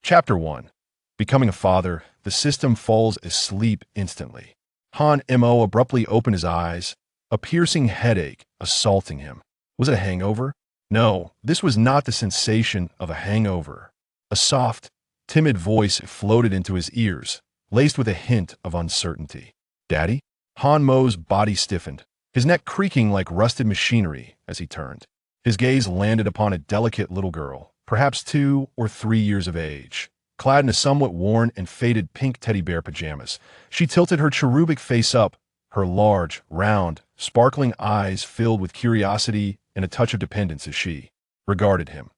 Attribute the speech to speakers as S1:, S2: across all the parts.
S1: Chapter 1. Becoming a father, the system falls asleep instantly. Han Mo abruptly opened his eyes, a piercing headache assaulting him. Was it a hangover? No, this was not the sensation of a hangover. A soft, timid voice floated into his ears, laced with a hint of uncertainty. Daddy? Han Mo's body stiffened, his neck creaking like rusted machinery as he turned. His gaze landed upon a delicate little girl, perhaps 2 or 3 years of age. Clad in a somewhat worn and faded pink teddy bear pajamas, she tilted her cherubic face up, her large, round, sparkling eyes filled with curiosity and a touch of dependence as she regarded him.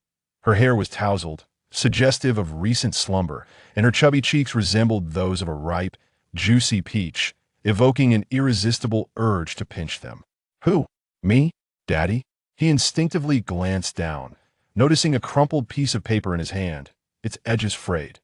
S1: Her hair was tousled, suggestive of recent slumber, and her chubby cheeks resembled those of a ripe, juicy peach, evoking an irresistible urge to pinch them. Who? Me? Daddy? He instinctively glanced down, noticing a crumpled piece of paper in his hand, its edges frayed.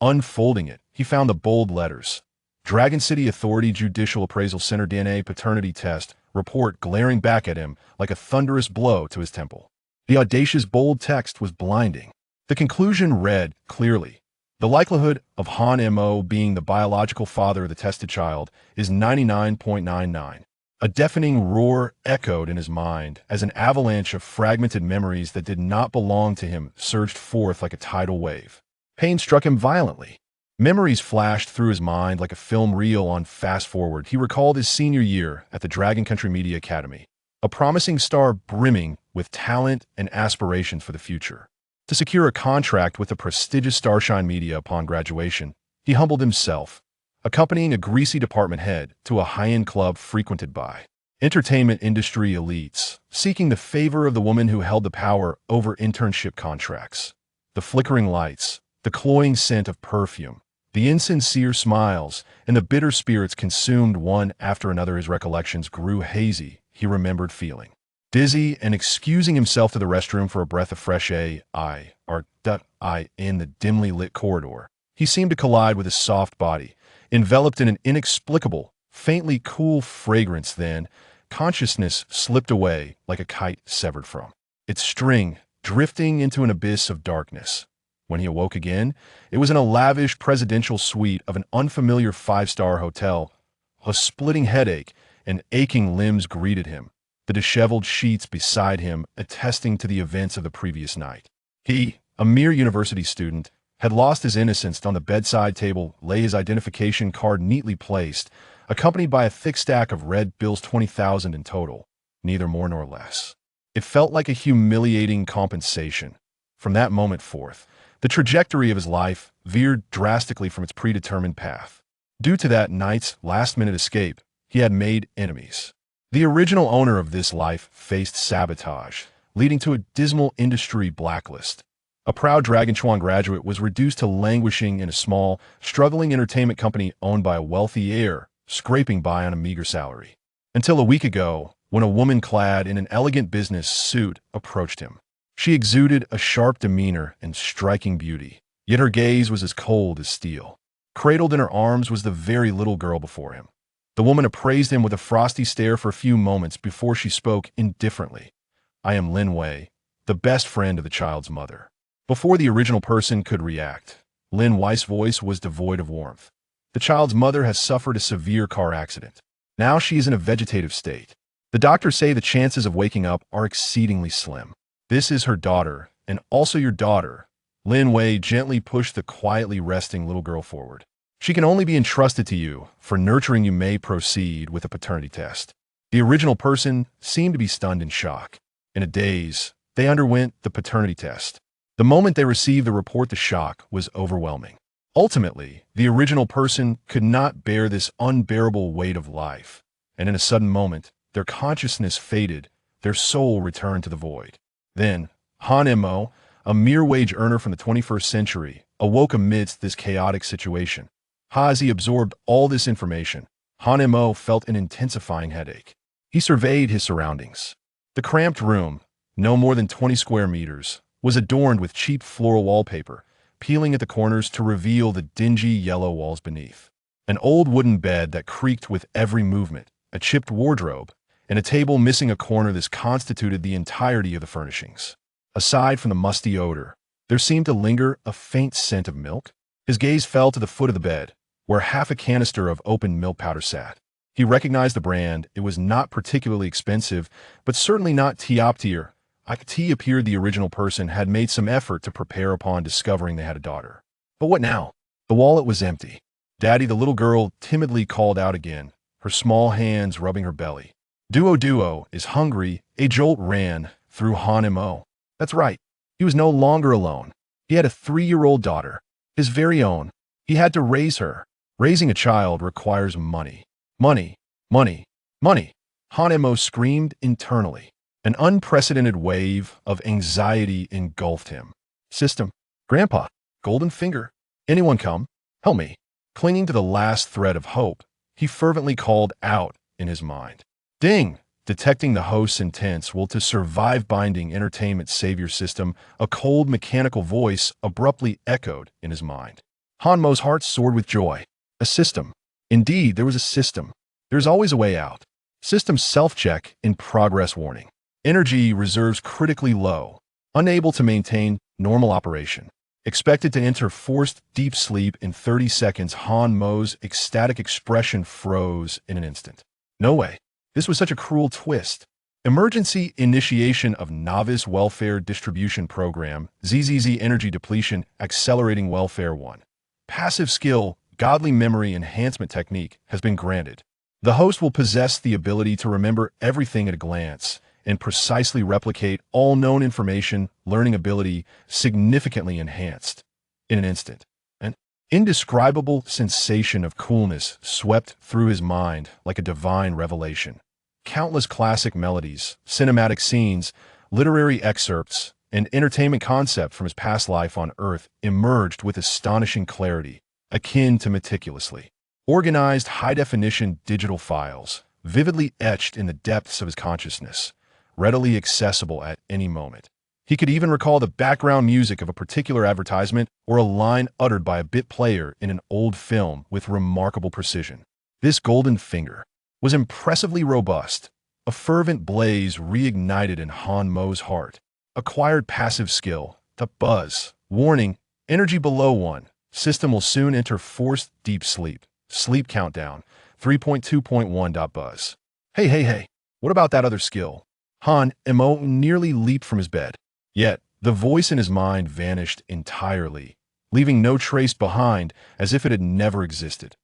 S1: Unfolding it, he found the bold letters. Dragon City Authority Judicial Appraisal Center DNA Paternity Test report glaring back at him like a thunderous blow to his temple. The audacious bold text was blinding. The conclusion read clearly: the likelihood of Han Mo being the biological father of the tested child is 99.99. A deafening roar echoed in his mind as an avalanche of fragmented memories that did not belong to him surged forth like a tidal wave. Pain struck him violently. Memories flashed through his mind like a film reel on fast forward. He recalled his senior year at the Dragon Country Media Academy, a promising star brimming with talent and aspirations for the future. To secure a contract with the prestigious Starshine Media upon graduation, he humbled himself, accompanying a greasy department head to a high-end club frequented by entertainment industry elites, seeking the favor of the woman who held the power over internship contracts. The flickering lights, the cloying scent of perfume, the insincere smiles, and the bitter spirits consumed one after another. His recollections grew hazy. He remembered feeling dizzy and excusing himself to the restroom for a breath of fresh air in the dimly lit corridor. He seemed to collide with his soft body, enveloped in an inexplicable, faintly cool fragrance. Then, consciousness slipped away like a kite severed from its string, drifting into an abyss of darkness. When he awoke again, it was in a lavish presidential suite of an unfamiliar 5-star hotel. A splitting headache and aching limbs greeted him, the disheveled sheets beside him attesting to the events of the previous night. He, a mere university student, had lost his innocence. On the bedside table lay his identification card neatly placed, accompanied by a thick stack of red bills, 20,000 in total, neither more nor less. It felt like a humiliating compensation. From that moment forth, the trajectory of his life veered drastically from its predetermined path. Due to that night's last-minute escape, he had made enemies. The original owner of this life faced sabotage, leading to a dismal industry blacklist. A proud Dragon Chuan graduate was reduced to languishing in a small, struggling entertainment company owned by a wealthy heir, scraping by on a meager salary. Until a week ago, when a woman clad in an elegant business suit approached him. She exuded a sharp demeanor and striking beauty, yet her gaze was as cold as steel. Cradled in her arms was the very little girl before him. The woman appraised him with a frosty stare for a few moments before she spoke indifferently. I am Lin Wei, the best friend of the child's mother. Before the original person could react, Lin Wei's voice was devoid of warmth. The child's mother has suffered a severe car accident. Now she is in a vegetative state. The doctors say the chances of waking up are exceedingly slim. This is her daughter, and also your daughter. Lin Wei gently pushed the quietly resting little girl forward. She can only be entrusted to you. For nurturing, you may proceed with a paternity test. The original person seemed to be stunned in shock. In a daze, they underwent the paternity test. The moment they received the report, the shock was overwhelming. Ultimately, the original person could not bear this unbearable weight of life, and in a sudden moment, their consciousness faded, their soul returned to the void. Then, Han Mo, a mere wage earner from the 21st century, awoke amidst this chaotic situation. As he absorbed all this information, Han Mo felt an intensifying headache. He surveyed his surroundings. The cramped room, no more than 20 square meters, was adorned with cheap floral wallpaper, peeling at the corners to reveal the dingy yellow walls beneath. An old wooden bed that creaked with every movement, a chipped wardrobe, and a table missing a corner. This constituted the entirety of the furnishings. Aside from the musty odor, There seemed to linger a faint scent of milk. His gaze fell to the foot of the bed, where half a canister of open milk powder sat. He recognized the brand. It was not particularly expensive, but certainly not top tier. It appeared the original person had made some effort to prepare upon discovering they had a daughter. But what now? The wallet was empty. Daddy, the little girl timidly called out again, her small hands rubbing her belly. Duo is hungry. A jolt ran through Han Mo. That's right. He was no longer alone. He had a 3-year-old daughter, his very own. He had to raise her. Raising a child requires money. Money, money, money. Han Mo screamed internally. An unprecedented wave of anxiety engulfed him. System. Grandpa. Golden finger. Anyone come? Help me. Clinging to the last thread of hope, he fervently called out in his mind. Ding! Detecting the host's intents will to survive binding entertainment savior system, a cold mechanical voice abruptly echoed in his mind. Han Mo's heart soared with joy. A system. Indeed, there was a system. There's always a way out. System self-check in progress warning. Energy reserves critically low. Unable to maintain normal operation. Expected to enter forced deep sleep in 30 seconds, Han Mo's ecstatic expression froze in an instant. No way. This was such a cruel twist. Emergency initiation of novice welfare distribution program, ZZZ energy depletion accelerating welfare 1. Passive skill, godly memory enhancement technique has been granted. The host will possess the ability to remember everything at a glance and precisely replicate all known information, learning ability significantly enhanced in an instant. An indescribable sensation of coolness swept through his mind like a divine revelation. Countless classic melodies, cinematic scenes, literary excerpts, and entertainment concept from his past life on Earth emerged with astonishing clarity, akin to meticulously organized high-definition digital files, vividly etched in the depths of his consciousness, readily accessible at any moment. He could even recall the background music of a particular advertisement or a line uttered by a bit player in an old film with remarkable precision. This golden finger was impressively robust. A fervent blaze reignited in Han Mo's heart. Acquired passive skill. The buzz. Warning. Energy below 1. System will soon enter forced deep sleep. Sleep countdown. 3.2.1. Buzz. Hey. What about that other skill? Han Mo nearly leaped from his bed. Yet, the voice in his mind vanished entirely, leaving no trace behind as if it had never existed.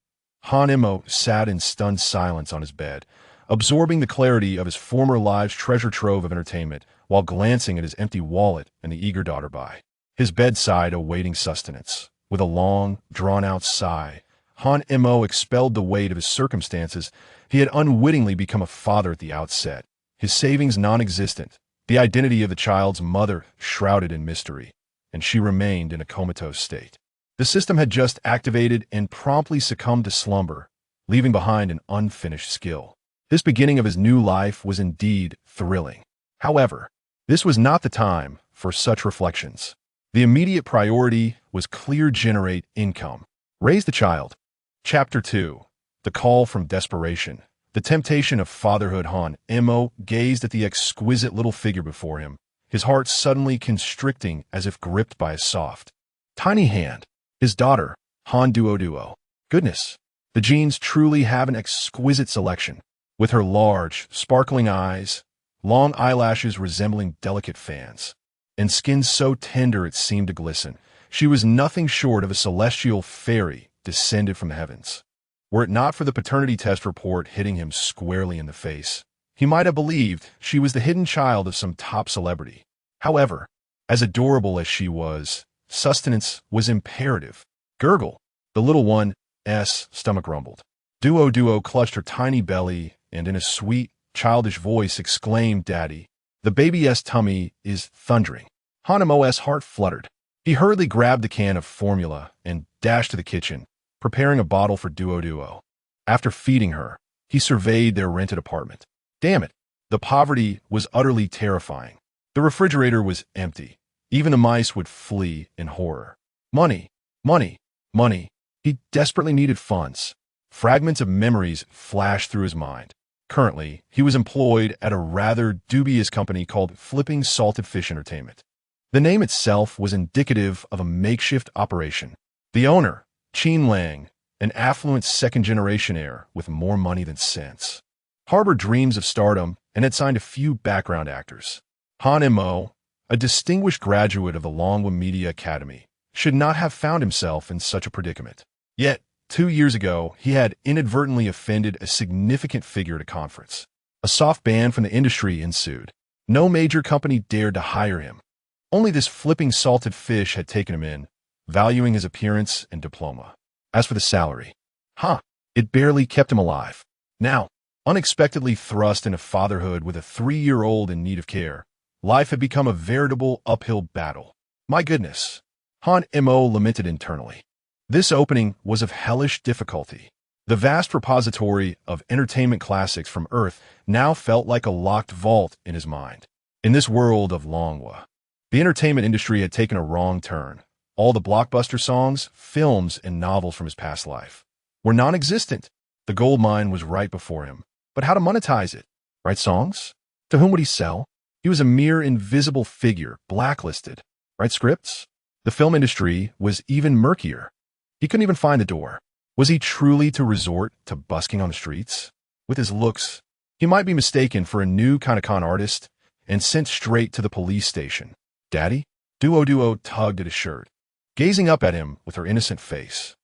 S1: Han Mo sat in stunned silence on his bed, absorbing the clarity of his former live's treasure trove of entertainment while glancing at his empty wallet and the eager daughter by his bedside awaiting sustenance. With a long, drawn-out sigh, Han Mo expelled the weight of his circumstances. He had unwittingly become a father at the outset, his savings non-existent, the identity of the child's mother shrouded in mystery, and she remained in a comatose state. The system had just activated and promptly succumbed to slumber, leaving behind an unfinished skill. This beginning of his new life was indeed thrilling. However, this was not the time for such reflections. The immediate priority was clear generate income. Raise the child. Chapter 2. The Call from Desperation. The Temptation of Fatherhood. Han Mo gazed at the exquisite little figure before him, his heart suddenly constricting as if gripped by a soft, tiny hand. His daughter, Han Duo. Goodness, the genes truly have an exquisite selection. With her large, sparkling eyes, long eyelashes resembling delicate fans, and skin so tender it seemed to glisten, she was nothing short of a celestial fairy descended from the heavens. Were it not for the paternity test report hitting him squarely in the face, he might have believed she was the hidden child of some top celebrity. However, as adorable as she was, sustenance was imperative. Gurgle. The little one's stomach rumbled. Duo clutched her tiny belly and in a sweet, childish voice exclaimed, Daddy, the baby's tummy is thundering. Han Mo's heart fluttered. He hurriedly grabbed the can of formula and dashed to the kitchen, preparing a bottle for Duo. After feeding her, he surveyed their rented apartment. Damn it, the poverty was utterly terrifying. The refrigerator was empty. Even the mice would flee in horror. Money. He desperately needed funds. Fragments of memories flashed through his mind. Currently, he was employed at a rather dubious company called Flipping Salted Fish Entertainment. The name itself was indicative of a makeshift operation. The owner, Qin Lang, an affluent second-generation heir with more money than sense, harbored dreams of stardom and had signed a few background actors. Han Mo, a distinguished graduate of the Longwa Media Academy, should not have found himself in such a predicament. Yet, 2 years ago, he had inadvertently offended a significant figure at a conference. A soft ban from the industry ensued. No major company dared to hire him. Only this flipping salted fish had taken him in, valuing his appearance and diploma. As for the salary, it barely kept him alive. Now, unexpectedly thrust into fatherhood with a 3-year-old in need of care, life had become a veritable uphill battle. My goodness, Han Mo lamented internally. This opening was of hellish difficulty. The vast repository of entertainment classics from Earth now felt like a locked vault in his mind. In this world of Longwa, the entertainment industry had taken a wrong turn. All the blockbuster songs, films, and novels from his past life were non-existent. The gold mine was right before him. But how to monetize it? Write songs? To whom would he sell? He was a mere invisible figure, blacklisted. Write scripts? The film industry was even murkier. He couldn't even find the door. Was he truly to resort to busking on the streets? With his looks, he might be mistaken for a new kind of con artist and sent straight to the police station. Daddy? Duo tugged at his shirt, gazing up at him with her innocent face.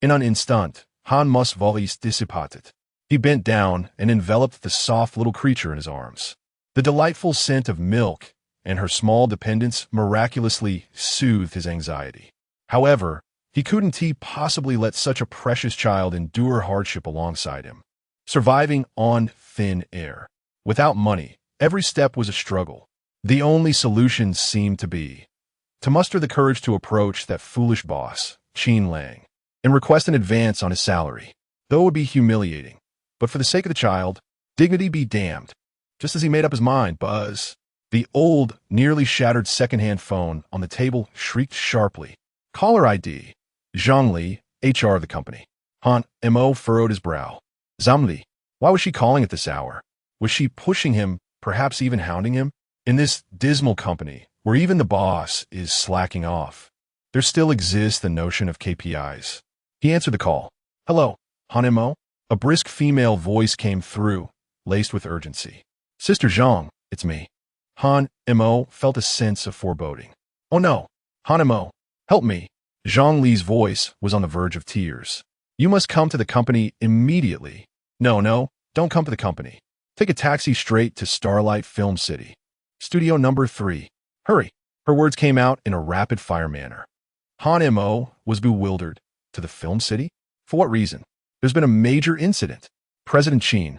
S1: In an instant, Han mus volis dissipated. He bent down and enveloped the soft little creature in his arms. The delightful scent of milk and her small dependence miraculously soothed his anxiety. However, he couldn't possibly let such a precious child endure hardship alongside him. Surviving on thin air. Without money, every step was a struggle. The only solution seemed to be to muster the courage to approach that foolish boss, Qin Lang, and request an advance on his salary. Though it would be humiliating, but for the sake of the child, dignity be damned. Just as he made up his mind, buzz. The old, nearly shattered second-hand phone on the table shrieked sharply. Caller ID. Zhang Li, HR of the company. Han Mo furrowed his brow. Zhang Li. Why was she calling at this hour? Was she pushing him, perhaps even hounding him? In this dismal company, where even the boss is slacking off, there still exists the notion of KPIs. He answered the call. Hello, Han Mo? A brisk female voice came through, laced with urgency. Sister Zhang, it's me. Han Mo felt a sense of foreboding. Oh no, Han Mo, help me. Zhang Li's voice was on the verge of tears. You must come to the company immediately. No, don't come to the company. Take a taxi straight to Starlight Film City. Studio number 3. Hurry. Her words came out in a rapid-fire manner. Han Mo was bewildered. To the film city? For what reason? There's been a major incident. President Qin.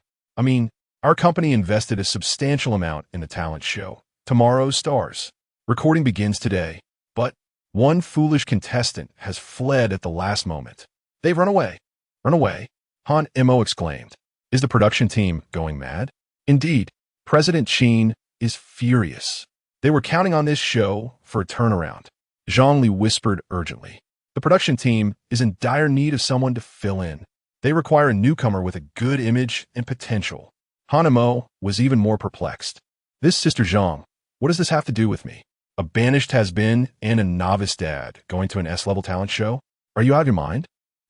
S1: Our company invested a substantial amount in the talent show, Tomorrow's Stars. Recording begins today. But one foolish contestant has fled at the last moment. They've run away. Run away? Han Mo exclaimed. Is the production team going mad? Indeed, President Qin is furious. They were counting on this show for a turnaround. Zhang Li whispered urgently. The production team is in dire need of someone to fill in. They require a newcomer with a good image and potential. Han Mo was even more perplexed. This Sister Zhang, what does this have to do with me? A banished has-been and a novice dad going to an S-level talent show? Are you out of your mind?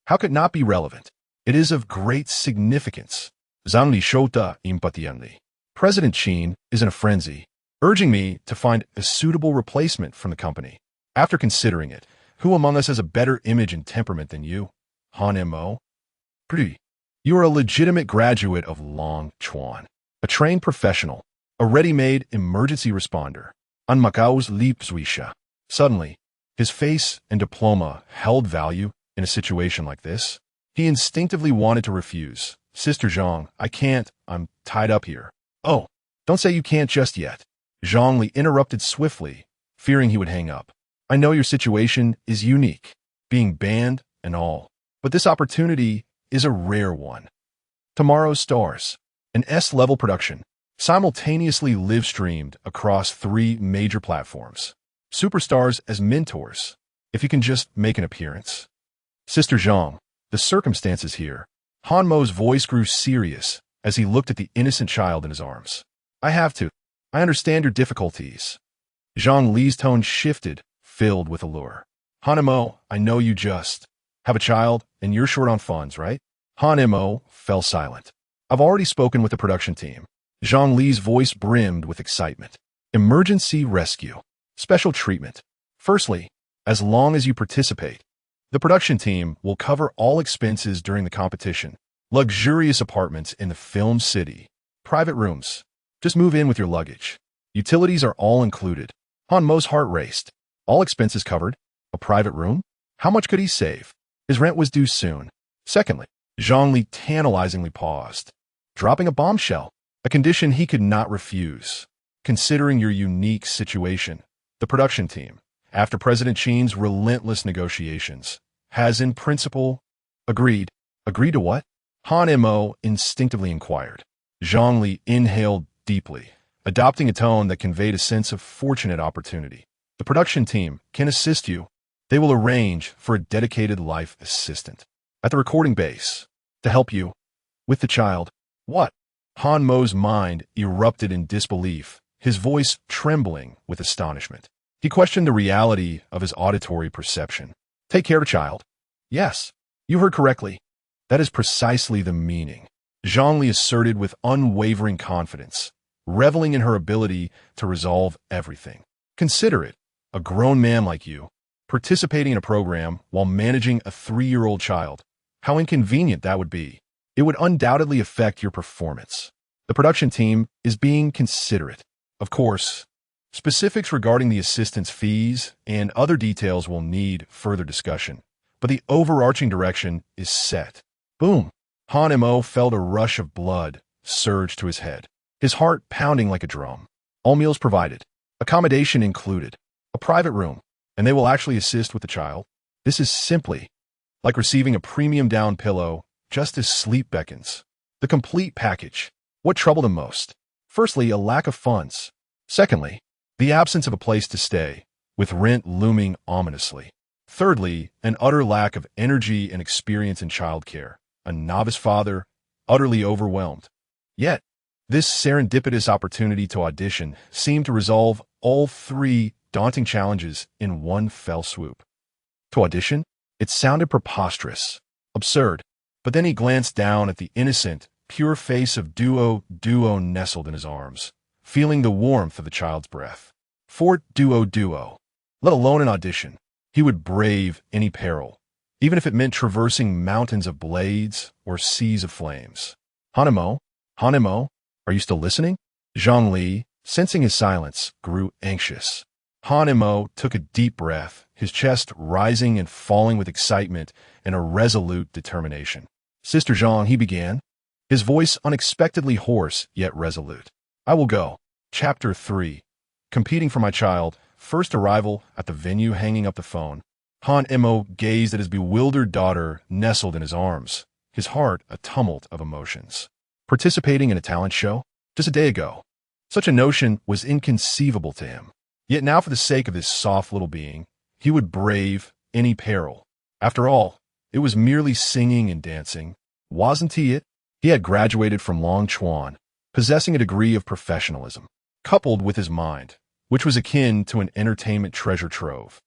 S1: How could it not be relevant? It is of great significance. Zhang Li shouta impatiently. President Qin is in a frenzy, urging me to find a suitable replacement from the company. After considering it, who among us has a better image and temperament than you? Han Mo? Pretty. You are a legitimate graduate of Long Chuan, a trained professional, a ready-made emergency responder. An Macau's Leipzwisha. Suddenly, his face and diploma held value in a situation like this. He instinctively wanted to refuse. Sister Zhang, I can't. I'm tied up here. Oh, don't say you can't just yet. Zhang Li interrupted swiftly, fearing he would hang up. I know your situation is unique, being banned and all, but this opportunity is a rare one. Tomorrow's Stars, an S-level production, simultaneously live-streamed across 3 major platforms. Superstars as mentors, if you can just make an appearance. Sister Zhang, the circumstances here. Han Mo's voice grew serious as he looked at the innocent child in his arms. I have to. I understand your difficulties. Zhang Li's tone shifted, filled with allure. Han Mo, I know you just have a child, and you're short on funds, right? Han Mo fell silent. I've already spoken with the production team. Zhang Li's voice brimmed with excitement. Emergency rescue. Special treatment. Firstly, as long as you participate, the production team will cover all expenses during the competition. Luxurious apartments in the film city. Private rooms. Just move in with your luggage. Utilities are all included. Han Mo's heart raced. All expenses covered? A private room? How much could he save? His rent was due soon. Secondly, Zhang Li tantalizingly paused, dropping a bombshell, a condition he could not refuse. Considering your unique situation, the production team, after President Qin's relentless negotiations, has in principle agreed. Agreed to what? Han Mo instinctively inquired. Zhang Li inhaled deeply, adopting a tone that conveyed a sense of fortunate opportunity. The production team can assist you. They will arrange for a dedicated life assistant at the recording base to help you with the child. What? Han Mo's mind erupted in disbelief, his voice trembling with astonishment. He questioned the reality of his auditory perception. Take care of the child? Yes, you heard correctly. That is precisely the meaning. Zhang Li asserted with unwavering confidence, reveling in her ability to resolve everything. Consider it, a grown man like you, participating in a program while managing a 3-year-old child. How inconvenient that would be. It would undoubtedly affect your performance. The production team is being considerate. Of course, specifics regarding the assistant's fees and other details will need further discussion, but the overarching direction is set. Boom! Han Mo felt a rush of blood surge to his head, his heart pounding like a drum. All meals provided, accommodation included, a private room, and they will actually assist with the child. This is simply like receiving a premium down pillow just as sleep beckons. The complete package. What troubled him most? Firstly, a lack of funds. Secondly, the absence of a place to stay, with rent looming ominously. Thirdly, an utter lack of energy and experience in childcare. A novice father, utterly overwhelmed. Yet, this serendipitous opportunity to audition seemed to resolve all 3 daunting challenges in one fell swoop. To audition? It sounded preposterous, absurd, but then he glanced down at the innocent, pure face of Duo nestled in his arms, feeling the warmth of the child's breath. For Duo, let alone an audition, he would brave any peril, even if it meant traversing mountains of blades or seas of flames. Han Mo, are you still listening? Zhang Li, sensing his silence, grew anxious. Han Mo took a deep breath, his chest rising and falling with excitement and a resolute determination. Sister Zhang, he began, his voice unexpectedly hoarse yet resolute. I will go. Chapter 3. Competing for my child. First arrival at the venue, hanging up the phone. Han Mo gazed at his bewildered daughter nestled in his arms, his heart a tumult of emotions. Participating in a talent show? Just a day ago. Such a notion was inconceivable to him. Yet now, for the sake of this soft little being, he would brave any peril. After all, it was merely singing and dancing. Wasn't he it? He had graduated from Long Chuan, possessing a degree of professionalism, coupled with his mind, which was akin to an entertainment treasure trove.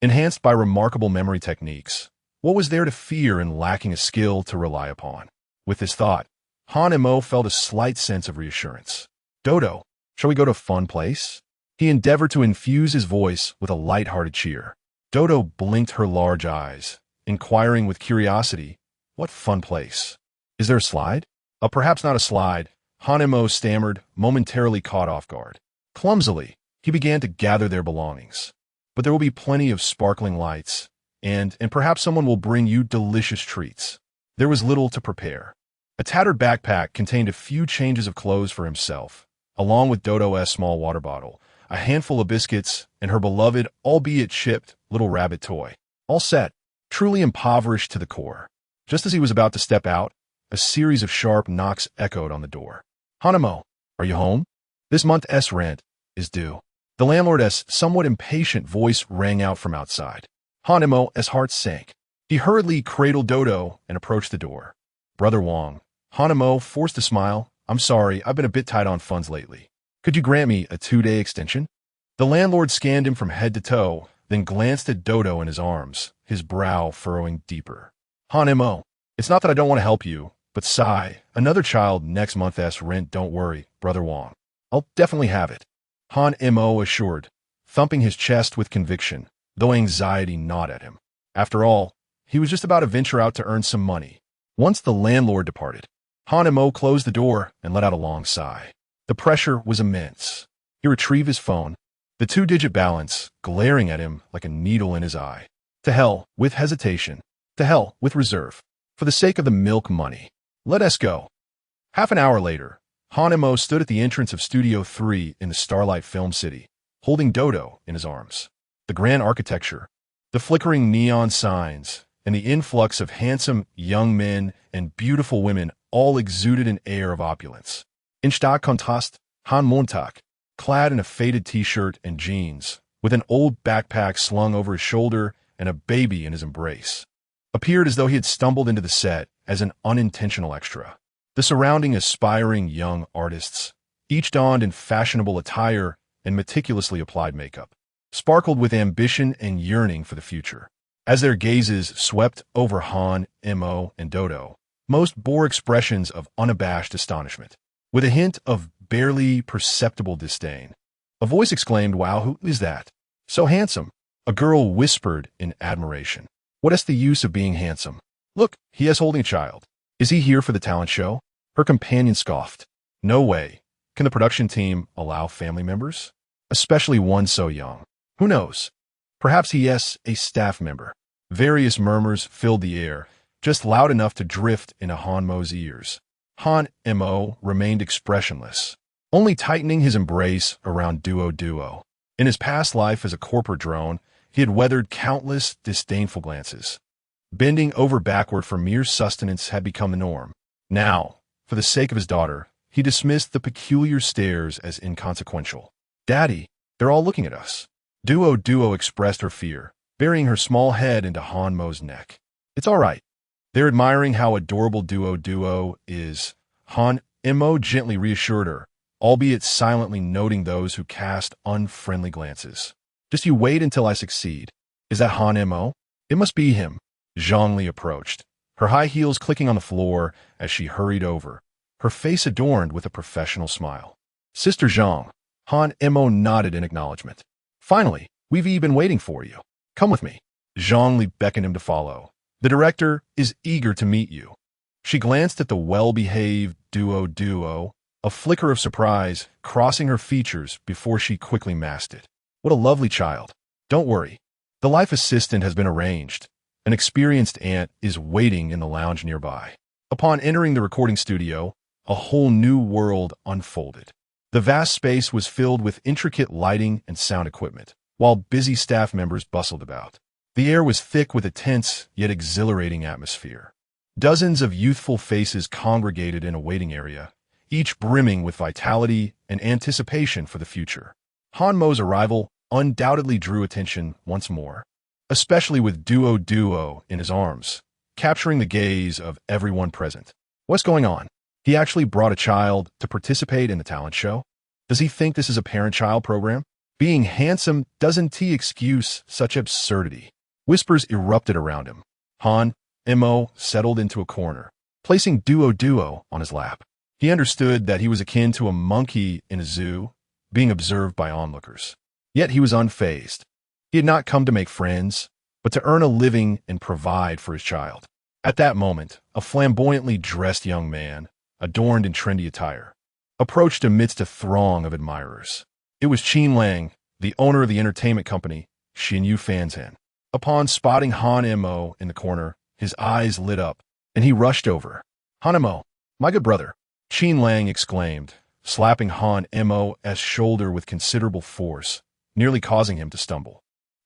S1: Enhanced by remarkable memory techniques, what was there to fear in lacking a skill to rely upon? With this thought, Han Mo felt a slight sense of reassurance. Dodo, shall we go to a fun place? He endeavored to infuse his voice with a light-hearted cheer. Dodo blinked her large eyes, inquiring with curiosity, what fun place? Is there a slide? Perhaps not a slide, Han Mo stammered, momentarily caught off guard. Clumsily, he began to gather their belongings. But there will be plenty of sparkling lights, and perhaps someone will bring you delicious treats. There was little to prepare. A tattered backpack contained a few changes of clothes for himself, along with Dodo's small water bottle, a handful of biscuits, and her beloved, albeit chipped, little rabbit toy. All set, truly impoverished to the core. Just as he was about to step out, a series of sharp knocks echoed on the door. Han Mo, are you home? This month's rent is due. The landlord's somewhat impatient voice rang out from outside. Han Mo's heart sank. He hurriedly cradled Dodo and approached the door. Brother Wang. Han Mo forced a smile. I'm sorry, I've been a bit tight on funds lately. Could you grant me a 2-day extension? The landlord scanned him from head to toe, then glanced at Dodo in his arms, his brow furrowing deeper. Han Mo, it's not that I don't want to help you, but sigh, another child next month's rent, don't worry, Brother Wong. I'll definitely have it. Han Mo assured, thumping his chest with conviction, though anxiety gnawed at him. After all, he was just about to venture out to earn some money. Once the landlord departed, Han Mo closed the door and let out a long sigh. The pressure was immense. He retrieved his phone, the two-digit balance glaring at him like a needle in his eye. To hell with hesitation. To hell with reserve. For the sake of the milk money. Let us go. Half an hour later, Han Mo stood at the entrance of Studio 3 in the Starlight Film City, holding Dodo in his arms. The grand architecture, the flickering neon signs, and the influx of handsome young men and beautiful women all exuded an air of opulence. In stark contrast, Han Montag, clad in a faded t-shirt and jeans, with an old backpack slung over his shoulder and a baby in his embrace, appeared as though he had stumbled into the set as an unintentional extra. The surrounding aspiring young artists, each donned in fashionable attire and meticulously applied makeup, sparkled with ambition and yearning for the future. As their gazes swept over Han, Mo, and Dodo, most bore expressions of unabashed astonishment, with a hint of barely perceptible disdain. A voice exclaimed, "Wow, who is that? So handsome." A girl whispered in admiration, "What is the use of being handsome? Look, he is holding a child. Is he here for the talent show?" Her companion scoffed, "No way. Can the production team allow family members? Especially one so young. Who knows? Perhaps he is a staff member." Various murmurs filled the air, just loud enough to drift into Han Mo's ears. Han Mo remained expressionless, only tightening his embrace around Duo. In his past life as a corporate drone, he had weathered countless disdainful glances. Bending over backward for mere sustenance had become the norm. Now, for the sake of his daughter, he dismissed the peculiar stares as inconsequential. "Daddy, they're all looking at us." Duo expressed her fear, burying her small head into Han Mo's neck. "It's all right. They're admiring how adorable Duo is," Han Mo gently reassured her, albeit silently noting those who cast unfriendly glances. "Just you wait until I succeed." "Is that Han Mo?" "It must be him." Zhongli approached, her high heels clicking on the floor as she hurried over, her face adorned with a professional smile. "Sister Zhang." Han Mo nodded in acknowledgement. "Finally, we've been waiting for you. Come with me." Zhongli beckoned him to follow. "The director is eager to meet you." She glanced at the well-behaved Duo, a flicker of surprise crossing her features before she quickly masked it. "What a lovely child. Don't worry. The life assistant has been arranged. An experienced aunt is waiting in the lounge nearby." Upon entering the recording studio, a whole new world unfolded. The vast space was filled with intricate lighting and sound equipment, while busy staff members bustled about. The air was thick with a tense yet exhilarating atmosphere. Dozens of youthful faces congregated in a waiting area, each brimming with vitality and anticipation for the future. Han Mo's arrival undoubtedly drew attention once more, especially with Duo in his arms, capturing the gaze of everyone present. What's going on? He actually brought a child to participate in the talent show? Does he think this is a parent-child program? Being handsome doesn't excuse such absurdity. Whispers erupted around him. Han Mo settled into a corner, placing Duo on his lap. He understood that he was akin to a monkey in a zoo, being observed by onlookers. Yet he was unfazed. He had not come to make friends, but to earn a living and provide for his child. At that moment, a flamboyantly dressed young man, adorned in trendy attire, approached amidst a throng of admirers. It was Qin Lang, the owner of the entertainment company, Xinyu Fanzhen. Upon spotting Han Mo in the corner, his eyes lit up, and he rushed over. "Han Mo, my good brother," Qin Lang exclaimed, slapping Han Mo's shoulder with considerable force, nearly causing him to stumble.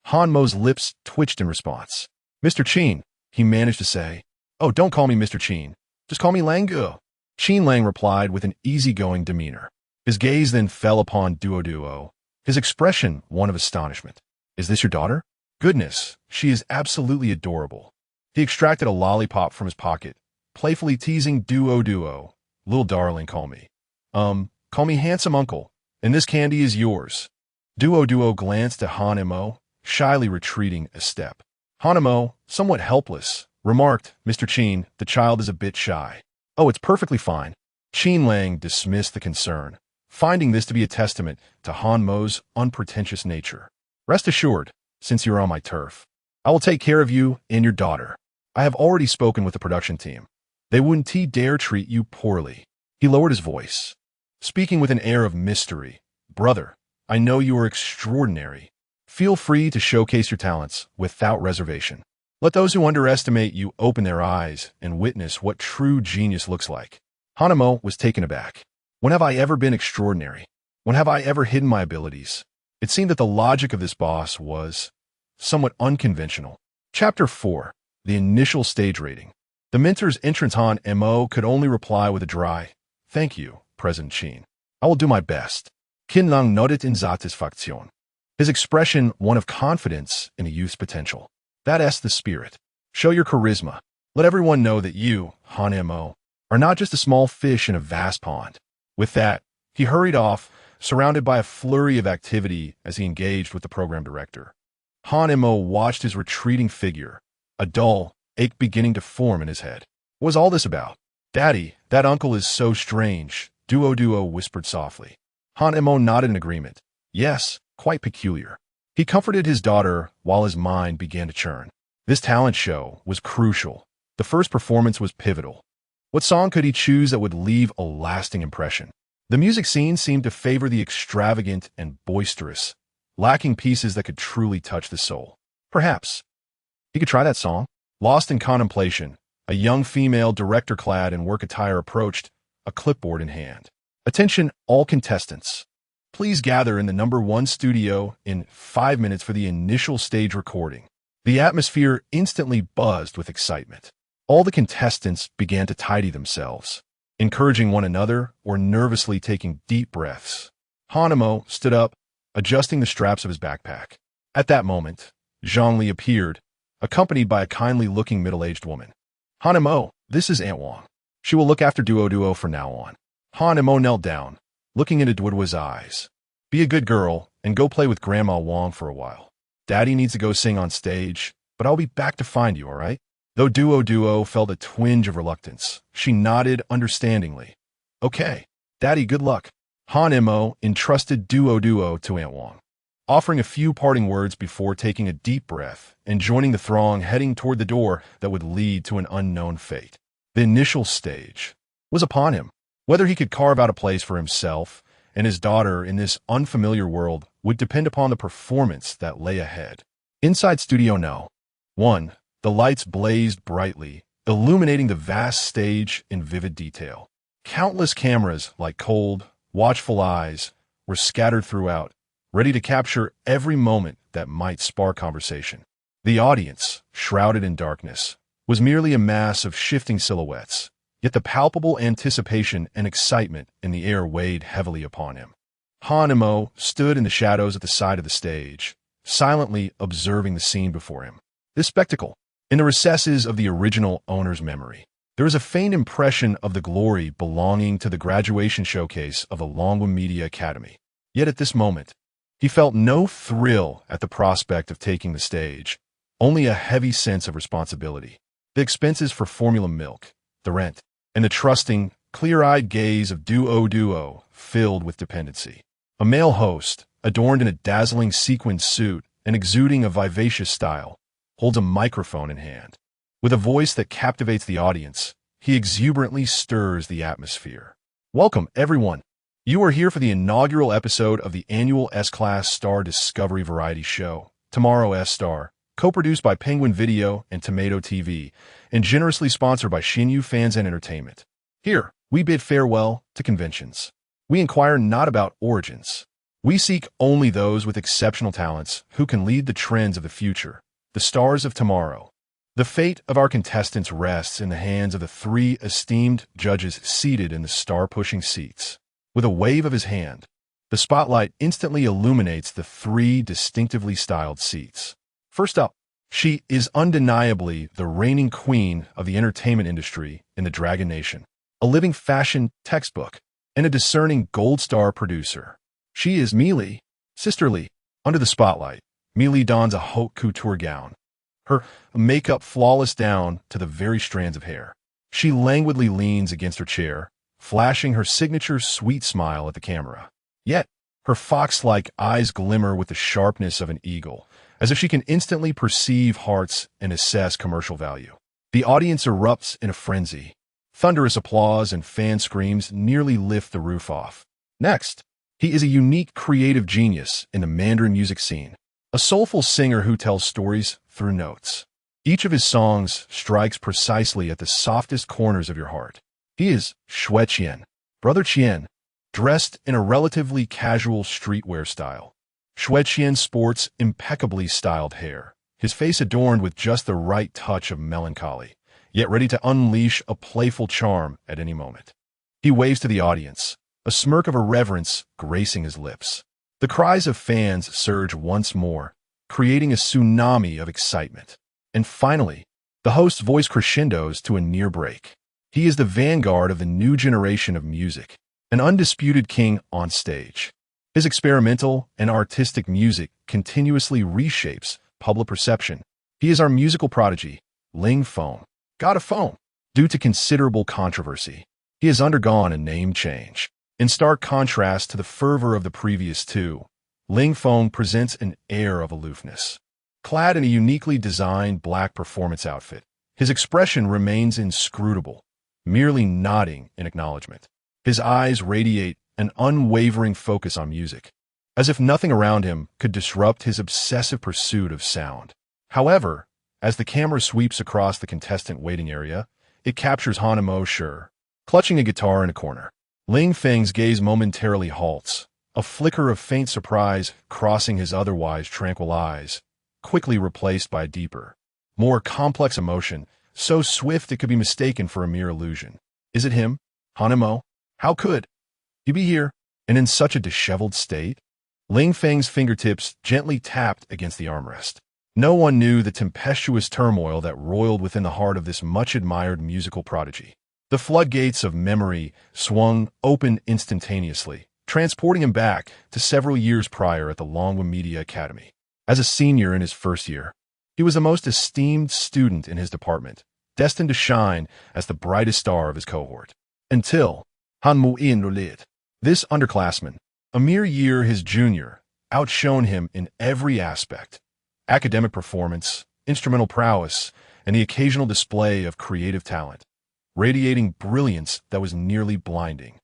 S1: Han Mo's lips twitched in response. "Mr. Qin," he managed to say. "Oh, don't call me Mr. Qin. Just call me Lang Gu." Qin Lang replied with an easygoing demeanor. His gaze then fell upon Duo, his expression one of astonishment. "Is this your daughter? Goodness, she is absolutely adorable." He extracted a lollipop from his pocket, playfully teasing Duo. "Little darling, call me. Call me handsome uncle, and this candy is yours." Duo glanced at Han-mo, shyly retreating a step. Han-mo, somewhat helpless, remarked, "Mr. Qin, the child is a bit shy." "Oh, it's perfectly fine." Qin Lang dismissed the concern, finding this to be a testament to Han-mo's unpretentious nature. "Rest assured, since you're on my turf, I will take care of you and your daughter. I have already spoken with the production team. They wouldn't dare treat you poorly." He lowered his voice, speaking with an air of mystery. "Brother, I know you are extraordinary. Feel free to showcase your talents without reservation. Let those who underestimate you open their eyes and witness what true genius looks like." Han-mo was taken aback. When have I ever been extraordinary? When have I ever hidden my abilities? It seemed that the logic of this boss was somewhat unconventional. Chapter 4. The Initial Stage Rating. The mentor's entrance. Han-mo could only reply with a dry, "Thank you, President Qin. I will do my best." Qin Lang nodded in satisfaction, his expression one of confidence in a youth's potential. "That's the spirit. Show your charisma. Let everyone know that you, Han-mo, are not just a small fish in a vast pond." With that, he hurried off, surrounded by a flurry of activity as he engaged with the program director. Han-mo watched his retreating figure, a dull ache beginning to form in his head. What was all this about? "Daddy, that uncle is so strange," Duo whispered softly. Han-mo nodded in agreement. "Yes, quite peculiar." He comforted his daughter while his mind began to churn. This talent show was crucial. The first performance was pivotal. What song could he choose that would leave a lasting impression? The music scene seemed to favor the extravagant and boisterous, lacking pieces that could truly touch the soul. Perhaps he could try that song. Lost in contemplation, a young female director clad in work attire approached, a clipboard in hand. "Attention, all contestants. Please gather in the #1 studio in 5 minutes for the initial stage recording." The atmosphere instantly buzzed with excitement. All the contestants began to tidy themselves, encouraging one another or nervously taking deep breaths. Han-mo stood up, adjusting the straps of his backpack. At that moment, Zhongli appeared, accompanied by a kindly-looking middle-aged woman. "Han-mo, this is Aunt Wang. She will look after Duo from now on." Han-mo knelt down, looking into Duo's eyes. "Be a good girl and go play with Grandma Wang for a while. Daddy needs to go sing on stage, but I'll be back to find you, all right?" Though Duo felt a twinge of reluctance, she nodded understandingly. "Okay, Daddy, good luck." Han-mo entrusted Duo to Aunt Wang, offering a few parting words before taking a deep breath and joining the throng heading toward the door that would lead to an unknown fate. The initial stage was upon him. Whether he could carve out a place for himself and his daughter in this unfamiliar world would depend upon the performance that lay ahead. Inside Studio No. 1, the lights blazed brightly, illuminating the vast stage in vivid detail. Countless cameras, like cold, watchful eyes, were scattered throughout, ready to capture every moment that might spark conversation. The audience, shrouded in darkness, was merely a mass of shifting silhouettes, yet the palpable anticipation and excitement in the air weighed heavily upon him. Han-mo stood in the shadows at the side of the stage, silently observing the scene before him. This spectacle, in the recesses of the original owner's memory, there is a faint impression of the glory belonging to the graduation showcase of the Longwood Media Academy. Yet at this moment, he felt no thrill at the prospect of taking the stage, only a heavy sense of responsibility. The expenses for formula milk, the rent, and the trusting, clear-eyed gaze of Duo filled with dependency. A male host, adorned in a dazzling sequined suit and exuding a vivacious style, holds a microphone in hand. With a voice that captivates the audience, he exuberantly stirs the atmosphere. "Welcome, everyone. You are here for the inaugural episode of the annual S-Class Star Discovery Variety Show, Tomorrow S-Star, co-produced by Penguin Video and Tomato TV, and generously sponsored by Shinyu Fans and Entertainment. Here, we bid farewell to conventions. We inquire not about origins. We seek only those with exceptional talents who can lead the trends of the future, the stars of tomorrow. The fate of our contestants rests in the hands of the 3 esteemed judges seated in the star-pushing seats." With a wave of his hand, the spotlight instantly illuminates the 3 distinctively styled seats. First up, she is undeniably the reigning queen of the entertainment industry in the Dragon Nation, a living fashion textbook, and a discerning gold star producer. She is Meili, Sisterly, under the spotlight, Mealy dons a haute couture gown, her makeup flawless down to the very strands of hair. She languidly leans against her chair, flashing her signature sweet smile at the camera. Yet, her fox-like eyes glimmer with the sharpness of an eagle, as if she can instantly perceive hearts and assess commercial value. The audience erupts in a frenzy. Thunderous applause and fan screams nearly lift the roof off. Next, he is a unique creative genius in the Mandarin music scene, a soulful singer who tells stories through notes. Each of his songs strikes precisely at the softest corners of your heart. He is Xue Qian, Brother Qian, dressed in a relatively casual streetwear style. Xue Qian sports impeccably styled hair, his face adorned with just the right touch of melancholy, yet ready to unleash a playful charm at any moment. He waves to the audience, a smirk of irreverence gracing his lips. The cries of fans surge once more, creating a tsunami of excitement. And finally, the host's voice crescendos to a near break. He is the vanguard of the new generation of music, an undisputed king on stage. His experimental and artistic music continuously reshapes public perception. He is our musical prodigy, Ling Feng, God of Foam. Due to considerable controversy, he has undergone a name change. In stark contrast to the fervor of the previous two, Ling Feng presents an air of aloofness. Clad in a uniquely designed black performance outfit, his expression remains inscrutable, merely nodding in acknowledgement. His eyes radiate an unwavering focus on music, as if nothing around him could disrupt his obsessive pursuit of sound. However, as the camera sweeps across the contestant waiting area, it captures Han Mo Sure, clutching a guitar in a corner. Ling Feng's gaze momentarily halts, a flicker of faint surprise crossing his otherwise tranquil eyes, quickly replaced by a deeper, more complex emotion, so swift it could be mistaken for a mere illusion. Is it him? Han Mo? How could he be here, and in such a disheveled state? Ling Feng's fingertips gently tapped against the armrest. No one knew the tempestuous turmoil that roiled within the heart of this much-admired musical prodigy. The floodgates of memory swung open instantaneously, transporting him back to several years prior at the Longwa Media Academy. As a senior in his first year, he was the most esteemed student in his department, destined to shine as the brightest star of his cohort. Until Han Mu'in Lid. This underclassman, a mere year his junior, outshone him in every aspect: academic performance, instrumental prowess, and the occasional display of creative talent, radiating brilliance that was nearly blinding.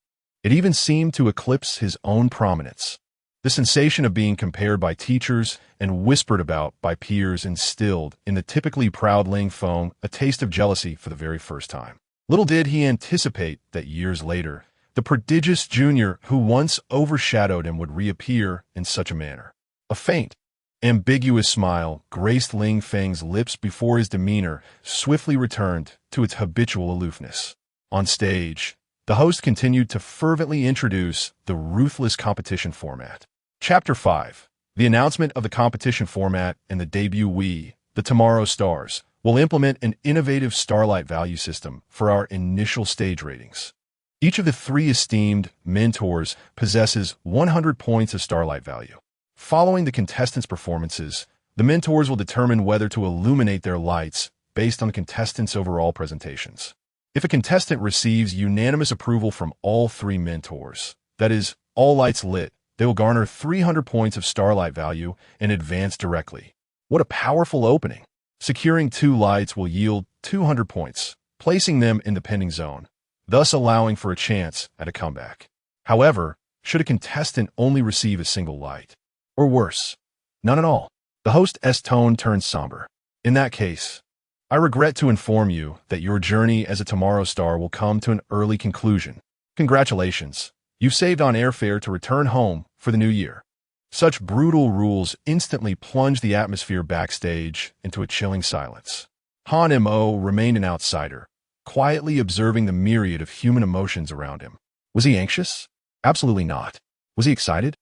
S1: It even seemed to eclipse his own prominence. The sensation of being compared by teachers and whispered about by peers instilled in the typically proud Ling Feng a taste of jealousy for the very first time. Little did he anticipate that years later, the prodigious junior who once overshadowed him would reappear in such a manner. A faint, ambiguous smile graced Ling Feng's lips before his demeanor swiftly returned to its habitual aloofness. On stage, the host continued to fervently introduce the ruthless competition format. Chapter 5. The announcement of the competition format and the debut we, the Tomorrow Stars, will implement an innovative starlight value system for our initial stage ratings. Each of the three esteemed mentors possesses 100 points of starlight value. Following the contestants' performances, the mentors will determine whether to illuminate their lights based on the contestants' overall presentations. If a contestant receives unanimous approval from all three mentors, that is, all lights lit, they will garner 300 points of starlight value and advance directly. What a powerful opening! Securing 2 lights will yield 200 points, placing them in the pending zone, thus allowing for a chance at a comeback. However, should a contestant only receive a single light, or worse, none at all, the host's tone turns somber. In that case, I regret to inform you that your journey as a Tomorrow Star will come to an early conclusion. Congratulations, you've saved on airfare to return home for the new year. Such brutal rules instantly plunged the atmosphere backstage into a chilling silence. Han Mo remained an outsider, quietly observing the myriad of human emotions around him. Was he anxious? Absolutely not. Was he excited?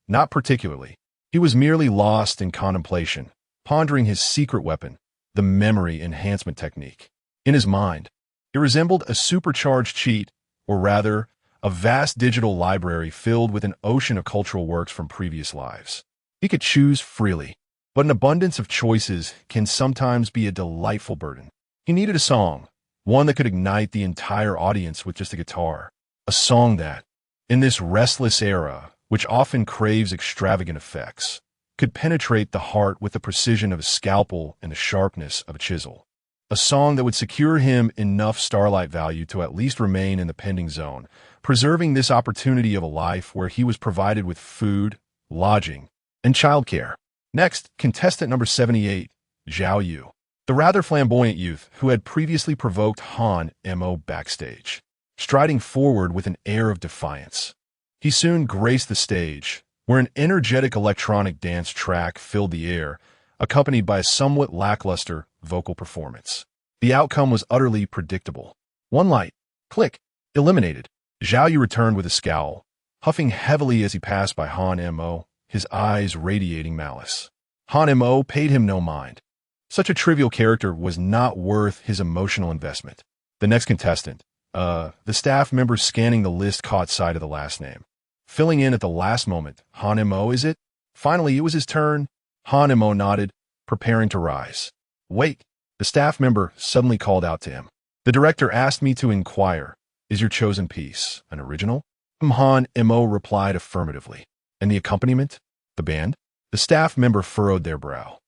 S1: Not particularly. He was merely lost in contemplation, pondering his secret weapon, the memory enhancement technique. In his mind, it resembled a supercharged cheat, or rather, a vast digital library filled with an ocean of cultural works from previous lives. He could choose freely, but an abundance of choices can sometimes be a delightful burden. He needed a song, one that could ignite the entire audience with just a guitar. A song that, in this restless era, which often craves extravagant effects, could penetrate the heart with the precision of a scalpel and the sharpness of a chisel. A song that would secure him enough starlight value to at least remain in the pending zone, preserving this opportunity of a life where he was provided with food, lodging, and childcare. Next, contestant number 78, Zhao Yu, the rather flamboyant youth who had previously provoked Han Mo backstage. Striding forward with an air of defiance, he soon graced the stage, where an energetic electronic dance track filled the air, accompanied by a somewhat lackluster vocal performance. The outcome was utterly predictable. One light, click, eliminated. Zhao Yu returned with a scowl, huffing heavily as he passed by Han Mo, his eyes radiating malice. Han Mo paid him no mind. Such a trivial character was not worth his emotional investment. The next contestant, the staff member scanning the list caught sight of the last name. Filling in at the last moment, Han Mo, is it? Finally, it was his turn. Han Mo nodded, preparing to rise. Wait, the staff member suddenly called out to him. The director asked me to inquire, is your chosen piece an original? Han Mo replied affirmatively. And the accompaniment? The band? The staff member furrowed their brow.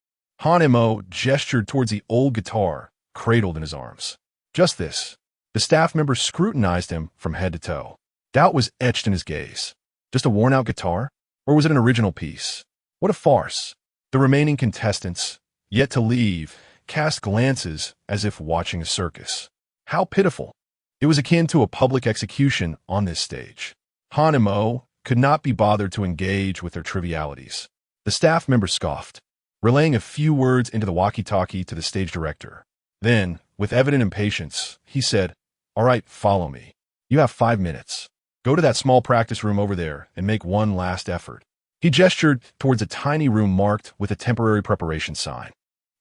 S1: Han Mo gestured towards the old guitar, cradled in his arms. Just this. The staff member scrutinized him from head to toe. Doubt was etched in his gaze. Just a worn-out guitar? Or was it an original piece? What a farce. The remaining contestants, yet to leave, cast glances as if watching a circus. How pitiful. It was akin to a public execution on this stage. Han Mo could not be bothered to engage with their trivialities. The staff member scoffed, relaying a few words into the walkie-talkie to the stage director. Then, with evident impatience, he said, "All right, follow me. You have 5 minutes. Go to that small practice room over there and make one last effort." He gestured towards a tiny room marked with a temporary preparation sign.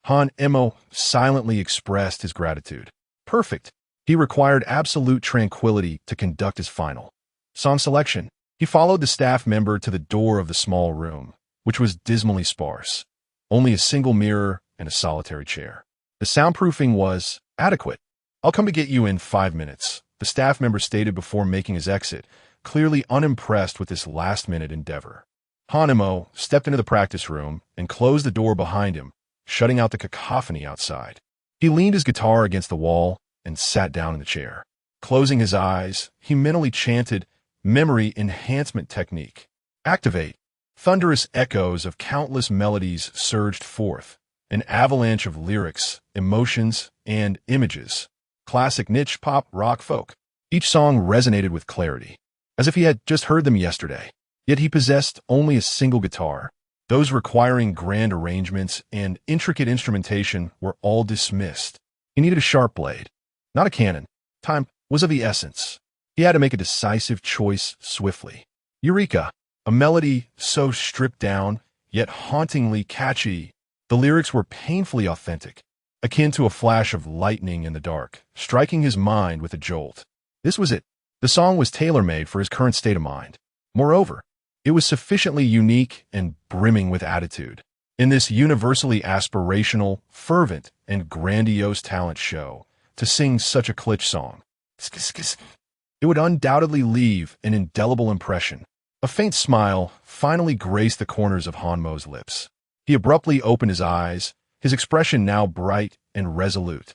S1: Han Mo silently expressed his gratitude. Perfect. He required absolute tranquility to conduct his final song selection. He followed the staff member to the door of the small room, which was dismally sparse. Only a single mirror and a solitary chair. The soundproofing was adequate. "I'll come to get you in 5 minutes," the staff member stated before making his exit, clearly unimpressed with this last-minute endeavor. Han Mo stepped into the practice room and closed the door behind him, shutting out the cacophony outside. He leaned his guitar against the wall and sat down in the chair. Closing his eyes, he mentally chanted memory enhancement technique. Activate. Thunderous echoes of countless melodies surged forth, an avalanche of lyrics, emotions, and images. Classic, niche, pop, rock, folk. Each song resonated with clarity, as if he had just heard them yesterday. Yet he possessed only a single guitar. Those requiring grand arrangements and intricate instrumentation were all dismissed. He needed a sharp blade, not a cannon. Time was of the essence. He had to make a decisive choice swiftly. Eureka! A melody so stripped down, yet hauntingly catchy. The lyrics were painfully authentic, akin to a flash of lightning in the dark, striking his mind with a jolt. This was it. The song was tailor-made for his current state of mind. Moreover, it was sufficiently unique and brimming with attitude. In this universally aspirational, fervent, and grandiose talent show, to sing such a kitsch song, it would undoubtedly leave an indelible impression. A faint smile finally graced the corners of Han Mo's lips. He abruptly opened his eyes, his expression now bright and resolute.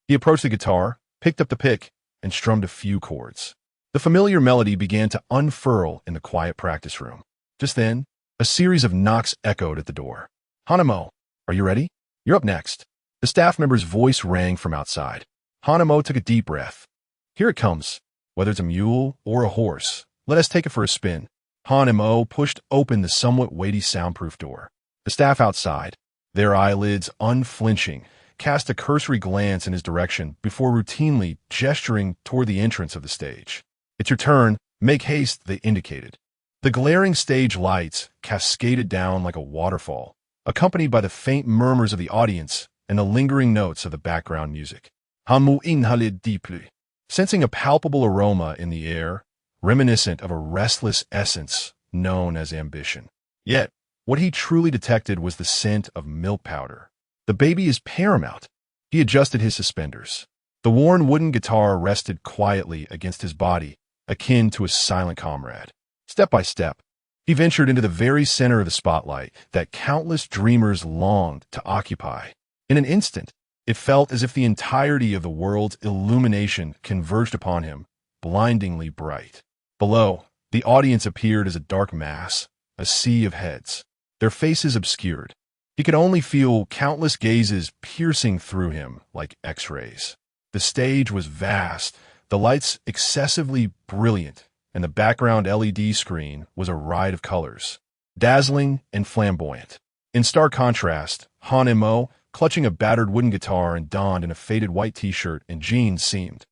S1: He approached the guitar, picked up the pick, and strummed a few chords. The familiar melody began to unfurl in the quiet practice room. Just then, a series of knocks echoed at the door. "Han Mo, are you ready? You're up next." The staff member's voice rang from outside. Han Mo took a deep breath. "Here it comes. Whether it's a mule or a horse, let us take it for a spin." Han Mo pushed open the somewhat weighty soundproof door. The staff outside, their eyelids unflinching, cast a cursory glance in his direction before routinely gesturing toward the entrance of the stage. "It's your turn. Make haste," they indicated. The glaring stage lights cascaded down like a waterfall, accompanied by the faint murmurs of the audience and the lingering notes of the background music. Hamu inhaled deeply. Sensing a palpable aroma in the air, reminiscent of a restless essence known as ambition. Yet, what he truly detected was the scent of milk powder. The baby is paramount. He adjusted his suspenders. The worn wooden guitar rested quietly against his body, akin to a silent comrade. Step by step, he ventured into the very center of the spotlight that countless dreamers longed to occupy. In an instant, it felt as if the entirety of the world's illumination converged upon him, blindingly bright. Below, the audience appeared as a dark mass, a sea of heads, their faces obscured. He could only feel countless gazes piercing through him like X-rays. The stage was vast, the lights excessively brilliant, and the background LED screen was a riot of colors, dazzling and flamboyant. In stark contrast, Han and Mo, clutching a battered wooden guitar and donned in a faded white t-shirt and jeans, seemed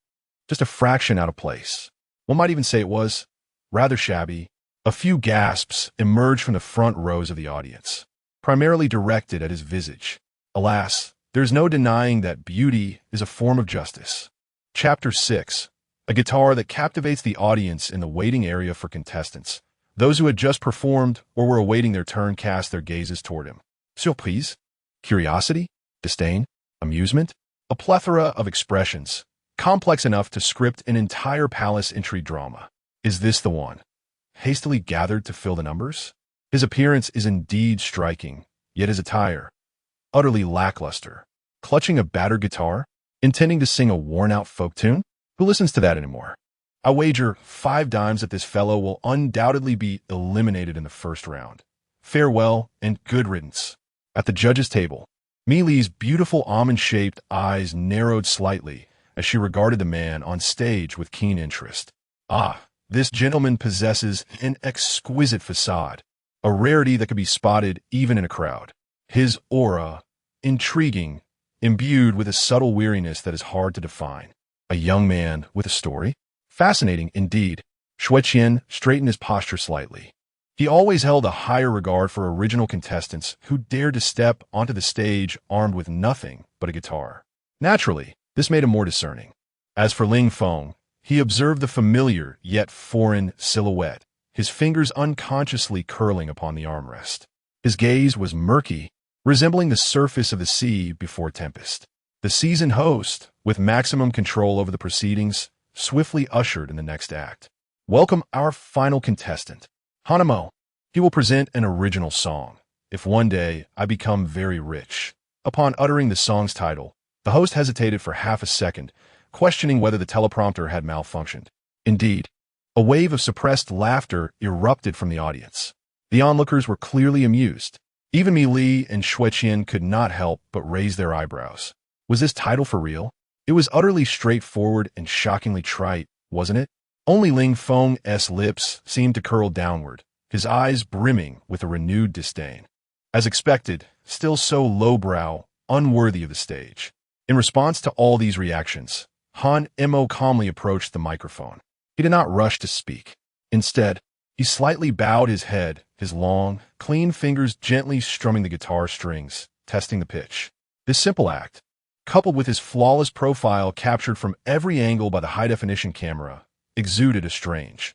S1: just a fraction out of place. One might even say it was rather shabby. A few gasps emerged from the front rows of the audience, primarily directed at his visage. Alas, there's no denying that beauty is a form of justice. Chapter 6. A guitar that captivates the audience in the waiting area for contestants. Those who had just performed or were awaiting their turn cast their gazes toward him. Surprise? Curiosity? Disdain? Amusement? A plethora of expressions, complex enough to script an entire palace intrigue drama. Is this the one? Hastily gathered to fill the numbers? His appearance is indeed striking, yet his attire, utterly lackluster. Clutching a battered guitar, intending to sing a worn-out folk tune? Who listens to that anymore? I wager 5 dimes that this fellow will undoubtedly be eliminated in the first round. Farewell and good riddance. At the judges' table, Meili's beautiful almond-shaped eyes narrowed slightly as she regarded the man on stage with keen interest. Ah, this gentleman possesses an exquisite facade, a rarity that could be spotted even in a crowd. His aura, intriguing, imbued with a subtle weariness that is hard to define. A young man with a story? Fascinating indeed. Shueqian straightened his posture slightly. He always held a higher regard for original contestants who dared to step onto the stage armed with nothing but a guitar. Naturally, this made him more discerning. As for Ling Feng, he observed the familiar yet foreign silhouette, his fingers unconsciously curling upon the armrest. His gaze was murky, resembling the surface of the sea before tempest. The seasoned host, with maximum control over the proceedings, swiftly ushered in the next act. Welcome our final contestant, Hanamo. He will present an original song, If One Day I Become Very Rich. Upon uttering the song's title, the host hesitated for half a second, questioning whether the teleprompter had malfunctioned. Indeed, a wave of suppressed laughter erupted from the audience. The onlookers were clearly amused. Even Meili and Shueqian could not help but raise their eyebrows. Was this title for real? It was utterly straightforward and shockingly trite, wasn't it? Only Ling Feng's lips seemed to curl downward, his eyes brimming with a renewed disdain. As expected, still so lowbrow, unworthy of the stage. In response to all these reactions, Han Mo calmly approached the microphone. He did not rush to speak. Instead, he slightly bowed his head, his long, clean fingers gently strumming the guitar strings, testing the pitch. This simple act, coupled with his flawless profile captured from every angle by the high-definition camera, exuded a strange,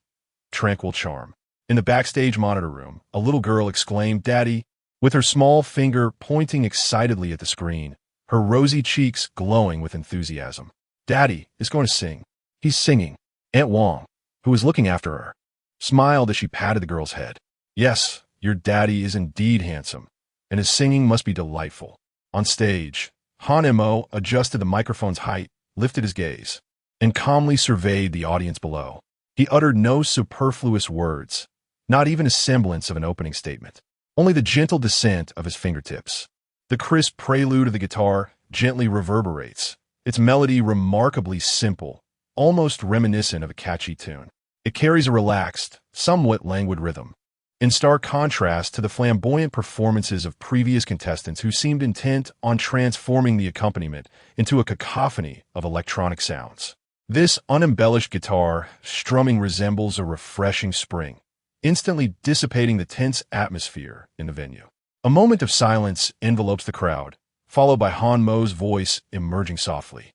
S1: tranquil charm. In the backstage monitor room, a little girl exclaimed, "Daddy," with her small finger pointing excitedly at the screen, her rosy cheeks glowing with enthusiasm. "Daddy is going to sing. He's singing." Aunt Wong, who was looking after her, smiled as she patted the girl's head. "Yes, your daddy is indeed handsome, and his singing must be delightful." On stage, Han Mo adjusted the microphone's height, lifted his gaze, and calmly surveyed the audience below. He uttered no superfluous words, not even a semblance of an opening statement, only the gentle descent of his fingertips. The crisp prelude of the guitar gently reverberates, its melody remarkably simple, almost reminiscent of a catchy tune. It carries a relaxed, somewhat languid rhythm, in stark contrast to the flamboyant performances of previous contestants who seemed intent on transforming the accompaniment into a cacophony of electronic sounds. This unembellished guitar strumming resembles a refreshing spring, instantly dissipating the tense atmosphere in the venue. A moment of silence envelopes the crowd, followed by Han Mo's voice emerging softly.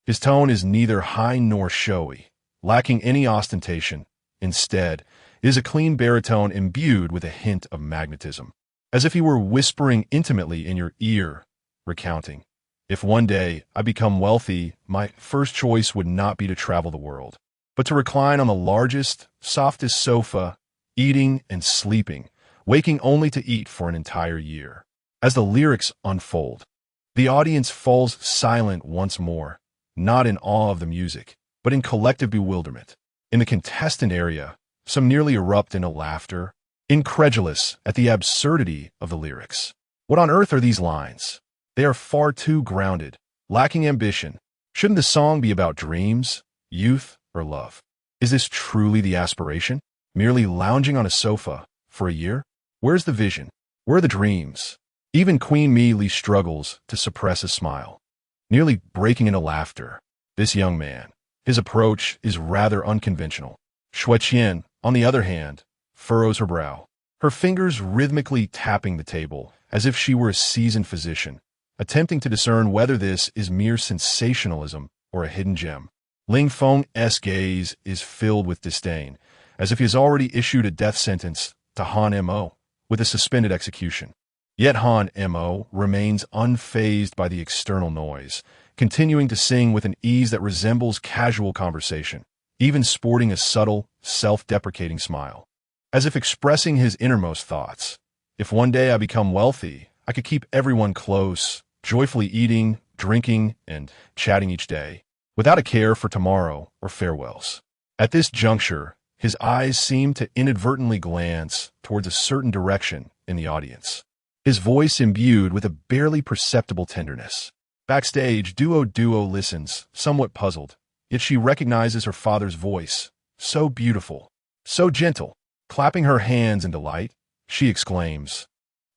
S1: His tone is neither high nor showy, lacking any ostentation. Instead, it is a clean baritone imbued with a hint of magnetism, as if he were whispering intimately in your ear, recounting, "If one day I become wealthy, my first choice would not be to travel the world, but to recline on the largest, softest sofa, eating and sleeping, waking only to eat for an entire year." As the lyrics unfold, the audience falls silent once more, not in awe of the music, but in collective bewilderment. In the contestant area, some nearly erupt into laughter, incredulous at the absurdity of the lyrics. What on earth are these lines? They are far too grounded, lacking ambition. Shouldn't the song be about dreams, youth, or love? Is this truly the aspiration? Merely lounging on a sofa for a year? Where's the vision? Where are the dreams? Even Queen Mealy struggles to suppress a smile, nearly breaking into laughter. This young man, his approach is rather unconventional. Shui Qian, on the other hand, furrows her brow, her fingers rhythmically tapping the table as if she were a seasoned physician, attempting to discern whether this is mere sensationalism or a hidden gem. Ling Feng's gaze is filled with disdain, as if he has already issued a death sentence to Han Mo with a suspended execution. Yet Han Mo remains unfazed by the external noise, continuing to sing with an ease that resembles casual conversation, even sporting a subtle, self-deprecating smile, as if expressing his innermost thoughts. If one day I become wealthy, I could keep everyone close, joyfully eating, drinking, and chatting each day, without a care for tomorrow or farewells. At this juncture, his eyes seem to inadvertently glance towards a certain direction in the audience, his voice imbued with a barely perceptible tenderness. Backstage, Duo listens, somewhat puzzled, yet she recognizes her father's voice, so beautiful, so gentle. Clapping her hands in delight, she exclaims,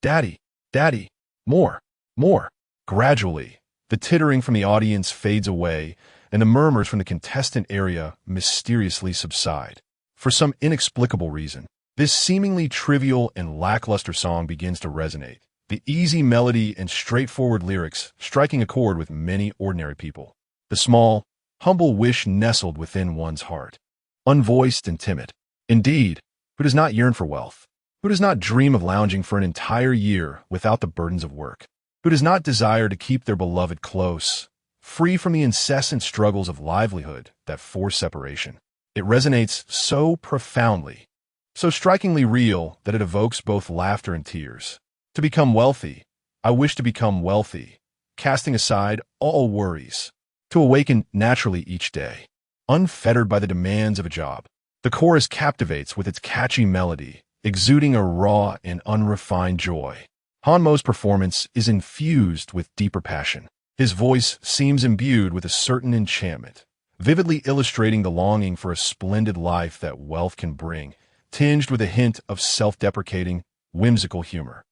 S1: "Daddy, Daddy, more, more." Gradually, the tittering from the audience fades away, and the murmurs from the contestant area mysteriously subside. For some inexplicable reason, this seemingly trivial and lackluster song begins to resonate, the easy melody and straightforward lyrics striking a chord with many ordinary people. The small, humble wish nestled within one's heart, unvoiced and timid. Indeed, who does not yearn for wealth? Who does not dream of lounging for an entire year without the burdens of work? Who does not desire to keep their beloved close, free from the incessant struggles of livelihood that force separation? It resonates so profoundly, so strikingly real that it evokes both laughter and tears. To become wealthy, I wish to become wealthy, casting aside all worries, to awaken naturally each day, unfettered by the demands of a job. The chorus captivates with its catchy melody, exuding a raw and unrefined joy. Han Mo's performance is infused with deeper passion. His voice seems imbued with a certain enchantment, vividly illustrating the longing for a splendid life that wealth can bring, tinged with a hint of self-deprecating, whimsical humor.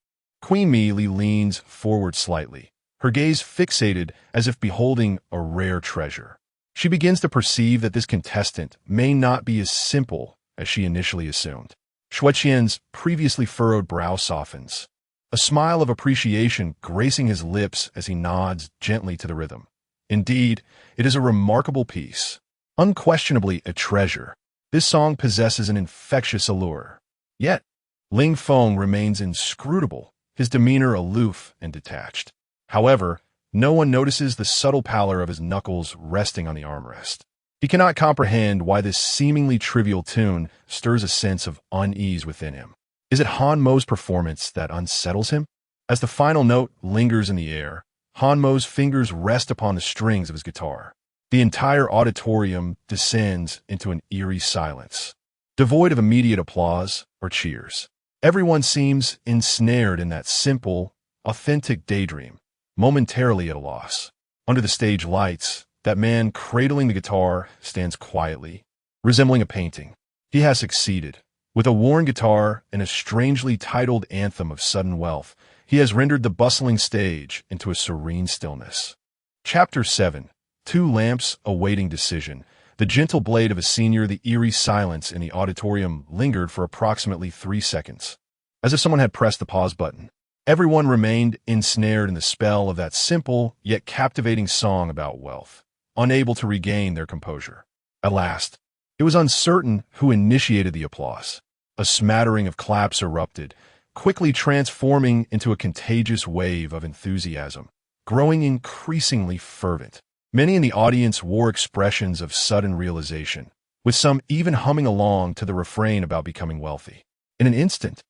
S1: Queen Mealy leans forward slightly, her gaze fixated as if beholding a rare treasure. She begins to perceive that this contestant may not be as simple as she initially assumed. Shui Qian's previously furrowed brow softens, a smile of appreciation gracing his lips as he nods gently to the rhythm. Indeed, it is a remarkable piece, unquestionably a treasure. This song possesses an infectious allure. Yet, Ling Feng remains inscrutable, his demeanor aloof and detached. However, no one notices the subtle pallor of his knuckles resting on the armrest. He cannot comprehend why this seemingly trivial tune stirs a sense of unease within him. Is it Han Mo's performance that unsettles him? As the final note lingers in the air, Han Mo's fingers rest upon the strings of his guitar. The entire auditorium descends into an eerie silence, devoid of immediate applause or cheers. Everyone seems ensnared in that simple, authentic daydream, momentarily at a loss. Under the stage lights, that man cradling the guitar stands quietly, resembling a painting. He has succeeded. With a worn guitar and a strangely titled anthem of sudden wealth, he has rendered the bustling stage into a serene stillness. Chapter 7. Two lamps awaiting decision. The gentle blade of a senior, the eerie silence in the auditorium lingered for approximately 3 seconds, as if someone had pressed the pause button. Everyone remained ensnared in the spell of that simple yet captivating song about wealth, unable to regain their composure. At last, It was uncertain who initiated the applause. A smattering of claps erupted, quickly transforming into a contagious wave of enthusiasm, growing increasingly fervent. Many in the audience wore expressions of sudden realization, with some even humming along to the refrain about becoming wealthy. In an instant,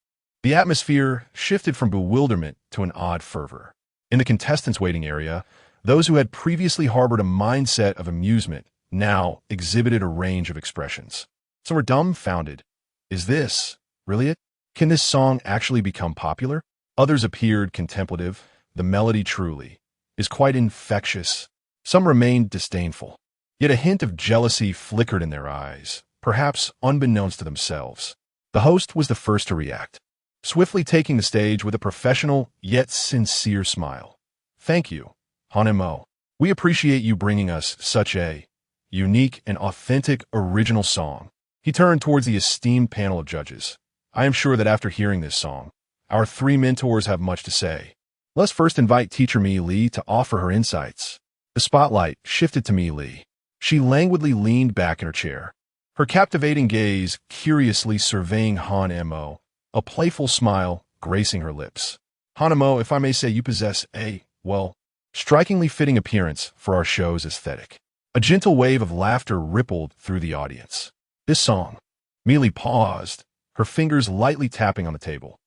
S1: the atmosphere shifted from bewilderment to an odd fervor. In the contestants' waiting area, those who had previously harbored a mindset of amusement now exhibited a range of expressions. Some were dumbfounded. Is this really it? Can this song actually become popular? Others appeared contemplative. The melody truly is quite infectious. Some remained disdainful. Yet a hint of jealousy flickered in their eyes, perhaps unbeknownst to themselves. The host was the first to react, swiftly taking the stage with a professional yet sincere smile. Thank you, Hanemo. We appreciate you bringing us such a unique and authentic original song. He turned towards the esteemed panel of judges. I am sure that after hearing this song, our three mentors have much to say. Let's first invite teacher Mi Li to offer her insights. The spotlight shifted to Mi Li. She languidly leaned back in her chair, her captivating gaze curiously surveying Han Mo, a playful smile gracing her lips. Hanemo, if I may say, you possess a, well, strikingly fitting appearance for our show's aesthetic. A gentle wave of laughter rippled through the audience. This song. Mi Li paused, her fingers lightly tapping on the table.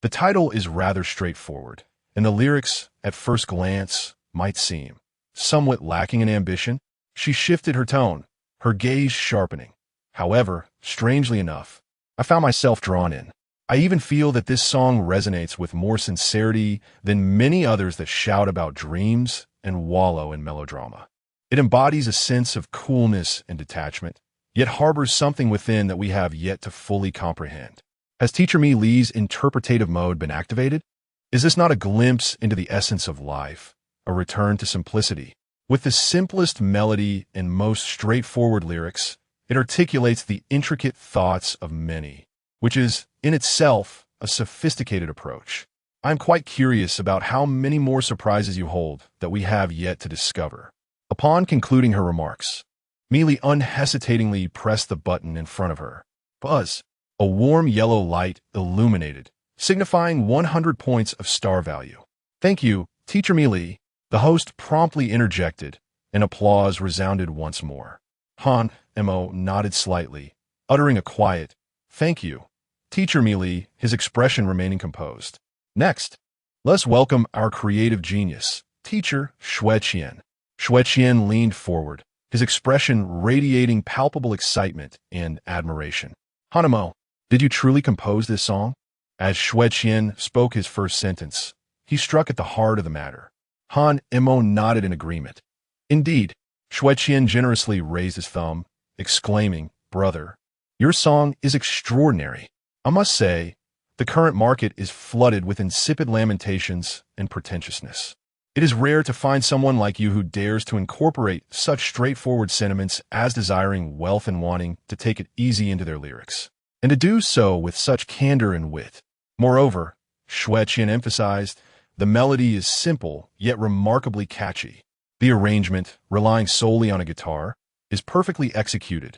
S1: The title is rather straightforward, and the lyrics, at first glance, might seem somewhat lacking in ambition. She shifted her tone, her gaze sharpening. However, strangely enough, I found myself drawn in. I even feel that this song resonates with more sincerity than many others that shout about dreams and wallow in melodrama. It embodies a sense of coolness and detachment, yet harbors something within that we have yet to fully comprehend. Has Teacher Mi Li's interpretative mode been activated? Is this not a glimpse into the essence of life, a return to simplicity? With the simplest melody and most straightforward lyrics, it articulates the intricate thoughts of many, which is, in itself, a sophisticated approach. I'm quite curious about how many more surprises you hold that we have yet to discover. Upon concluding her remarks, Mi Li unhesitatingly pressed the button in front of her. Buzz! A warm yellow light illuminated, signifying 100 points of star value. Thank you, Teacher Mi Li. The host promptly interjected, and applause resounded once more. Han Mo nodded slightly, uttering a quiet, thank you, Teacher Mi Li, his expression remaining composed. Next, let's welcome our creative genius, Teacher Xue Qian. Xue Qian leaned forward, his expression radiating palpable excitement and admiration. Hanemo, did you truly compose this song? As Xue Qian spoke his first sentence, he struck at the heart of the matter. Han Mo nodded in agreement. Indeed, Xue Qian generously raised his thumb, exclaiming, Brother, your song is extraordinary. I must say, the current market is flooded with insipid lamentations and pretentiousness. It is rare to find someone like you who dares to incorporate such straightforward sentiments as desiring wealth and wanting to take it easy into their lyrics, and to do so with such candor and wit. Moreover, Xue Qian emphasized, the melody is simple yet remarkably catchy. The arrangement, relying solely on a guitar, is perfectly executed.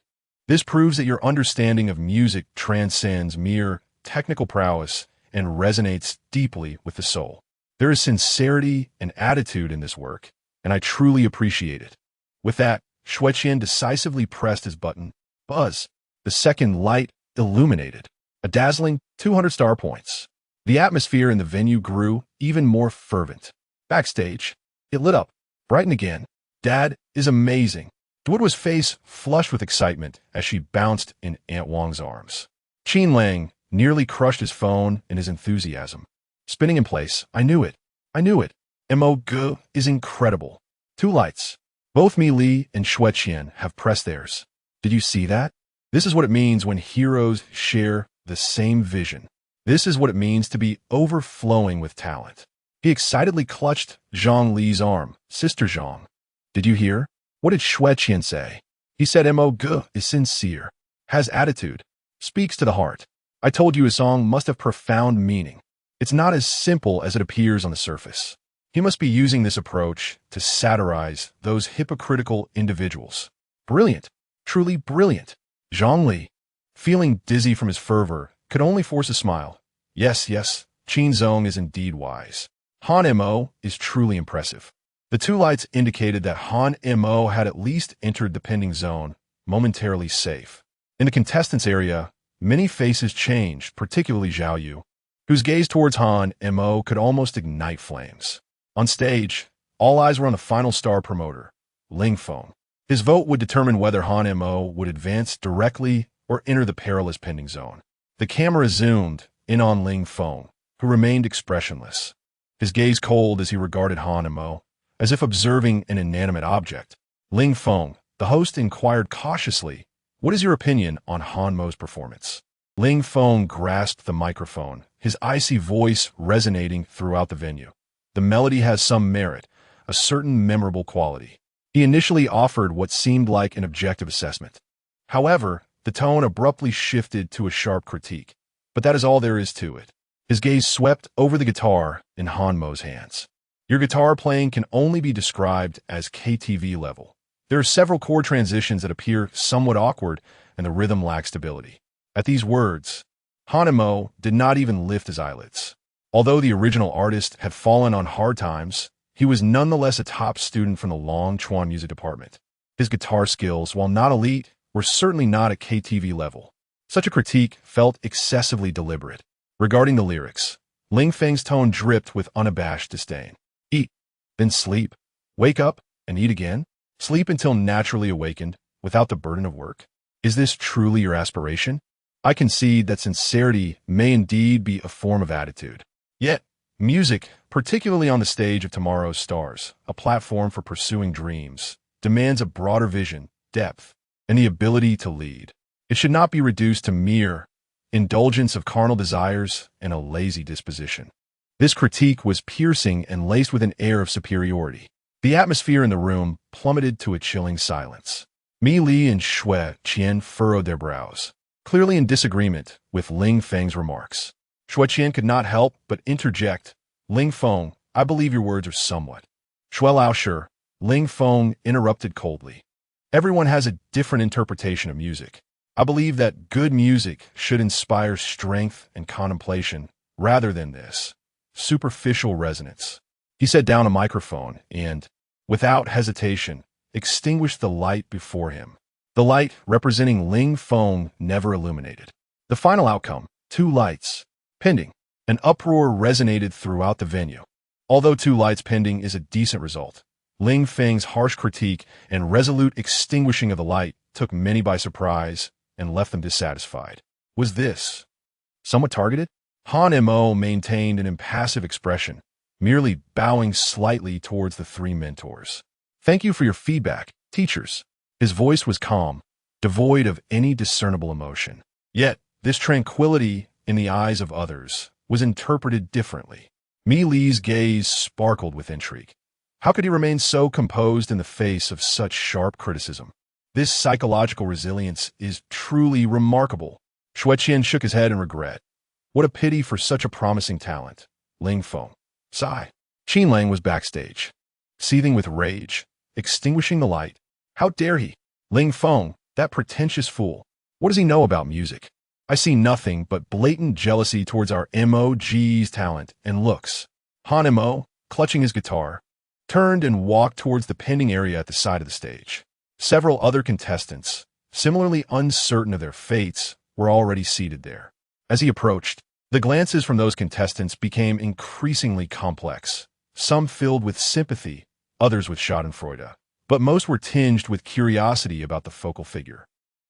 S1: This proves that your understanding of music transcends mere technical prowess and resonates deeply with the soul. There is sincerity and attitude in this work, and I truly appreciate it. With that, Xue Qian decisively pressed his button. Buzz! The second light illuminated, a dazzling 200 star points. The atmosphere in the venue grew even more fervent. Backstage, it lit up, brightened again. Dad is amazing. Duod was face flushed with excitement as she bounced in Aunt Wang's arms. Qin Lang nearly crushed his phone in his enthusiasm. Spinning in place, I knew it. I knew it. Mo is incredible. 2 lights. Both Mi Li and Xue Qian have pressed theirs. Did you see that? This is what it means when heroes share the same vision. This is what it means to be overflowing with talent. He excitedly clutched Zhang Li's arm. Sister Zhang. Did you hear? What did Xue Qian say? He said Mo is sincere, has attitude, speaks to the heart. I told you his song must have profound meaning. It's not as simple as it appears on the surface. He must be using this approach to satirize those hypocritical individuals. Brilliant, truly brilliant. Zhongli, feeling dizzy from his fervor, could only force a smile. Yes, yes, Qin Zong is indeed wise. Han Mo is truly impressive. The two lights indicated that Han Mo had at least entered the pending zone, momentarily safe. In the contestants area, many faces changed, particularly Zhao Yu, whose gaze towards Han Mo could almost ignite flames. On stage, all eyes were on the final star promoter, Ling Feng. His vote would determine whether Han Mo would advance directly or enter the perilous pending zone. The camera zoomed in on Ling Feng, who remained expressionless, his gaze cold as he regarded Han Mo, as if observing an inanimate object. Ling Feng, the host, inquired cautiously, "What is your opinion on Han Mo's performance?" Ling Feng grasped the microphone, his icy voice resonating throughout the venue. The melody has some merit, a certain memorable quality. He initially offered what seemed like an objective assessment. However, the tone abruptly shifted to a sharp critique. But that is all there is to it. His gaze swept over the guitar in Han Mo's hands. Your guitar playing can only be described as KTV level. There are several chord transitions that appear somewhat awkward, and the rhythm lacks stability. At these words, Han Mo did not even lift his eyelids. Although the original artist had fallen on hard times, he was nonetheless a top student from the Long Chuan Music Department. His guitar skills, while not elite, were certainly not at KTV level. Such a critique felt excessively deliberate. Regarding the lyrics, Ling Feng's tone dripped with unabashed disdain. Eat, then sleep. Wake up and eat again. Sleep until naturally awakened, without the burden of work. Is this truly your aspiration? I concede that sincerity may indeed be a form of attitude. Yet, music, particularly on the stage of tomorrow's stars, a platform for pursuing dreams, demands a broader vision, depth, and the ability to lead. It should not be reduced to mere indulgence of carnal desires and a lazy disposition. This critique was piercing and laced with an air of superiority. The atmosphere in the room plummeted to a chilling silence. Mi Li and Xue Qian furrowed their brows, clearly in disagreement with Ling Feng's remarks. Xue Qian could not help but interject, "Ling Feng, I believe your words are somewhat." Xue Laoshi, Ling Feng interrupted coldly. "Everyone has a different interpretation of music. I believe that good music should inspire strength and contemplation rather than this superficial resonance." He set down a microphone and, without hesitation, extinguished the light before him. The light representing Ling Feng never illuminated. The final outcome, 2 lights, pending. An uproar resonated throughout the venue. Although 2 lights pending is a decent result, Ling Feng's harsh critique and resolute extinguishing of the light took many by surprise and left them dissatisfied. Was this somewhat targeted? Han Mo maintained an impassive expression, merely bowing slightly towards the 3 mentors. "Thank you for your feedback, teachers." His voice was calm, devoid of any discernible emotion. Yet, this tranquility in the eyes of others was interpreted differently. Mi Li's gaze sparkled with intrigue. How could he remain so composed in the face of such sharp criticism? This psychological resilience is truly remarkable. Xue Qian shook his head in regret. What a pity for such a promising talent. Ling Feng sighed. Qin Lang was backstage, seething with rage, extinguishing the light. How dare he? Ling Feng, that pretentious fool. What does he know about music? I see nothing but blatant jealousy towards our MOG's talent and looks. Han Mo, clutching his guitar, turned and walked towards the pending area at the side of the stage. Several other contestants, similarly uncertain of their fates, were already seated there. As he approached, the glances from those contestants became increasingly complex, some filled with sympathy, others with schadenfreude, but most were tinged with curiosity about the focal figure.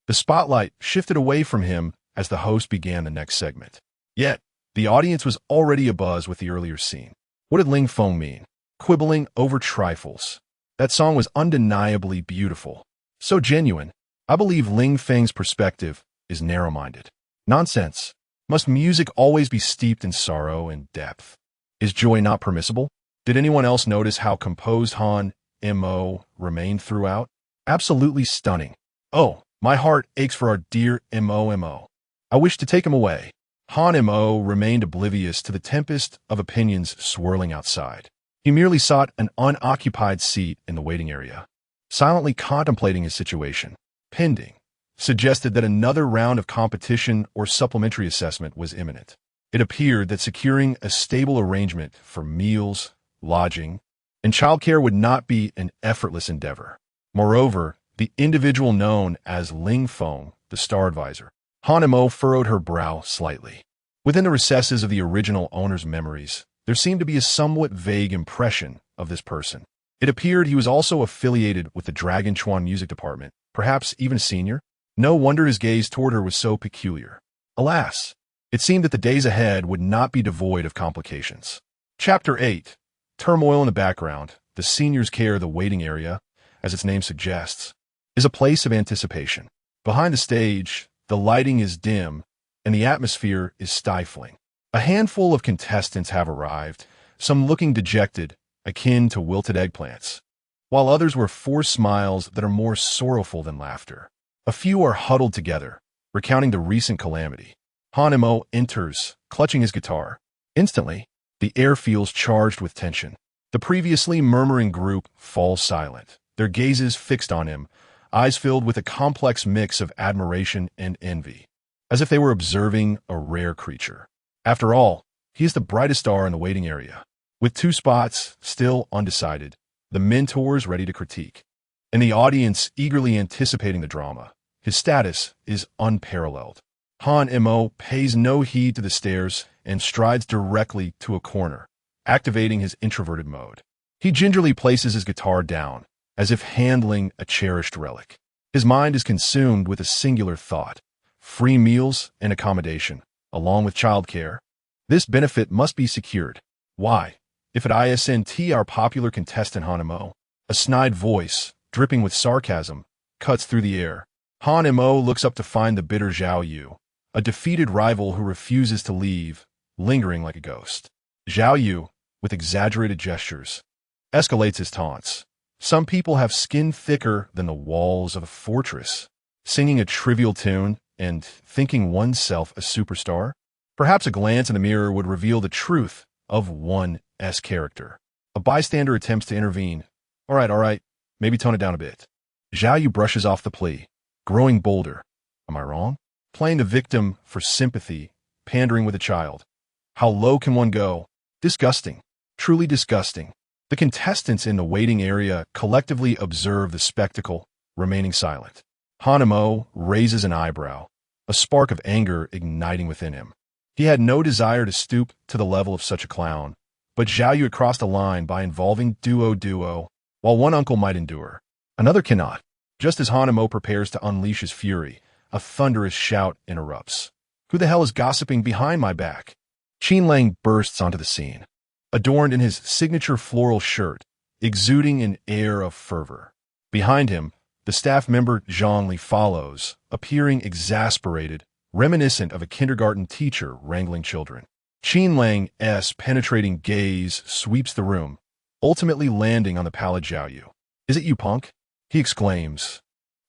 S1: The spotlight shifted away from him as the host began the next segment. Yet, the audience was already abuzz with the earlier scene. What did Ling Feng mean? Quibbling over trifles. That song was undeniably beautiful. So genuine. I believe Ling Feng's perspective is narrow-minded. Nonsense. Must music always be steeped in sorrow and depth? Is joy not permissible? Did anyone else notice how composed Han Mo remained throughout? Absolutely stunning. Oh, my heart aches for our dear Mo. I wish to take him away. Han Mo remained oblivious to the tempest of opinions swirling outside. He merely sought an unoccupied seat in the waiting area, silently contemplating his situation. Pending. suggested that another round of competition or supplementary assessment was imminent. It appeared that securing a stable arrangement for meals, lodging, and childcare would not be an effortless endeavor. Moreover, the individual known as Ling Feng, the star advisor, Han Mo furrowed her brow slightly. Within the recesses of the original owner's memories, there seemed to be a somewhat vague impression of this person. It appeared he was also affiliated with the Dragon Chuan music department, perhaps even a senior. No wonder his gaze toward her was so peculiar. Alas, it seemed that the days ahead would not be devoid of complications. Chapter 8. Turmoil in the background. The senior's care, the waiting area, as its name suggests, is a place of anticipation. Behind the stage, the lighting is dim, and the atmosphere is stifling. A handful of contestants have arrived, some looking dejected, akin to wilted eggplants, while others wear forced smiles that are more sorrowful than laughter. A few are huddled together, recounting the recent calamity. Han Mo enters, clutching his guitar. Instantly, the air feels charged with tension. The previously murmuring group falls silent, their gazes fixed on him, eyes filled with a complex mix of admiration and envy, as if they were observing a rare creature. After all, he is the brightest star in the waiting area. With 2 spots still undecided, the mentors ready to critique, and the audience eagerly anticipating the drama, his status is unparalleled. Han Mo pays no heed to the stares and strides directly to a corner, activating his introverted mode. He gingerly places his guitar down, as if handling a cherished relic. His mind is consumed with a singular thought: free meals and accommodation, along with childcare. This benefit must be secured. Why? If at ISNT our popular contestant Han Mo, a snide voice, dripping with sarcasm, cuts through the air. Han Mo looks up to find the bitter Zhao Yu, a defeated rival who refuses to leave, lingering like a ghost. Zhao Yu, with exaggerated gestures, escalates his taunts. Some people have skin thicker than the walls of a fortress, singing a trivial tune and thinking oneself a superstar. Perhaps a glance in the mirror would reveal the truth of one's character. A bystander attempts to intervene. All right, maybe tone it down a bit. Zhao Yu brushes off the plea, growing bolder. Am I wrong? Playing the victim for sympathy, pandering with a child. How low can one go? Disgusting. Truly disgusting. The contestants in the waiting area collectively observe the spectacle, remaining silent. Han Mo raises an eyebrow, a spark of anger igniting within him. He had no desire to stoop to the level of such a clown, but Zhao Yu had crossed a line by involving duo. While one uncle might endure, another cannot. Just as Han Mo prepares to unleash his fury, a thunderous shout interrupts. Who the hell is gossiping behind my back? Qin Lang bursts onto the scene, adorned in his signature floral shirt, exuding an air of fervor. Behind him, the staff member Zhang Li follows, appearing exasperated, reminiscent of a kindergarten teacher wrangling children. Qin Lang's penetrating gaze sweeps the room, ultimately landing on the pallid Zhao Yu. Is it you, punk? He exclaims,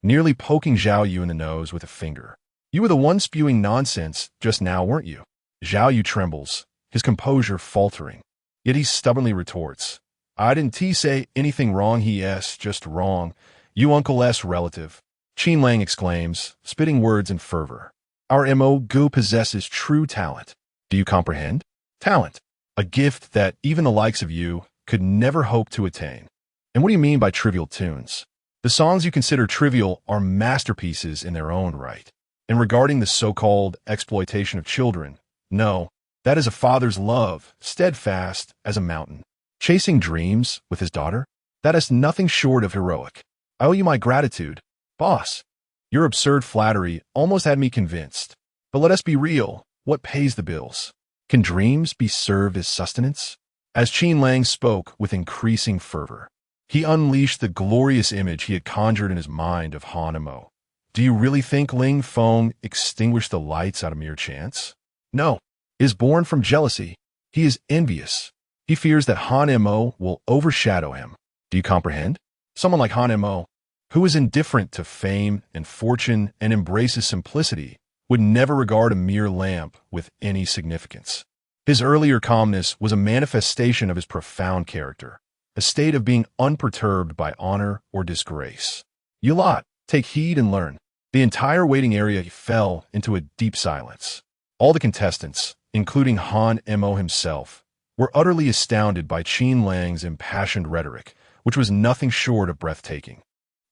S1: nearly poking Zhao Yu in the nose with a finger. You were the one spewing nonsense just now, weren't you? Zhao Yu trembles, his composure faltering. Yet he stubbornly retorts, I didn't say anything wrong, just wrong. You uncle's relative. Qin Lang exclaims, spitting words in fervor. Our Mo possesses true talent. Do you comprehend? Talent. A gift that even the likes of you could never hope to attain. And what do you mean by trivial tunes? The songs you consider trivial are masterpieces in their own right. And regarding the so-called exploitation of children, no, that is a father's love, steadfast as a mountain. Chasing dreams with his daughter? That is nothing short of heroic. I owe you my gratitude, boss. Your absurd flattery almost had me convinced. But let us be real. What pays the bills? Can dreams be served as sustenance? As Qin Lang spoke with increasing fervor, he unleashed the glorious image he had conjured in his mind of Han Mo. Do you really think Ling Feng extinguished the lights out of mere chance? No. It is born from jealousy. He is envious. He fears that Han Mo will overshadow him. Do you comprehend? Someone like Han Mo, who is indifferent to fame and fortune and embraces simplicity, would never regard a mere lamp with any significance. His earlier calmness was a manifestation of his profound character, a state of being unperturbed by honor or disgrace. You lot, take heed and learn. The entire waiting area fell into a deep silence. All the contestants, including Han Mo himself, were utterly astounded by Qin Lang's impassioned rhetoric, which was nothing short of breathtaking.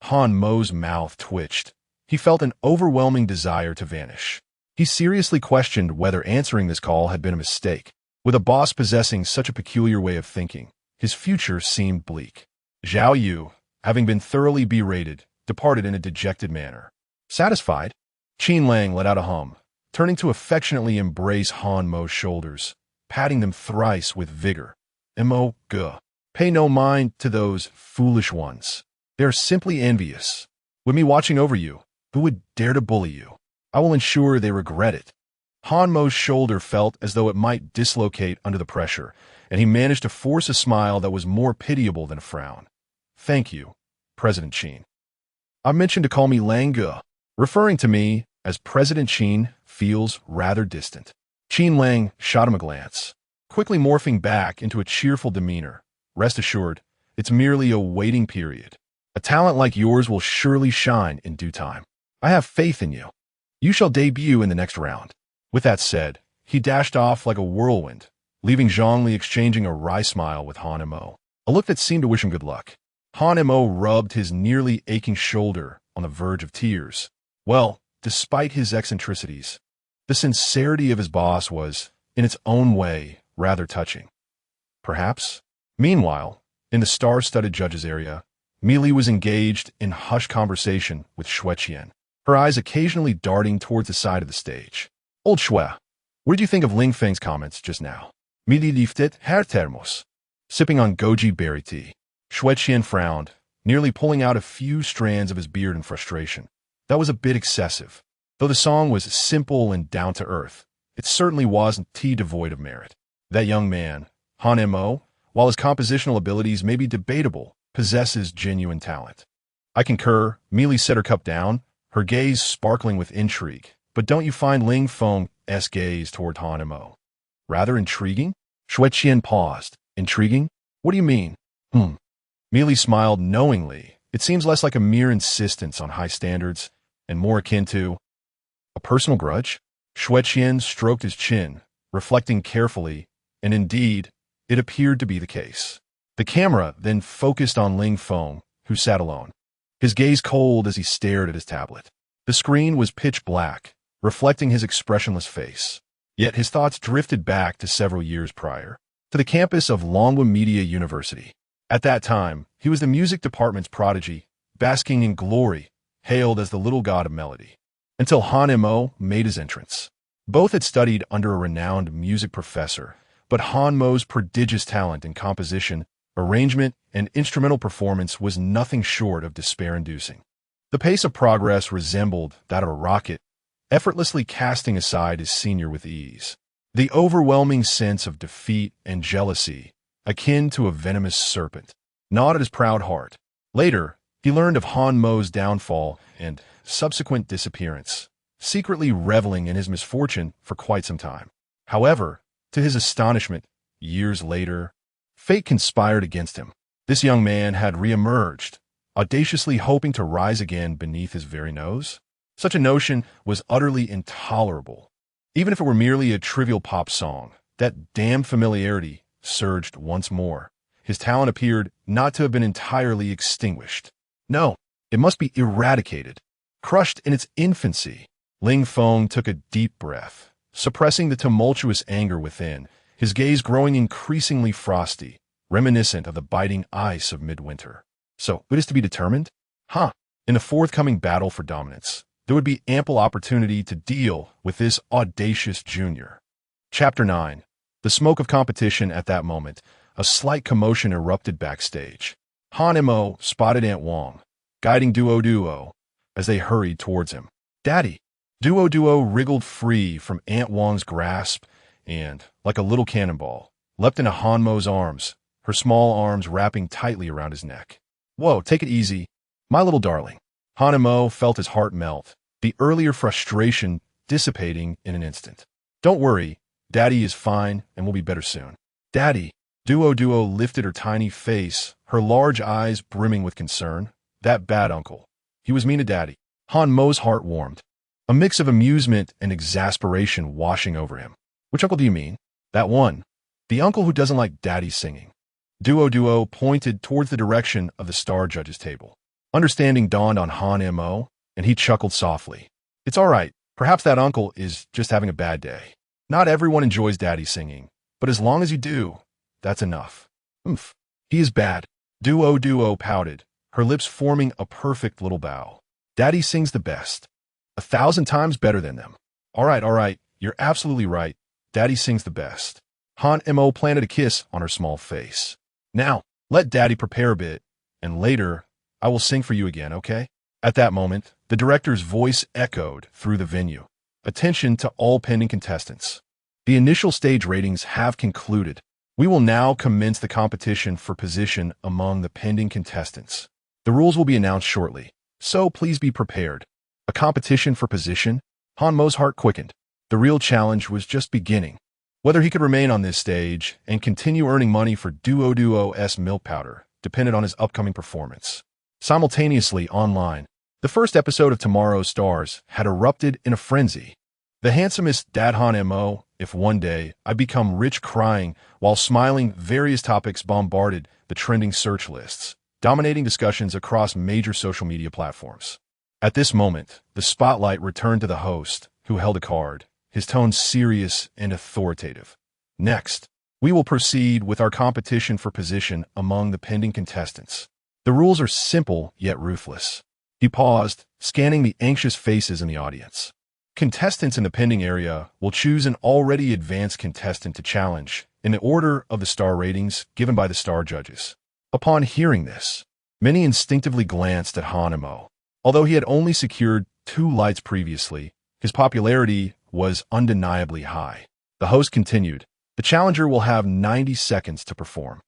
S1: Han Mo's mouth twitched. He felt an overwhelming desire to vanish. He seriously questioned whether answering this call had been a mistake. With a boss possessing such a peculiar way of thinking, his future seemed bleak. Zhao Yu, having been thoroughly berated, departed in a dejected manner. Satisfied, Qin Lang let out a hum, turning to affectionately embrace Han Mo's shoulders, patting them thrice with vigor. Mo, pay no mind to those foolish ones. They are simply envious. With me watching over you, who would dare to bully you? I will ensure they regret it. Han Mo's shoulder felt as though it might dislocate under the pressure, and he managed to force a smile that was more pitiable than a frown. Thank you, President Qin. I mentioned to call me Lang Ge. Referring to me as President Qin feels rather distant. Qin Lang shot him a glance, quickly morphing back into a cheerful demeanor. Rest assured, it's merely a waiting period. A talent like yours will surely shine in due time. I have faith in you. You shall debut in the next round. With that said, he dashed off like a whirlwind, leaving Zhongli exchanging a wry smile with Han Mo, a look that seemed to wish him good luck. Han Mo rubbed his nearly aching shoulder on the verge of tears. Well, despite his eccentricities, the sincerity of his boss was, in its own way, rather touching. Perhaps. Meanwhile, in the star-studded judges area, Meili was engaged in hushed conversation with Xue Qian, her eyes occasionally darting towards the side of the stage. Old Xue, what did you think of Ling Feng's comments just now? Meili lifted her thermos, sipping on goji berry tea. Xue Qian frowned, nearly pulling out a few strands of his beard in frustration. That was a bit excessive. Though the song was simple and down-to-earth, it certainly wasn't tea devoid of merit. That young man, Han Mo, while his compositional abilities may be debatable, possesses genuine talent. I concur. Meili set her cup down, her gaze sparkling with intrigue. But don't you find Ling Feng's gaze toward Han Mo rather intriguing? Xue Qian paused. Intriguing? What do you mean? Meili smiled knowingly. It seems less like a mere insistence on high standards and more akin to a personal grudge. Xue Qian stroked his chin, reflecting carefully, and indeed, it appeared to be the case. The camera then focused on Ling Feng, who sat alone, his gaze cold as he stared at his tablet. The screen was pitch black, reflecting his expressionless face. Yet his thoughts drifted back to several years prior, to the campus of Longhua Media University. At that time, he was the music department's prodigy, basking in glory, hailed as the little god of melody. Until Han Mo made his entrance. Both had studied under a renowned music professor, but Han Mo's prodigious talent in composition, arrangement, and instrumental performance was nothing short of despair-inducing. The pace of progress resembled that of a rocket, effortlessly casting aside his senior with ease. The overwhelming sense of defeat and jealousy, akin to a venomous serpent, gnawed at his proud heart. Later, he learned of Han Mo's downfall and subsequent disappearance, secretly reveling in his misfortune for quite some time. However, to his astonishment, years later, fate conspired against him. This young man had re-emerged, audaciously hoping to rise again beneath his very nose. Such a notion was utterly intolerable. Even if it were merely a trivial pop song, that damned familiarity surged once more. His talent appeared not to have been entirely extinguished. No, it must be eradicated, crushed in its infancy. Ling Feng took a deep breath, suppressing the tumultuous anger within, his gaze growing increasingly frosty, reminiscent of the biting ice of midwinter. So, it is to be determined? In the forthcoming battle for dominance, there would be ample opportunity to deal with this audacious junior. Chapter 9. The smoke of competition. At that moment, a slight commotion erupted backstage. Han Mo spotted Aunt Wang, guiding Duo as they hurried towards him. Daddy! Duo wriggled free from Aunt Wang's grasp and, like a little cannonball, leapt into Han Mo's arms, her small arms wrapping tightly around his neck. Whoa, take it easy, my little darling. Han Mo felt his heart melt, the earlier frustration dissipating in an instant. Don't worry, Daddy is fine and will be better soon. Daddy! Duo lifted her tiny face, her large eyes brimming with concern. That bad uncle. He was mean to Daddy. Han Mo's heart warmed, a mix of amusement and exasperation washing over him. Which uncle do you mean? That one. The uncle who doesn't like daddy singing. Duo pointed towards the direction of the star judge's table. Understanding dawned on Han Mo, and he chuckled softly. It's all right. Perhaps that uncle is just having a bad day. Not everyone enjoys daddy singing, but as long as you do, that's enough. Oomph. He is bad. Duo pouted, her lips forming a perfect little bow. Daddy sings the best. 1,000 times better than them. All right. You're absolutely right. Daddy sings the best. Han Mo planted a kiss on her small face. Now, let Daddy prepare a bit, and later, I will sing for you again, okay? At that moment, the director's voice echoed through the venue. Attention to all pending contestants. The initial stage ratings have concluded. We will now commence the competition for position among the pending contestants. The rules will be announced shortly, so please be prepared. A competition for position? Han Mo's heart quickened. The real challenge was just beginning. Whether he could remain on this stage and continue earning money for Duo's milk powder depended on his upcoming performance. Simultaneously online, the first episode of Tomorrow's Stars had erupted in a frenzy. The handsomest dad Han Mo, if one day I become rich crying while smiling, various topics bombarded the trending search lists, dominating discussions across major social media platforms. At this moment, the spotlight returned to the host, who held a card, his tone serious and authoritative. Next, we will proceed with our competition for position among the pending contestants. The rules are simple yet ruthless. He paused, scanning the anxious faces in the audience. Contestants in the pending area will choose an already advanced contestant to challenge in the order of the star ratings given by the star judges. Upon hearing this, many instinctively glanced at Han Mo. Although he had only secured 2 lights previously, his popularity was undeniably high. The host continued, the challenger will have 90 seconds to perform.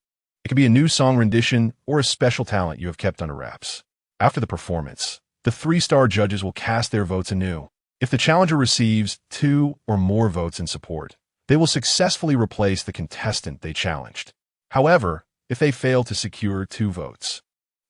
S1: It could be a new song rendition or a special talent you have kept under wraps. After the performance, the 3-star judges will cast their votes anew. If the challenger receives 2 or more votes in support, they will successfully replace the contestant they challenged. However, if they fail to secure 2 votes,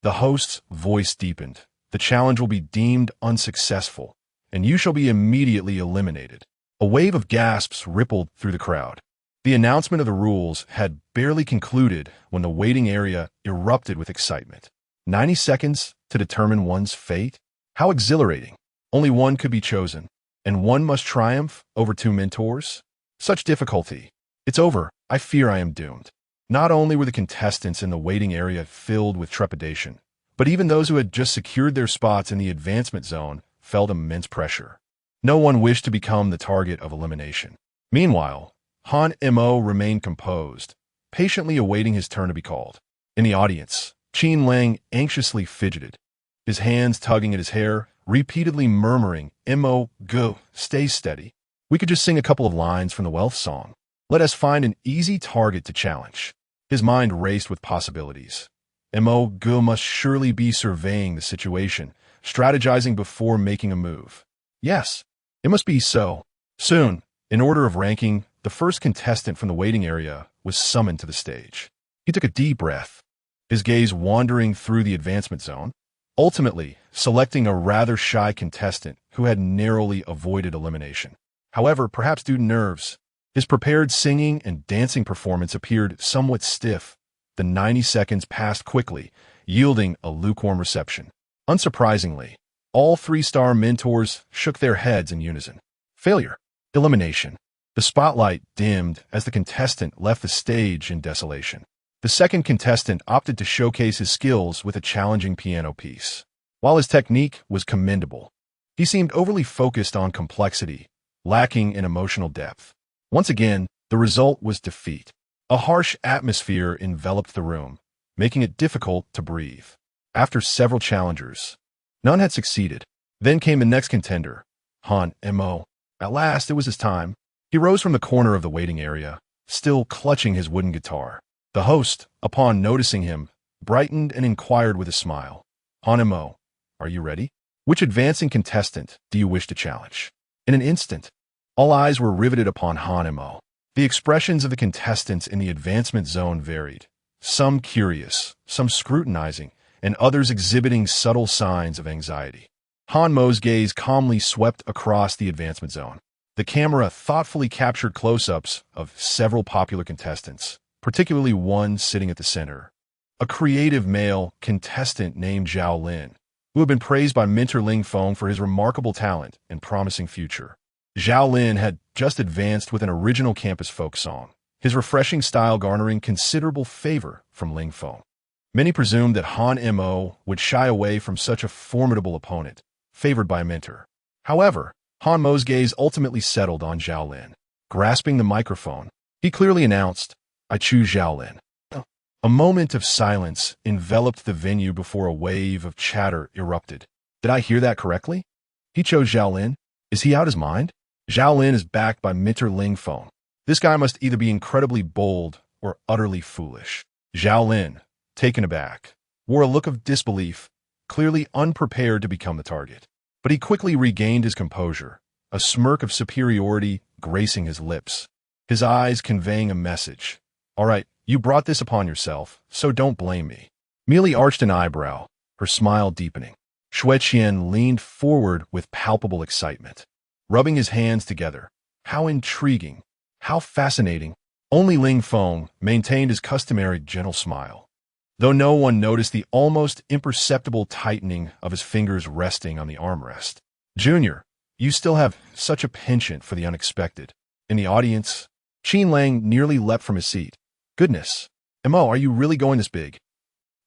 S1: the host's voice deepened. The challenge will be deemed unsuccessful, and you shall be immediately eliminated. A wave of gasps rippled through the crowd. The announcement of the rules had barely concluded when the waiting area erupted with excitement. 90 seconds to determine one's fate? How exhilarating. Only one could be chosen, and one must triumph over 2 mentors? Such difficulty. It's over. I fear I am doomed. Not only were the contestants in the waiting area filled with trepidation, but even those who had just secured their spots in the advancement zone felt immense pressure. No one wished to become the target of elimination. Meanwhile, Han Mo remained composed, patiently awaiting his turn to be called. In the audience, Qin Lang anxiously fidgeted, his hands tugging at his hair, repeatedly murmuring, Mo, go, stay steady. We could just sing a couple of lines from the wealth song. Let us find an easy target to challenge. His mind raced with possibilities. Mo Go must surely be surveying the situation, strategizing before making a move. Yes, it must be so. Soon, in order of ranking, the first contestant from the waiting area was summoned to the stage. He took a deep breath, his gaze wandering through the advancement zone, ultimately selecting a rather shy contestant who had narrowly avoided elimination. However, perhaps due to nerves, his prepared singing and dancing performance appeared somewhat stiff. The 90 seconds passed quickly, yielding a lukewarm reception. Unsurprisingly, all 3-star mentors shook their heads in unison. Failure. Elimination. The spotlight dimmed as the contestant left the stage in desolation. The second contestant opted to showcase his skills with a challenging piano piece. While his technique was commendable, he seemed overly focused on complexity, lacking in emotional depth. Once again, the result was defeat. A harsh atmosphere enveloped the room, making it difficult to breathe. After several challengers, none had succeeded. Then came the next contender, Han Mo. At last, it was his time. He rose from the corner of the waiting area, still clutching his wooden guitar. The host, upon noticing him, brightened and inquired with a smile. Han Mo, are you ready? Which advancing contestant do you wish to challenge? In an instant, all eyes were riveted upon Han Mo. The expressions of the contestants in the advancement zone varied, some curious, some scrutinizing, and others exhibiting subtle signs of anxiety. Han Mo's gaze calmly swept across the advancement zone. The camera thoughtfully captured close-ups of several popular contestants, particularly one sitting at the center. A creative male contestant named Zhao Lin, who had been praised by mentor Ling Feng for his remarkable talent and promising future. Zhao Lin had just advanced with an original campus folk song, his refreshing style garnering considerable favor from Ling Feng. Many presumed that Han Mo would shy away from such a formidable opponent, favored by a mentor. However, Han Mo's gaze ultimately settled on Zhao Lin. Grasping the microphone, he clearly announced, "I choose Zhao Lin." A moment of silence enveloped the venue before a wave of chatter erupted. Did I hear that correctly? He chose Zhao Lin? Is he out his mind? Zhao Lin is backed by mentor Ling Feng. This guy must either be incredibly bold or utterly foolish. Zhao Lin, taken aback, wore a look of disbelief, clearly unprepared to become the target. But he quickly regained his composure, a smirk of superiority gracing his lips, his eyes conveying a message. "All right, you brought this upon yourself, so don't blame me." Mealy arched an eyebrow, her smile deepening. Xue Qian leaned forward with palpable excitement, rubbing his hands together. How intriguing, how fascinating. Only Ling Feng maintained his customary gentle smile, though no one noticed the almost imperceptible tightening of his fingers resting on the armrest. "Junior, you still have such a penchant for the unexpected." In the audience, Qin Lang nearly leapt from his seat. "Goodness, Mo, are you really going this big?"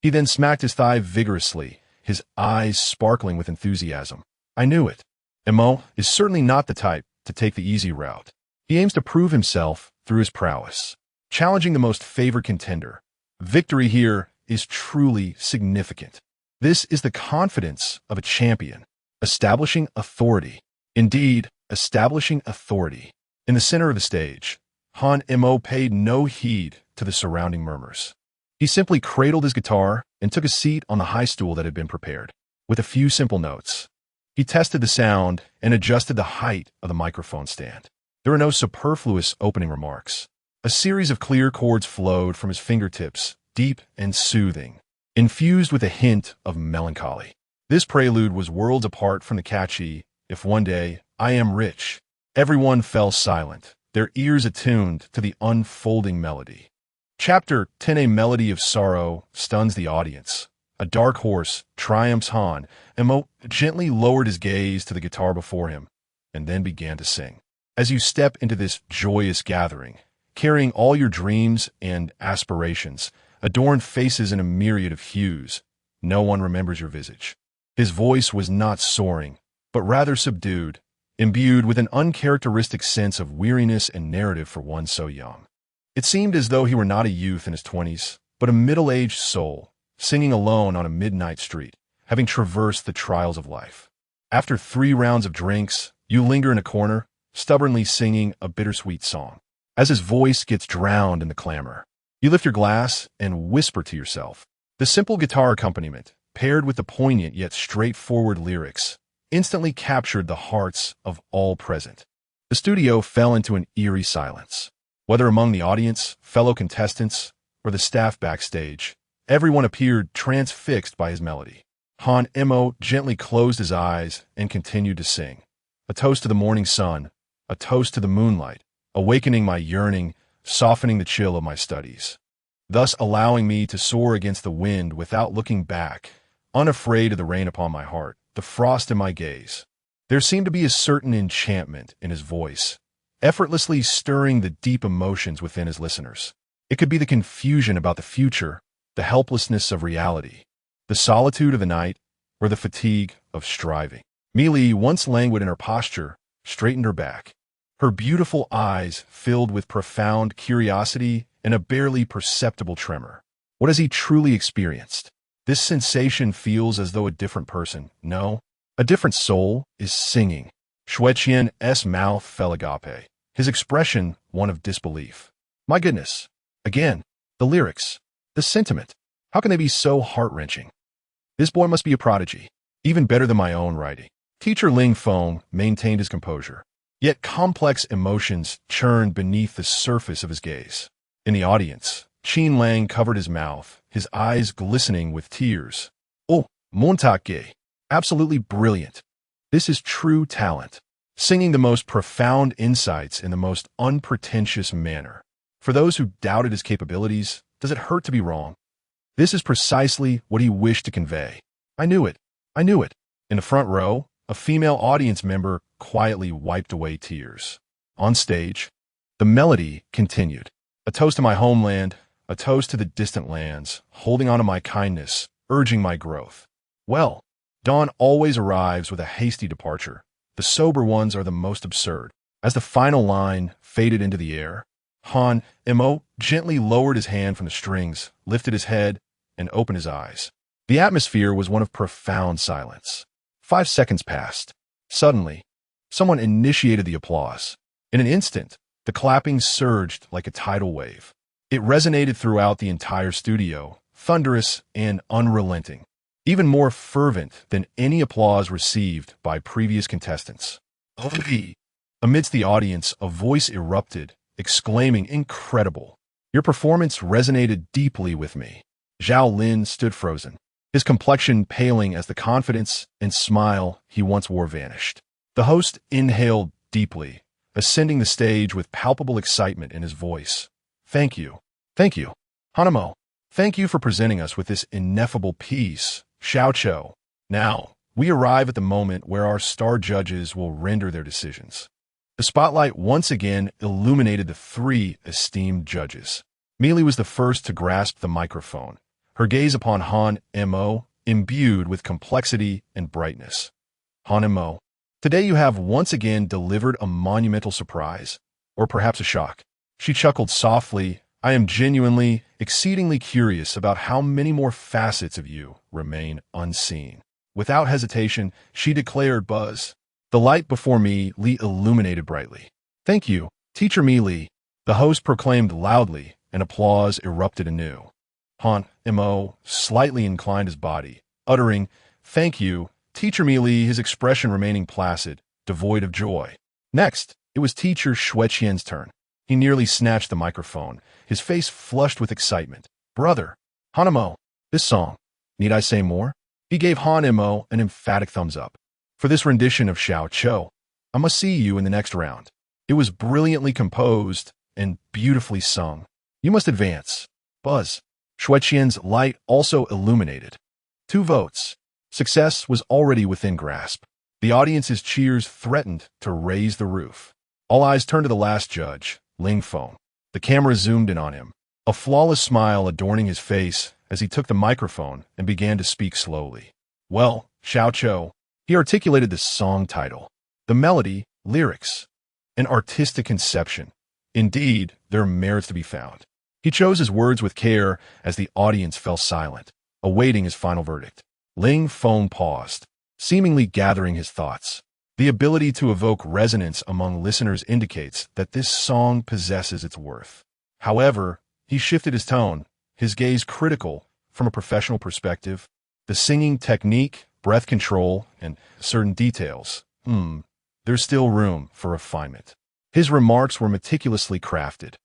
S1: He then smacked his thigh vigorously, his eyes sparkling with enthusiasm. "I knew it. Mo is certainly not the type to take the easy route. He aims to prove himself through his prowess, challenging the most favored contender. Victory here is truly significant. This is the confidence of a champion, establishing authority. Indeed, establishing authority." In the center of the stage, Han Mo paid no heed to the surrounding murmurs. He simply cradled his guitar and took a seat on the high stool that had been prepared. With a few simple notes, he tested the sound and adjusted the height of the microphone stand. There were no superfluous opening remarks. A series of clear chords flowed from his fingertips, deep and soothing, infused with a hint of melancholy. This prelude was worlds apart from the catchy, "If one day I am rich." Everyone fell silent, their ears attuned to the unfolding melody. Chapter 10: A melody of sorrow stuns the audience. A dark horse triumphs. Han Mo gently lowered his gaze to the guitar before him, and then began to sing. As you step into this joyous gathering, carrying all your dreams and aspirations, adorned faces in a myriad of hues, no one remembers your visage. His voice was not soaring, but rather subdued, imbued with an uncharacteristic sense of weariness and narrative for one so young. It seemed as though he were not a youth in his 20s, but a middle-aged soul, singing alone on a midnight street, having traversed the trials of life. After 3 rounds of drinks, you linger in a corner, stubbornly singing a bittersweet song. As his voice gets drowned in the clamor, you lift your glass and whisper to yourself. The simple guitar accompaniment, paired with the poignant yet straightforward lyrics, instantly captured the hearts of all present. The studio fell into an eerie silence. Whether among the audience, fellow contestants, or the staff backstage, everyone appeared transfixed by his melody. Han Mo gently closed his eyes and continued to sing. A toast to the morning sun, a toast to the moonlight, awakening my yearning, softening the chill of my studies, thus allowing me to soar against the wind without looking back, unafraid of the rain upon my heart, the frost in my gaze. There seemed to be a certain enchantment in his voice, effortlessly stirring the deep emotions within his listeners. It could be the confusion about the future, the helplessness of reality, the solitude of the night, or the fatigue of striving. Mealy, once languid in her posture, straightened her back. Her beautiful eyes filled with profound curiosity and a barely perceptible tremor. What has he truly experienced? This sensation feels as though a different person, no, a different soul, is singing. Xue Qian's mouth fell agape, his expression one of disbelief. My goodness, again, the lyrics, the sentiment, how can they be so heart-wrenching? This boy must be a prodigy, even better than my own writing. Teacher Ling Feng maintained his composure, yet complex emotions churned beneath the surface of his gaze. In the audience, Qin Lang covered his mouth, his eyes glistening with tears. Oh, Montague, absolutely brilliant. This is true talent, singing the most profound insights in the most unpretentious manner. For those who doubted his capabilities, does it hurt to be wrong? This is precisely what he wished to convey. I knew it. I knew it. In the front row, a female audience member quietly wiped away tears. On stage, the melody continued. A toast to my homeland, a toast to the distant lands, holding on to my kindness, urging my growth. Well, dawn always arrives with a hasty departure. The sober ones are the most absurd. As the final line faded into the air, Han Mo gently lowered his hand from the strings, lifted his head, and opened his eyes. The atmosphere was one of profound silence. 5 seconds passed. Suddenly, someone initiated the applause. In an instant, the clapping surged like a tidal wave. It resonated throughout the entire studio, thunderous and unrelenting, even more fervent than any applause received by previous contestants. Amidst the audience, a voice erupted, exclaiming, "Incredible! Your performance resonated deeply with me." Zhao Lin stood frozen, his complexion paling as the confidence and smile he once wore vanished. The host inhaled deeply, ascending the stage with palpable excitement in his voice. Thank you. Thank you. Hanamo, thank you for presenting us with this ineffable piece, Xiao Cho. Now, we arrive at the moment where our star judges will render their decisions. The spotlight once again illuminated the 3 esteemed judges. Meili was the first to grasp the microphone, her gaze upon Han Mo imbued with complexity and brightness. Han Mo, today you have once again delivered a monumental surprise, or perhaps a shock. She chuckled softly. I am genuinely, exceedingly curious about how many more facets of you remain unseen. Without hesitation, she declared, Buzz. The light before me, Li illuminated brightly. Thank you, Teacher Mi Li. The host proclaimed loudly, and applause erupted anew. Han Mo slightly inclined his body, uttering, Thank you, Teacher Mi Li, his expression remaining placid, devoid of joy. Next, it was Teacher Xueqian's turn. He nearly snatched the microphone, his face flushed with excitement. Brother, Hanamo, this song, need I say more? He gave Han Mo an emphatic thumbs up. For this rendition of Xiao Cho, I must see you in the next round. It was brilliantly composed and beautifully sung. You must advance. Buzz. Xueqian's light also illuminated. 2 votes. Success was already within grasp. The audience's cheers threatened to raise the roof. All eyes turned to the last judge, Ling Feng. The camera zoomed in on him, a flawless smile adorning his face as he took the microphone and began to speak slowly. Well, Xiao Cho, he articulated the song title, the melody, lyrics, an artistic conception. Indeed, there are merits to be found. He chose his words with care as the audience fell silent, awaiting his final verdict. Ling Feng paused, seemingly gathering his thoughts. The ability to evoke resonance among listeners indicates that this song possesses its worth. However, he shifted his tone, his gaze critical from a professional perspective. The singing technique, breath control, and certain details. There's still room for refinement. His remarks were meticulously crafted,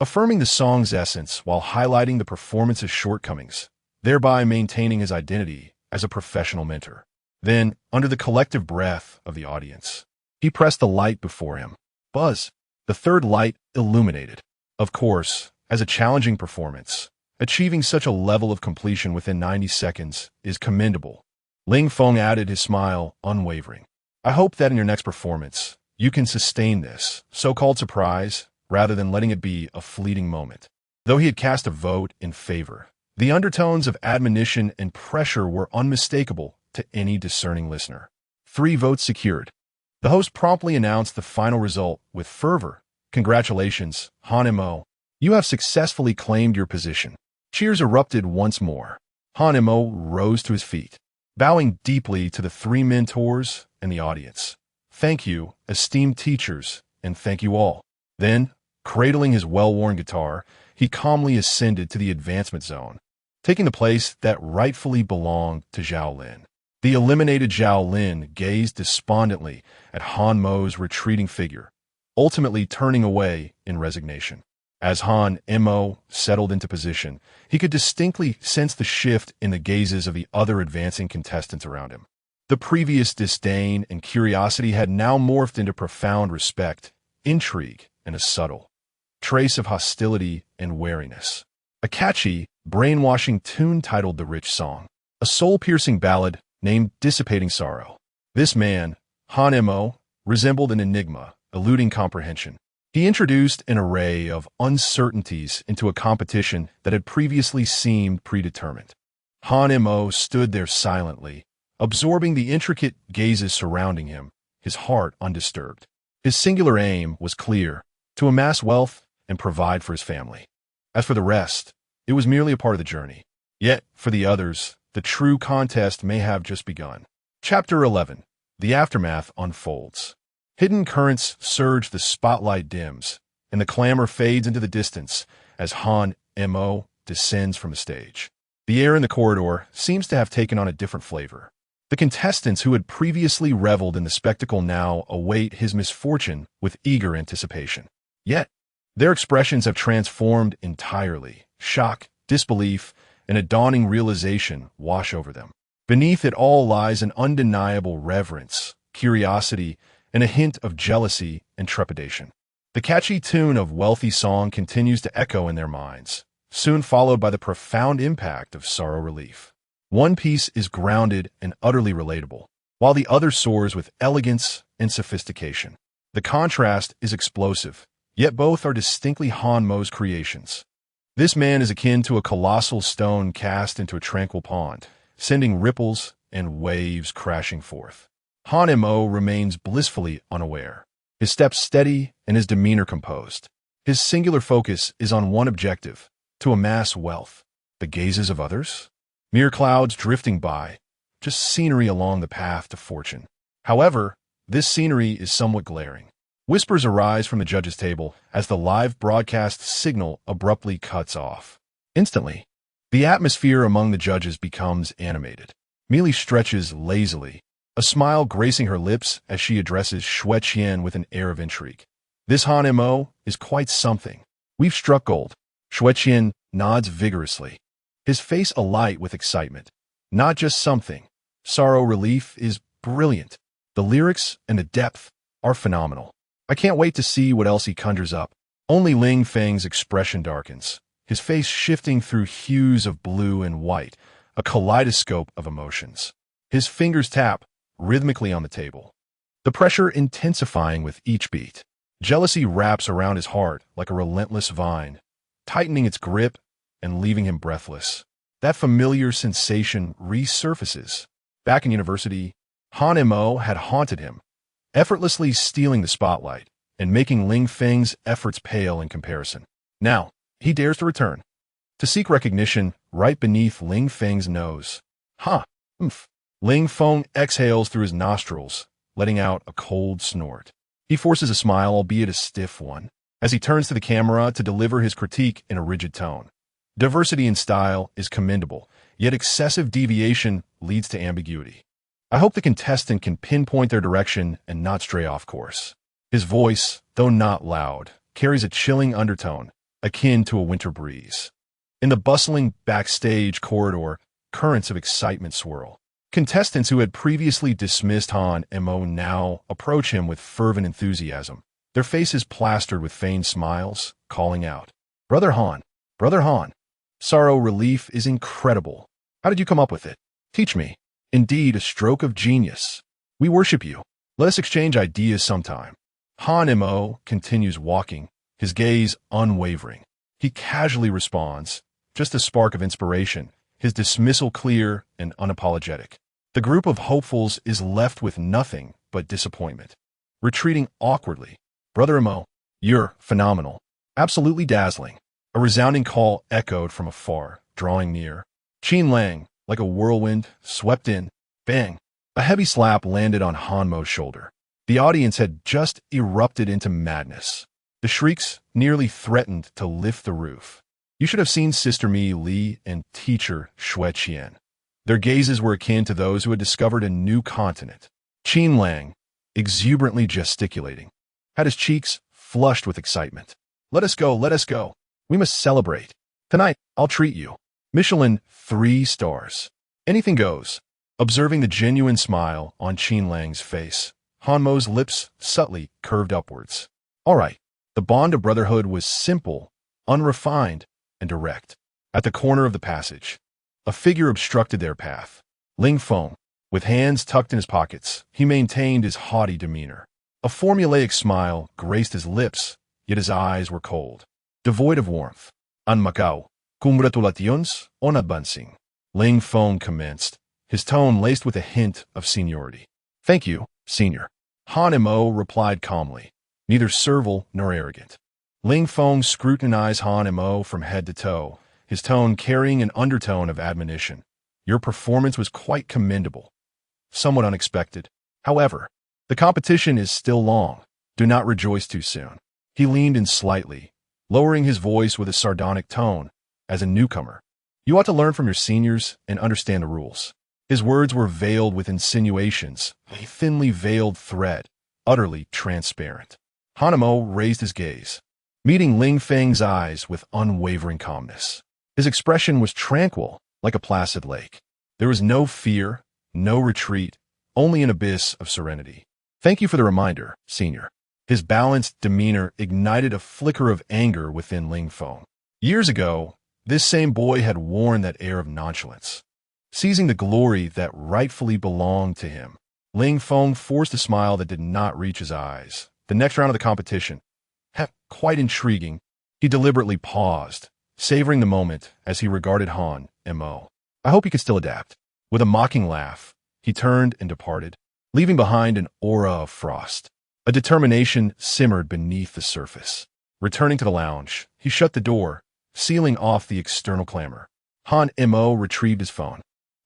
S1: affirming the song's essence while highlighting the performance's shortcomings, thereby maintaining his identity as a professional mentor. Then, under the collective breath of the audience, he pressed the light before him. Buzz. The 3rd light illuminated. Of course, as a challenging performance, achieving such a level of completion within 90 seconds is commendable. Ling Feng added, his smile unwavering. I hope that in your next performance, you can sustain this so-called surprise rather than letting it be a fleeting moment. Though he had cast a vote in favor, the undertones of admonition and pressure were unmistakable to any discerning listener. 3 votes secured. The host promptly announced the final result with fervor. Congratulations, Han Mo. You have successfully claimed your position. Cheers erupted once more. Han Mo rose to his feet, bowing deeply to the 3 mentors and the audience. Thank you, esteemed teachers, and thank you all. Then, cradling his well-worn guitar, he calmly ascended to the advancement zone, taking the place that rightfully belonged to Zhao Lin. The eliminated Zhao Lin gazed despondently at Han Mo's retreating figure, ultimately turning away in resignation. As Han Mo settled into position, he could distinctly sense the shift in the gazes of the other advancing contestants around him. The previous disdain and curiosity had now morphed into profound respect, intrigue, and a subtle trace of hostility and wariness. A catchy, brainwashing tune titled The Rich Song, a soul-piercing ballad named Dissipating Sorrow. This man, Han Mo, resembled an enigma, eluding comprehension. He introduced an array of uncertainties into a competition that had previously seemed predetermined. Han Mo stood there silently, absorbing the intricate gazes surrounding him, his heart undisturbed. His singular aim was clear: to amass wealth and provide for his family. As for the rest, it was merely a part of the journey. Yet, for the others, the true contest may have just begun. Chapter 11. The aftermath unfolds. Hidden currents surge, the spotlight dims, and the clamor fades into the distance as Han Mo descends from the stage. The air in the corridor seems to have taken on a different flavor. The contestants who had previously reveled in the spectacle now await his misfortune with eager anticipation. Yet, their expressions have transformed entirely. Shock, disbelief, and a dawning realization wash over them. Beneath it all lies an undeniable reverence, curiosity, and a hint of jealousy and trepidation. The catchy tune of Wealthy Song continues to echo in their minds, soon followed by the profound impact of Sorrow Relief. One piece is grounded and utterly relatable, while the other soars with elegance and sophistication. The contrast is explosive, yet both are distinctly Han Mo's creations. This man is akin to a colossal stone cast into a tranquil pond, sending ripples and waves crashing forth. Han Mo remains blissfully unaware, his steps steady and his demeanor composed. His singular focus is on one objective: to amass wealth. The gazes of others? Mere clouds drifting by, just scenery along the path to fortune. However, this scenery is somewhat glaring. Whispers arise from the judges' table as the live broadcast signal abruptly cuts off. Instantly, the atmosphere among the judges becomes animated. Mealy stretches lazily, a smile gracing her lips as she addresses Xue Qian with an air of intrigue. This Han Mo is quite something. We've struck gold. Xue Qian nods vigorously, his face alight with excitement. Not just something. Sorrow Relief is brilliant. The lyrics and the depth are phenomenal. I can't wait to see what else he conjures up. Only Ling Feng's expression darkens, his face shifting through hues of blue and white, a kaleidoscope of emotions. His fingers tap rhythmically on the table, the pressure intensifying with each beat. Jealousy wraps around his heart like a relentless vine, tightening its grip and leaving him breathless. That familiar sensation resurfaces. Back in university, Han Mo had haunted him, effortlessly stealing the spotlight and making Ling Feng's efforts pale in comparison. Now, he dares to return, to seek recognition right beneath Ling Feng's nose. Ha! Oomph! Ling Feng exhales through his nostrils, letting out a cold snort. He forces a smile, albeit a stiff one, as he turns to the camera to deliver his critique in a rigid tone. Diversity in style is commendable, yet excessive deviation leads to ambiguity. I hope the contestant can pinpoint their direction and not stray off course. His voice, though not loud, carries a chilling undertone, akin to a winter breeze. In the bustling backstage corridor, currents of excitement swirl. Contestants who had previously dismissed Han Mo now approach him with fervent enthusiasm, their faces plastered with feigned smiles, calling out, "Brother Han! Brother Han! Sorrow Relief is incredible. How did you come up with it? Teach me. Indeed, a stroke of genius. We worship you. Let us exchange ideas sometime." Han Mo continues walking, his gaze unwavering. He casually responds, just a spark of inspiration, his dismissal clear and unapologetic. The group of hopefuls is left with nothing but disappointment. Retreating awkwardly, "Brother Mo, you're phenomenal. Absolutely dazzling." A resounding call echoed from afar, drawing near. Qin Lang, like a whirlwind, swept in. Bang! A heavy slap landed on Han Mo's shoulder. The audience had just erupted into madness. The shrieks nearly threatened to lift the roof. You should have seen Sister Mi Li and teacher Xue Qian. Their gazes were akin to those who had discovered a new continent. Qin Lang, exuberantly gesticulating, had his cheeks flushed with excitement. Let us go, let us go. We must celebrate. Tonight, I'll treat you. Michelin 3 stars. Anything goes." Observing the genuine smile on Qin Lang's face, Han Mo's lips subtly curved upwards. All right, the bond of brotherhood was simple, unrefined, and direct. At the corner of the passage, a figure obstructed their path. Ling Feng, with hands tucked in his pockets, he maintained his haughty demeanor. A formulaic smile graced his lips, yet his eyes were cold, devoid of warmth. An Macau, congratulations on advancing. Ling Feng commenced, his tone laced with a hint of seniority. Thank you, senior. Han Mo replied calmly, neither servile nor arrogant. Ling Feng scrutinized Han Mo from head to toe, his tone carrying an undertone of admonition. Your performance was quite commendable. Somewhat unexpected. However, the competition is still long. Do not rejoice too soon. He leaned in slightly, lowering his voice with a sardonic tone. As a newcomer, you ought to learn from your seniors and understand the rules. His words were veiled with insinuations, a thinly veiled thread, utterly transparent. Han Mo raised his gaze, meeting Ling Feng's eyes with unwavering calmness. His expression was tranquil, like a placid lake. There was no fear, no retreat, only an abyss of serenity. Thank you for the reminder, senior. His balanced demeanor ignited a flicker of anger within Ling Feng. Years ago, this same boy had worn that air of nonchalance, seizing the glory that rightfully belonged to him. Ling Feng forced a smile that did not reach his eyes. The next round of the competition, quite intriguing, he deliberately paused, savoring the moment as he regarded Han Mo. I hope you could still adapt. With a mocking laugh, he turned and departed, leaving behind an aura of frost. A determination simmered beneath the surface. Returning to the lounge, he shut the door, sealing off the external clamor. Han Mo retrieved his phone.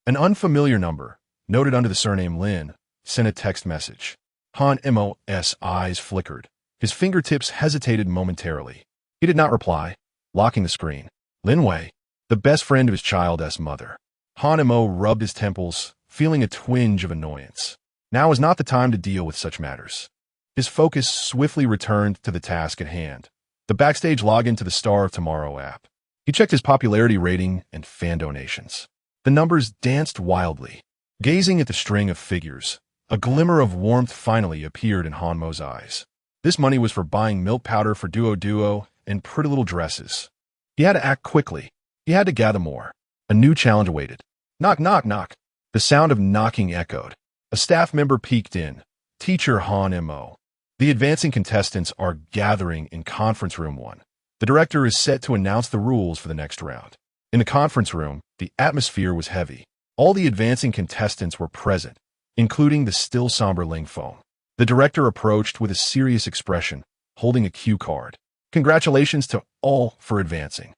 S1: An unfamiliar number, noted under the surname Lin, sent a text message. Han Mo's eyes flickered. His fingertips hesitated momentarily. He did not reply, locking the screen. Lin Wei, the best friend of his child's mother. Han Mo rubbed his temples, feeling a twinge of annoyance. Now is not the time to deal with such matters. His focus swiftly returned to the task at hand, the backstage login to the Star of Tomorrow app. He checked his popularity rating and fan donations. The numbers danced wildly. Gazing at the string of figures, a glimmer of warmth finally appeared in Han Mo's eyes. This money was for buying milk powder for Duo and pretty little dresses. He had to act quickly. He had to gather more. A new challenge awaited. Knock, knock, knock. The sound of knocking echoed. A staff member peeked in. Teacher Han Mo. The advancing contestants are gathering in Conference Room 1. The director is set to announce the rules for the next round. In the conference room, the atmosphere was heavy. All the advancing contestants were present, including the still somber Ling Feng. The director approached with a serious expression, holding a cue card. Congratulations to all for advancing.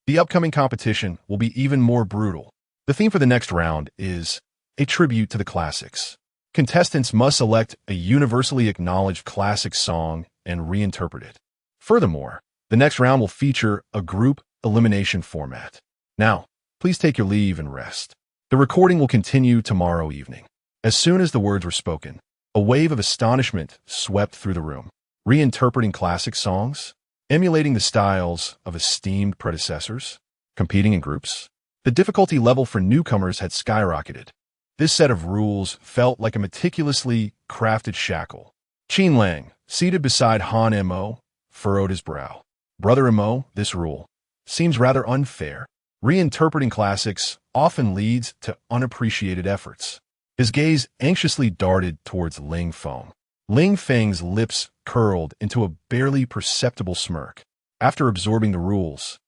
S1: The upcoming competition will be even more brutal. The theme for the next round is a tribute to the classics. Contestants must select a universally acknowledged classic song and reinterpret it. Furthermore, the next round will feature a group elimination format. Now, please take your leave and rest. The recording will continue tomorrow evening. As soon as the words were spoken, a wave of astonishment swept through the room. Reinterpreting classic songs? Emulating the styles of esteemed predecessors? Competing in groups? The difficulty level for newcomers had skyrocketed. This set of rules felt like a meticulously crafted shackle. Qin Lang, seated beside Han Mo, furrowed his brow. Brother Mo, this rule seems rather unfair. Reinterpreting classics often leads to unappreciated efforts. His gaze anxiously darted towards Ling Feng. Ling Feng's lips curled into a barely perceptible smirk. After absorbing the rules,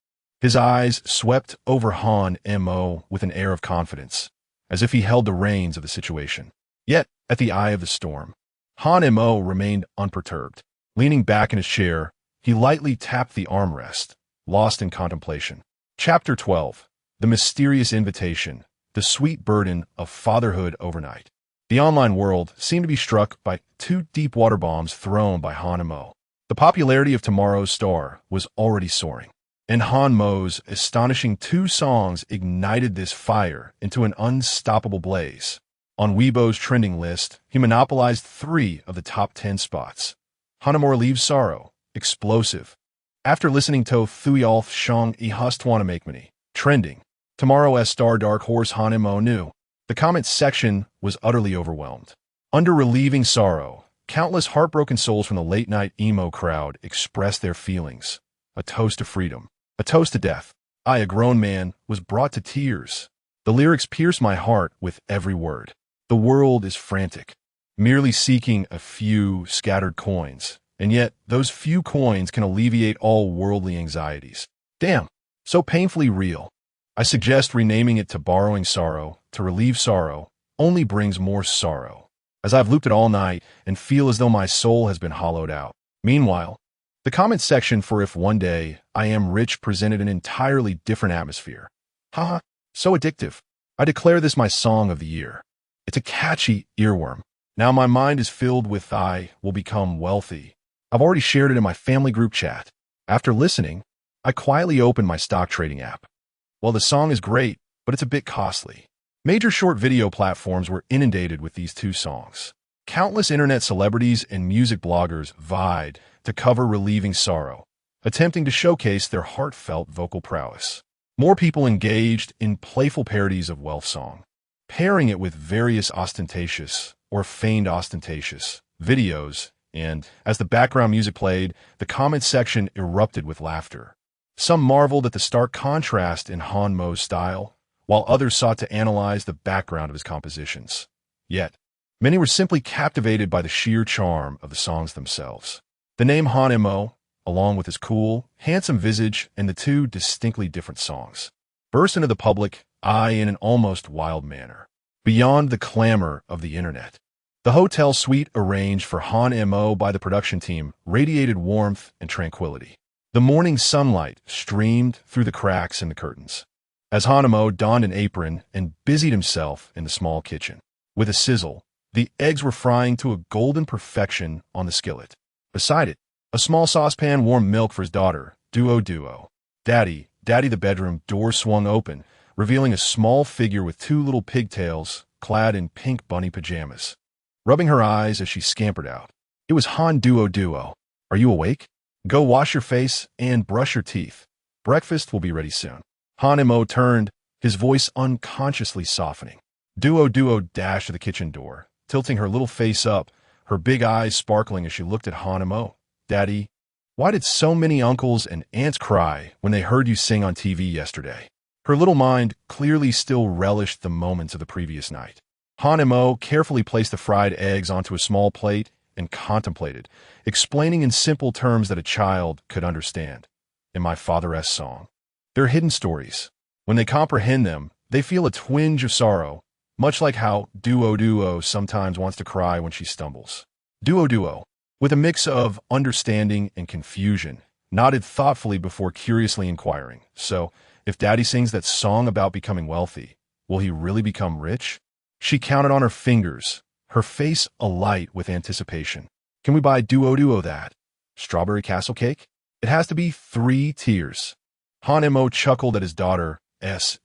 S1: his eyes swept over Han Mo with an air of confidence, as if he held the reins of the situation. Yet, at the eye of the storm, Han Mo remained unperturbed. Leaning back in his chair, he lightly tapped the armrest, lost in contemplation. Chapter 12. The Mysterious Invitation, the Sweet Burden of Fatherhood Overnight. The online world seemed to be struck by 2 deep water bombs thrown by Han Mo. The popularity of Tomorrow's Star was already soaring, and Han Mo's astonishing 2 songs ignited this fire into an unstoppable blaze. On Weibo's trending list, he monopolized 3 of the top 10 spots. Hanamor Leaves Sorrow, explosive. After listening to Thuy Shang I Hust Wanna Make Me, trending. Tomorrow S Star Dark Horse Han Mo knew The comments section was utterly overwhelmed. Under relieving sorrow, countless heartbroken souls from the late-night emo crowd expressed their feelings. A toast to freedom. A toast to death. I, a grown man, was brought to tears. The lyrics pierced my heart with every word. The world is frantic, merely seeking a few scattered coins, and yet those few coins can alleviate all worldly anxieties. Damn, so painfully real. I suggest renaming it to Borrowing Sorrow. To relieve sorrow only brings more sorrow, as I've looped it all night and feel as though my soul has been hollowed out. Meanwhile, the comment section for If One Day I Am Rich presented an entirely different atmosphere. Haha, so addictive. I declare this my song of the year. It's a catchy earworm. Now my mind is filled with I will become wealthy. I've already shared it in my family group chat. After listening, I quietly opened my stock trading app. Well, the song is great, but it's a bit costly. Major short video platforms were inundated with these two songs. Countless internet celebrities and music bloggers vied to cover Relieving Sorrow, attempting to showcase their heartfelt vocal prowess. More people engaged in playful parodies of Wealth Song, pairing it with various ostentatious or feigned ostentatious videos, and as the background music played, the comment section erupted with laughter. Some marveled at the stark contrast in Han Mo's style, while others sought to analyze the background of his compositions. Yet, many were simply captivated by the sheer charm of the songs themselves. The name Han Mo, along with his cool, handsome visage and the two distinctly different songs, burst into the public eye in an almost wild manner. Beyond the clamor of the internet, the hotel suite arranged for Han Mo by the production team radiated warmth and tranquility. The morning sunlight streamed through the cracks in the curtains, as Han Mo donned an apron and busied himself in the small kitchen. With a sizzle, the eggs were frying to a golden perfection on the skillet. Beside it, a small saucepan warmed milk for his daughter, Duo. Daddy, the bedroom door swung open, revealing a small figure with two little pigtails, clad in pink bunny pajamas. Rubbing her eyes as she scampered out. It was Han Duo. Are you awake? Go wash your face and brush your teeth. Breakfast will be ready soon. Han Mo turned, his voice unconsciously softening. Duo dashed to the kitchen door, tilting her little face up, her big eyes sparkling as she looked at Han Mo. Daddy, why did so many uncles and aunts cry when they heard you sing on TV yesterday? Her little mind clearly still relished the moments of the previous night. Han Mo carefully placed the fried eggs onto a small plate and contemplated, explaining in simple terms that a child could understand. In my father-esque song. They're hidden stories. When they comprehend them, they feel a twinge of sorrow, much like how Duo sometimes wants to cry when she stumbles. Duo, with a mix of understanding and confusion, nodded thoughtfully before curiously inquiring. So, if Daddy sings that song about becoming wealthy, will he really become rich? She counted on her fingers, her face alight with anticipation. Can we buy Duo that? Strawberry castle cake? It has to be 3 tiers. Han Mo chuckled at his daughter's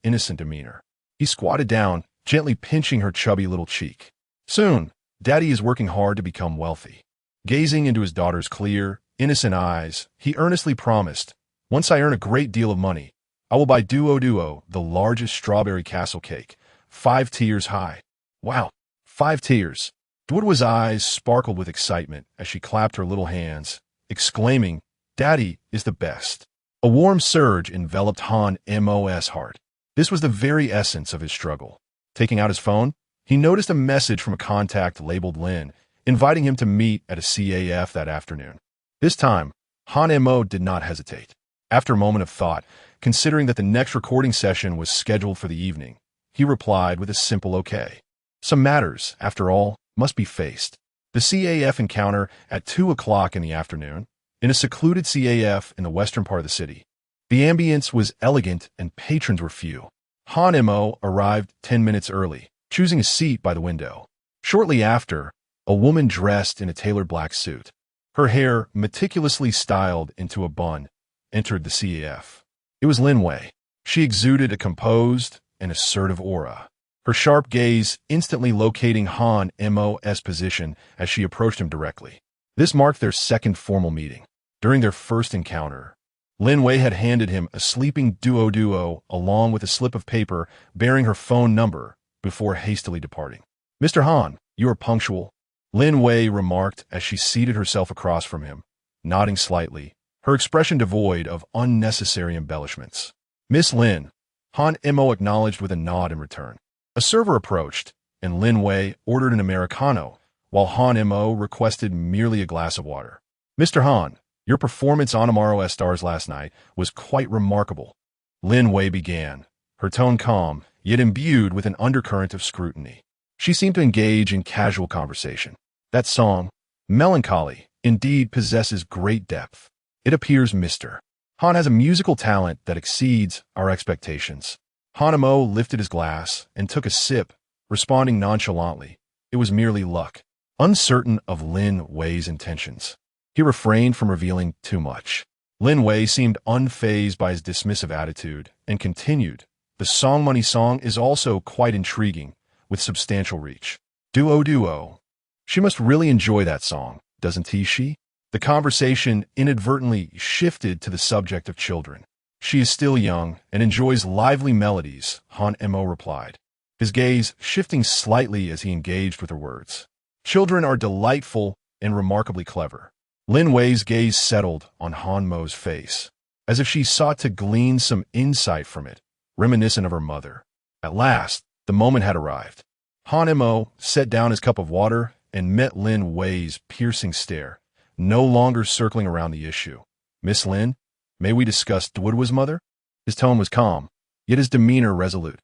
S1: innocent demeanor. He squatted down, gently pinching her chubby little cheek. Soon, Daddy is working hard to become wealthy. Gazing into his daughter's clear, innocent eyes, he earnestly promised, once I earn a great deal of money, I will buy Duo the largest strawberry castle cake, 5 tiers high. Wow, 5 tiers. Duo's eyes sparkled with excitement as she clapped her little hands, exclaiming, Daddy is the best. A warm surge enveloped Han Mo's heart. This was the very essence of his struggle. Taking out his phone, he noticed a message from a contact labeled Lynn, inviting him to meet at a CAF that afternoon. This time, Han Mo did not hesitate. After a moment of thought, considering that the next recording session was scheduled for the evening, he replied with a simple okay. Some matters, after all, must be faced. The CAF encounter at 2 o'clock in the afternoon, in a secluded CAF in the western part of the city. The ambience was elegant and patrons were few. Han Mo arrived 10 minutes early, choosing a seat by the window. Shortly after, a woman dressed in a tailored black suit, her hair meticulously styled into a bun, entered the CAF. It was Lin Wei. She exuded a composed and assertive aura, her sharp gaze instantly locating Han Mo's position as she approached him directly. This marked their second formal meeting. During their first encounter, Lin Wei had handed him a sleeping Duo along with a slip of paper bearing her phone number before hastily departing. "Mr. Han, you are punctual," Lin Wei remarked as she seated herself across from him, nodding slightly, her expression devoid of unnecessary embellishments. "Miss Lin," Han Mo acknowledged with a nod in return. A server approached, and Lin Wei ordered an Americano, while Han Mo requested merely a glass of water. "Mr. Han, your performance on Amaro Stars last night was quite remarkable," Lin Wei began, her tone calm, yet imbued with an undercurrent of scrutiny. She seemed to engage in casual conversation. "That song, Melancholy, indeed possesses great depth. It appears Mr. Han has a musical talent that exceeds our expectations." Han Mo lifted his glass and took a sip, responding nonchalantly, "It was merely luck." Uncertain of Lin Wei's intentions, he refrained from revealing too much. Lin Wei seemed unfazed by his dismissive attitude and continued, "The Song Money song is also quite intriguing, with substantial reach. Duo. She must really enjoy that song, doesn't she?" The conversation inadvertently shifted to the subject of children. "She is still young and enjoys lively melodies," Han Mo replied, his gaze shifting slightly as he engaged with her words. "Children are delightful and remarkably clever." Lin Wei's gaze settled on Han Mo's face, as if she sought to glean some insight from it, reminiscent of her mother. At last, the moment had arrived. Han Mo set down his cup of water and met Lin Wei's piercing stare, no longer circling around the issue. "Miss Lin, may we discuss Duoduo's mother?" His tone was calm, yet his demeanor resolute.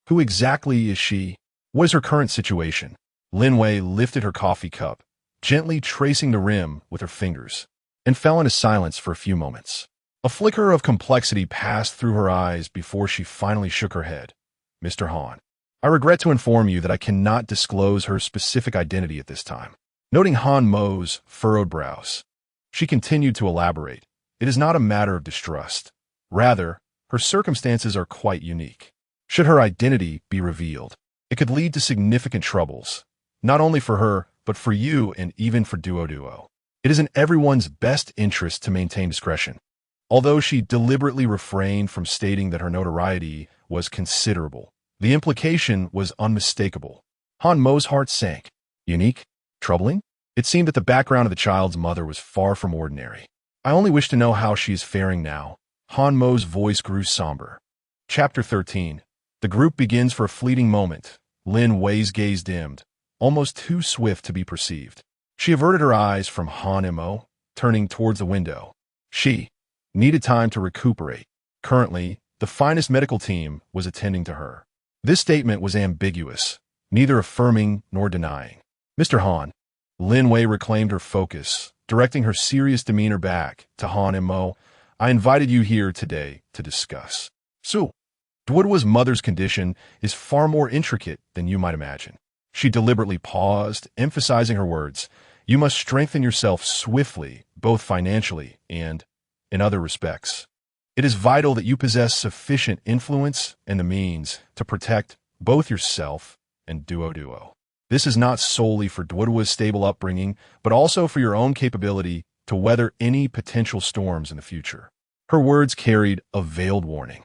S1: "Who exactly is she? What is her current situation?" Lin Wei lifted her coffee cup, gently tracing the rim with her fingers, and fell into silence for a few moments. A flicker of complexity passed through her eyes before she finally shook her head. "Mr. Han, I regret to inform you that I cannot disclose her specific identity at this time." Noting Han Mo's furrowed brows, she continued to elaborate. "It is not a matter of distrust. Rather, her circumstances are quite unique. Should her identity be revealed, it could lead to significant troubles, not only for her, but for you and even for Duo. It is in everyone's best interest to maintain discretion." Although she deliberately refrained from stating that her notoriety was considerable, the implication was unmistakable. Han Mo's heart sank. Unique? Troubling? It seemed that the background of the child's mother was far from ordinary. "I only wish to know how she is faring now." Han Mo's voice grew somber. Chapter 13. The group begins for a fleeting moment. Lin Wei's gaze dimmed, almost too swift to be perceived. She averted her eyes from Han Mo, turning towards the window. She needed time to recuperate. Currently, the finest medical team was attending to her. This statement was ambiguous, neither affirming nor denying. "Mr. Han," Lin Wei reclaimed her focus, directing her serious demeanor back to Han Mo, "I invited you here today to discuss. Duoduo's mother's condition is far more intricate than you might imagine." She deliberately paused, emphasizing her words. "You must strengthen yourself swiftly, both financially and in other respects. It is vital that you possess sufficient influence and the means to protect both yourself and Duo. This is not solely for Duoduo's stable upbringing, but also for your own capability to weather any potential storms in the future." Her words carried a veiled warning.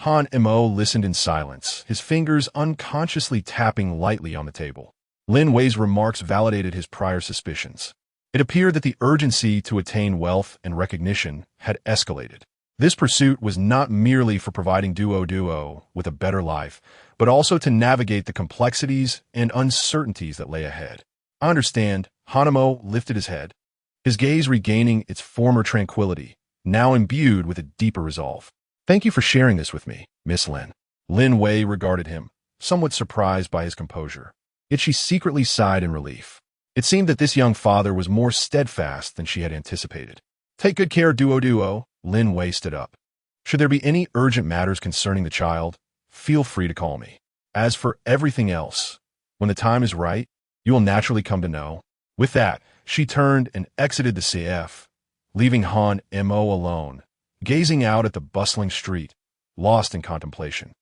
S1: Han Mo listened in silence, his fingers unconsciously tapping lightly on the table. Lin Wei's remarks validated his prior suspicions. It appeared that the urgency to attain wealth and recognition had escalated. This pursuit was not merely for providing Duo with a better life, but also to navigate the complexities and uncertainties that lay ahead. "I understand." Han Mo lifted his head, his gaze regaining its former tranquility, now imbued with a deeper resolve. "Thank you for sharing this with me, Miss Lin." Lin Wei regarded him, somewhat surprised by his composure. Yet she secretly sighed in relief. It seemed that this young father was more steadfast than she had anticipated. "Take good care, Duo. Lin Wei stood up. "Should there be any urgent matters concerning the child, feel free to call me. As for everything else, when the time is right, you will naturally come to know." With that, she turned and exited the CF, leaving Han Mo alone, gazing out at the bustling street, lost in contemplation.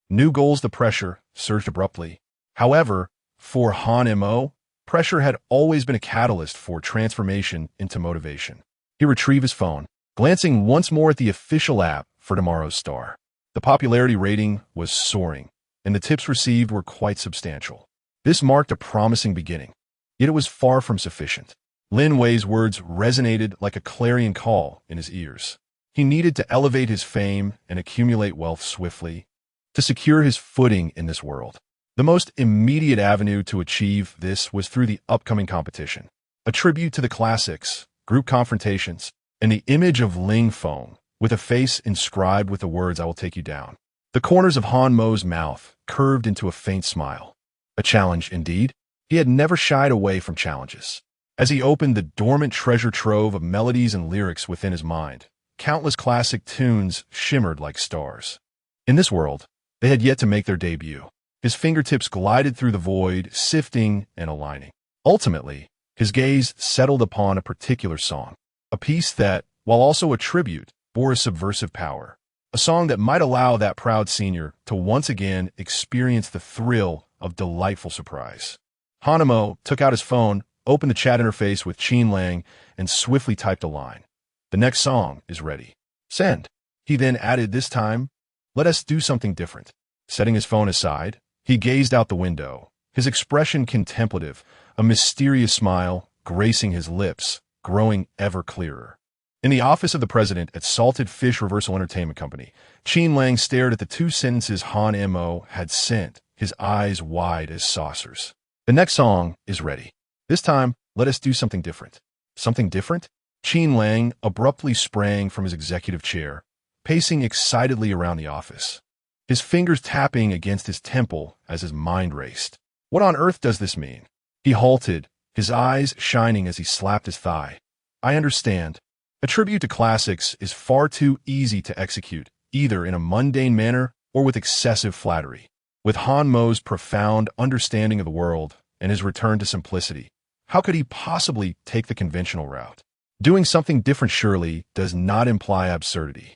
S1: New goals. The pressure surged abruptly. However, for Han Mo, pressure had always been a catalyst for transformation into motivation. He retrieved his phone, glancing once more at the official app for tomorrow's star. The popularity rating was soaring, and the tips received were quite substantial. This marked a promising beginning, yet it was far from sufficient. Lin Wei's words resonated like a clarion call in his ears. He needed to elevate his fame and accumulate wealth swiftly to secure his footing in this world. The most immediate avenue to achieve this was through the upcoming competition. A tribute to the classics, group confrontations, and the image of Ling Feng with a face inscribed with the words, "I will take you down." The corners of Han Mo's mouth curved into a faint smile. A challenge, indeed. He had never shied away from challenges. As he opened the dormant treasure trove of melodies and lyrics within his mind, countless classic tunes shimmered like stars. In this world, they had yet to make their debut. His fingertips glided through the void, sifting and aligning. Ultimately, his gaze settled upon a particular song, a piece that, while also a tribute, bore a subversive power. A song that might allow that proud senior to once again experience the thrill of delightful surprise. Han Mo took out his phone, opened the chat interface with Qin Lang, and swiftly typed a line. "The next song is ready. Send." He then added, "This time, let us do something different." Setting his phone aside, he gazed out the window, his expression contemplative, a mysterious smile gracing his lips, growing ever clearer. In the office of the president at Salted Fish Reversal Entertainment Company, Qin Lang stared at the two sentences Han Mo had sent, his eyes wide as saucers. "The next song is ready. This time, let us do something different." Something different? Qin Lang abruptly sprang from his executive chair, pacing excitedly around the office, his fingers tapping against his temple as his mind raced. What on earth does this mean? He halted, his eyes shining as he slapped his thigh. "I understand. A tribute to classics is far too easy to execute, either in a mundane manner or with excessive flattery." With Han Mo's profound understanding of the world and his return to simplicity, how could he possibly take the conventional route? Doing something different surely does not imply absurdity.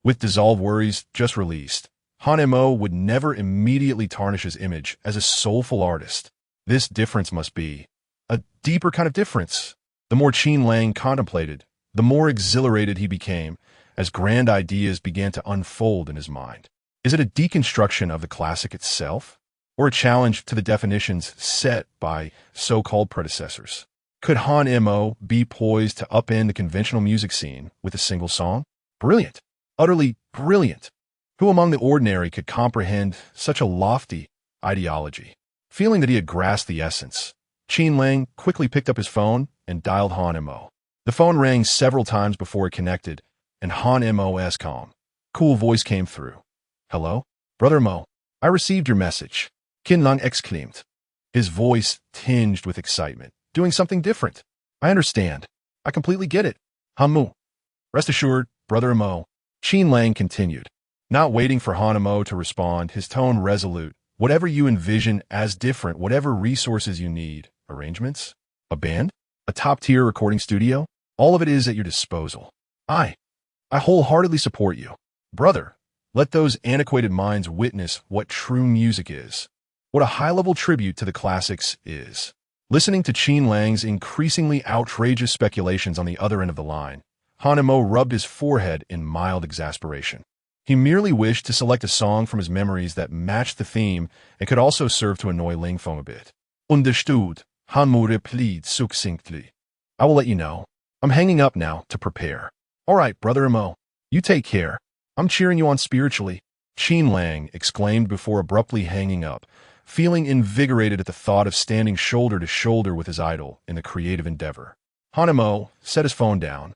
S1: With Dissolve Worries just released, Han Mo would never immediately tarnish his image as a soulful artist. This difference must be a deeper kind of difference. The more Qin Lang contemplated, the more exhilarated he became as grand ideas began to unfold in his mind. Is it a deconstruction of the classic itself, or a challenge to the definitions set by so-called predecessors? Could Han Mo be poised to upend the conventional music scene with a single song? Brilliant. Utterly brilliant. Who among the ordinary could comprehend such a lofty ideology? Feeling that he had grasped the essence, Qin Lang quickly picked up his phone and dialed Han Mo. The phone rang several times before it connected, and Han Mo's calm, cool voice came through. "Hello? Brother Mo, I received your message," Qin Lang exclaimed, his voice tinged with excitement. "Doing something different. I understand. I completely get it. Han Mo. Rest assured, Brother Mo," Qin Lang continued, not waiting for Han Mo to respond, his tone resolute. "Whatever you envision as different, whatever resources you need, arrangements, a band, a top-tier recording studio, all of it is at your disposal. I wholeheartedly support you. Brother, let those antiquated minds witness what true music is, what a high-level tribute to the classics is." Listening to Qin Lang's increasingly outrageous speculations on the other end of the line, Han Mo rubbed his forehead in mild exasperation. He merely wished to select a song from his memories that matched the theme and could also serve to annoy Ling Feng a bit. "Understood," Han Mo replied succinctly. "I will let you know. I'm hanging up now to prepare." "All right, Brother Mo. You take care. I'm cheering you on spiritually," Qin Lang exclaimed before abruptly hanging up, feeling invigorated at the thought of standing shoulder to shoulder with his idol in the creative endeavor. Han Mo set his phone down,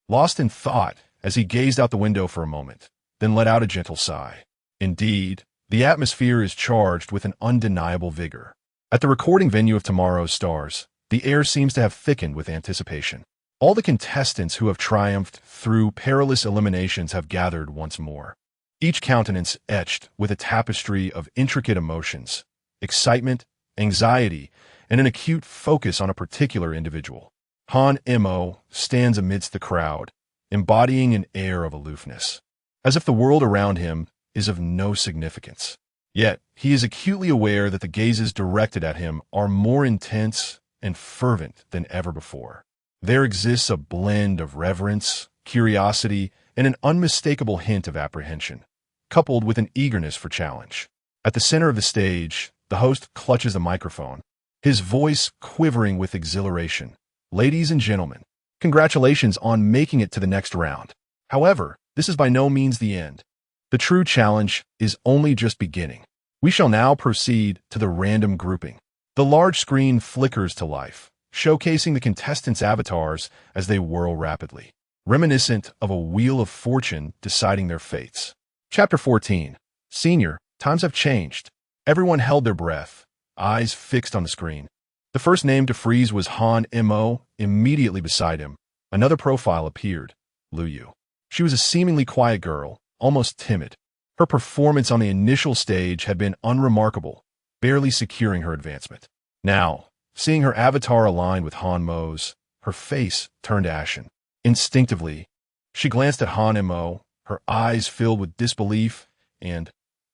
S1: lost in thought as he gazed out the window for a moment, then let out a gentle sigh. Indeed, the atmosphere is charged with an undeniable vigor. At the recording venue of Tomorrow's Stars, the air seems to have thickened with anticipation. All the contestants who have triumphed through perilous eliminations have gathered once more, each countenance etched with a tapestry of intricate emotions, excitement, anxiety, and an acute focus on a particular individual. Han Mo stands amidst the crowd, embodying an air of aloofness, as if the world around him is of no significance. Yet, he is acutely aware that the gazes directed at him are more intense and fervent than ever before. There exists a blend of reverence, curiosity, and an unmistakable hint of apprehension, coupled with an eagerness for challenge. At the center of the stage, the host clutches the microphone, his voice quivering with exhilaration. Ladies and gentlemen, congratulations on making it to the next round. However, this is by no means the end. The true challenge is only just beginning. We shall now proceed to the random grouping. The large screen flickers to life, showcasing the contestants' avatars as they whirl rapidly, reminiscent of a wheel of fortune deciding their fates. Chapter 14. Senior, times have changed. Everyone held their breath, eyes fixed on the screen. The first name to freeze was Han Mo. Immediately beside him, another profile appeared, Lu Yu. She was a seemingly quiet girl, almost timid. Her performance on the initial stage had been unremarkable, barely securing her advancement. Now, seeing her avatar aligned with Han Mo's, her face turned ashen. Instinctively, she glanced at Han Mo, her eyes filled with disbelief and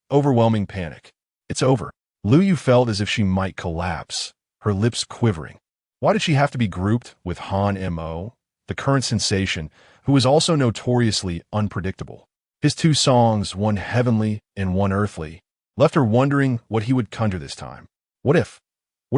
S1: overwhelming panic. It's over. Lu Yu felt as if she might collapse, her lips quivering. Why did she have to be grouped with Han Mo, the current sensation, who was also notoriously unpredictable? His two songs, one heavenly and one earthly, left her wondering what he would conjure this time. What if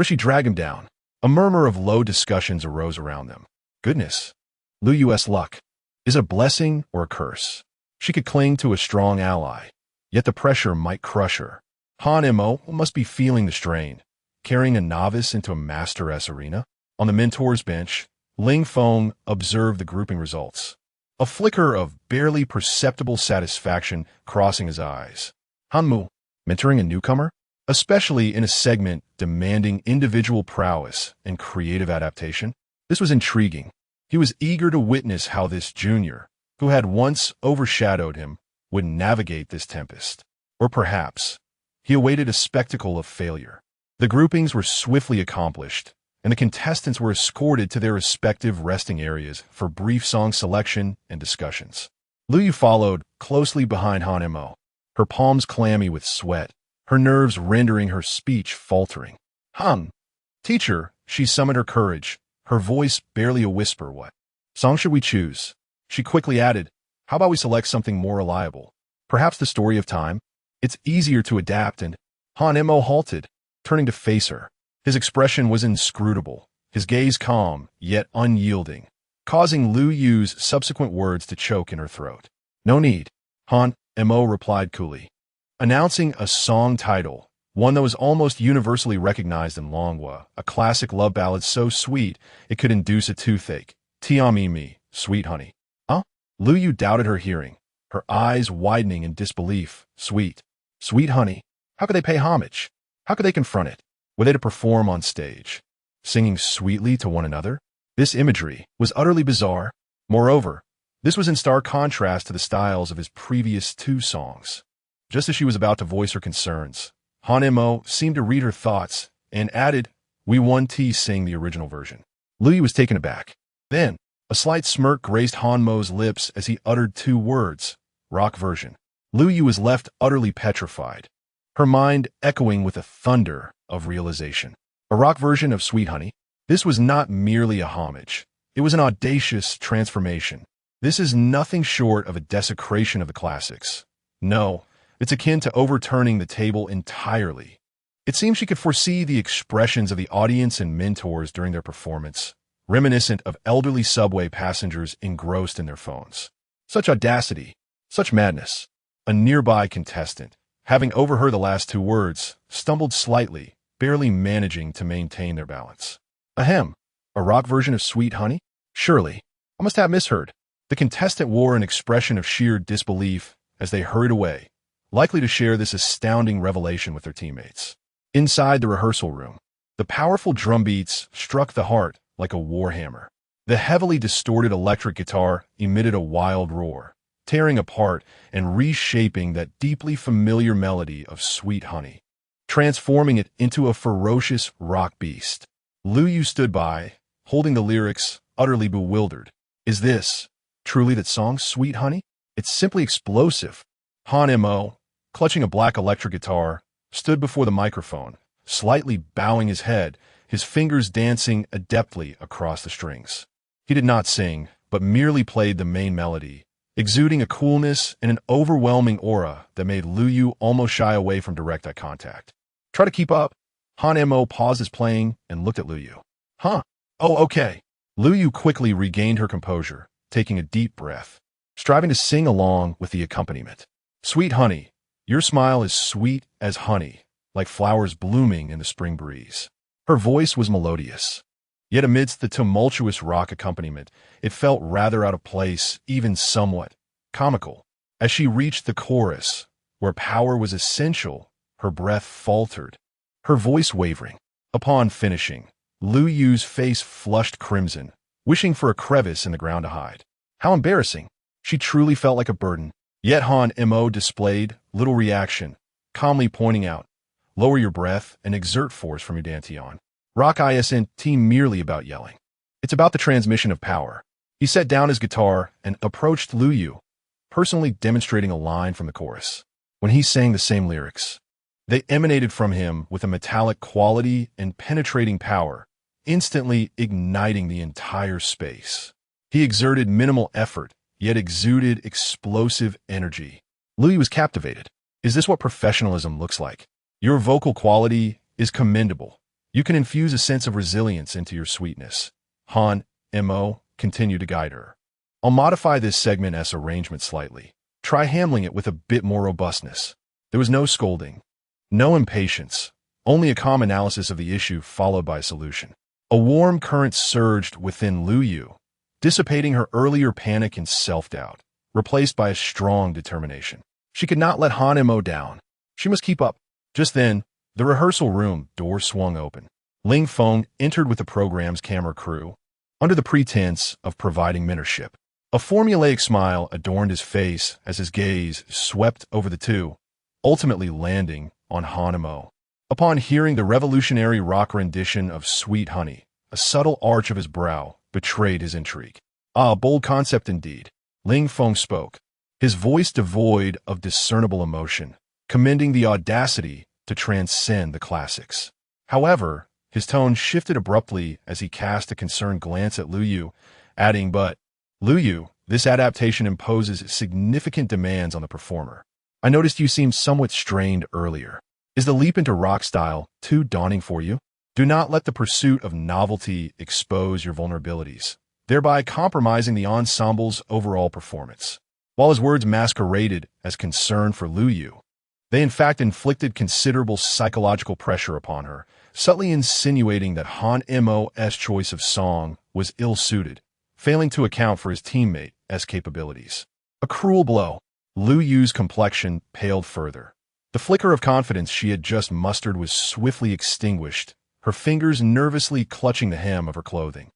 S1: she drag him down? A murmur of low discussions arose around them. Goodness, Lu Yu's luck. Is it a blessing or a curse? She could cling to a strong ally, yet the pressure might crush her. Han Mo must be feeling the strain, carrying a novice into a master-S arena. On the mentor's bench, Ling Feng observed the grouping results, a flicker of barely perceptible satisfaction crossing his eyes. Han Mu, mentoring a newcomer? Especially in a segment demanding individual prowess and creative adaptation? This was intriguing. He was eager to witness how this junior, who had once overshadowed him, would navigate this tempest. Or perhaps, he awaited a spectacle of failure. The groupings were swiftly accomplished, and the contestants were escorted to their respective resting areas for brief song selection and discussions. Lu Yu followed closely behind Han Mo, her palms clammy with sweat, her nerves rendering her speech faltering. Han, teacher, she summoned her courage, her voice barely a whisper. What song should we choose? She quickly added, how about we select something more reliable? Perhaps the story of time? It's easier to adapt. And Han Mo halted, turning to face her. His expression was inscrutable, his gaze calm, yet unyielding, causing Lu Yu's subsequent words to choke in her throat. No need, Han Mo replied coolly, announcing a song title, one that was almost universally recognized in Longhua, a classic love ballad so sweet it could induce a toothache. Tiami Mi, Sweet Honey. Huh? Lu Yu doubted her hearing, her eyes widening in disbelief. Sweet Honey? How could they pay homage? How could they confront it? Were they to perform on stage, singing sweetly to one another? This imagery was utterly bizarre. Moreover, this was in stark contrast to the styles of his previous two songs. Just as she was about to voice her concerns, Han Mo seemed to read her thoughts and added, we won T sing the original version. Lu Yu was taken aback. Then, a slight smirk graced Han Mo's lips as he uttered two words, rock version. Lu Yu was left utterly petrified, her mind echoing with a thunder of realization. A rock version of Sweet Honey? This was not merely a homage. It was an audacious transformation. This is nothing short of a desecration of the classics. No, it's akin to overturning the table entirely. It seemed she could foresee the expressions of the audience and mentors during their performance, reminiscent of elderly subway passengers engrossed in their phones. Such audacity, such madness. A nearby contestant, having overheard the last two words, stumbled slightly, barely managing to maintain their balance. Ahem, a rock version of Sweet Honey? Surely, I must have misheard. The contestant wore an expression of sheer disbelief as they hurried away, likely to share this astounding revelation with their teammates. Inside the rehearsal room, the powerful drum beats struck the heart like a warhammer. The heavily distorted electric guitar emitted a wild roar, tearing apart and reshaping that deeply familiar melody of Sweet Honey, transforming it into a ferocious rock beast. Lu Yu stood by, holding the lyrics, utterly bewildered. Is this truly that song, Sweet Honey? It's simply explosive. Han Mo, clutching a black electric guitar, stood before the microphone, slightly bowing his head, his fingers dancing adeptly across the strings. He did not sing, but merely played the main melody, exuding a coolness and an overwhelming aura that made Lu Yu almost shy away from direct eye contact. Try to keep up. Han Mo paused his playing and looked at Lu Yu. Huh? Oh, okay. Lu Yu quickly regained her composure, taking a deep breath, striving to sing along with the accompaniment. Sweet honey, your smile is sweet as honey, like flowers blooming in the spring breeze. Her voice was melodious. Yet amidst the tumultuous rock accompaniment, it felt rather out of place, even somewhat comical. As she reached the chorus, where power was essential, her breath faltered, her voice wavering. Upon finishing, Lu Yu's face flushed crimson, wishing for a crevice in the ground to hide. How embarrassing. She truly felt like a burden. Yet Han Mo displayed little reaction, calmly pointing out, lower your breath and exert force from your dantian. Rock isn't merely about yelling. It's about the transmission of power. He set down his guitar and approached Lu Yu, personally demonstrating a line from the chorus. When he sang the same lyrics, they emanated from him with a metallic quality and penetrating power, instantly igniting the entire space. He exerted minimal effort, yet exuded explosive energy. Lu Yu was captivated. Is this what professionalism looks like? Your vocal quality is commendable. You can infuse a sense of resilience into your sweetness. Han Mo continued to guide her. I'll modify this segment's arrangement slightly. Try handling it with a bit more robustness. There was no scolding, no impatience, only a calm analysis of the issue followed by a solution. A warm current surged within Lu Yu, dissipating her earlier panic and self-doubt, replaced by a strong determination. She could not let Han Mo down. She must keep up. Just then, the rehearsal room door swung open. Ling Feng entered with the program's camera crew, under the pretense of providing mentorship. A formulaic smile adorned his face as his gaze swept over the two, ultimately landing on Han Mo. Upon hearing the revolutionary rock rendition of Sweet Honey, a subtle arch of his brow betrayed his intrigue. Ah, bold concept indeed. Ling Feng spoke, his voice devoid of discernible emotion, commending the audacity to transcend the classics. However, his tone shifted abruptly as he cast a concerned glance at Lu Yu, adding, but, Lu Yu, this adaptation imposes significant demands on the performer. I noticed you seemed somewhat strained earlier. Is the leap into rock style too daunting for you? Do not let the pursuit of novelty expose your vulnerabilities, thereby compromising the ensemble's overall performance. While his words masqueraded as concern for Lu Yu, they in fact inflicted considerable psychological pressure upon her, subtly insinuating that Han Mo's choice of song was ill-suited, failing to account for his teammate's capabilities. A cruel blow. Lu Yu's complexion paled further. The flicker of confidence she had just mustered was swiftly extinguished, her fingers nervously clutching the hem of her clothing.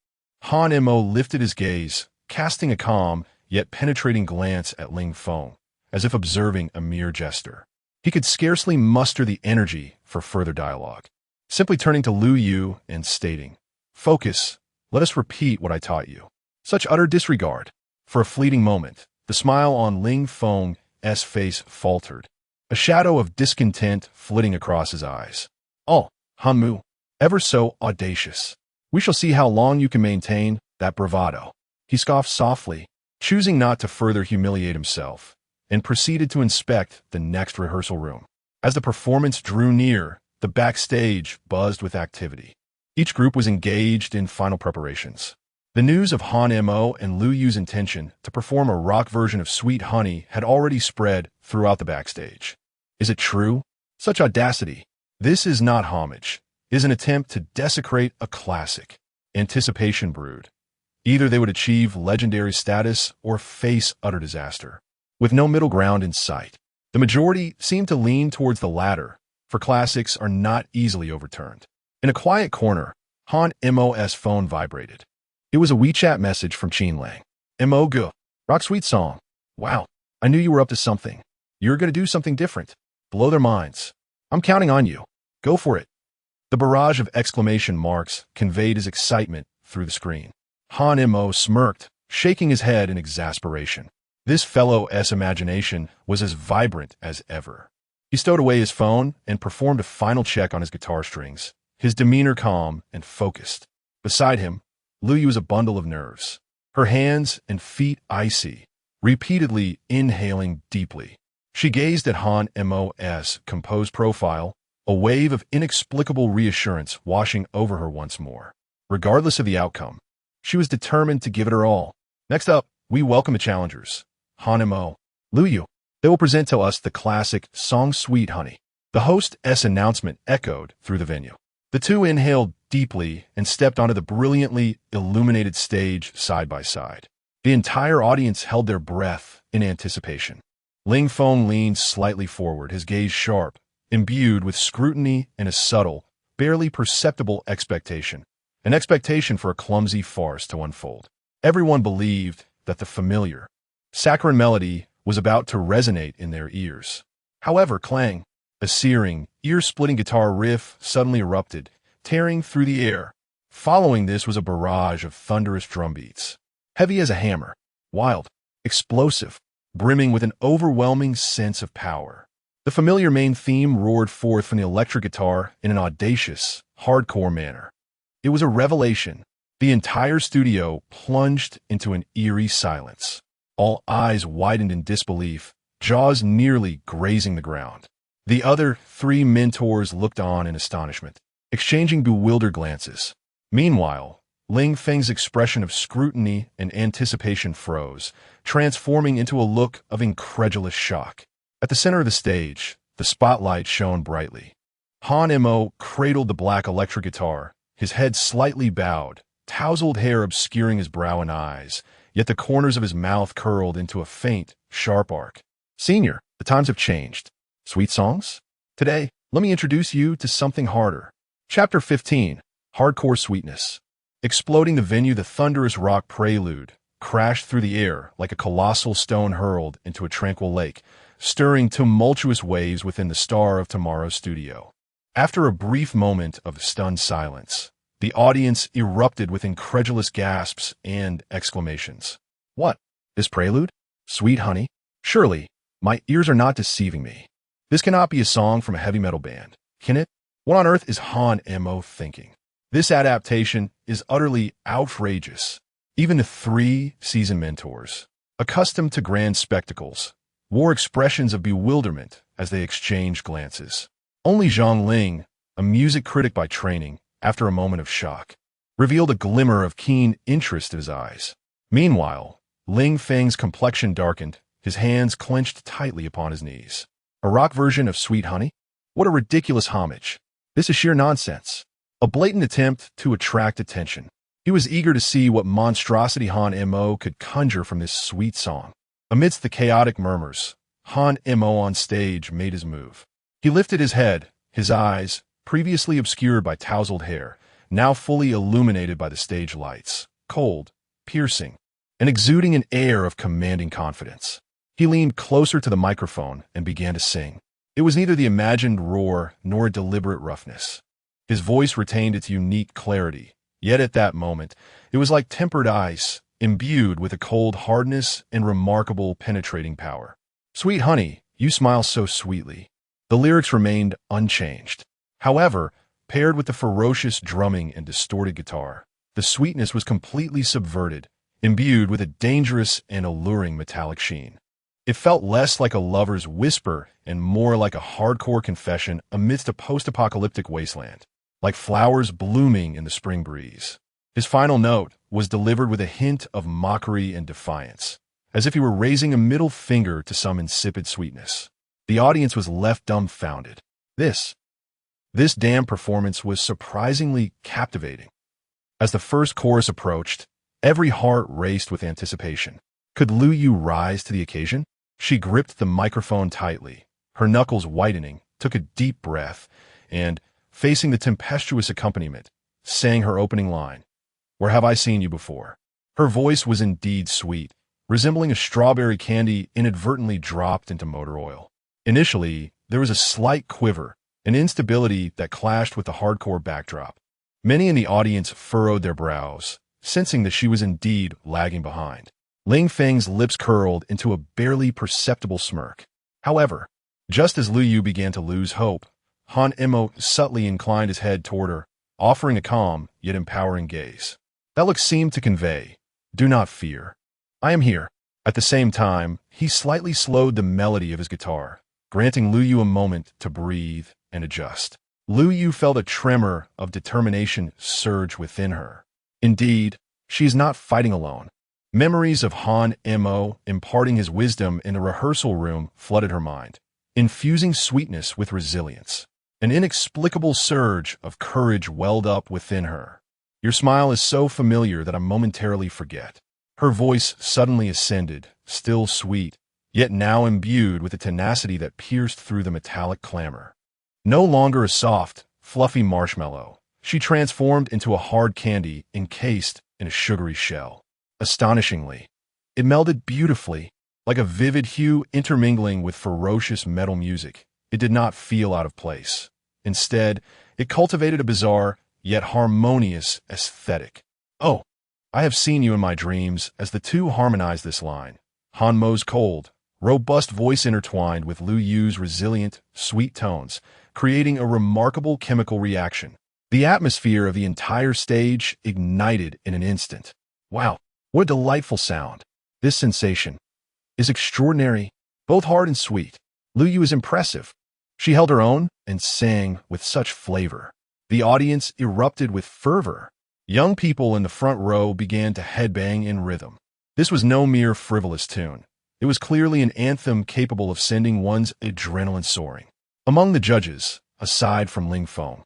S1: Han Mo lifted his gaze, casting a calm yet penetrating glance at Ling Feng, as if observing a mere jester. He could scarcely muster the energy for further dialogue. Simply turning to Lu Yu and stating, "Focus, let us repeat what I taught you." Such utter disregard. For a fleeting moment, the smile on Ling Feng's face faltered, a shadow of discontent flitting across his eyes. "Oh, Hanmu, ever so audacious. We shall see how long you can maintain that bravado." He scoffed softly, choosing not to further humiliate himself, and proceeded to inspect the next rehearsal room. As the performance drew near, the backstage buzzed with activity. Each group was engaged in final preparations. The news of Han Mo and Lu Yu's intention to perform a rock version of Sweet Honey had already spread throughout the backstage. Is it true? Such audacity. This is not homage. It is an attempt to desecrate a classic. Anticipation brewed. Either they would achieve legendary status or face utter disaster, with no middle ground in sight. The majority seemed to lean towards the latter, for classics are not easily overturned. In a quiet corner, Han Mo's phone vibrated. It was a WeChat message from Chin Lang. "Mo go. Rock sweet song. Wow, I knew you were up to something. You're going to do something different. Blow their minds. I'm counting on you. Go for it." The barrage of exclamation marks conveyed his excitement through the screen. Han Mo smirked, shaking his head in exasperation. This fellow's imagination was as vibrant as ever. He stowed away his phone and performed a final check on his guitar strings, his demeanor calm and focused. Beside him, Lu Yu was a bundle of nerves, her hands and feet icy, repeatedly inhaling deeply. She gazed at Han Mo's composed profile, a wave of inexplicable reassurance washing over her once more. Regardless of the outcome, she was determined to give it her all. Next up, we welcome the challengers, Han Mo, Lu Yu. They will present to us the classic song Sweet Honey. The host's announcement echoed through the venue. The two inhaled deeply and stepped onto the brilliantly illuminated stage side by side. The entire audience held their breath in anticipation. Ling Feng leaned slightly forward, his gaze sharp, imbued with scrutiny and a subtle, barely perceptible expectation. An expectation for a clumsy farce to unfold. Everyone believed that the familiar, saccharine melody was about to resonate in their ears. However, clang, a searing, ear-splitting guitar riff suddenly erupted, tearing through the air. Following this was a barrage of thunderous drum beats. Heavy as a hammer, wild, explosive, brimming with an overwhelming sense of power. The familiar main theme roared forth from the electric guitar in an audacious, hardcore manner. It was a revelation. The entire studio plunged into an eerie silence. All eyes widened in disbelief, jaws nearly grazing the ground. The other three mentors looked on in astonishment, exchanging bewildered glances. Meanwhile, Ling Feng's expression of scrutiny and anticipation froze, transforming into a look of incredulous shock. At the center of the stage, the spotlight shone brightly. Han Mo cradled the black electric guitar, his head slightly bowed, tousled hair obscuring his brow and eyes, yet the corners of his mouth curled into a faint, sharp arc. Senior, the times have changed. Sweet songs? Today, let me introduce you to something harder. Chapter 15, Hardcore Sweetness. Exploding the venue, the thunderous rock prelude crashed through the air like a colossal stone hurled into a tranquil lake, stirring tumultuous waves within the Star of Tomorrow studio. After a brief moment of stunned silence, the audience erupted with incredulous gasps and exclamations. What? This prelude? Sweet Honey? Surely, my ears are not deceiving me. This cannot be a song from a heavy metal band, can it? What on earth is Han Mo thinking? This adaptation is utterly outrageous. Even the three seasoned mentors, accustomed to grand spectacles, wore expressions of bewilderment as they exchanged glances. Only Zhang Ling, a music critic by training, after a moment of shock, revealed a glimmer of keen interest in his eyes. Meanwhile, Ling Feng's complexion darkened, his hands clenched tightly upon his knees. A rock version of Sweet Honey? What a ridiculous homage. This is sheer nonsense. A blatant attempt to attract attention. He was eager to see what monstrosity Han Mo could conjure from this sweet song. Amidst the chaotic murmurs, Han Mo on stage made his move. He lifted his head, his eyes, previously obscured by tousled hair, now fully illuminated by the stage lights, cold, piercing, and exuding an air of commanding confidence. He leaned closer to the microphone and began to sing. It was neither the imagined roar nor a deliberate roughness. His voice retained its unique clarity, yet at that moment, it was like tempered ice, imbued with a cold hardness and remarkable penetrating power. Sweet honey, you smile so sweetly. The lyrics remained unchanged. However, paired with the ferocious drumming and distorted guitar, the sweetness was completely subverted, imbued with a dangerous and alluring metallic sheen. It felt less like a lover's whisper and more like a hardcore confession amidst a post-apocalyptic wasteland, like flowers blooming in the spring breeze. His final note was delivered with a hint of mockery and defiance, as if he were raising a middle finger to some insipid sweetness. The audience was left dumbfounded. This damn performance was surprisingly captivating. As the first chorus approached, every heart raced with anticipation. Could Lu Yu rise to the occasion? She gripped the microphone tightly, her knuckles whitening, took a deep breath, and, facing the tempestuous accompaniment, sang her opening line, "Where have I seen you before?" Her voice was indeed sweet, resembling a strawberry candy inadvertently dropped into motor oil. Initially, there was a slight quiver, an instability that clashed with the hardcore backdrop. Many in the audience furrowed their brows, sensing that she was indeed lagging behind. Ling Feng's lips curled into a barely perceptible smirk. However, just as Lu Yu began to lose hope, Han Mo subtly inclined his head toward her, offering a calm yet empowering gaze. That look seemed to convey, "Do not fear. I am here. At the same time, he slightly slowed the melody of his guitar, granting Lu Yu a moment to breathe and adjust. Lu Yu felt a tremor of determination surge within her. Indeed, she is not fighting alone. Memories of Han Mo imparting his wisdom in a rehearsal room flooded her mind, infusing sweetness with resilience. An inexplicable surge of courage welled up within her. Your smile is so familiar that I momentarily forget. Her voice suddenly ascended, still sweet, yet now imbued with a tenacity that pierced through the metallic clamor. No longer a soft, fluffy marshmallow, she transformed into a hard candy encased in a sugary shell. Astonishingly, it melded beautifully, like a vivid hue intermingling with ferocious metal music. It did not feel out of place. Instead, it cultivated a bizarre, yet harmonious aesthetic. Oh, I have seen you in my dreams as the two harmonized this line. Han Mo's cold, robust voice intertwined with Lu Yu's resilient, sweet tones, creating a remarkable chemical reaction. The atmosphere of the entire stage ignited in an instant. Wow, what a delightful sound. This sensation is extraordinary, both hard and sweet. Lu Yu is impressive. She held her own and sang with such flavor. The audience erupted with fervor. Young people in the front row began to headbang in rhythm. This was no mere frivolous tune. It was clearly an anthem capable of sending one's adrenaline soaring. Among the judges, aside from Ling Feng,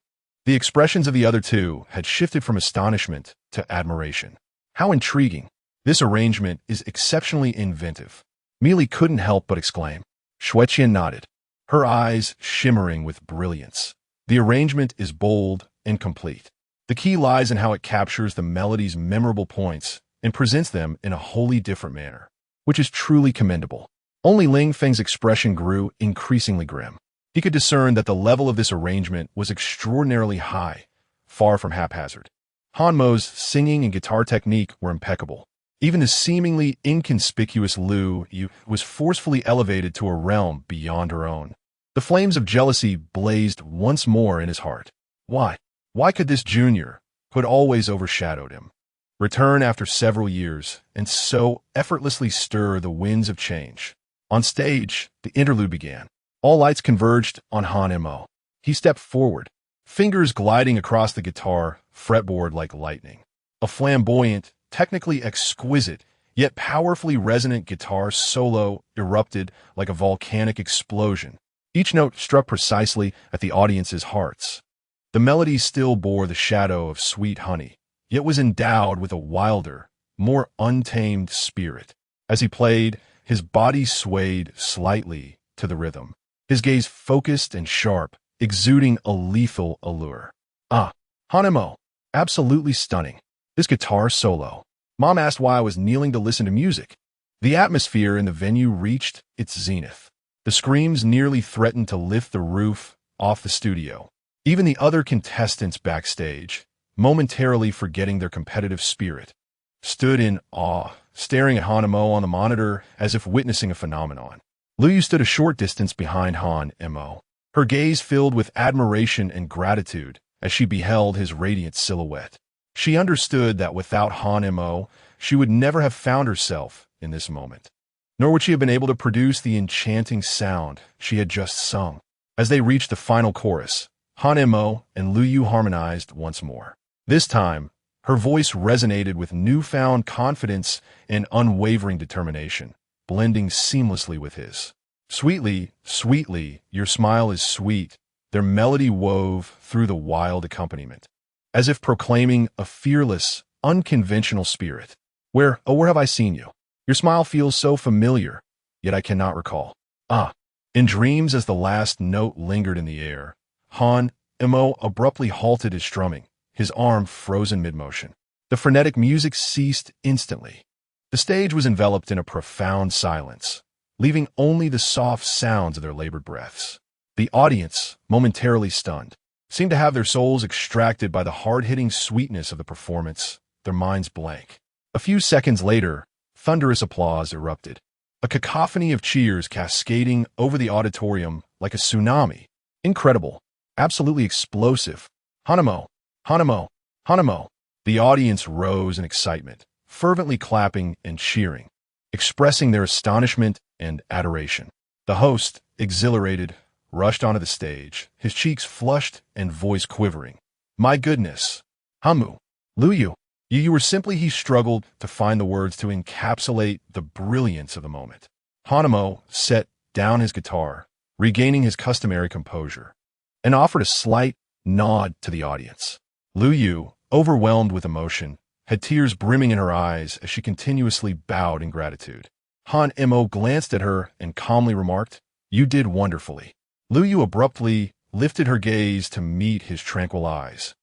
S1: the expressions of the other two had shifted from astonishment to admiration. How intriguing. This arrangement is exceptionally inventive. Meili couldn't help but exclaim. Xueqian nodded, her eyes shimmering with brilliance. The arrangement is bold and complete. The key lies in how it captures the melody's memorable points and presents them in a wholly different manner, which is truly commendable. Only Ling Feng's expression grew increasingly grim. He could discern that the level of this arrangement was extraordinarily high, far from haphazard. Han Mo's singing and guitar technique were impeccable. Even the seemingly inconspicuous Lu Yu was forcefully elevated to a realm beyond her own. The flames of jealousy blazed once more in his heart. Why? Why could this junior, who had always overshadowed him, return after several years and so effortlessly stir the winds of change? On stage, the interlude began. All lights converged on Han Mo. He stepped forward, fingers gliding across the guitar fretboard like lightning. A flamboyant, technically exquisite, yet powerfully resonant guitar solo erupted like a volcanic explosion. Each note struck precisely at the audience's hearts. The melody still bore the shadow of sweet honey, yet was endowed with a wilder, more untamed spirit. As he played, his body swayed slightly to the rhythm, his gaze focused and sharp, exuding a lethal allure. Ah, Han Mo, absolutely stunning. This guitar solo. Mom asked why I was kneeling to listen to music. The atmosphere in the venue reached its zenith. The screams nearly threatened to lift the roof off the studio. Even the other contestants backstage, momentarily forgetting their competitive spirit, stood in awe, staring at Han Mo on the monitor as if witnessing a phenomenon. Lu Yu stood a short distance behind Han Mo, her gaze filled with admiration and gratitude as she beheld his radiant silhouette. She understood that without Han Mo, she would never have found herself in this moment, nor would she have been able to produce the enchanting sound she had just sung. As they reached the final chorus, Han Mo and Lu Yu harmonized once more. This time, her voice resonated with newfound confidence and unwavering determination, blending seamlessly with his. Sweetly, sweetly, your smile is sweet, their melody wove through the wild accompaniment, as if proclaiming a fearless, unconventional spirit. Where have I seen you? Your smile feels so familiar, yet I cannot recall. Ah, in dreams as the last note lingered in the air, Han Mo abruptly halted his strumming, his arm frozen mid-motion. The frenetic music ceased instantly. The stage was enveloped in a profound silence, leaving only the soft sounds of their labored breaths. The audience, momentarily stunned, seemed to have their souls extracted by the hard-hitting sweetness of the performance, their minds blank. A few seconds later, thunderous applause erupted, a cacophony of cheers cascading over the auditorium like a tsunami. Incredible, absolutely explosive. Han Mo, Han Mo, Han Mo. The audience rose in excitement, fervently clapping and cheering. expressing their astonishment and adoration. The host, exhilarated, rushed onto the stage, his cheeks flushed and voice quivering. My goodness. Hamu. Luyu. You were simply, he struggled to find the words to encapsulate the brilliance of the moment. Hanamo set down his guitar, regaining his customary composure, and offered a slight nod to the audience. Luyu, overwhelmed with emotion, had tears brimming in her eyes as she continuously bowed in gratitude. Han Mo glanced at her and calmly remarked, You did wonderfully. Luyu abruptly lifted her gaze to meet his tranquil eyes,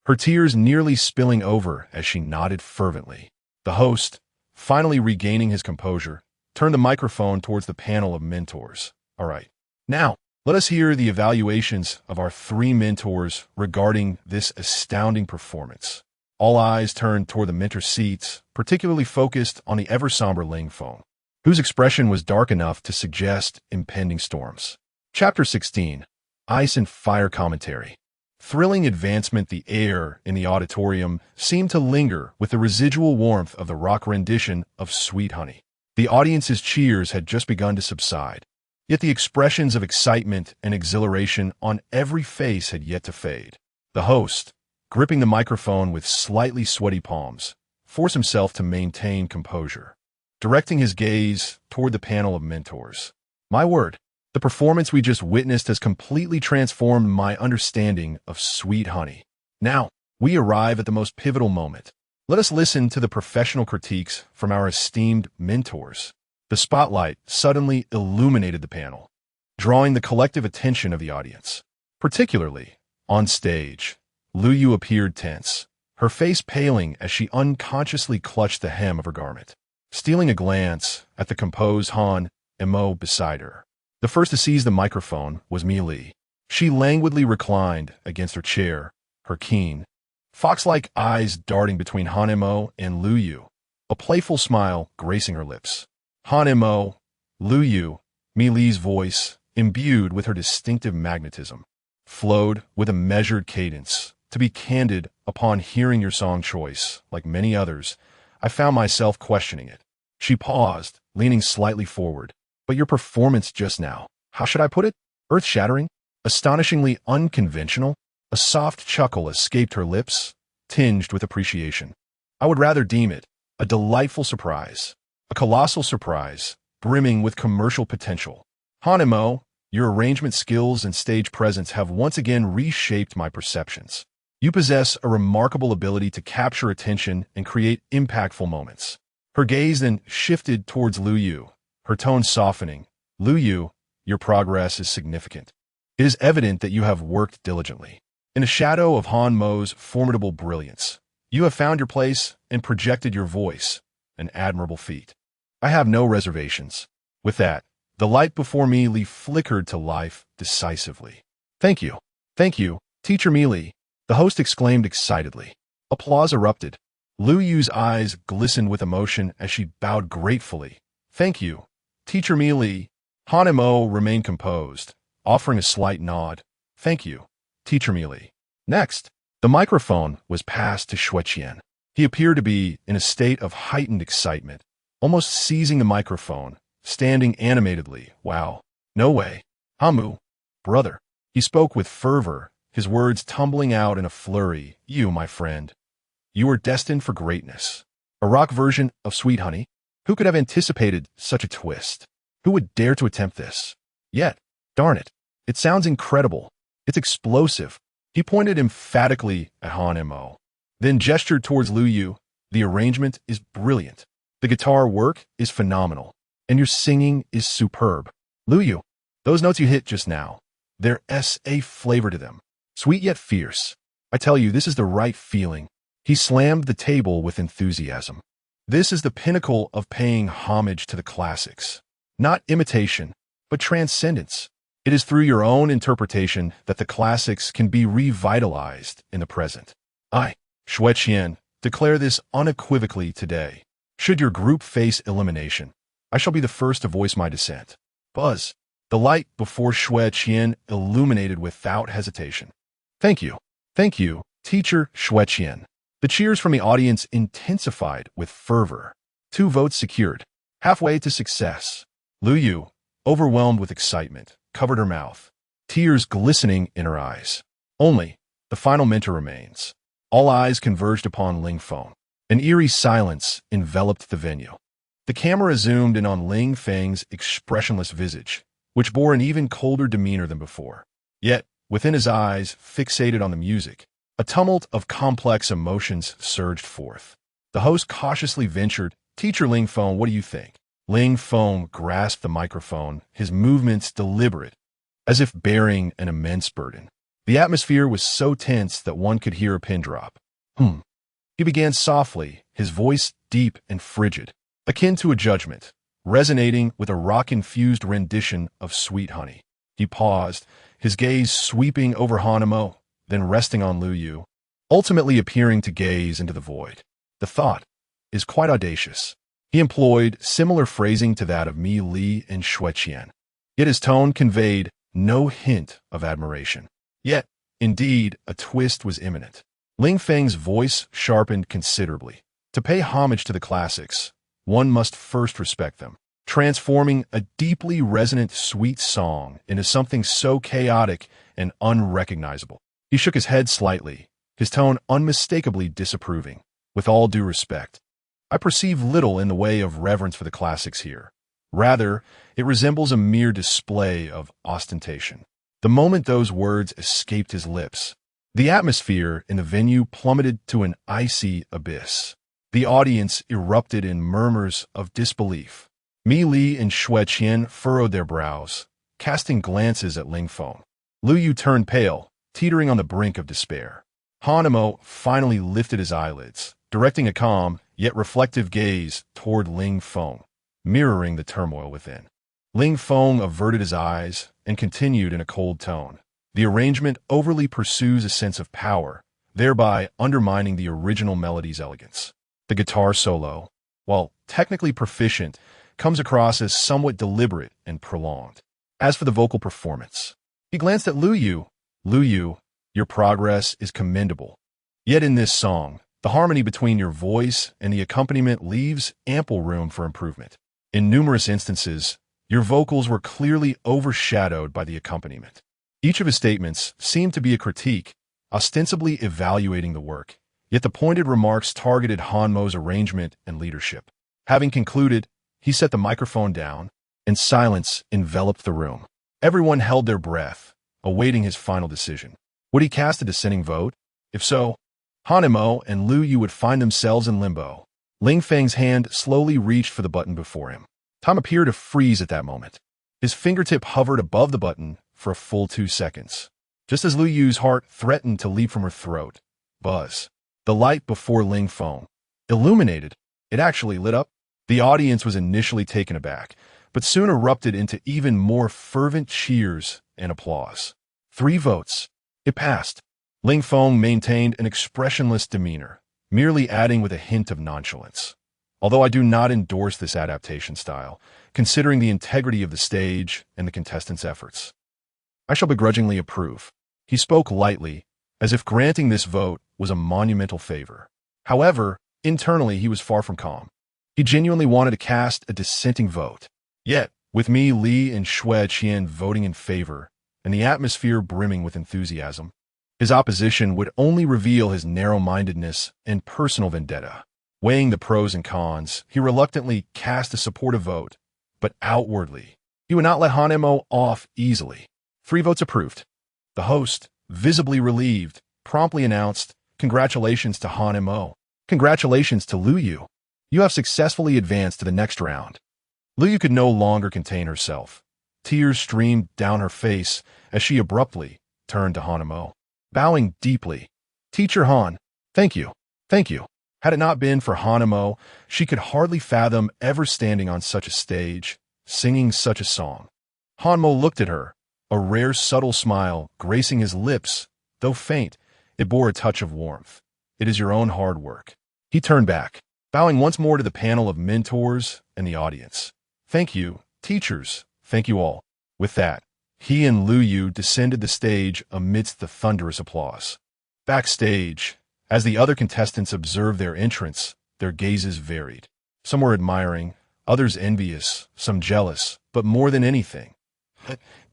S1: her tears nearly spilling over as she nodded fervently. The host, finally regaining his composure, turned the microphone towards the panel of mentors. All right, now, let us hear the evaluations of our 3 mentors regarding this astounding performance. All eyes turned toward the mentor seats, particularly focused on the ever-somber Ling Feng, whose expression was dark enough to suggest impending storms. Chapter 16. Ice and Fire Commentary. Thrilling advancement. The air in the auditorium seemed to linger with the residual warmth of the rock rendition of Sweet Honey. The audience's cheers had just begun to subside, yet the expressions of excitement and exhilaration on every face had yet to fade. The host, gripping the microphone with slightly sweaty palms, forced himself to maintain composure, directing his gaze toward the panel of mentors. My word, the performance we just witnessed has completely transformed my understanding of Sweet Honey. Now, we arrive at the most pivotal moment. Let us listen to the professional critiques from our esteemed mentors. The spotlight suddenly illuminated the panel, drawing the collective attention of the audience. Particularly, on stage, Luyu appeared tense, her face paling as she unconsciously clutched the hem of her garment, stealing a glance at the composed Han Mo beside her. The first to seize the microphone was Mi Li. She languidly reclined against her chair, her keen, fox-like eyes darting between Han Mo and Luyu, a playful smile gracing her lips. Han Mo, Luyu, Mi Li's voice, imbued with her distinctive magnetism, flowed with a measured cadence. To be candid, upon hearing your song choice, like many others, I found myself questioning it. She paused, leaning slightly forward. But your performance just now, how should I put it? Earth-shattering? Astonishingly unconventional? A soft chuckle escaped her lips, tinged with appreciation. I would rather deem it a delightful surprise, a colossal surprise, brimming with commercial potential. Han Mo, your arrangement skills and stage presence have once again reshaped my perceptions. You possess a remarkable ability to capture attention and create impactful moments. Her gaze then shifted towards Luyu, her tone softening. Luyu, your progress is significant. It is evident that you have worked diligently. In the shadow of Han Mo's formidable brilliance, you have found your place and projected your voice, an admirable feat. I have no reservations. With that, the light before Mi Li flickered to life decisively. Thank you, Teacher Mi Li, the host exclaimed excitedly. Applause erupted. Luyu's eyes glistened with emotion as she bowed gratefully. Thank you, Teacher Mi Li. Han Mo remained composed, offering a slight nod. Thank you, Teacher Mi Li. Next, the microphone was passed to Xueqian. He appeared to be in a state of heightened excitement, almost seizing the microphone, standing animatedly. Wow. No way. Hamu, brother. He spoke with fervor, his words tumbling out in a flurry. You, my friend. You are destined for greatness. A rock version of Sweet Honey? Who could have anticipated such a twist? Who would dare to attempt this? Yet, darn it, it sounds incredible. It's explosive. He pointed emphatically at Han Mo, then gestured towards Luyu. The arrangement is brilliant. The guitar work is phenomenal. And your singing is superb. Luyu, those notes you hit just now, there's a flavor to them. Sweet yet fierce. I tell you, this is the right feeling. He slammed the table with enthusiasm. This is the pinnacle of paying homage to the classics. Not imitation, but transcendence. It is through your own interpretation that the classics can be revitalized in the present. I, Xueqian, declare this unequivocally today. Should your group face elimination, I shall be the first to voice my dissent. Buzz. The light before Xueqian illuminated without hesitation. Thank you, Teacher Xueqian. The cheers from the audience intensified with fervor. 2 votes secured. Halfway to success, Lu Yu, overwhelmed with excitement, covered her mouth, tears glistening in her eyes. Only the final mentor remains. All eyes converged upon Ling Feng. An eerie silence enveloped the venue. The camera zoomed in on Ling Feng's expressionless visage, which bore an even colder demeanor than before. Yet, within his eyes, fixated on the music, a tumult of complex emotions surged forth. The host cautiously ventured, "Teacher Ling Feng, what do you think?" Ling Feng grasped the microphone, his movements deliberate, as if bearing an immense burden. The atmosphere was so tense that one could hear a pin drop. He began softly, his voice deep and frigid, akin to a judgment, resonating with a rock-infused rendition of Sweet Honey. He paused, his gaze sweeping over Hanamo, then resting on Lu Yu, ultimately appearing to gaze into the void. The thought is quite audacious. He employed similar phrasing to that of Mi Li and Xue Qian, yet his tone conveyed no hint of admiration. Yet, indeed, a twist was imminent. Ling Feng's voice sharpened considerably. To pay homage to the classics, one must first respect them, transforming a deeply resonant sweet song into something so chaotic and unrecognizable. He shook his head slightly, his tone unmistakably disapproving. "With all due respect, I perceive little in the way of reverence for the classics here. Rather, it resembles a mere display of ostentation." The moment those words escaped his lips, the atmosphere in the venue plummeted to an icy abyss. The audience erupted in murmurs of disbelief. Mi Li and Xue Qian furrowed their brows, casting glances at Ling Feng. Lu Yu turned pale, teetering on the brink of despair. Hanamo finally lifted his eyelids, directing a calm yet reflective gaze toward Ling Feng, mirroring the turmoil within. Ling Feng averted his eyes and continued in a cold tone. "The arrangement overly pursues a sense of power, thereby undermining the original melody's elegance. The guitar solo, while technically proficient, comes across as somewhat deliberate and prolonged. As for the vocal performance," he glanced at Lu Yu. "Lu Yu, your progress is commendable. Yet in this song, the harmony between your voice and the accompaniment leaves ample room for improvement. In numerous instances, your vocals were clearly overshadowed by the accompaniment." Each of his statements seemed to be a critique, ostensibly evaluating the work, yet the pointed remarks targeted Hanmo's arrangement and leadership. Having concluded, he set the microphone down, and silence enveloped the room. Everyone held their breath, awaiting his final decision. Would he cast a dissenting vote? If so, Hanmo and Lu Yu would find themselves in limbo. Ling Feng's hand slowly reached for the button before him. Time appeared to freeze at that moment. His fingertip hovered above the button for a full 2 seconds. Just as Lu Yu's heart threatened to leap from her throat, buzz. The light before Ling Feng illuminated. It actually lit up. The audience was initially taken aback, but soon erupted into even more fervent cheers and applause. 3 votes. It passed. Ling Feng maintained an expressionless demeanor, merely adding with a hint of nonchalance. "Although I do not endorse this adaptation style, considering the integrity of the stage and the contestants' efforts, I shall begrudgingly approve." He spoke lightly, as if granting this vote was a monumental favor. However, internally he was far from calm. He genuinely wanted to cast a dissenting vote. Yet, with Mi Li and Xue Qian voting in favor, and the atmosphere brimming with enthusiasm, his opposition would only reveal his narrow-mindedness and personal vendetta. Weighing the pros and cons, he reluctantly cast a supportive vote, but outwardly, he would not let Hanemo off easily. 3 votes approved. The host, visibly relieved, promptly announced, "Congratulations to Hanemo. Congratulations to Lu Yu. You have successfully advanced to the next round." Lu Yu could no longer contain herself. Tears streamed down her face as she abruptly turned to Hanemo, bowing deeply. "Teacher Han, thank you. Thank you." Had it not been for Hanemo, she could hardly fathom ever standing on such a stage, singing such a song. Hanmo looked at her, a rare subtle smile gracing his lips. Though faint, it bore a touch of warmth. "It is your own hard work." He turned back, bowing once more to the panel of mentors and the audience. "Thank you, teachers. Thank you all." With that, he and Lu Yu descended the stage amidst the thunderous applause. Backstage, as the other contestants observed their entrance, their gazes varied. Some were admiring, others envious, some jealous, but more than anything,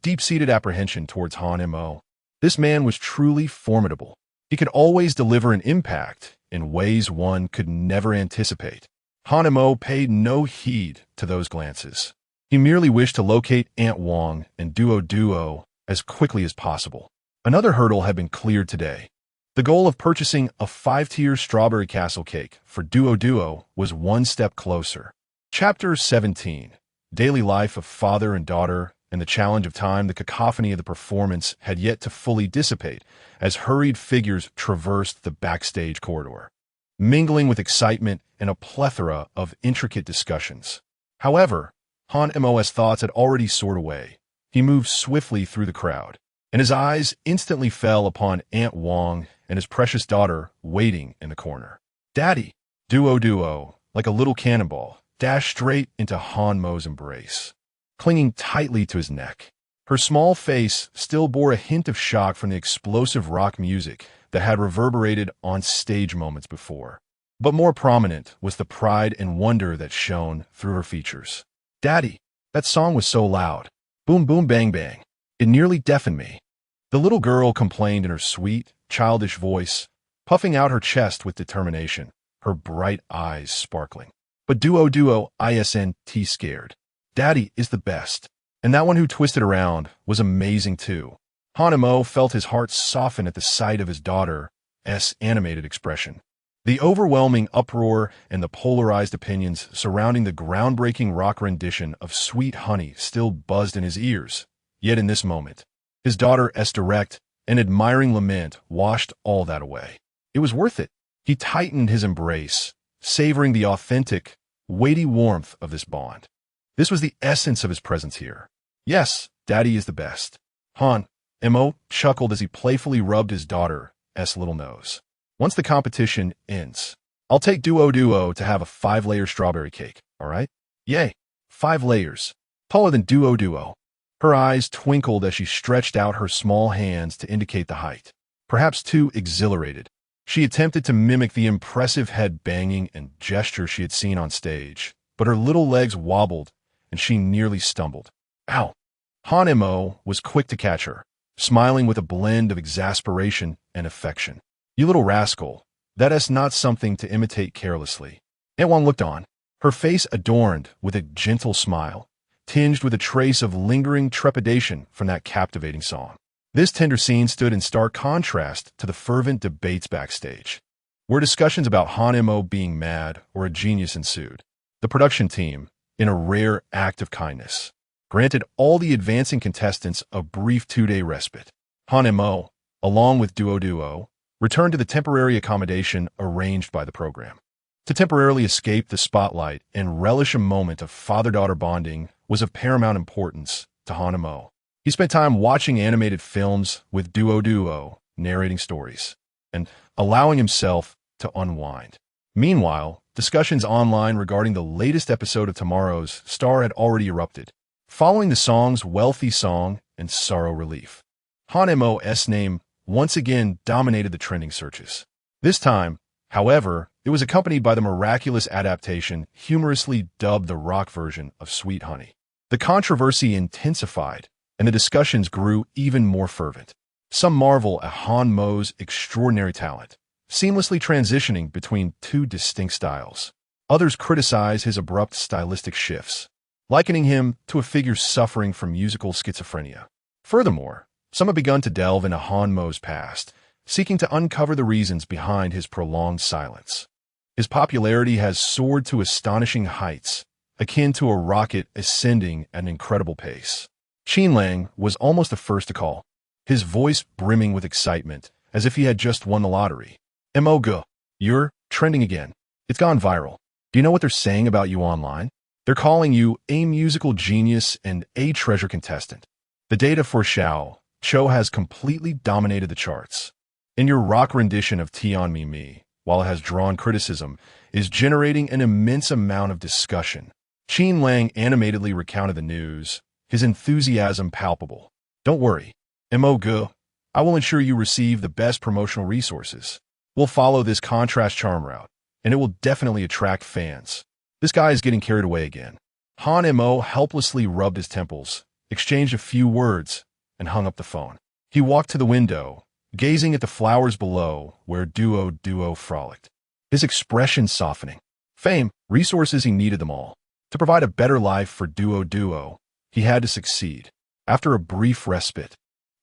S1: deep-seated apprehension towards Han Mo. This man was truly formidable. He could always deliver an impact in ways one could never anticipate. Han Mo paid no heed to those glances. He merely wished to locate Aunt Wong and Duo as quickly as possible. Another hurdle had been cleared today. The goal of purchasing a 5-tier strawberry castle cake for Duo was one step closer. Chapter 17. Daily life of father and daughter and the challenge of time. The cacophony of the performance had yet to fully dissipate as hurried figures traversed the backstage corridor, mingling with excitement and a plethora of intricate discussions. However, Han Mo's thoughts had already soared away. He moved swiftly through the crowd, and his eyes instantly fell upon Aunt Wong and his precious daughter waiting in the corner. Daddy! Duo, like a little cannonball, dashed straight into Han Mo's embrace, clinging tightly to his neck. Her small face still bore a hint of shock from the explosive rock music that had reverberated on stage moments before. But more prominent was the pride and wonder that shone through her features. Daddy, that song was so loud. Boom, boom, bang, bang. It nearly deafened me. The little girl complained in her sweet, childish voice, puffing out her chest with determination, her bright eyes sparkling. But Duo isn't scared. Daddy is the best. And that one who twisted around was amazing too. Han Mo felt his heart soften at the sight of his daughter's animated expression. The overwhelming uproar and the polarized opinions surrounding the groundbreaking rock rendition of Sweet Honey still buzzed in his ears. Yet in this moment, his daughter's direct and admiring lament washed all that away. It was worth it. He tightened his embrace, savoring the authentic, weighty warmth of this bond. This was the essence of his presence here. Yes, Daddy is the best. Han Mo chuckled as he playfully rubbed his daughter's little nose. Once the competition ends, I'll take Duo to have a 5-layer strawberry cake, all right? Yay, 5 layers, taller than Duo. Her eyes twinkled as she stretched out her small hands to indicate the height. Perhaps too exhilarated, she attempted to mimic the impressive head banging and gesture she had seen on stage, but her little legs wobbled and she nearly stumbled. Ow! Han Mo was quick to catch her, smiling with a blend of exasperation and affection. You little rascal, that's not something to imitate carelessly. Aunt Wong looked on, her face adorned with a gentle smile, tinged with a trace of lingering trepidation from that captivating song. This tender scene stood in stark contrast to the fervent debates backstage, where discussions about Han Mo being mad or a genius ensued. The production team, in a rare act of kindness, granted all the advancing contestants a brief 2-day respite. Han Mo, along with Duo, returned to the temporary accommodation arranged by the program. To temporarily escape the spotlight and relish a moment of father-daughter bonding was of paramount importance to Han Mo. He spent time watching animated films with Duo, narrating stories, and allowing himself to unwind. Meanwhile, discussions online regarding the latest episode of Tomorrow's Star had already erupted, following the song's Wealthy Song and Sorrow Relief. Han Mo's name once again dominated the trending searches. This time, however, it was accompanied by the miraculous adaptation humorously dubbed the rock version of Sweet Honey. The controversy intensified, and the discussions grew even more fervent. Some marvel at Han Mo's extraordinary talent, seamlessly transitioning between 2 distinct styles. Others criticize his abrupt stylistic shifts, likening him to a figure suffering from musical schizophrenia. Furthermore, some have begun to delve into Han Mo's past, seeking to uncover the reasons behind his prolonged silence. His popularity has soared to astonishing heights, akin to a rocket ascending at an incredible pace. Qin Lang was almost the first to call, his voice brimming with excitement, as if he had just won the lottery. Mo, you're trending again. It's gone viral. Do you know what they're saying about you online? They're calling you a musical genius and a treasure contestant. The data for Xiao Cho has completely dominated the charts. And your rock rendition of Tian Me, while it has drawn criticism, is generating an immense amount of discussion. Qin Lang animatedly recounted the news, his enthusiasm palpable. Don't worry, Mo, I will ensure you receive the best promotional resources. We'll follow this contrast charm route, and it will definitely attract fans. This guy is getting carried away again. Han Mo helplessly rubbed his temples, exchanged a few words, and hung up the phone. He walked to the window, gazing at the flowers below where Duo frolicked, his expression softening. Fame, resources, he needed them all. To provide a better life for Duo, he had to succeed. After a brief respite,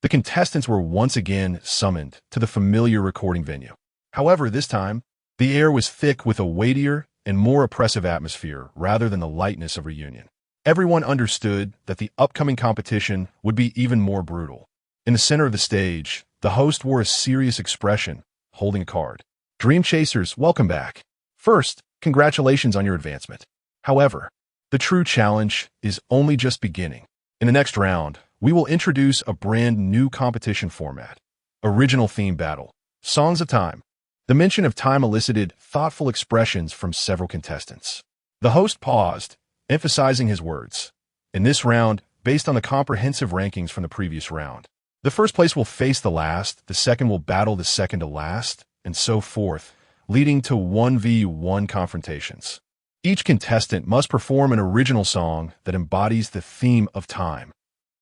S1: the contestants were once again summoned to the familiar recording venue. However, this time, the air was thick with a weightier and more oppressive atmosphere rather than the lightness of reunion. Everyone understood that the upcoming competition would be even more brutal. In the center of the stage, the host wore a serious expression, holding a card. Dream Chasers, welcome back. First, congratulations on your advancement. However, the true challenge is only just beginning. In the next round, we will introduce a brand new competition format. Original theme battle. Songs of Time. The mention of time elicited thoughtful expressions from several contestants. The host paused, emphasizing his words. In this round, based on the comprehensive rankings from the previous round, the first place will face the last, the second will battle the second to last, and so forth, leading to 1v1 confrontations. Each contestant must perform an original song that embodies the theme of time.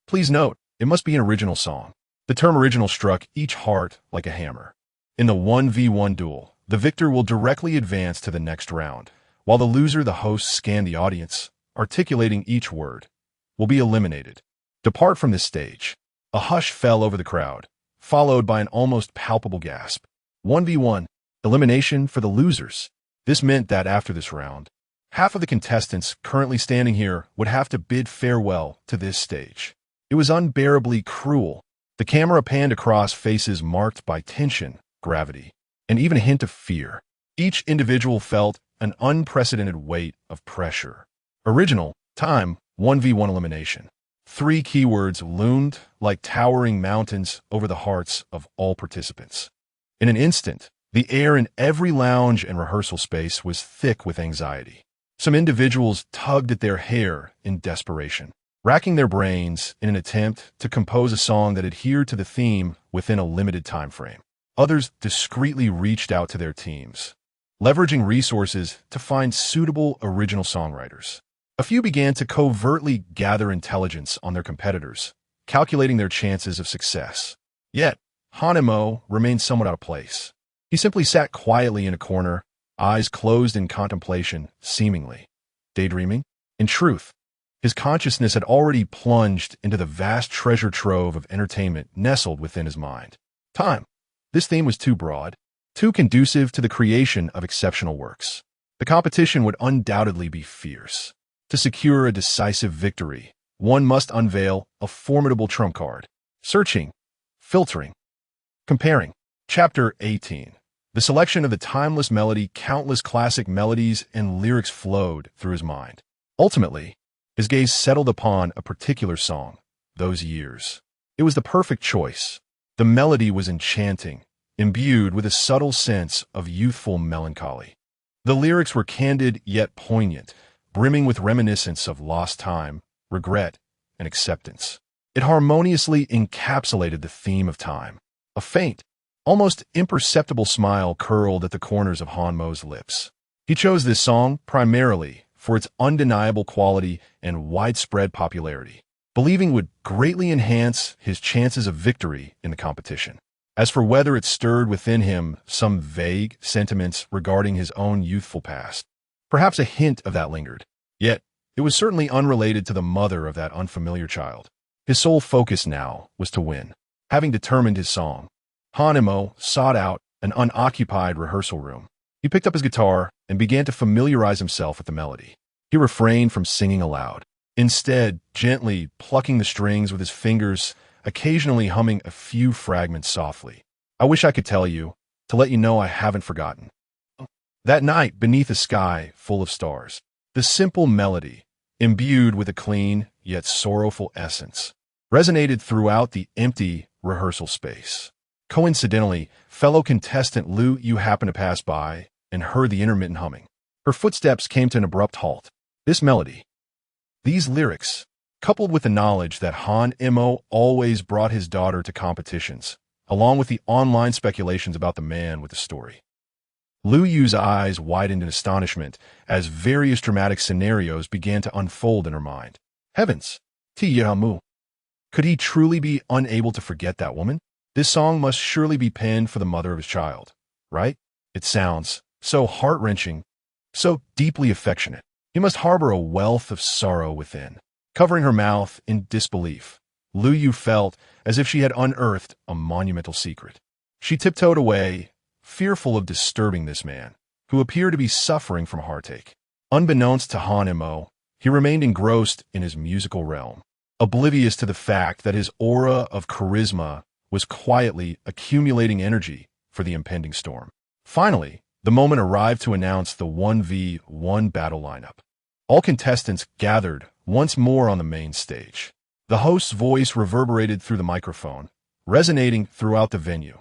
S1: Please note, it must be an original song. The term original struck each heart like a hammer. In the 1v1 duel, the victor will directly advance to the next round, while the loser, the host, scan the audience, articulating each word, will be eliminated. Depart from this stage. A hush fell over the crowd, followed by an almost palpable gasp. 1v1, elimination for the losers. This meant that after this round, half of the contestants currently standing here would have to bid farewell to this stage. It was unbearably cruel. The camera panned across faces marked by tension, gravity, and even a hint of fear. Each individual felt an unprecedented weight of pressure. Original, time, 1v1 elimination. 3 keywords loomed like towering mountains over the hearts of all participants. In an instant, the air in every lounge and rehearsal space was thick with anxiety. Some individuals tugged at their hair in desperation, racking their brains in an attempt to compose a song that adhered to the theme within a limited time frame. Others discreetly reached out to their teams, leveraging resources to find suitable original songwriters. A few began to covertly gather intelligence on their competitors, calculating their chances of success. Yet, Han Mo remained somewhat out of place. He simply sat quietly in a corner, eyes closed in contemplation, seemingly daydreaming. In truth, his consciousness had already plunged into the vast treasure trove of entertainment nestled within his mind. Time. This theme was too broad, too conducive to the creation of exceptional works. The competition would undoubtedly be fierce. To secure a decisive victory, one must unveil a formidable trump card. Searching, filtering, comparing. Chapter 18. The selection of the timeless melody, countless classic melodies and lyrics flowed through his mind. Ultimately, his gaze settled upon a particular song, Those Years. It was the perfect choice. The melody was enchanting, imbued with a subtle sense of youthful melancholy. The lyrics were candid yet poignant, brimming with reminiscence of lost time, regret, and acceptance. It harmoniously encapsulated the theme of time. A faint, almost imperceptible smile curled at the corners of Han Mo's lips. He chose this song primarily for its undeniable quality and widespread popularity, believing would greatly enhance his chances of victory in the competition. As for whether it stirred within him some vague sentiments regarding his own youthful past, perhaps a hint of that lingered. Yet, it was certainly unrelated to the mother of that unfamiliar child. His sole focus now was to win. Having determined his song, Han Mo sought out an unoccupied rehearsal room. He picked up his guitar and began to familiarize himself with the melody. He refrained from singing aloud, instead gently plucking the strings with his fingers, occasionally humming a few fragments softly. I wish I could tell you, to let you know I haven't forgotten. That night, beneath a sky full of stars, the simple melody, imbued with a clean yet sorrowful essence, resonated throughout the empty rehearsal space. Coincidentally, fellow contestant Lu Yu happened to pass by and heard the intermittent humming. Her footsteps came to an abrupt halt. This melody, these lyrics, coupled with the knowledge that Han Mo always brought his daughter to competitions, along with the online speculations about the man with the story, Lu Yu's eyes widened in astonishment as various dramatic scenarios began to unfold in her mind. Heavens! Tiyamu. Could he truly be unable to forget that woman? This song must surely be penned for the mother of his child, right? It sounds so heart-wrenching, so deeply affectionate. He must harbor a wealth of sorrow within. Covering her mouth in disbelief, Lu Yu felt as if she had unearthed a monumental secret. She tiptoed away, fearful of disturbing this man, who appeared to be suffering from heartache. Unbeknownst to Han Mo, he remained engrossed in his musical realm, oblivious to the fact that his aura of charisma was quietly accumulating energy for the impending storm. Finally, the moment arrived to announce the 1v1 battle lineup. All contestants gathered once more on the main stage. The host's voice reverberated through the microphone, resonating throughout the venue.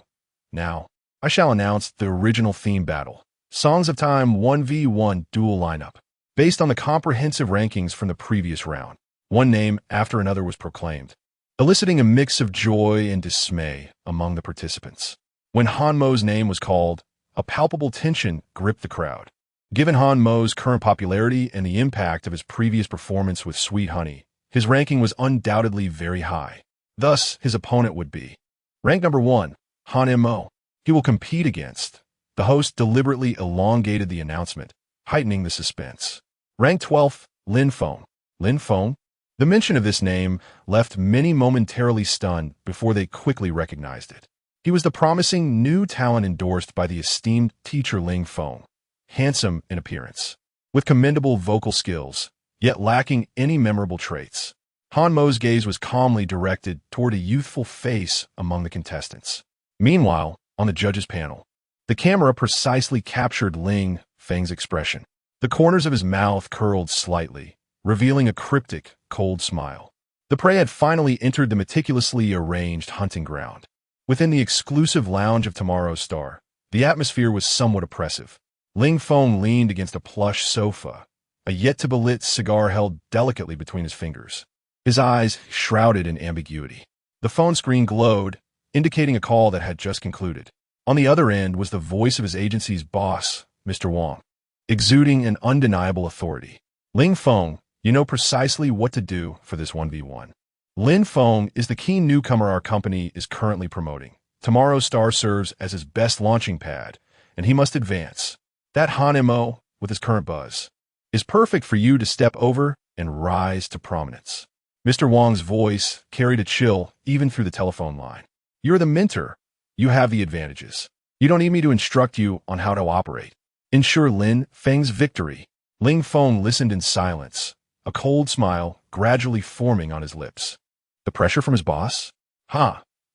S1: Now, I shall announce the original theme battle, Songs of Time 1v1 duel lineup. Based on the comprehensive rankings from the previous round, one name after another was proclaimed, eliciting a mix of joy and dismay among the participants. When Han Mo's name was called, a palpable tension gripped the crowd. Given Han Mo's current popularity and the impact of his previous performance with Sweet Honey, his ranking was undoubtedly very high. Thus, his opponent would be rank number 1, Han Mo. He will compete against. The host deliberately elongated the announcement, heightening the suspense. Rank 12th, Lin Feng. Lin Feng? The mention of this name left many momentarily stunned before they quickly recognized it. He was the promising new talent endorsed by the esteemed teacher Ling Feng, handsome in appearance, with commendable vocal skills, yet lacking any memorable traits. Han Mo's gaze was calmly directed toward a youthful face among the contestants. Meanwhile, on the judges' panel, the camera precisely captured Ling Feng's expression. The corners of his mouth curled slightly, revealing a cryptic, cold smile. The prey had finally entered the meticulously arranged hunting ground. Within the exclusive lounge of Tomorrow's Star, the atmosphere was somewhat oppressive. Ling Feng leaned against a plush sofa, a yet-to-be-lit cigar held delicately between his fingers. His eyes shrouded in ambiguity. The phone screen glowed, indicating a call that had just concluded. On the other end was the voice of his agency's boss, Mr. Wang, exuding an undeniable authority. Ling Feng, you know precisely what to do for this 1v1. Lin Feng is the key newcomer our company is currently promoting. Tomorrow's Star serves as his best launching pad, and he must advance. That Han Mo, with his current buzz, is perfect for you to step over and rise to prominence. Mr. Wang's voice carried a chill even through the telephone line. You're the mentor. You have the advantages. You don't need me to instruct you on how to operate. Ensure Lin Feng's victory. Ling Feng listened in silence, a cold smile gradually forming on his lips. The pressure from his boss?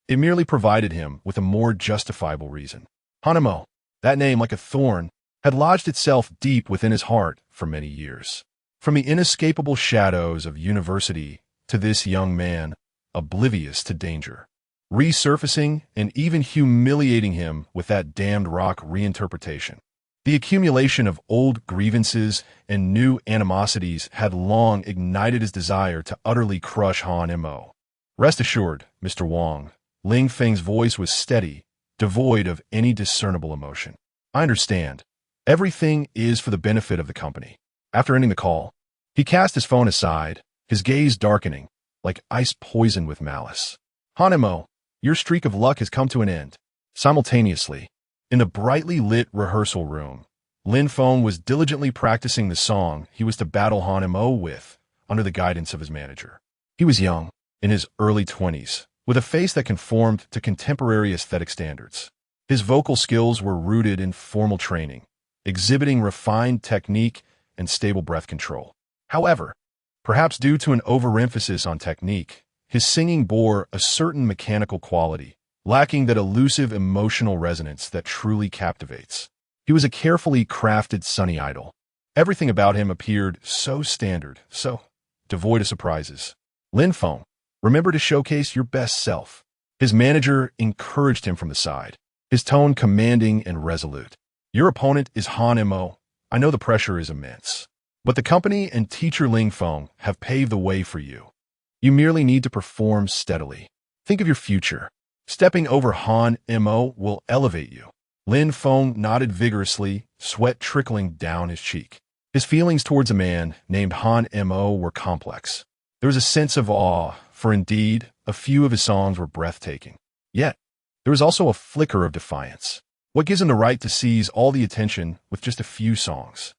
S1: It merely provided him with a more justifiable reason. Hanamo, that name like a thorn, had lodged itself deep within his heart for many years. From the inescapable shadows of university to this young man, oblivious to danger, resurfacing and even humiliating him with that damned rock reinterpretation. The accumulation of old grievances and new animosities had long ignited his desire to utterly crush Han Mo. Rest assured, Mr. Wang, Ling Feng's voice was steady, devoid of any discernible emotion. I understand. Everything is for the benefit of the company. After ending the call, he cast his phone aside, his gaze darkening, like ice poisoned with malice. Han Mo, your streak of luck has come to an end. Simultaneously, in the brightly lit rehearsal room, Lin Feng was diligently practicing the song he was to battle Han Mo with under the guidance of his manager. He was young, in his early 20s, with a face that conformed to contemporary aesthetic standards. His vocal skills were rooted in formal training, exhibiting refined technique and stable breath control. However, perhaps due to an overemphasis on technique, his singing bore a certain mechanical quality, lacking that elusive emotional resonance that truly captivates. He was a carefully crafted Sunny Idol. Everything about him appeared so standard, so devoid of surprises. Lin Feng, remember to showcase your best self. His manager encouraged him from the side, his tone commanding and resolute. Your opponent is Han Mo. I know the pressure is immense, but the company and teacher Ling Feng have paved the way for you. You merely need to perform steadily. Think of your future. Stepping over Han Mo will elevate you. Lin Feng nodded vigorously, sweat trickling down his cheek. His feelings towards a man named Han Mo were complex. There was a sense of awe, for indeed, a few of his songs were breathtaking. Yet, there was also a flicker of defiance. What gives him the right to seize all the attention with just a few songs?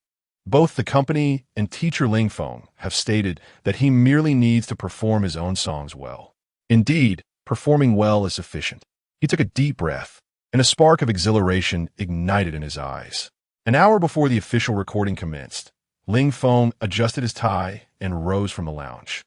S1: Both the company and teacher Ling Feng have stated that he merely needs to perform his own songs well. Indeed, performing well is sufficient. He took a deep breath, and a spark of exhilaration ignited in his eyes. An hour before the official recording commenced, Ling Feng adjusted his tie and rose from the lounge.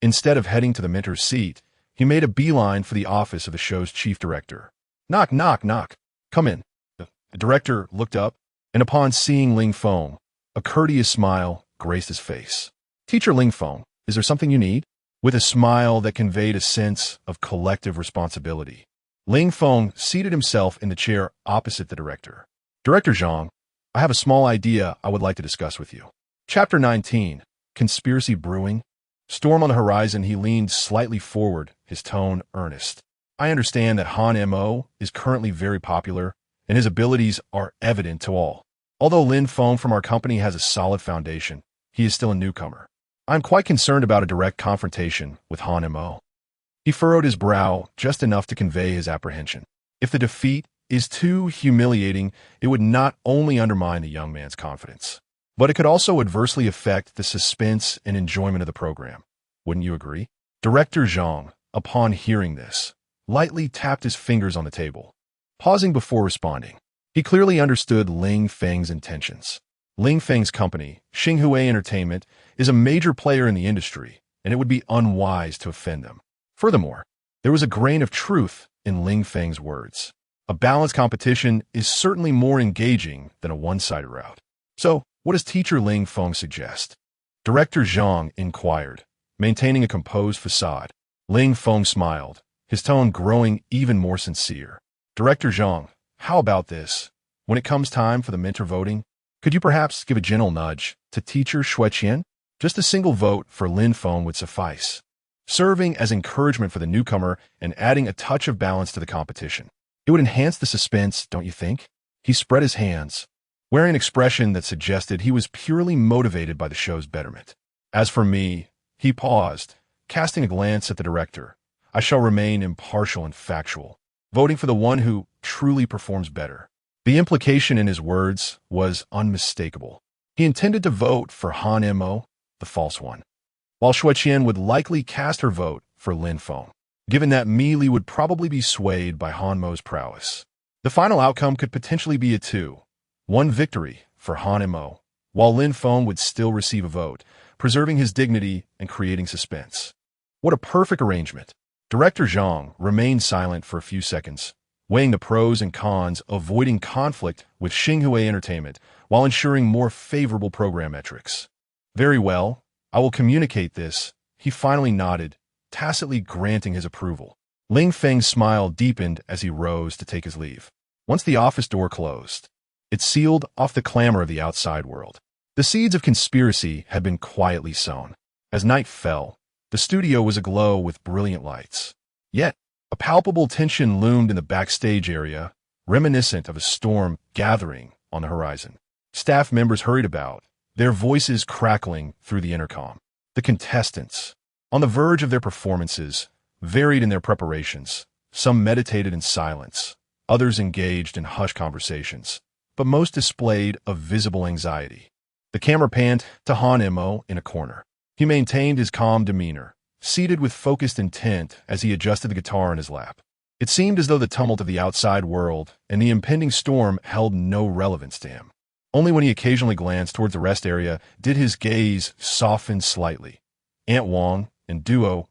S1: Instead of heading to the mentor's seat, he made a beeline for the office of the show's chief director. Knock, knock, knock. Come in. The director looked up, and upon seeing Ling Feng, a courteous smile graced his face. Teacher Ling Feng, is there something you need? With a smile that conveyed a sense of collective responsibility, Ling Feng seated himself in the chair opposite the director. Director Zhang, I have a small idea I would like to discuss with you. Chapter 19, Conspiracy Brewing. Storm on the horizon, he leaned slightly forward, his tone earnest. I understand that Han Mo is currently very popular, and his abilities are evident to all. Although Lin Feng from our company has a solid foundation, he is still a newcomer. I am quite concerned about a direct confrontation with Han Mo. He furrowed his brow just enough to convey his apprehension. If the defeat is too humiliating, it would not only undermine the young man's confidence, but it could also adversely affect the suspense and enjoyment of the program. Wouldn't you agree? Director Zhang, upon hearing this, lightly tapped his fingers on the table, pausing before responding. He clearly understood Ling Feng's intentions. Ling Feng's company, Xinghua Entertainment, is a major player in the industry, and it would be unwise to offend them. Furthermore, there was a grain of truth in Ling Feng's words. A balanced competition is certainly more engaging than a one-sided route. So, what does teacher Ling Feng suggest? Director Zhang inquired, maintaining a composed facade. Ling Feng smiled, his tone growing even more sincere. Director Zhang, how about this? When it comes time for the mentor voting, could you perhaps give a gentle nudge to teacher Xueqian? Just a single vote for Lin Feng would suffice, serving as encouragement for the newcomer and adding a touch of balance to the competition. It would enhance the suspense, don't you think? He spread his hands, wearing an expression that suggested he was purely motivated by the show's betterment. As for me, he paused, casting a glance at the director. I shall remain impartial and factual, voting for the one who truly performs better. The implication in his words was unmistakable. He intended to vote for Han Mo, the false one, while Xueqian would likely cast her vote for Lin Feng, given that Meili would probably be swayed by Han Mo's prowess. The final outcome could potentially be a 2-1 victory for Han Mo, while Lin Feng would still receive a vote, preserving his dignity and creating suspense. What a perfect arrangement. Director Zhang remained silent for a few seconds, weighing the pros and cons, avoiding conflict with Xinghua Entertainment while ensuring more favorable program metrics. Very well, I will communicate this. He finally nodded, tacitly granting his approval. Ling Feng's smile deepened as he rose to take his leave. Once the office door closed, it sealed off the clamor of the outside world. The seeds of conspiracy had been quietly sown. As night fell, the studio was aglow with brilliant lights. Yet, a palpable tension loomed in the backstage area, reminiscent of a storm gathering on the horizon. Staff members hurried about, their voices crackling through the intercom. The contestants, on the verge of their performances, varied in their preparations. Some meditated in silence, others engaged in hushed conversations, but most displayed a visible anxiety. The camera panned to Han Mo in a corner. He maintained his calm demeanor, seated with focused intent as he adjusted the guitar in his lap. It seemed as though the tumult of the outside world and the impending storm held no relevance to him. Only when he occasionally glanced towards the rest area did his gaze soften slightly. Aunt Wong and Duo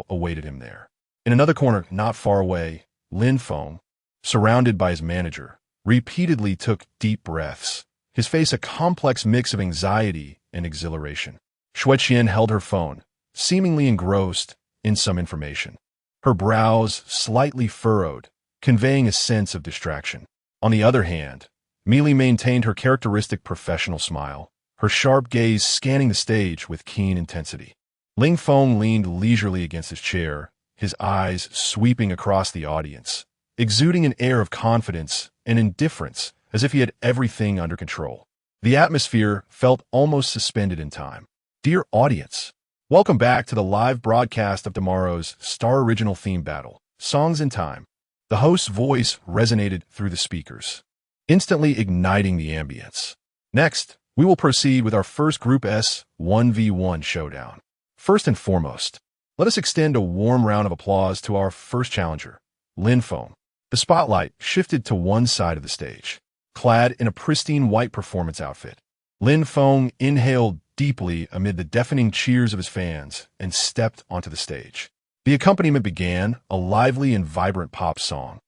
S1: awaited him there. In another corner, not far away, Lin Feng, surrounded by his manager, repeatedly took deep breaths, his face a complex mix of anxiety and exhilaration. Xueqian held her phone, seemingly engrossed in some information. Her brows slightly furrowed, conveying a sense of distraction. On the other hand, Meili maintained her characteristic professional smile, her sharp gaze scanning the stage with keen intensity. Ling Feng leaned leisurely against his chair, his eyes sweeping across the audience, exuding an air of confidence and indifference, as if he had everything under control. The atmosphere felt almost suspended in time. Dear audience, welcome back to the live broadcast of tomorrow's Star Original Theme Battle, Songs in Time. The host's voice resonated through the speakers, instantly igniting the ambience. Next, we will proceed with our first Group S 1v1 showdown. First and foremost, let us extend a warm round of applause to our first challenger, Lin Feng. The spotlight shifted to one side of the stage. Clad in a pristine white performance outfit, Lin Feng inhaled deeply amid the deafening cheers of his fans and stepped onto the stage. The accompaniment began, a lively and vibrant pop song,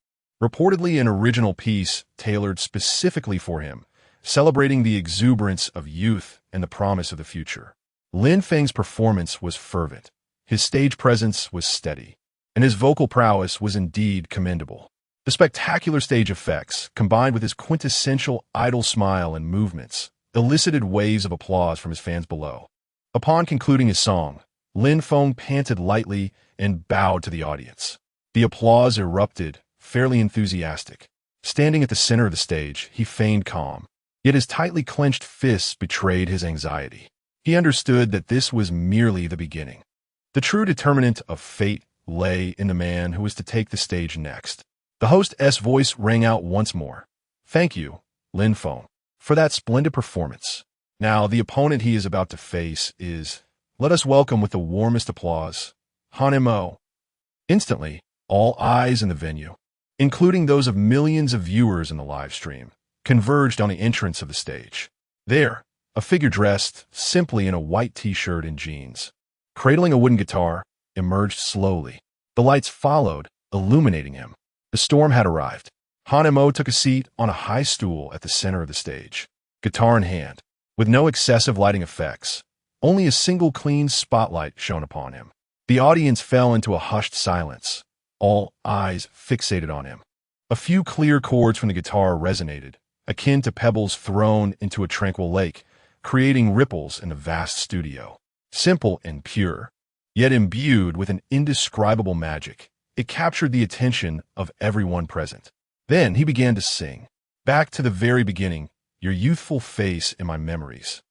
S1: reportedly an original piece tailored specifically for him, celebrating the exuberance of youth and the promise of the future. Lin Feng's performance was fervent, his stage presence was steady, and his vocal prowess was indeed commendable. The spectacular stage effects, combined with his quintessential idol smile and movements, elicited waves of applause from his fans below. Upon concluding his song, Lin Feng panted lightly and bowed to the audience. The applause erupted, fairly enthusiastic. Standing at the center of the stage, he feigned calm, yet his tightly clenched fists betrayed his anxiety. He understood that this was merely the beginning. The true determinant of fate lay in the man who was to take the stage next. The host's voice rang out once more. Thank you, Lin Feng, for that splendid performance. Now, the opponent he is about to face is, let us welcome with the warmest applause, Han Mo. Instantly, all eyes in the venue, including those of millions of viewers in the live stream, converged on the entrance of the stage. There, a figure dressed simply in a white t-shirt and jeans, cradling a wooden guitar, emerged slowly. The lights followed, illuminating him. The storm had arrived. Han Mo took a seat on a high stool at the center of the stage, guitar in hand, with no excessive lighting effects. Only a single clean spotlight shone upon him. The audience fell into a hushed silence, all eyes fixated on him. A few clear chords from the guitar resonated, akin to pebbles thrown into a tranquil lake, creating ripples in a vast studio. Simple and pure, yet imbued with an indescribable magic, it captured the attention of everyone present. Then he began to sing, back to the very beginning, your youthful face in my memories.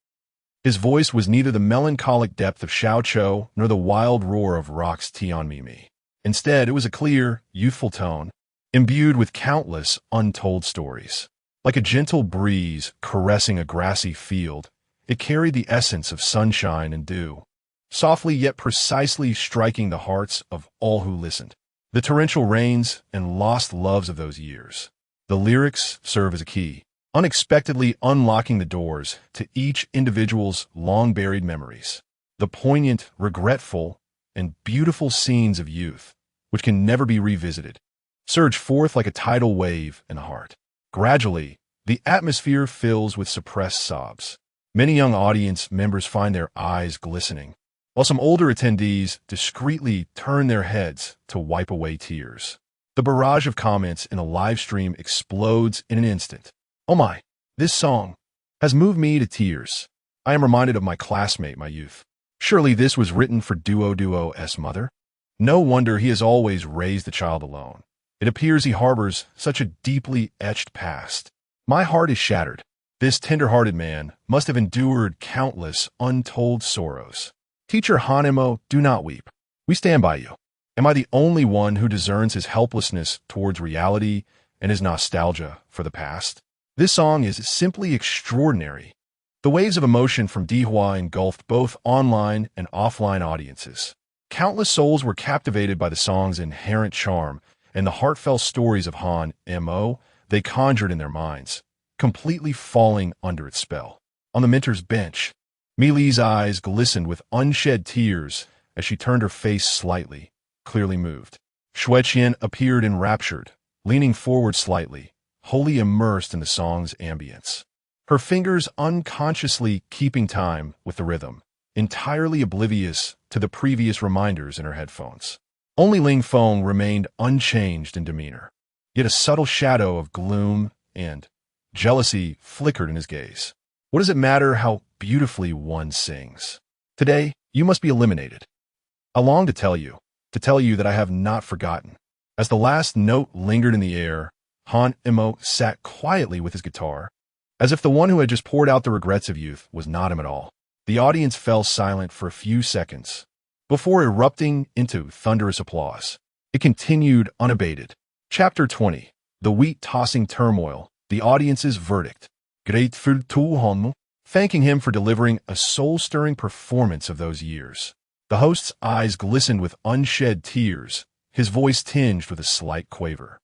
S1: His voice was neither the melancholic depth of Xiao Cho nor the wild roar of Rock's Tian Mimi. Instead, it was a clear, youthful tone, imbued with countless untold stories. Like a gentle breeze caressing a grassy field, it carried the essence of sunshine and dew, softly yet precisely striking the hearts of all who listened. The torrential rains and lost loves of those years. The lyrics serve as a key, unexpectedly unlocking the doors to each individual's long-buried memories. The poignant, regretful, and beautiful scenes of youth, which can never be revisited, surge forth like a tidal wave in the heart. Gradually, the atmosphere fills with suppressed sobs. Many young audience members find their eyes glistening, while some older attendees discreetly turn their heads to wipe away tears. The barrage of comments in a live stream explodes in an instant. Oh my, this song has moved me to tears. I am reminded of my classmate, my youth. Surely this was written for Duo's mother? No wonder he has always raised the child alone. It appears he harbors such a deeply etched past. My heart is shattered. This tender-hearted man must have endured countless untold sorrows. Teacher Hanemo, do not weep. We stand by you. Am I the only one who discerns his helplessness towards reality and his nostalgia for the past? This song is simply extraordinary. The waves of emotion from Dihua engulfed both online and offline audiences. Countless souls were captivated by the song's inherent charm and the heartfelt stories of Han Mo they conjured in their minds, completely falling under its spell. On the mentor's bench, Mili's eyes glistened with unshed tears as she turned her face slightly, clearly moved. Xueqian appeared enraptured, leaning forward slightly, wholly immersed in the song's ambience. Her fingers unconsciously keeping time with the rhythm, entirely oblivious to the previous reminders in her headphones. Only Ling Feng remained unchanged in demeanor, yet a subtle shadow of gloom and jealousy flickered in his gaze. What does it matter how beautifully one sings? Today, you must be eliminated. I long to tell you that I have not forgotten. As the last note lingered in the air, Han Mo sat quietly with his guitar, as if the one who had just poured out the regrets of youth was not him at all. The audience fell silent for a few seconds, before erupting into thunderous applause. It continued unabated. Chapter 20. The wheat-tossing turmoil, the audience's verdict. Grateful to Han, thanking him for delivering a soul-stirring performance of those years. The host's eyes glistened with unshed tears, his voice tinged with a slight quaver.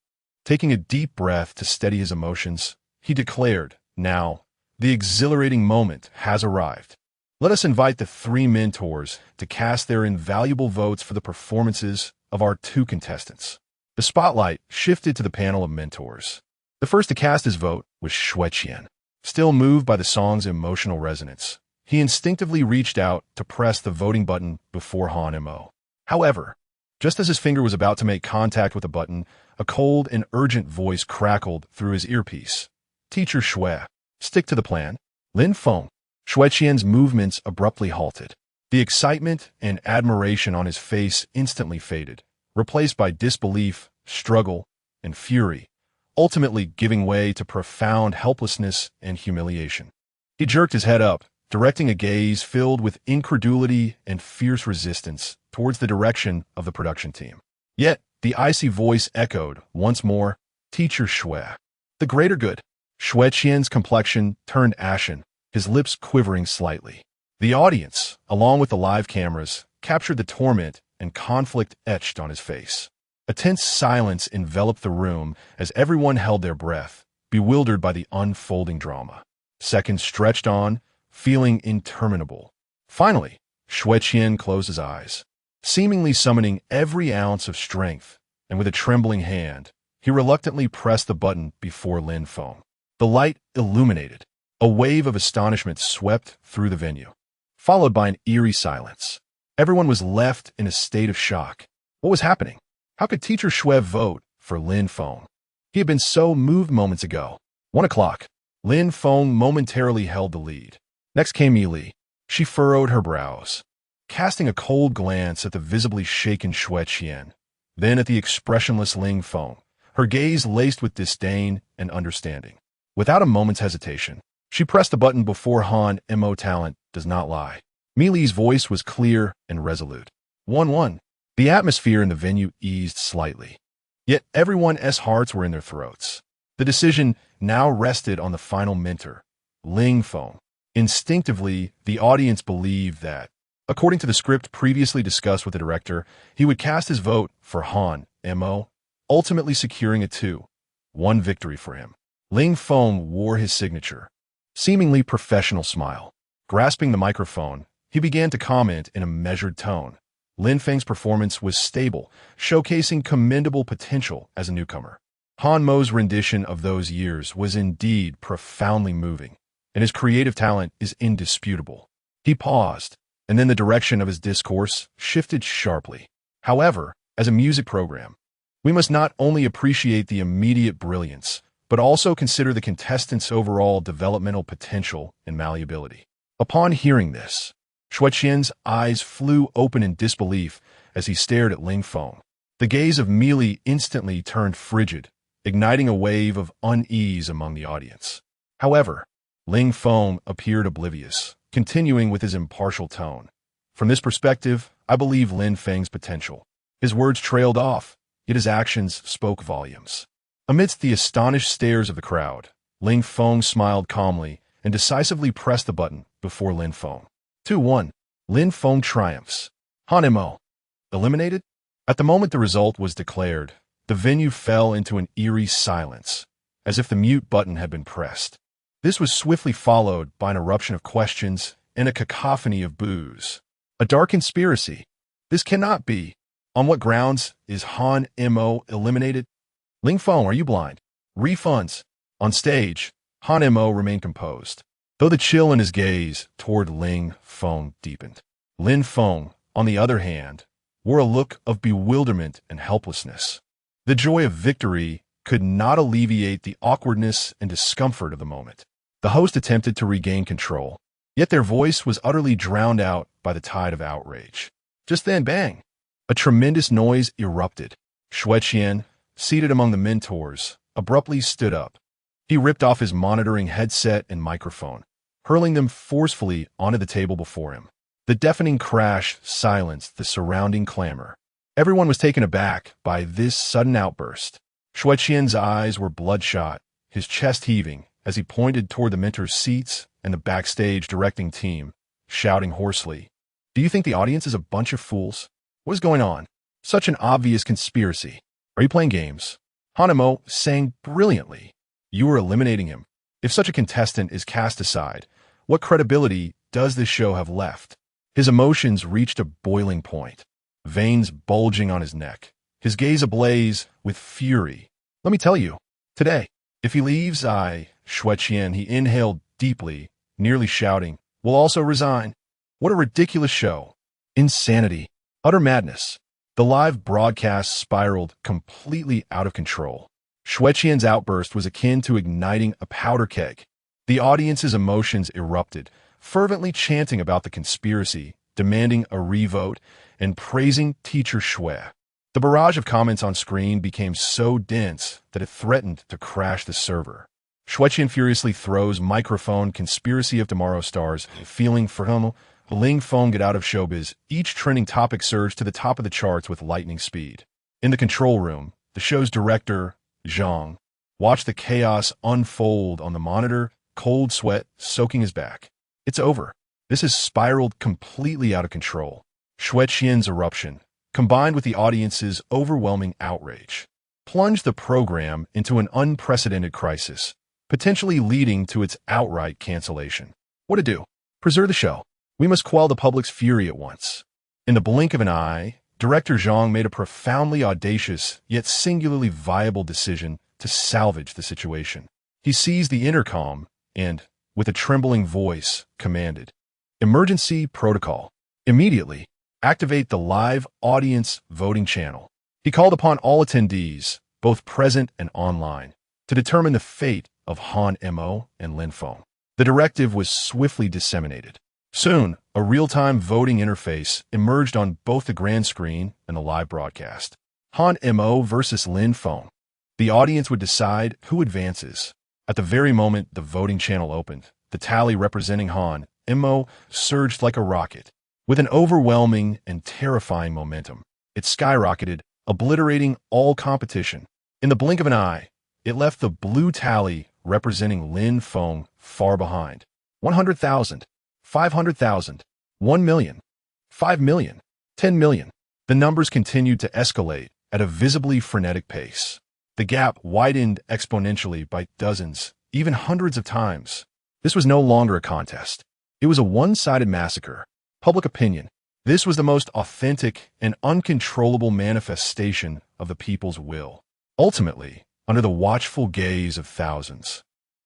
S1: Taking a deep breath to steady his emotions, he declared, "Now, the exhilarating moment has arrived. Let us invite the three mentors to cast their invaluable votes for the performances of our two contestants." The spotlight shifted to the panel of mentors. The first to cast his vote was Xueqian. Still moved by the song's emotional resonance, he instinctively reached out to press the voting button before Han Mo. However, just as his finger was about to make contact with the button, a cold and urgent voice crackled through his earpiece. "Teacher Xue, stick to the plan." Lin Feng. Xueqian's movements abruptly halted. The excitement and admiration on his face instantly faded, replaced by disbelief, struggle, and fury, ultimately giving way to profound helplessness and humiliation. He jerked his head up, directing a gaze filled with incredulity and fierce resistance towards the direction of the production team. Yet, the icy voice echoed once more, "Teacher Xue. The greater good." Xueqian's complexion turned ashen, his lips quivering slightly. The audience, along with the live cameras, captured the torment and conflict etched on his face. A tense silence enveloped the room as everyone held their breath, bewildered by the unfolding drama. Seconds stretched on, feeling interminable. Finally, Xueqian closed his eyes, seemingly summoning every ounce of strength, and with a trembling hand, he reluctantly pressed the button before Lin Feng. The light illuminated. A wave of astonishment swept through the venue, followed by an eerie silence. Everyone was left in a state of shock. What was happening? How could Teacher Xue vote for Lin Feng? He had been so moved moments ago. 1 o'clock. Lin Feng momentarily held the lead. Next came Li. She furrowed her brows, casting a cold glance at the visibly shaken Xueqian, then at the expressionless Lin Feng, her gaze laced with disdain and understanding. Without a moment's hesitation, she pressed the button before Han Mo. Talent does not lie. Li's voice was clear and resolute. 1-1. The atmosphere in the venue eased slightly. Yet everyone's hearts were in their throats. The decision now rested on the final mentor, Lin Feng. Instinctively, the audience believed that, according to the script previously discussed with the director, he would cast his vote for Han Mo, ultimately securing a 2-1 victory for him. Lin Feng wore his signature, seemingly professional smile. Grasping the microphone, he began to comment in a measured tone. Lin Feng's performance was stable, showcasing commendable potential as a newcomer. Han Mo's rendition of those years was indeed profoundly moving, and his creative talent is indisputable. He paused, and then the direction of his discourse shifted sharply. However, as a music program, we must not only appreciate the immediate brilliance, but also consider the contestants' overall developmental potential and malleability. Upon hearing this, Xueqian's eyes flew open in disbelief as he stared at Lin Feng. The gaze of Li instantly turned frigid, igniting a wave of unease among the audience. However, Lin Feng appeared oblivious, continuing with his impartial tone. From this perspective, I believe Lin Feng's potential. His words trailed off, yet his actions spoke volumes. Amidst the astonished stares of the crowd, Lin Feng smiled calmly and decisively pressed the button before Lin Feng. 2-1. Lin Feng triumphs. Han Mo. Eliminated? At the moment the result was declared, the venue fell into an eerie silence, as if the mute button had been pressed. This was swiftly followed by an eruption of questions and a cacophony of boos. A dark conspiracy. This cannot be. On what grounds is Han Mo eliminated? Lin Feng, are you blind? Refunds. On stage, Han Mo remained composed, though the chill in his gaze toward Lin Feng deepened. Lin Feng, on the other hand, wore a look of bewilderment and helplessness. The joy of victory could not alleviate the awkwardness and discomfort of the moment. The host attempted to regain control, yet their voice was utterly drowned out by the tide of outrage. Just then, bang! A tremendous noise erupted. Xueqian, seated among the mentors, abruptly stood up. He ripped off his monitoring headset and microphone, hurling them forcefully onto the table before him. The deafening crash silenced the surrounding clamor. Everyone was taken aback by this sudden outburst. Shueqian's eyes were bloodshot, his chest heaving as he pointed toward the mentor's seats and the backstage directing team, shouting hoarsely, "Do you think the audience is a bunch of fools? What is going on? Such an obvious conspiracy. Are you playing games?" Hanemo sang brilliantly. "You are eliminating him. If such a contestant is cast aside, what credibility does this show have left?" His emotions reached a boiling point, veins bulging on his neck, his gaze ablaze with fury. "Let me tell you, today, if he leaves, Shueqian," he inhaled deeply, nearly shouting, "will also resign." What a ridiculous show. Insanity. Utter madness. The live broadcast spiraled completely out of control. Shueqian's outburst was akin to igniting a powder keg. The audience's emotions erupted, fervently chanting about the conspiracy, demanding a revote, and praising teacher Shui. The barrage of comments on screen became so dense that it threatened to crash the server. Shueqian furiously throws microphone "Conspiracy of Tomorrow Stars," feeling for Ling Feng get out of showbiz. Each trending topic surged to the top of the charts with lightning speed. In the control room, the show's director, Zhang, watched the chaos unfold on the monitor, cold sweat soaking his back. It's over. This has spiraled completely out of control. Shueqian's eruption, combined with the audience's overwhelming outrage, plunged the program into an unprecedented crisis, potentially leading to its outright cancellation. What to do? Preserve the show. We must quell the public's fury at once. In the blink of an eye, Director Zhang made a profoundly audacious yet singularly viable decision to salvage the situation. He seized the intercom and, with a trembling voice, commanded, "Emergency protocol. Immediately, activate the live audience voting channel." He called upon all attendees, both present and online, to determine the fate of Han Mo and Lin Feng. The directive was swiftly disseminated. Soon, a real-time voting interface emerged on both the grand screen and the live broadcast. Han Mo versus Lin Feng. The audience would decide who advances. At the very moment the voting channel opened, the tally representing Han Mo surged like a rocket. With an overwhelming and terrifying momentum, it skyrocketed, obliterating all competition. In the blink of an eye, it left the blue tally representing Lin Feng far behind. 100,000. 500,000, 1 million, 5 million, 10 million. The numbers continued to escalate at a visibly frenetic pace. The gap widened exponentially by dozens, even hundreds of times. This was no longer a contest. It was a one-sided massacre. Public opinion. This was the most authentic and uncontrollable manifestation of the people's will. Ultimately, under the watchful gaze of thousands,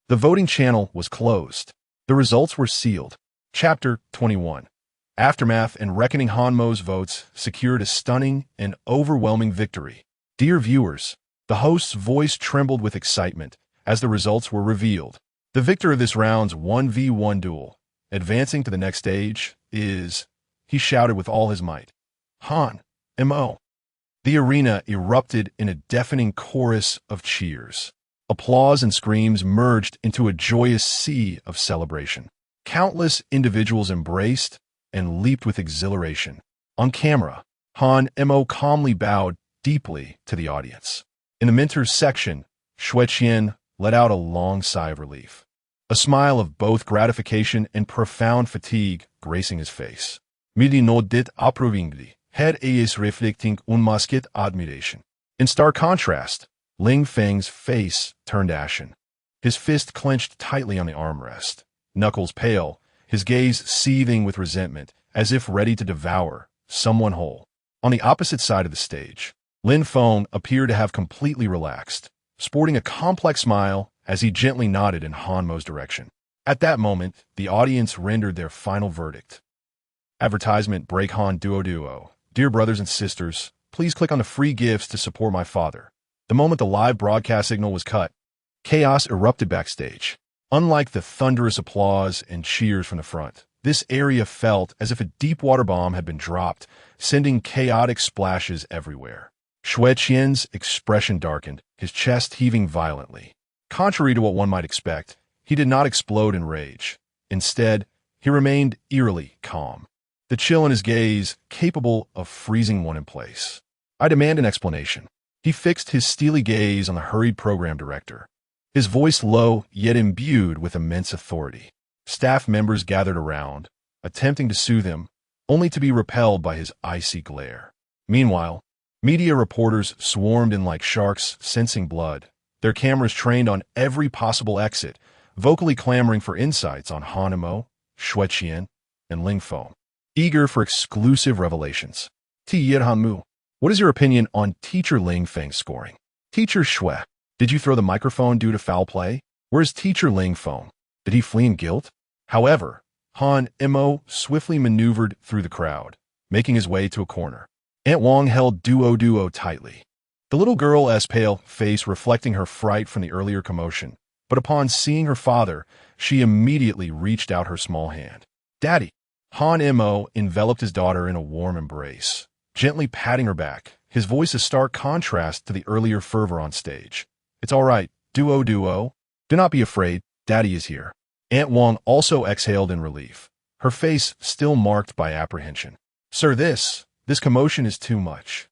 S1: the voting channel was closed. The results were sealed. Chapter 21. Aftermath and Reckoning. Hanmo's votes secured a stunning and overwhelming victory. Dear viewers, the host's voice trembled with excitement as the results were revealed. The victor of this round's 1v1 duel, advancing to the next stage, is, he shouted with all his might, Han Mo. The arena erupted in a deafening chorus of cheers. Applause and screams merged into a joyous sea of celebration. Countless individuals embraced and leaped with exhilaration. On camera, Han Mo calmly bowed deeply to the audience. In the mentors section, Shueqian let out a long sigh of relief, a smile of both gratification and profound fatigue gracing his face. Midi no dit approvingly, head is reflecting unmasked admiration. In stark contrast, Ling Feng's face turned ashen. His fist clenched tightly on the armrest, knuckles pale, his gaze seething with resentment, as if ready to devour someone whole. On the opposite side of the stage, Lin Feng appeared to have completely relaxed, sporting a complex smile as he gently nodded in Hanmo's direction. At that moment, the audience rendered their final verdict. Advertisement break. Han Duo. Dear brothers and sisters, please click on the free gifts to support my father. The moment the live broadcast signal was cut, chaos erupted backstage. Unlike the thunderous applause and cheers from the front, this area felt as if a deep water bomb had been dropped, sending chaotic splashes everywhere. Shueqian's expression darkened, his chest heaving violently. Contrary to what one might expect, he did not explode in rage. Instead, he remained eerily calm, the chill in his gaze capable of freezing one in place. "I demand an explanation." He fixed his steely gaze on the hurried program director, his voice low yet imbued with immense authority. Staff members gathered around, attempting to soothe him, only to be repelled by his icy glare. Meanwhile, media reporters swarmed in like sharks sensing blood, their cameras trained on every possible exit, vocally clamoring for insights on Han Imo, Shui Qian, and Ling Feng, eager for exclusive revelations. Ti Yirhanmu, what is your opinion on Teacher Ling Feng's scoring? Teacher Shui, did you throw the microphone due to foul play? Where is Teacher Ling Feng? Did he flee in guilt? However, Han Imo swiftly maneuvered through the crowd, making his way to a corner. Aunt Wang held Duo tightly, the little girl's pale face reflecting her fright from the earlier commotion. But upon seeing her father, she immediately reached out her small hand. "Daddy!" Han Imo enveloped his daughter in a warm embrace, gently patting her back, his voice a stark contrast to the earlier fervor on stage. "It's all right, Duo. Do not be afraid, Daddy is here." Aunt Wang also exhaled in relief, her face still marked by apprehension. "Sir, this commotion is too much."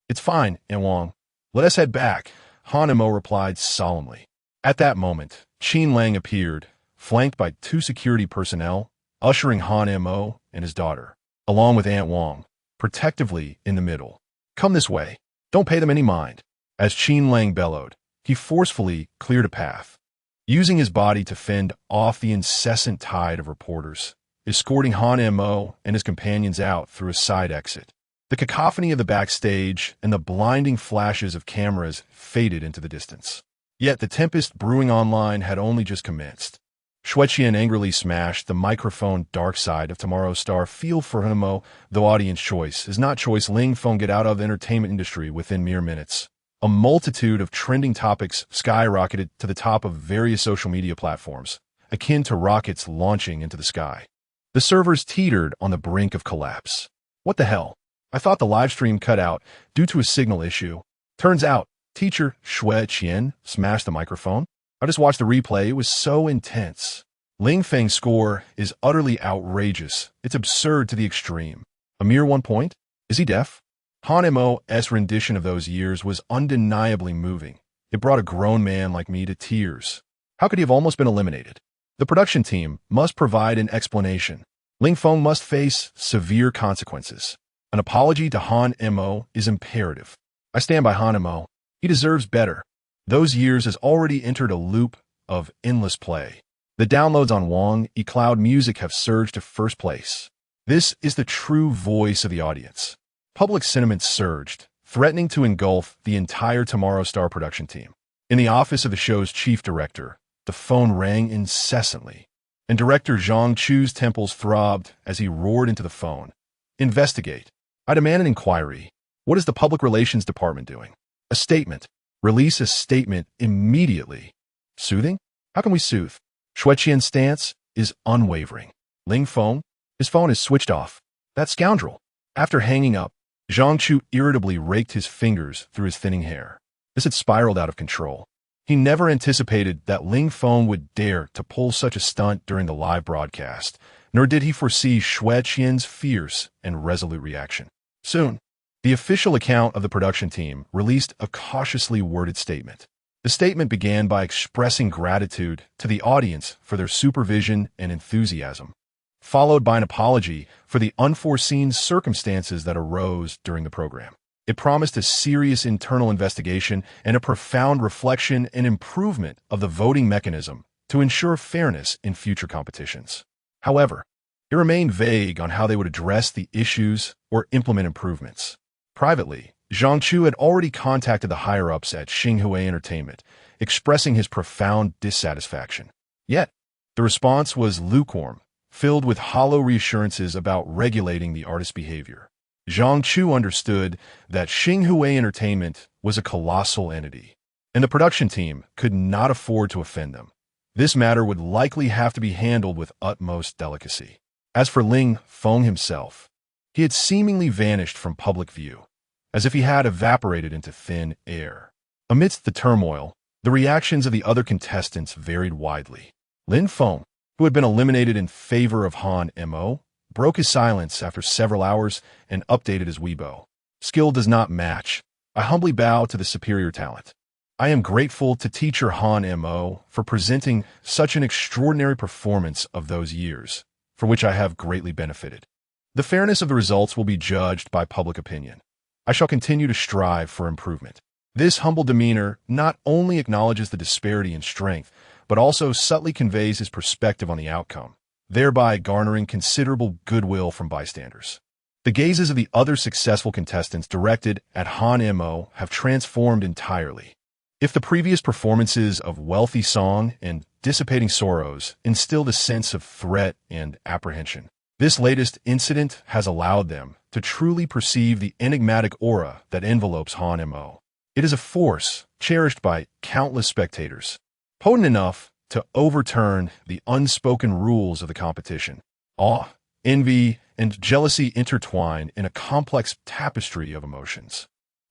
S1: "It's fine, Aunt Wang. Let us head back," Han Imo replied solemnly. At that moment, Qin Lang appeared, flanked by 2 security personnel, ushering Han Imo and his daughter, along with Aunt Wang, protectively in the middle. "Come this way. Don't pay them any mind." As Qin Lang bellowed, he forcefully cleared a path, using his body to fend off the incessant tide of reporters, escorting Han Imo and his companions out through a side exit. The cacophony of the backstage and the blinding flashes of cameras faded into the distance. Yet the tempest brewing online had only just commenced. Shui Qian angrily smashed the microphone. "Dark side of tomorrow's star. Feel for Imo, though audience choice is not choice. Ling Feng get out of the entertainment industry within mere minutes." A multitude of trending topics skyrocketed to the top of various social media platforms, akin to rockets launching into the sky. The servers teetered on the brink of collapse. "What the hell? I thought the live stream cut out due to a signal issue. Turns out, Teacher Shui Qian smashed the microphone. I just watched the replay. It was so intense. Ling Feng's score is utterly outrageous. It's absurd to the extreme. A mere 1 point? Is he deaf?" Han Imo's rendition of those years was undeniably moving. It brought a grown man like me to tears. How could he have almost been eliminated? The production team must provide an explanation. Ling Feng must face severe consequences. An apology to Han Imo is imperative. I stand by Han Imo. He deserves better. Those years has already entered a loop of endless play. The downloads on Wang eCloud Music have surged to first place. This is the true voice of the audience. Public sentiment surged, threatening to engulf the entire Tomorrow Star production team. In the office of the show's chief director, the phone rang incessantly, and director Zhang Chu's temples throbbed as he roared into the phone. "Investigate. I demand an inquiry. What is the public relations department doing? A statement. Release a statement immediately." Soothing? How can we soothe? Shui Qian's stance is unwavering. Ling Feng? His phone is switched off. That scoundrel. After hanging up, Zhang Chu irritably raked his fingers through his thinning hair. This had spiraled out of control. He never anticipated that Ling Feng would dare to pull such a stunt during the live broadcast, nor did he foresee Shui Qian's fierce and resolute reaction. Soon, the official account of the production team released a cautiously worded statement. The statement began by expressing gratitude to the audience for their supervision and enthusiasm, followed by an apology for the unforeseen circumstances that arose during the program. It promised a serious internal investigation and a profound reflection and improvement of the voting mechanism to ensure fairness in future competitions. However, it remained vague on how they would address the issues or implement improvements. Privately, Zhang Chu had already contacted the higher-ups at Xinhui Entertainment, expressing his profound dissatisfaction. Yet, the response was lukewarm, filled with hollow reassurances about regulating the artist's behavior. Zhang Chu understood that Xinhui Entertainment was a colossal entity, and the production team could not afford to offend them. This matter would likely have to be handled with utmost delicacy. As for Ling Feng himself, he had seemingly vanished from public view, as if he had evaporated into thin air. Amidst the turmoil, the reactions of the other contestants varied widely. Lin Feng, who had been eliminated in favor of Han Mo, broke his silence after several hours and updated his Weibo. Skill does not match. I humbly bow to the superior talent. I am grateful to teacher Han Mo for presenting such an extraordinary performance of those years, for which I have greatly benefited. The fairness of the results will be judged by public opinion. I shall continue to strive for improvement. This humble demeanor not only acknowledges the disparity in strength, but also subtly conveys his perspective on the outcome, thereby garnering considerable goodwill from bystanders. The gazes of the other successful contestants directed at Han Mo have transformed entirely. If the previous performances of Wealthy Song and Dissipating Sorrows instilled a sense of threat and apprehension, this latest incident has allowed them to truly perceive the enigmatic aura that envelopes Han Mo. It is a force cherished by countless spectators, potent enough to overturn the unspoken rules of the competition. Awe, envy, and jealousy intertwine in a complex tapestry of emotions.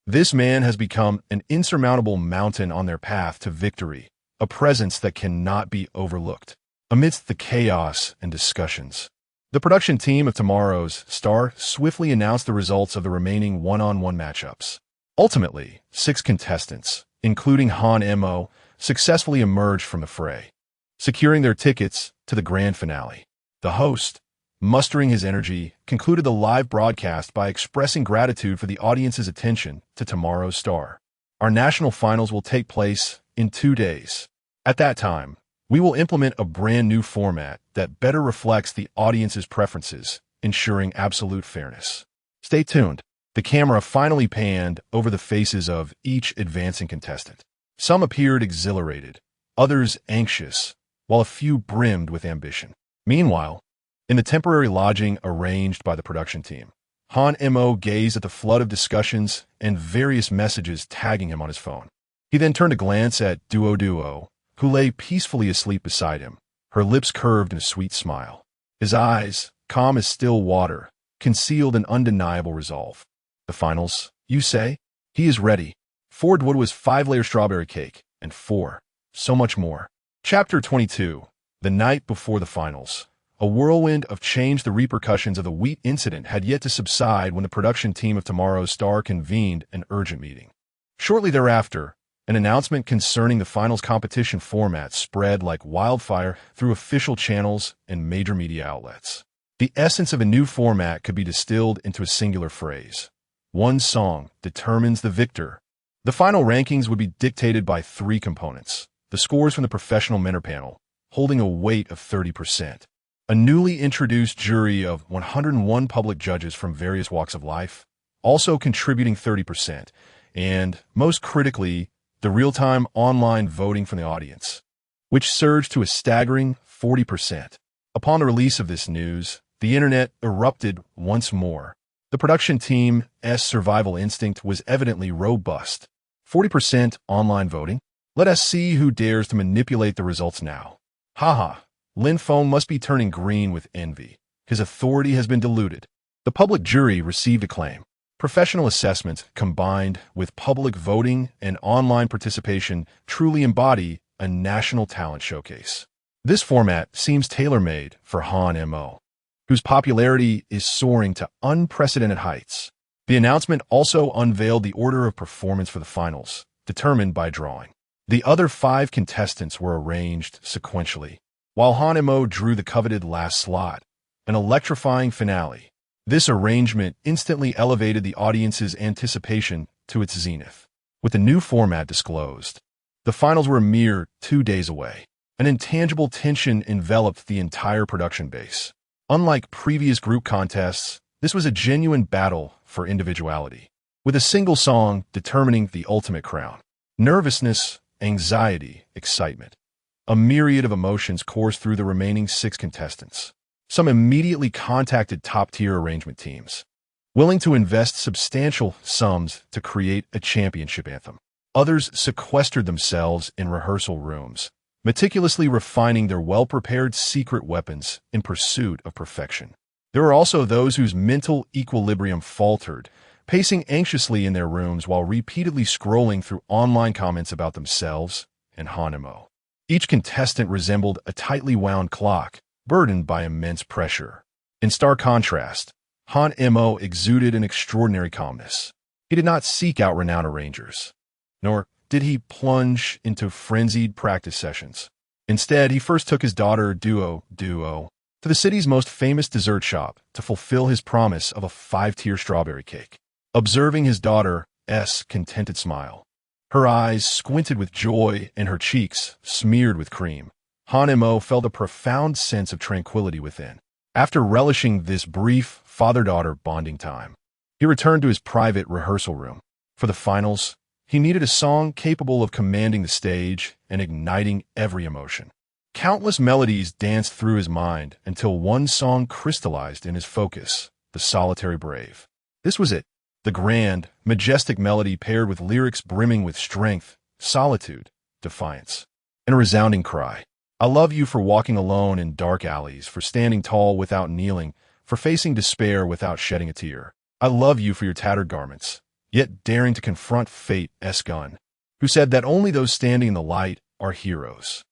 S1: This man has become an insurmountable mountain on their path to victory, a presence that cannot be overlooked. Amidst the chaos and discussions, the production team of Tomorrow's Star swiftly announced the results of the remaining one-on-one matchups. Ultimately, 6 contestants, including Han Mo, successfully emerged from the fray, securing their tickets to the grand finale. The host, mustering his energy, concluded the live broadcast by expressing gratitude for the audience's attention to Tomorrow's Star. Our national finals will take place in 2 days. At that time, we will implement a brand new format that better reflects the audience's preferences, ensuring absolute fairness. Stay tuned. The camera finally panned over the faces of each advancing contestant. Some appeared exhilarated, others anxious, while a few brimmed with ambition. Meanwhile, in the temporary lodging arranged by the production team, Han Mo gazed at the flood of discussions and various messages tagging him on his phone. He then turned a glance at Duo, who lay peacefully asleep beside him, her lips curved in a sweet smile. His eyes, calm as still water, concealed an undeniable resolve. The finals, you say? He is ready. 4 was 5-layer strawberry cake, and 4, so much more. Chapter 22, The Night Before the Finals. A whirlwind of change. The repercussions of the wheat incident had yet to subside when the production team of Tomorrow's Star convened an urgent meeting. Shortly thereafter, an announcement concerning the finals competition format spread like wildfire through official channels and major media outlets. The essence of a new format could be distilled into a singular phrase. One song determines the victor. The final rankings would be dictated by 3 components. The scores from the professional mentor panel, holding a weight of 30%. A newly introduced jury of 101 public judges from various walks of life, also contributing 30%, and, most critically, the real-time online voting from the audience, which surged to a staggering 40%. Upon the release of this news, the internet erupted once more. The production team's survival instinct was evidently robust. 40% online voting? Let us see who dares to manipulate the results now. Haha. Lin Feng must be turning green with envy. His authority has been diluted. The public jury received acclaim. Professional assessments combined with public voting and online participation truly embody a national talent showcase. This format seems tailor-made for Han Mo, whose popularity is soaring to unprecedented heights. The announcement also unveiled the order of performance for the finals, determined by drawing. The other 5 contestants were arranged sequentially, while Han Mo drew the coveted last slot, an electrifying finale. This arrangement instantly elevated the audience's anticipation to its zenith. With the new format disclosed, the finals were a mere 2 days away. An intangible tension enveloped the entire production base. Unlike previous group contests, this was a genuine battle for individuality, with a single song determining the ultimate crown. Nervousness, anxiety, excitement. A myriad of emotions coursed through the remaining 6 contestants. Some immediately contacted top-tier arrangement teams, willing to invest substantial sums to create a championship anthem. Others sequestered themselves in rehearsal rooms, meticulously refining their well-prepared secret weapons in pursuit of perfection. There were also those whose mental equilibrium faltered, pacing anxiously in their rooms while repeatedly scrolling through online comments about themselves and Hanimo. Each contestant resembled a tightly wound clock, burdened by immense pressure. In stark contrast, Hanimo exuded an extraordinary calmness. He did not seek out renowned arrangers, nor did he plunge into frenzied practice sessions. Instead, he first took his daughter Duo to the city's most famous dessert shop to fulfill his promise of a 5-tier strawberry cake. Observing his daughter's contented smile, her eyes squinted with joy and her cheeks smeared with cream, Hanimo felt a profound sense of tranquility within. After relishing this brief father-daughter bonding time, he returned to his private rehearsal room. For the finals, he needed a song capable of commanding the stage and igniting every emotion. Countless melodies danced through his mind until one song crystallized in his focus, The Solitary Brave. This was it, the grand, majestic melody paired with lyrics brimming with strength, solitude, defiance, and a resounding cry. I love you for walking alone in dark alleys, for standing tall without kneeling, for facing despair without shedding a tear. I love you for your tattered garments, yet daring to confront fate's gun, who said that only those standing in the light are heroes.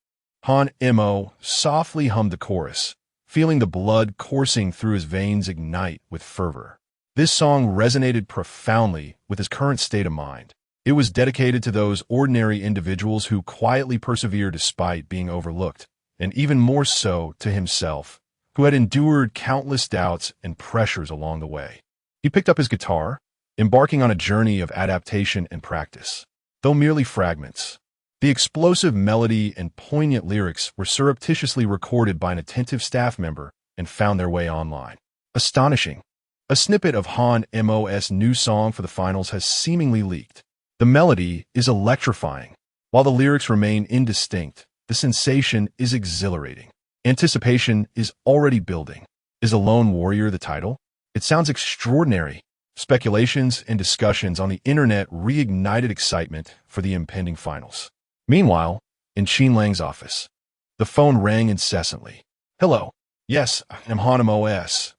S1: Hanimo softly hummed the chorus, feeling the blood coursing through his veins ignite with fervor. This song resonated profoundly with his current state of mind. It was dedicated to those ordinary individuals who quietly persevere despite being overlooked, and even more so to himself, who had endured countless doubts and pressures along the way. He picked up his guitar, embarking on a journey of adaptation and practice. Though merely fragments, the explosive melody and poignant lyrics were surreptitiously recorded by an attentive staff member and found their way online. Astonishing. A snippet of Hanimo's new song for the finals has seemingly leaked. The melody is electrifying. While the lyrics remain indistinct, the sensation is exhilarating. Anticipation is already building. Is A Lone Warrior the title? It sounds extraordinary. Speculations and discussions on the internet reignited excitement for the impending finals. Meanwhile, in Qin Lang's office, the phone rang incessantly. Hello. Yes, I'm Hanimo's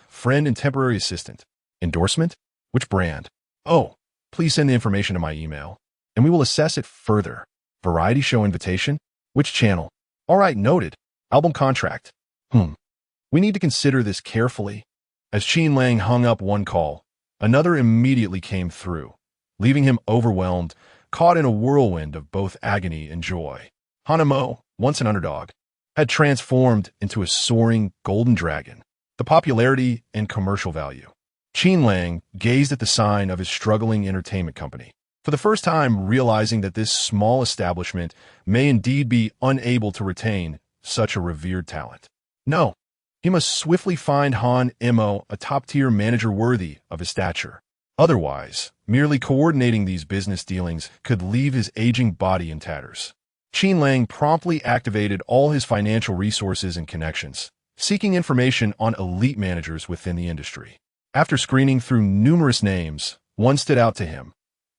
S1: friend and temporary assistant. Endorsement? Which brand? Oh, please send the information to my email, and we will assess it further. Variety show invitation? Which channel? All right, noted. Album contract. We need to consider this carefully. As Qin Lang hung up one call, another immediately came through, leaving him overwhelmed, caught in a whirlwind of both agony and joy. Hanimo, once an underdog, had transformed into a soaring golden dragon. The popularity and commercial value. Qin Lang gazed at the sign of his struggling entertainment company, for the first time realizing that this small establishment may indeed be unable to retain such a revered talent. No, he must swiftly find Hanimo a top-tier manager worthy of his stature. Otherwise, merely coordinating these business dealings could leave his aging body in tatters. Qin Lang promptly activated all his financial resources and connections, seeking information on elite managers within the industry. After screening through numerous names, one stood out to him: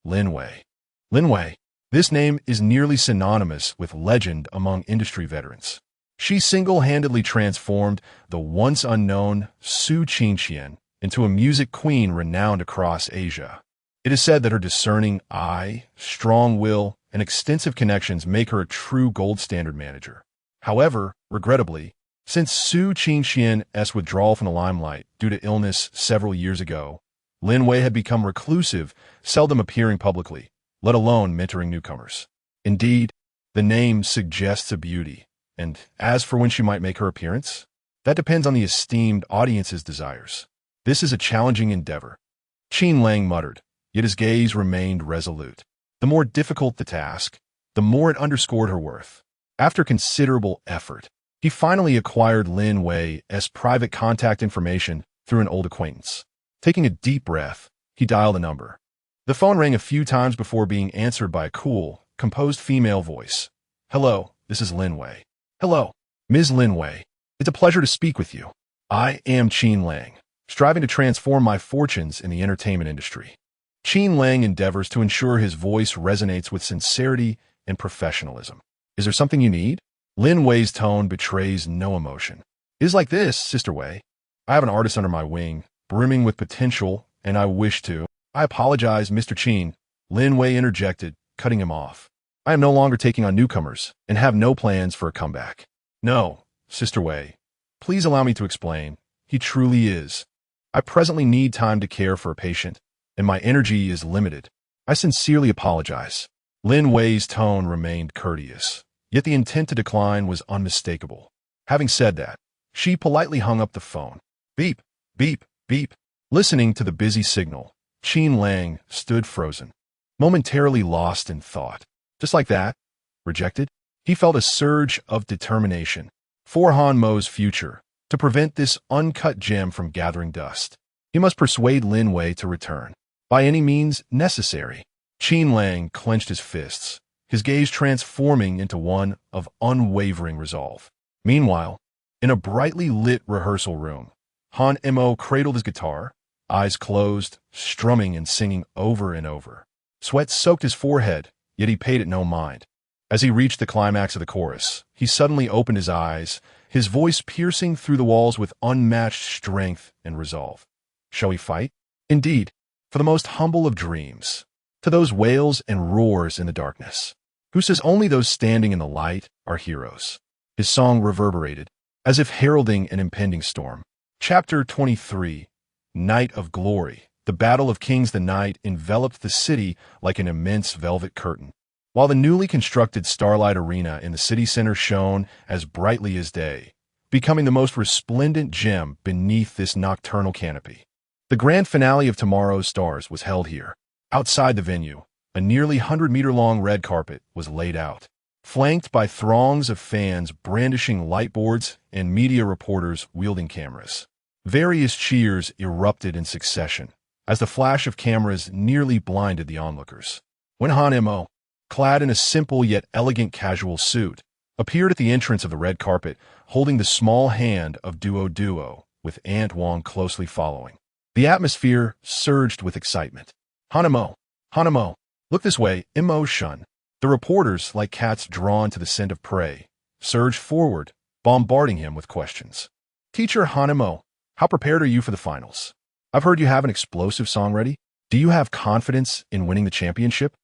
S1: Lin Wei. Lin Wei. This name is nearly synonymous with legend among industry veterans. She single-handedly transformed the once unknown Su Qingqian into a music queen renowned across Asia. It is said that her discerning eye, strong will, and extensive connections make her a true gold standard manager. However, regrettably, since Su Qingqian's withdrawal from the limelight due to illness several years ago, Lin Wei had become reclusive, seldom appearing publicly, let alone mentoring newcomers. Indeed, the name suggests a beauty, and as for when she might make her appearance, that depends on the esteemed audience's desires. This is a challenging endeavor, Qin Lang muttered, yet his gaze remained resolute. The more difficult the task, the more it underscored her worth. After considerable effort, he finally acquired Lin Wei's private contact information through an old acquaintance. Taking a deep breath, he dialed the number. The phone rang a few times before being answered by a cool, composed female voice. Hello, this is Lin Wei. Hello, Ms. Lin Wei. It's a pleasure to speak with you. I am Qin Lang, striving to transform my fortunes in the entertainment industry. Qin Lang endeavors to ensure his voice resonates with sincerity and professionalism. Is there something you need? Lin Wei's tone betrays no emotion. It is like this, Sister Wei. I have an artist under my wing, brimming with potential, and I wish to I apologize, Mr. Chin, Lin Wei interjected, cutting him off. I am no longer taking on newcomers and have no plans for a comeback. No, Sister Wei. Please allow me to explain. He truly is. I presently need time to care for a patient, and my energy is limited. I sincerely apologize. Lin Wei's tone remained courteous, yet the intent to decline was unmistakable. Having said that, she politely hung up the phone. Beep, beep, beep. Listening to the busy signal, Qin Lang stood frozen, momentarily lost in thought. Just like that, rejected, he felt a surge of determination for Han Mo's future to prevent this uncut gem from gathering dust. He must persuade Lin Wei to return, by any means necessary. Qin Lang clenched his fists, his gaze transforming into one of unwavering resolve. Meanwhile, in a brightly lit rehearsal room, Han Mo cradled his guitar, eyes closed, strumming and singing over and over. Sweat soaked his forehead, yet he paid it no mind. As he reached the climax of the chorus, he suddenly opened his eyes, his voice piercing through the walls with unmatched strength and resolve. Shall we fight? Indeed, for the most humble of dreams. To those wails and roars in the darkness. Who says only those standing in the light are heroes? His song reverberated, as if heralding an impending storm. Chapter 23, Night of Glory. The Battle of Kings. The night enveloped the city like an immense velvet curtain, while the newly constructed Starlight Arena in the city center shone as brightly as day, becoming the most resplendent gem beneath this nocturnal canopy. The grand finale of Tomorrow's Stars was held here. Outside the venue, a nearly 100-meter-long red carpet was laid out, flanked by throngs of fans brandishing lightboards and media reporters wielding cameras. Various cheers erupted in succession, as the flash of cameras nearly blinded the onlookers. When Han Mo, clad in a simple yet elegant casual suit, appeared at the entrance of the red carpet, holding the small hand of Duo, with Aunt Wong closely following. The atmosphere surged with excitement. Han Mo, look this way, Mo Shun. The reporters, like cats drawn to the scent of prey, surged forward, bombarding him with questions. Teacher Han Mo, how prepared are you for the finals? I've heard you have an explosive song ready. Do you have confidence in winning the championship?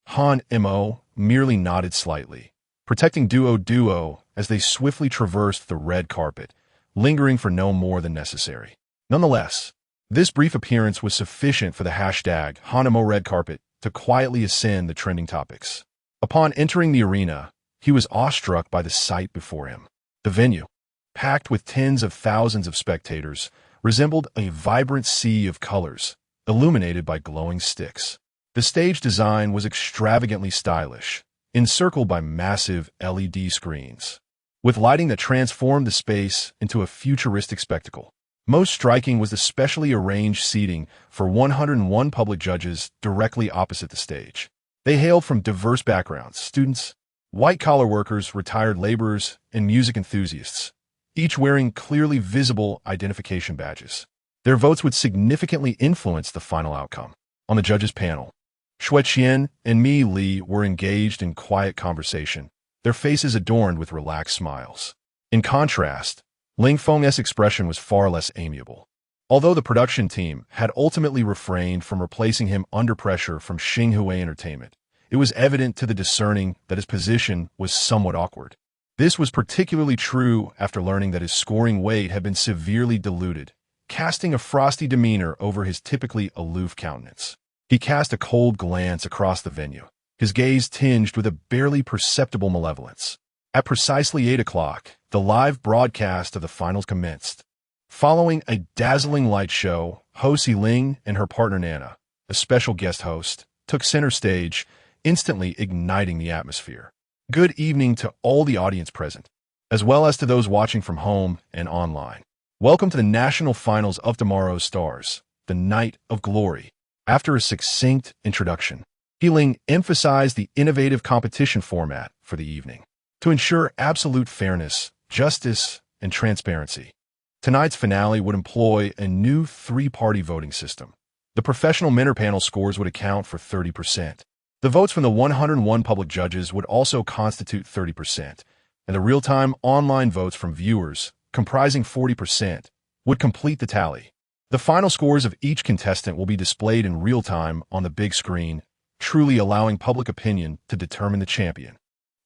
S1: Han Mo merely nodded slightly, protecting Duo as they swiftly traversed the red carpet, lingering for no more than necessary. Nonetheless, this brief appearance was sufficient for the hashtag Hanamo Red Carpet to quietly ascend the trending topics. Upon entering the arena, he was awestruck by the sight before him. The venue, packed with tens of thousands of spectators, resembled a vibrant sea of colors, illuminated by glowing sticks. The stage design was extravagantly stylish, encircled by massive LED screens, with lighting that transformed the space into a futuristic spectacle. Most striking was the specially arranged seating for 101 public judges directly opposite the stage. They hailed from diverse backgrounds: students, white-collar workers, retired laborers, and music enthusiasts, each wearing clearly visible identification badges. Their votes would significantly influence the final outcome. On the judges' panel, Xue Qian and Mi Li were engaged in quiet conversation, their faces adorned with relaxed smiles. In contrast, Ling Feng's expression was far less amiable. Although the production team had ultimately refrained from replacing him under pressure from Xinghua Entertainment, it was evident to the discerning that his position was somewhat awkward. This was particularly true after learning that his scoring weight had been severely diluted, casting a frosty demeanor over his typically aloof countenance. He cast a cold glance across the venue, his gaze tinged with a barely perceptible malevolence. At precisely 8 o'clock, the live broadcast of the finals commenced. Following a dazzling light show, Ho Si Ling and her partner Nana, a special guest host, took center stage, instantly igniting the atmosphere. Good evening to all the audience present, as well as to those watching from home and online. Welcome to the national finals of Tomorrow's Stars, the Night of Glory. After a succinct introduction, Ling emphasized the innovative competition format for the evening. To ensure absolute fairness, justice, and transparency, tonight's finale would employ a new 3-party voting system. The professional mentor panel scores would account for 30%. The votes from the 101 public judges would also constitute 30%, and the real-time online votes from viewers, comprising 40%, would complete the tally. The final scores of each contestant will be displayed in real time on the big screen, truly allowing public opinion to determine the champion.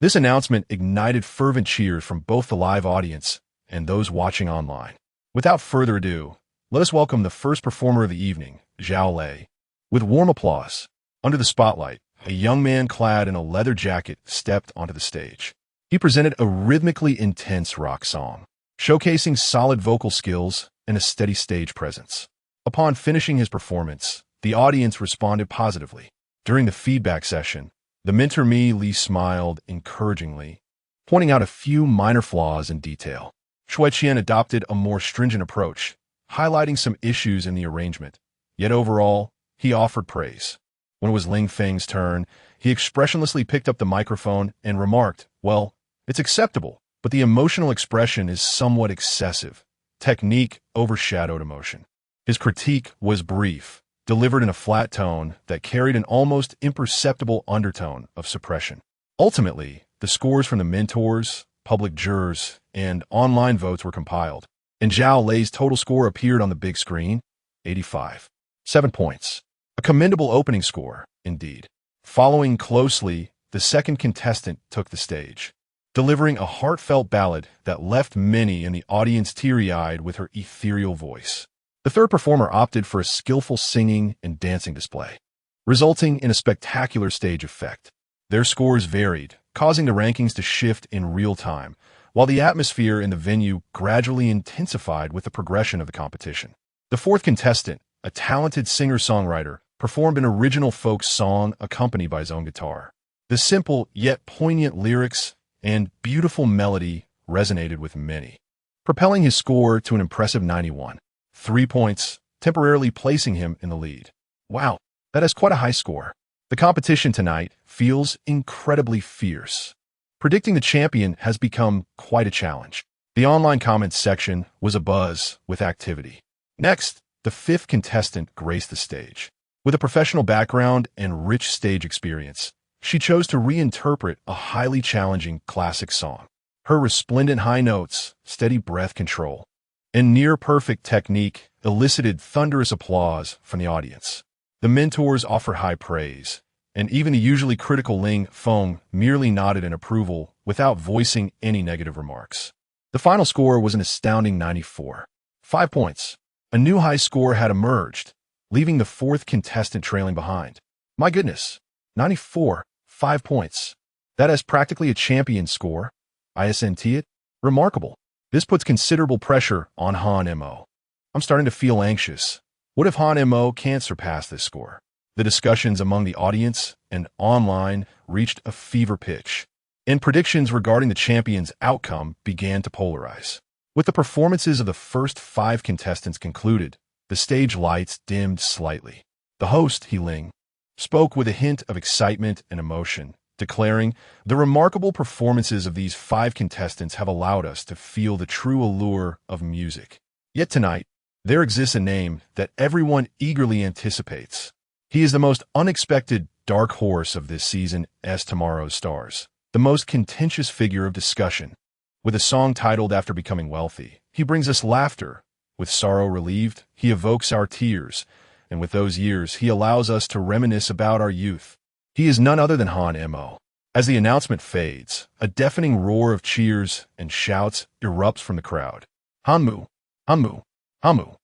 S1: This announcement ignited fervent cheers from both the live audience and those watching online. Without further ado, let us welcome the first performer of the evening, Zhao Lei. With warm applause, under the spotlight, a young man clad in a leather jacket stepped onto the stage. He presented a rhythmically intense rock song, showcasing solid vocal skills and a steady stage presence. Upon finishing his performance, the audience responded positively. During the feedback session, the mentor Li smiled encouragingly, pointing out a few minor flaws in detail. Shui Qian adopted a more stringent approach, highlighting some issues in the arrangement. Yet overall, he offered praise. When it was Ling Feng's turn, he expressionlessly picked up the microphone and remarked, "Well, it's acceptable, but the emotional expression is somewhat excessive. Technique overshadowed emotion." His critique was brief, delivered in a flat tone that carried an almost imperceptible undertone of suppression. Ultimately, the scores from the mentors, public jurors, and online votes were compiled, and Zhao Lei's total score appeared on the big screen, 85. 7 points. A commendable opening score, indeed. Following closely, the second contestant took the stage, delivering a heartfelt ballad that left many in the audience teary-eyed with her ethereal voice. The third performer opted for a skillful singing and dancing display, resulting in a spectacular stage effect. Their scores varied, causing the rankings to shift in real time, while the atmosphere in the venue gradually intensified with the progression of the competition. The fourth contestant, a talented singer-songwriter, performed an original folk song accompanied by his own guitar. The simple yet poignant lyrics and beautiful melody resonated with many, propelling his score to an impressive 91. 3 points, temporarily placing him in the lead. Wow, that is quite a high score. The competition tonight feels incredibly fierce. Predicting the champion has become quite a challenge. The online comments section was abuzz with activity. Next, the fifth contestant graced the stage. With a professional background and rich stage experience, she chose to reinterpret a highly challenging classic song. Her resplendent high notes, steady breath control, and near-perfect technique elicited thunderous applause from the audience. The mentors offered high praise, and even the usually critical Ling Feng merely nodded in approval without voicing any negative remarks. The final score was an astounding 94. 5 points. A new high score had emerged, leaving the fourth contestant trailing behind. My goodness, 94, 5 points. That is practically a champion score. Isn't it? Remarkable. This puts considerable pressure on Han Mo. I'm starting to feel anxious. What if Han Mo can't surpass this score? The discussions among the audience and online reached a fever pitch, and predictions regarding the champion's outcome began to polarize. With the performances of the first 5 contestants concluded, the stage lights dimmed slightly. The host, He Ling, spoke with a hint of excitement and emotion, declaring, "The remarkable performances of these 5 contestants have allowed us to feel the true allure of music. Yet tonight, there exists a name that everyone eagerly anticipates. He is the most unexpected dark horse of this season as Tomorrow's Stars, the most contentious figure of discussion. With a song titled after becoming wealthy, he brings us laughter. With sorrow relieved, he evokes our tears, and with those years, he allows us to reminisce about our youth. He is none other than Han Mo." As the announcement fades, a deafening roar of cheers and shouts erupts from the crowd. "Hanmu! Hanmu! Hanmu!"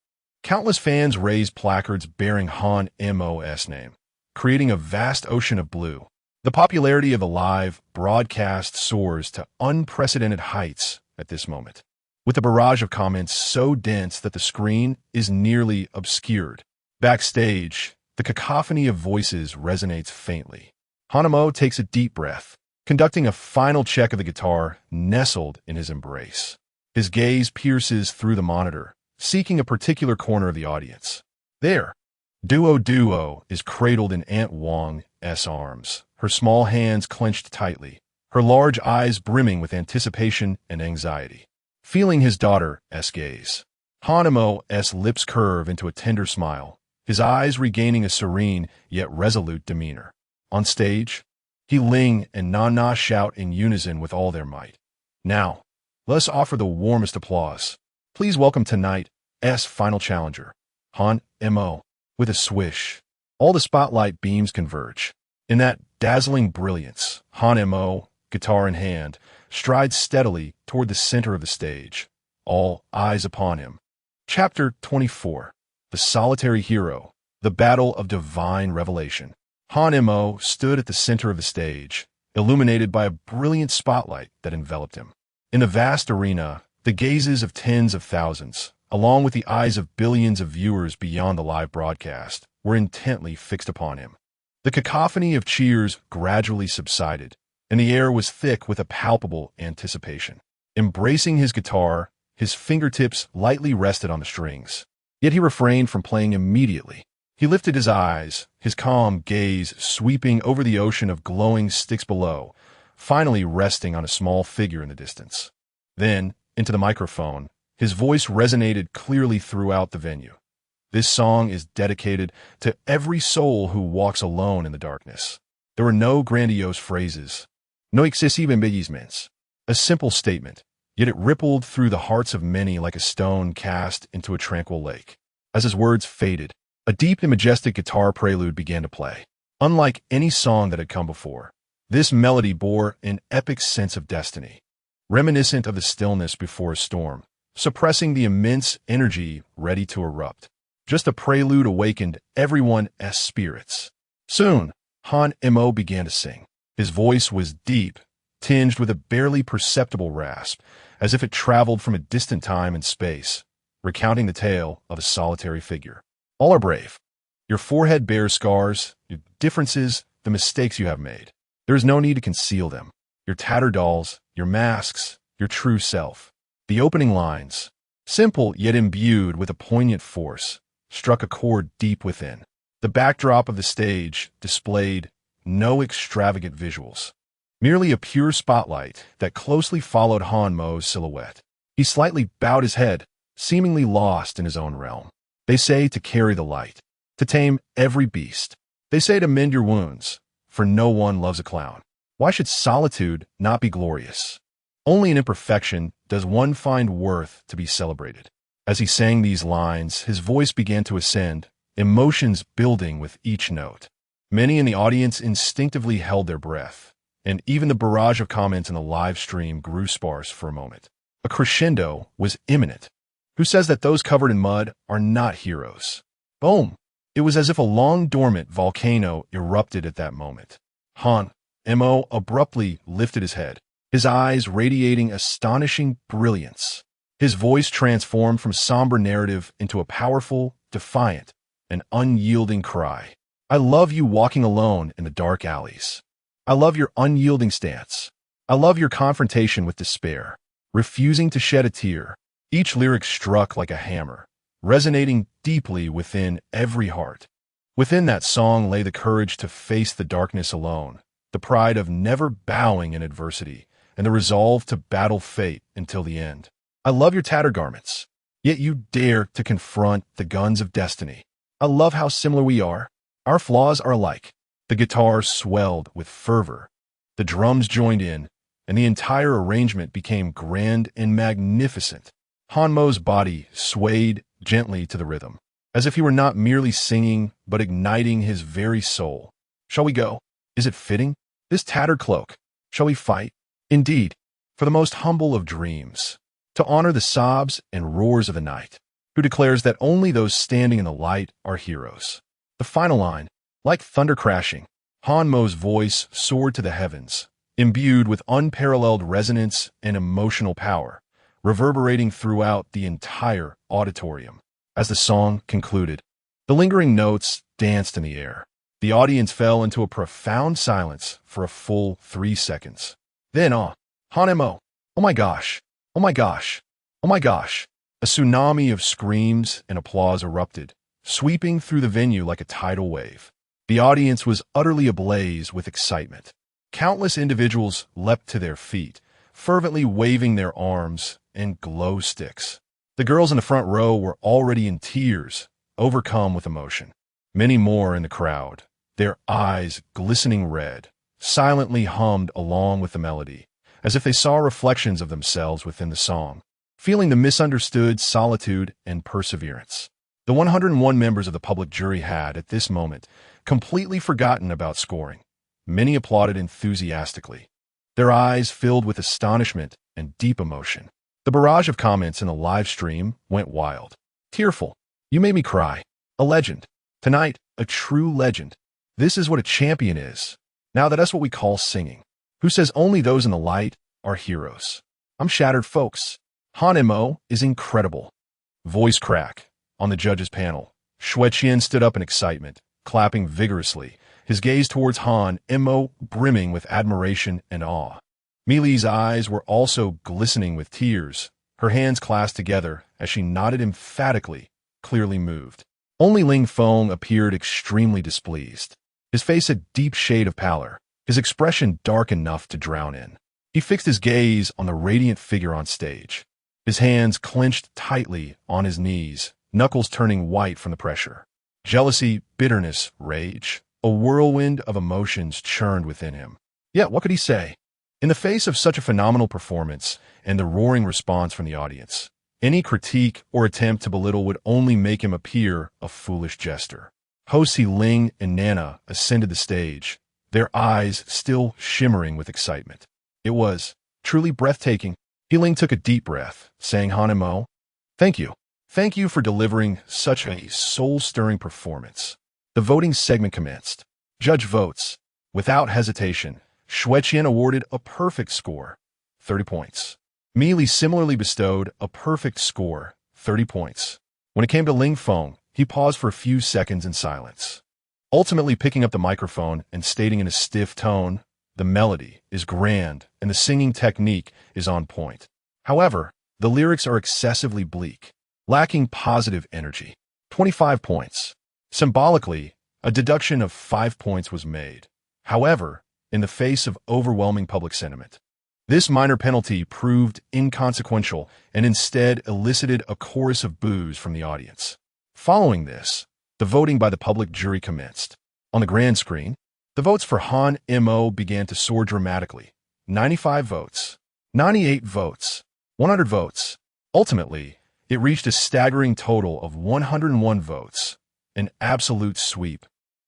S1: Countless fans raise placards bearing Han Mo's name, creating a vast ocean of blue. The popularity of the live broadcast soars to unprecedented heights at this moment, with a barrage of comments so dense that the screen is nearly obscured. Backstage, the cacophony of voices resonates faintly. Hanamo takes a deep breath, conducting a final check of the guitar nestled in his embrace. His gaze pierces through the monitor, seeking a particular corner of the audience. There, Duo is cradled in Aunt Wang's arms, her small hands clenched tightly, her large eyes brimming with anticipation and anxiety. Feeling his daughter's gaze, Hanamo's lips curve into a tender smile, his eyes regaining a serene yet resolute demeanor. On stage, He Ling and Nana shout in unison with all their might. Now, let us offer the warmest applause. Please welcome tonight's final challenger, Han M.O. With a swish, all the spotlight beams converge. In that dazzling brilliance, Han M.O., guitar in hand, strides steadily toward the center of the stage, all eyes upon him. Chapter 24. The Solitary Hero, the Battle of Divine Revelation. Han M.O. stood at the center of the stage, illuminated by a brilliant spotlight that enveloped him. In the vast arena, the gazes of tens of thousands, along with the eyes of billions of viewers beyond the live broadcast, were intently fixed upon him. The cacophony of cheers gradually subsided, and the air was thick with a palpable anticipation. Embracing his guitar, his fingertips lightly rested on the strings. Yet he refrained from playing immediately. He lifted his eyes, his calm gaze sweeping over the ocean of glowing sticks below, finally resting on a small figure in the distance. Then, into the microphone, his voice resonated clearly throughout the venue. This song is dedicated to every soul who walks alone in the darkness. There were no grandiose phrases, no excessive embellissements. A simple statement, yet it rippled through the hearts of many like a stone cast into a tranquil lake. As his words faded, a deep and majestic guitar prelude began to play. Unlike any song that had come before, this melody bore an epic sense of destiny, reminiscent of the stillness before a storm, suppressing the immense energy ready to erupt. Just a prelude awakened everyone's spirits. Soon, Han M.O. began to sing. His voice was deep, tinged with a barely perceptible rasp, as if it traveled from a distant time and space, recounting the tale of a solitary figure. All are brave. Your forehead bears scars, your differences, the mistakes you have made. There is no need to conceal them. Your tattered dolls, your masks, your true self. The opening lines, simple yet imbued with a poignant force, struck a chord deep within. The backdrop of the stage displayed no extravagant visuals, merely a pure spotlight that closely followed Han Mo's silhouette. He slightly bowed his head, seemingly lost in his own realm. They say to carry the light, to tame every beast. They say to mend your wounds, for no one loves a clown. Why should solitude not be glorious? Only in imperfection does one find worth to be celebrated. As he sang these lines, his voice began to ascend, emotions building with each note. Many in the audience instinctively held their breath, and even the barrage of comments in the live stream grew sparse for a moment. A crescendo was imminent. Who says that those covered in mud are not heroes? Boom! It was as if a long-dormant volcano erupted at that moment. Han M.O. abruptly lifted his head, his eyes radiating astonishing brilliance. His voice transformed from somber narrative into a powerful, defiant, and unyielding cry. I love you walking alone in the dark alleys. I love your unyielding stance. I love your confrontation with despair, refusing to shed a tear. Each lyric struck like a hammer, resonating deeply within every heart. Within that song lay the courage to face the darkness alone, the pride of never bowing in adversity, and the resolve to battle fate until the end. I love your tattered garments, yet you dare to confront the guns of destiny. I love how similar we are. Our flaws are alike. The guitar swelled with fervor. The drums joined in, and the entire arrangement became grand and magnificent. Han Mo's body swayed gently to the rhythm, as if he were not merely singing, but igniting his very soul. Shall we go? Is it fitting? This tattered cloak. Shall we fight? Indeed, for the most humble of dreams, to honor the sobs and roars of the night, who declares that only those standing in the light are heroes. The final line, like thunder crashing, Han Mo's voice soared to the heavens, imbued with unparalleled resonance and emotional power, reverberating throughout the entire auditorium. As the song concluded, the lingering notes danced in the air. The audience fell into a profound silence for a full 3 seconds. Then, Han M.O. Oh my gosh, oh my gosh, oh my gosh. A tsunami of screams and applause erupted, sweeping through the venue like a tidal wave. The audience was utterly ablaze with excitement. Countless individuals leapt to their feet, fervently waving their arms and glow sticks. The girls in the front row were already in tears, overcome with emotion. Many more in the crowd, their eyes glistening red, silently hummed along with the melody, as if they saw reflections of themselves within the song, feeling the misunderstood solitude and perseverance. The 101 members of the public jury had, at this moment, completely forgotten about scoring. Many applauded enthusiastically, their eyes filled with astonishment and deep emotion. The barrage of comments in the live stream went wild. Tearful. You made me cry. A legend. Tonight, a true legend. This is what a champion is. Now that's what we call singing. Who says only those in the light are heroes? I'm shattered, folks. Han Mo is incredible. Voice crack. On the judges' panel, Shueqian stood up in excitement, clapping vigorously, his gaze towards Han Mo brimming with admiration and awe. Mili's eyes were also glistening with tears, her hands clasped together as she nodded emphatically, clearly moved. Only Ling Feng appeared extremely displeased, his face a deep shade of pallor, his expression dark enough to drown in. He fixed his gaze on the radiant figure on stage, his hands clenched tightly on his knees, knuckles turning white from the pressure. Jealousy, bitterness, rage, a whirlwind of emotions churned within him. Yet what could he say? In the face of such a phenomenal performance and the roaring response from the audience, any critique or attempt to belittle would only make him appear a foolish jester. Hosts Ling and Nana ascended the stage, their eyes still shimmering with excitement. It was truly breathtaking. Ling took a deep breath, saying, Han Mo, thank you. Thank you for delivering such a soul-stirring performance. The voting segment commenced. Judge votes. Without hesitation, Shueqian awarded a perfect score, 30 points. Mili similarly bestowed a perfect score, 30 points. When it came to Ling Feng, he paused for a few seconds in silence, ultimately picking up the microphone and stating in a stiff tone, the melody is grand and the singing technique is on point. However, the lyrics are excessively bleak, lacking positive energy. 25 points. Symbolically, a deduction of 5 points was made. However, in the face of overwhelming public sentiment, this minor penalty proved inconsequential and instead elicited a chorus of boos from the audience. Following this, the voting by the public jury commenced. On the grand screen, the votes for Han Mo began to soar dramatically. 95 votes, 98 votes, 100 votes. Ultimately, it reached a staggering total of 101 votes, an absolute sweep.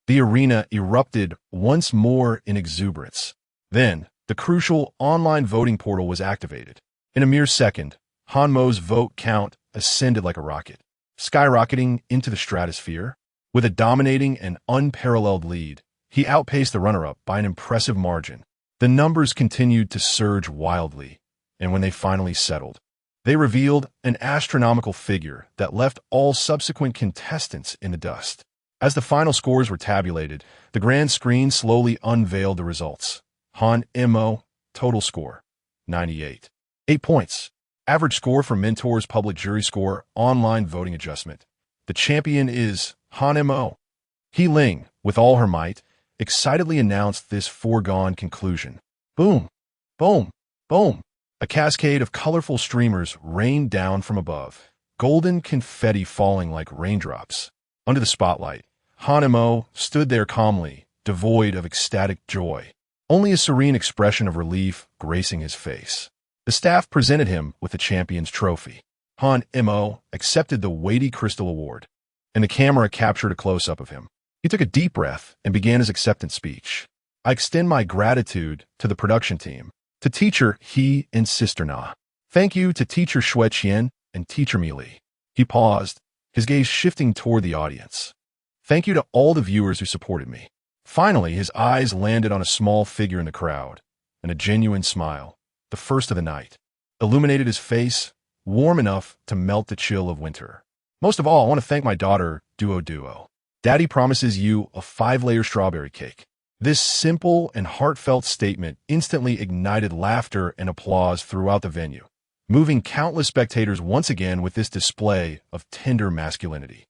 S1: The arena erupted once more in exuberance. Then, the crucial online voting portal was activated. In a mere second, Han Mo's vote count ascended like a rocket, skyrocketing into the stratosphere. With a dominating and unparalleled lead, he outpaced the runner-up by an impressive margin. The numbers continued to surge wildly, and when they finally settled, they revealed an astronomical figure that left all subsequent contestants in the dust. As the final scores were tabulated, the grand screen slowly unveiled the results. Han Mo, total score, 98. 8 points. Average score for Mentor's public jury score, online voting adjustment. The champion is Han Mo. Ling, with all her might, excitedly announced this foregone conclusion. Boom, boom, boom. A cascade of colorful streamers rained down from above, golden confetti falling like raindrops. Under the spotlight, Han Mo stood there calmly, devoid of ecstatic joy, only a serene expression of relief gracing his face. The staff presented him with the champion's trophy. Han Mo accepted the weighty crystal award, and the camera captured a close-up of him. He took a deep breath and began his acceptance speech. I extend my gratitude to the production team, to teacher He and Sister Na. Thank you to teacher Shueqian and teacher Mili. He paused, his gaze shifting toward the audience. Thank you to all the viewers who supported me. Finally, his eyes landed on a small figure in the crowd, and a genuine smile, the first of the night, illuminated his face, warm enough to melt the chill of winter. Most of all, I want to thank my daughter, Duo. Daddy promises you a 5-layer strawberry cake. This simple and heartfelt statement instantly ignited laughter and applause throughout the venue, moving countless spectators once again with this display of tender masculinity.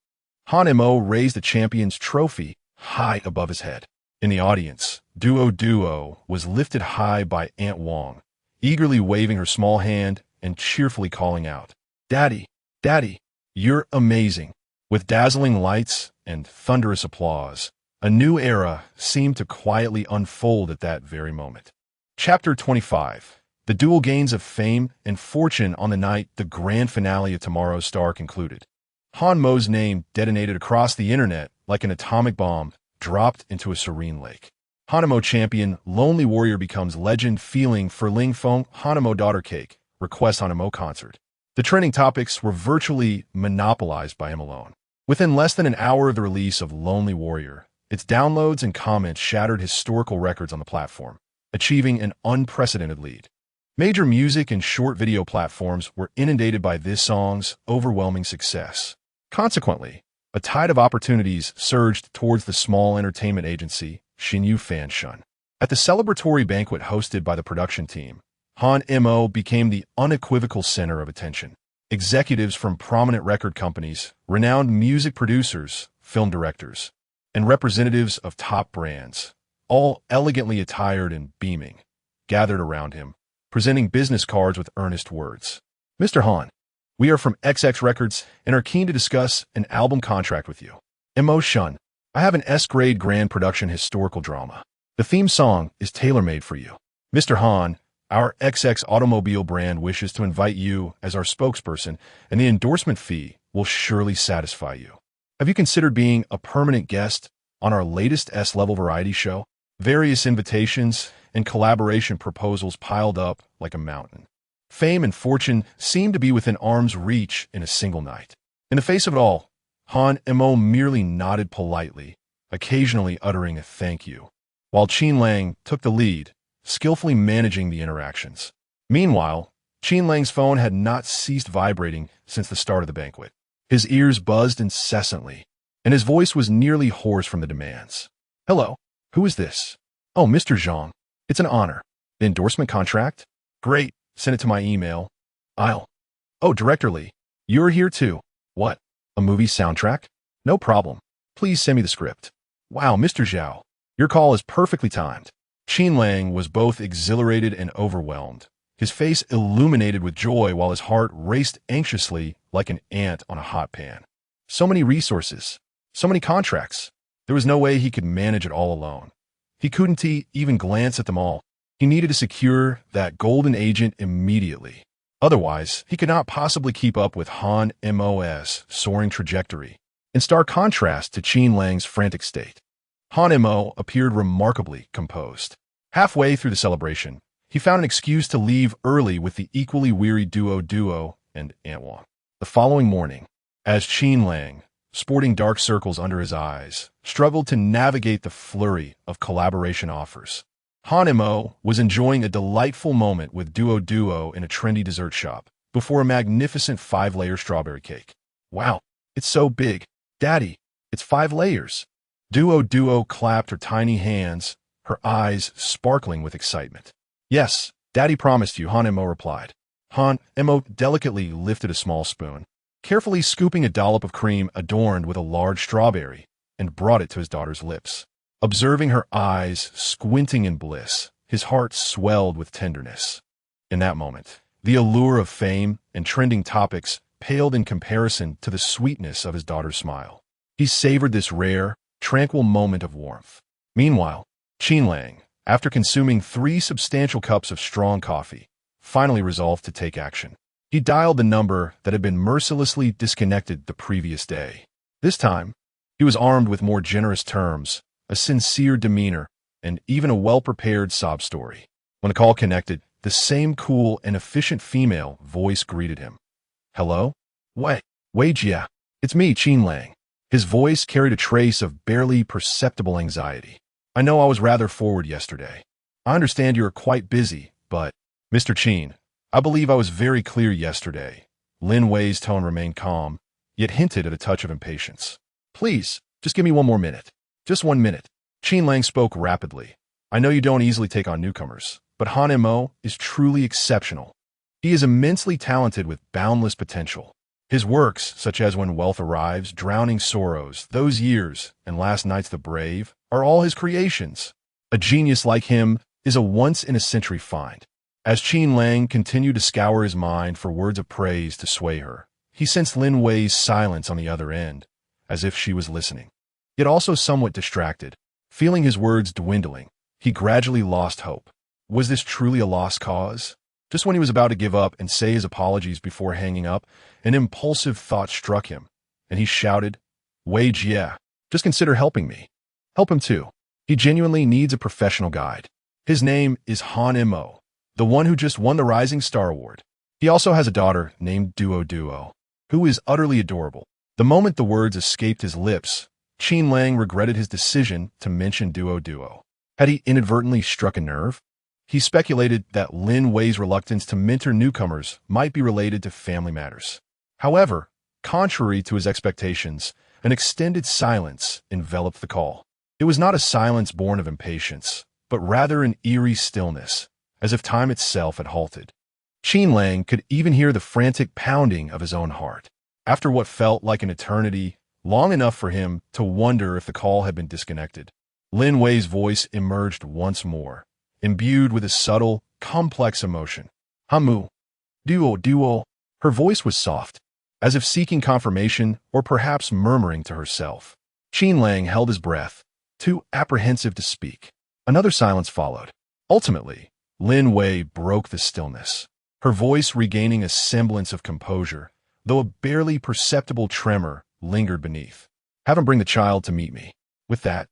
S1: Han Mo raised the champion's trophy high above his head. In the audience, Duo was lifted high by Aunt Wong, eagerly waving her small hand and cheerfully calling out, Daddy, Daddy, you're amazing. With dazzling lights and thunderous applause, a new era seemed to quietly unfold at that very moment. Chapter 25. The dual gains of fame and fortune on the night the grand finale of Tomorrow's Star concluded. Han Mo's name detonated across the internet like an atomic bomb dropped into a serene lake. Hanamo champion, lonely warrior becomes legend, feeling for Ling Feng, Hanamo daughter cake, request Hanamo concert. The trending topics were virtually monopolized by him alone. Within less than an hour of the release of Lonely Warrior, its downloads and comments shattered historical records on the platform, achieving an unprecedented lead. Major music and short video platforms were inundated by this song's overwhelming success. Consequently, a tide of opportunities surged towards the small entertainment agency, Xinyu Fanshun. At the celebratory banquet hosted by the production team, Han Mo became the unequivocal center of attention. Executives from prominent record companies, renowned music producers, film directors, and representatives of top brands, all elegantly attired and beaming, gathered around him, presenting business cards with earnest words. Mr. Han, we are from XX Records and are keen to discuss an album contract with you. Mo Shun, I have an S-grade grand production historical drama. The theme song is tailor-made for you. Mr. Han, our XX automobile brand wishes to invite you as our spokesperson, and the endorsement fee will surely satisfy you. Have you considered being a permanent guest on our latest S-level variety show? Various invitations and collaboration proposals piled up like a mountain. Fame and fortune seemed to be within arm's reach in a single night. In the face of it all, Han Mo merely nodded politely, occasionally uttering a thank you, while Qin Lang took the lead, skillfully managing the interactions. Meanwhile, Qin Lang's phone had not ceased vibrating since the start of the banquet. His ears buzzed incessantly, and his voice was nearly hoarse from the demands. Hello, who is this? Oh, Mr. Zhang, it's an honor. The endorsement contract? Great, send it to my email. Oh, Director Lee, you're here too. What, a movie soundtrack? No problem. Please send me the script. Wow, Mr. Zhao, your call is perfectly timed. Qin Lang was both exhilarated and overwhelmed, his face illuminated with joy while his heart raced anxiously like an ant on a hot pan. So many resources, so many contracts. There was no way he could manage it all alone. He couldn't even glance at them all. He needed to secure that golden agent immediately. Otherwise, he could not possibly keep up with Han Mo's soaring trajectory. In stark contrast to Qin Lang's frantic state, Han Mo appeared remarkably composed. Halfway through the celebration, he found an excuse to leave early with the equally weary Duo and Antwan. The following morning, as Qin Lang, sporting dark circles under his eyes, struggled to navigate the flurry of collaboration offers, Han Mo was enjoying a delightful moment with Duo in a trendy dessert shop before a magnificent 5-layer strawberry cake. Wow, it's so big. Daddy, it's 5 layers. Duo clapped her tiny hands, her eyes sparkling with excitement. Yes, Daddy promised you, Han Mo replied. Han Mo delicately lifted a small spoon, carefully scooping a dollop of cream adorned with a large strawberry, and brought it to his daughter's lips. Observing her eyes squinting in bliss, his heart swelled with tenderness. In that moment, the allure of fame and trending topics paled in comparison to the sweetness of his daughter's smile. He savored this rare, tranquil moment of warmth. Meanwhile, Qin Lang, after consuming 3 substantial cups of strong coffee, finally resolved to take action. He dialed the number that had been mercilessly disconnected the previous day. This time, he was armed with more generous terms, a sincere demeanor, and even a well-prepared sob story. When the call connected, the same cool and efficient female voice greeted him. Hello? Wei Jia. It's me, Qin Lang. His voice carried a trace of barely perceptible anxiety. I know I was rather forward yesterday. I understand you are quite busy, but... Mr. Qin, I believe I was very clear yesterday. Lin Wei's tone remained calm, yet hinted at a touch of impatience. Please, just give me one more minute. Just 1 minute. Qin Lang spoke rapidly. I know you don't easily take on newcomers, but Han Mo is truly exceptional. He is immensely talented with boundless potential. His works, such as When Wealth Arrives, Drowning Sorrows, Those Years, and Last Night's the Brave, are all his creations. A genius like him is a once-in-a-century find. As Qin Lang continued to scour his mind for words of praise to sway her, he sensed Lin Wei's silence on the other end, as if she was listening. Yet also somewhat distracted, feeling his words dwindling, he gradually lost hope. Was this truly a lost cause? Just when he was about to give up and say his apologies before hanging up, an impulsive thought struck him. and he shouted, "Wage, yeah. Just consider helping me. Help him too. He genuinely needs a professional guide. His name is Han Mo, the one who just won the Rising Star Award. He also has a daughter named Duo, who is utterly adorable." The moment the words escaped his lips, Qin Lang regretted his decision to mention Duo. Had he inadvertently struck a nerve? He speculated that Lin Wei's reluctance to mentor newcomers might be related to family matters. However, contrary to his expectations, an extended silence enveloped the call. It was not a silence born of impatience, but rather an eerie stillness, as if time itself had halted. Qin Lang could even hear the frantic pounding of his own heart. After what felt like an eternity, long enough for him to wonder if the call had been disconnected, Lin Wei's voice emerged once more, imbued with a subtle, complex emotion. "Hamu. Duo. Her voice was soft, as if seeking confirmation or perhaps murmuring to herself. Qin Lang held his breath, too apprehensive to speak. Another silence followed. Ultimately, Lin Wei broke the stillness, her voice regaining a semblance of composure, though a barely perceptible tremor lingered beneath. "Have him bring the child to meet me." With that,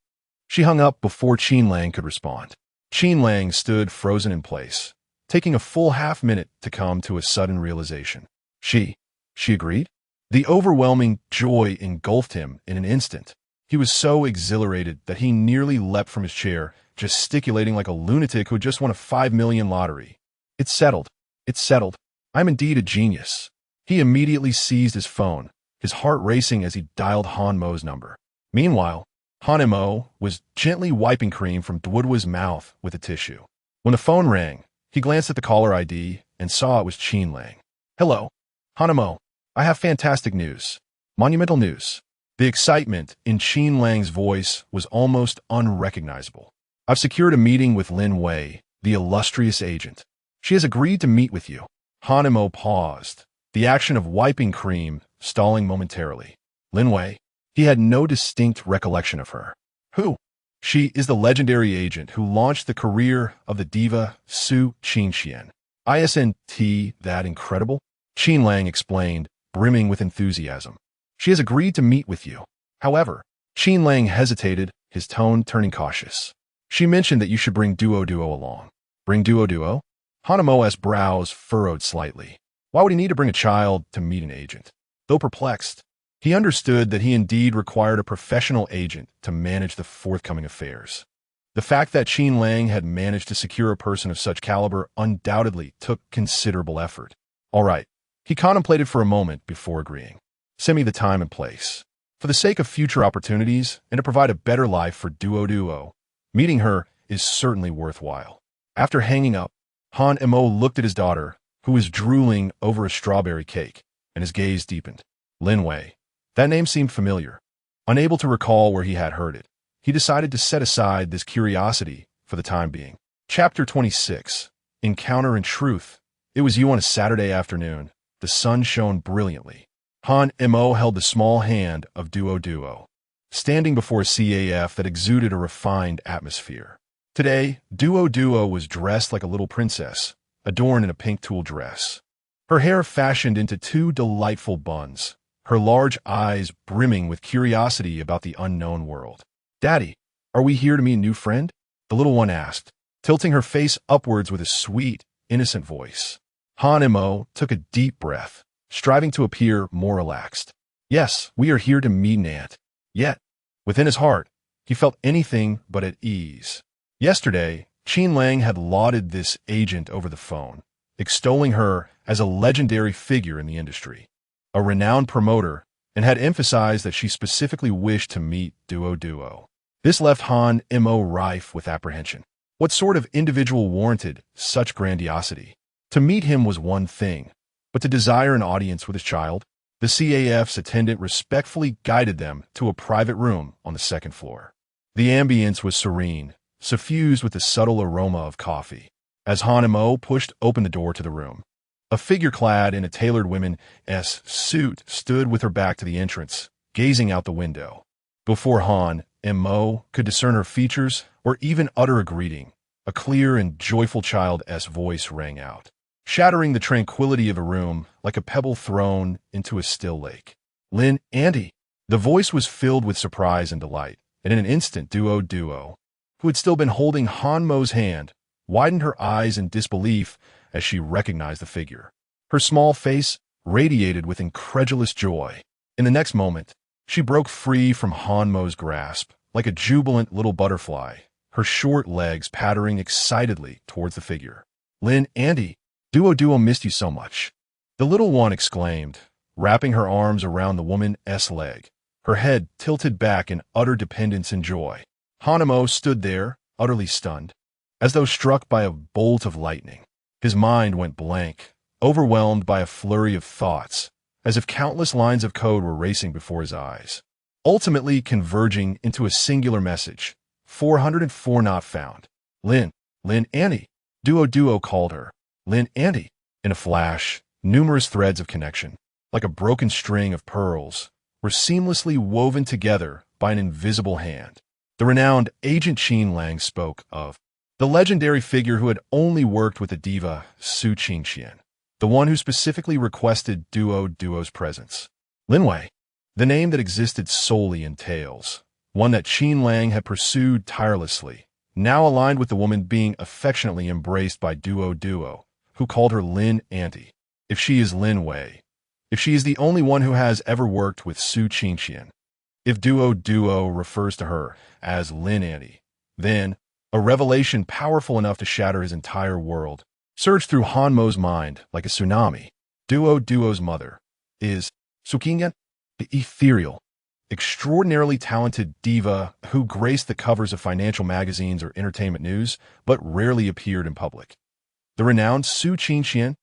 S1: she hung up before Qin Lang could respond. Qin Lang stood frozen in place, taking a full half-minute to come to a sudden realization. She agreed? The overwhelming joy engulfed him in an instant. He was so exhilarated that he nearly leapt from his chair, gesticulating like a lunatic who just won a 5 million lottery. It's settled. I'm indeed a genius." He immediately seized his phone, his heart racing as he dialed Han Mo's number. Meanwhile, Han Mo was gently wiping cream from Duo's mouth with a tissue. When the phone rang, he glanced at the caller ID and saw it was Qin Lang. "Hello, Han Mo. I have fantastic news. Monumental news." The excitement in Qin Lang's voice was almost unrecognizable. "I've secured a meeting with Lin Wei, the illustrious agent. She has agreed to meet with you." Han Mo paused, the action of wiping cream stalling momentarily. Lin Wei? He had no distinct recollection of her. Who? She is the legendary agent who launched the career of the diva Su Qingxian. Isn't that incredible? Qin Lang explained, brimming with enthusiasm. "She has agreed to meet with you." However, Qin Lang hesitated, his tone turning cautious. "She mentioned that you should bring Duo along." "Bring Duo?" Hanamo's brows furrowed slightly. Why would he need to bring a child to meet an agent? Though perplexed, he understood that he indeed required a professional agent to manage the forthcoming affairs. The fact that Qin Lang had managed to secure a person of such caliber undoubtedly took considerable effort. All right, he contemplated for a moment before agreeing. "Send me the time and place. For the sake of future opportunities and to provide a better life for Duo, meeting her is certainly worthwhile." After hanging up, Han Mo looked at his daughter, who was drooling over a strawberry cake, and his gaze deepened. Lin Wei. That name seemed familiar. Unable to recall where he had heard it, he decided to set aside this curiosity for the time being. Chapter 26. Encounter in Truth. It was you on a Saturday afternoon. The sun shone brilliantly. Han Mo held the small hand of Duo, standing before a CAF that exuded a refined atmosphere. Today, Duo was dressed like a little princess, adorned in a pink tulle dress. Her hair fashioned into 2 delightful buns, her large eyes brimming with curiosity about the unknown world. "Daddy, are we here to meet a new friend?" the little one asked, tilting her face upwards with a sweet, innocent voice. Han Mo took a deep breath, striving to appear more relaxed. "Yes, we are here to meet an aunt." Yet, within his heart, he felt anything but at ease. Yesterday, Qin Lang had lauded this agent over the phone, extolling her as a legendary figure in the industry, a renowned promoter, and had emphasized that she specifically wished to meet Duo. This left Han Mo rife with apprehension. What sort of individual warranted such grandiosity? To meet him was one thing, but to desire an audience with his child? The CAF's attendant respectfully guided them to a private room on the 2nd floor. The ambience was serene, suffused with the subtle aroma of coffee. As Han Mo pushed open the door to the room, a figure clad in a tailored woman's suit stood with her back to the entrance, gazing out the window. Before Han Mo could discern her features or even utter a greeting, a clear and joyful child's voice rang out, shattering the tranquility of a room like a pebble thrown into a still lake. Lin, Andy. The voice was filled with surprise and delight, and in an instant Duo, who had still been holding Han Mo's hand, widened her eyes in disbelief as she recognized the figure. Her small face radiated with incredulous joy. In the next moment, she broke free from Han Mo's grasp, like a jubilant little butterfly, her short legs pattering excitedly towards the figure. Lin, Andy, Duo missed you so much. The little one exclaimed, wrapping her arms around the woman's leg, her head tilted back in utter dependence and joy. Han Mo stood there, utterly stunned, as though struck by a bolt of lightning. His mind went blank, overwhelmed by a flurry of thoughts, as if countless lines of code were racing before his eyes, ultimately converging into a singular message: 404 not found. Lin, Andy. Duo called her. Lin, Andy. In a flash, numerous threads of connection, like a broken string of pearls, were seamlessly woven together by an invisible hand. The renowned Agent Qin Lang spoke of the legendary figure who had only worked with the diva Su Qingxian, the one who specifically requested Duo's presence. Linwei, the name that existed solely in tales, one that Qin Lang had pursued tirelessly, now aligned with the woman being affectionately embraced by Duo, who called her Lin, Auntie. If she is Linwei, if she is the only one who has ever worked with Su Qingxian, if Duo refers to her as Lin, Auntie, then a revelation powerful enough to shatter his entire world surged through Han Mo's mind like a tsunami. Duo's mother is Su Qingyan, the ethereal, extraordinarily talented diva who graced the covers of financial magazines or entertainment news, but rarely appeared in public. The renowned Su Qingxian.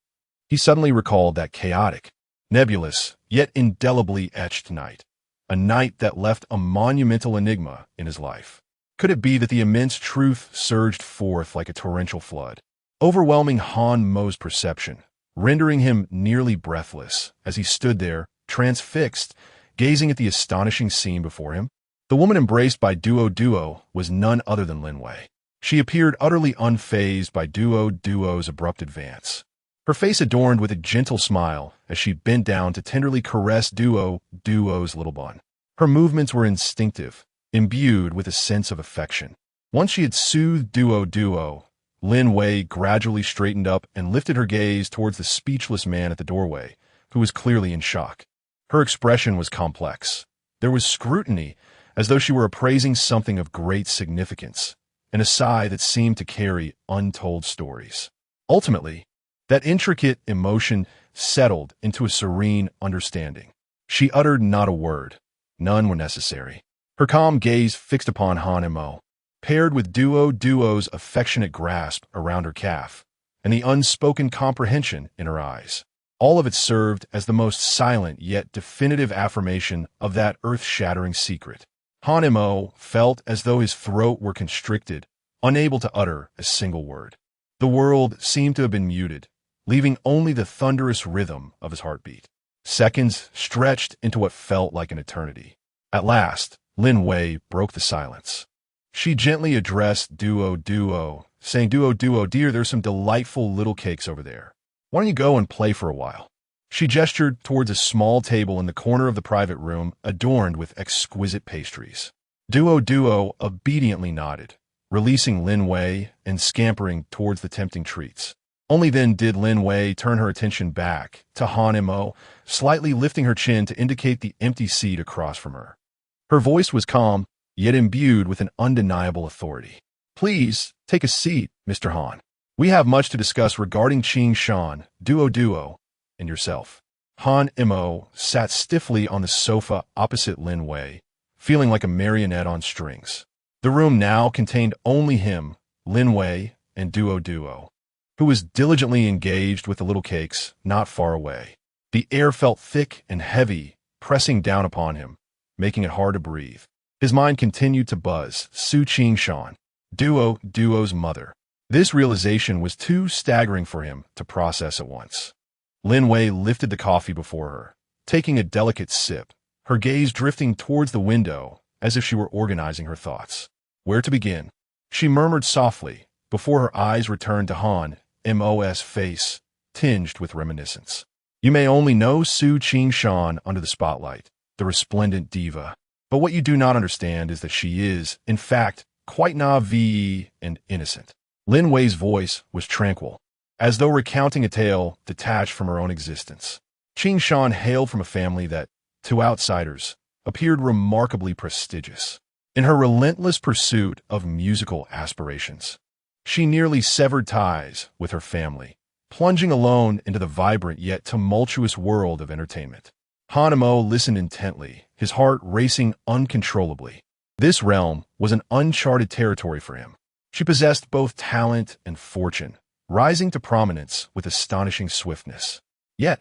S1: He suddenly recalled that chaotic, nebulous, yet indelibly etched night, a night that left a monumental enigma in his life. Could it be that the immense truth surged forth like a torrential flood, overwhelming Han Mo's perception, rendering him nearly breathless as he stood there, transfixed, gazing at the astonishing scene before him? The woman embraced by Duo was none other than Linwei. She appeared utterly unfazed by Duo's abrupt advance, her face adorned with a gentle smile as she bent down to tenderly caress Duo's little bun. Her movements were instinctive, imbued with a sense of affection. Once she had soothed Duo, Linwei gradually straightened up and lifted her gaze towards the speechless man at the doorway, who was clearly in shock. Her expression was complex. There was scrutiny, as though she were appraising something of great significance, and a sigh that seemed to carry untold stories. Ultimately, that intricate emotion settled into a serene understanding. She uttered not a word. None were necessary. Her calm gaze fixed upon Han Mo, paired with Duo's affectionate grasp around her calf, and the unspoken comprehension in her eyes. All of it served as the most silent yet definitive affirmation of that earth-shattering secret. Han Mo felt as though his throat were constricted, unable to utter a single word. The world seemed to have been muted, leaving only the thunderous rhythm of his heartbeat. Seconds stretched into what felt like an eternity. At last, Linwei broke the silence. She gently addressed Duo, saying, Duo, dear, there's some delightful little cakes over there. Why don't you go and play for a while? She gestured towards a small table in the corner of the private room adorned with exquisite pastries. Duo obediently nodded, releasing Linwei and scampering towards the tempting treats. Only then did Linwei turn her attention back to Han Mo, slightly lifting her chin to indicate the empty seat across from her. Her voice was calm, yet imbued with an undeniable authority. Please, take a seat, Mr. Han. We have much to discuss regarding Qing Shan, Duo, and yourself. Han Mo sat stiffly on the sofa opposite Linwei, feeling like a marionette on strings. The room now contained only him, Linwei, and Duo, who was diligently engaged with the little cakes not far away. The air felt thick and heavy, pressing down upon him, making it hard to breathe. His mind continued to buzz. Su Qingxian, Duo's mother. This realization was too staggering for him to process at once. Linwei lifted the coffee before her, taking a delicate sip, her gaze drifting towards the window as if she were organizing her thoughts. Where to begin? She murmured softly, before her eyes returned to Han Mo's face, tinged with reminiscence. You may only know Su Qingxian under the spotlight, the resplendent diva. But what you do not understand is that she is, in fact, quite naive and innocent. Lin Wei's voice was tranquil, as though recounting a tale detached from her own existence. Qing Shan hailed from a family that, to outsiders, appeared remarkably prestigious. In her relentless pursuit of musical aspirations, she nearly severed ties with her family, plunging alone into the vibrant yet tumultuous world of entertainment. Han Mo listened intently, his heart racing uncontrollably. This realm was an uncharted territory for him. She possessed both talent and fortune, rising to prominence with astonishing swiftness. Yet,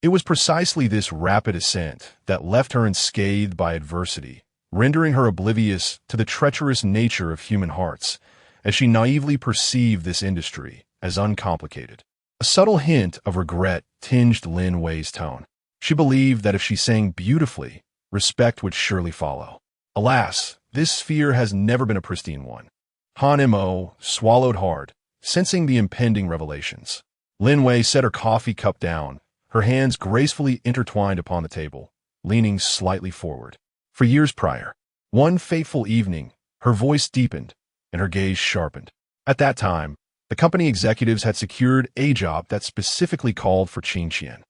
S1: it was precisely this rapid ascent that left her unscathed by adversity, rendering her oblivious to the treacherous nature of human hearts, as she naively perceived this industry as uncomplicated. A subtle hint of regret tinged Lin Wei's tone. She believed that if she sang beautifully, respect would surely follow. Alas, this sphere has never been a pristine one. Han Mo swallowed hard, sensing the impending revelations. Lin Wei set her coffee cup down, her hands gracefully intertwined upon the table, leaning slightly forward. For years prior, one fateful evening, her voice deepened and her gaze sharpened. At that time, the company executives had secured a job that specifically called for Qin Qian.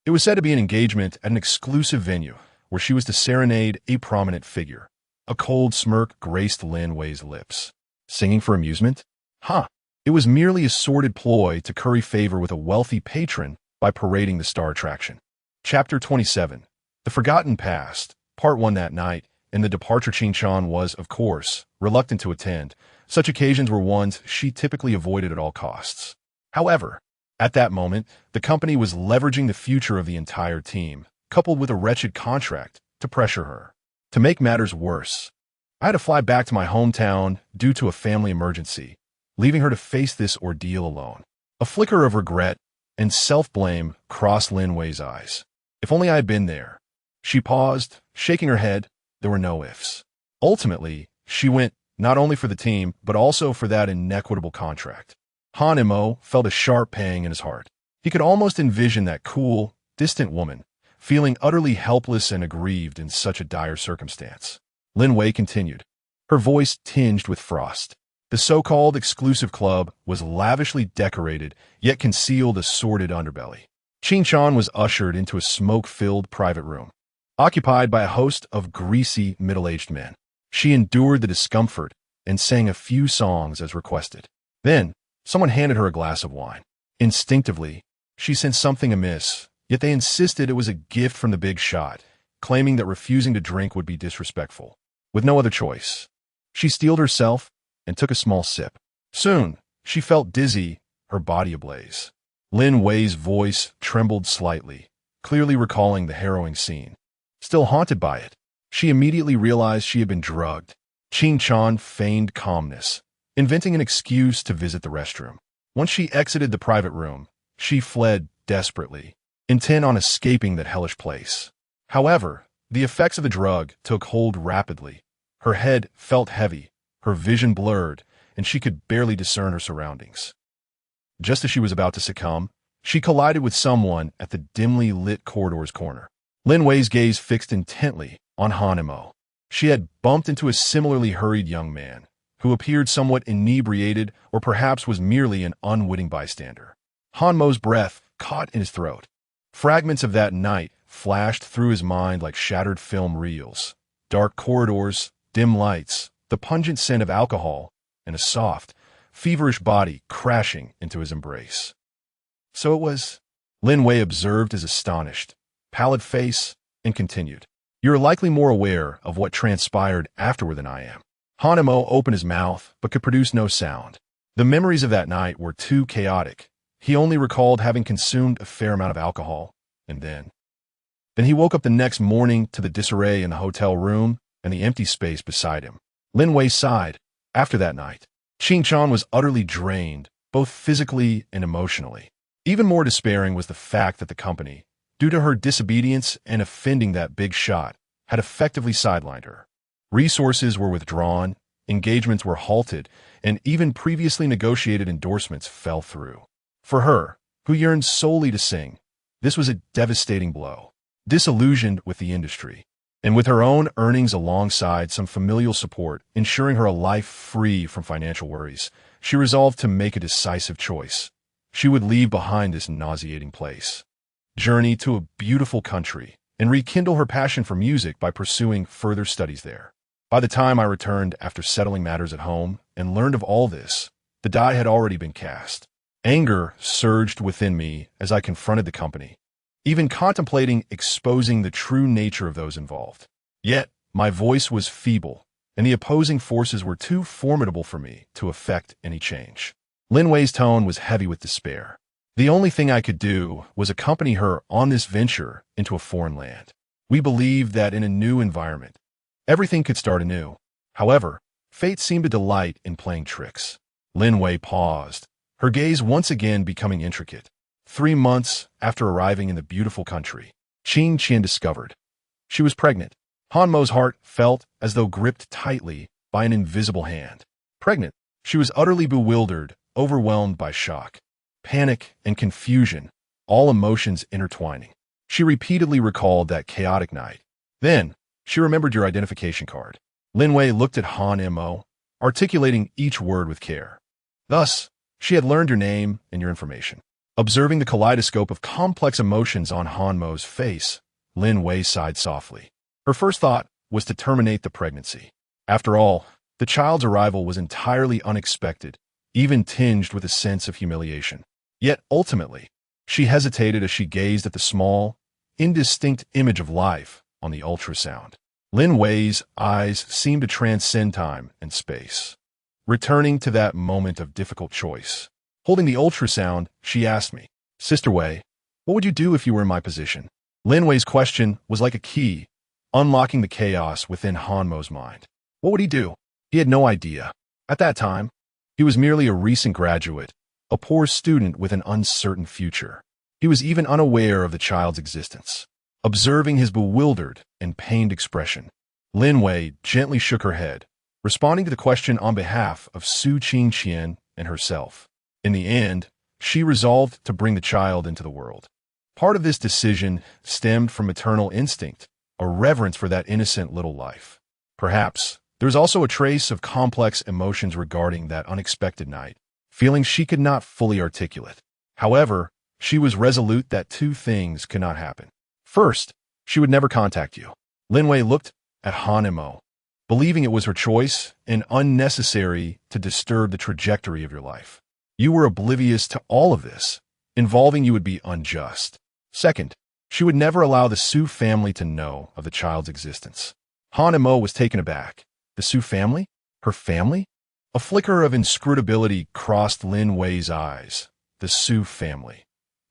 S1: It was said to be an engagement at an exclusive venue where she was to serenade a prominent figure. A cold smirk graced Lin Wei's lips. Singing for amusement? It was merely a sordid ploy to curry favor with a wealthy patron by parading the star attraction. Chapter 27. The Forgotten Past. Part 1. That night, in the departure, Qing Shan was, of course, reluctant to attend. Such occasions were ones she typically avoided at all costs. However, at that moment, the company was leveraging the future of the entire team, coupled with a wretched contract, to pressure her. To make matters worse, I had to fly back to my hometown due to a family emergency, leaving her to face this ordeal alone. A flicker of regret and self-blame crossed Lin Wei's eyes. If only I had been there. She paused, shaking her head. There were no ifs. Ultimately, she went not only for the team, but also for that inequitable contract. Han Mo felt a sharp pang in his heart. He could almost envision that cool, distant woman, feeling utterly helpless and aggrieved in such a dire circumstance. Lin Wei continued, her voice tinged with frost. The so-called exclusive club was lavishly decorated, yet concealed a sordid underbelly. Qing Shan was ushered into a smoke-filled private room, occupied by a host of greasy, middle-aged men. She endured the discomfort and sang a few songs as requested. Then, someone handed her a glass of wine. Instinctively, she sensed something amiss, yet they insisted it was a gift from the big shot, claiming that refusing to drink would be disrespectful. With no other choice, she steeled herself and took a small sip. Soon, she felt dizzy, her body ablaze. Lin Wei's voice trembled slightly, clearly recalling the harrowing scene. Still haunted by it, she immediately realized she had been drugged. Qing Shan feigned calmness, inventing an excuse to visit the restroom. Once she exited the private room, she fled desperately, intent on escaping that hellish place. However, the effects of the drug took hold rapidly. Her head felt heavy, her vision blurred, and she could barely discern her surroundings. Just as she was about to succumb, she collided with someone at the dimly lit corridor's corner. Lin Wei's gaze fixed intently on Han Mo. She had bumped into a similarly hurried young man, who appeared somewhat inebriated or perhaps was merely an unwitting bystander. Han Mo's breath caught in his throat. Fragments of that night flashed through his mind like shattered film reels. Dark corridors, dim lights, the pungent scent of alcohol, and a soft, feverish body crashing into his embrace. So it was, Lin Wei observed as astonished, pallid face, and continued. You're likely more aware of what transpired afterward than I am. Han Mo opened his mouth, but could produce no sound. The memories of that night were too chaotic. He only recalled having consumed a fair amount of alcohol, and then he woke up the next morning to the disarray in the hotel room and the empty space beside him. Lin Wei sighed. After that night, Qing Shan was utterly drained, both physically and emotionally. Even more despairing was the fact that the company, due to her disobedience and offending that big shot, had effectively sidelined her. Resources were withdrawn, engagements were halted, and even previously negotiated endorsements fell through. For her, who yearned solely to sing, this was a devastating blow. Disillusioned with the industry, And with her own earnings alongside some familial support, ensuring her a life free from financial worries, she resolved to make a decisive choice. She would leave behind this nauseating place, journey to a beautiful country, and rekindle her passion for music by pursuing further studies there. By the time I returned after settling matters at home and learned of all this, the die had already been cast. Anger surged within me as I confronted the company, even contemplating exposing the true nature of those involved. Yet, my voice was feeble, and the opposing forces were too formidable for me to effect any change. Lin Wei's tone was heavy with despair. The only thing I could do was accompany her on this venture into a foreign land. We believed that in a new environment, everything could start anew. However, fate seemed to delight in playing tricks. Lin Wei paused, her gaze once again becoming intricate. 3 months after arriving in the beautiful country, Qing Qian discovered she was pregnant. Han Mo's heart felt as though gripped tightly by an invisible hand. Pregnant, she was utterly bewildered, overwhelmed by shock, panic, and confusion, all emotions intertwining. She repeatedly recalled that chaotic night. Then, she remembered your identification card. Lin Wei looked at Han Mo, articulating each word with care. Thus, she had learned your name and your information. Observing the kaleidoscope of complex emotions on Han Mo's face, Lin Wei sighed softly. Her first thought was to terminate the pregnancy. After all, the child's arrival was entirely unexpected, even tinged with a sense of humiliation. Yet, ultimately, she hesitated as she gazed at the small, indistinct image of life on the ultrasound. Lin Wei's eyes seemed to transcend time and space. Returning to that moment of difficult choice, holding the ultrasound, she asked me, Sister Wei, what would you do if you were in my position? Lin Wei's question was like a key, unlocking the chaos within Han Mo's mind. What would he do? He had no idea. At that time, he was merely a recent graduate, a poor student with an uncertain future. He was even unaware of the child's existence. Observing his bewildered and pained expression, Lin Wei gently shook her head, responding to the question on behalf of Su Qingqian and herself. In the end, she resolved to bring the child into the world. Part of this decision stemmed from maternal instinct, a reverence for that innocent little life. Perhaps there was also a trace of complex emotions regarding that unexpected night, feelings she could not fully articulate. However, she was resolute that two things could not happen. First, she would never contact you. Lin Wei looked at Han Mo, believing it was her choice and unnecessary to disturb the trajectory of your life. You were oblivious to all of this. Involving you would be unjust. Second, she would never allow the Su family to know of the child's existence. Han Mo was taken aback. The Su family? Her family? A flicker of inscrutability crossed Lin Wei's eyes. The Su family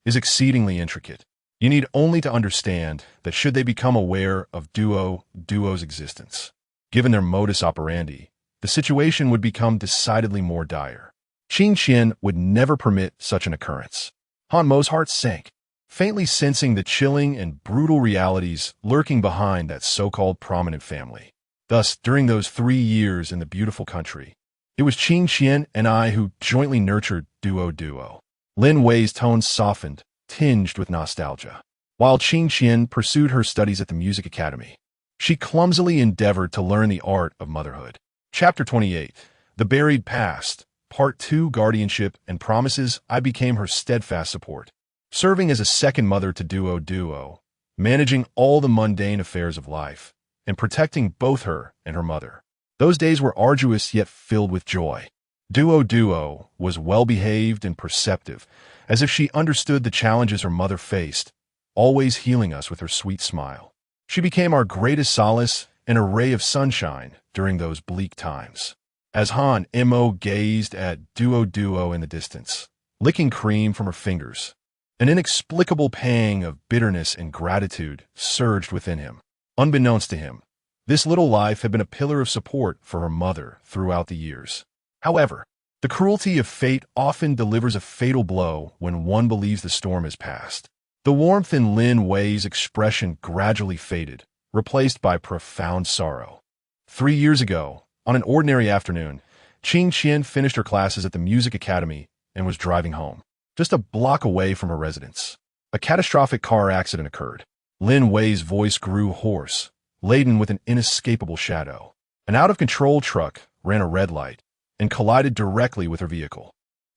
S1: is exceedingly intricate. You need only to understand that should they become aware of Duo's existence, given their modus operandi, the situation would become decidedly more dire. Qingqian would never permit such an occurrence. Han Mo's heart sank, faintly sensing the chilling and brutal realities lurking behind that so-called prominent family. Thus, during those 3 years in the beautiful country, it was Qingqian and I who jointly nurtured Duo. Lin Wei's tone softened, tinged with nostalgia. While Qingqian pursued her studies at the music academy, she clumsily endeavored to learn the art of motherhood. Chapter 28, The Buried Past, Part 2, Guardianship and Promises. I became her steadfast support, serving as a second mother to Duo, managing all the mundane affairs of life, and protecting both her and her mother. Those days were arduous yet filled with joy. Duo was well-behaved and perceptive, as if she understood the challenges her mother faced, always healing us with her sweet smile. She became our greatest solace and a ray of sunshine during those bleak times. As Han Mo gazed at Duo in the distance, licking cream from her fingers, an inexplicable pang of bitterness and gratitude surged within him. Unbeknownst to him, this little life had been a pillar of support for her mother throughout the years. However, the cruelty of fate often delivers a fatal blow when one believes the storm has passed. The warmth in Lin Wei's expression gradually faded, replaced by profound sorrow. 3 years ago, on an ordinary afternoon, Qingqian finished her classes at the music academy and was driving home, just a block away from her residence. A catastrophic car accident occurred. Lin Wei's voice grew hoarse, laden with an inescapable shadow. An out-of-control truck ran a red light and collided directly with her vehicle.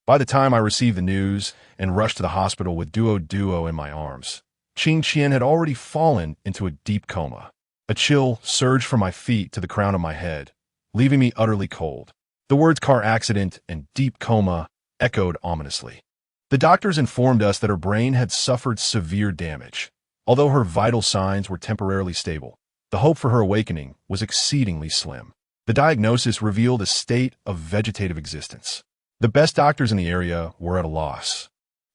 S1: By the time I received the news and rushed to the hospital with Duo in my arms, Qing Qian had already fallen into a deep coma. A chill surged from my feet to the crown of my head, leaving me utterly cold. The words car accident and deep coma echoed ominously. The doctors informed us that her brain had suffered severe damage. Although her vital signs were temporarily stable, the hope for her awakening was exceedingly slim. The diagnosis revealed a state of vegetative existence. The best doctors in the area were at a loss.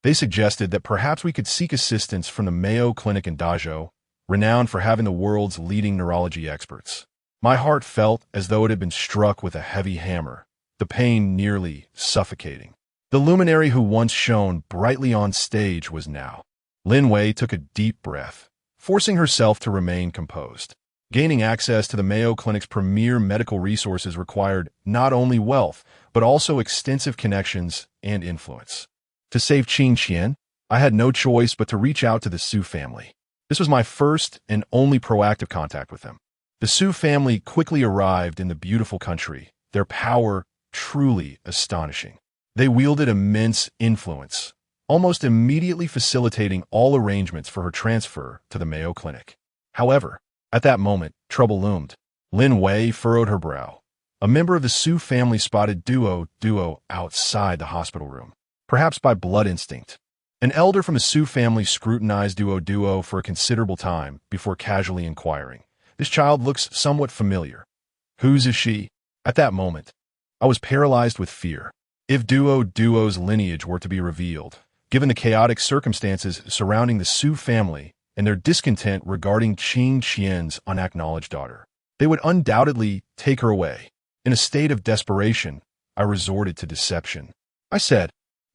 S1: They suggested that perhaps we could seek assistance from the Mayo Clinic in Dazhou, renowned for having the world's leading neurology experts. My heart felt as though it had been struck with a heavy hammer, the pain nearly suffocating. The luminary who once shone brightly on stage was now. Lin Wei took a deep breath, forcing herself to remain composed. Gaining access to the Mayo Clinic's premier medical resources required not only wealth, but also extensive connections and influence. To save Qing Qian, I had no choice but to reach out to the Su family. This was my first and only proactive contact with them. The Su family quickly arrived in the beautiful country, their power truly astonishing. They wielded immense influence, almost immediately facilitating all arrangements for her transfer to the Mayo Clinic. However, at that moment, trouble loomed. Lin Wei furrowed her brow. A member of the Su family spotted Duo outside the hospital room, perhaps by blood instinct. An elder from the Su family scrutinized Duo for a considerable time before casually inquiring, "This child looks somewhat familiar. Whose is she?" At that moment, I was paralyzed with fear. If Duo's lineage were to be revealed, given the chaotic circumstances surrounding the Su family and their discontent regarding Qing Qian's unacknowledged daughter, they would undoubtedly take her away. In a state of desperation, I resorted to deception. I said,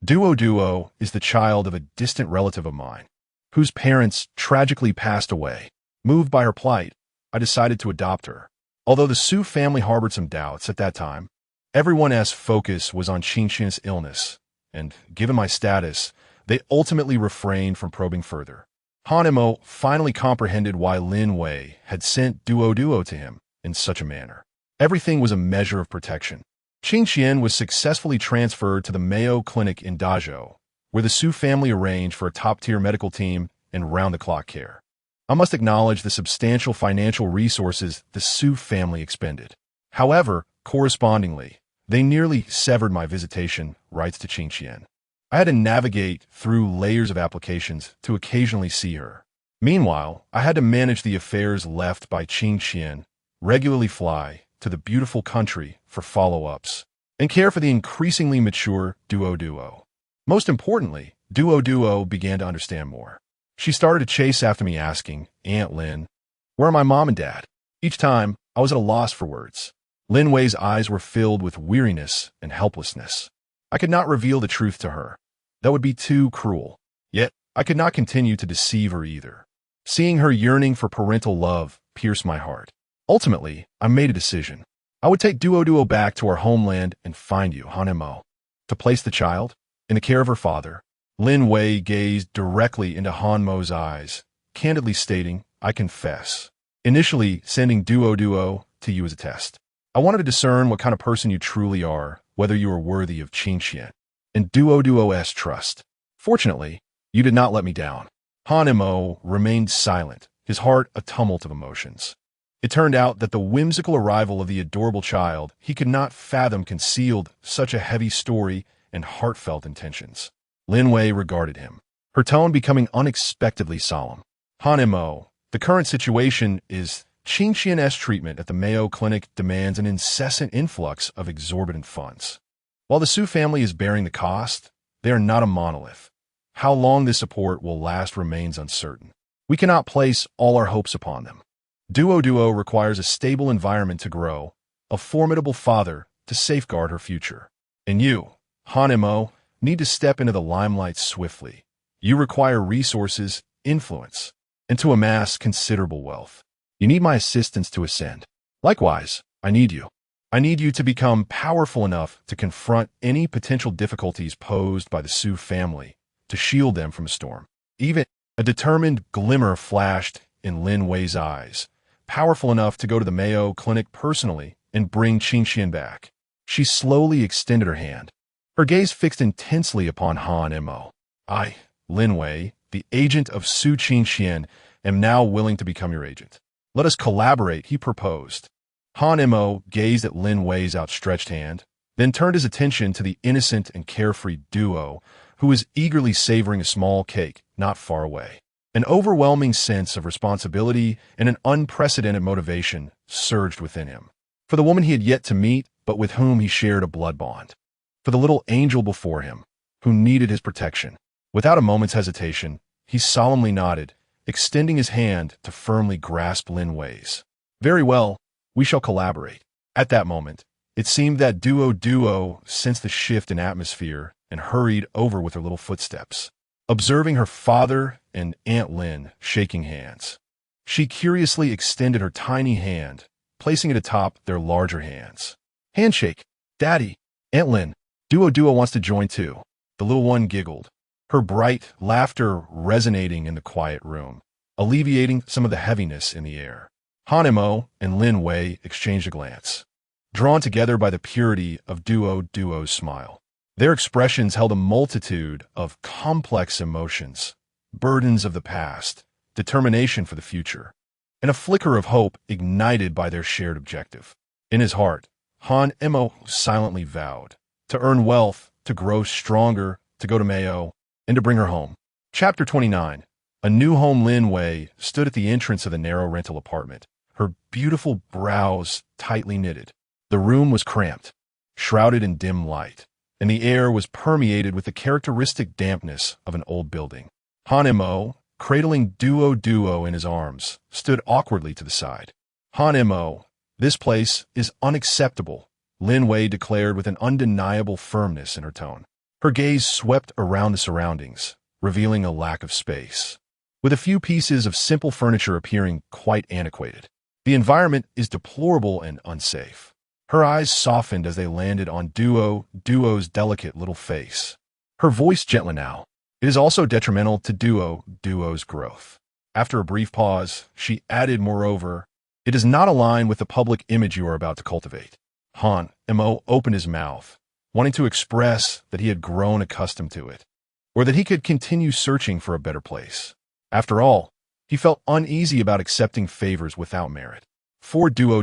S1: Duo is the child of a distant relative of mine, whose parents tragically passed away. Moved by her plight, I decided to adopt her. Although the Su family harbored some doubts at that time, everyone's focus was on Qing Qian's illness, and given my status, they ultimately refrained from probing further. Han Mo finally comprehended why Lin Wei had sent Duo to him in such a manner. Everything was a measure of protection. Qing Qian was successfully transferred to the Mayo Clinic in Dazhou, where the Su family arranged for a top-tier medical team and round-the-clock care. I must acknowledge the substantial financial resources the Su family expended. However, correspondingly, they nearly severed my visitation rights to Qing Qian. I had to navigate through layers of applications to occasionally see her. Meanwhile, I had to manage the affairs left by Qing Qian, regularly fly to the beautiful country for follow-ups, and care for the increasingly mature Duo. Most importantly, Duo began to understand more. She started to chase after me asking, "Aunt Lin, where are my mom and dad?" Each time, I was at a loss for words. Lin Wei's eyes were filled with weariness and helplessness. I could not reveal the truth to her. That would be too cruel. Yet, I could not continue to deceive her either. Seeing her yearning for parental love pierced my heart. Ultimately, I made a decision. I would take Duo back to our homeland and find you, Han Mo. To place the child in the care of her father, Lin Wei gazed directly into Han Mo's eyes, candidly stating, "I confess. Initially, sending Duo to you as a test. I wanted to discern what kind of person you truly are, whether you are worthy of Qing Qian and Duo's trust. Fortunately, you did not let me down." Han Mo remained silent, his heart a tumult of emotions. It turned out that the whimsical arrival of the adorable child he could not fathom concealed such a heavy story and heartfelt intentions. Lin Wei regarded him, her tone becoming unexpectedly solemn. "Han Mo, the current situation is Qing Qian's treatment at the Mayo Clinic demands an incessant influx of exorbitant funds. While the Su family is bearing the cost, they are not a monolith. How long this support will last remains uncertain. We cannot place all our hopes upon them. Duo requires a stable environment to grow, a formidable father to safeguard her future. And you, Han Mo, need to step into the limelight swiftly. You require resources, influence, and to amass considerable wealth. You need my assistance to ascend. Likewise, I need you. I need you to become powerful enough to confront any potential difficulties posed by the Su family, to shield them from a storm." Even a determined glimmer flashed in Lin Wei's eyes, powerful enough to go to the Mayo Clinic personally and bring Qingxian back. She slowly extended her hand, her gaze fixed intensely upon Han Mo. I, Lin Wei, the agent of Su Qingxian, am now willing to become your agent. Let us collaborate, he proposed. Han Mo gazed at Lin Wei's outstretched hand, then turned his attention to the innocent and carefree duo, who was eagerly savoring a small cake not far away. An overwhelming sense of responsibility and an unprecedented motivation surged within him. For the woman he had yet to meet, but with whom he shared a blood bond. For the little angel before him, who needed his protection. Without a moment's hesitation, he solemnly nodded, extending his hand to firmly grasp Lin Wei's. Very well, we shall collaborate. At that moment, it seemed that duo sensed the shift in atmosphere and hurried over with her little footsteps. Observing her father and Aunt Lin shaking hands, she curiously extended her tiny hand, placing it atop their larger hands. Handshake. Daddy, Aunt Lin, duo wants to join too. The little one giggled, her bright laughter resonating in the quiet room, alleviating some of the heaviness in the air. Han Mo and Lin Wei exchanged a glance, drawn together by the purity of duo's smile. Their expressions held a multitude of complex emotions, burdens of the past, determination for the future, and a flicker of hope ignited by their shared objective. In his heart, Han Mo silently vowed to earn wealth, to grow stronger, to go to Mayo, and to bring her home. Chapter 29. A new home. Lin Wei stood at the entrance of the narrow rental apartment, her beautiful brows tightly knitted. The room was cramped, shrouded in dim light, and the air was permeated with the characteristic dampness of an old building. Han Mo, cradling duo in his arms, stood awkwardly to the side. Han Mo, this place is unacceptable, Lin Wei declared with an undeniable firmness in her tone. Her gaze swept around the surroundings, revealing a lack of space, with a few pieces of simple furniture appearing quite antiquated. The environment is deplorable and unsafe. Her eyes softened as they landed on duo's delicate little face. Her voice gentler now. It is also detrimental to duo's growth. After a brief pause, she added, moreover, it does not align with the public image you are about to cultivate. Han Mo opened his mouth, wanting to express that he had grown accustomed to it, or that he could continue searching for a better place. After all, he felt uneasy about accepting favors without merit. For duo,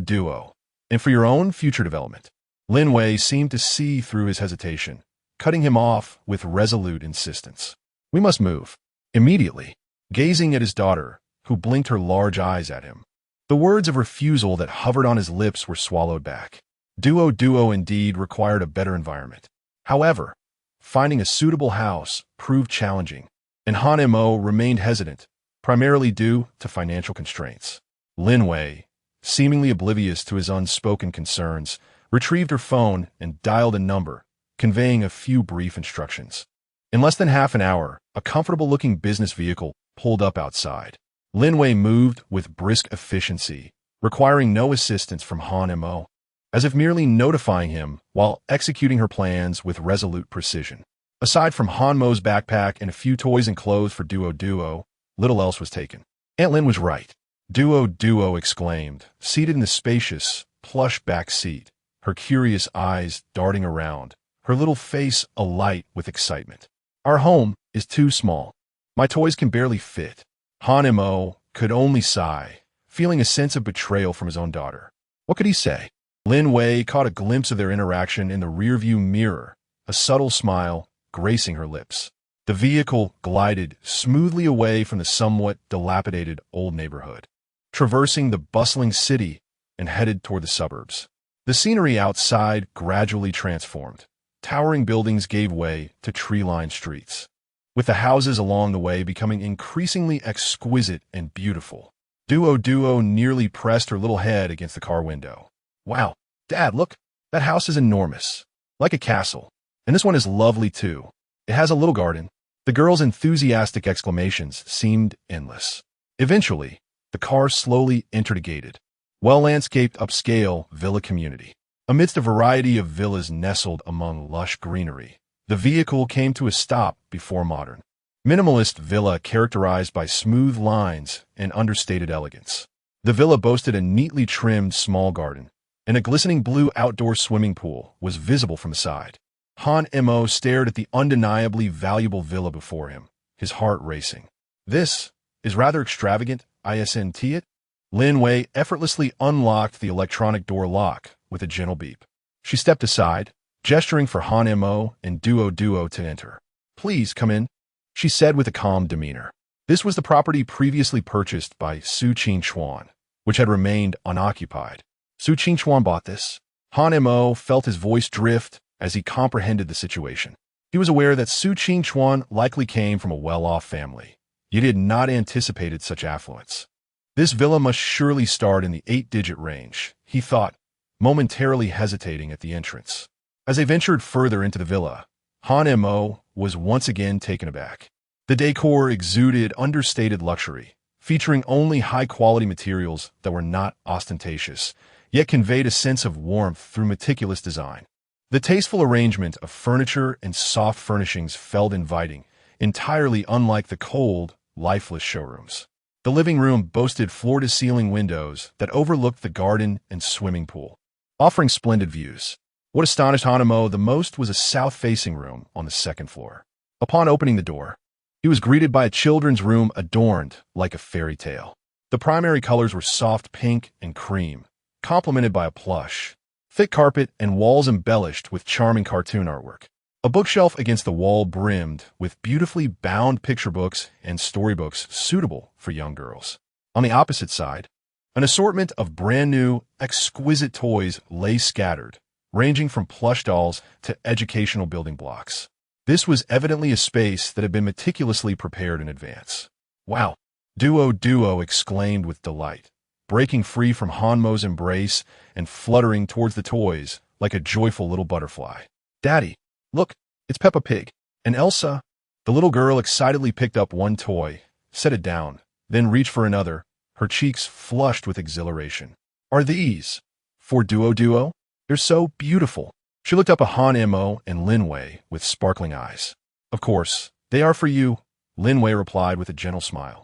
S1: and for your own future development. Lin Wei seemed to see through his hesitation, cutting him off with resolute insistence. We must move. Immediately, gazing at his daughter, who blinked her large eyes at him. The words of refusal that hovered on his lips were swallowed back. Duo indeed required a better environment. However, finding a suitable house proved challenging, and Han Mo remained hesitant, primarily due to financial constraints. Lin Wei, seemingly oblivious to his unspoken concerns, retrieved her phone and dialed a number, conveying a few brief instructions. In less than half an hour, a comfortable-looking business vehicle pulled up outside. Lin Wei moved with brisk efficiency, requiring no assistance from Han Mo, as if merely notifying him while executing her plans with resolute precision. Aside from Han Mo's backpack and a few toys and clothes for duo, little else was taken. Aunt Lin was right. Duo exclaimed, seated in the spacious, plush back seat, her curious eyes darting around, her little face alight with excitement. Our home is too small. My toys can barely fit. Han Mo could only sigh, feeling a sense of betrayal from his own daughter. What could he say? Lin Wei caught a glimpse of their interaction in the rearview mirror, a subtle smile gracing her lips. The vehicle glided smoothly away from the somewhat dilapidated old neighborhood, traversing the bustling city and headed toward the suburbs. The scenery outside gradually transformed. Towering buildings gave way to tree-lined streets, with the houses along the way becoming increasingly exquisite and beautiful. Duo nearly pressed her little head against the car window. Wow, Dad, look, that house is enormous, like a castle. And this one is lovely too. It has a little garden. The girl's enthusiastic exclamations seemed endless. Eventually, the car slowly entered a gated, well-landscaped upscale villa community. Amidst a variety of villas nestled among lush greenery, the vehicle came to a stop before a modern, minimalist villa characterized by smooth lines and understated elegance. The villa boasted a neatly trimmed small garden, and a glistening blue outdoor swimming pool was visible from the side. Han Mo stared at the undeniably valuable villa before him, his heart racing. This is rather extravagant, isn't it? Lin Wei effortlessly unlocked the electronic door lock with a gentle beep. She stepped aside, gesturing for Han Mo and Duo to enter. "Please come in," she said with a calm demeanor. This was the property previously purchased by Su Qingchuan, which had remained unoccupied. Su Qingchuan bought this. Han Mo felt his voice drift as he comprehended the situation. He was aware that Su Qingchuan likely came from a well-off family, yet he had not anticipated such affluence. This villa must surely start in the 8-digit range, he thought, momentarily hesitating at the entrance. As they ventured further into the villa, Han Mo was once again taken aback. The decor exuded understated luxury, featuring only high-quality materials that were not ostentatious, yet conveyed a sense of warmth through meticulous design. The tasteful arrangement of furniture and soft furnishings felt inviting, entirely unlike the cold, lifeless showrooms. The living room boasted floor-to-ceiling windows that overlooked the garden and swimming pool, offering splendid views. What astonished Han Mo the most was a south-facing room on the second floor. Upon opening the door, he was greeted by a children's room adorned like a fairy tale. The primary colors were soft pink and cream, complemented by a plush, thick carpet and walls embellished with charming cartoon artwork. A bookshelf against the wall brimmed with beautifully bound picture books and storybooks suitable for young girls. On the opposite side, an assortment of brand-new, exquisite toys lay scattered, ranging from plush dolls to educational building blocks. This was evidently a space that had been meticulously prepared in advance. "Wow!" Duo exclaimed with delight, breaking free from Han Mo's embrace and fluttering towards the toys like a joyful little butterfly. "Daddy, look, it's Peppa Pig. And Elsa." The little girl excitedly picked up one toy, set it down, then reached for another, her cheeks flushed with exhilaration. "Are these for Duo? They're so beautiful." She looked up at Han Mo and Lin Wei with sparkling eyes. "Of course, they are for you," Lin Wei replied with a gentle smile.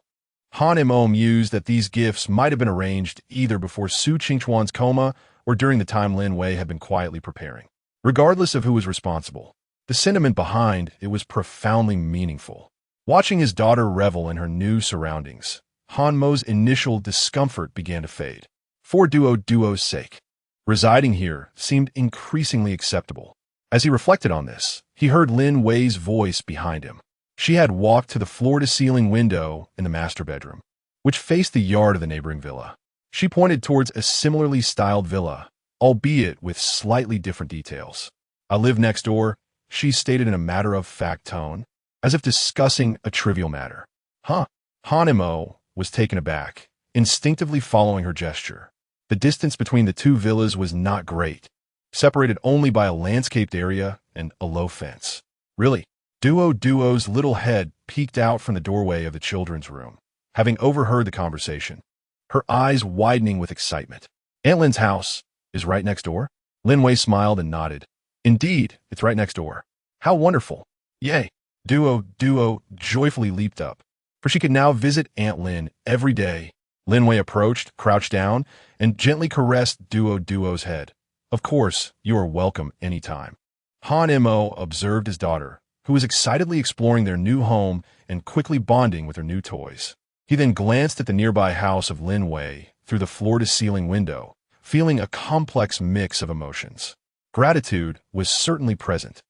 S1: Han Mo mused that these gifts might have been arranged either before Su Qingchuan's coma or during the time Lin Wei had been quietly preparing. Regardless of who was responsible, the sentiment behind it was profoundly meaningful. Watching his daughter revel in her new surroundings, Han Mo's initial discomfort began to fade. For Duo's sake, residing here seemed increasingly acceptable. As he reflected on this, he heard Lin Wei's voice behind him. She had walked to the floor-to-ceiling window in the master bedroom, which faced the yard of the neighboring villa. She pointed towards a similarly styled villa, albeit with slightly different details. "I live next door," she stated in a matter-of-fact tone, as if discussing a trivial matter. "Huh?" Han Mo was taken aback, instinctively following her gesture. The distance between the two villas was not great, separated only by a landscaped area and a low fence. "Really?" Duo's little head peeked out from the doorway of the children's room, having overheard the conversation, her eyes widening with excitement. "Aunt Lin's house is right next door?" Lin Wei smiled and nodded. "Indeed, it's right next door." "How wonderful." "Yay." Duo joyfully leaped up, for she could now visit Aunt Lin every day. Lin Wei approached, crouched down, and gently caressed Duo's head. "Of course, you are welcome anytime." Han Mo observed his daughter, who was excitedly exploring their new home and quickly bonding with her new toys. He then glanced at the nearby house of Lin Wei through the floor-to-ceiling window, feeling a complex mix of emotions. Gratitude was certainly present.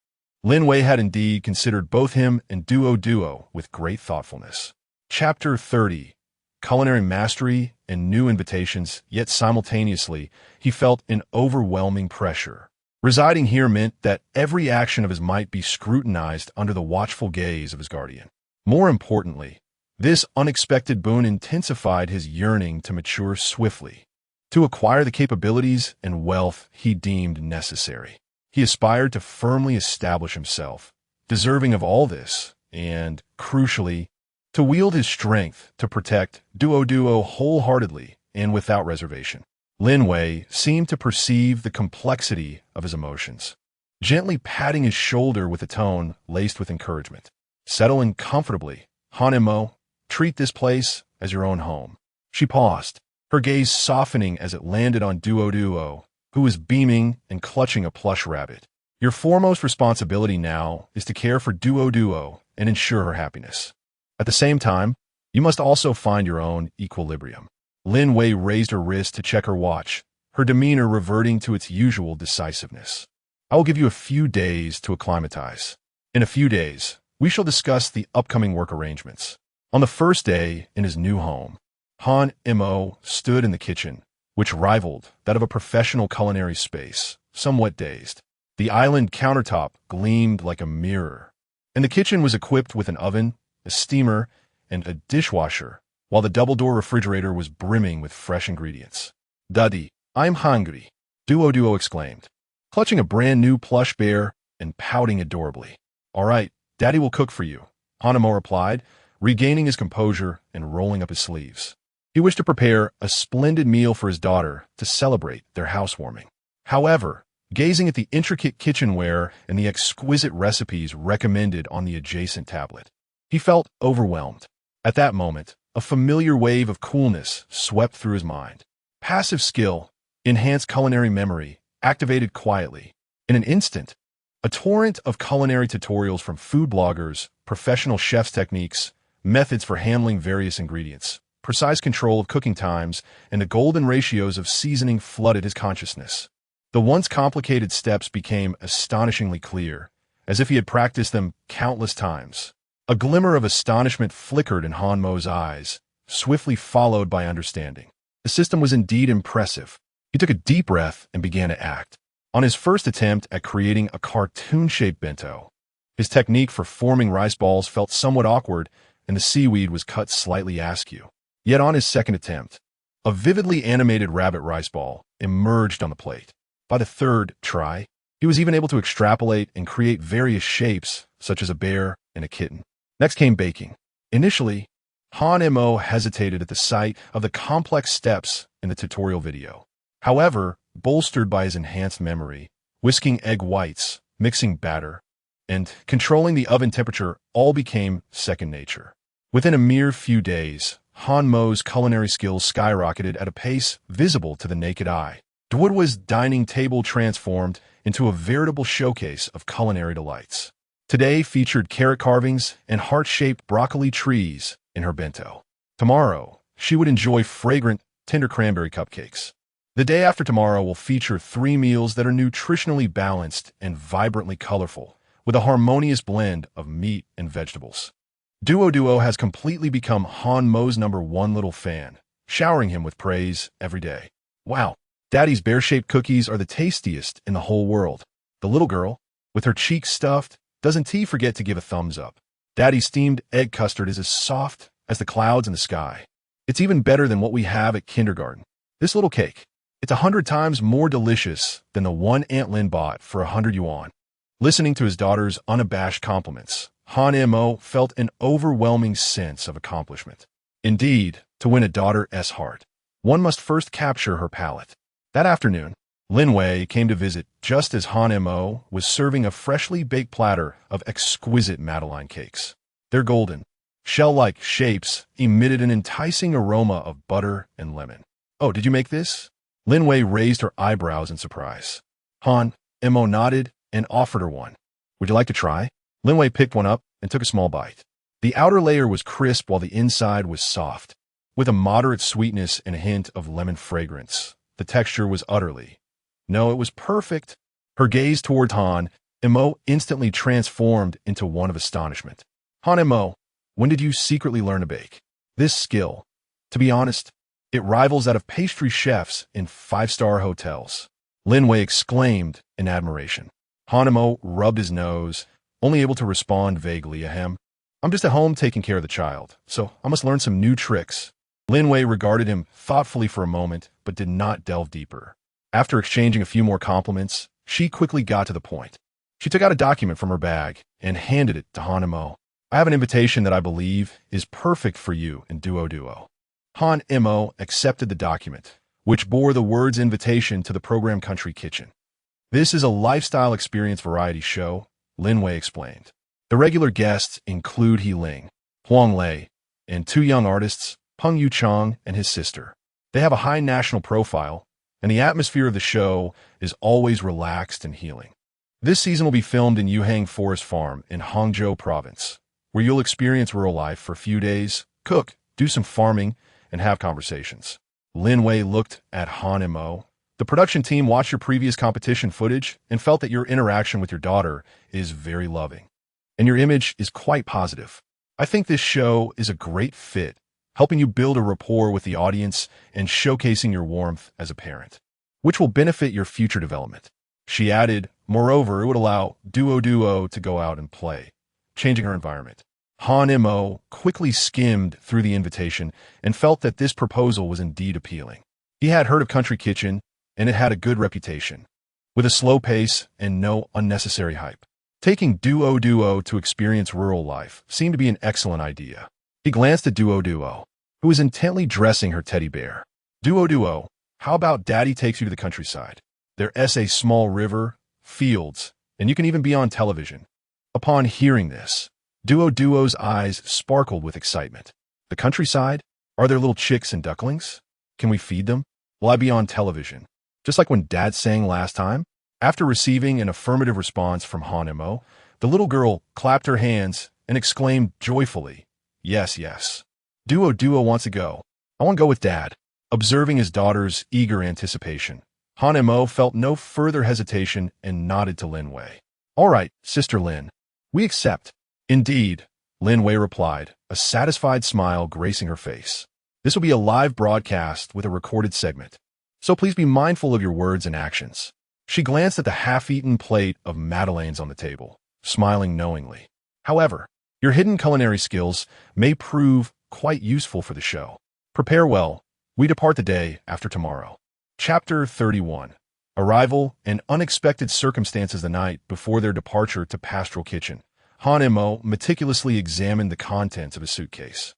S1: Lin Wei had indeed considered both him and Duo with great thoughtfulness. Chapter 30. Culinary mastery and new invitations, yet simultaneously, he felt an overwhelming pressure. Residing here meant that every action of his might be scrutinized under the watchful gaze of his guardian. More importantly, this unexpected boon intensified his yearning to mature swiftly, to acquire the capabilities and wealth he deemed necessary. He aspired to firmly establish himself, deserving of all this, and, crucially, to wield his strength to protect Duo wholeheartedly and without reservation. Lin Wei seemed to perceive the complexity of his emotions, gently patting his shoulder with a tone laced with encouragement. "Settle in comfortably, Han Mo. Treat this place as your own home." She paused, her gaze softening as it landed on Duo, who was beaming and clutching a plush rabbit. Your foremost responsibility now is to care for Duo and ensure her happiness. At the same time, you must also find your own equilibrium. Lin Wei raised her wrist to check her watch, her demeanor reverting to its usual decisiveness. I will give you a few days to acclimatize. In a few days, we shall discuss the upcoming work arrangements. On the first day in his new home, Han Mo stood in the kitchen, which rivaled that of a professional culinary space, somewhat dazed. The island countertop gleamed like a mirror, and the kitchen was equipped with an oven, a steamer, and a dishwasher, while the double-door refrigerator was brimming with fresh ingredients. "Daddy, I'm hungry," Duo exclaimed, clutching a brand-new plush bear and pouting adorably. "All right, Daddy will cook for you," Hanamo replied, regaining his composure and rolling up his sleeves. He wished to prepare a splendid meal for his daughter to celebrate their housewarming. However, gazing at the intricate kitchenware and the exquisite recipes recommended on the adjacent tablet, he felt overwhelmed. At that moment, a familiar wave of coolness swept through his mind. Passive skill, enhanced culinary memory, activated quietly. In an instant, a torrent of culinary tutorials from food bloggers, professional chefs' techniques, methods for handling various ingredients, precise control of cooking times, and the golden ratios of seasoning flooded his consciousness. The once complicated steps became astonishingly clear, as if he had practiced them countless times. A glimmer of astonishment flickered in Han Mo's eyes, swiftly followed by understanding. The system was indeed impressive. He took a deep breath and began to act. On his first attempt at creating a cartoon-shaped bento, his technique for forming rice balls felt somewhat awkward, and the seaweed was cut slightly askew. Yet on his second attempt, a vividly animated rabbit rice ball emerged on the plate. By the third try, he was even able to extrapolate and create various shapes, such as a bear and a kitten. Next came baking. Initially, Han Mo hesitated at the sight of the complex steps in the tutorial video. However, bolstered by his enhanced memory, whisking egg whites, mixing batter, and controlling the oven temperature all became second nature. Within a mere few days, Han Mo's culinary skills skyrocketed at a pace visible to the naked eye. Duoduo's dining table transformed into a veritable showcase of culinary delights. Today featured carrot carvings and heart-shaped broccoli trees in her bento. Tomorrow, she would enjoy fragrant, tender cranberry cupcakes. The day after tomorrow will feature 3 meals that are nutritionally balanced and vibrantly colorful, with a harmonious blend of meat and vegetables. Duo has completely become Han Mo's #1 little fan, showering him with praise every day. "Wow, Daddy's bear-shaped cookies are the tastiest in the whole world." The little girl, with her cheeks stuffed, doesn't forget to give a thumbs up. "Daddy's steamed egg custard is as soft as the clouds in the sky. It's even better than what we have at kindergarten. This little cake, it's 100 times more delicious than the one Aunt Lin bought for 100 yuan. Listening to his daughter's unabashed compliments, Han Mo felt an overwhelming sense of accomplishment. Indeed, to win a daughter's heart, one must first capture her palate. That afternoon, Lin Wei came to visit just as Han Mo was serving a freshly baked platter of exquisite Madeleine cakes. Their golden, shell-like shapes emitted an enticing aroma of butter and lemon. "Oh, did you make this?" Lin Wei raised her eyebrows in surprise. Han Mo nodded and offered her one. "Would you like to try?" Lin Wei picked one up and took a small bite. The outer layer was crisp while the inside was soft, with a moderate sweetness and a hint of lemon fragrance. The texture was utterly, no, it was perfect. Her gaze toward Han Mo instantly transformed into one of astonishment. "Han Mo, when did you secretly learn to bake? This skill, to be honest, it rivals that of pastry chefs in 5-star hotels." Lin Wei exclaimed in admiration. Han Mo rubbed his nose, only able to respond vaguely, "Ahem. I'm just at home taking care of the child, so I must learn some new tricks." Lin Wei regarded him thoughtfully for a moment, but did not delve deeper. After exchanging a few more compliments, she quickly got to the point. She took out a document from her bag and handed it to Han Mo. "I have an invitation that I believe is perfect for you and Duo." Han Mo accepted the document, which bore the words "invitation to the program Country Kitchen." "This is a lifestyle experience variety show," Lin Wei explained. "The regular guests include He Ling, Huang Lei, and 2 young artists, Peng Yu Chang and his sister. They have a high national profile, and the atmosphere of the show is always relaxed and healing. This season will be filmed in Yuhang Forest Farm in Hangzhou Province, where you'll experience rural life for a few days, cook, do some farming, and have conversations. Lin Wei looked at Han and Mo. The production team watched your previous competition footage and felt that your interaction with your daughter is very loving, and your image is quite positive. I think this show is a great fit, helping you build a rapport with the audience and showcasing your warmth as a parent, which will benefit your future development. She added, moreover, it would allow Duo to go out and play, changing her environment. Han and Mo quickly skimmed through the invitation and felt that this proposal was indeed appealing. He had heard of Country Kitchen, and it had a good reputation, with a slow pace and no unnecessary hype. Taking Duo to experience rural life seemed to be an excellent idea. He glanced at Duo, who was intently dressing her teddy bear. Duo, how about Daddy takes you to the countryside? There's a small river, fields, and you can even be on television. Upon hearing this, Duo's eyes sparkled with excitement. The countryside? Are there little chicks and ducklings? Can we feed them? Will I be on television? Just like when Dad sang last time? After receiving an affirmative response from Han and Mo, the little girl clapped her hands and exclaimed joyfully, Yes. Duo wants to go. I want to go with Dad. Observing his daughter's eager anticipation, Han and Mo felt no further hesitation and nodded to Lin Wei. All right, Sister Lin. We accept. Indeed, Lin Wei replied, a satisfied smile gracing her face. This will be a live broadcast with a recorded segment, so please be mindful of your words and actions. She glanced at the half-eaten plate of madeleines on the table, smiling knowingly. However, your hidden culinary skills may prove quite useful for the show. Prepare well. We depart the day after tomorrow. Chapter 31. Arrival and unexpected circumstances the night before their departure to Pastoral Kitchen. Han and Mo meticulously examined the contents of his suitcase.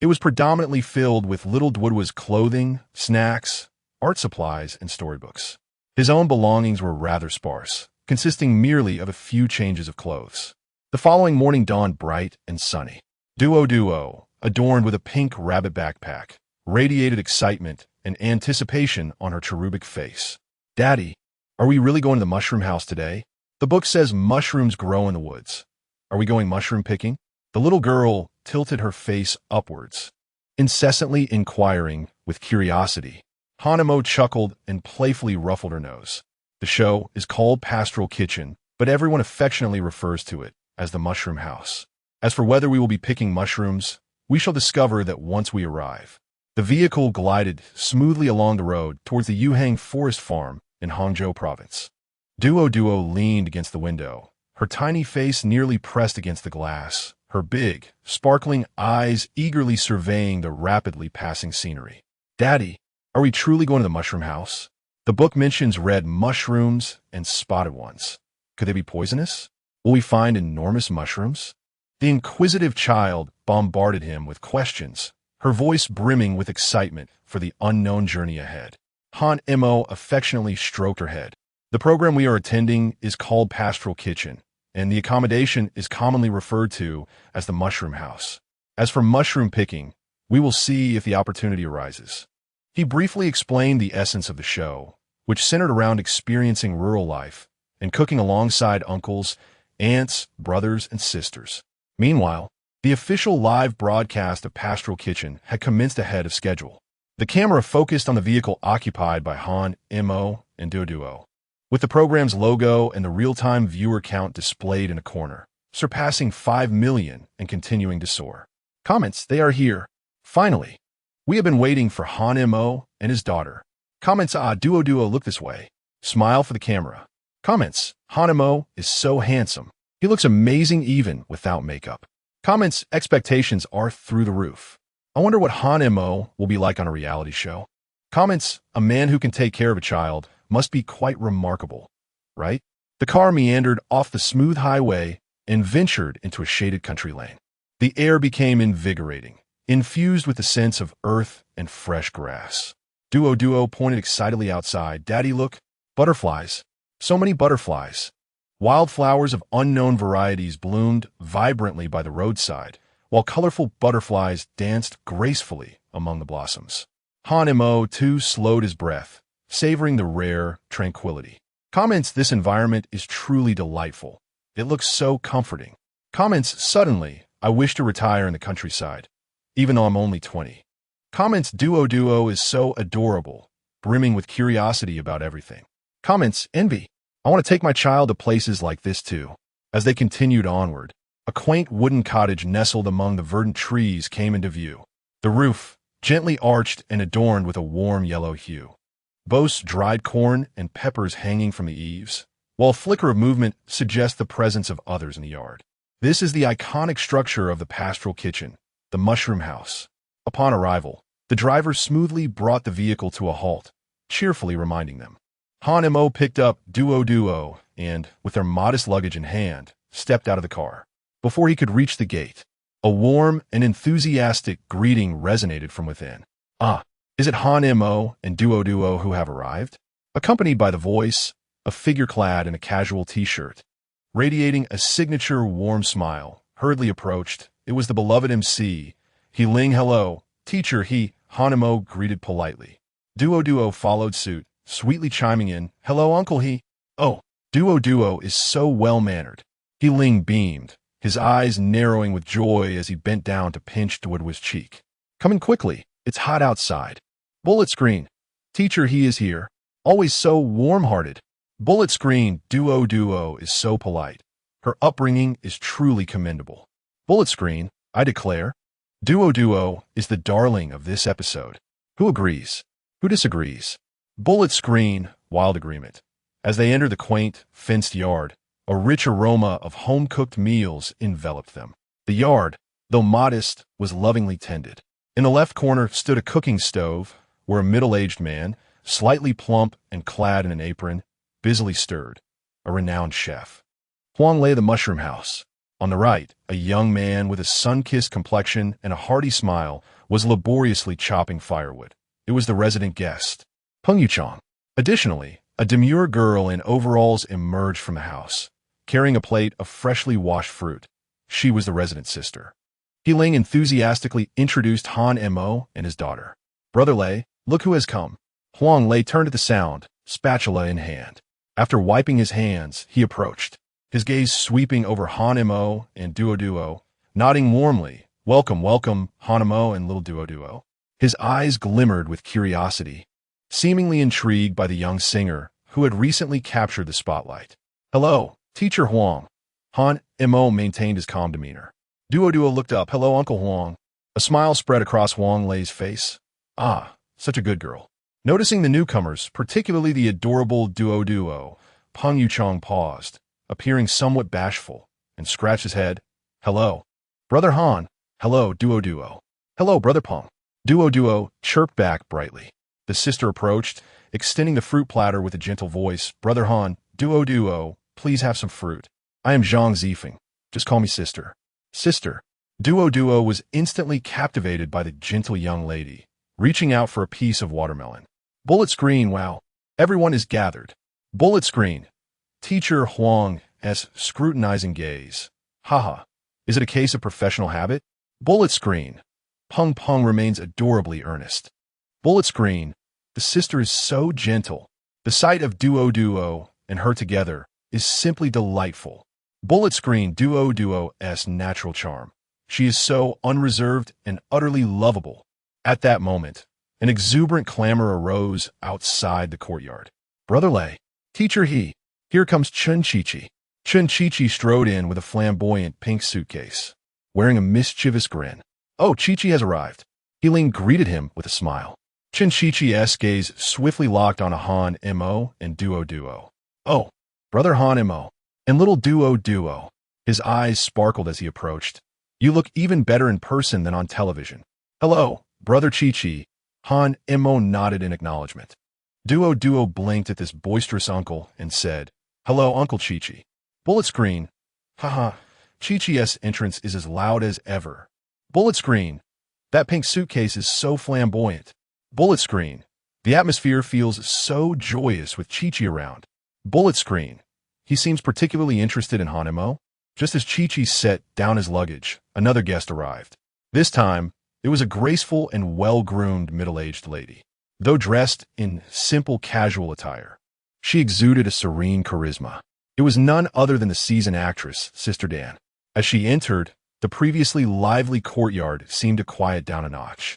S1: It was predominantly filled with little Duo's clothing, snacks, art supplies, and storybooks. His own belongings were rather sparse, consisting merely of a few changes of clothes. The following morning dawned bright and sunny. Duo, adorned with a pink rabbit backpack, radiated excitement and anticipation on her cherubic face. Daddy, are we really going to the mushroom house today? The book says mushrooms grow in the woods. Are we going mushroom picking? The little girl tilted her face upwards, incessantly inquiring with curiosity. Han and Mo chuckled and playfully ruffled her nose. The show is called Pastoral Kitchen, but everyone affectionately refers to it as the mushroom house. As for whether we will be picking mushrooms, we shall discover that once we arrive. The vehicle glided smoothly along the road towards the Yuhang Forest Farm in Hangzhou Province. Duo leaned against the window, her tiny face nearly pressed against the glass, her big, sparkling eyes eagerly surveying the rapidly passing scenery. Daddy, are we truly going to the mushroom house? The book mentions red mushrooms and spotted ones. Could they be poisonous? Will we find enormous mushrooms? The inquisitive child bombarded him with questions, her voice brimming with excitement for the unknown journey ahead. Han and Mo affectionately stroked her head. The program we are attending is called Pastoral Kitchen, and the accommodation is commonly referred to as the mushroom house. As for mushroom picking, we will see if the opportunity arises. He briefly explained the essence of the show, which centered around experiencing rural life and cooking alongside uncles, aunts, brothers, and sisters. Meanwhile, the official live broadcast of Pastoral Kitchen had commenced ahead of schedule. The camera focused on the vehicle occupied by Han, Mo, and Duo, with the program's logo and the real-time viewer count displayed in a corner, surpassing 5 million and continuing to soar. Comments, they are here. Finally. We have been waiting for Han Mo and his daughter. Comments, Duo look this way. Smile for the camera. Comments, Han Mo is so handsome. He looks amazing even without makeup. Comments, expectations are through the roof. I wonder what Han Mo will be like on a reality show. Comments, a man who can take care of a child must be quite remarkable, right? The car meandered off the smooth highway and ventured into a shaded country lane. The air became invigorating, infused with the sense of earth and fresh grass. Duo pointed excitedly outside. Daddy, look, butterflies. So many butterflies. Wildflowers of unknown varieties bloomed vibrantly by the roadside, while colorful butterflies danced gracefully among the blossoms. Han Mo, too, slowed his breath, savoring the rare tranquility. Comments, this environment is truly delightful. It looks so comforting. Comments, suddenly, I wish to retire in the countryside, even though I'm only 20. Comments, duo is so adorable, brimming with curiosity about everything. Comments, envy. I want to take my child to places like this too. As they continued onward, a quaint wooden cottage nestled among the verdant trees came into view. The roof, gently arched and adorned with a warm yellow hue, boasts dried corn and peppers hanging from the eaves, while a flicker of movement suggests the presence of others in the yard. This is the iconic structure of the pastoral kitchen, the mushroom house. Upon arrival, the driver smoothly brought the vehicle to a halt, cheerfully reminding them. Han Mo picked up duo and, with their modest luggage in hand, stepped out of the car. Before he could reach the gate, a warm and enthusiastic greeting resonated from within. Ah, is it Han Mo and duo who have arrived? Accompanied by the voice, a figure clad in a casual t-shirt, radiating a signature warm smile, hurriedly approached. It was the beloved MC. He Ling, hello, teacher. Han Mo greeted politely. Duo followed suit, sweetly chiming in, hello, uncle. Oh, duo is so well-mannered. He Ling beamed, his eyes narrowing with joy as he bent down to pinch Duo's cheek. Come in quickly, it's hot outside. Bullet screen. Teacher, he is here. Always so warm-hearted. Bullet screen, duo is so polite. Her upbringing is truly commendable. Bullet screen, I declare. Duo is the darling of this episode. Who agrees? Who disagrees? Bullet screen, wild agreement. As they entered the quaint, fenced yard, a rich aroma of home-cooked meals enveloped them. The yard, though modest, was lovingly tended. In the left corner stood a cooking stove, where a middle-aged man, slightly plump and clad in an apron, busily stirred, a renowned chef. Huang lay the mushroom house. On the right, a young man with a sun-kissed complexion and a hearty smile was laboriously chopping firewood. It was the resident guest, Peng Yuchang. Additionally, a demure girl in overalls emerged from the house, carrying a plate of freshly washed fruit. She was the resident sister. He Ling enthusiastically introduced Han Mo and his daughter. Brother Lei, look who has come. Huang Lei turned at the sound, spatula in hand. After wiping his hands, he approached, his gaze sweeping over Han Mo and duo, nodding warmly. Welcome, Han Mo and little duo. His eyes glimmered with curiosity, seemingly intrigued by the young singer who had recently captured the spotlight. Hello, Teacher Huang. Han Mo maintained his calm demeanor. Duo looked up. Hello, Uncle Huang. A smile spread across Huang Lei's face. Ah, such a good girl. Noticing the newcomers, particularly the adorable duo, Peng Yuchang paused, appearing somewhat bashful, and scratched his head. Hello, Brother Han. Hello, duo. Hello, Brother Peng. Duo chirped back brightly. The sister approached, extending the fruit platter with a gentle voice. Brother Han, duo, please have some fruit. I am Zhang Zifeng. Just call me sister. Sister. Duo was instantly captivated by the gentle young lady, reaching out for a piece of watermelon. Bullet screen, wow. Everyone is gathered. Bullet screen. Teacher Huang's scrutinizing gaze. Haha. Is it a case of professional habit? Bullet screen. Peng remains adorably earnest. Bullet screen. The sister is so gentle. The sight of duo and her together is simply delightful. Bullet screen, duo's natural charm. She is so unreserved and utterly lovable. At that moment, an exuberant clamor arose outside the courtyard. Brother Lei, Teacher here comes Chun Chi. Chun Chi strode in with a flamboyant pink suitcase, wearing a mischievous grin. Oh, Chi has arrived. He Ling greeted him with a smile. Chun Chi's gaze swiftly locked on a Han Mo and duo. Oh, Brother Han Mo and little duo. His eyes sparkled as he approached. You look even better in person than on television. Hello, Brother Chi. Han Mo nodded in acknowledgement. Duo blinked at this boisterous uncle and said, Hello, Uncle Chi. Bullet screen. Haha, Chi's entrance is as loud as ever. Bullet screen. That pink suitcase is so flamboyant. Bullet screen. The atmosphere feels so joyous with Chi around. Bullet screen. He seems particularly interested in Han Mo. Just as Chi set down his luggage, another guest arrived. This time, It was a graceful and well-groomed middle-aged lady. Though dressed in simple casual attire, she exuded a serene charisma. It was none other than the seasoned actress, Sister Dan. As she entered, the previously lively courtyard seemed to quiet down a notch.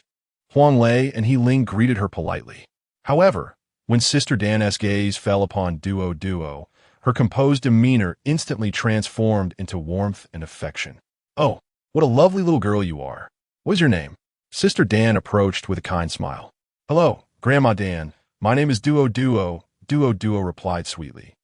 S1: Huang Lei and He Ling greeted her politely. However, when Sister Dan's gaze fell upon Duo, her composed demeanor instantly transformed into warmth and affection. "Oh, what a lovely little girl you are. What is your name?" Sister Dan approached with a kind smile. "Hello, Grandma Dan. My name is Duo." Duo replied sweetly,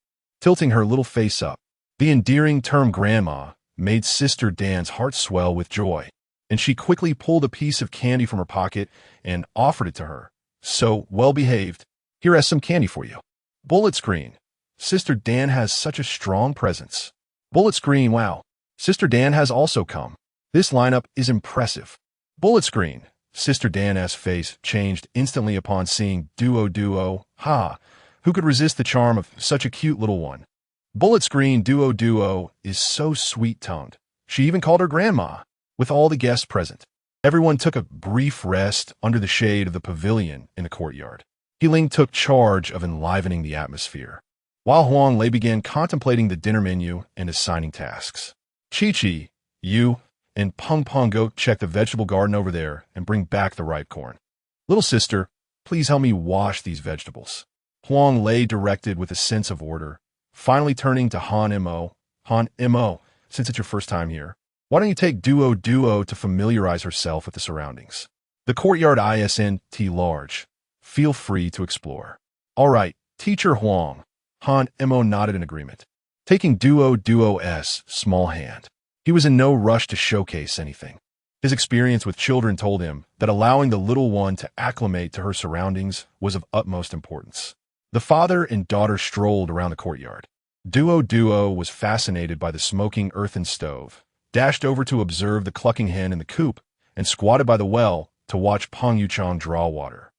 S1: tilting her little face up. The endearing term grandma made Sister Dan's heart swell with joy, and she quickly pulled a piece of candy from her pocket and offered it to her. "So well-behaved. Here is some candy for you." Bullet screen. Sister Dan has such a strong presence. Bullet screen. Wow. Sister Dan has also come. This lineup is impressive. Bullet screen. Sister Dan's face changed instantly upon seeing Duo. Ha! Who could resist the charm of such a cute little one? Bullet screen. Duo is so sweet-tongued. She even called her grandma. With all the guests present, everyone took a brief rest under the shade of the pavilion in the courtyard. He Ling took charge of enlivening the atmosphere, while Huang Lei began contemplating the dinner menu and assigning tasks. Chi, you and Peng go check the vegetable garden over there and bring back the ripe corn. Little sister, please help me wash these vegetables. Huang Lei directed with a sense of order, finally turning to Han Mo. Han Mo, since it's your first time here, why don't you take Duo to familiarize herself with the surroundings? The courtyard isn't large. Feel free to explore. All right, Teacher Huang. Han Mo nodded in agreement, taking Duo's small hand. He was in no rush to showcase anything. His experience with children told him that allowing the little one to acclimate to her surroundings was of utmost importance. The father and daughter strolled around the courtyard. Duo was fascinated by the smoking earthen stove, dashed over to observe the clucking hen in the coop, and squatted by the well to watch Peng Yuchang draw water.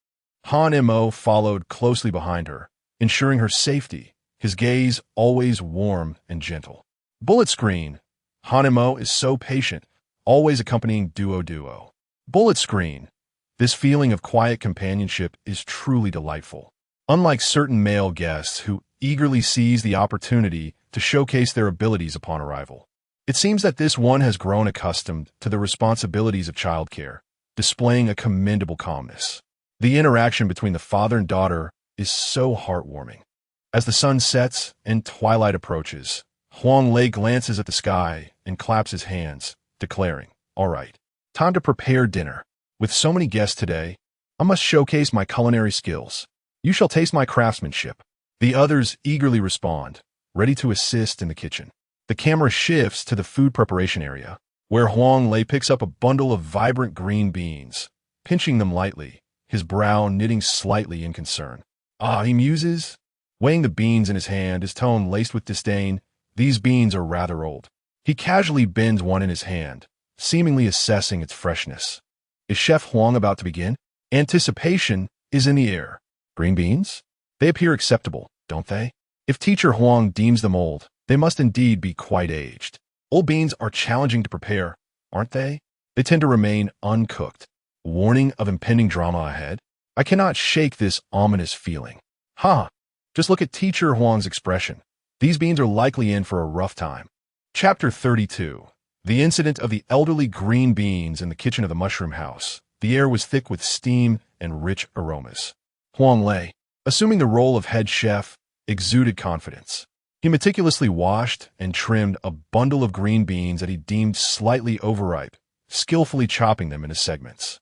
S1: Han Mo followed closely behind her, ensuring her safety, his gaze always warm and gentle. Bullet screen. Han Mo is so patient, always accompanying Duo. Bullet screen. This feeling of quiet companionship is truly delightful. Unlike certain male guests who eagerly seize the opportunity to showcase their abilities upon arrival, it seems that this one has grown accustomed to the responsibilities of childcare, displaying a commendable calmness. The interaction between the father and daughter is so heartwarming. As the sun sets and twilight approaches, Huang Lei glances at the sky and claps his hands, declaring, "All right, time to prepare dinner. With so many guests today, I must showcase my culinary skills. You shall taste my craftsmanship." The others eagerly respond, ready to assist in the kitchen. The camera shifts to the food preparation area, where Huang Lei picks up a bundle of vibrant green beans, pinching them lightly, his brow knitting slightly in concern. "Ah," he muses, weighing the beans in his hand, his tone laced with disdain. "These beans are rather old." He casually bends one in his hand, seemingly assessing its freshness. Is Chef Huang about to begin? Anticipation is in the air. Green beans? They appear acceptable, don't they? If Teacher Huang deems them old, they must indeed be quite aged. Old beans are challenging to prepare, aren't they? They tend to remain uncooked. Warning of impending drama ahead? I cannot shake this ominous feeling. Just look at Teacher Huang's expression. These beans are likely in for a rough time. Chapter 32. The incident of the elderly green beans in the kitchen of the mushroom house. The air was thick with steam and rich aromas. Huang Lei, assuming the role of head chef, exuded confidence. He meticulously washed and trimmed a bundle of green beans that he deemed slightly overripe, skillfully chopping them into segments.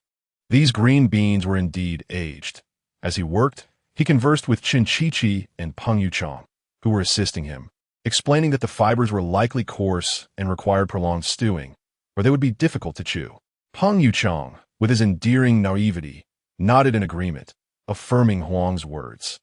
S1: These green beans were indeed aged. As he worked, he conversed with Chi and Peng Yuchang, who were assisting him, explaining that the fibers were likely coarse and required prolonged stewing, or they would be difficult to chew. Peng Yuchang, with his endearing naivety, nodded in agreement, affirming Huang's words.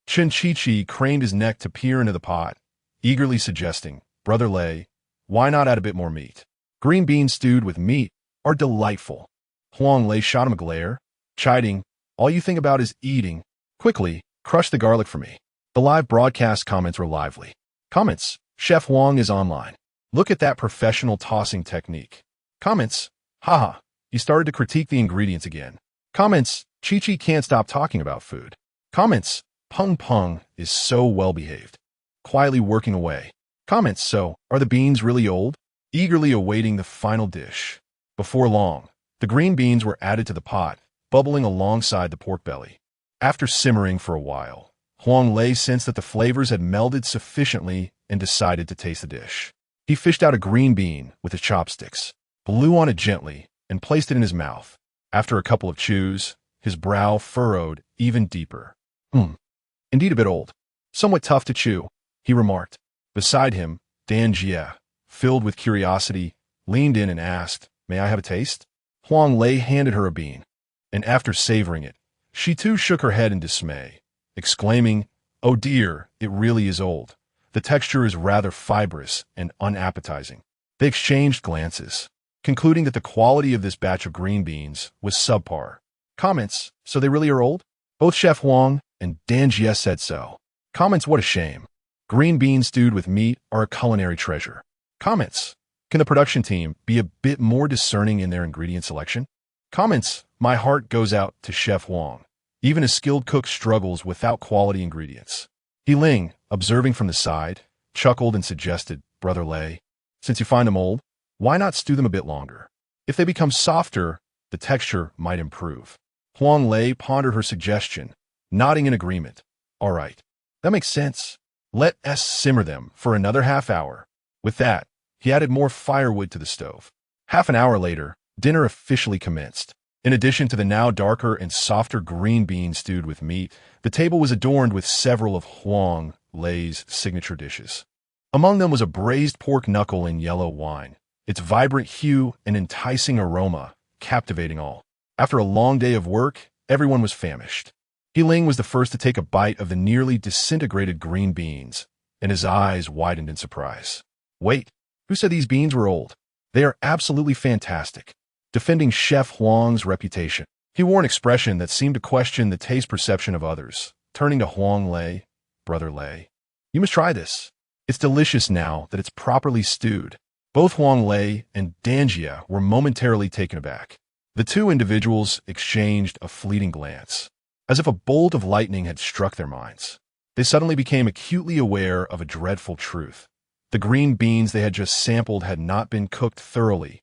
S1: Chi craned his neck to peer into the pot, eagerly suggesting, "Brother Lei, why not add a bit more meat? Green beans stewed with meat are delightful." Huang Lei shot him a glare, chiding, "All you think about is eating. Quickly, crush the garlic for me." The live broadcast comments were lively. Comments, "Chef Huang is online. Look at that professional tossing technique." Comments, "Haha, He started to critique the ingredients again. Comments, Chi-Chi can't stop talking about food. Comments, Peng Peng is so well-behaved. Quietly working away. Comments, so, are the beans really old? Eagerly awaiting the final dish. Before long, the green beans were added to the pot, bubbling alongside the pork belly. After simmering for a while, Huang Lei sensed that the flavors had melded sufficiently and decided to taste the dish. He fished out a green bean with his chopsticks, blew on it gently, and placed it in his mouth. After a couple of chews, his brow furrowed even deeper. Indeed a bit old. Somewhat tough to chew, he remarked. Beside him, Dan Jie, filled with curiosity, leaned in and asked, "May I have a taste?" Huang Lei handed her a bean, and after savoring it, she too shook her head in dismay, exclaiming, "Oh dear, it really is old. The texture is rather fibrous and unappetizing." They exchanged glances, concluding that the quality of this batch of green beans was subpar. Comments, so they really are old? Both Chef Huang and Dan Jie said so. Comments, what a shame. Green beans stewed with meat are a culinary treasure. Comments, can the production team be a bit more discerning in their ingredient selection? Comments, my heart goes out to Chef Huang. Even a skilled cook struggles without quality ingredients. He Ling, observing from the side, chuckled and suggested, Brother Lei, since you find them old, why not stew them a bit longer? If they become softer, the texture might improve. Huang Lei pondered her suggestion, nodding in agreement. All right, that makes sense. Let us simmer them for another half hour. With that, he added more firewood to the stove. Half an hour later, dinner officially commenced. In addition to the now darker and softer green beans stewed with meat, the table was adorned with several of Huang Lei's signature dishes. Among them was a braised pork knuckle in yellow wine, its vibrant hue and enticing aroma captivating all. After a long day of work, everyone was famished. He Ling was the first to take a bite of the nearly disintegrated green beans, and his eyes widened in surprise. Wait, who said these beans were old? They are absolutely fantastic. Defending Chef Huang's reputation, he wore an expression that seemed to question the taste perception of others. Turning to Huang Lei, Brother Lei, you must try this. It's delicious now that it's properly stewed. Both Huang Lei and Dan Jie were momentarily taken aback. The two individuals exchanged a fleeting glance, as if a bolt of lightning had struck their minds. They suddenly became acutely aware of a dreadful truth. The green beans they had just sampled had not been cooked thoroughly.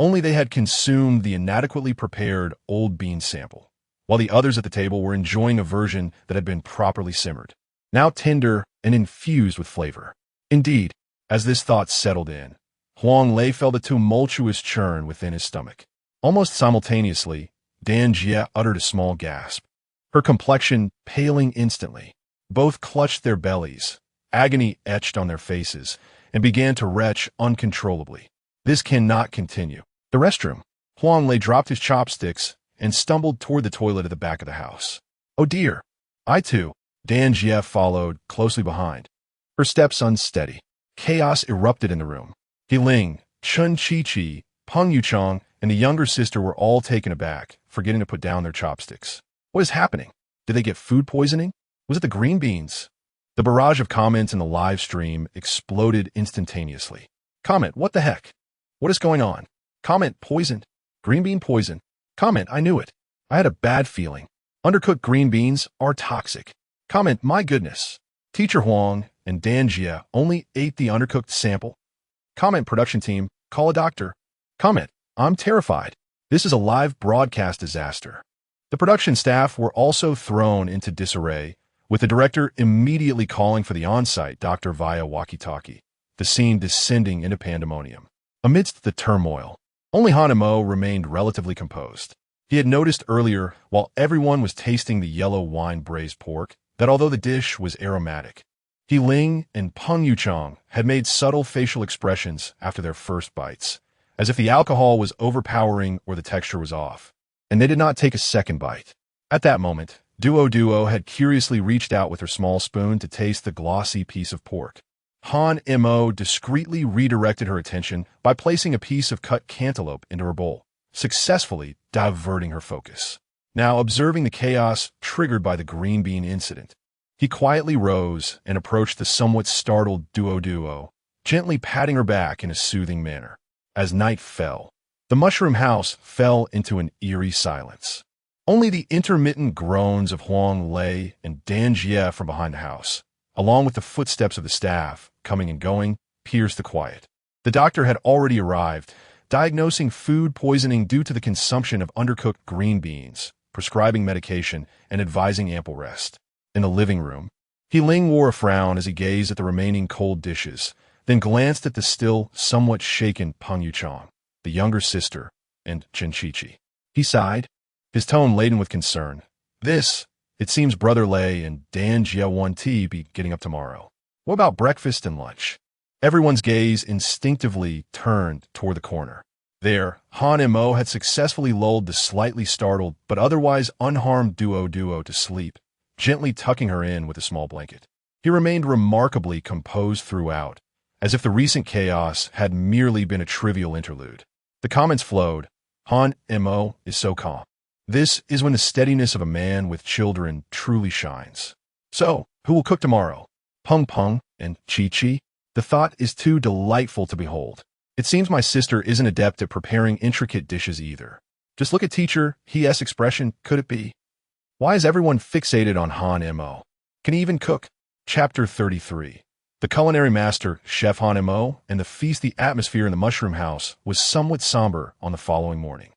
S1: Only they had consumed the inadequately prepared old bean sample, while the others at the table were enjoying a version that had been properly simmered, now tender and infused with flavor. Indeed, as this thought settled in, Huang Lei felt a tumultuous churn within his stomach. Almost simultaneously, Dan Jie uttered a small gasp, her complexion paling instantly. Both clutched their bellies, agony etched on their faces, and began to retch uncontrollably. This cannot continue. The restroom. Huang Lei dropped his chopsticks and stumbled toward the toilet at the back of the house. Oh dear. I too. Dan Jie followed, closely behind. Her steps unsteady. Chaos erupted in the room. He Ling, Chun Chi-Chi, Peng Yuchang, and the younger sister were all taken aback, forgetting to put down their chopsticks. What is happening? Did they get food poisoning? Was it the green beans? The barrage of comments in the live stream exploded instantaneously. Comment, what the heck? What is going on? Comment, poisoned. Green bean poison. Comment, I knew it. I had a bad feeling. Undercooked green beans are toxic. Comment, my goodness. Teacher Huang and Dan Jie only ate the undercooked sample. Comment, production team, call a doctor. Comment, I'm terrified. This is a live broadcast disaster. The production staff were also thrown into disarray, with the director immediately calling for the on-site doctor via walkie-talkie, the scene descending into pandemonium. Amidst the turmoil, only Han Mo remained relatively composed. He had noticed earlier, while everyone was tasting the yellow wine braised pork, that although the dish was aromatic, He Ling and Peng Yuchang had made subtle facial expressions after their first bites, as if the alcohol was overpowering or the texture was off, and they did not take a second bite. At that moment, Duo had curiously reached out with her small spoon to taste the glossy piece of pork. Han Mo discreetly redirected her attention by placing a piece of cut cantaloupe into her bowl, successfully diverting her focus. Now observing the chaos triggered by the green bean incident, he quietly rose and approached the somewhat startled Duo, gently patting her back in a soothing manner. As night fell, The mushroom house fell into an eerie silence. Only the intermittent groans of Huang Lei and Dan Jie from behind the house, along with the footsteps of the staff, coming and going, pierced the quiet. The doctor had already arrived, diagnosing food poisoning due to the consumption of undercooked green beans, prescribing medication, and advising ample rest. In the living room, He Ling wore a frown as he gazed at the remaining cold dishes, then glanced at the still somewhat shaken Peng Yuchang, the younger sister, and Chen Qiqi. He sighed, his tone laden with concern. It seems Brother Lei and Dan Jia be getting up tomorrow. What about breakfast and lunch? Everyone's gaze instinctively turned toward the corner. There, Han Mo had successfully lulled the slightly startled but otherwise unharmed duo to sleep, gently tucking her in with a small blanket. He remained remarkably composed throughout, as if the recent chaos had merely been a trivial interlude. The comments flowed. Han Mo is so calm. This is when the steadiness of a man with children truly shines. So, who will cook tomorrow? Peng and Chi. The thought is too delightful to behold. It seems my sister isn't adept at preparing intricate dishes either. Just look at teacher He's expression, could it be? Why is everyone fixated on Han Mo? Can he even cook? Chapter 33. The culinary master, Chef Han Mo, and the feasty atmosphere in the mushroom house was somewhat somber on the following morning.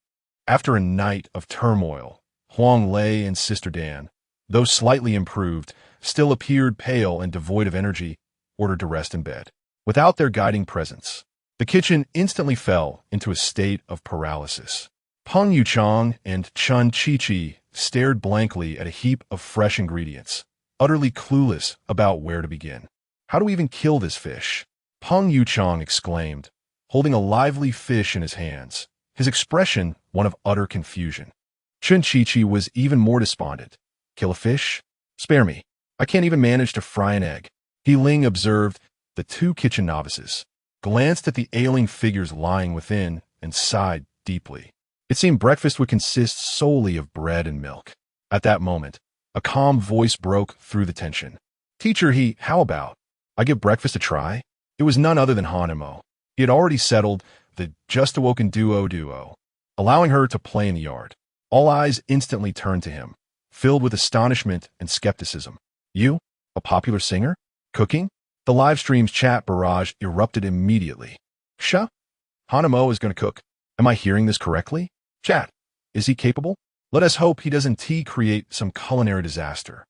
S1: After a night of turmoil, Huang Lei and Sister Dan, though slightly improved, still appeared pale and devoid of energy, ordered to rest in bed. Without their guiding presence, the kitchen instantly fell into a state of paralysis. Peng Yuchang and Chen Qiqi stared blankly at a heap of fresh ingredients, utterly clueless about where to begin. How do we even kill this fish? Peng Yuchang exclaimed, holding a lively fish in his hands, his expression one of utter confusion. Chen Qiqi was even more despondent. Kill a fish? Spare me. I can't even manage to fry an egg. He Ling observed the two kitchen novices, glanced at the ailing figures lying within, and sighed deeply. It seemed breakfast would consist solely of bread and milk. At that moment, a calm voice broke through the tension. Teacher how about? I give breakfast a try? It was none other than Han Mo. He had already settled the just-awoken duo, allowing her to play in the yard. All eyes instantly turned to him, filled with astonishment and skepticism. You? A popular singer? Cooking? The live stream's chat barrage erupted immediately. Han Mo is going to cook. Am I hearing this correctly? Chat. Is he capable? Let us hope he doesn't create some culinary disaster.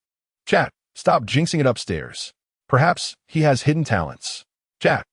S1: Chat. Stop jinxing it upstairs. Perhaps he has hidden talents. Chat.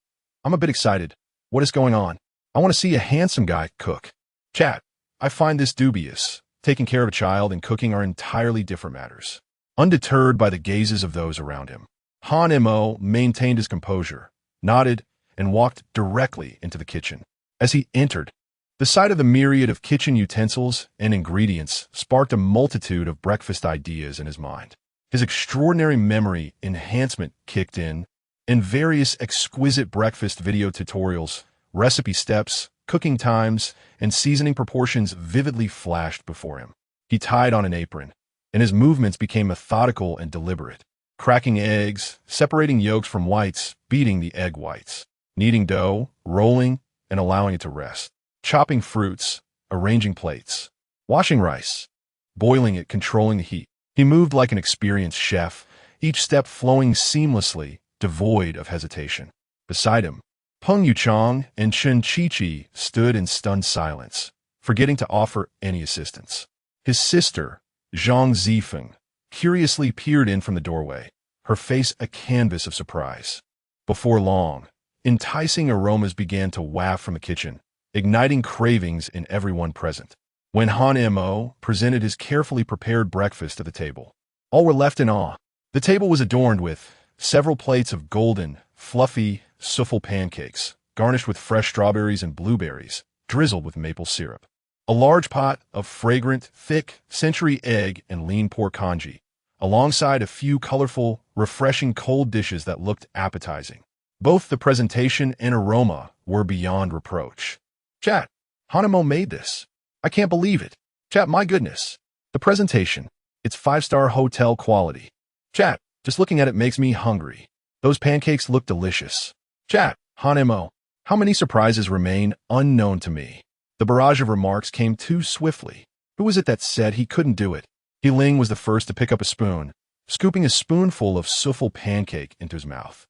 S1: I'm a bit excited. What is going on? I want to see a handsome guy cook. Chat. I find this dubious. Taking care of a child and cooking are entirely different matters. Undeterred by the gazes of those around him, Han Mo maintained his composure, nodded, and walked directly into the kitchen. As he entered, the sight of the myriad of kitchen utensils and ingredients sparked a multitude of breakfast ideas in his mind. His extraordinary memory enhancement kicked in, and various exquisite breakfast video tutorials, recipe steps, cooking times, and seasoning proportions vividly flashed before him. He tied on an apron, and his movements became methodical and deliberate. Cracking eggs, separating yolks from whites, beating the egg whites, kneading dough, rolling, and allowing it to rest. Chopping fruits, arranging plates, washing rice, boiling it, controlling the heat. He moved like an experienced chef, each step flowing seamlessly, devoid of hesitation. Beside him, Peng Yuchang and Chen Qiqi stood in stunned silence, forgetting to offer any assistance. His sister, Zhang Zifeng, curiously peered in from the doorway, her face a canvas of surprise. Before long, enticing aromas began to waft from the kitchen, igniting cravings in everyone present. When Han Mo presented his carefully prepared breakfast at the table, all were left in awe. The table was adorned with several plates of golden, fluffy, souffle pancakes, garnished with fresh strawberries and blueberries, drizzled with maple syrup. A large pot of fragrant, thick, century egg and lean pork congee, alongside a few colorful, refreshing cold dishes that looked appetizing. Both the presentation and aroma were beyond reproach. Chat, Han Mo made this. I can't believe it. Chat, my goodness. The presentation, it's 5-star hotel quality. Chat, just looking at it makes me hungry. Those pancakes look delicious. Chat, Han Mo, how many surprises remain unknown to me? The barrage of remarks came too swiftly. Who was it that said he couldn't do it? Ling was the first to pick up a spoon, scooping a spoonful of souffle pancake into his mouth.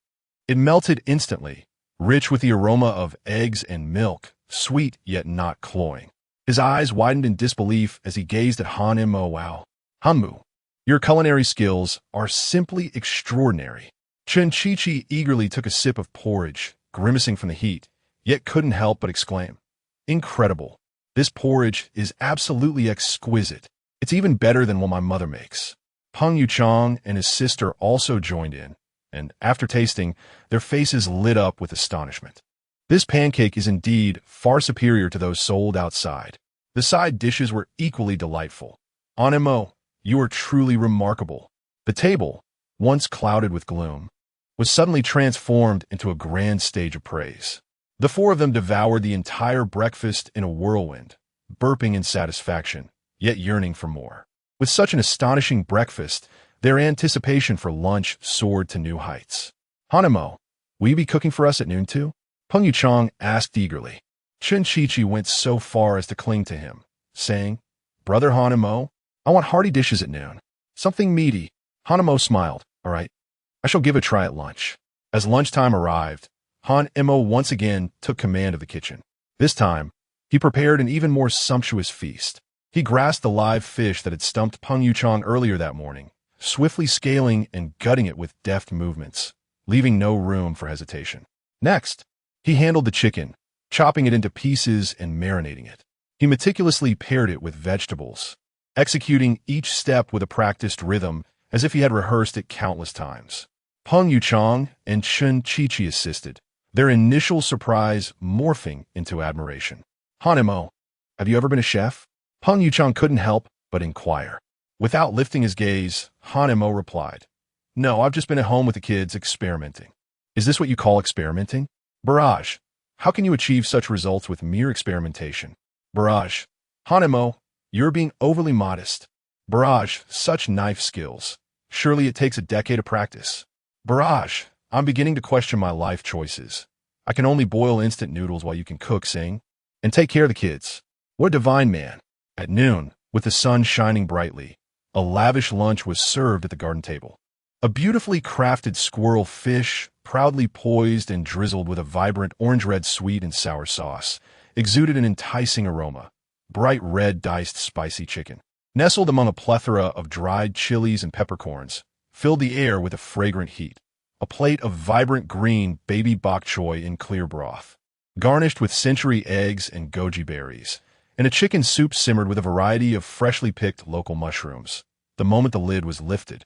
S1: It melted instantly, rich with the aroma of eggs and milk, sweet yet not cloying. His eyes widened in disbelief as he gazed at Han Mo. Wow. Hanmu, your culinary skills are simply extraordinary. Chen Chi eagerly took a sip of porridge, grimacing from the heat, yet couldn't help but exclaim, "Incredible. This porridge is absolutely exquisite. It's even better than what my mother makes." Peng Yuchang and his sister also joined in, and after tasting, their faces lit up with astonishment. This pancake is indeed far superior to those sold outside. The side dishes were equally delightful. Animo, you are truly remarkable. The table, once clouded with gloom, was suddenly transformed into a grand stage of praise. The four of them devoured the entire breakfast in a whirlwind, burping in satisfaction, yet yearning for more. With such an astonishing breakfast, their anticipation for lunch soared to new heights. "Hanemo, will you be cooking for us at noon too?" Peng Yuchang asked eagerly. Chen Chi went so far as to cling to him, saying, "Brother Hanemo, I want hearty dishes at noon. Something meaty." Hanemo smiled. "All right, I shall give a try at lunch." As lunchtime arrived, Han Mo once again took command of the kitchen. This time, he prepared an even more sumptuous feast. He grasped the live fish that had stumped Peng Yuchang earlier that morning, swiftly scaling and gutting it with deft movements, leaving no room for hesitation. Next, he handled the chicken, chopping it into pieces and marinating it. He meticulously paired it with vegetables, executing each step with a practiced rhythm as if he had rehearsed it countless times. Peng Yuchang and Chen Chi assisted, their initial surprise morphing into admiration. "Hanemo, have you ever been a chef?" Peng Yuchang couldn't help but inquire. Without lifting his gaze, Hanemo replied, "No, I've just been at home with the kids experimenting." "Is this what you call experimenting?" "Barrage, how can you achieve such results with mere experimentation?" "Barrage, Hanemo, you're being overly modest." "Barrage, such knife skills. Surely it takes a decade of practice." "Barrage, I'm beginning to question my life choices. I can only boil instant noodles while you can cook, sing, and take care of the kids." What a divine man. At noon, with the sun shining brightly, a lavish lunch was served at the garden table. A beautifully crafted squirrel fish, proudly poised and drizzled with a vibrant orange-red sweet and sour sauce, exuded an enticing aroma. Bright red diced spicy chicken, nestled among a plethora of dried chilies and peppercorns, filled the air with a fragrant heat. A plate of vibrant green baby bok choy in clear broth, garnished with century eggs and goji berries, and a chicken soup simmered with a variety of freshly picked local mushrooms. The moment the lid was lifted,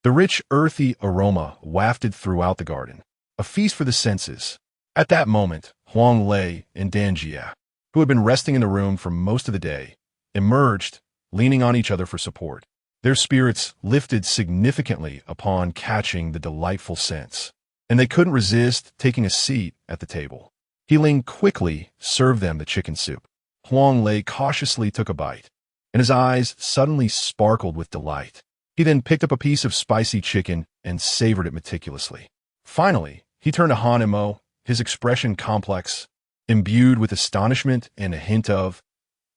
S1: the rich, earthy aroma wafted throughout the garden, a feast for the senses. At that moment, Huang Lei and Dan Jia, who had been resting in the room for most of the day, emerged, leaning on each other for support. Their spirits lifted significantly upon catching the delightful scents, and they couldn't resist taking a seat at the table. Ling quickly served them the chicken soup. Huang Lei cautiously took a bite, and his eyes suddenly sparkled with delight. He then picked up a piece of spicy chicken and savored it meticulously. Finally, he turned to Han Mo, his expression complex, imbued with astonishment and a hint of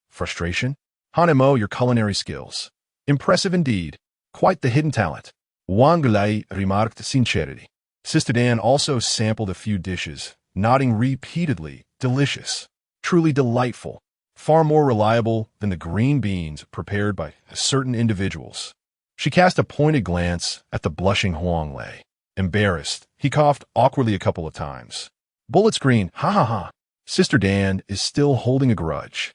S1: frustration. "Han Mo, your culinary skills. Impressive indeed. Quite the hidden talent." Wang Lei remarked sincerity. Sister Dan also sampled a few dishes, nodding repeatedly, "Delicious. Truly delightful. Far more reliable than the green beans prepared by certain individuals." She cast a pointed glance at the blushing Huang Lei. Embarrassed, he coughed awkwardly a couple of times. "Bullet screen, ha ha ha." Sister Dan is still holding a grudge.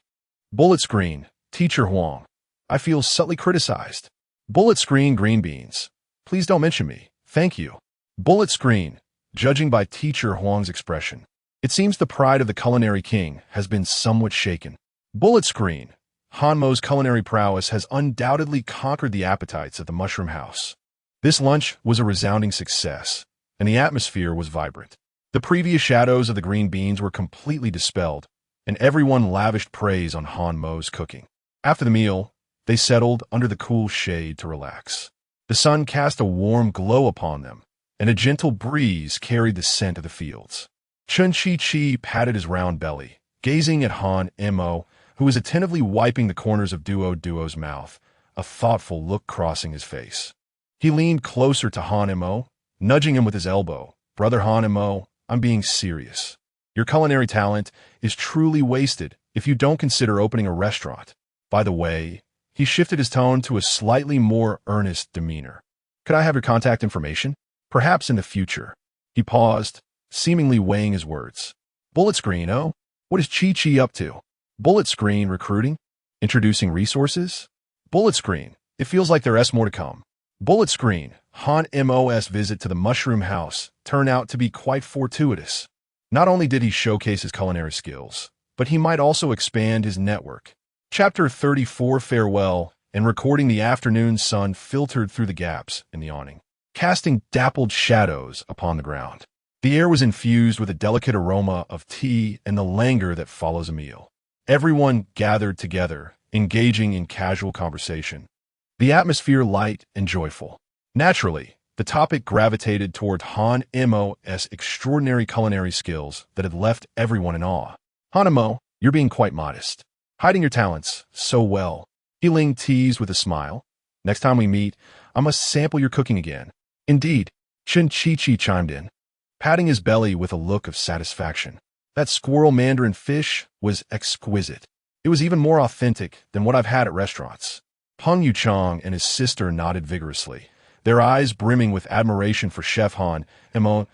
S1: "Bullet screen, Teacher Huang. I feel subtly criticized." "Bullet screen, green beans. Please don't mention me. Thank you." "Bullet screen," judging by Teacher Huang's expression. It seems the pride of the culinary king has been somewhat shaken. "Bullet screen. Han Mo's culinary prowess has undoubtedly conquered the appetites at the Mushroom House." This lunch was a resounding success, and the atmosphere was vibrant. The previous shadows of the green beans were completely dispelled, and everyone lavished praise on Han Mo's cooking. After the meal, they settled under the cool shade to relax. The sun cast a warm glow upon them, and a gentle breeze carried the scent of the fields. Chen Chi patted his round belly, gazing at Han Mo who was attentively wiping the corners of Duo's mouth, a thoughtful look crossing his face. He leaned closer to Han Mo, nudging him with his elbow. Brother Han Mo, I'm being serious. Your culinary talent is truly wasted if you don't consider opening a restaurant. By the way, he shifted his tone to a slightly more earnest demeanor. Could I have your contact information? Perhaps in the future. He paused, seemingly weighing his words. Bullet screen, oh? What is Chi-Chi up to? Bullet screen recruiting? Introducing resources? Bullet screen, it feels like there's more to come. Bullet screen, Han Mo's visit to the Mushroom House turned out to be quite fortuitous. Not only did he showcase his culinary skills, but he might also expand his network. Chapter 34 Farewell, and recording the afternoon sun filtered through the gaps in the awning, casting dappled shadows upon the ground. The air was infused with a delicate aroma of tea and the languor that follows a meal. Everyone gathered together, engaging in casual conversation. The atmosphere light and joyful. Naturally, the topic gravitated toward Han Mo's extraordinary culinary skills that had left everyone in awe. Han Mo, you're being quite modest. Hiding your talents so well. He Ling teased with a smile. Next time we meet, I must sample your cooking again. Indeed, Chen Chi-Chi chimed in, patting his belly with a look of satisfaction. That squirrel mandarin fish was exquisite. It was even more authentic than what I've had at restaurants. Peng Yuchang and his sister nodded vigorously, their eyes brimming with admiration for Chef Han. Mo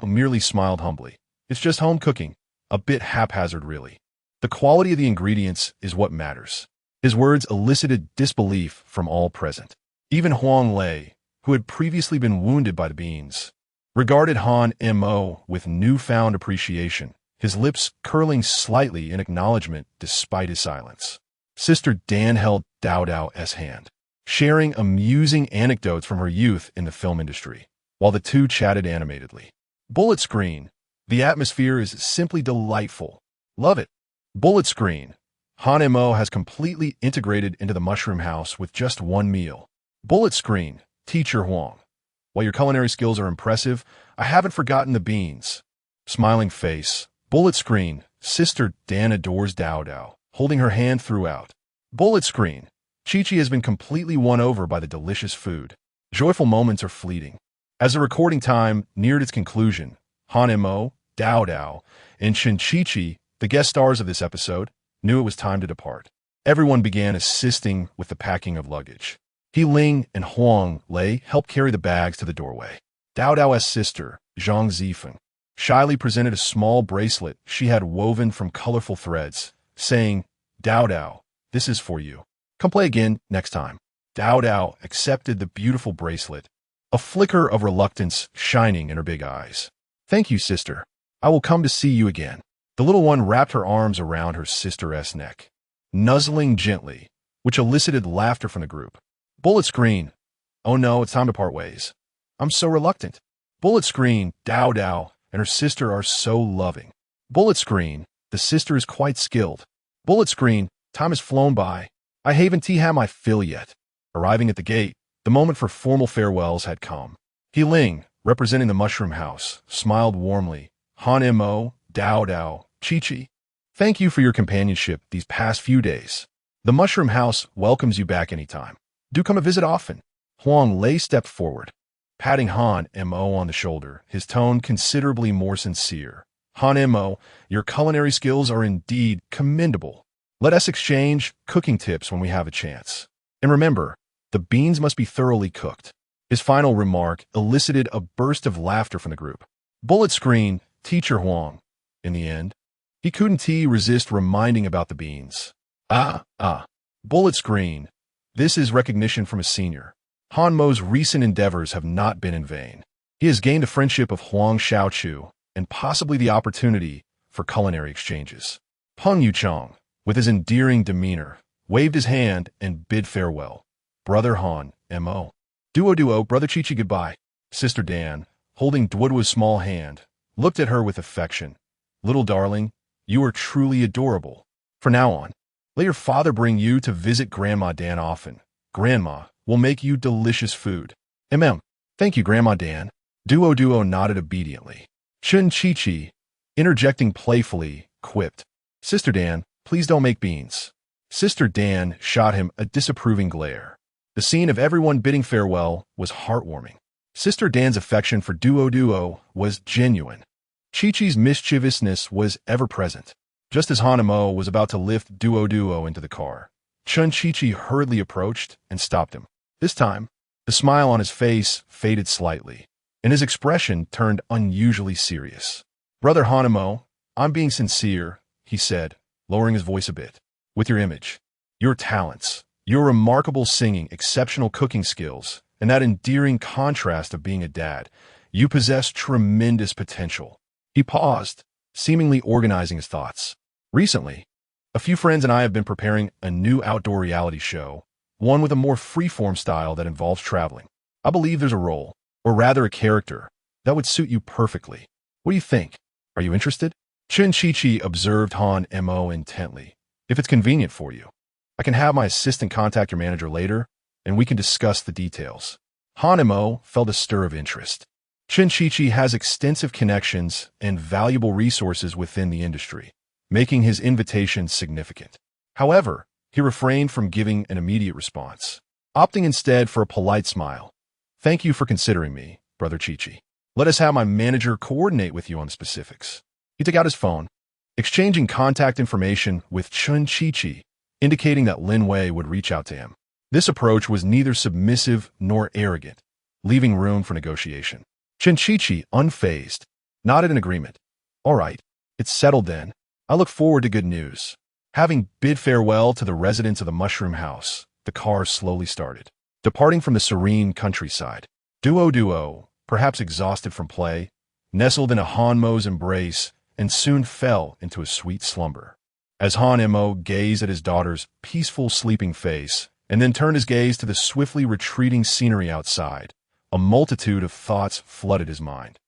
S1: merely smiled humbly. It's just home cooking, a bit haphazard really. The quality of the ingredients is what matters. His words elicited disbelief from all present. Even Huang Lei, who had previously been wounded by the beans, regarded Han Mo with newfound appreciation, his lips curling slightly in acknowledgement despite his silence. Sister Dan held Dao's hand, sharing amusing anecdotes from her youth in the film industry, while the two chatted animatedly. Bullet screen. The atmosphere is simply delightful. Love it. Bullet screen. Han Mo has completely integrated into the Mushroom House with just one meal. Bullet screen. Teacher Huang. While your culinary skills are impressive, I haven't forgotten the beans. Smiling face. Bullet screen. Sister Dan adores Dao, holding her hand throughout. Bullet screen. Chi-Chi has been completely won over by the delicious food. Joyful moments are fleeting. As the recording time neared its conclusion, Han Mo, Dao, and Chen Chi-Chi, the guest stars of this episode, knew it was time to depart. Everyone began assisting with the packing of luggage. He Ling and Huang Lei helped carry the bags to the doorway. Dao's sister, Zhang Zifeng, shyly presented a small bracelet she had woven from colorful threads, saying, Dao, this is for you. Come play again next time. Dao accepted the beautiful bracelet, a flicker of reluctance shining in her big eyes. Thank you, sister. I will come to see you again. The little one wrapped her arms around her sister's neck, nuzzling gently, which elicited laughter from the group. Bullet screen. Oh no, it's time to part ways. I'm so reluctant. Bullet screen. Dao and her sister are so loving. Bullet screen. The sister is quite skilled. Bullet screen. Time has flown by. I haven't had my fill yet. Arriving at the gate, the moment for formal farewells had come. He Ling, representing the Mushroom House, smiled warmly. Han Mo, Dao, Chi-Chi. Thank you for your companionship these past few days. The Mushroom House welcomes you back anytime. Do come and visit often. Huang Lei stepped forward, patting Han Mo on the shoulder, his tone considerably more sincere. Han Mo, your culinary skills are indeed commendable. Let us exchange cooking tips when we have a chance. And remember, the beans must be thoroughly cooked. His final remark elicited a burst of laughter from the group. Bullet screen, Teacher Huang. In the end, he couldn't resist reminding about the beans. Bullet screen. This is recognition from a senior. Han Mo's recent endeavors have not been in vain. He has gained the friendship of Huang Xiaochu and possibly the opportunity for culinary exchanges. Peng Yuchang, with his endearing demeanor, waved his hand and bid farewell. Brother Han Mo. Duo, Brother Chi-Chi goodbye. Sister Dan, holding Duo's small hand, looked at her with affection. Little darling, you are truly adorable. From now on, let your father bring you to visit Grandma Dan often. Grandma will make you delicious food. Thank you, Grandma Dan. Duo nodded obediently. Chen Chi-Chi, interjecting playfully, quipped, Sister Dan, Please don't make beans. Sister Dan shot him a disapproving glare. The scene of everyone bidding farewell was heartwarming. Sister Dan's affection for Duo was genuine. Chi-Chi's mischievousness was ever-present. Just as Hanamo was about to lift Duo into the car, Chun Chi-Chi hurriedly approached and stopped him. This time, the smile on his face faded slightly, and his expression turned unusually serious. "Brother Hanamo, I'm being sincere," he said, lowering his voice a bit. "With your image, your talents, your remarkable singing, exceptional cooking skills, and that endearing contrast of being a dad, you possess tremendous potential." He paused, seemingly organizing his thoughts. "Recently, a few friends and I have been preparing a new outdoor reality show, one with a more free-form style that involves traveling. I believe there's a role, or rather a character, that would suit you perfectly. What do you think? Are you interested?" Chun Chi-Chi observed Han Mo intently. "If it's convenient for you, I can have my assistant contact your manager later, and we can discuss the details." Han Mo felt a stir of interest. Chun Chi-Chi has extensive connections and valuable resources within the industry, making his invitation significant. However, he refrained from giving an immediate response, opting instead for a polite smile. "Thank you for considering me, Brother Chi-Chi. Let us have my manager coordinate with you on the specifics." He took out his phone, exchanging contact information with Chun Chi-Chi, indicating that Lin Wei would reach out to him. This approach was neither submissive nor arrogant, leaving room for negotiation. Chun Chi-Chi, unfazed, nodded in agreement. "All right, it's settled then. I look forward to good news." Having bid farewell to the residents of the Mushroom House, the car slowly started, departing from the serene countryside. Duo, perhaps exhausted from play, nestled in a Hanmo's embrace and soon fell into a sweet slumber. As Han Mo gazed at his daughter's peaceful sleeping face and then turned his gaze to the swiftly retreating scenery outside, a multitude of thoughts flooded his mind.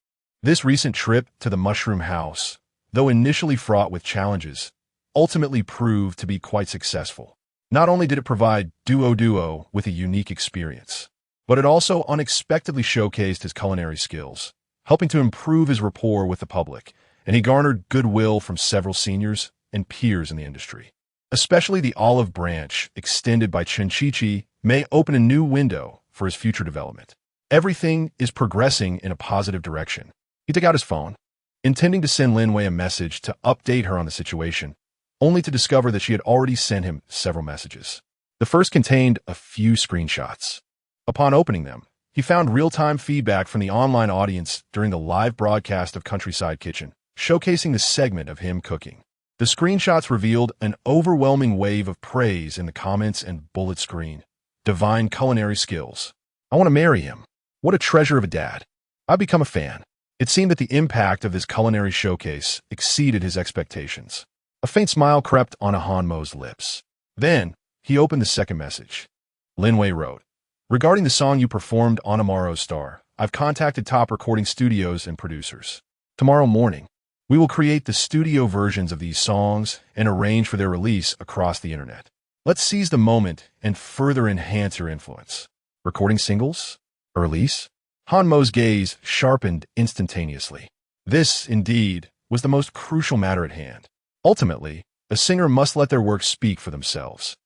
S1: This recent trip to the Mushroom House, though initially fraught with challenges, ultimately proved to be quite successful. Not only did it provide Duo with a unique experience, but it also unexpectedly showcased his culinary skills, helping to improve his rapport with the public, and he garnered goodwill from several seniors and peers in the industry. Especially the olive branch extended by Chun Chi-Chi may open a new window for his future development. Everything is progressing in a positive direction. He took out his phone, intending to send Lin Wei a message to update her on the situation, only to discover that she had already sent him several messages. The first contained a few screenshots. Upon opening them, he found real-time feedback from the online audience during the live broadcast of Countryside Kitchen, showcasing the segment of him cooking. The screenshots revealed an overwhelming wave of praise in the comments and bullet screen. "Divine culinary skills. I want to marry him. What a treasure of a dad. I've become a fan." It seemed that the impact of this culinary showcase exceeded his expectations. A faint smile crept on Hanmo's lips. Then, he opened the second message. Lin Wei wrote, "Regarding the song you performed on Amaro's Star, I've contacted top recording studios and producers. Tomorrow morning, we will create the studio versions of these songs and arrange for their release across the internet. Let's seize the moment and further enhance your influence." Recording singles? A release? Hanmo's gaze sharpened instantaneously. This, indeed, was the most crucial matter at hand. Ultimately, a singer must let their work speak for themselves.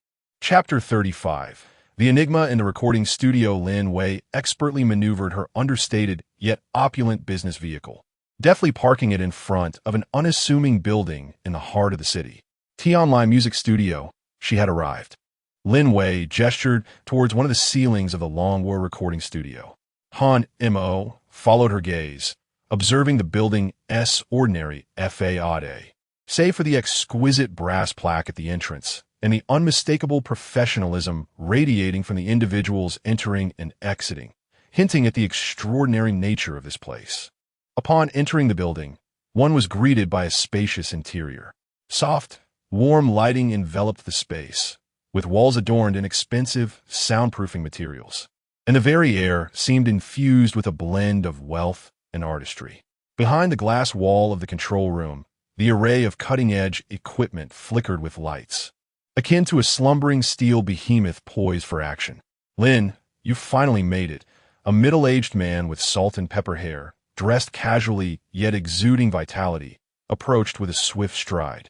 S1: Chapter 35. The enigma in the recording studio. Lin Wei expertly maneuvered her understated yet opulent business vehicle, deftly parking it in front of an unassuming building in the heart of the city. T-Online Music Studio, she had arrived. Lin Wei gestured towards one of the ceilings of the Longwar recording studio. Han Mo followed her gaze, observing the building's ordinary facade. Save for the exquisite brass plaque at the entrance and the unmistakable professionalism radiating from the individuals entering and exiting, hinting at the extraordinary nature of this place. Upon entering the building, one was greeted by a spacious interior. Soft, warm lighting enveloped the space, with walls adorned in expensive, soundproofing materials, and the very air seemed infused with a blend of wealth and artistry. Behind the glass wall of the control room, the array of cutting-edge equipment flickered with lights, akin to a slumbering steel behemoth poised for action. "Lin, you finally made it." A middle-aged man with salt and pepper hair, dressed casually yet exuding vitality, approached with a swift stride.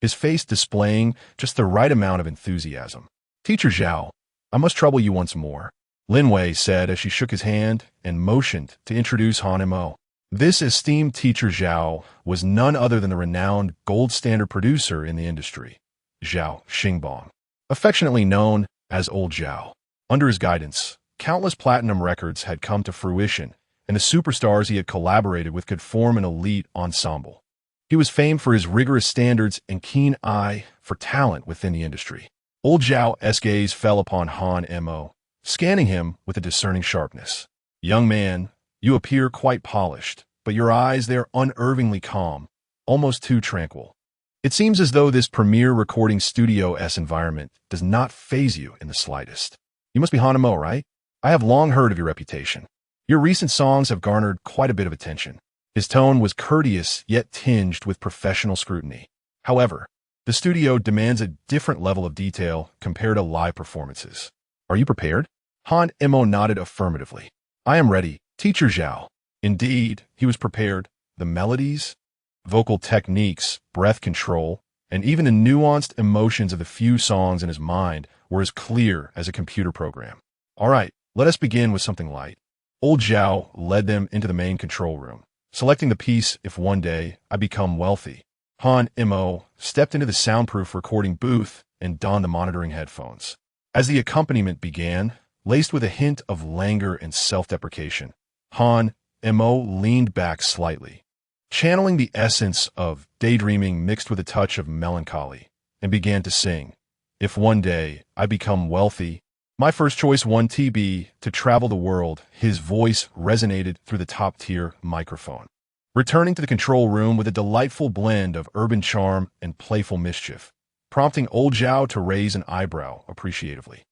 S1: his face displaying just the right amount of enthusiasm. "Teacher Zhao, I must trouble you once more," Lin Wei said as she shook his hand and motioned to introduce Han Mo. This esteemed teacher Zhao was none other than the renowned gold standard producer in the industry, Zhao Xingbang, affectionately known as Old Zhao. Under his guidance, countless platinum records had come to fruition, and the superstars he had collaborated with could form an elite ensemble. He was famed for his rigorous standards and keen eye for talent within the industry. Old Zhao's gaze fell upon Han Mo, scanning him with a discerning sharpness. "Young man, you appear quite polished, but your eyes, they're unervingly calm, almost too tranquil. It seems as though this premier recording studio's environment does not faze you in the slightest. You must be Han Mo, right? I have long heard of your reputation. Your recent songs have garnered quite a bit of attention." His tone was courteous yet tinged with professional scrutiny. However, the studio demands a different level of detail compared to live performances. "Are you prepared?" Han Mo nodded affirmatively. "I am ready, Teacher Zhao." Indeed, he was prepared. The melodies, vocal techniques, breath control, and even the nuanced emotions of the few songs in his mind were as clear as a computer program. "All right, let us begin with something light." Old Zhao led them into the main control room, selecting the piece "If One Day I Become Wealthy." Han Mo stepped into the soundproof recording booth and donned the monitoring headphones. As the accompaniment began, laced with a hint of languor and self-deprecation, Han Mo leaned back slightly, channeling the essence of daydreaming mixed with a touch of melancholy, and began to sing, "If one day I become wealthy, my first choice 1TB to travel the world." His voice resonated through the top-tier microphone, returning to the control room with a delightful blend of urban charm and playful mischief, prompting Old Zhao to raise an eyebrow appreciatively.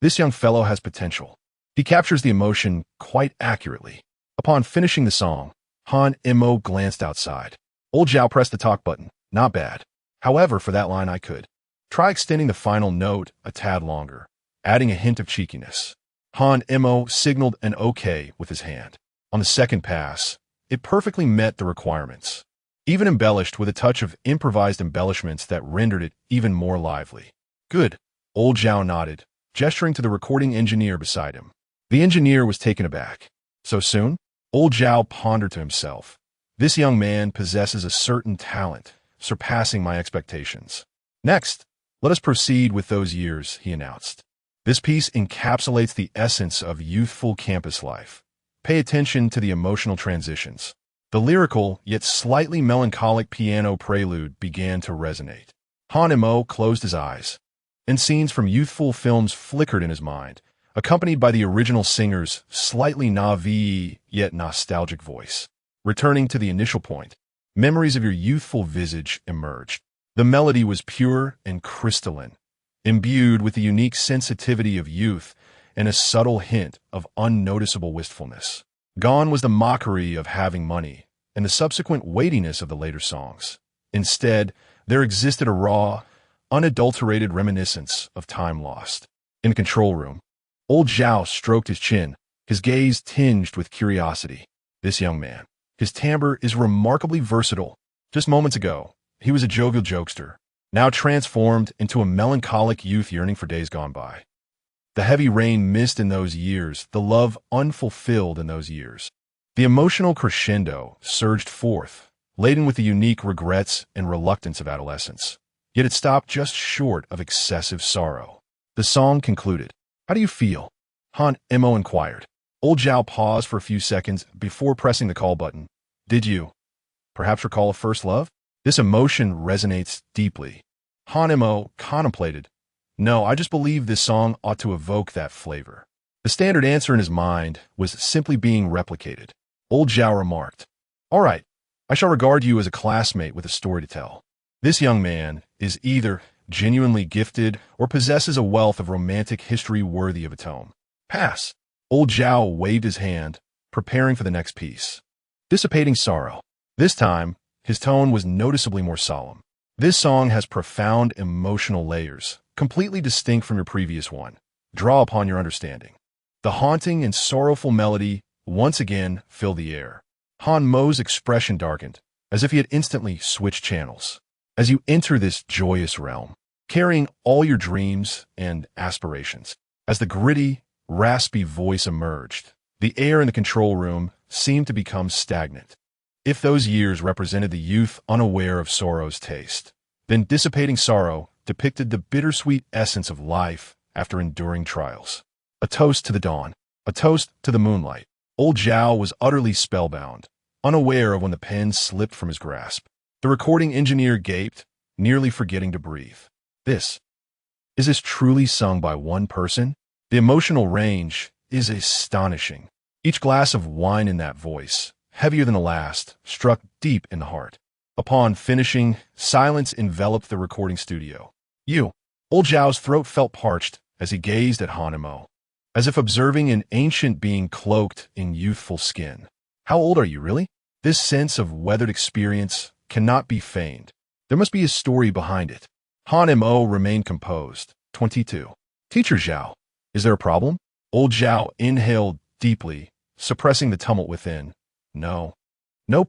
S1: This young fellow has potential. He captures the emotion quite accurately." Upon finishing the song, Han Mo glanced outside. Old Zhao pressed the talk button. "Not bad. However, for that line I could try extending the final note a tad longer, adding a hint of cheekiness." Han Mo signaled an okay with his hand. On the second pass, it perfectly met the requirements, even embellished with a touch of improvised embellishments that rendered it even more lively. "Good." Old Zhao nodded, gesturing to the recording engineer beside him. The engineer was taken aback. "So soon?" Old Zhao pondered to himself. "This young man possesses a certain talent, surpassing my expectations." "Next, let us proceed with those years," he announced. "This piece encapsulates the essence of youthful campus life. Pay attention to the emotional transitions." The lyrical, yet slightly melancholic piano prelude began to resonate. Han Mo closed his eyes, and scenes from youthful films flickered in his mind, accompanied by the original singer's slightly naive yet nostalgic voice. Returning to the initial point, memories of your youthful visage emerged. The melody was pure and crystalline, imbued with the unique sensitivity of youth and a subtle hint of unnoticeable wistfulness. Gone was the mockery of having money and the subsequent weightiness of the later songs. Instead, there existed a raw, unadulterated reminiscence of time lost. In the control room, Old Zhao stroked his chin, his gaze tinged with curiosity. "This young man, his timbre is remarkably versatile. Just moments ago, he was a jovial jokester, now transformed into a melancholic youth yearning for days gone by. The heavy rain missed in those years, the love unfulfilled in those years." The emotional crescendo surged forth, laden with the unique regrets and reluctance of adolescence. Yet it stopped just short of excessive sorrow. The song concluded. "How do you feel?" Han Mo inquired. Old Zhao paused for a few seconds before pressing the call button. "Did you perhaps recall a first love?" This emotion resonates deeply. Han Mo contemplated. "No, I just believe this song ought to evoke that flavor." The standard answer in his mind was simply being replicated. Old Zhao remarked, "All right, I shall regard you as a classmate with a story to tell. This young man is either genuinely gifted or possesses a wealth of romantic history worthy of a tome. Pass." Old Zhao waved his hand, preparing for the next piece. "Dissipating Sorrow." This time, his tone was noticeably more solemn. "This song has profound emotional layers, completely distinct from your previous one. Draw upon your understanding." The haunting and sorrowful melody once again filled the air. Han Mo's expression darkened, as if he had instantly switched channels. as you enter this joyous realm, carrying all your dreams and aspirations. As the gritty, raspy voice emerged, the air in the control room seemed to become stagnant. If those years represented the youth unaware of sorrow's taste, then dissipating sorrow depicted the bittersweet essence of life after enduring trials. A toast to the dawn, a toast to the moonlight. Old Zhao was utterly spellbound, unaware of when the pen slipped from his grasp. The recording engineer gaped, nearly forgetting to breathe. Is this truly sung by one person? The emotional range is astonishing. Each glass of wine in that voice, heavier than the last, struck deep in the heart. Upon finishing, silence enveloped the recording studio. Old Zhao's throat felt parched as he gazed at Han Mo, as if observing an ancient being cloaked in youthful skin. How old are you, really? This sense of weathered experience cannot be feigned. There must be a story behind it. Han Mo remained composed. 22. Teacher Zhao, is there a problem? Old Zhao inhaled deeply, suppressing the tumult within. No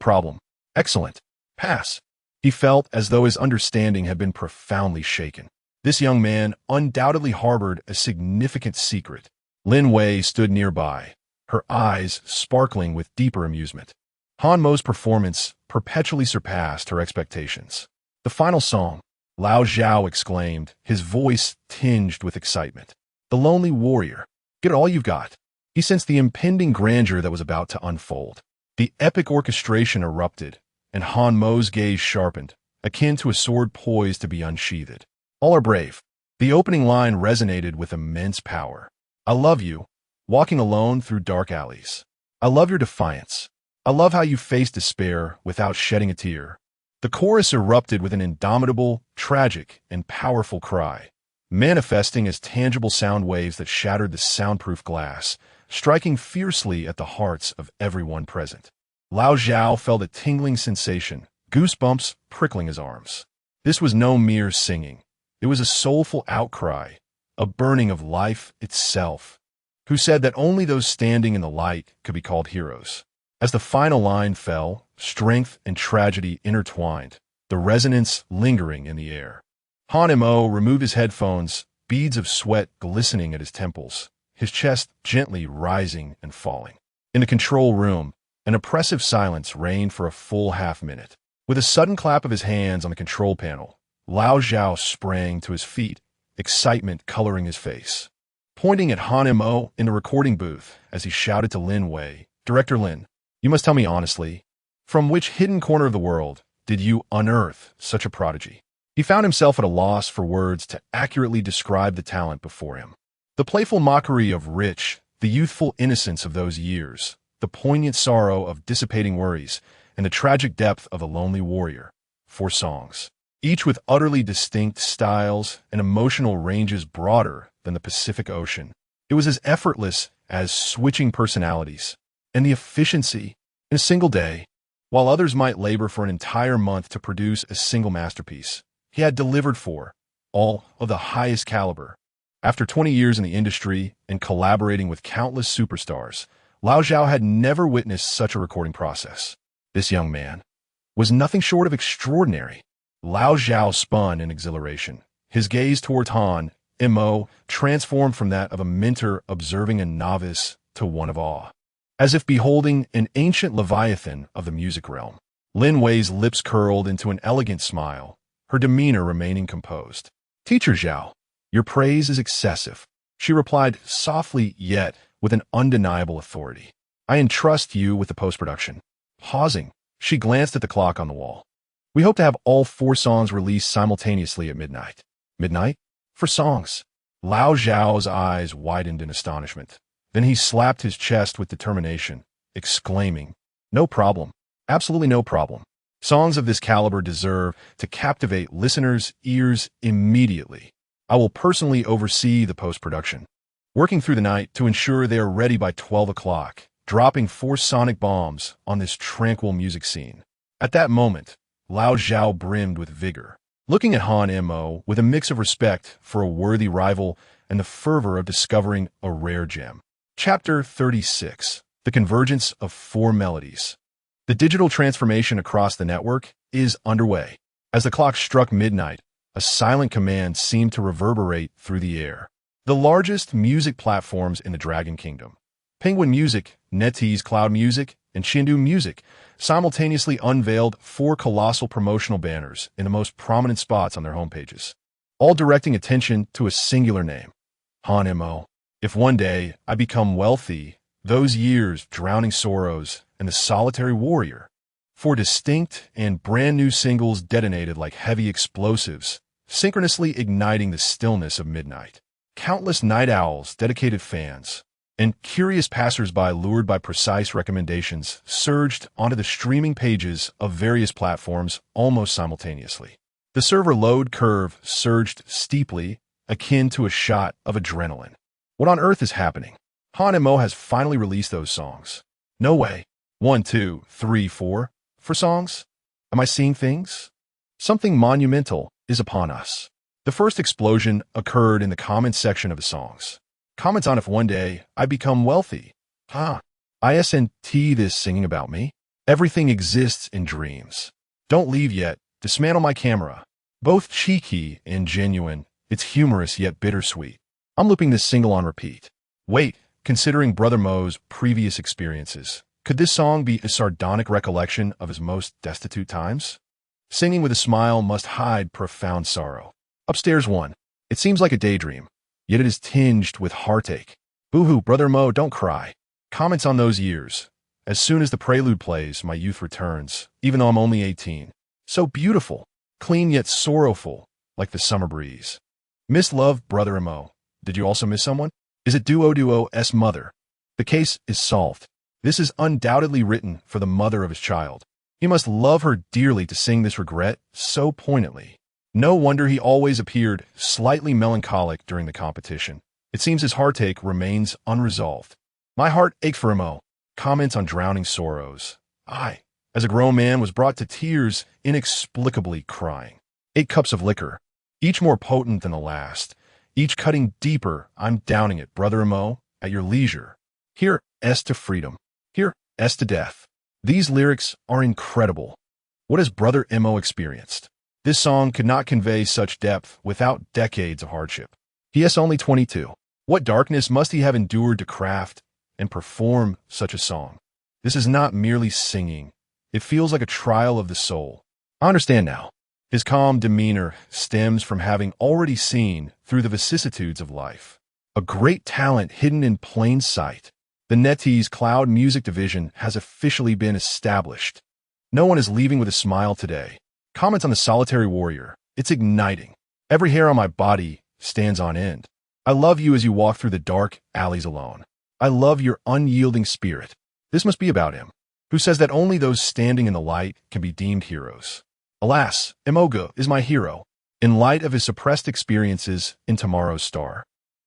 S1: problem. Excellent. Pass. He felt as though his understanding had been profoundly shaken. This young man undoubtedly harbored a significant secret. Lin Wei stood nearby, her eyes sparkling with deeper amusement. Han Mo's performance perpetually surpassed her expectations. The final song, Lao Zhao exclaimed, his voice tinged with excitement. The Lonely Warrior. Get all you've got. He sensed the impending grandeur that was about to unfold. The epic orchestration erupted, and Han Mo's gaze sharpened, akin to a sword poised to be unsheathed. All are brave. The opening line resonated with immense power. I love you, walking alone through dark alleys. I love your defiance. I love how you face despair without shedding a tear. The chorus erupted with an indomitable, tragic, and powerful cry, manifesting as tangible sound waves that shattered the soundproof glass, striking fiercely at the hearts of everyone present. Lao Zhao felt a tingling sensation, goosebumps prickling his arms. This was no mere singing. It was a soulful outcry, a burning of life itself. Who said that only those standing in the light could be called heroes? As the final line fell, strength and tragedy intertwined, the resonance lingering in the air. Han Mo removed his headphones, beads of sweat glistening at his temples, his chest gently rising and falling. In the control room, an oppressive silence reigned for a full half-minute. With a sudden clap of his hands on the control panel, Lao Zhao sprang to his feet, excitement coloring his face. Pointing at Han Mo in the recording booth as he shouted to Lin Wei, Director Lin, you must tell me honestly, from which hidden corner of the world did you unearth such a prodigy? He found himself at a loss for words to accurately describe the talent before him. The playful mockery of Rich, the youthful innocence of those years, the poignant sorrow of dissipating worries, and the tragic depth of a lonely warrior. 4 songs, each with utterly distinct styles and emotional ranges broader than the Pacific Ocean. It was as effortless as switching personalities, and the efficiency in a single day. While others might labor for an entire month to produce a single masterpiece, he had delivered all of the highest caliber. After 20 years in the industry and collaborating with countless superstars, Lao Zhao had never witnessed such a recording process. This young man was nothing short of extraordinary. Lao Zhao spun in exhilaration, his gaze towards Han Mo transformed from that of a mentor observing a novice to one of awe. As if beholding an ancient leviathan of the music realm. Lin Wei's lips curled into an elegant smile, her demeanor remaining composed. Teacher Zhao, your praise is excessive, she replied softly yet with an undeniable authority. I entrust you with the post-production. Pausing, she glanced at the clock on the wall. We hope to have all 4 songs released simultaneously at midnight. Midnight? 4 songs. Lao Zhao's eyes widened in astonishment. Then he slapped his chest with determination, exclaiming, No problem. Absolutely no problem. Songs of this caliber deserve to captivate listeners' ears immediately. I will personally oversee the post-production, working through the night to ensure they are ready by 12 o'clock, dropping 4 sonic bombs on this tranquil music scene. At that moment, Lao Zhao brimmed with vigor, looking at Han Mo with a mix of respect for a worthy rival and the fervor of discovering a rare gem. Chapter 36. The Convergence of 4 Melodies. The digital transformation across the network is underway. As the clock struck midnight, a silent command seemed to reverberate through the air. The largest music platforms in the Dragon Kingdom, Penguin Music, NetEase Cloud Music, and Shindu Music, simultaneously unveiled 4 colossal promotional banners in the most prominent spots on their homepages, all directing attention to a singular name, Han Mo. If one day I become wealthy, those years, drowning sorrows, and the solitary warrior. 4 distinct and brand new singles detonated like heavy explosives, synchronously igniting the stillness of midnight. Countless night owls, dedicated fans, and curious passersby lured by precise recommendations surged onto the streaming pages of various platforms almost simultaneously. The server load curve surged steeply, akin to a shot of adrenaline. What on earth is happening? Han Mo has finally released those songs. No way. 1, 2, 3, 4. For songs? Am I seeing things? Something monumental is upon us. The first explosion occurred in the comments section of the songs. Comments on if one day I become wealthy. Isn't this singing about me? Everything exists in dreams. Don't leave yet. Dismantle my camera. Both cheeky and genuine. It's humorous yet bittersweet. I'm looping this single on repeat. Wait, considering Brother Mo's previous experiences, could this song be a sardonic recollection of his most destitute times? Singing with a smile must hide profound sorrow. Upstairs 1. It seems like a daydream, yet it is tinged with heartache. Boo-hoo, Brother Mo, don't cry. Comments on those years. As soon as the prelude plays, my youth returns, even though I'm only 18. So beautiful, clean yet sorrowful, like the summer breeze. Miss Love, Brother Mo. Did you also miss someone? Is it Duo's mother? The case is solved. This is undoubtedly written for the mother of his child. He must love her dearly to sing this regret so poignantly. No wonder he always appeared slightly melancholic during the competition. It seems his heartache remains unresolved. My heart ached for Mo. Comments on drowning sorrows. I, as a grown man, was brought to tears, inexplicably crying. 8 cups of liquor, each more potent than the last, each cutting deeper. I'm downing it, Brother Mo, at your leisure. Here, S to freedom. Here, S to death. These lyrics are incredible. What has Brother Mo experienced? This song could not convey such depth without decades of hardship. He is only 22. What darkness must he have endured to craft and perform such a song? This is not merely singing. It feels like a trial of the soul. I understand now. His calm demeanor stems from having already seen through the vicissitudes of life. A great talent hidden in plain sight. The NetEase Cloud Music Division has officially been established. No one is leaving with a smile today. Comments on the solitary warrior. It's igniting. Every hair on my body stands on end. I love you as you walk through the dark alleys alone. I love your unyielding spirit. This must be about him, who says that only those standing in the light can be deemed heroes. Alas, Emoga is my hero, in light of his suppressed experiences in Tomorrow's Star.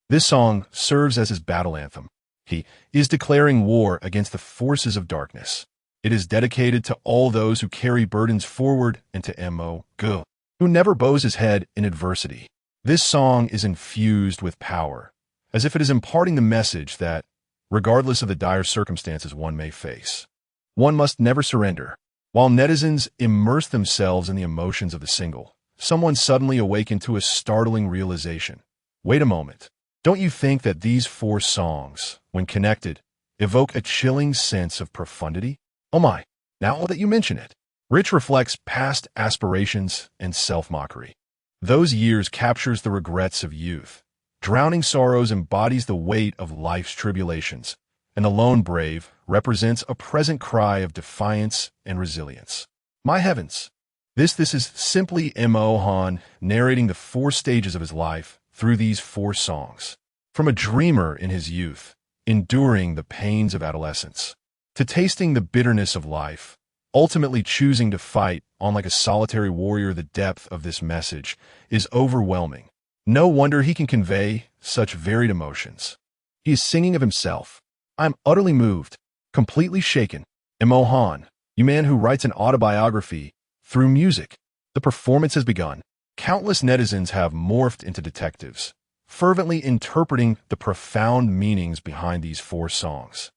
S1: This song serves as his battle anthem. He is declaring war against the forces of darkness. It is dedicated to all those who carry burdens forward and to Emoga, who never bows his head in adversity. This song is infused with power, as if it is imparting the message that, regardless of the dire circumstances one may face, one must never surrender. While netizens immerse themselves in the emotions of the single, someone suddenly awakened to a startling realization. Wait a moment. Don't you think that these 4 songs, when connected, evoke a chilling sense of profundity? Oh my, now that you mention it. Rich reflects past aspirations and self-mockery. Those years captures the regrets of youth. Drowning sorrows embodies the weight of life's tribulations, and the lone brave represents a present cry of defiance and resilience. My heavens! This is simply Mo Han narrating the 4 stages of his life through these 4 songs. From a dreamer in his youth, enduring the pains of adolescence, to tasting the bitterness of life, ultimately choosing to fight on like a solitary warrior. The depth of this message is overwhelming. No wonder he can convey such varied emotions. He is singing of himself. I'm utterly moved, completely shaken. Mo Han, you man who writes an autobiography through music. The performance has begun. Countless netizens have morphed into detectives, fervently interpreting the profound meanings behind these 4 songs,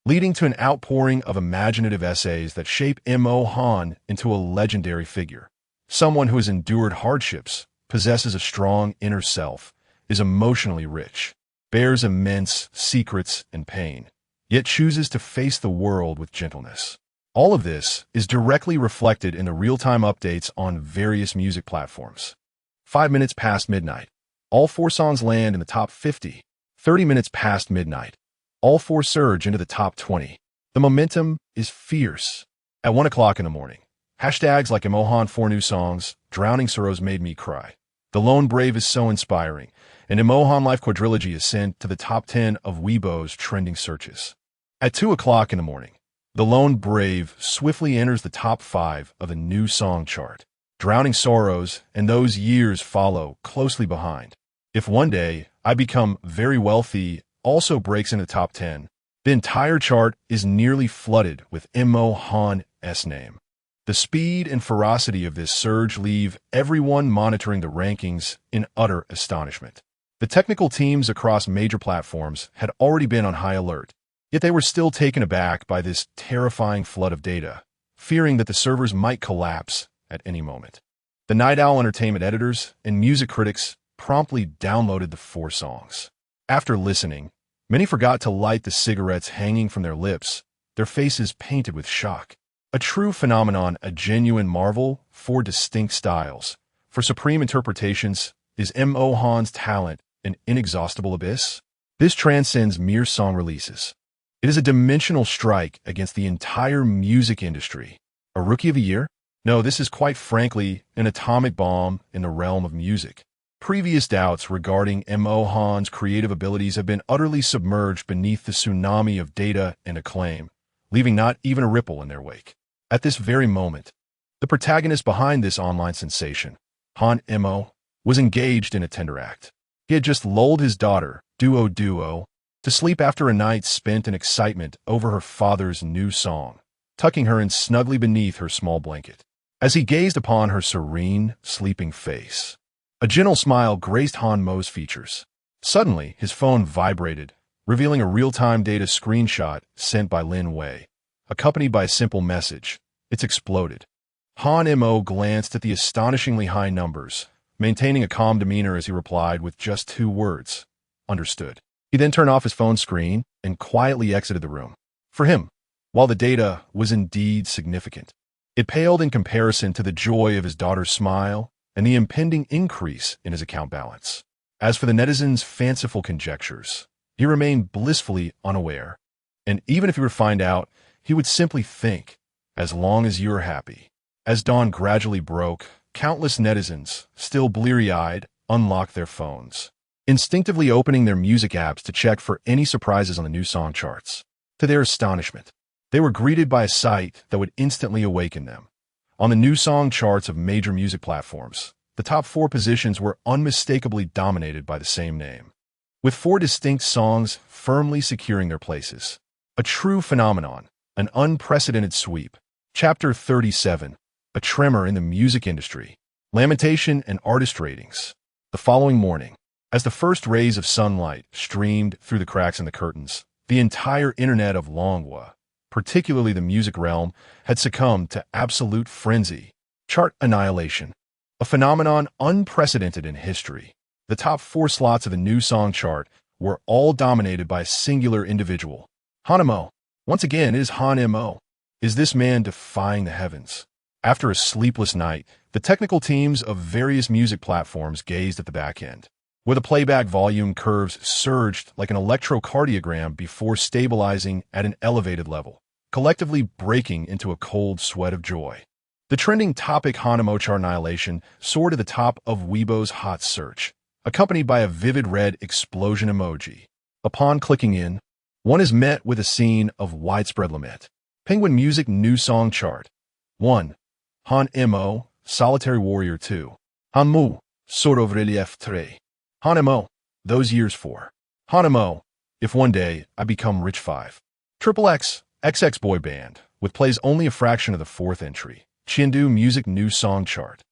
S1: leading to an outpouring of imaginative essays that shape Mo Han into a legendary figure. Someone who has endured hardships, possesses a strong inner self, is emotionally rich, bears immense secrets and pain, yet chooses to face the world with gentleness. All of this is directly reflected in the real-time updates on various music platforms. 5 minutes past midnight, all 4 songs land in the top 50. 30 minutes past midnight, all 4 surge into the top 20. The momentum is fierce. At 1 o'clock in the morning, hashtags like Emohan 4 new songs, Drowning Sorrows made me cry. The Lone Brave is so inspiring, and Emohan Life Quadrilogy is sent to the top 10 of Weibo's trending searches. At 2 o'clock in the morning, The Lone Brave swiftly enters the top 5 of the new song chart. Drowning Sorrows and Those Years follow closely behind. If One Day I Become Very Wealthy also breaks into the top 10, the entire chart is nearly flooded with Emohan's name. The speed and ferocity of this surge leave everyone monitoring the rankings in utter astonishment. The technical teams across major platforms had already been on high alert, yet they were still taken aback by this terrifying flood of data, fearing that the servers might collapse at any moment. The Night Owl Entertainment editors and music critics promptly downloaded the 4 songs. After listening, many forgot to light the cigarettes hanging from their lips, their faces painted with shock. A true phenomenon, a genuine marvel, 4 distinct styles. For supreme interpretations, is Emohan's talent an inexhaustible abyss? This transcends mere song releases. It is a dimensional strike against the entire music industry. A Rookie of the Year? No, this is quite frankly an atomic bomb in the realm of music. Previous doubts regarding Emohan's creative abilities have been utterly submerged beneath the tsunami of data and acclaim, leaving not even a ripple in their wake. At this very moment, the protagonist behind this online sensation, Han Emo, was engaged in a tender act. He had just lulled his daughter, Duo, to sleep after a night spent in excitement over her father's new song, tucking her in snugly beneath her small blanket. As he gazed upon her serene, sleeping face, a gentle smile graced Han Mo's features. Suddenly, his phone vibrated, revealing a real-time data screenshot sent by Lin Wei, accompanied by a simple message. It's exploded. Han Mo glanced at the astonishingly high numbers, maintaining a calm demeanor as he replied with just 2 words, "Understood." He then turned off his phone screen and quietly exited the room. For him, while the data was indeed significant, it paled in comparison to the joy of his daughter's smile and the impending increase in his account balance. As for the netizens' fanciful conjectures, he remained blissfully unaware, and even if he were to find out, he would simply think, as long as you're happy. As dawn gradually broke, countless netizens, still bleary-eyed, unlocked their phones, instinctively opening their music apps to check for any surprises on the new song charts. To their astonishment, they were greeted by a sight that would instantly awaken them. On the new song charts of major music platforms, the top 4 positions were unmistakably dominated by the same name, with 4 distinct songs firmly securing their places. A true phenomenon, an unprecedented sweep. Chapter 37, A Tremor in the Music Industry, Lamentation and Artist Ratings. The following morning, as the first rays of sunlight streamed through the cracks in the curtains, the entire internet of Longwa, particularly the music realm, had succumbed to absolute frenzy. Chart annihilation. A phenomenon unprecedented in history. The top 4 slots of the new song chart were all dominated by a singular individual. Han Mo. Once again, it is Han Mo. Is this man defying the heavens? After a sleepless night, the technical teams of various music platforms gazed at the back end, where the playback volume curves surged like an electrocardiogram before stabilizing at an elevated level, collectively breaking into a cold sweat of joy. The trending topic Hanamo chart annihilation soared to the top of Weibo's hot search, accompanied by a vivid red explosion emoji. Upon clicking in, one is met with a scene of widespread lament. Penguin Music New Song Chart. 1. Han Mo, Solitary Warrior 2. Han Mu, Sword of Relief 3. Han Mo, Those Years 4. Han Mo, If One Day I Become Rich 5. Triple X, XX Boy Band, with plays only a fraction of the 4th entry. Chengdu Music New Song Chart.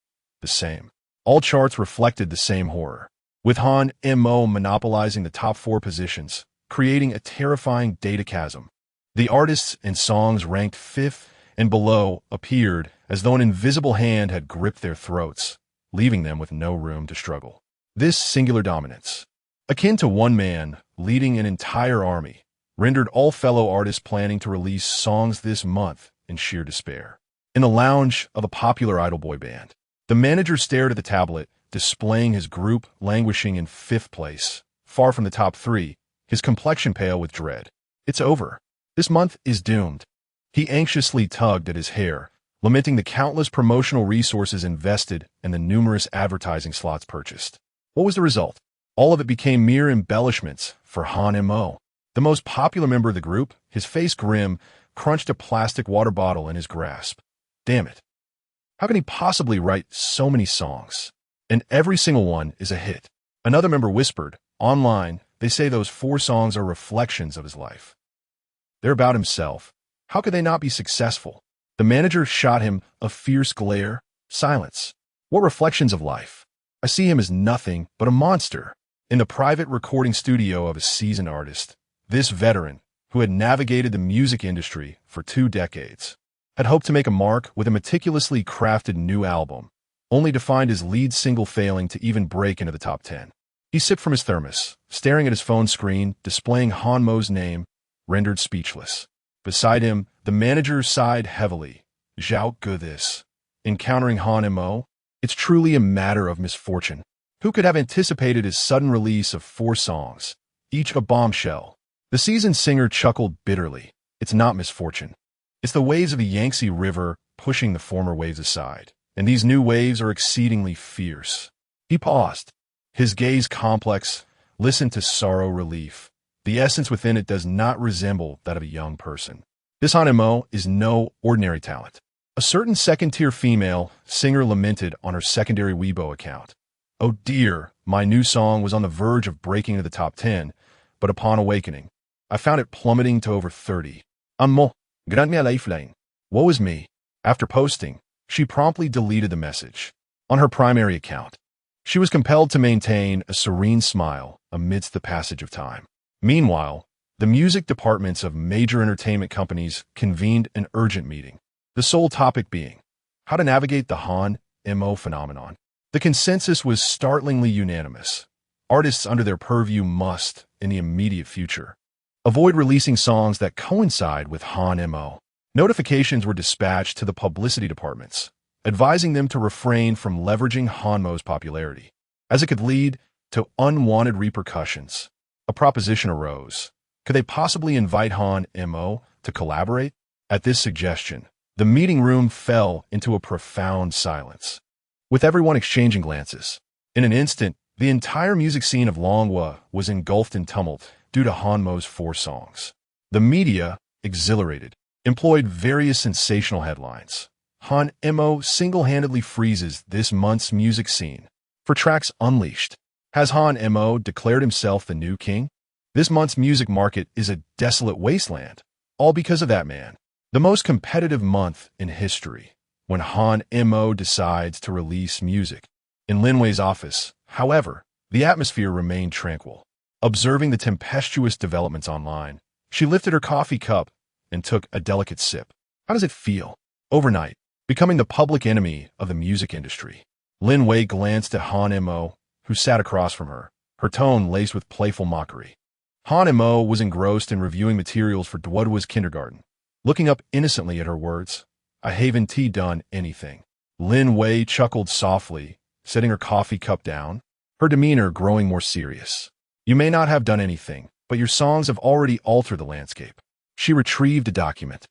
S1: The same. All charts reflected the same horror, with Han Mo monopolizing the top 4 positions, creating a terrifying data chasm. The artists and songs ranked 5th and below appeared as though an invisible hand had gripped their throats, leaving them with no room to struggle. This singular dominance, akin to one man leading an entire army, rendered all fellow artists planning to release songs this month in sheer despair. In the lounge of a popular idol boy band, the manager stared at the tablet, displaying his group languishing in 5th place, far from the top 3, his complexion pale with dread. It's over. This month is doomed. He anxiously tugged at his hair, lamenting the countless promotional resources invested and the numerous advertising slots purchased. What was the result? All of it became mere embellishments for Han Mo. The most popular member of the group, his face grim, crunched a plastic water bottle in his grasp. Damn it. How can he possibly write so many songs? And every single one is a hit. Another member whispered, online, they say those 4 songs are reflections of his life. They're about himself. How could they not be successful? The manager shot him a fierce glare. Silence. What reflections of life? I see him as nothing but a monster. In the private recording studio of a seasoned artist, this veteran, who had navigated the music industry for 2 decades, had hoped to make a mark with a meticulously crafted new album, only to find his lead single failing to even break into the top 10. He sipped from his thermos, staring at his phone screen, displaying Han Mo's name, rendered speechless. Beside him, the manager sighed heavily. Zhao Guthis. Encountering Han Mo, it's truly a matter of misfortune. Who could have anticipated his sudden release of 4 songs, each a bombshell? The seasoned singer chuckled bitterly. It's not misfortune. It's the waves of the Yangtze River pushing the former waves aside, and these new waves are exceedingly fierce. He paused. His gaze complex, listened to sorrow relief. The essence within it does not resemble that of a young person. This Han Mo is no ordinary talent. A certain second-tier female singer lamented on her secondary Weibo account. Oh dear, my new song was on the verge of breaking into the top 10, but upon awakening, I found it plummeting to over 30. Mo, grant me a lifeline. Woe is me. After posting, she promptly deleted the message. On her primary account, she was compelled to maintain a serene smile amidst the passage of time. Meanwhile, the music departments of major entertainment companies convened an urgent meeting, the sole topic being how to navigate the Han Mo phenomenon. The consensus was startlingly unanimous. Artists under their purview must, in the immediate future, avoid releasing songs that coincide with Han Mo. Notifications were dispatched to the publicity departments, advising them to refrain from leveraging Han Mo's popularity, as it could lead to unwanted repercussions. A proposition arose. Could they possibly invite Han Mo to collaborate? At this suggestion, the meeting room fell into a profound silence, with everyone exchanging glances. In an instant, the entire music scene of Longwa was engulfed in tumult due to Han Mo's 4 songs. The media, exhilarated, employed various sensational headlines. Han Mo single-handedly freezes this month's music scene. For tracks unleashed, has Han Mo declared himself the new king? This month's music market is a desolate wasteland, all because of that man. The most competitive month in history, when Han Mo decides to release music. In Lin Wei's office, however, the atmosphere remained tranquil. Observing the tempestuous developments online, she lifted her coffee cup and took a delicate sip. How does it feel? Overnight, becoming the public enemy of the music industry. Lin Wei glanced at Han Mo, who sat across from her, her tone laced with playful mockery. Han Mo was engrossed in reviewing materials for Duodua's kindergarten. Looking up innocently at her words, I haven't done anything. Lin Wei chuckled softly, setting her coffee cup down, her demeanor growing more serious. You may not have done anything, but your songs have already altered the landscape. She retrieved a document,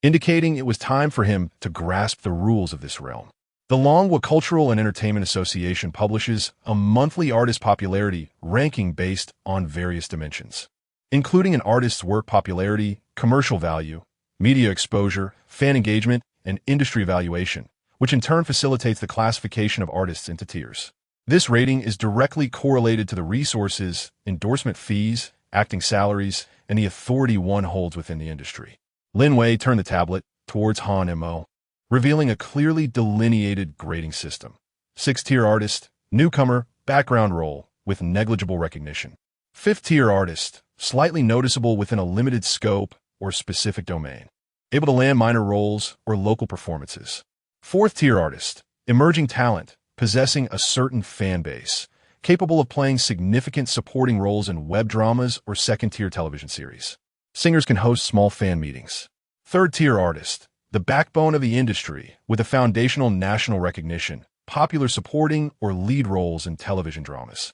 S1: indicating it was time for him to grasp the rules of this realm. The Longwa Cultural and Entertainment Association publishes a monthly artist popularity ranking based on various dimensions, including an artist's work popularity, commercial value, media exposure, fan engagement, and industry evaluation, which in turn facilitates the classification of artists into tiers. This rating is directly correlated to the resources, endorsement fees, acting salaries, and the authority one holds within the industry. Lin Wei turned the tablet towards Han Mo, revealing a clearly delineated grading system. 6th-tier artist, newcomer, background role, with negligible recognition. 5th-tier artist, slightly noticeable within a limited scope or specific domain. able to land minor roles or local performances. Fourth-tier artist, emerging talent, possessing a certain fan base, capable of playing significant supporting roles in web dramas or second-tier television series. Singers can host small fan meetings. Third-tier artist, the backbone of the industry with a foundational national recognition, popular supporting or lead roles in television dramas,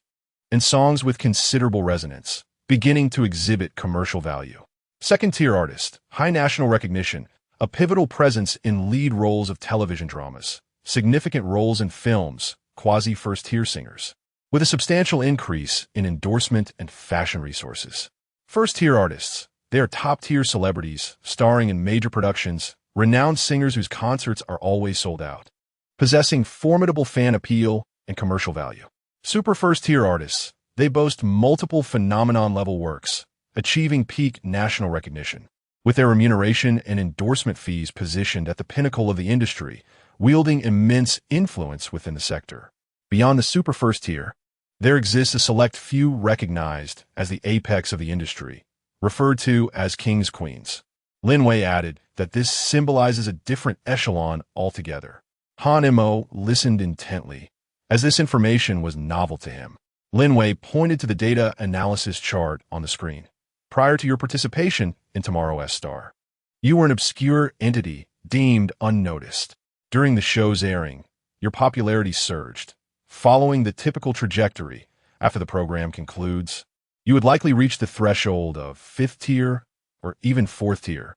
S1: and songs with considerable resonance, beginning to exhibit commercial value. Second-tier artist, high national recognition, a pivotal presence in lead roles of television dramas, significant roles in films, quasi-first-tier singers, with a substantial increase in endorsement and fashion resources. First-tier artists, they are top-tier celebrities, starring in major productions, renowned singers whose concerts are always sold out, possessing formidable fan appeal and commercial value. Super first-tier artists, they boast multiple phenomenon-level works, achieving peak national recognition, with their remuneration and endorsement fees positioned at the pinnacle of the industry, wielding immense influence within the sector. Beyond the super first tier, there exists a select few recognized as the apex of the industry, referred to as kings queens. Lin Wei added that this symbolizes a different echelon altogether. Han Mo listened intently, as this information was novel to him. Lin Wei pointed to the data analysis chart on the screen. Prior to your participation in Tomorrow's Star, you were an obscure entity deemed unnoticed. During the show's airing, your popularity surged. Following the typical trajectory, after the program concludes, you would likely reach the threshold of fifth tier or even fourth tier.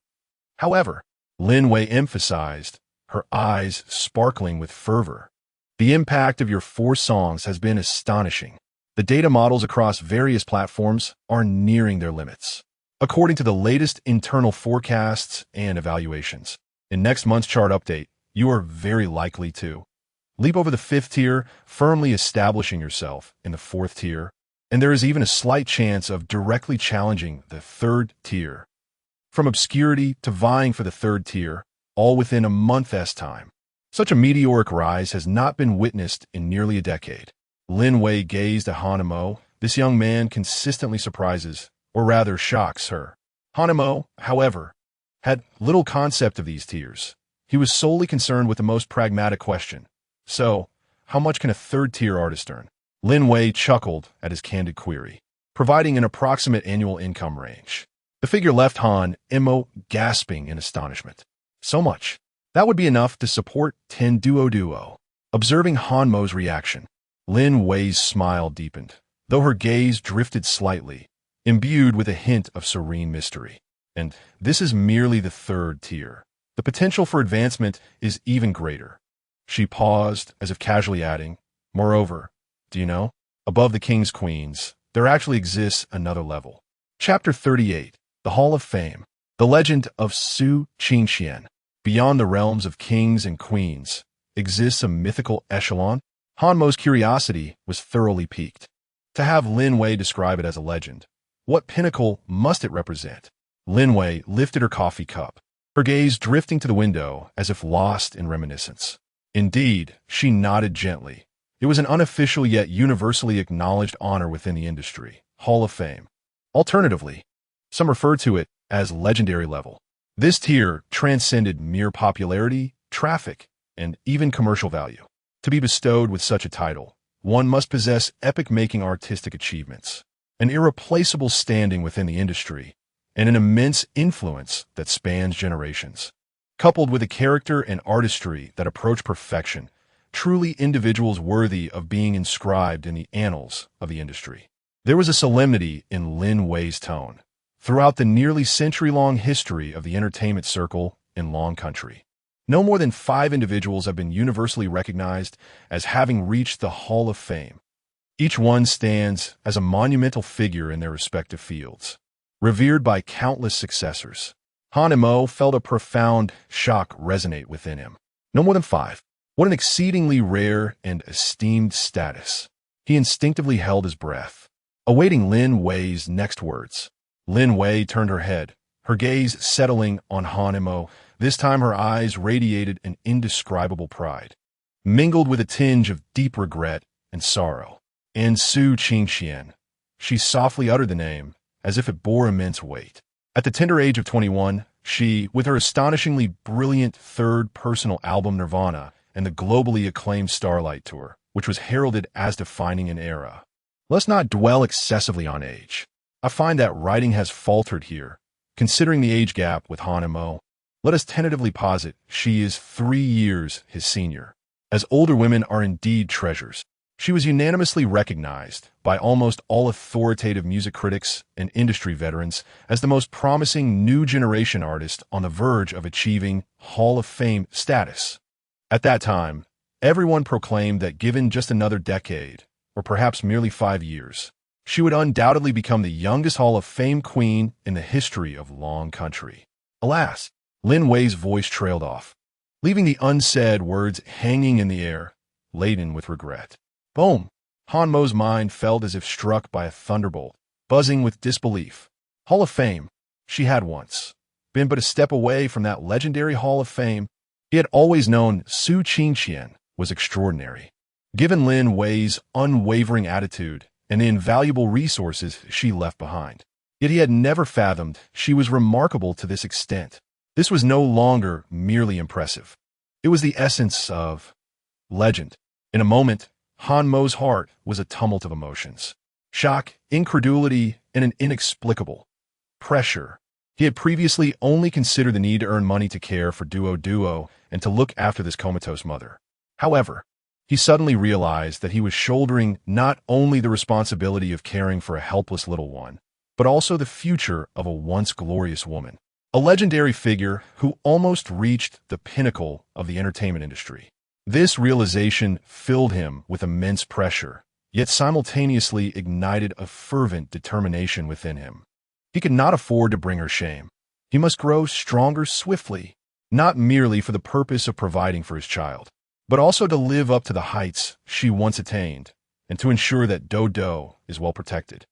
S1: However, Lin Wei emphasized, her eyes sparkling with fervor, the impact of your 4 songs has been astonishing. The data models across various platforms are nearing their limits, according to the latest internal forecasts and evaluations. In next month's chart update, you are very likely to leap over the 5th tier, firmly establishing yourself in the 4th tier, and there is even a slight chance of directly challenging the 3rd tier. From obscurity to vying for the 3rd tier, all within a month's time. Such a meteoric rise has not been witnessed in nearly a decade. Lin Wei gazed at Han Mo. This young man consistently surprises, or rather shocks, her. Han Mo, however, had little concept of these tiers. He was solely concerned with the most pragmatic question. So, how much can a 3rd-tier artist earn? Lin Wei chuckled at his candid query, providing an approximate annual income range. The figure left Han Mo gasping in astonishment. So much. That would be enough to support 10 duo. Observing Han Mo's reaction, Lin Wei's smile deepened, though her gaze drifted slightly, imbued with a hint of serene mystery. And this is merely the 3rd tier. The potential for advancement is even greater. She paused, as if casually adding, moreover, do you know, above the kings queens, there actually exists another level. Chapter 38, The Hall of Fame, the legend of Su Qingxian. Beyond the realms of kings and queens exists a mythical echelon. Han Mo's curiosity was thoroughly piqued. To have Lin Wei describe it as a legend, what pinnacle must it represent? Lin Wei lifted her coffee cup, her gaze drifting to the window as if lost in reminiscence. Indeed, she nodded gently. It was an unofficial yet universally acknowledged honor within the industry, Hall of Fame. Alternatively, some refer to it as legendary level. This tier transcended mere popularity, traffic, and even commercial value. To be bestowed with such a title, one must possess epic-making artistic achievements, an irreplaceable standing within the industry, and an immense influence that spans generations. Coupled with a character and artistry that approach perfection, truly individuals worthy of being inscribed in the annals of the industry. There was a solemnity in Lin Wei's tone throughout the nearly century-long history of the entertainment circle in Long Country. No more than 5 individuals have been universally recognized as having reached the Hall of Fame. Each one stands as a monumental figure in their respective fields, revered by countless successors. Han Mo felt a profound shock resonate within him. No more than 5. What an exceedingly rare and esteemed status. He instinctively held his breath, awaiting Lin Wei's next words. Lin Wei turned her head, her gaze settling on Han Mo. This time her eyes radiated an indescribable pride, mingled with a tinge of deep regret and sorrow. And Su Qingxian. She softly uttered the name, as if it bore immense weight. At the tender age of 21, She, with her astonishingly brilliant third personal album Nirvana and the globally acclaimed Starlight Tour, which was heralded as defining an era. Let's not dwell excessively on age. I find that writing has faltered here. Considering the age gap with Han Mo, let us tentatively posit she is 3 years his senior. As older women are indeed treasures, she was unanimously recognized by almost all authoritative music critics and industry veterans as the most promising new generation artist on the verge of achieving Hall of Fame status. At that time, everyone proclaimed that given just another decade, or perhaps merely 5 years, she would undoubtedly become the youngest Hall of Fame queen in the history of Long Country. Alas, Lin Wei's voice trailed off, leaving the unsaid words hanging in the air, laden with regret. Boom! Han Mo's mind felt as if struck by a thunderbolt, buzzing with disbelief. Hall of Fame. She had once been but a step away from that legendary Hall of Fame. He had always known Su Qingqian was extraordinary. Given Lin Wei's unwavering attitude and the invaluable resources she left behind, yet he had never fathomed she was remarkable to this extent. This was no longer merely impressive. It was the essence of legend. In a moment, Han Mo's heart was a tumult of emotions. Shock, incredulity, and an inexplicable pressure. He had previously only considered the need to earn money to care for Duo and to look after this comatose mother. However, he suddenly realized that he was shouldering not only the responsibility of caring for a helpless little one, but also the future of a once glorious woman, a legendary figure who almost reached the pinnacle of the entertainment industry. This realization filled him with immense pressure, yet simultaneously ignited a fervent determination within him. He could not afford to bring her shame. He must grow stronger swiftly, not merely for the purpose of providing for his child, but also to live up to the heights she once attained, and to ensure that Dodo is well protected.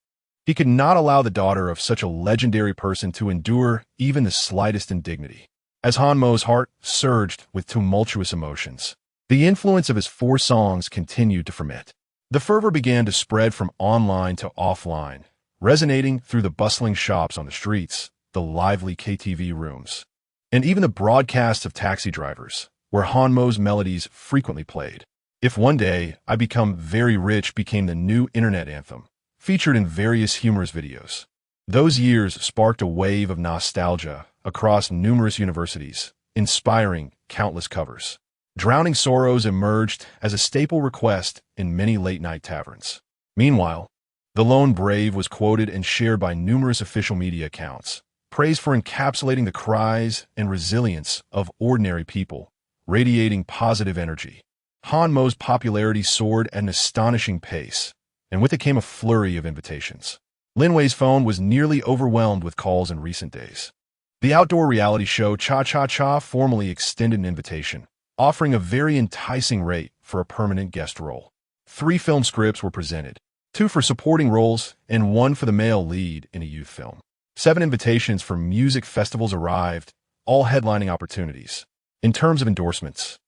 S1: He could not allow the daughter of such a legendary person to endure even the slightest indignity. As Han Mo's heart surged with tumultuous emotions, the influence of his 4 songs continued to ferment. The fervor began to spread from online to offline, resonating through the bustling shops on the streets, the lively KTV rooms, and even the broadcasts of taxi drivers, where Han Mo's melodies frequently played. If One Day I Become Very Rich became the new internet anthem, featured in various humorous videos. Those years sparked a wave of nostalgia across numerous universities, inspiring countless covers. Drowning Sorrows emerged as a staple request in many late-night taverns. Meanwhile, The Lone Brave was quoted and shared by numerous official media accounts, praised for encapsulating the cries and resilience of ordinary people, radiating positive energy. Han Mo's popularity soared at an astonishing pace, and with it came a flurry of invitations. Lin Wei's phone was nearly overwhelmed with calls in recent days. The outdoor reality show Cha Cha Cha formally extended an invitation, offering a very enticing rate for a permanent guest role. 3 film scripts were presented, 2 for supporting roles and 1 for the male lead in a youth film. 7 invitations for music festivals arrived, all headlining opportunities. In terms of endorsements,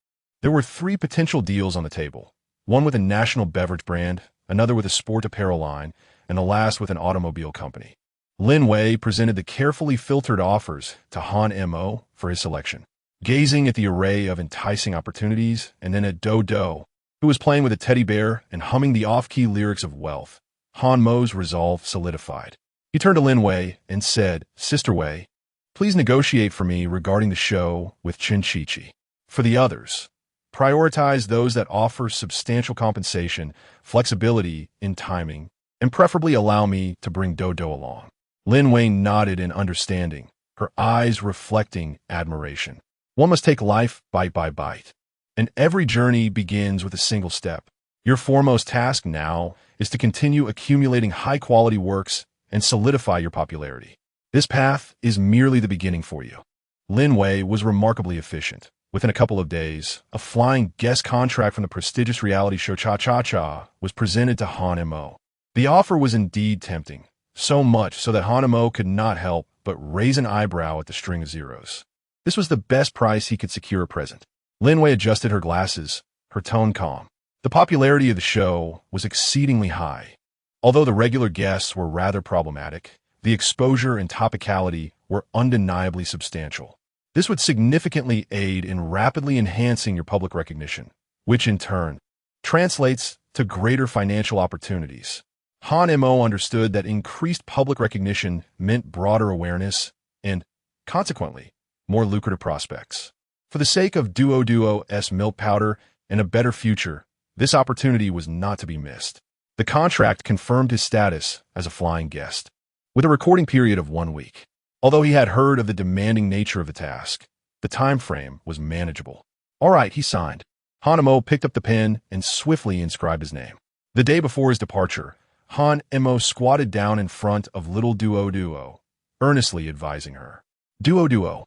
S1: there were 3 potential deals on the table, one with a national beverage brand, another with a sport apparel line, and the last with an automobile company. Lin Wei presented the carefully filtered offers to Han Mo for his selection. Gazing at the array of enticing opportunities, and then at Dodo, who was playing with a teddy bear and humming the off-key lyrics of Wealth, Han Mo's resolve solidified. He turned to Lin Wei and said, "Sister Wei, please negotiate for me regarding the show with Chen Chi-Chi. For the others, prioritize those that offer substantial compensation, flexibility in timing, and preferably allow me to bring Dodo along." Lin Wei nodded in understanding, her eyes reflecting admiration. One must take life bite by bite, and every journey begins with a single step. Your foremost task now is to continue accumulating high-quality works and solidify your popularity. This path is merely the beginning for you. Lin Wei was remarkably efficient. Within a couple of days, a flying guest contract from the prestigious reality show Cha Cha Cha was presented to Han Mo. The offer was indeed tempting, so much so that Han Mo could not help but raise an eyebrow at the string of zeros. This was the best price he could secure at present. Lin Wei adjusted her glasses, her tone calm. The popularity of the show was exceedingly high. Although the regular guests were rather problematic, the exposure and topicality were undeniably substantial. This would significantly aid in rapidly enhancing your public recognition, which in turn translates to greater financial opportunities. Han Mo understood that increased public recognition meant broader awareness and, consequently, more lucrative prospects. For the sake of Duo's milk powder and a better future, this opportunity was not to be missed. The contract confirmed his status as a flying guest, with a recording period of 1 week. Although he had heard of the demanding nature of the task, the time frame was manageable. All right, he signed. Han Mo picked up the pen and swiftly inscribed his name. The day before his departure, Han Mo squatted down in front of little Duo, earnestly advising her. Duo,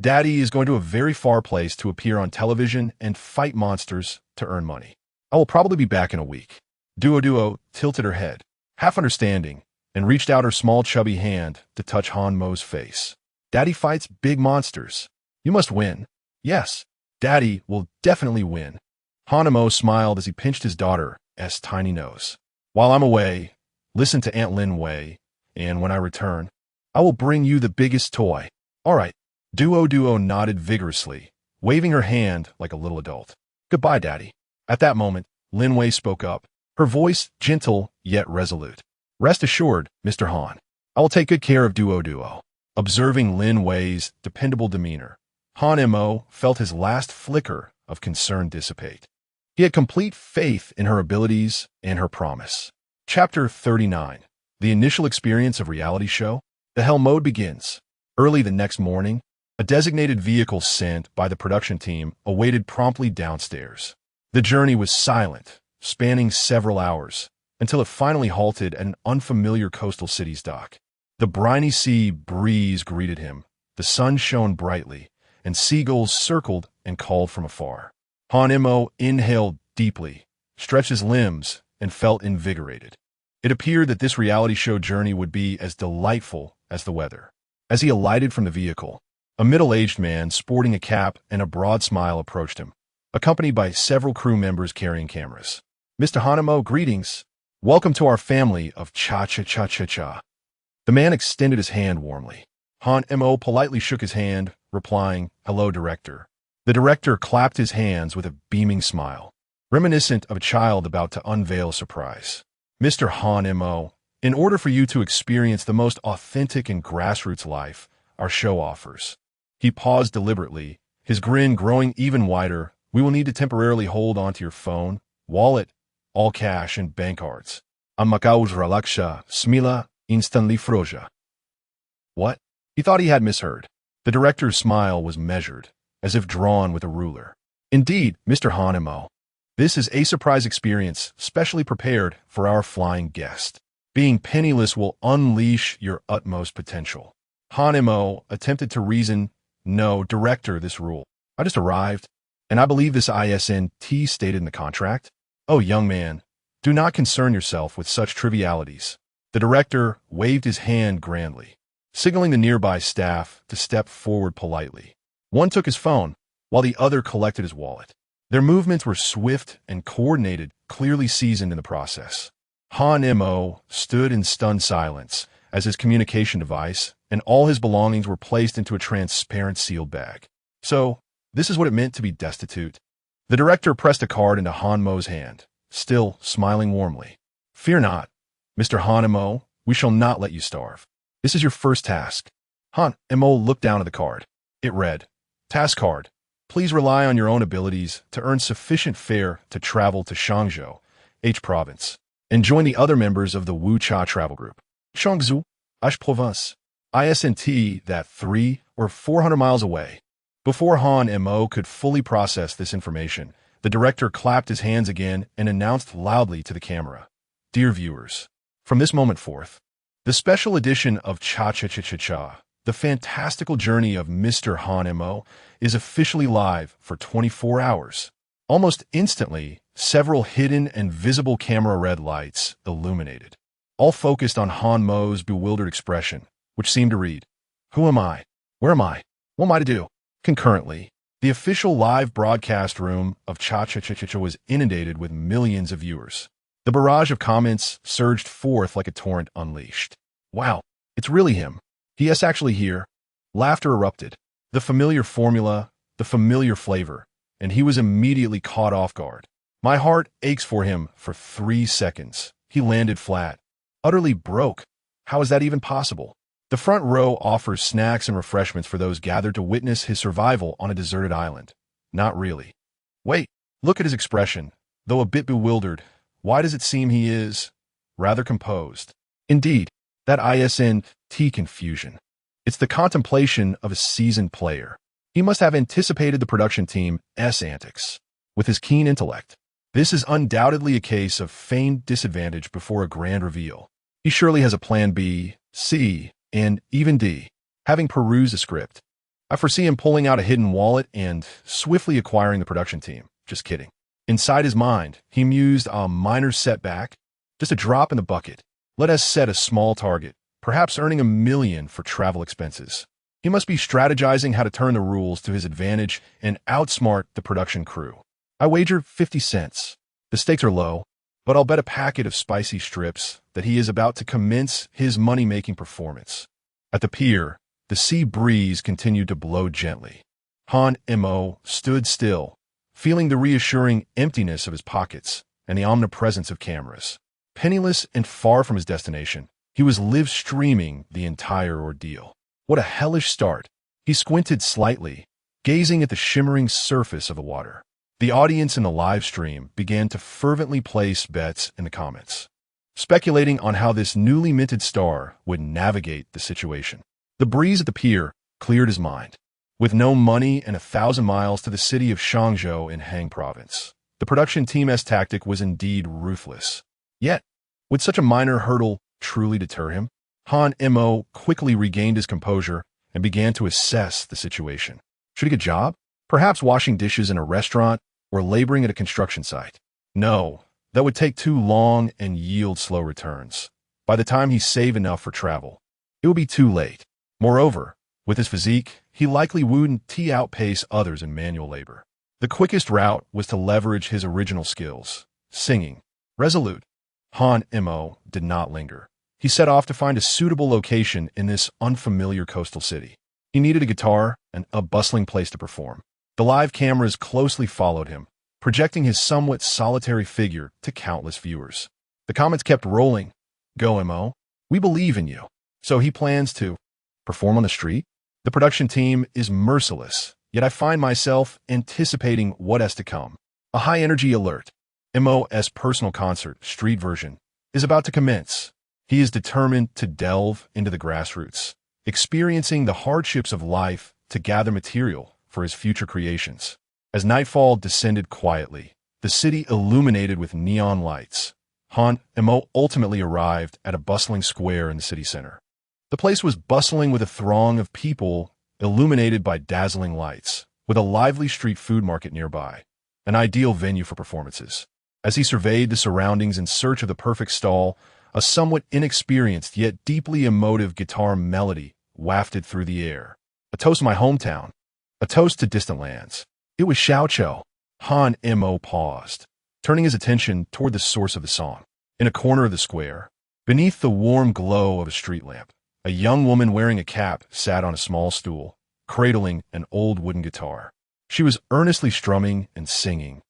S1: Daddy is going to a very far place to appear on television and fight monsters to earn money. I will probably be back in a week. Duo tilted her head, half understanding, and reached out her small chubby hand to touch Han Mo's face. Daddy fights big monsters. You must win. Yes, Daddy will definitely win. Han Mo smiled as he pinched his daughter's tiny nose. While I'm away, listen to Aunt Lin Wei, and when I return, I will bring you the biggest toy. All right. Duo nodded vigorously, waving her hand like a little adult. Goodbye, Daddy. At that moment, Lin Wei spoke up, her voice gentle yet resolute. Rest assured, Mr. Han, I will take good care of Duo. Observing Lin Wei's dependable demeanor, Han Mo felt his last flicker of concern dissipate. He had complete faith in her abilities and her promise. Chapter 39. The initial experience of reality show. The hell mode begins. Early the next morning, a designated vehicle sent by the production team awaited promptly downstairs. The journey was silent, spanning several hours, until it finally halted at an unfamiliar coastal city's dock. The briny sea breeze greeted him, the sun shone brightly, and seagulls circled and called from afar. Han Mo inhaled deeply, stretched his limbs, and felt invigorated. It appeared that this reality show journey would be as delightful as the weather. As he alighted from the vehicle, a middle-aged man sporting a cap and a broad smile approached him, accompanied by several crew members carrying cameras. Mr. Han Mo, greetings. Welcome to our family of cha-cha-cha-cha-cha. The man extended his hand warmly. Han Mo politely shook his hand, replying, Hello, Director. The director clapped his hands with a beaming smile, reminiscent of a child about to unveil a surprise. Mr. Han Mo, in order for you to experience the most authentic and grassroots life our show offers. He paused deliberately, his grin growing even wider. We will need to temporarily hold onto your phone, wallet, all cash, and bank cards. Amakaus relaxa, smila, instantly froja. What? He thought he had misheard. The director's smile was measured, as if drawn with a ruler. Indeed, Mr. Han Mo. This is a surprise experience specially prepared for our flying guest. Being penniless will unleash your utmost potential. Han Mo attempted to reason, No, Director, this rule. I just arrived, and I believe this ISNT stated in the contract. Oh, young man, do not concern yourself with such trivialities. The director waved his hand grandly, signaling the nearby staff to step forward politely. One took his phone, while the other collected his wallet. Their movements were swift and coordinated, clearly seasoned in the process. Han Mo stood in stunned silence as his communication device and all his belongings were placed into a transparent sealed bag. So, this is what it meant to be destitute. The director pressed a card into Han Mo's hand, still smiling warmly. Fear not, Mr. Han Mo, we shall not let you starve. This is your first task. Han Mo looked down at the card. It read, Task card. Please rely on your own abilities to earn sufficient fare to travel to Shangzhou, H province, and join the other members of the Wu Cha travel group. Shangzhou, H province, ISNT that 300 or 400 miles away. Before Han Mo could fully process this information, the director clapped his hands again and announced loudly to the camera, Dear viewers, from this moment forth, the special edition of Cha-Cha-Cha-Cha-Cha, the fantastical journey of Mr. Han Mo, is officially live for 24 hours. Almost instantly, several hidden and visible camera red lights illuminated, all focused on Han Mo's bewildered expression, which seemed to read, Who am I? Where am I? What am I to do? Concurrently, the official live broadcast room of Cha-Cha-Cha-Cha was inundated with millions of viewers. The barrage of comments surged forth like a torrent unleashed. Wow, It's really him. He is actually here. Laughter erupted. The familiar formula, the familiar flavor, and he was immediately caught off guard. My heart aches for him for 3 seconds. He landed flat. Utterly broke. How is that even possible? The front row offers snacks and refreshments for those gathered to witness his survival on a deserted island. Not really. Wait, look at his expression. Though a bit bewildered, why does it seem he is rather composed? Indeed, that ISNT confusion. It's the contemplation of a seasoned player. He must have anticipated the production team's antics. With his keen intellect, this is undoubtedly a case of feigned disadvantage before a grand reveal. He surely has a plan B, C, and even D. Having perused the script, I foresee him pulling out a hidden wallet and swiftly acquiring the production team. Just kidding. Inside his mind, he mused a minor setback, just a drop in the bucket. Let us set a small target, perhaps earning $1 million for travel expenses. He must be strategizing how to turn the rules to his advantage and outsmart the production crew. I wager 50 cents. The stakes are low, but I'll bet a packet of spicy strips that he is about to commence his money-making performance. At the pier, the sea breeze continued to blow gently. Han Mo stood still, feeling the reassuring emptiness of his pockets and the omnipresence of cameras. Penniless and far from his destination, he was live-streaming the entire ordeal. What a hellish start. He squinted slightly, gazing at the shimmering surface of the water. The audience in the live stream began to fervently place bets in the comments, speculating on how this newly minted star would navigate the situation. The breeze at the pier cleared his mind. With no money and 1,000 miles to the city of Shangzhou in Han province, the production team's tactic was indeed ruthless. Yet, would such a minor hurdle truly deter him? Han Mo quickly regained his composure and began to assess the situation. Should he get a job? Perhaps washing dishes in a restaurant or laboring at a construction site? No, that would take too long and yield slow returns. By the time he saved enough for travel, it would be too late. Moreover, with his physique, he likely wouldn't outpace others in manual labor. The quickest route was to leverage his original skills, singing. Resolute, Han Mo did not linger. He set off to find a suitable location in this unfamiliar coastal city. He needed a guitar and a bustling place to perform. The live cameras closely followed him, projecting his somewhat solitary figure to countless viewers. The comments kept rolling. Go, Mo. We believe in you. So he plans to perform on the street? The production team is merciless, yet I find myself anticipating what has to come. A high-energy alert. Mo's personal concert, street version, is about to commence. He is determined to delve into the grassroots, experiencing the hardships of life to gather material for his future creations. As nightfall descended quietly, the city illuminated with neon lights, Han Mo ultimately arrived at a bustling square in the city center. The place was bustling with a throng of people illuminated by dazzling lights, with a lively street food market nearby, an ideal venue for performances. As he surveyed the surroundings in search of the perfect stall, a somewhat inexperienced yet deeply emotive guitar melody wafted through the air. A toast to my hometown. A toast to distant lands. It was Xiaoqiu. Han Mo paused, turning his attention toward the source of the song. In a corner of the square, beneath the warm glow of a street lamp, a young woman wearing a cap sat on a small stool, cradling an old wooden guitar. She was earnestly strumming and singing,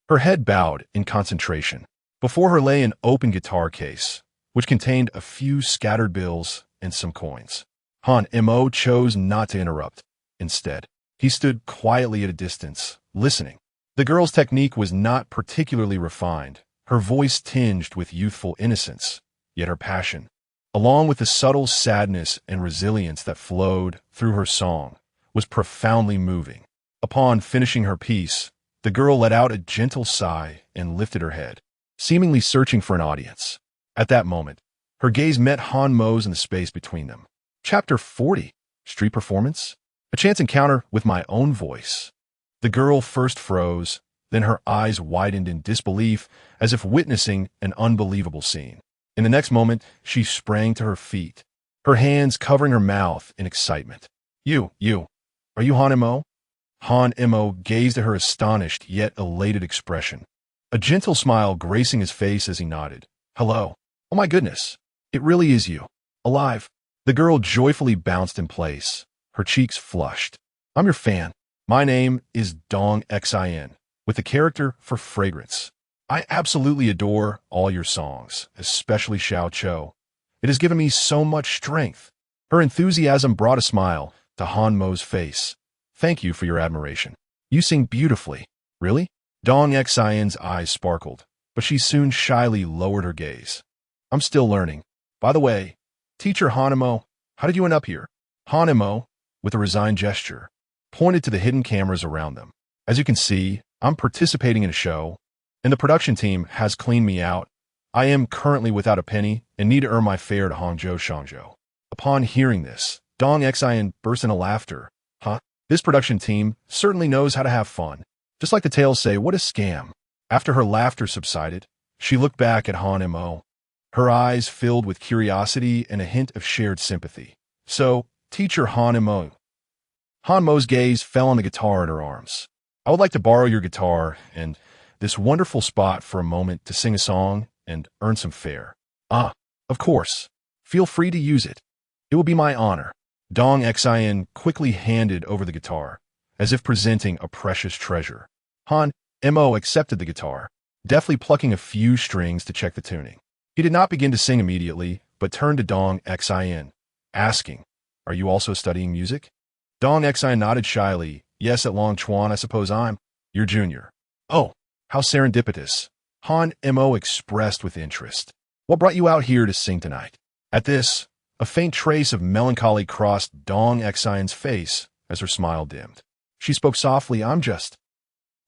S1: her head bowed in concentration. Before her lay an open guitar case, which contained a few scattered bills and some coins. Han Mo chose not to interrupt. Instead, he stood quietly at a distance, listening. The girl's technique was not particularly refined, her voice tinged with youthful innocence, yet her passion, along with the subtle sadness and resilience that flowed through her song, was profoundly moving. Upon finishing her piece, the girl let out a gentle sigh and lifted her head, seemingly searching for an audience. At that moment, her gaze met Han Mo's in the space between them. Chapter 40, Street Performance? A chance encounter with my own voice. The girl first froze, then her eyes widened in disbelief as if witnessing an unbelievable scene. In the next moment, she sprang to her feet, her hands covering her mouth in excitement. Are you Han Mo? Han Mo gazed at her astonished yet elated expression, a gentle smile gracing his face as he nodded. Hello. Oh my goodness. It really is you. Alive. The girl joyfully bounced in place, her cheeks flushed. I'm your fan. My name is Dong Xin, with the character for fragrance. I absolutely adore all your songs, especially Xiao Cho. It has given me so much strength. Her enthusiasm brought a smile to Han Mo's face. Thank you for your admiration. You sing beautifully. Really? Dong Xion's eyes sparkled, but she soon shyly lowered her gaze. I'm still learning. By the way, teacher Hanemo, how did you end up here? Hanemo, with a resigned gesture, pointed to the hidden cameras around them. As you can see, I'm participating in a show, and the production team has cleaned me out. I am currently without a penny and need to earn my fare to Hangzhou Shangzhou. Upon hearing this, Dong Xian burst into laughter. Huh? This production team certainly knows how to have fun. Just like the tales say, what a scam. After her laughter subsided, she looked back at Han Mo. Her eyes filled with curiosity and a hint of shared sympathy. So, teacher Han Mo. Han Mo's gaze fell on the guitar in her arms. I would like to borrow your guitar and this wonderful spot for a moment to sing a song and earn some fare. Ah, of course. Feel free to use it. It will be my honor. Dong Xian quickly handed over the guitar, as if presenting a precious treasure. Han Mo accepted the guitar, deftly plucking a few strings to check the tuning. He did not begin to sing immediately, but turned to Dong Xian, asking, Are you also studying music? Dong Xian nodded shyly. Yes, at Long Chuan, I suppose I'm your junior. Oh, how serendipitous. Han Mo expressed with interest. What brought you out here to sing tonight? At this, a faint trace of melancholy crossed Dong Xian's face as her smile dimmed. She spoke softly, I'm just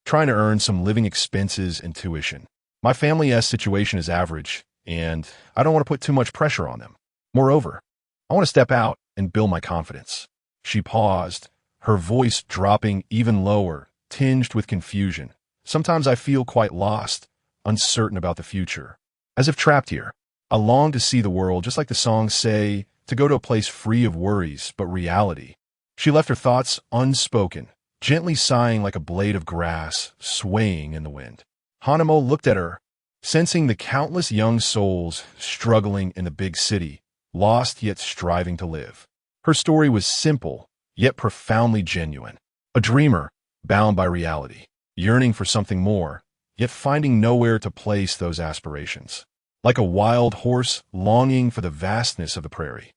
S1: trying to earn some living expenses and tuition. My family's situation is average, and I don't want to put too much pressure on them. Moreover, I want to step out and build my confidence. She paused, her voice dropping even lower, tinged with confusion. Sometimes I feel quite lost, uncertain about the future. As if trapped here, I long to see the world, just like the songs say, to go to a place free of worries, but reality. She left her thoughts unspoken, gently sighing like a blade of grass swaying in the wind. Hanemo looked at her, sensing the countless young souls struggling in the big city, lost yet striving to live. Her story was simple, yet profoundly genuine. A dreamer, bound by reality, yearning for something more, yet finding nowhere to place those aspirations. Like a wild horse longing for the vastness of the prairie,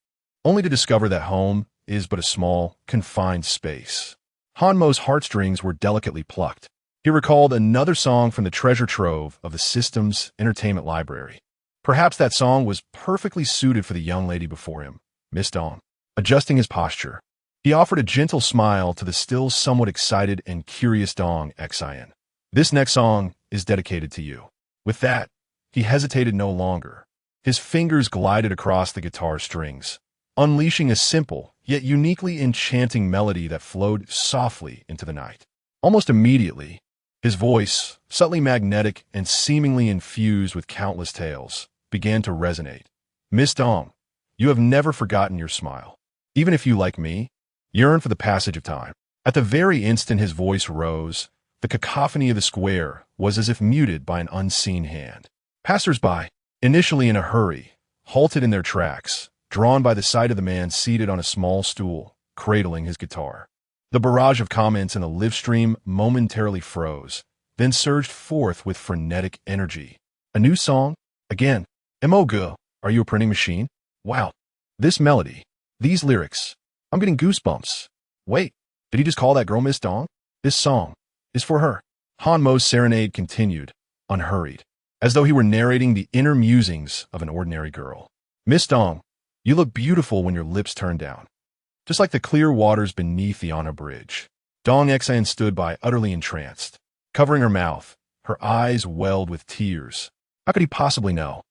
S1: only to discover that home is but a small, confined space. Hanmo's heartstrings were delicately plucked. He recalled another song from the treasure trove of the system's entertainment library. Perhaps that song was perfectly suited for the young lady before him, Miss Dong. Adjusting his posture, he offered a gentle smile to the still somewhat excited and curious Dong Xian. This next song is dedicated to you. With that, he hesitated no longer. His fingers glided across the guitar strings, unleashing a simple, yet uniquely enchanting melody that flowed softly into the night. Almost immediately, his voice, subtly magnetic and seemingly infused with countless tales, began to resonate. Miss Dong, you have never forgotten your smile. Even if you, like me, yearn for the passage of time. At the very instant his voice rose, the cacophony of the square was as if muted by an unseen hand. Passers-by, initially in a hurry, halted in their tracks, drawn by the sight of the man seated on a small stool, cradling his guitar. The barrage of comments in the live stream momentarily froze, then surged forth with frenetic energy. A new song? Again. Emoga, are you a printing machine? Wow. This melody. These lyrics. I'm getting goosebumps. Wait, did he just call that girl Miss Dong? This song is for her. Han Mo's serenade continued, unhurried, as though he were narrating the inner musings of an ordinary girl. Miss Dong, you look beautiful when your lips turn down, just like the clear waters beneath the Anna Bridge. Dong Xian stood by, utterly entranced, covering her mouth, her eyes welled with tears. How could he possibly know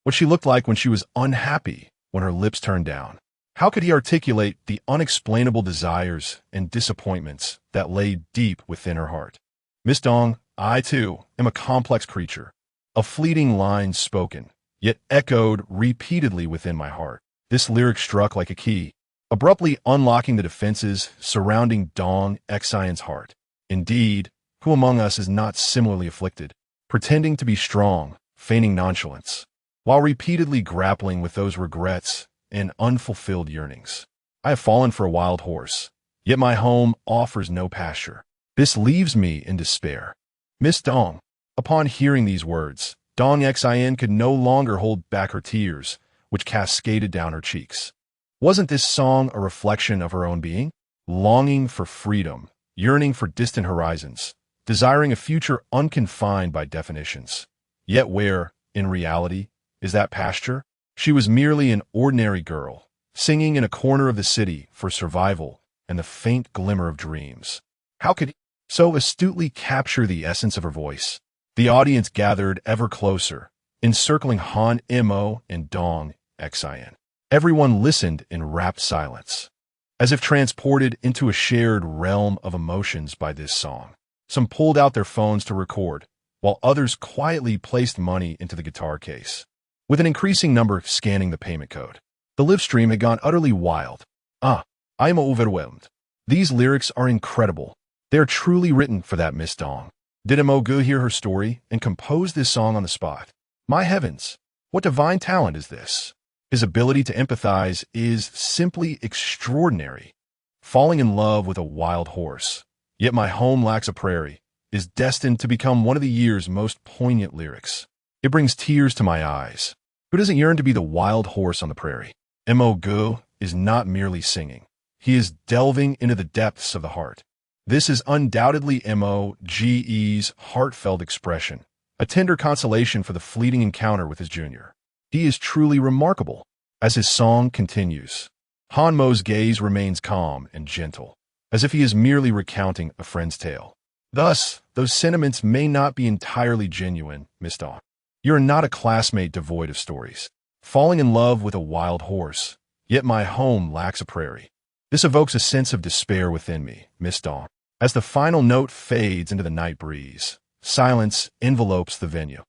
S1: what she looked like when she was unhappy, when her lips turned down? How could he articulate the unexplainable desires and disappointments that lay deep within her heart? Miss Dong, I too am a complex creature, a fleeting line spoken, yet echoed repeatedly within my heart. This lyric struck like a key, abruptly unlocking the defenses surrounding Dong Xian's heart. Indeed, who among us is not similarly afflicted, pretending to be strong, feigning nonchalance, while repeatedly grappling with those regrets and unfulfilled yearnings. I have fallen for a wild horse, yet my home offers no pasture. This leaves me in despair. Miss Dong. Upon hearing these words, Dong Xin could no longer hold back her tears, which cascaded down her cheeks. Wasn't this song a reflection of her own being? Longing for freedom, yearning for distant horizons, desiring a future unconfined by definitions. Yet where, in reality, is that pasture? She was merely an ordinary girl, singing in a corner of the city for survival and the faint glimmer of dreams. How could he so astutely capture the essence of her voice? The audience gathered ever closer, encircling Han Mo and Dong Xin. Everyone listened in rapt silence, as if transported into a shared realm of emotions by this song. Some pulled out their phones to record, while others quietly placed money into the guitar case, with an increasing number scanning the payment code. The live stream had gone utterly wild. I am overwhelmed. These lyrics are incredible. They are truly written for that Miss Dong. Did Mo Gu hear her story and compose this song on the spot? My heavens, what divine talent is this? His ability to empathize is simply extraordinary. Falling in love with a wild horse, yet my home lacks a prairie, is destined to become one of the year's most poignant lyrics. It brings tears to my eyes. Who doesn't yearn to be the wild horse on the prairie? Mo Gu is not merely singing. He is delving into the depths of the heart. This is undoubtedly Moge's heartfelt expression, a tender consolation for the fleeting encounter with his junior. He is truly remarkable. As his song continues, Han Mo's gaze remains calm and gentle, as if he is merely recounting a friend's tale. Thus, those sentiments may not be entirely genuine, Miss Dong. You are not a classmate devoid of stories. Falling in love with a wild horse, yet my home lacks a prairie. This evokes a sense of despair within me, Miss Dong. As the final note fades into the night breeze, silence envelopes the venue,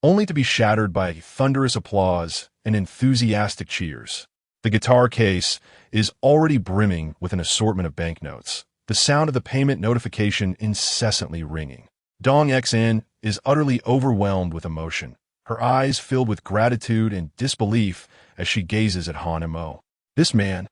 S1: only to be shattered by thunderous applause and enthusiastic cheers. The guitar case is already brimming with an assortment of banknotes, the sound of the payment notification incessantly ringing. Dong Xin is utterly overwhelmed with emotion, her eyes filled with gratitude and disbelief as she gazes at Han Mo. This man,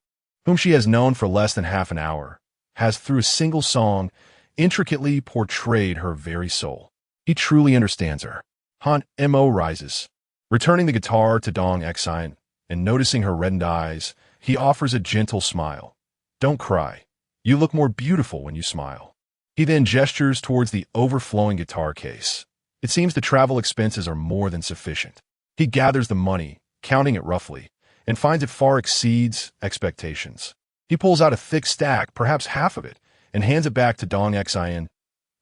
S1: whom she has known for less than half an hour, has through a single song intricately portrayed her very soul. He truly understands her. Han Mo rises, returning the guitar to Dong Xin, and noticing her reddened eyes, he offers a gentle smile. Don't cry. You look more beautiful when you smile. He then gestures towards the overflowing guitar case. It seems the travel expenses are more than sufficient. He gathers the money, counting it roughly, and finds it far exceeds expectations. He pulls out a thick stack, perhaps half of it, and hands it back to Dong Xin.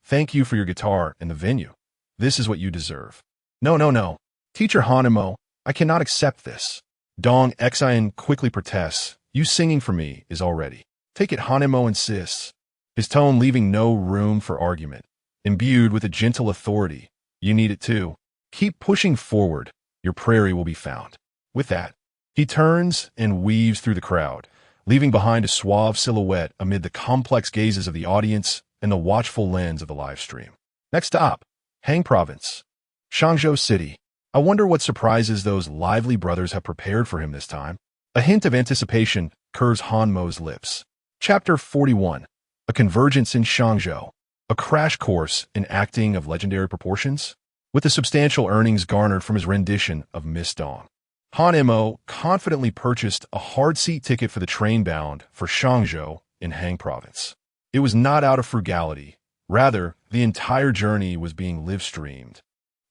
S1: Thank you for your guitar and the venue. This is what you deserve. No. Teacher Han Mo, I cannot accept this. Dong Xin quickly protests. You singing for me is already. Take it, Han Mo insists, his tone leaving no room for argument. Imbued with a gentle authority. You need it too. Keep pushing forward. Your prairie will be found. With that, he turns and weaves through the crowd, leaving behind a suave silhouette amid the complex gazes of the audience and the watchful lens of the live stream. Next stop, Hang Province, Shangzhou City. I wonder what surprises those lively brothers have prepared for him this time. A hint of anticipation curves Han Mo's lips. Chapter 41. A Convergence in Shangzhou. A crash course in acting of legendary proportions, with the substantial earnings garnered from his rendition of Miss Dong. Han Mo confidently purchased a hard-seat ticket for the train bound for Shangzhou in Hang Province. It was not out of frugality. Rather, the entire journey was being live-streamed,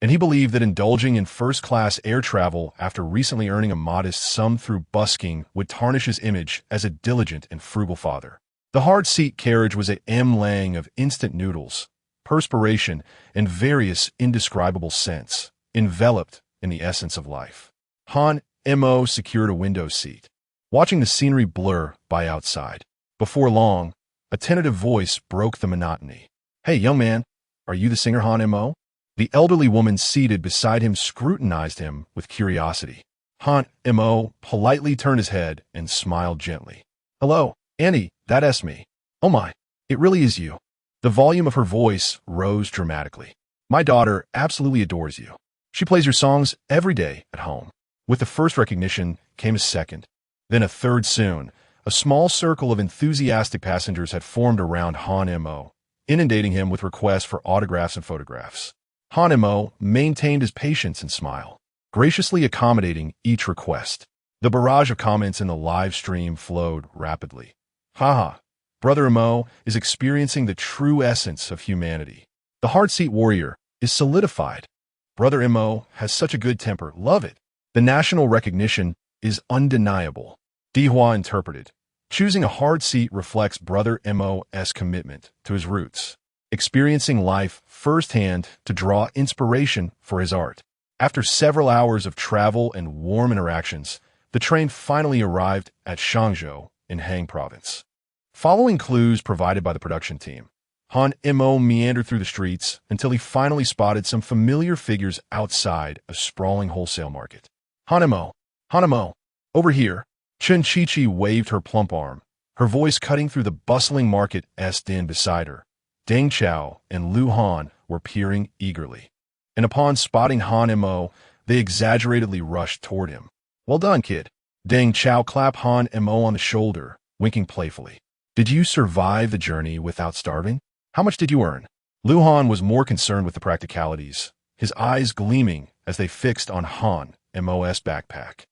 S1: and he believed that indulging in first-class air travel after recently earning a modest sum through busking would tarnish his image as a diligent and frugal father. The hard-seat carriage was a mlang of instant noodles, perspiration, and various indescribable scents, enveloped in the essence of life. Han Mo secured a window seat, watching the scenery blur by outside. Before long, a tentative voice broke the monotony. Hey, young man, are you the singer Han Mo? The elderly woman seated beside him scrutinized him with curiosity. Han Mo politely turned his head and smiled gently. Hello, Annie, that's me. Oh my, it really is you. The volume of her voice rose dramatically. My daughter absolutely adores you. She plays your songs every day at home. With the first recognition came a second, Then a third soon. A small circle of enthusiastic passengers had formed around Han Mo, inundating him with requests for autographs and photographs. Han Mo maintained his patience and smile, graciously accommodating each request. The barrage of comments in the live stream flowed rapidly. Haha, Brother Mo is experiencing the true essence of humanity. The hard seat warrior is solidified. Brother Mo has such a good temper, love it. The national recognition is undeniable. Dihua interpreted. Choosing a hard seat reflects Brother Mo's commitment to his roots, experiencing life firsthand to draw inspiration for his art. After several hours of travel and warm interactions, the train finally arrived at Shangzhou in Han Province. Following clues provided by the production team, Han Mo meandered through the streets until he finally spotted some familiar figures outside a sprawling wholesale market. Han Mo, over here. Chen Chi waved her plump arm, her voice cutting through the bustling market's din beside her. Deng Chao and Lu Han were peering eagerly, and upon spotting Han Mo, they exaggeratedly rushed toward him. Well done, kid. Deng Chao clapped Han Mo on the shoulder, winking playfully. Did you survive the journey without starving? How much did you earn? Lu Han was more concerned with the practicalities, his eyes gleaming as they fixed on Han Mo's backpack.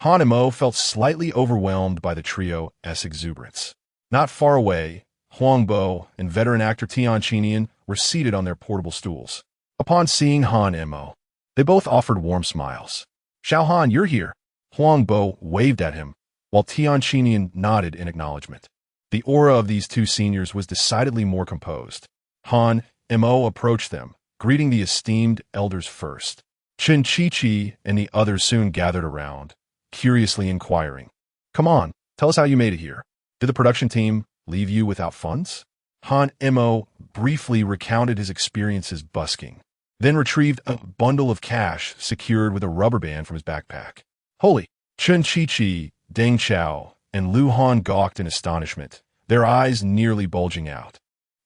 S1: Han Mo felt slightly overwhelmed by the trio's exuberance. Not far away, Huang Bo and veteran actor Tian Qinian were seated on their portable stools. Upon seeing Han Mo, they both offered warm smiles. Xiao Han, you're here. Huang Bo waved at him, while Tian Qinian nodded in acknowledgement. The aura of these two seniors was decidedly more composed. Han Mo approached them, greeting the esteemed elders first. Chen Chi and the others soon gathered around, curiously inquiring. Come on, tell us how you made it here. Did the production team leave you without funds? Han Mo briefly recounted his experiences busking, then retrieved a bundle of cash secured with a rubber band from his backpack. Holy! Chen Chi, Deng Chao, and Lu Han gawked in astonishment, their eyes nearly bulging out.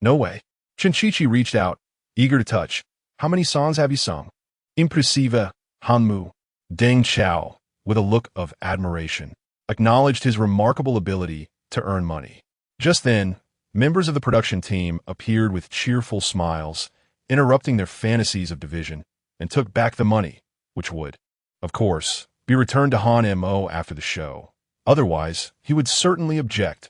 S1: No way. Chen Chi reached out, eager to touch. How many songs have you sung? Impressive, Hanmu. Deng Chao, with a look of admiration, acknowledged his remarkable ability to earn money. Just then, members of the production team appeared with cheerful smiles, interrupting their fantasies of division, and took back the money, which would, of course, be returned to Han Mo after the show. Otherwise, he would certainly object,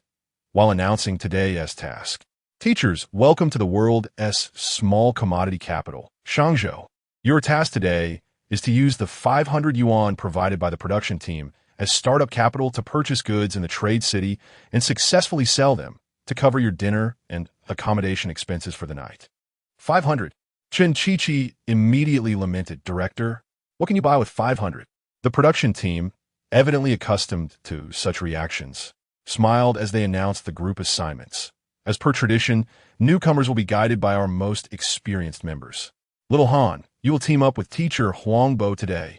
S1: while announcing today's task. Teachers, welcome to the world's small commodity capital, Shangzhou. Your task today is to use the 500 yuan provided by the production team as startup capital to purchase goods in the trade city and successfully sell them to cover your dinner and accommodation expenses for the night. 500. Chen Chi immediately lamented, Director, what can you buy with 500? The production team, evidently accustomed to such reactions, smiled as they announced the group assignments. As per tradition, newcomers will be guided by our most experienced members. Little Han, you will team up with teacher Huang Bo today.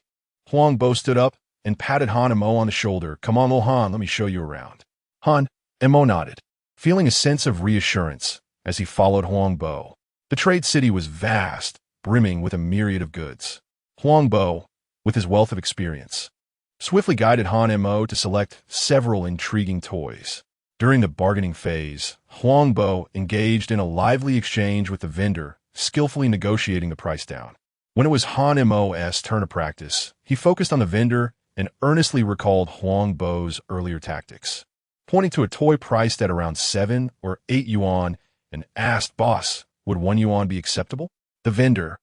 S1: Huang Bo stood up and patted Han Mo on the shoulder. Come on, little Han, let me show you around. Han Mo nodded, feeling a sense of reassurance as he followed Huang Bo. The trade city was vast, brimming with a myriad of goods. Huang Bo, with his wealth of experience, swiftly guided Han Mo to select several intriguing toys. During the bargaining phase, Huang Bo engaged in a lively exchange with the vendor, skillfully negotiating the price down. When it was Han Mo's turn of practice, he focused on the vendor and earnestly recalled Huang Bo's earlier tactics, pointing to a toy priced at around 7 or 8 yuan and asked, Boss, would 1 yuan be acceptable? The vendor,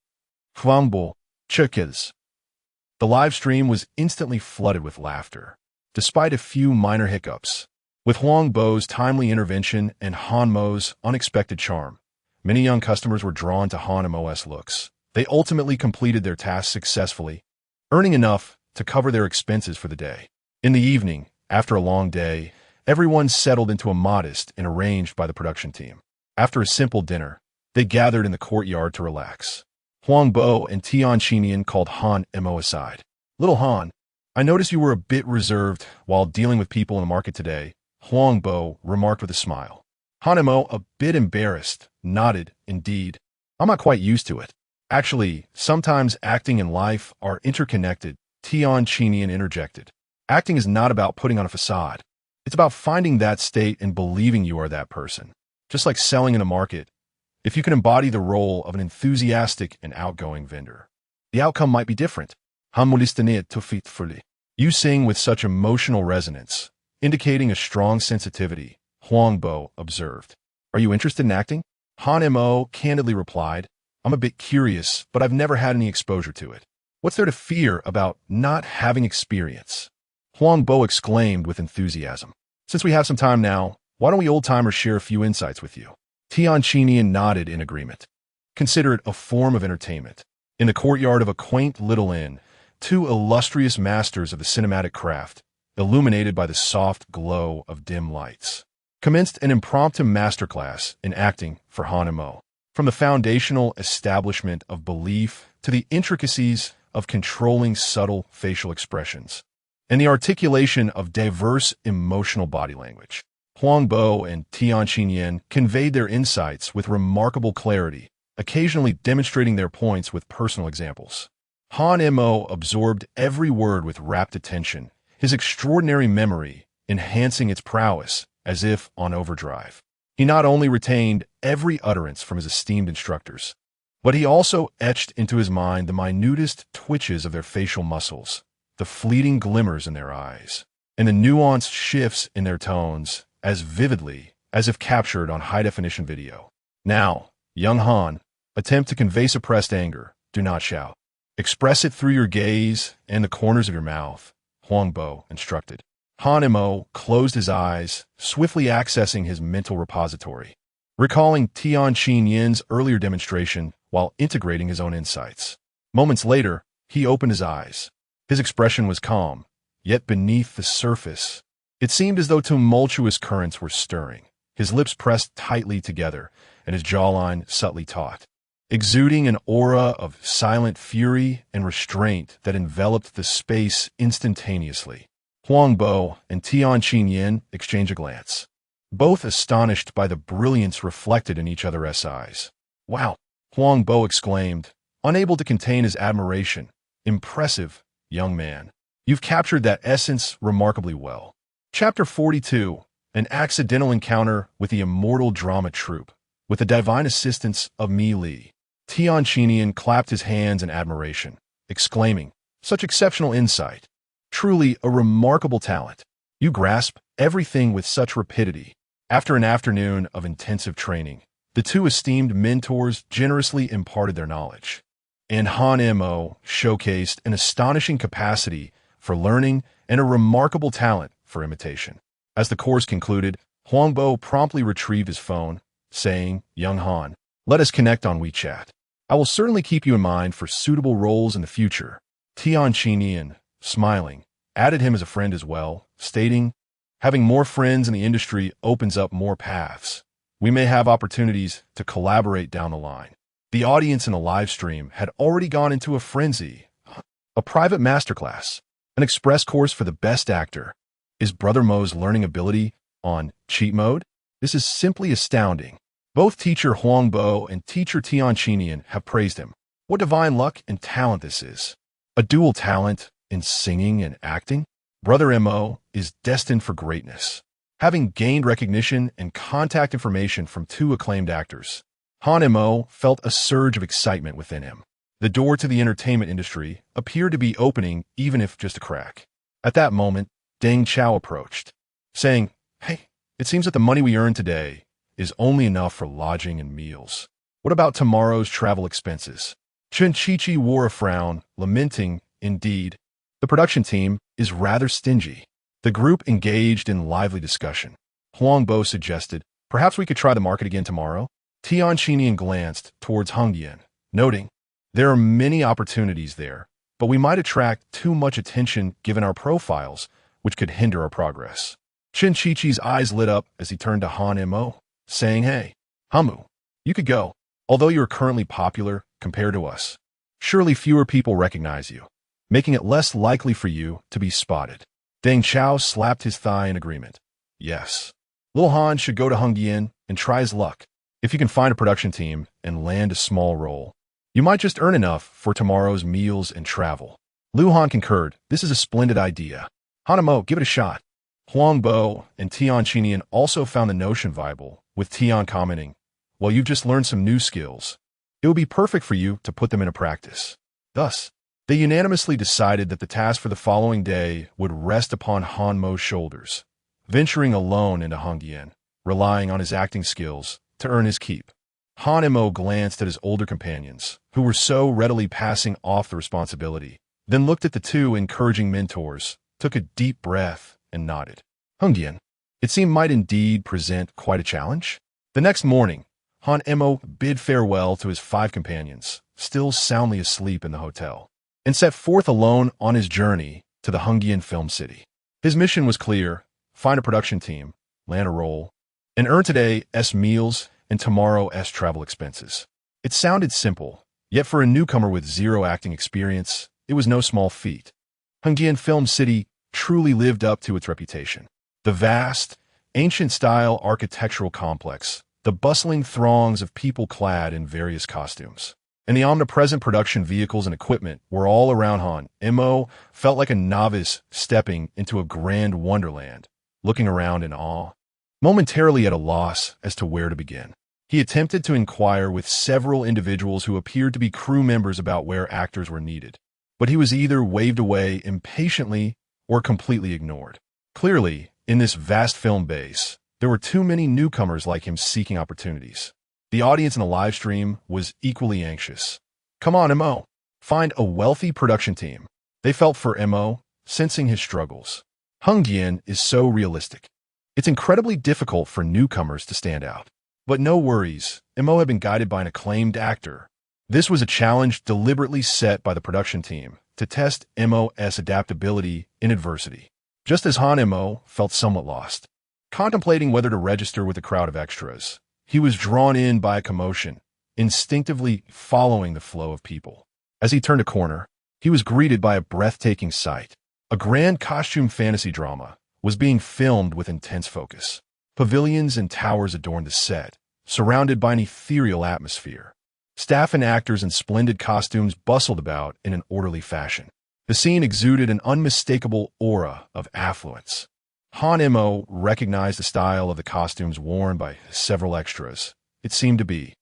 S1: Huang Bo, Chukis. The live stream was instantly flooded with laughter, despite a few minor hiccups. With Huang Bo's timely intervention and Han Mo's unexpected charm, many young customers were drawn to Han Mo's looks. They ultimately completed their task successfully, earning enough to cover their expenses for the day. In the evening, after a long day, everyone settled into a modest and arranged by the production team. After a simple dinner, they gathered in the courtyard to relax. Huang Bo and Tian Qinian called Han Mo aside. Little Han, I noticed you were a bit reserved while dealing with people in the market today, Huang Bo remarked with a smile. Han Mo, a bit embarrassed, nodded, indeed. I'm not quite used to it. Actually, sometimes acting and life are interconnected, Tian Qinian interjected. Acting is not about putting on a facade. It's about finding that state and believing you are that person. Just like selling in a market, if you can embody the role of an enthusiastic and outgoing vendor, the outcome might be different. You sing with such emotional resonance, indicating a strong sensitivity, Huangbo observed. Are you interested in acting? Han Mo candidly replied, I'm a bit curious, but I've never had any exposure to it. What's there to fear about not having experience? Huangbo exclaimed with enthusiasm. Since we have some time now, why don't we old-timers share a few insights with you? Tianqinian nodded in agreement. Consider it a form of entertainment. In the courtyard of a quaint little inn, two illustrious masters of the cinematic craft, illuminated by the soft glow of dim lights, commenced an impromptu masterclass in acting for Han Mo. From the foundational establishment of belief to the intricacies of controlling subtle facial expressions, and the articulation of diverse emotional body language, Huangbo and Tianqinian conveyed their insights with remarkable clarity, occasionally demonstrating their points with personal examples. Han Mo absorbed every word with rapt attention, his extraordinary memory enhancing its prowess as if on overdrive. He not only retained every utterance from his esteemed instructors, but he also etched into his mind the minutest twitches of their facial muscles, the fleeting glimmers in their eyes, and the nuanced shifts in their tones as vividly as if captured on high-definition video. Now, young Han, attempt to convey suppressed anger. Do not shout. Express it through your gaze and the corners of your mouth, Huangbo instructed. Han Mo closed his eyes, swiftly accessing his mental repository, recalling Tianqinian's earlier demonstration while integrating his own insights. Moments later, he opened his eyes. His expression was calm, yet beneath the surface, it seemed as though tumultuous currents were stirring. His lips pressed tightly together, and his jawline subtly taut, exuding an aura of silent fury and restraint that enveloped the space instantaneously. Huangbo and Tianqinian exchanged a glance, both astonished by the brilliance reflected in each other's eyes. Wow, Huangbo exclaimed, unable to contain his admiration. Impressive, young man. You've captured that essence remarkably well. Chapter 42, An Accidental Encounter with the Immortal Drama Troupe, with the divine assistance of Mi Li. Tianqinian clapped his hands in admiration, exclaiming, such exceptional insight. Truly a remarkable talent. You grasp everything with such rapidity. After an afternoon of intensive training, the two esteemed mentors generously imparted their knowledge, and Han Mo showcased an astonishing capacity for learning and a remarkable talent for imitation. As the course concluded, Huangbo promptly retrieved his phone, saying, Young Han, let us connect on WeChat. I will certainly keep you in mind for suitable roles in the future. Tianqinian, smiling, added him as a friend as well, stating, having more friends in the industry opens up more paths. We may have opportunities to collaborate down the line. The audience in the live stream had already gone into a frenzy. A private masterclass, an express course for the best actor. Is Brother Mo's learning ability on cheat mode? This is simply astounding. Both teacher Huangbo and teacher Tianqinian have praised him. What divine luck and talent this is. A dual talent in singing and acting? Brother Mo is destined for greatness. Having gained recognition and contact information from two acclaimed actors, Han Mo felt a surge of excitement within him. The door to the entertainment industry appeared to be opening, even if just a crack. At that moment, Deng Chao approached, saying, Hey, it seems that the money we earn today is only enough for lodging and meals. What about tomorrow's travel expenses? Chen Chichi wore a frown, lamenting, indeed, the production team is rather stingy. The group engaged in lively discussion. Huangbo suggested, perhaps we could try the market again tomorrow. Tianqinian glanced towards Hongyan, noting, there are many opportunities there, but we might attract too much attention given our profiles, which could hinder our progress. Chen Chichi's eyes lit up as he turned to Han Mo, saying, Hey, Hamu, you could go. Although you are currently popular compared to us, surely fewer people recognize you, making it less likely for you to be spotted. Deng Chao slapped his thigh in agreement. Yes. Lil Han should go to Hongyan and try his luck. If you can find a production team and land a small role, you might just earn enough for tomorrow's meals and travel. Lu Han concurred, this is a splendid idea. Hanamo, give it a shot. Huang Bo and Tian Chinian also found the notion viable, with Tian commenting, well, you've just learned some new skills. It would be perfect for you to put them into practice. Thus, they unanimously decided that the task for the following day would rest upon Han Mo's shoulders, venturing alone into Hongyan, relying on his acting skills to earn his keep. Han Mo glanced at his older companions, who were so readily passing off the responsibility, then looked at the two encouraging mentors, took a deep breath, and nodded. Hongyan, it seemed might indeed present quite a challenge. The next morning, Han Mo bid farewell to his 5 companions, still soundly asleep in the hotel, and set forth alone on his journey to the Hongyan film city. His mission was clear: find a production team, land a role, and earn today's meals and tomorrow's travel expenses. It sounded simple, yet for a newcomer with 0 acting experience, it was no small feat. Hongyan Film City truly lived up to its reputation. The vast, ancient-style architectural complex, the bustling throngs of people clad in various costumes, and the omnipresent production vehicles and equipment were all around Han. Mo felt like a novice stepping into a grand wonderland, looking around in awe, momentarily at a loss as to where to begin. He attempted to inquire with several individuals who appeared to be crew members about where actors were needed, but he was either waved away impatiently or completely ignored. Clearly, in this vast film base, there were too many newcomers like him seeking opportunities. The audience in the live stream was equally anxious. Come on, Mo. Find a wealthy production team. They felt for Mo, sensing his struggles. Hongyan is so realistic. It's incredibly difficult for newcomers to stand out. But no worries, Mo had been guided by an acclaimed actor. This was a challenge deliberately set by the production team to test Mo's adaptability in adversity. Just as Han Mo felt somewhat lost, contemplating whether to register with a crowd of extras, he was drawn in by a commotion, instinctively following the flow of people. As he turned a corner, he was greeted by a breathtaking sight. A grand costume fantasy drama was being filmed with intense focus. Pavilions and towers adorned the set, surrounded by an ethereal atmosphere. Staff and actors in splendid costumes bustled about in an orderly fashion. The scene exuded an unmistakable aura of affluence. Han Mo recognized the style of the costumes worn by several extras. It seemed to be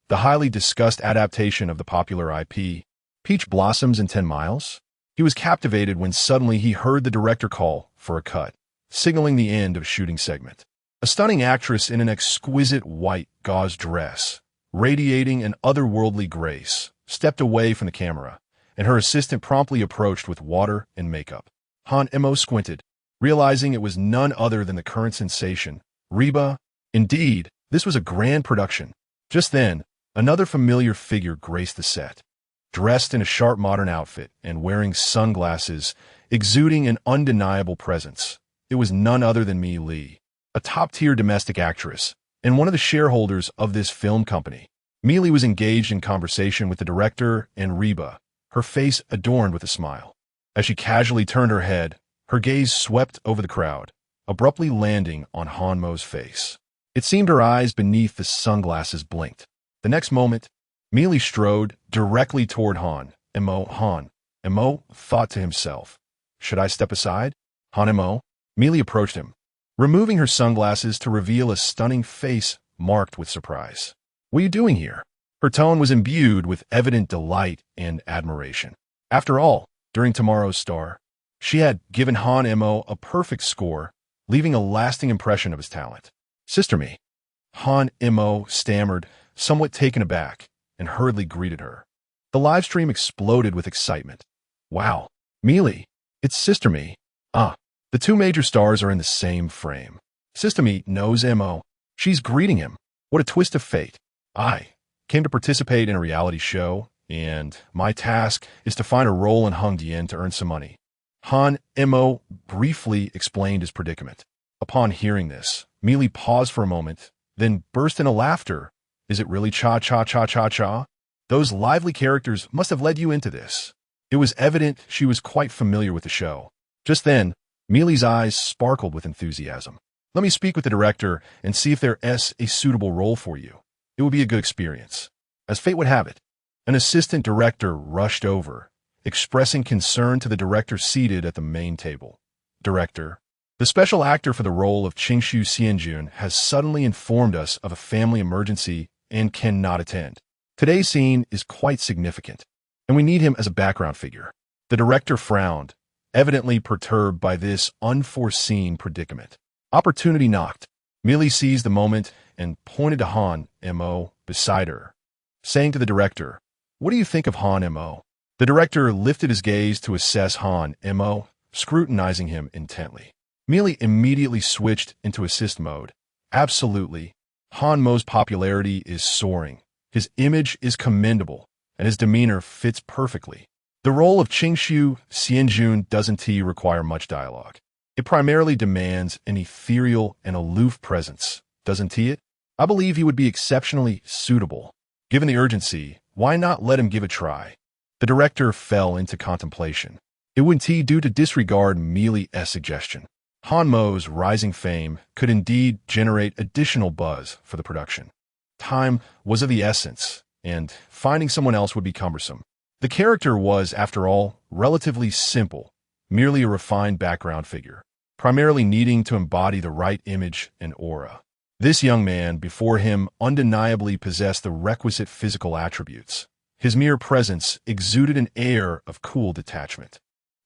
S1: the highly discussed adaptation of the popular IP, Peach Blossoms in 10 Miles. He was captivated when suddenly he heard the director call for a cut, signaling the end of a shooting segment. A stunning actress in an exquisite white gauze dress, radiating an otherworldly grace, stepped away from the camera, and her assistant promptly approached with water and makeup. Han Mo squinted, realizing it was none other than the current sensation, Reba. Indeed, this was a grand production. Just then, another familiar figure graced the set. Dressed in a sharp modern outfit and wearing sunglasses, exuding an undeniable presence, it was none other than Mi Li, a top-tier domestic actress, and one of the shareholders of this film company. Mi Li was engaged in conversation with the director and Reba, her face adorned with a smile. As she casually turned her head, her gaze swept over the crowd, abruptly landing on Han Mo's face. It seemed her eyes beneath the sunglasses blinked. The next moment, Mi Li strode directly toward Han Mo. Han Mo thought to himself, should I step aside? Han Mo. Mi Li approached him, removing her sunglasses to reveal a stunning face marked with surprise. What are you doing here? Her tone was imbued with evident delight and admiration. After all, during tomorrow's star, she had given Han Mo a perfect score, leaving a lasting impression of his talent. Sister Mi. Han Mo stammered, somewhat taken aback, and hurriedly greeted her. The live stream exploded with excitement. Wow, Mi Li, it's Sister Mi. The two major stars are in the same frame. Sister Mi knows Mo. She's greeting him. What a twist of fate. I came to participate in a reality show, and my task is to find a role in Hongyan to earn some money. Han Mo briefly explained his predicament. Upon hearing this, Mi Li paused for a moment, then burst into laughter. Is it really cha-cha-cha-cha-cha? Those lively characters must have led you into this. It was evident she was quite familiar with the show. Just then, Mi Li's eyes sparkled with enthusiasm. Let me speak with the director and see if there's a suitable role for you. It would be a good experience. As fate would have it, an assistant director rushed over, expressing concern to the director seated at the main table. director. The special actor for the role of Qingshu Xianjun has suddenly informed us of a family emergency and cannot attend. Today's scene is quite significant, and we need him as a background figure. The director frowned, evidently perturbed by this unforeseen predicament. Opportunity knocked. Millie seized the moment and pointed to Han Mo beside her, saying to the director, "What do you think of Han Mo?" The director lifted his gaze to assess Han Mo, scrutinizing him intently. Millie immediately switched into assist mode. Absolutely. Han Mo's popularity is soaring. His image is commendable, and his demeanor fits perfectly. The role of Qingshu Xianjun doesn't require much dialogue. It primarily demands an ethereal and aloof presence, doesn't it? I believe he would be exceptionally suitable. Given the urgency, why not let him give a try? The director fell into contemplation. It wouldn't do to disregard Millie's suggestion. Han Mo's rising fame could indeed generate additional buzz for the production. Time was of the essence, and finding someone else would be cumbersome. The character was, after all, relatively simple, merely a refined background figure, primarily needing to embody the right image and aura. This young man before him undeniably possessed the requisite physical attributes. His mere presence exuded an air of cool detachment.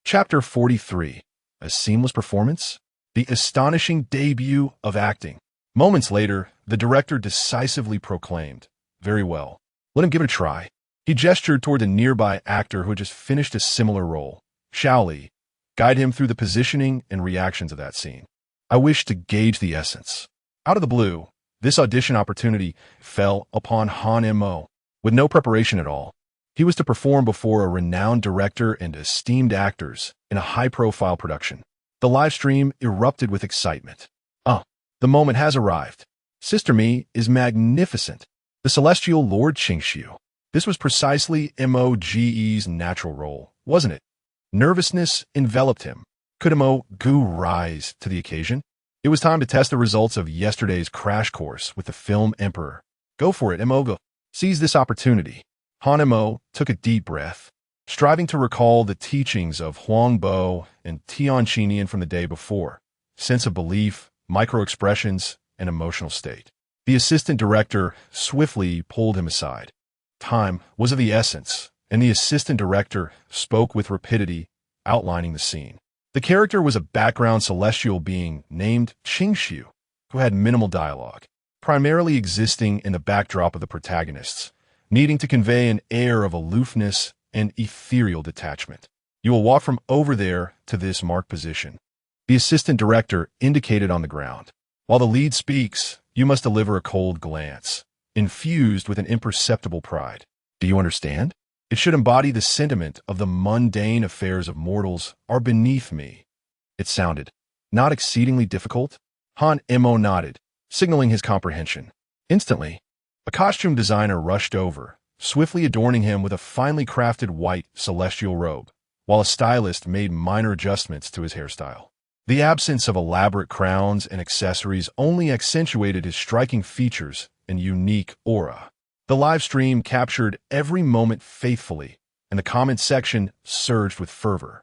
S1: Chapter 43. A seamless performance? The astonishing debut of acting. Moments later, the director decisively proclaimed, "Very well. Let him give it a try." He gestured toward the nearby actor who had just finished a similar role. "Shao Li, guide him through the positioning and reactions of that scene. I wish to gauge the essence." Out of the blue, this audition opportunity fell upon Han Mo. With no preparation at all, he was to perform before a renowned director and esteemed actors in a high-profile production. The live stream erupted with excitement. The moment has arrived. Sister Mi is magnificent. The celestial Lord Qingshu. This was precisely Moge's natural role, wasn't it? Nervousness enveloped him. Could Mo Gu rise to the occasion? It was time to test the results of yesterday's crash course with the film Emperor. Go for it, Mo Gu. Seize this opportunity. Han Mo took a deep breath, striving to recall the teachings of Huang Bo and Tian Qinian from the day before. Sense of belief, micro-expressions, and emotional state. The assistant director swiftly pulled him aside. Time was of the essence, and the assistant director spoke with rapidity, outlining the scene. The character was a background celestial being named Qingshu, who had minimal dialogue, primarily existing in the backdrop of the protagonists, needing to convey an air of aloofness and ethereal detachment. You will walk from over there to this marked position. The assistant director indicated on the ground. While the lead speaks, you must deliver a cold glance, infused with an imperceptible pride. Do you understand? It should embody the sentiment of the mundane affairs of mortals are beneath me. It sounded not exceedingly difficult. Han Mo nodded, signaling his comprehension. Instantly, a costume designer rushed over, swiftly adorning him with a finely crafted white celestial robe, while a stylist made minor adjustments to his hairstyle. The absence of elaborate crowns and accessories only accentuated his striking features and unique aura. The live stream captured every moment faithfully, and the comment section surged with fervor.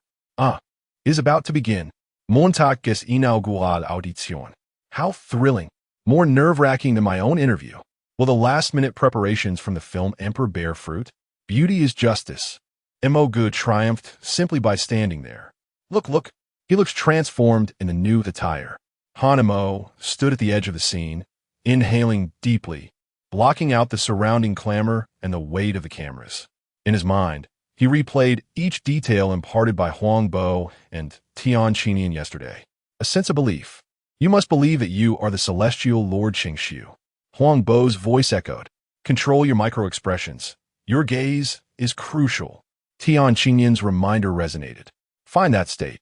S1: Is about to begin. Montag des inaugural audition. How thrilling. More nerve-wracking than my own interview. Will the last-minute preparations from the film Emperor bear fruit? Beauty is justice. Mo Gu triumphed simply by standing there. Look. He looks transformed in a new attire. Han Mo stood at the edge of the scene, inhaling deeply, blocking out the surrounding clamor and the weight of the cameras. In his mind, he replayed each detail imparted by Huang Bo and Tian Qinian yesterday. A sense of belief. You must believe that you are the celestial Lord Qingshu. Huang Bo's voice echoed. Control your micro-expressions. Your gaze is crucial. Tian Qinian's reminder resonated. Find that state.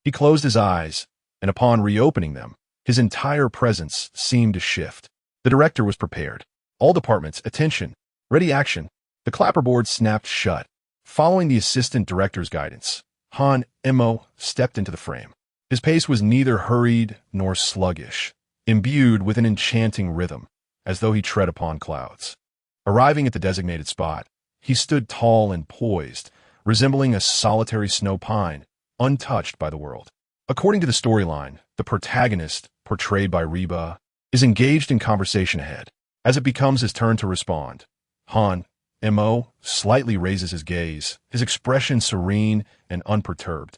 S1: He closed his eyes, and upon reopening them, his entire presence seemed to shift. The director was prepared. All departments, attention, ready action. The clapperboard snapped shut. Following the assistant director's guidance, Han Mo stepped into the frame. His pace was neither hurried nor sluggish, imbued with an enchanting rhythm, as though he tread upon clouds. Arriving at the designated spot, he stood tall and poised, resembling a solitary snow pine, untouched by the world. According to the storyline, the protagonist, portrayed by Reba, is engaged in conversation ahead. As it becomes his turn to respond, Han, M.O., slightly raises his gaze, his expression serene and unperturbed,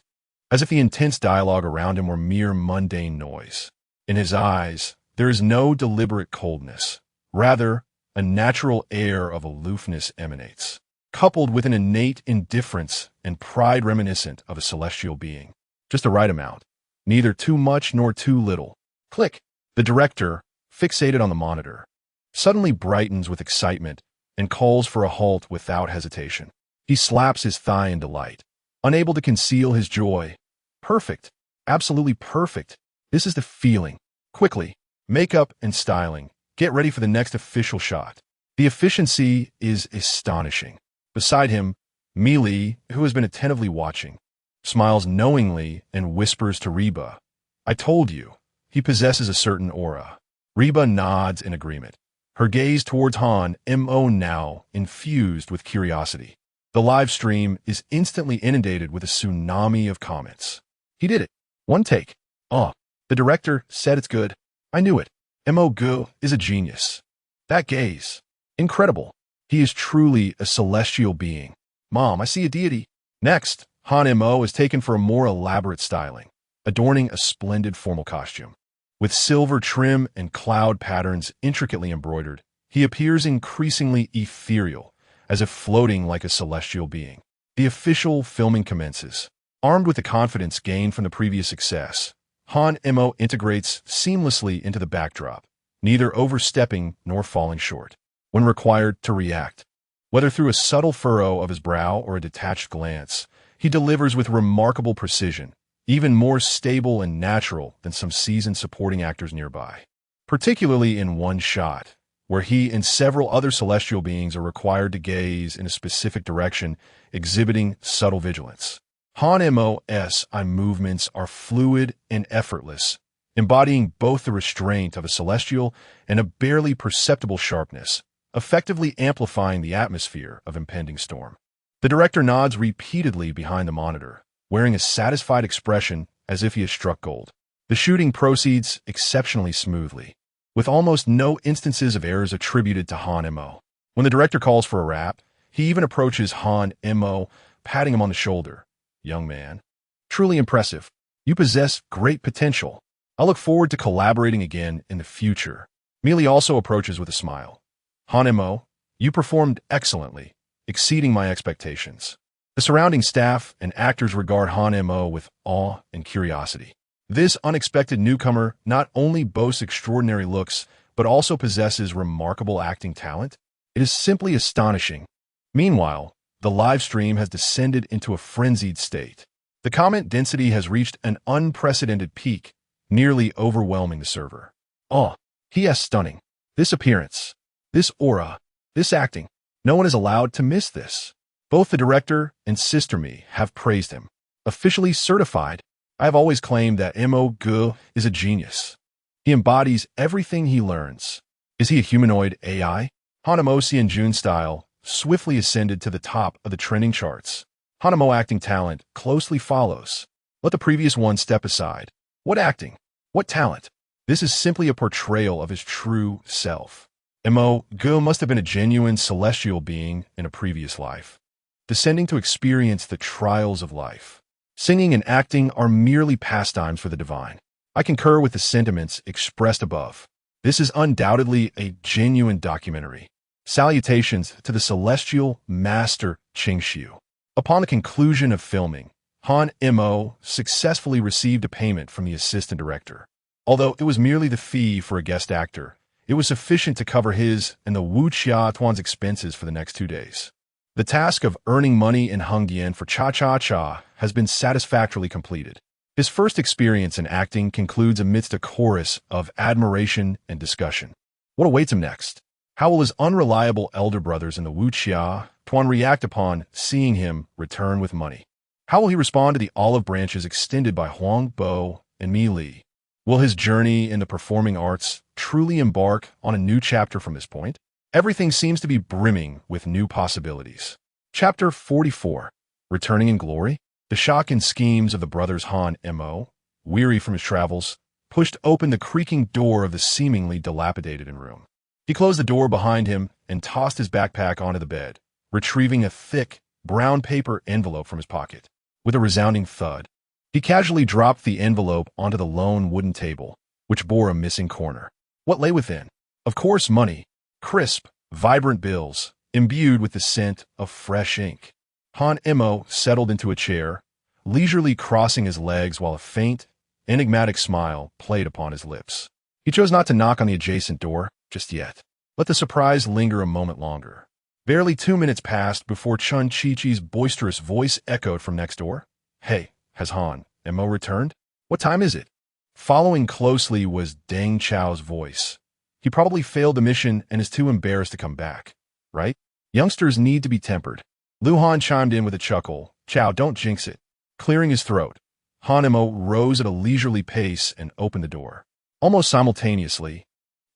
S1: as if the intense dialogue around him were mere mundane noise. In his eyes, there is no deliberate coldness. Rather, a natural air of aloofness emanates, coupled with an innate indifference and pride reminiscent of a celestial being. Just the right amount, neither too much nor too little. Click. The director, fixated on the monitor, suddenly brightens with excitement and calls for a halt without hesitation. He slaps his thigh in delight, unable to conceal his joy. Perfect. Absolutely perfect. This is the feeling. Quickly, makeup and styling. Get ready for the next official shot. The efficiency is astonishing. Beside him, Meili, who has been attentively watching, smiles knowingly and whispers to Reba, "I told you, he possesses a certain aura." Reba nods in agreement, her gaze towards Han M.O. now infused with curiosity. The live stream is instantly inundated with a tsunami of comments. "He did it. One take. Oh, the director said it's good. I knew it. M.O. Gu is a genius. That gaze. Incredible. He is truly a celestial being. Mom, I see a deity." Next, Han M.O. is taken for a more elaborate styling, adorning a splendid formal costume. With silver trim and cloud patterns intricately embroidered, he appears increasingly ethereal, as if floating like a celestial being. The official filming commences. Armed with the confidence gained from the previous success, Han M.O. integrates seamlessly into the backdrop, neither overstepping nor falling short. When required to react, whether through a subtle furrow of his brow or a detached glance, he delivers with remarkable precision, even more stable and natural than some seasoned supporting actors nearby. Particularly in one shot, where he and several other celestial beings are required to gaze in a specific direction, exhibiting subtle vigilance. Han M.O.'s eye movements are fluid and effortless, embodying both the restraint of a celestial and a barely perceptible sharpness, effectively amplifying the atmosphere of impending storm. The director nods repeatedly behind the monitor, wearing a satisfied expression as if he has struck gold. The shooting proceeds exceptionally smoothly, with almost no instances of errors attributed to Han M.O. When the director calls for a wrap, he even approaches Han M.O., patting him on the shoulder. "Young man, truly impressive. You possess great potential. I look forward to collaborating again in the future." Meili also approaches with a smile. "Han M.O., you performed excellently, exceeding my expectations." The surrounding staff and actors regard Han M.O. with awe and curiosity. This unexpected newcomer not only boasts extraordinary looks, but also possesses remarkable acting talent. It is simply astonishing. Meanwhile, the live stream has descended into a frenzied state. The comment density has reached an unprecedented peak, nearly overwhelming the server. "Oh, he is stunning. This appearance, this aura, this acting. No one is allowed to miss this." Both the director and Sister Me have praised him. Officially certified, I have always claimed that M.O. Gu is a genius. He embodies everything he learns. Is he a humanoid AI? Han M.O. Jun style swiftly ascended to the top of the trending charts. Han M.O. acting talent closely follows. Let the previous one step aside. What acting? What talent? This is simply a portrayal of his true self. M.O. Gu must have been a genuine celestial being in a previous life, descending to experience the trials of life. Singing and acting are merely pastimes for the divine. I concur with the sentiments expressed above. This is undoubtedly a genuine documentary. Salutations to the celestial master Qingshu. Upon the conclusion of filming, Han M.O. successfully received a payment from the assistant director. Although it was merely the fee for a guest actor, it was sufficient to cover his and the Wu Chia Tuan's expenses for the next 2 days. The task of earning money in Hengdian for Cha-Cha-Cha has been satisfactorily completed. His first experience in acting concludes amidst a chorus of admiration and discussion. What awaits him next? How will his unreliable elder brothers in the Wu Chia Tuan react upon seeing him return with money? How will he respond to the olive branches extended by Huang Bo and Mi Li? Will his journey in the performing arts truly embark on a new chapter from this point? Everything seems to be brimming with new possibilities. Chapter 44. Returning in Glory? The shock and schemes of the brothers Han M.O., weary from his travels, pushed open the creaking door of the seemingly dilapidated room. He closed the door behind him and tossed his backpack onto the bed, retrieving a thick, brown paper envelope from his pocket. With a resounding thud, he casually dropped the envelope onto the lone wooden table, which bore a missing corner. What lay within? Of course, money. Crisp, vibrant bills, imbued with the scent of fresh ink. Han Mo settled into a chair, leisurely crossing his legs while a faint, enigmatic smile played upon his lips. He chose not to knock on the adjacent door just yet. Let the surprise linger a moment longer. Barely 2 minutes passed before Chun Chi-Chi's boisterous voice echoed from next door. Hey, has Han Mo returned? What time is it? Following closely was Deng Chao's voice. He probably failed the mission and is too embarrassed to come back, right? Youngsters need to be tempered. Lu Han chimed in with a chuckle. Chao, don't jinx it. Clearing his throat, Han Mo rose at a leisurely pace and opened the door. Almost simultaneously,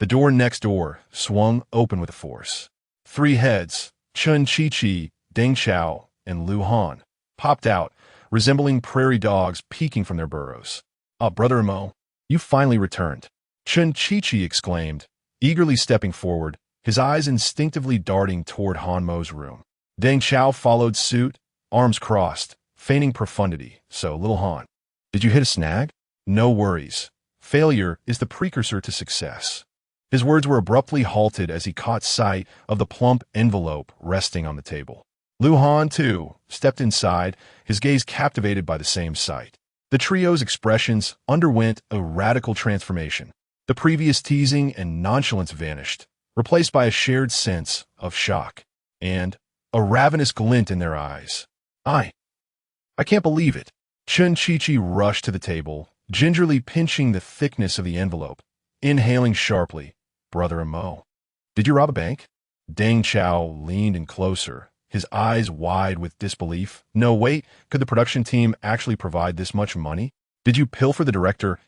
S1: the door next door swung open with a force. 3 heads, Chun Chi-Chi, Deng Chao, and Lu Han, popped out, resembling prairie dogs peeking from their burrows. Ah, Brother Mo, you finally returned. Chun Chi-Chi exclaimed, eagerly stepping forward, his eyes instinctively darting toward Han Mo's room. Deng Chao followed suit, arms crossed, feigning profundity. So, little Han, did you hit a snag? No worries. Failure is the precursor to success. His words were abruptly halted as he caught sight of the plump envelope resting on the table. Lu Han, too, stepped inside, his gaze captivated by the same sight. The trio's expressions underwent a radical transformation. The previous teasing and nonchalance vanished, replaced by a shared sense of shock and a ravenous glint in their eyes. I can't believe it. Chun Chi-Chi rushed to the table, gingerly pinching the thickness of the envelope, inhaling sharply. Brother Mo, did you rob a bank? Deng Chao leaned in closer, his eyes wide with disbelief. No, wait, could the production team actually provide this much money? Did you pilfer the director's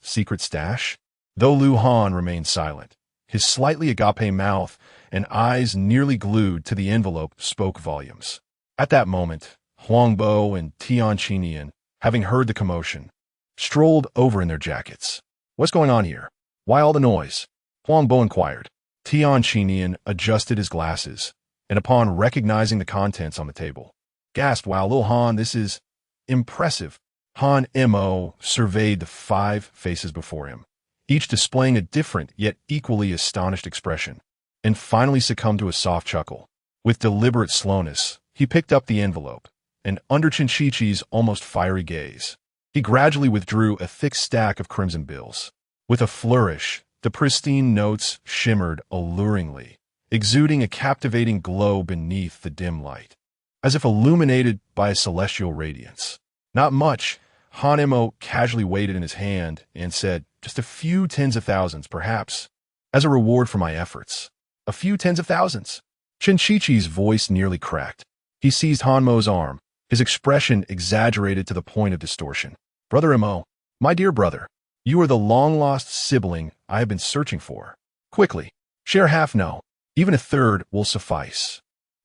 S1: secret stash? Though Lu Han remained silent, his slightly agape mouth and eyes nearly glued to the envelope spoke volumes. At that moment, Huangbo and Tian Qinian, having heard the commotion, strolled over in their jackets. What's going on here? Why all the noise? Huangbo inquired. Tian Qinian adjusted his glasses, and upon recognizing the contents on the table, gasped, wow, little Han, this is impressive. Han Mo surveyed the 5 faces before him, each displaying a different yet equally astonished expression, and finally succumbed to a soft chuckle. With deliberate slowness, he picked up the envelope, and under Chun Chi-Chi's almost fiery gaze, he gradually withdrew a thick stack of crimson bills. With a flourish, the pristine notes shimmered alluringly, exuding a captivating glow beneath the dim light, as if illuminated by a celestial radiance. Not much. Han Mo casually weighed it in his hand and said, just a few tens of thousands, perhaps, as a reward for my efforts. A few tens of thousands. Chun Chi-Chi's voice nearly cracked. He seized Han Mo's arm, his expression exaggerated to the point of distortion. Brother Mo, my dear brother, you are the long-lost sibling I have been searching for. Quickly, share half. No, even a third will suffice.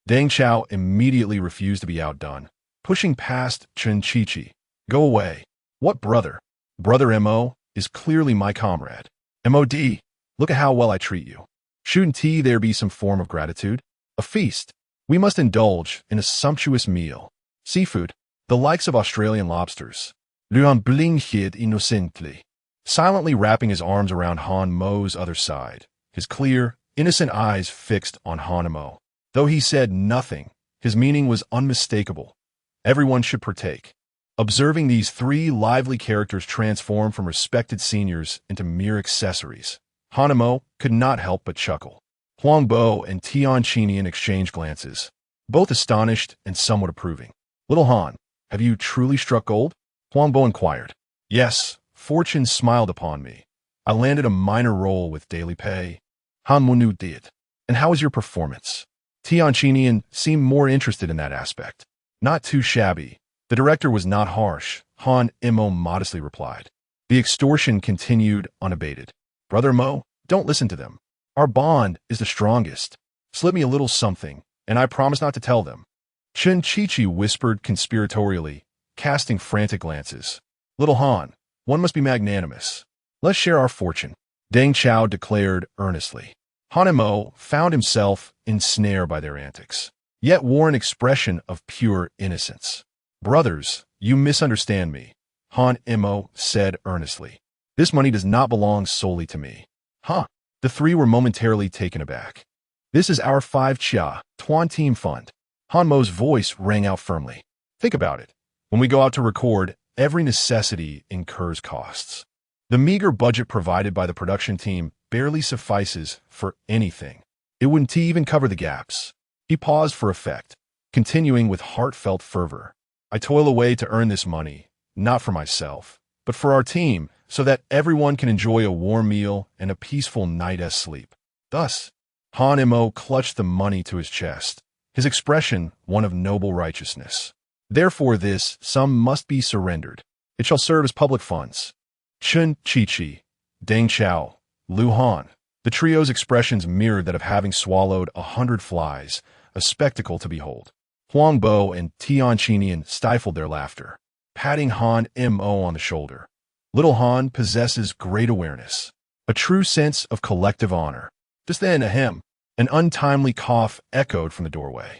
S1: Deng Chao immediately refused to be outdone, pushing past Chun Chi-Chi. Go away. What brother? Brother Mo is clearly my comrade. MOD, look at how well I treat you. Shouldn't there be some form of gratitude? A feast. We must indulge in a sumptuous meal. Seafood, the likes of Australian lobsters. Luan blinked innocently, silently wrapping his arms around Han Mo's other side, his clear, innocent eyes fixed on Han Mo. Though he said nothing, his meaning was unmistakable. Everyone should partake. Observing these 3 lively characters transform from respected seniors into mere accessories, Han Mo could not help but chuckle. Huangbo and Tian Qinian exchanged glances, both astonished and somewhat approving. Little Han, have you truly struck gold? Huangbo inquired. Yes, fortune smiled upon me. I landed a minor role with daily pay. Han Munu did. And how was your performance? Tian Qinian seemed more interested in that aspect. Not too shabby. The director was not harsh, Han Mo modestly replied. The extortion continued unabated. Brother Mo, don't listen to them. Our bond is the strongest. Slip me a little something, and I promise not to tell them. Chun Chi-Chi whispered conspiratorially, casting frantic glances. Little Han, One must be magnanimous. Let's share our fortune, Deng Chao declared earnestly. Han Mo found himself ensnared by their antics, yet wore an expression of pure innocence. Brothers, you misunderstand me, Han Mo said earnestly. This money does not belong solely to me. Huh? The three were momentarily taken aback. This is our 5 Tuan team fund. Han Mo's voice rang out firmly. Think about it. When we go out to record, every necessity incurs costs. The meager budget provided by the production team barely suffices for anything. It wouldn't even cover the gaps. He paused for effect, continuing with heartfelt fervor. I toil away to earn this money, not for myself, but for our team, so that everyone can enjoy a warm meal and a peaceful night's sleep. Thus, Han Mo clutched the money to his chest, his expression one of noble righteousness. Therefore this sum must be surrendered. It shall serve as public funds. Chun Chi-Chi, Deng Chao, Lu Han. The trio's expressions mirrored that of having swallowed 100 flies, a spectacle to behold. Huang Bo and Tian Chinian stifled their laughter, patting Han Mo on the shoulder. Little Han possesses great awareness, a true sense of collective honor. Just then, ahem, an untimely cough echoed from the doorway.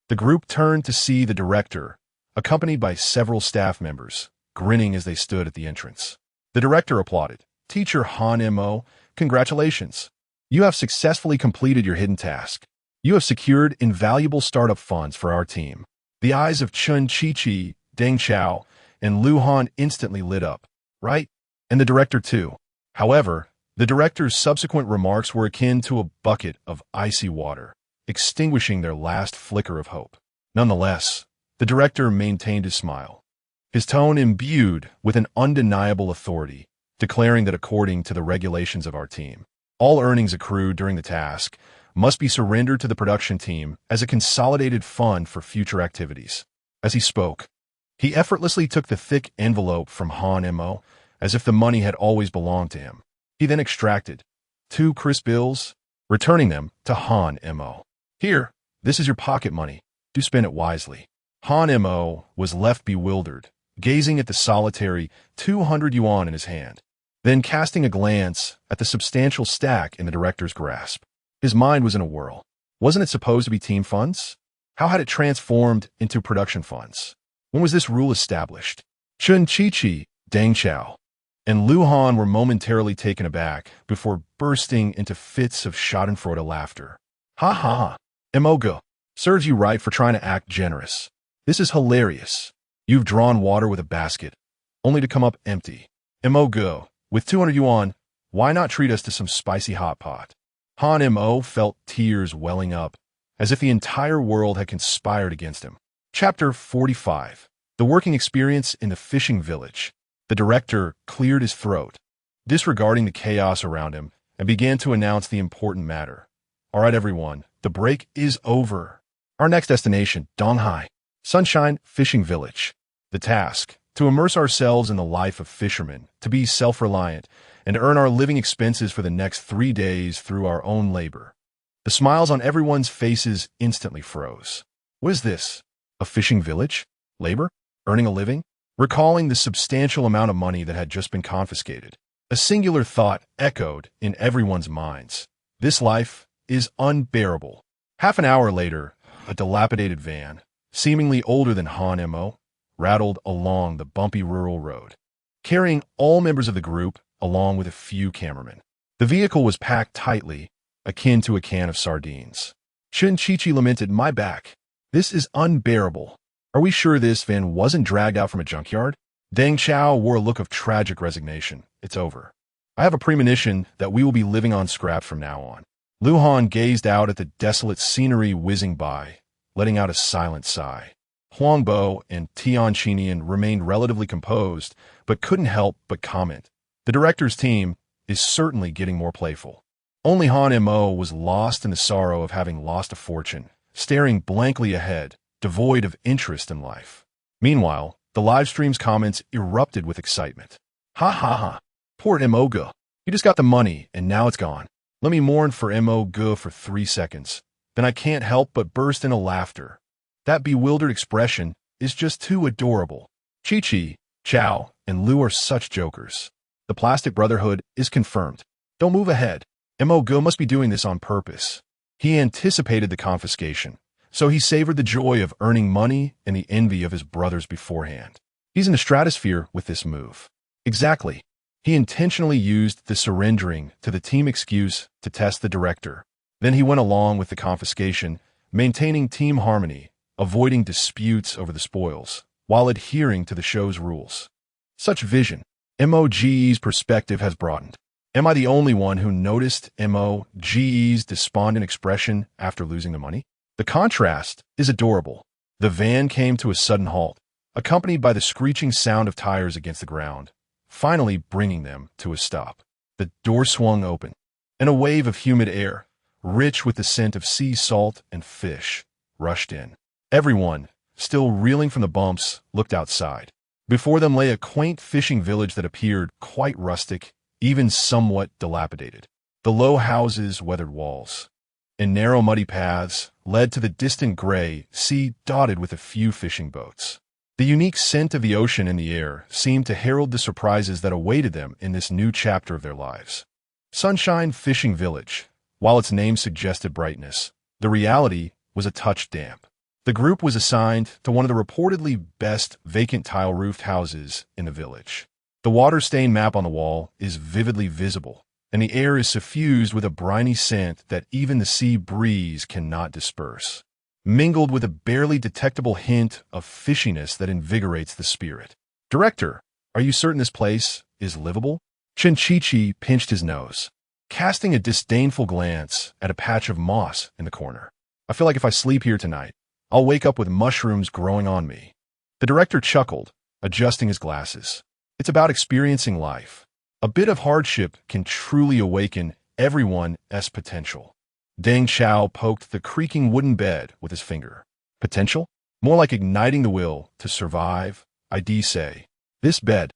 S1: The group turned to see the director, accompanied by several staff members, grinning as they stood at the entrance. The director applauded. Teacher Han Mo, congratulations. You have successfully completed your hidden task. You have secured invaluable startup funds for our team. The eyes of Chun Chi-Chi, Deng Chao, and Lu Han instantly lit up. Right? And the director too. However, the director's subsequent remarks were akin to a bucket of icy water, extinguishing their last flicker of hope. Nonetheless, the director maintained his smile, his tone imbued with an undeniable authority, declaring that according to the regulations of our team, all earnings accrued during the task must be surrendered to the production team as a consolidated fund for future activities. As he spoke, he effortlessly took the thick envelope from Han Mo, as if the money had always belonged to him. He then extracted 2 crisp bills, returning them to Han Mo. Here, this is your pocket money. Do spend it wisely. Han Mo was left bewildered, gazing at the solitary 200 yuan in his hand, then casting a glance at the substantial stack in the director's grasp. His mind was in a whirl. Wasn't it supposed to be team funds? How had it transformed into production funds? When was this rule established? Chun Chi-Chi, Deng Chao, and Lu Han were momentarily taken aback before bursting into fits of schadenfreude laughter. Ha ha ha. Emogo, serves you right for trying to act generous. This is hilarious. You've drawn water with a basket, only to come up empty. Emogo, with 200 yuan, why not treat us to some spicy hot pot? Han Mo felt tears welling up, as if the entire world had conspired against him. Chapter 45. The working experience in the fishing village. The director cleared his throat, disregarding the chaos around him, and began to announce the important matter. All right, everyone, the break is over. Our next destination, Donghai, Sunshine Fishing Village. The task, to immerse ourselves in the life of fishermen, to be self-reliant, and earn our living expenses for the next 3 days through our own labor. The smiles on everyone's faces instantly froze. What is this? A fishing village? Labor? Earning a living? Recalling the substantial amount of money that had just been confiscated, a singular thought echoed in everyone's minds. This life is unbearable. Half an hour later, a dilapidated van, seemingly older than Han Mo, rattled along the bumpy rural road, carrying all members of the group along with a few cameramen. The vehicle was packed tightly, akin to a can of sardines. Chun Chi-Chi lamented, "My back. This is unbearable. Are we sure this van wasn't dragged out from a junkyard?" Deng Chao wore a look of tragic resignation. It's over. I have a premonition that we will be living on scraps from now on. Lu Han gazed out at the desolate scenery whizzing by, letting out a silent sigh. Huang Bo and Tian Chinian remained relatively composed, but couldn't help but comment. The director's team is certainly getting more playful. Only Han Mo was lost in the sorrow of having lost a fortune, staring blankly ahead, devoid of interest in life. Meanwhile, the live stream's comments erupted with excitement. Ha ha ha. Poor Emoga. You just got the money, and now it's gone. Let me mourn for Emoga for 3 seconds. Then I can't help but burst into laughter. That bewildered expression is just too adorable. Chi-Chi, Chao, and Lou are such jokers. The Plastic Brotherhood is confirmed. Don't move ahead. Mo must be doing this on purpose. He anticipated the confiscation, so he savored the joy of earning money and the envy of his brothers beforehand. He's in the stratosphere with this move. Exactly. He intentionally used the surrendering to the team excuse to test the director. Then he went along with the confiscation, maintaining team harmony, avoiding disputes over the spoils, while adhering to the show's rules. Such vision. MOGE's perspective has broadened. Am I the only one who noticed MOGE's despondent expression after losing the money? The contrast is adorable. The van came to a sudden halt, accompanied by the screeching sound of tires against the ground, finally bringing them to a stop. The door swung open, and a wave of humid air, rich with the scent of sea salt and fish, rushed in. Everyone, still reeling from the bumps, looked outside. Before them lay a quaint fishing village that appeared quite rustic, even somewhat dilapidated. The low houses, weathered walls, and narrow muddy paths led to the distant gray sea dotted with a few fishing boats. The unique scent of the ocean in the air seemed to herald the surprises that awaited them in this new chapter of their lives. Sunshine Fishing Village. While its name suggested brightness, the reality was a touch damp. The group was assigned to one of the reportedly best vacant tile-roofed houses in the village. The water-stained map on the wall is vividly visible, and the air is suffused with a briny scent that even the sea breeze cannot disperse, mingled with a barely detectable hint of fishiness that invigorates the spirit. Director, are you certain this place is livable? Chinchichi pinched his nose, casting a disdainful glance at a patch of moss in the corner. I feel like if I sleep here tonight, I'll wake up with mushrooms growing on me. The director chuckled, adjusting his glasses. It's about experiencing life. A bit of hardship can truly awaken everyone's potential. Deng Chao poked the creaking wooden bed with his finger. Potential? More like igniting the will to survive, I'd say. This bed,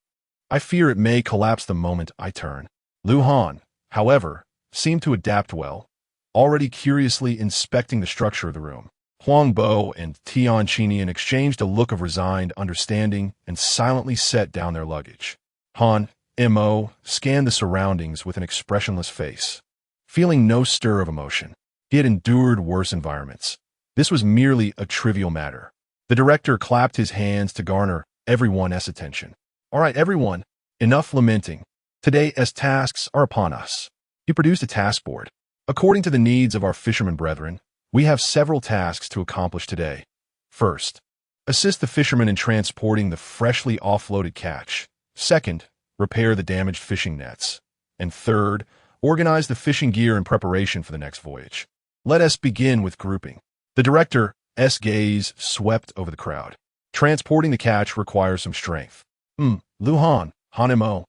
S1: I fear it may collapse the moment I turn. Lu Han, however, seemed to adapt well, already curiously inspecting the structure of the room. Huang Bo and Tian Chinian exchanged a look of resigned understanding and silently set down their luggage. Han, Mo, scanned the surroundings with an expressionless face, feeling no stir of emotion. He had endured worse environments. This was merely a trivial matter. The director clapped his hands to garner everyone's attention. All right, everyone, enough lamenting. Today's tasks are upon us. He produced a task board. According to the needs of our fishermen brethren, we have several tasks to accomplish today. First, assist the fishermen in transporting the freshly offloaded catch. Second, repair the damaged fishing nets. And third, organize the fishing gear in preparation for the next voyage. Let us begin with grouping. The director's gaze swept over the crowd. Transporting the catch requires some strength. Lu Han, Han Mo,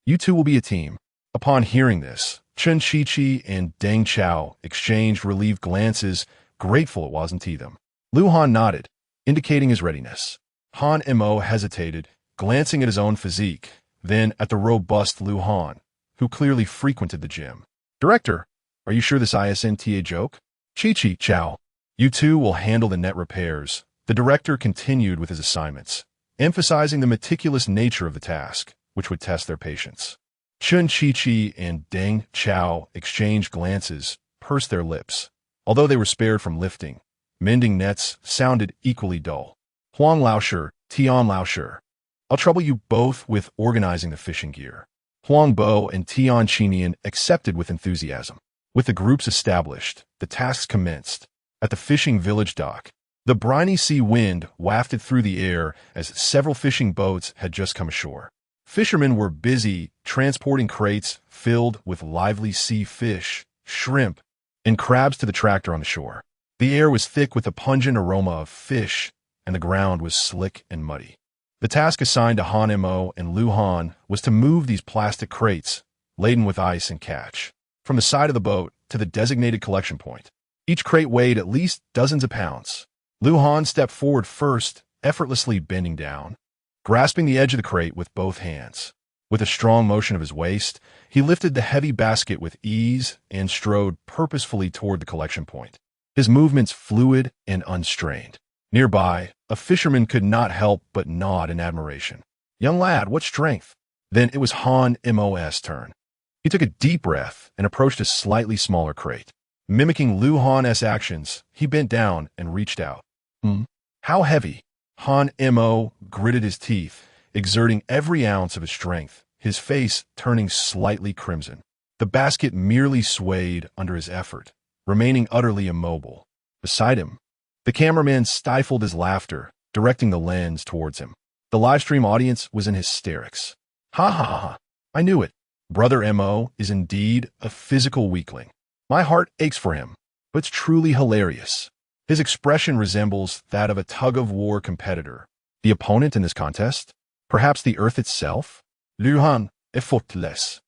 S1: you two will be a team. Upon hearing this, Chen Chi and Deng Chao exchanged relieved glances, grateful it wasn't them. Lu Han nodded, indicating his readiness. Han Mo hesitated, glancing at his own physique, then at the robust Lu Han, who clearly frequented the gym. Director, are you sure this isn't a joke? Chi Chao, you two will handle the net repairs. The director continued with his assignments, emphasizing the meticulous nature of the task, which would test their patience. Chun Chi and Deng Chao exchanged glances, pursed their lips. Although they were spared from lifting, mending nets sounded equally dull. Huang Laosher, Tian Laosher, I'll trouble you both with organizing the fishing gear. Huang Bo and Tian Chinian accepted with enthusiasm. With the groups established, the tasks commenced. At the fishing village dock, the briny sea wind wafted through the air as several fishing boats had just come ashore. Fishermen were busy transporting crates filled with lively sea fish, shrimp, and crabs to the tractor on the shore. The air was thick with a pungent aroma of fish, and the ground was slick and muddy. The task assigned to Han Mo and Lu Han was to move these plastic crates, laden with ice and catch, from the side of the boat to the designated collection point. Each crate weighed at least dozens of pounds. Lu Han stepped forward first, effortlessly bending down, grasping the edge of the crate with both hands. With a strong motion of his waist, he lifted the heavy basket with ease and strode purposefully toward the collection point, his movements fluid and unstrained. Nearby, a fisherman could not help but nod in admiration. Young lad, what strength? Then it was Han Mo's turn. He took a deep breath and approached a slightly smaller crate. Mimicking Lu Han's actions, he bent down and reached out. How heavy? Han Mo gritted his teeth, exerting every ounce of his strength, his face turning slightly crimson. The basket merely swayed under his effort, remaining utterly immobile. Beside him, the cameraman stifled his laughter, directing the lens towards him. The livestream audience was in hysterics. Ha ha ha, I knew it. Brother Mo is indeed a physical weakling. My heart aches for him, but it's truly hilarious. His expression resembles that of a tug-of-war competitor. The opponent in this contest? Perhaps the Earth itself? Lu Han, effortless.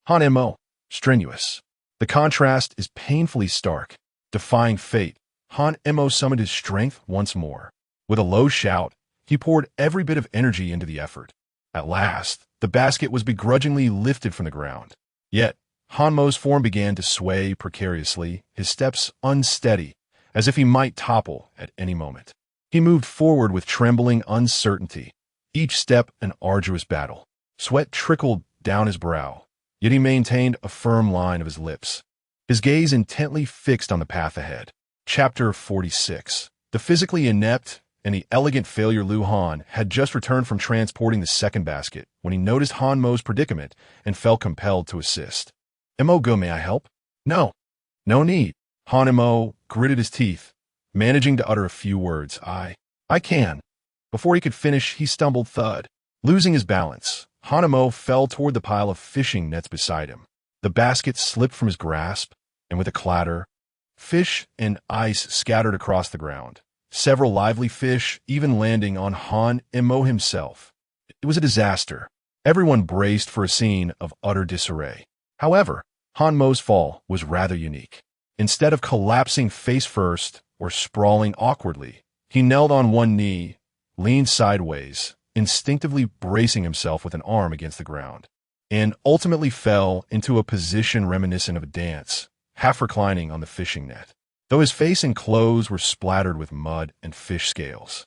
S1: Han Mo, strenuous. The contrast is painfully stark. Defying fate, Han Mo summoned his strength once more. With a low shout, he poured every bit of energy into the effort. At last, the basket was begrudgingly lifted from the ground. Yet, Han Mo's form began to sway precariously, his steps unsteady, as if he might topple at any moment. He moved forward with trembling uncertainty, each step an arduous battle. Sweat trickled down his brow, yet he maintained a firm line of his lips, his gaze intently fixed on the path ahead. Chapter 46. The physically inept and the elegant failure Lu Han had just returned from transporting the second basket when he noticed Han Mo's predicament and felt compelled to assist. Mo, go, may I help? No. No need. Han Mo gritted his teeth, managing to utter a few words. I can. Before he could finish, he stumbled thud. Losing his balance, Han Mo fell toward the pile of fishing nets beside him. The basket slipped from his grasp, and with a clatter, fish and ice scattered across the ground. Several lively fish even landing on Han Mo himself. It was a disaster. Everyone braced for a scene of utter disarray. However, Han Mo's fall was rather unique. Instead of collapsing face first or sprawling awkwardly, he knelt on one knee, leaned sideways, instinctively bracing himself with an arm against the ground, and ultimately fell into a position reminiscent of a dance, half reclining on the fishing net, though his face and clothes were splattered with mud and fish scales.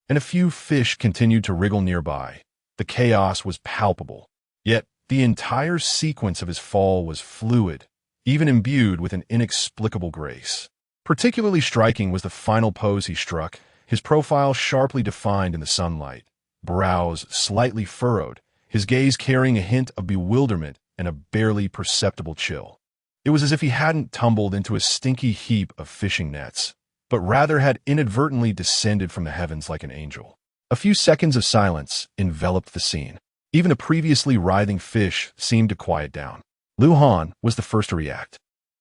S1: And a few fish continued to wriggle nearby. The chaos was palpable, yet the entire sequence of his fall was fluid, even imbued with an inexplicable grace. Particularly striking was the final pose he struck, his profile sharply defined in the sunlight, brows slightly furrowed, his gaze carrying a hint of bewilderment and a barely perceptible chill. It was as if he hadn't tumbled into a stinky heap of fishing nets, but rather had inadvertently descended from the heavens like an angel. A few seconds of silence enveloped the scene. Even a previously writhing fish seemed to quiet down. Lu Han was the first to react,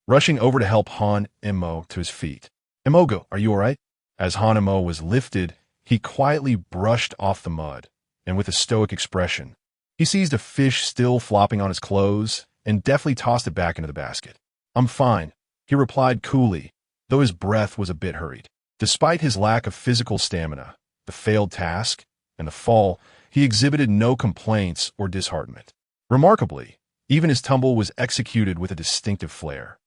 S1: rushing over to help Han Mo to his feet. Emogo, are you all right? As Han Mo was lifted, he quietly brushed off the mud, and with a stoic expression, he seized a fish still flopping on his clothes and deftly tossed it back into the basket. I'm fine, he replied coolly, though his breath was a bit hurried. Despite his lack of physical stamina, the failed task, and the fall, he exhibited no complaints or disheartenment. Remarkably, even his tumble was executed with a distinctive flair.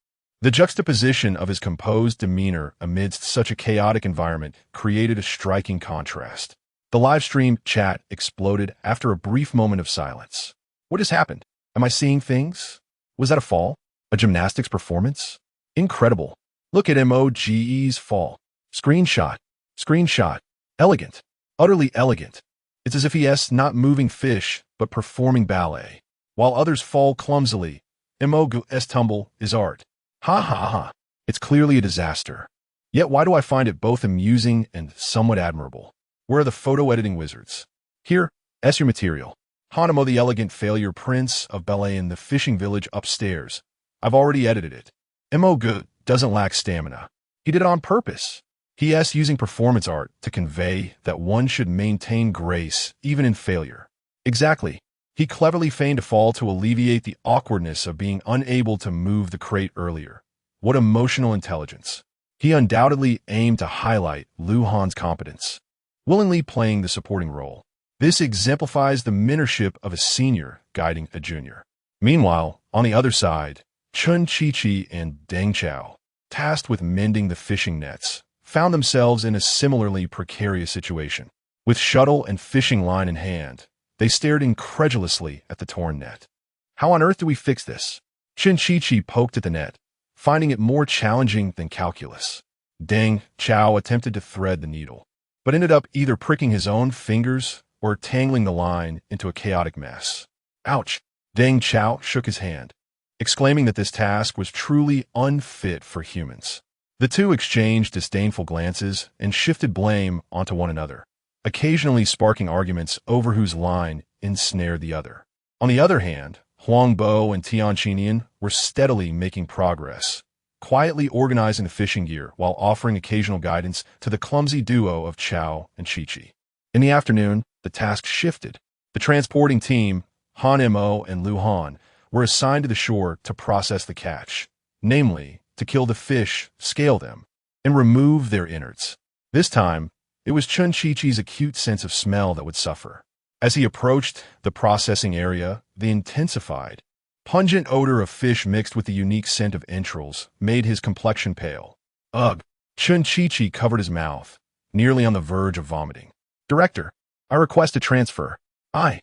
S1: The juxtaposition of his composed demeanor amidst such a chaotic environment created a striking contrast. The live-stream chat exploded after a brief moment of silence. What has happened? Am I seeing things? Was that a fall? A gymnastics performance? Incredible. Look at MOGE's fall. Screenshot. Screenshot. Elegant. Utterly elegant. It's as if he's not moving fish, but performing ballet. While others fall clumsily, MOGE's tumble is art. Ha ha ha. It's clearly a disaster. Yet why do I find it both amusing and somewhat admirable? Where are the photo editing wizards? Here, your material. Hanamo the elegant failure prince of ballet in the fishing village upstairs. I've already edited it. MOGE doesn't lack stamina. He did it on purpose. He's using performance art to convey that one should maintain grace even in failure. Exactly. He cleverly feigned a fall to alleviate the awkwardness of being unable to move the crate earlier. What emotional intelligence. He undoubtedly aimed to highlight Lu Han's competence, willingly playing the supporting role. This exemplifies the mentorship of a senior guiding a junior. Meanwhile, on the other side, Chun Chi-Chi and Deng Chao, tasked with mending the fishing nets, found themselves in a similarly precarious situation. With shuttle and fishing line in hand, They stared incredulously at the torn net. How on earth do we fix this? Chi poked at the net, finding it more challenging than calculus. Deng Chao attempted to thread the needle, but ended up either pricking his own fingers or tangling the line into a chaotic mess. Ouch! Deng Chao shook his hand, exclaiming that this task was truly unfit for humans. The two exchanged disdainful glances and shifted blame onto one another, occasionally sparking arguments over whose line ensnared the other. On the other hand, Huang Bo and Tian Qinian were steadily making progress, quietly organizing the fishing gear while offering occasional guidance to the clumsy duo of Chao and Chi. In the afternoon, the task shifted. The transporting team, Han Mo and Lu Han, were assigned to the shore to process the catch, namely, to kill the fish, scale them, and remove their innards. This time, it was Chun Chi-Chi's acute sense of smell that would suffer. As he approached the processing area, the intensified, pungent odor of fish mixed with the unique scent of entrails made his complexion pale. Ugh! Chun Chi-Chi covered his mouth, nearly on the verge of vomiting. Director, I request a transfer. I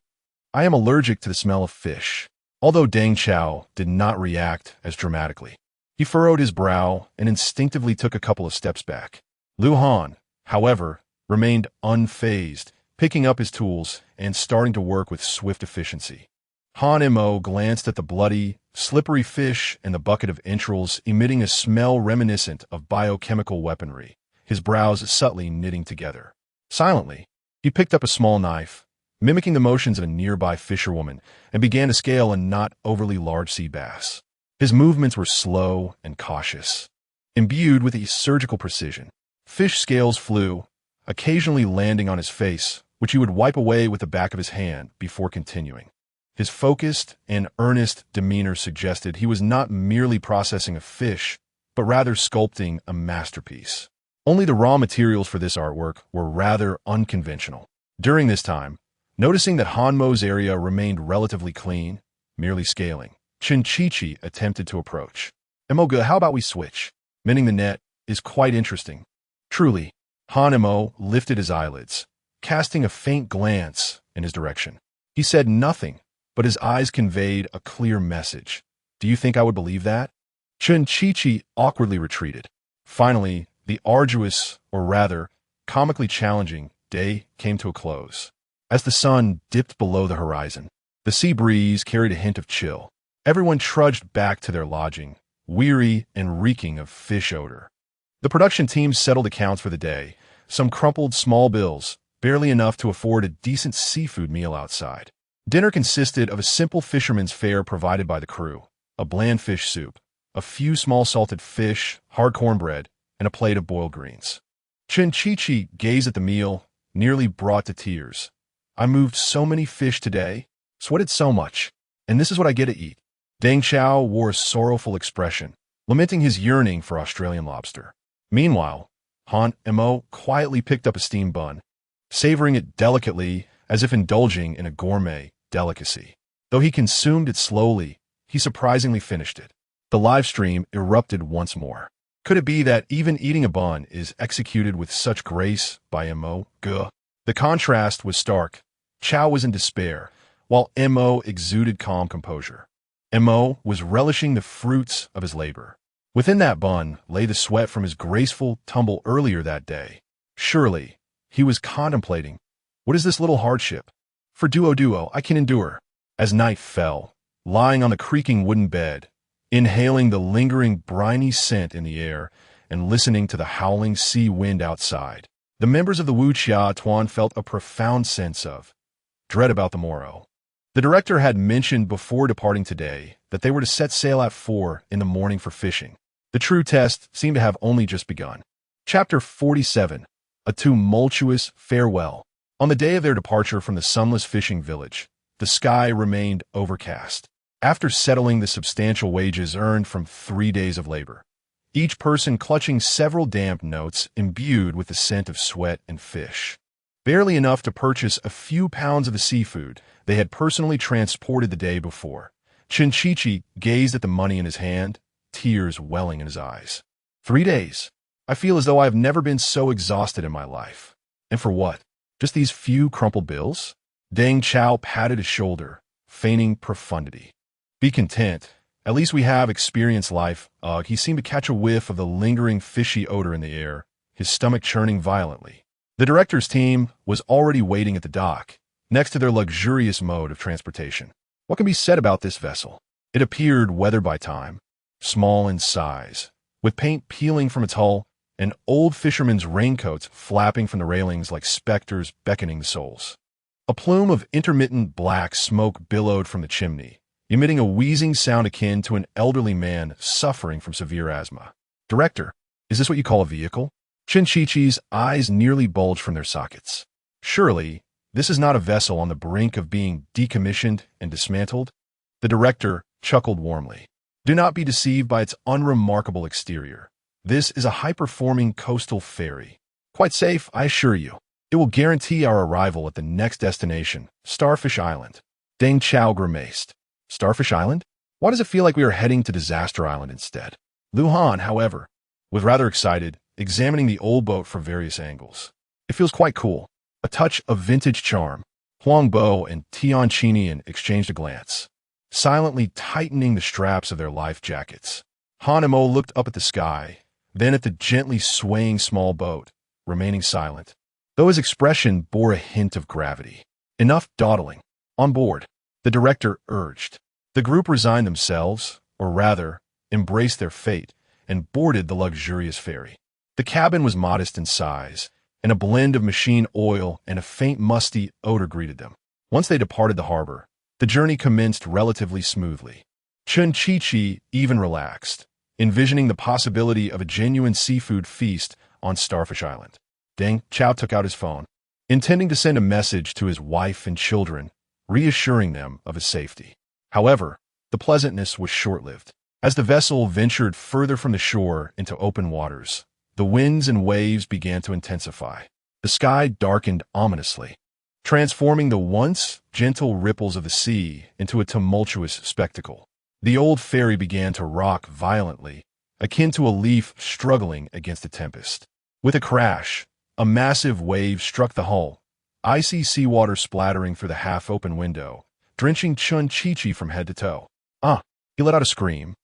S1: am allergic to the smell of fish. Although Deng Chao did not react as dramatically. He furrowed his brow and instinctively took a couple of steps back. Lu Han, however, remained unfazed, picking up his tools and starting to work with swift efficiency. Han Mo glanced at the bloody, slippery fish and the bucket of entrails emitting a smell reminiscent of biochemical weaponry, his brows subtly knitting together. Silently, he picked up a small knife, mimicking the motions of a nearby fisherwoman, and began to scale a not overly large sea bass. His movements were slow and cautious, imbued with a surgical precision. Fish scales flew, occasionally landing on his face, which he would wipe away with the back of his hand before continuing. His focused and earnest demeanor suggested he was not merely processing a fish, but rather sculpting a masterpiece. Only the raw materials for this artwork were rather unconventional. During this time, noticing that Han Mo's area remained relatively clean, merely scaling, Chun Chi attempted to approach. Emoga, how about we switch? Mending the net is quite interesting. Truly, Han Mo lifted his eyelids, casting a faint glance in his direction. He said nothing, but his eyes conveyed a clear message. Do you think I would believe that? Chun Chi awkwardly retreated. Finally, the arduous, or rather, comically challenging, day came to a close. As the sun dipped below the horizon, the sea breeze carried a hint of chill. Everyone trudged back to their lodging, weary and reeking of fish odor. The production team settled accounts for the day, some crumpled small bills, barely enough to afford a decent seafood meal outside. Dinner consisted of a simple fisherman's fare provided by the crew, a bland fish soup, a few small salted fish, hard cornbread, and a plate of boiled greens. Chun Chi gazed at the meal, nearly brought to tears. I moved so many fish today, sweated so much, and this is what I get to eat. Deng Chao wore a sorrowful expression, lamenting his yearning for Australian lobster. Meanwhile, Han Mo quietly picked up a steamed bun, savoring it delicately as if indulging in a gourmet delicacy. Though he consumed it slowly, he surprisingly finished it. The live stream erupted once more. Could it be that even eating a bun is executed with such grace by Mo? Gah. The contrast was stark. Chao was in despair, while Mo exuded calm composure. Mo was relishing the fruits of his labor. Within that bun lay the sweat from his graceful tumble earlier that day. Surely, he was contemplating, what is this little hardship? For duo, I can endure. As night fell, lying on the creaking wooden bed, inhaling the lingering briny scent in the air and listening to the howling sea wind outside, the members of the Wu Chia Tuan felt a profound sense of dread about the morrow. The director had mentioned before departing today that they were to set sail at 4 in the morning for fishing. The true test seemed to have only just begun. Chapter 47. A tumultuous farewell. On the day of their departure from the sunless fishing village, the sky remained overcast. After settling the substantial wages earned from 3 days of labor, each person clutching several damp notes imbued with the scent of sweat and fish. Barely enough to purchase a few pounds of the seafood they had personally transported the day before, Chun Chi gazed at the money in his hand, tears welling in his eyes. 3 days. I feel as though I have never been so exhausted in my life. And for what? Just these few crumpled bills? Deng Chao patted his shoulder, feigning profundity. Be content. At least we have experienced life. He seemed to catch a whiff of the lingering fishy odor in the air, his stomach churning violently. The director's team was already waiting at the dock, next to their luxurious mode of transportation. What can be said about this vessel? It appeared weathered by time, small in size, with paint peeling from its hull and old fishermen's raincoats flapping from the railings like specters beckoning the souls. A plume of intermittent black smoke billowed from the chimney, emitting a wheezing sound akin to an elderly man suffering from severe asthma. Director, is this what you call a vehicle? Chin-Chi-Chi's eyes nearly bulged from their sockets. Surely, this is not a vessel on the brink of being decommissioned and dismantled? The director chuckled warmly. Do not be deceived by its unremarkable exterior. This is a high-performing coastal ferry. Quite safe, I assure you. It will guarantee our arrival at the next destination, Starfish Island. Deng Chao grimaced. Starfish Island? Why does it feel like we are heading to Disaster Island instead? Lu Han, however, was rather excited, examining the old boat from various angles. It feels quite cool. A touch of vintage charm. Huang Bo and Tian Chinian exchanged a glance, silently tightening the straps of their life jackets. Han and Mo looked up at the sky, then at the gently swaying small boat, remaining silent, though his expression bore a hint of gravity. Enough dawdling. On board, the director urged. The group resigned themselves, or rather, embraced their fate, and boarded the luxurious ferry. The cabin was modest in size, and a blend of machine oil and a faint musty odor greeted them. Once they departed the harbor, the journey commenced relatively smoothly. Chin-Chi-Chi even relaxed, envisioning the possibility of a genuine seafood feast on Starfish Island. Deng Chao took out his phone, intending to send a message to his wife and children, reassuring them of his safety. However, the pleasantness was short-lived. As the vessel ventured further from the shore into open waters, the winds and waves began to intensify. The sky darkened ominously, transforming the once gentle ripples of the sea into a tumultuous spectacle. The old ferry began to rock violently, akin to a leaf struggling against a tempest. With a crash, a massive wave struck the hull, icy seawater splattering through the half-open window, drenching Chin-Chi-Chi from head to toe. He let out a scream,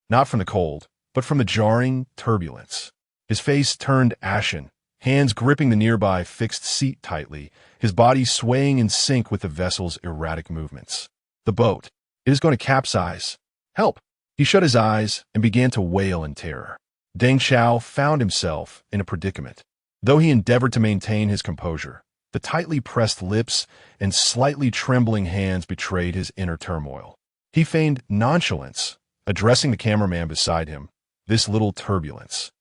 S1: not from the cold, but from the jarring turbulence. His face turned ashen, hands gripping the nearby fixed seat tightly, his body swaying in sync with the vessel's erratic movements. The boat. It is going to capsize. Help! He shut his eyes and began to wail in terror. Deng Chao found himself in a predicament. Though he endeavored to maintain his composure, the tightly pressed lips and slightly trembling hands betrayed his inner turmoil. He feigned nonchalance, addressing the cameraman beside him. This little turbulence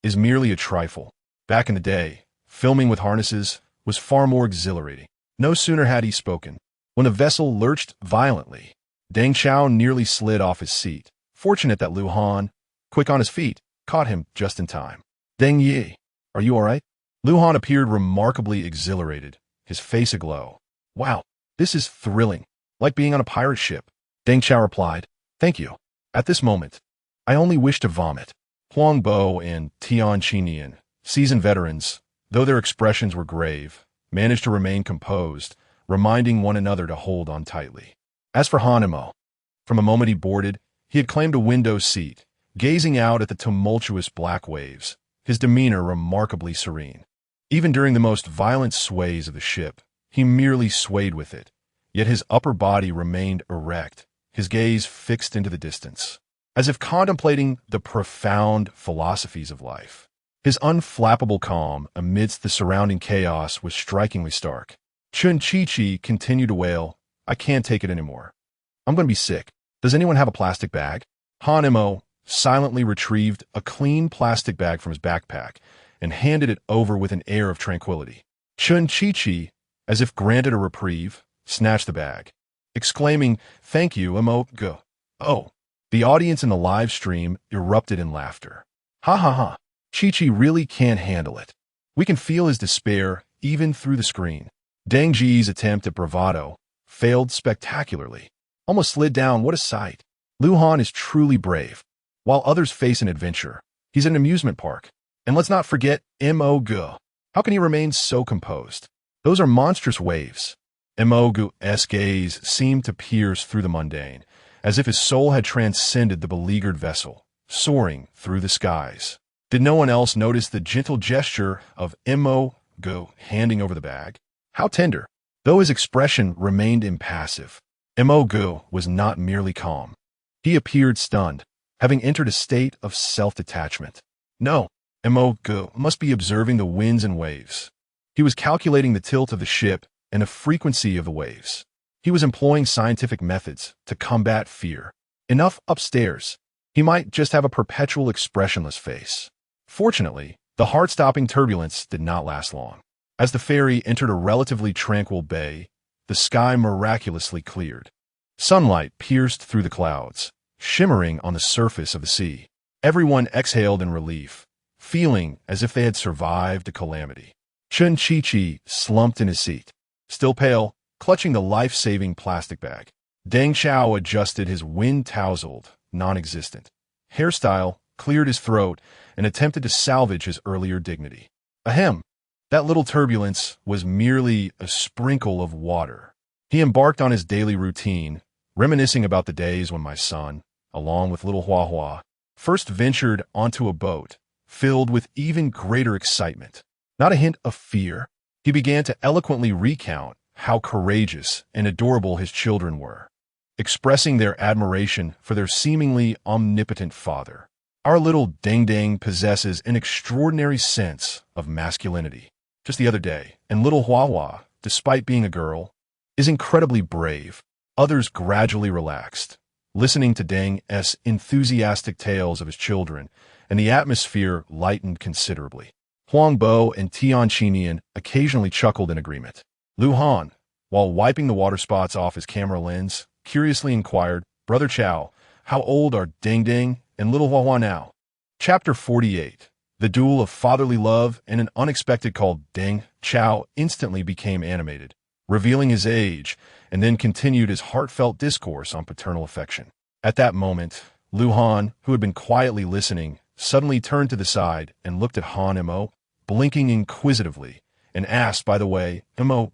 S1: is merely a trifle. Back in the day, filming with harnesses was far more exhilarating. No sooner had he spoken, when the vessel lurched violently. Deng Chao nearly slid off his seat, fortunate that Lu Han, quick on his feet, caught him just in time. Deng Yi, are you all right? Lu Han appeared remarkably exhilarated, his face aglow. Wow, this is thrilling, like being on a pirate ship. Deng Chao replied, thank you. At this moment, I only wish to vomit. Huang Bo and Tian Chinian, seasoned veterans, though their expressions were grave, managed to remain composed, reminding one another to hold on tightly. As for Han and Mo, from the moment he boarded, he had claimed a window seat, gazing out at the tumultuous black waves, his demeanor remarkably serene. Even during the most violent sways of the ship, he merely swayed with it, yet his upper body remained erect, his gaze fixed into the distance, as if contemplating the profound philosophies of life. His unflappable calm amidst the surrounding chaos was strikingly stark. Chin-Chi-Chi continued to wail, I can't take it anymore. I'm going to be sick. Does anyone have a plastic bag? Han Mo silently retrieved a clean plastic bag from his backpack and handed it over with an air of tranquility. Chin-Chi-Chi, as if granted a reprieve, snatched the bag, exclaiming, thank you, Mo. Go. Oh. The audience in the live stream erupted in laughter. Ha ha ha. Chi-Chi really can't handle it. We can feel his despair even through the screen. Deng Ji's attempt at bravado failed spectacularly. Almost slid down, what a sight. Lu Han is truly brave. While others face an adventure, he's at an amusement park. And let's not forget Mo. How can he remain so composed? Those are monstrous waves. Imogu's gaze seemed to pierce through the mundane, as if his soul had transcended the beleaguered vessel, soaring through the skies. Did no one else notice the gentle gesture of Imogu handing over the bag? How tender! Though his expression remained impassive, Imogu was not merely calm. He appeared stunned, having entered a state of self-detachment. No, Imogu must be observing the winds and waves. He was calculating the tilt of the ship and the frequency of the waves. He was employing scientific methods to combat fear. Enough upstairs. He might just have a perpetual expressionless face. Fortunately, the heart-stopping turbulence did not last long. As the ferry entered a relatively tranquil bay, the sky miraculously cleared. Sunlight pierced through the clouds, shimmering on the surface of the sea. Everyone exhaled in relief, feeling as if they had survived a calamity. Chun Chi-Chi slumped in his seat, still pale, clutching the life-saving plastic bag. Deng Chao adjusted his wind-tousled, non-existent hairstyle, cleared his throat, and attempted to salvage his earlier dignity. Ahem! That little turbulence was merely a sprinkle of water. He embarked on his daily routine, reminiscing about the days when my son, along with little Hua Hua, first ventured onto a boat, filled with even greater excitement. Not a hint of fear. He began to eloquently recount how courageous and adorable his children were, expressing their admiration for their seemingly omnipotent father. Our little Ding Ding possesses an extraordinary sense of masculinity. Just the other day, and little Hua Hua, despite being a girl, is incredibly brave. Others gradually relaxed, listening to Deng's enthusiastic tales of his children, and the atmosphere lightened considerably. Huang Bo and Tian Qinian occasionally chuckled in agreement. Lu Han, while wiping the water spots off his camera lens, curiously inquired, "Brother Chow, how old are Ding Ding and little Hua Hua now?" Chapter 48. The duel of fatherly love and an unexpected call. Deng Chao instantly became animated, revealing his age, and then continued his heartfelt discourse on paternal affection. At that moment, Lu Han, who had been quietly listening, suddenly turned to the side and looked at Han Mo, blinking inquisitively, and asked, "By the way, Mo,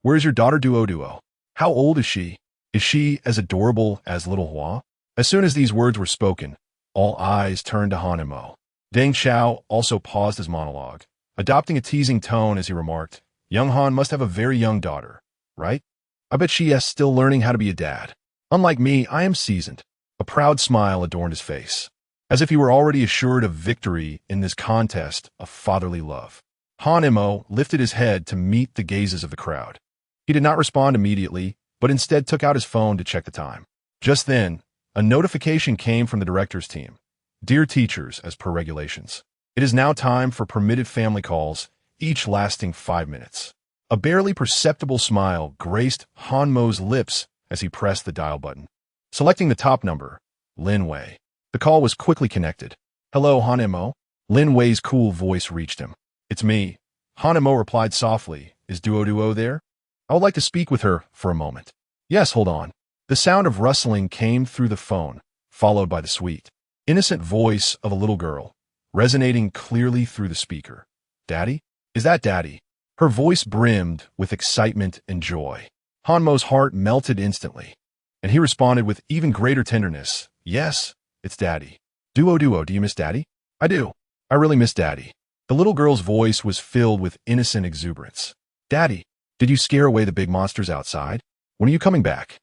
S1: where is your daughter Duo? How old is she? Is she as adorable as little Hua?" As soon as these words were spoken, all eyes turned to Han Mo. Deng Chao also paused his monologue, adopting a teasing tone as he remarked, "Young Han must have a very young daughter, right? I bet she is still learning how to be a dad. Unlike me, I am seasoned." A proud smile adorned his face, as if he were already assured of victory in this contest of fatherly love. Han Mo lifted his head to meet the gazes of the crowd. He did not respond immediately, but instead took out his phone to check the time. Just then, a notification came from the director's team. "Dear teachers, as per regulations, it is now time for permitted family calls, each lasting 5 minutes. A barely perceptible smile graced Han Mo's lips as he pressed the dial button. Selecting the top number, Lin Wei. The call was quickly connected. "Hello, Han Mo." Lin Wei's cool voice reached him. "It's me." Han Mo replied softly, "Is Duo there? I would like to speak with her for a moment." "Yes, hold on." The sound of rustling came through the phone, followed by the sweet, innocent voice of a little girl, resonating clearly through the speaker. "Daddy? Is that Daddy?" Her voice brimmed with excitement and joy. Han Mo's heart melted instantly, and he responded with even greater tenderness, "Yes, it's Daddy." Duo, do you miss Daddy?" "I do. I really miss Daddy." The little girl's voice was filled with innocent exuberance. "Daddy, did you scare away the big monsters outside? When are you coming back?"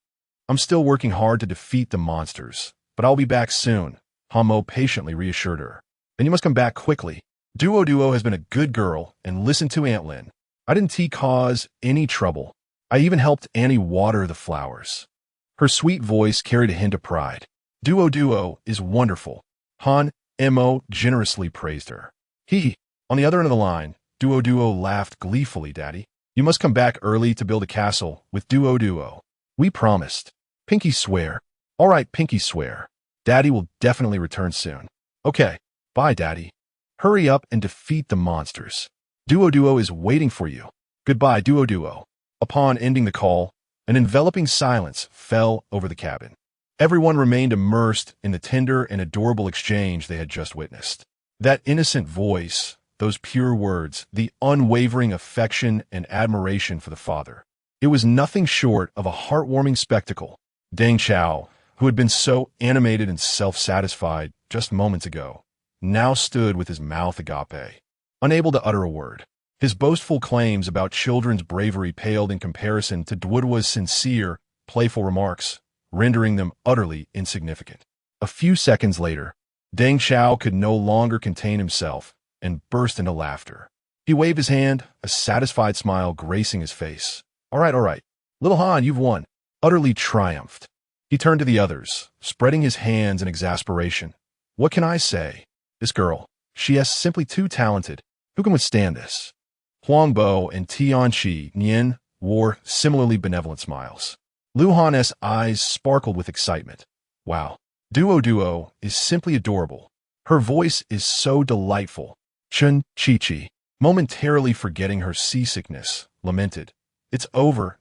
S1: "I'm still working hard to defeat the monsters, but I'll be back soon," Han Mo patiently reassured her. "Then you must come back quickly. Duo has been a good girl and listened to Aunt Lin. I didn't cause any trouble. I even helped Annie water the flowers." Her sweet voice carried a hint of pride. Duo is wonderful." Han Mo generously praised her. On the other end of the line, Duo laughed gleefully. "Daddy, you must come back early to build a castle with Duo. We promised." "Pinky swear." "All right, Pinky swear. Daddy will definitely return soon." "Okay, bye, Daddy. Hurry up and defeat the monsters. Duo is waiting for you." "Goodbye, Duo." Upon ending the call, an enveloping silence fell over the cabin. Everyone remained immersed in the tender and adorable exchange they had just witnessed. That innocent voice, those pure words, the unwavering affection and admiration for the father. It was nothing short of a heartwarming spectacle. Deng Chao, who had been so animated and self-satisfied just moments ago, now stood with his mouth agape, unable to utter a word. His boastful claims about children's bravery paled in comparison to Duoduo's sincere, playful remarks, rendering them utterly insignificant. A few seconds later, Deng Chao could no longer contain himself and burst into laughter. He waved his hand, a satisfied smile gracing his face. All right. Little Han, you've won. Utterly triumphed. He turned to the others, spreading his hands in exasperation. What can I say? This girl, she is simply too talented. Who can withstand this? Huang Bo and Tianqi Nian wore similarly benevolent smiles. Lu Han's eyes sparkled with excitement. Wow, Duo is simply adorable. Her voice is so delightful. Chen Chi, momentarily forgetting her seasickness, lamented. It's over.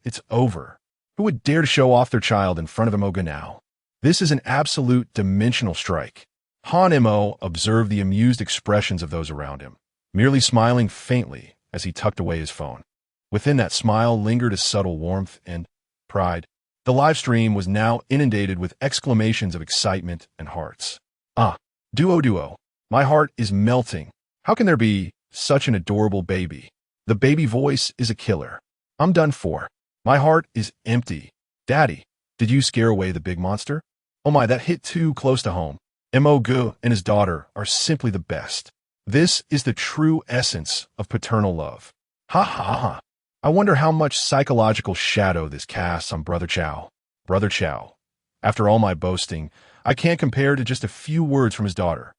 S1: Who would dare to show off their child in front of Mo now? This is an absolute dimensional strike. Han Mo observed the amused expressions of those around him, merely smiling faintly as he tucked away his phone. Within that smile lingered a subtle warmth and pride. The live stream was now inundated with exclamations of excitement and hearts. Ah, Duo, my heart is melting. How can there be such an adorable baby? The baby voice is a killer. I'm done for. My heart is empty. Daddy, did you scare away the big monster? Oh my, that hit too close to home. Mo Gu and his daughter are simply the best. This is the true essence of paternal love. Ha. I wonder how much psychological shadow this casts on Brother Chao. Brother Chao. After all my boasting, I can't compare to just a few words from his daughter.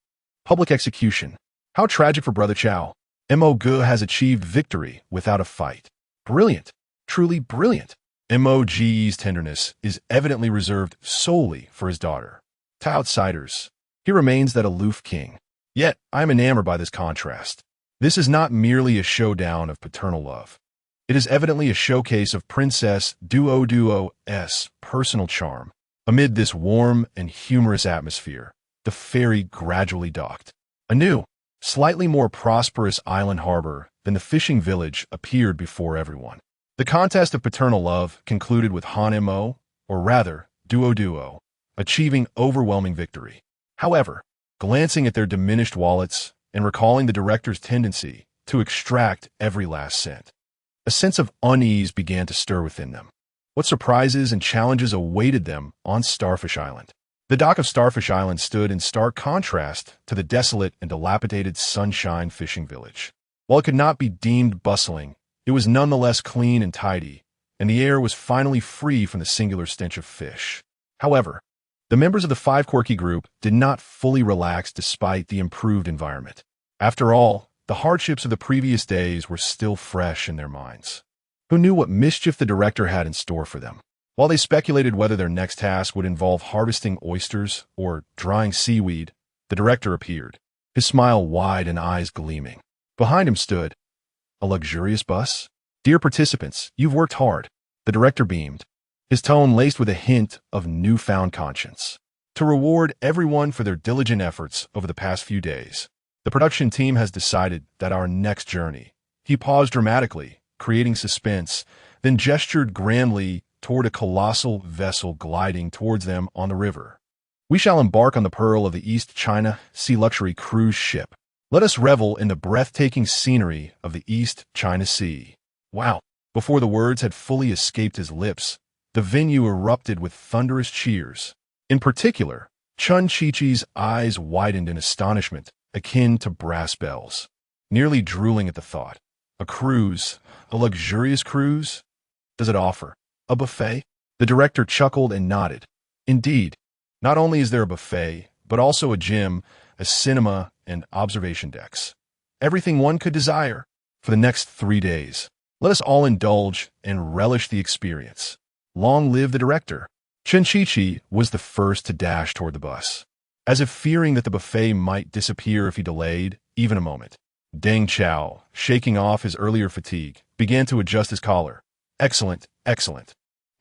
S1: Public execution. How tragic for Brother Chao. Mo Gu has achieved victory without a fight. Brilliant. Truly brilliant. Mo Gu's tenderness is evidently reserved solely for his daughter. To outsiders, he remains that aloof king. Yet, I am enamored by this contrast. This is not merely a showdown of paternal love. It is evidently a showcase of Princess Duo's personal charm. Amid this warm and humorous atmosphere, the ferry gradually docked. A new, slightly more prosperous island harbor than the fishing village appeared before everyone. The contest of paternal love concluded with Han Mo, or rather, Duo, achieving overwhelming victory. However, glancing at their diminished wallets and recalling the director's tendency to extract every last cent, a sense of unease began to stir within them. What surprises and challenges awaited them on Starfish Island? The dock of Starfish Island stood in stark contrast to the desolate and dilapidated Sunshine Fishing Village. While it could not be deemed bustling, it was nonetheless clean and tidy, and the air was finally free from the singular stench of fish. However, the members of the Five Quirky group did not fully relax despite the improved environment. After all, the hardships of the previous days were still fresh in their minds. Who knew what mischief the director had in store for them? While they speculated whether their next task would involve harvesting oysters or drying seaweed, the director appeared, his smile wide and eyes gleaming. Behind him stood a luxurious bus. Dear participants, you've worked hard. The director beamed, his tone laced with a hint of newfound conscience. To reward everyone for their diligent efforts over the past few days, the production team has decided that our next journey. He paused dramatically, creating suspense, then gestured grandly toward a colossal vessel gliding towards them on the river. We shall embark on the Pearl of the East China Sea Luxury Cruise Ship. Let us revel in the breathtaking scenery of the East China Sea. Wow! Before the words had fully escaped his lips, the venue erupted with thunderous cheers. In particular, Chun Chi-Chi's eyes widened in astonishment, akin to brass bells, nearly drooling at the thought. A cruise, a luxurious cruise? Does it offer a buffet? The director chuckled and nodded. Indeed, not only is there a buffet, but also a gym, a cinema, and observation decks. Everything one could desire. For the next 3 days, let us all indulge and relish the experience. Long live the director. Chen Chi was the first to dash toward the bus, as if fearing that the buffet might disappear if he delayed even a moment. Deng Chao, shaking off his earlier fatigue, began to adjust his collar. Excellent.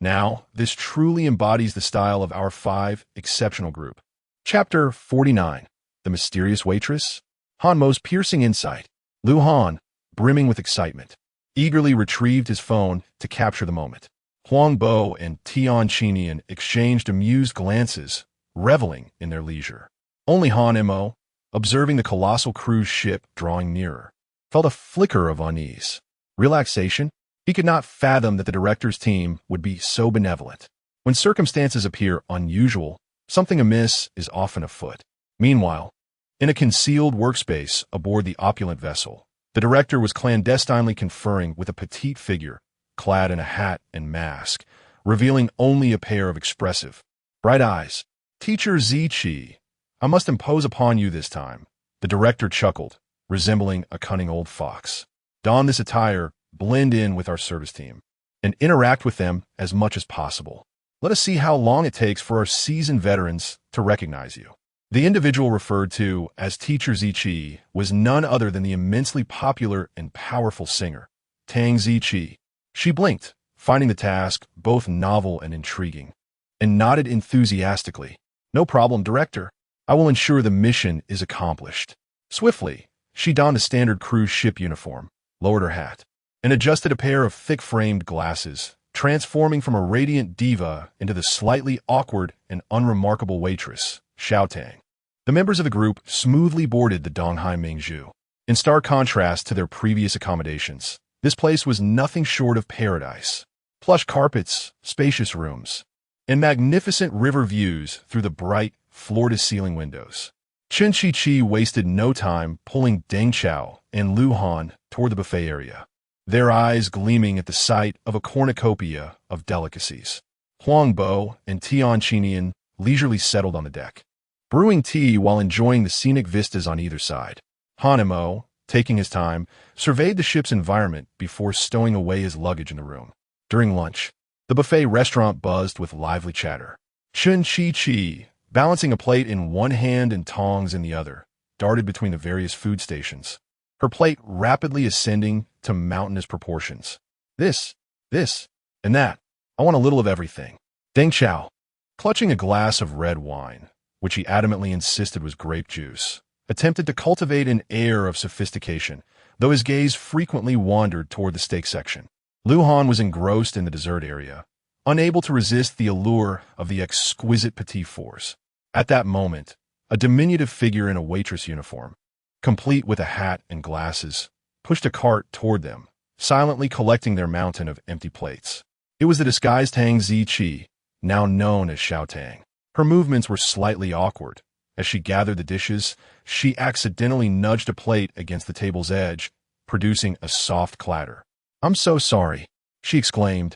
S1: Now, this truly embodies the style of our 5 exceptional group. Chapter 49. The Mysterious Waitress. Han Mo's piercing insight. Lu Han, brimming with excitement. eagerly retrieved his phone to capture the moment. Huang Bo and Tian Qinian exchanged amused glances, reveling in their leisure. Only Han Mo, observing the colossal cruise ship drawing nearer, felt a flicker of unease. Relaxation? He could not fathom that the director's team would be so benevolent. When circumstances appear unusual, something amiss is often afoot. Meanwhile, in a concealed workspace aboard the opulent vessel, the director was clandestinely conferring with a petite figure, clad in a hat and mask, revealing only a pair of expressive, bright eyes. "Teacher Ziqi, I must impose upon you this time," the director chuckled, resembling a cunning old fox. "Don this attire, blend in with our service team, and interact with them as much as possible. Let us see how long it takes for our seasoned veterans to recognize you." The individual referred to as Teacher Ziqi was none other than the immensely popular and powerful singer, Tang Ziqi. She blinked, finding the task both novel and intriguing, and nodded enthusiastically. "No problem, Director. I will ensure the mission is accomplished." Swiftly, she donned a standard cruise ship uniform, lowered her hat, and adjusted a pair of thick-framed glasses, transforming from a radiant diva into the slightly awkward and unremarkable waitress, Xiaotang. The members of the group smoothly boarded the Donghai Mingzhu. In stark contrast to their previous accommodations, this place was nothing short of paradise. Plush carpets, spacious rooms, and magnificent river views through the bright, floor-to-ceiling windows. Chen Qiqi wasted no time pulling Deng Chao and Lu Han toward the buffet area, their eyes gleaming at the sight of a cornucopia of delicacies. Huang Bo and Tian Qinian leisurely settled on the deck, brewing tea while enjoying the scenic vistas on either side. Han Mo, taking his time, surveyed the ship's environment before stowing away his luggage in the room. During lunch, the buffet restaurant buzzed with lively chatter. Chen Qiqi, balancing a plate in one hand and tongs in the other, darted between the various food stations, her plate rapidly ascending to mountainous proportions. This, and that. I want a little of everything." Deng Chao, clutching a glass of red wine, which he adamantly insisted was grape juice, attempted to cultivate an air of sophistication, though his gaze frequently wandered toward the steak section. Lu Han was engrossed in the dessert area, unable to resist the allure of the exquisite petit fours. At that moment, a diminutive figure in a waitress uniform, complete with a hat and glasses, pushed a cart toward them, silently collecting their mountain of empty plates. It was the disguised Tang Ziqi, now known as Xiaotang. Her movements were slightly awkward. As she gathered the dishes, she accidentally nudged a plate against the table's edge, producing a soft clatter. "I'm so sorry," she exclaimed,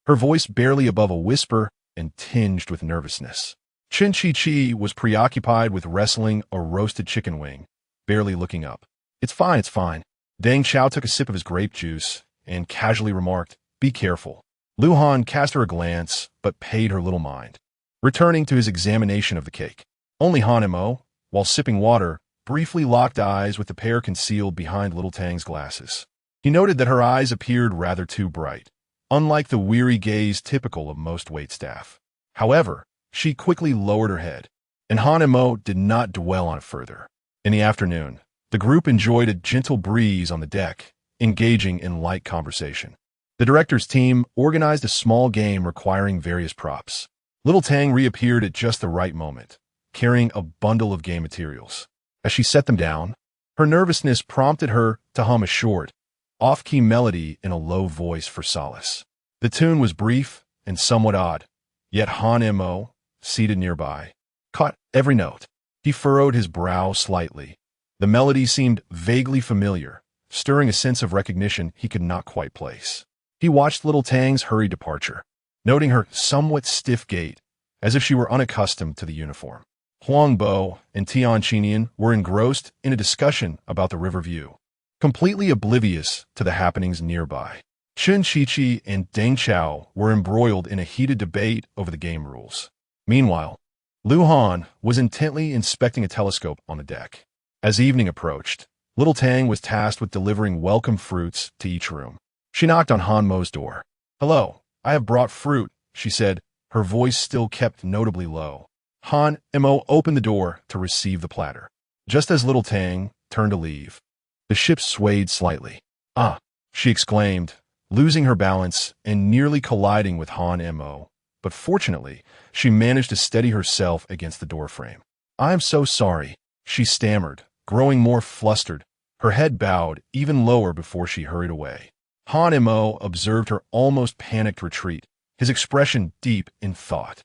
S1: her voice barely above a whisper and tinged with nervousness. Chen Qiqi was preoccupied with wrestling a roasted chicken wing, barely looking up. It's fine. Deng Chao took a sip of his grape juice and casually remarked, "Be careful." Lu Han cast her a glance, but paid her little mind, returning to his examination of the cake. Only Han Mo, while sipping water, briefly locked eyes with the pair concealed behind little Tang's glasses. He noted that her eyes appeared rather too bright, unlike the weary gaze typical of most waitstaff. However, she quickly lowered her head, and Han Mo did not dwell on it further. In the afternoon, the group enjoyed a gentle breeze on the deck, engaging in light conversation. The director's team organized a small game requiring various props. Little Tang reappeared at just the right moment, carrying a bundle of game materials. As she set them down, her nervousness prompted her to hum a short, off-key melody in a low voice for solace. The tune was brief and somewhat odd, yet Han Mo, seated nearby, caught every note. He furrowed his brow slightly. The melody seemed vaguely familiar, stirring a sense of recognition he could not quite place. He watched little Tang's hurried departure, noting her somewhat stiff gait, as if she were unaccustomed to the uniform. Huang Bo and Tian Qinian were engrossed in a discussion about the river view, completely oblivious to the happenings nearby. Chen Qiqi and Deng Chao were embroiled in a heated debate over the game rules. Meanwhile, Lu Han was intently inspecting a telescope on the deck. As evening approached, little Tang was tasked with delivering welcome fruits to each room. She knocked on Han Mo's door. "Hello, I have brought fruit," she said, her voice still kept notably low. Han Mo opened the door to receive the platter. Just as little Tang turned to leave, the ship swayed slightly. "Ah," she exclaimed, losing her balance and nearly colliding with Han Mo. But fortunately, she managed to steady herself against the doorframe. "I'm so sorry," she stammered, growing more flustered, her head bowed even lower before she hurried away. Han Mo observed her almost panicked retreat, his expression deep in thought.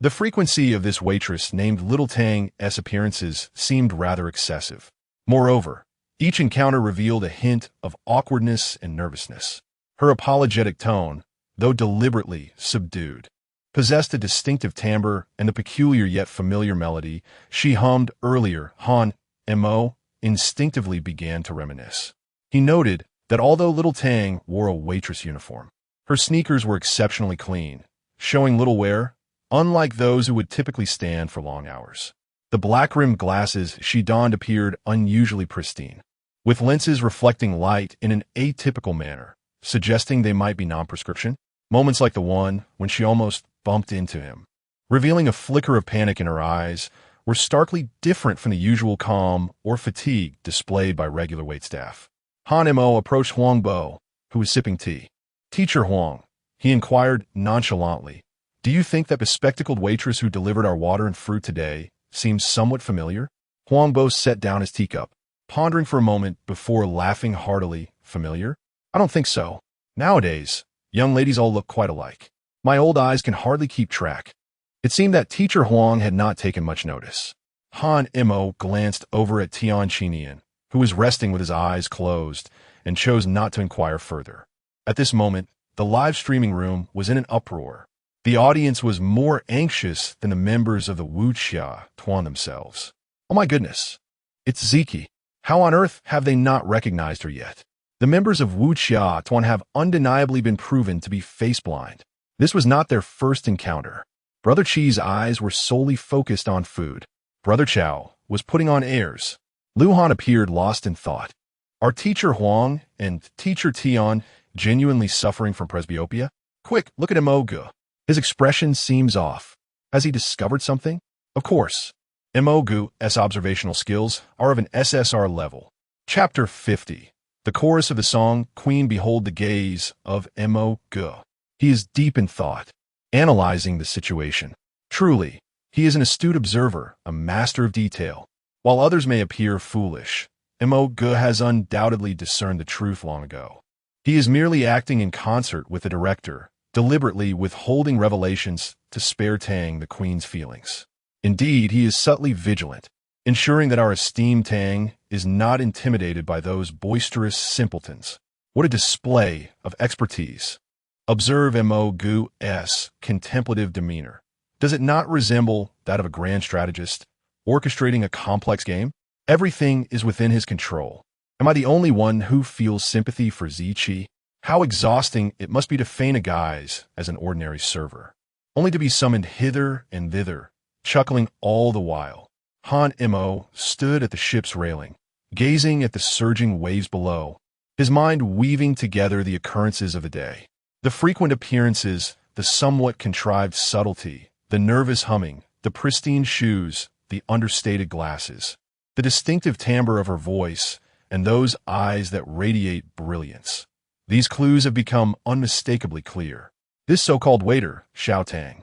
S1: The frequency of this waitress named Little Tang's appearances seemed rather excessive. Moreover, each encounter revealed a hint of awkwardness and nervousness. Her apologetic tone, though deliberately subdued, possessed a distinctive timbre and the peculiar yet familiar melody she hummed earlier. Han Mo instinctively began to reminisce. He noted that although Little Tang wore a waitress uniform, her sneakers were exceptionally clean, showing little wear, unlike those who would typically stand for long hours. The black-rimmed glasses she donned appeared unusually pristine, with lenses reflecting light in an atypical manner, suggesting they might be non-prescription. Moments like the one when she almost bumped into him, revealing a flicker of panic in her eyes, were starkly different from the usual calm or fatigue displayed by regular waitstaff. Han Mo approached Huang Bo, who was sipping tea. "Teacher Huang," he inquired nonchalantly, "do you think that bespectacled waitress who delivered our water and fruit today seems somewhat familiar?" Huang Bo set down his teacup, pondering for a moment before laughing heartily. "Familiar? I don't think so. Nowadays, young ladies all look quite alike. My old eyes can hardly keep track." It seemed that Teacher Huang had not taken much notice. Han Mo glanced over at Tian Chinian, who was resting with his eyes closed, and chose not to inquire further. At this moment, the live streaming room was in an uproar. The audience was more anxious than the members of the Wuxia Tuan themselves. "Oh my goodness, it's Ziki. How on earth have they not recognized her yet?" The members of Wuxia Tuan have undeniably been proven to be face-blind. This was not their first encounter. Brother Chi's eyes were solely focused on food. Brother Chao was putting on airs. Lu Han appeared lost in thought. Are Teacher Huang and Teacher Tian genuinely suffering from presbyopia? Quick, look at Mo Gu. His expression seems off. Has he discovered something? Of course. Mo Gu's observational skills are of an SSR level. Chapter 50. The chorus of the song, Queen Behold the Gaze of Mo Gu. He is deep in thought, analyzing the situation. Truly, he is an astute observer, a master of detail. While others may appear foolish, Mo Gu has undoubtedly discerned the truth long ago. He is merely acting in concert with the director, deliberately withholding revelations to spare Tang the Queen's feelings. Indeed, he is subtly vigilant, ensuring that our esteemed Tang is not intimidated by those boisterous simpletons. What a display of expertise! Observe Mo Gu's contemplative demeanor. Does it not resemble that of a grand strategist, orchestrating a complex game? Everything is within his control. Am I the only one who feels sympathy for Ziqi? How exhausting it must be to feign a guise as an ordinary server, only to be summoned hither and thither, chuckling all the while. Han Mo stood at the ship's railing, gazing at the surging waves below, his mind weaving together the occurrences of the day. The frequent appearances, the somewhat contrived subtlety, the nervous humming, the pristine shoes, the understated glasses, the distinctive timbre of her voice, and those eyes that radiate brilliance. These clues have become unmistakably clear. This so-called waiter, Xiao Tang,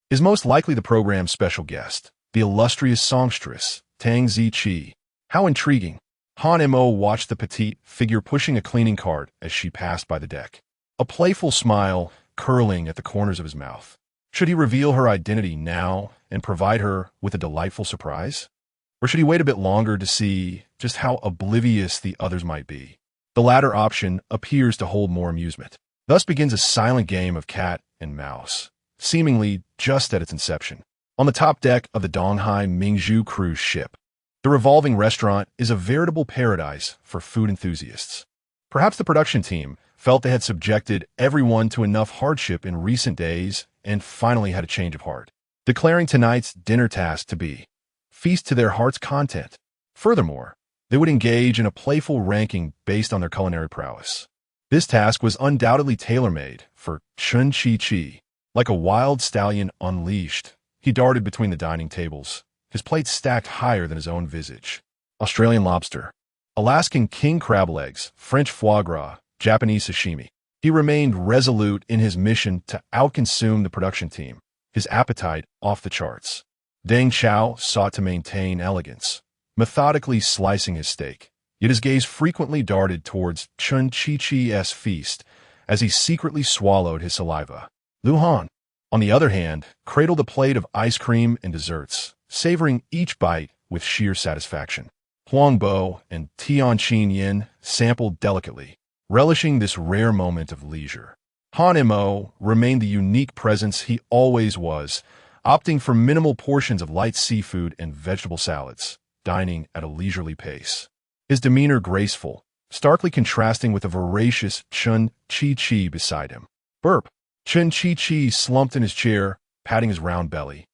S1: is most likely the program's special guest, the illustrious songstress, Tang Ziqi. How intriguing. Han Mo watched the petite figure pushing a cleaning cart as she passed by the deck, a playful smile curling at the corners of his mouth. Should he reveal her identity now and provide her with a delightful surprise? Or should he wait a bit longer to see just how oblivious the others might be? The latter option appears to hold more amusement. Thus begins a silent game of cat and mouse, seemingly just at its inception. On the top deck of the Donghai Mingzhu cruise ship, the revolving restaurant is a veritable paradise for food enthusiasts. Perhaps the production team felt they had subjected everyone to enough hardship in recent days and finally had a change of heart, declaring tonight's dinner task to be feast to their heart's content. Furthermore, they would engage in a playful ranking based on their culinary prowess. This task was undoubtedly tailor-made for Chun Chi. Like a wild stallion unleashed, he darted between the dining tables, his plate stacked higher than his own visage. Australian lobster, Alaskan king crab legs, French foie gras, Japanese sashimi. He remained resolute in his mission to outconsume the production team, his appetite off the charts. Deng Chao sought to maintain elegance, methodically slicing his steak, yet his gaze frequently darted towards Chun Chi-Chi's feast as he secretly swallowed his saliva. Lu Han, on the other hand, cradled a plate of ice cream and desserts, savoring each bite with sheer satisfaction. Huang Bo and Tian Qin Yin sampled delicately, relishing this rare moment of leisure. Han Mo remained the unique presence he always was, opting for minimal portions of light seafood and vegetable salads, dining at a leisurely pace. His demeanor graceful, starkly contrasting with the voracious Chun Chi-Chi beside him. Burp. Chun Chi-Chi slumped in his chair, patting his round belly,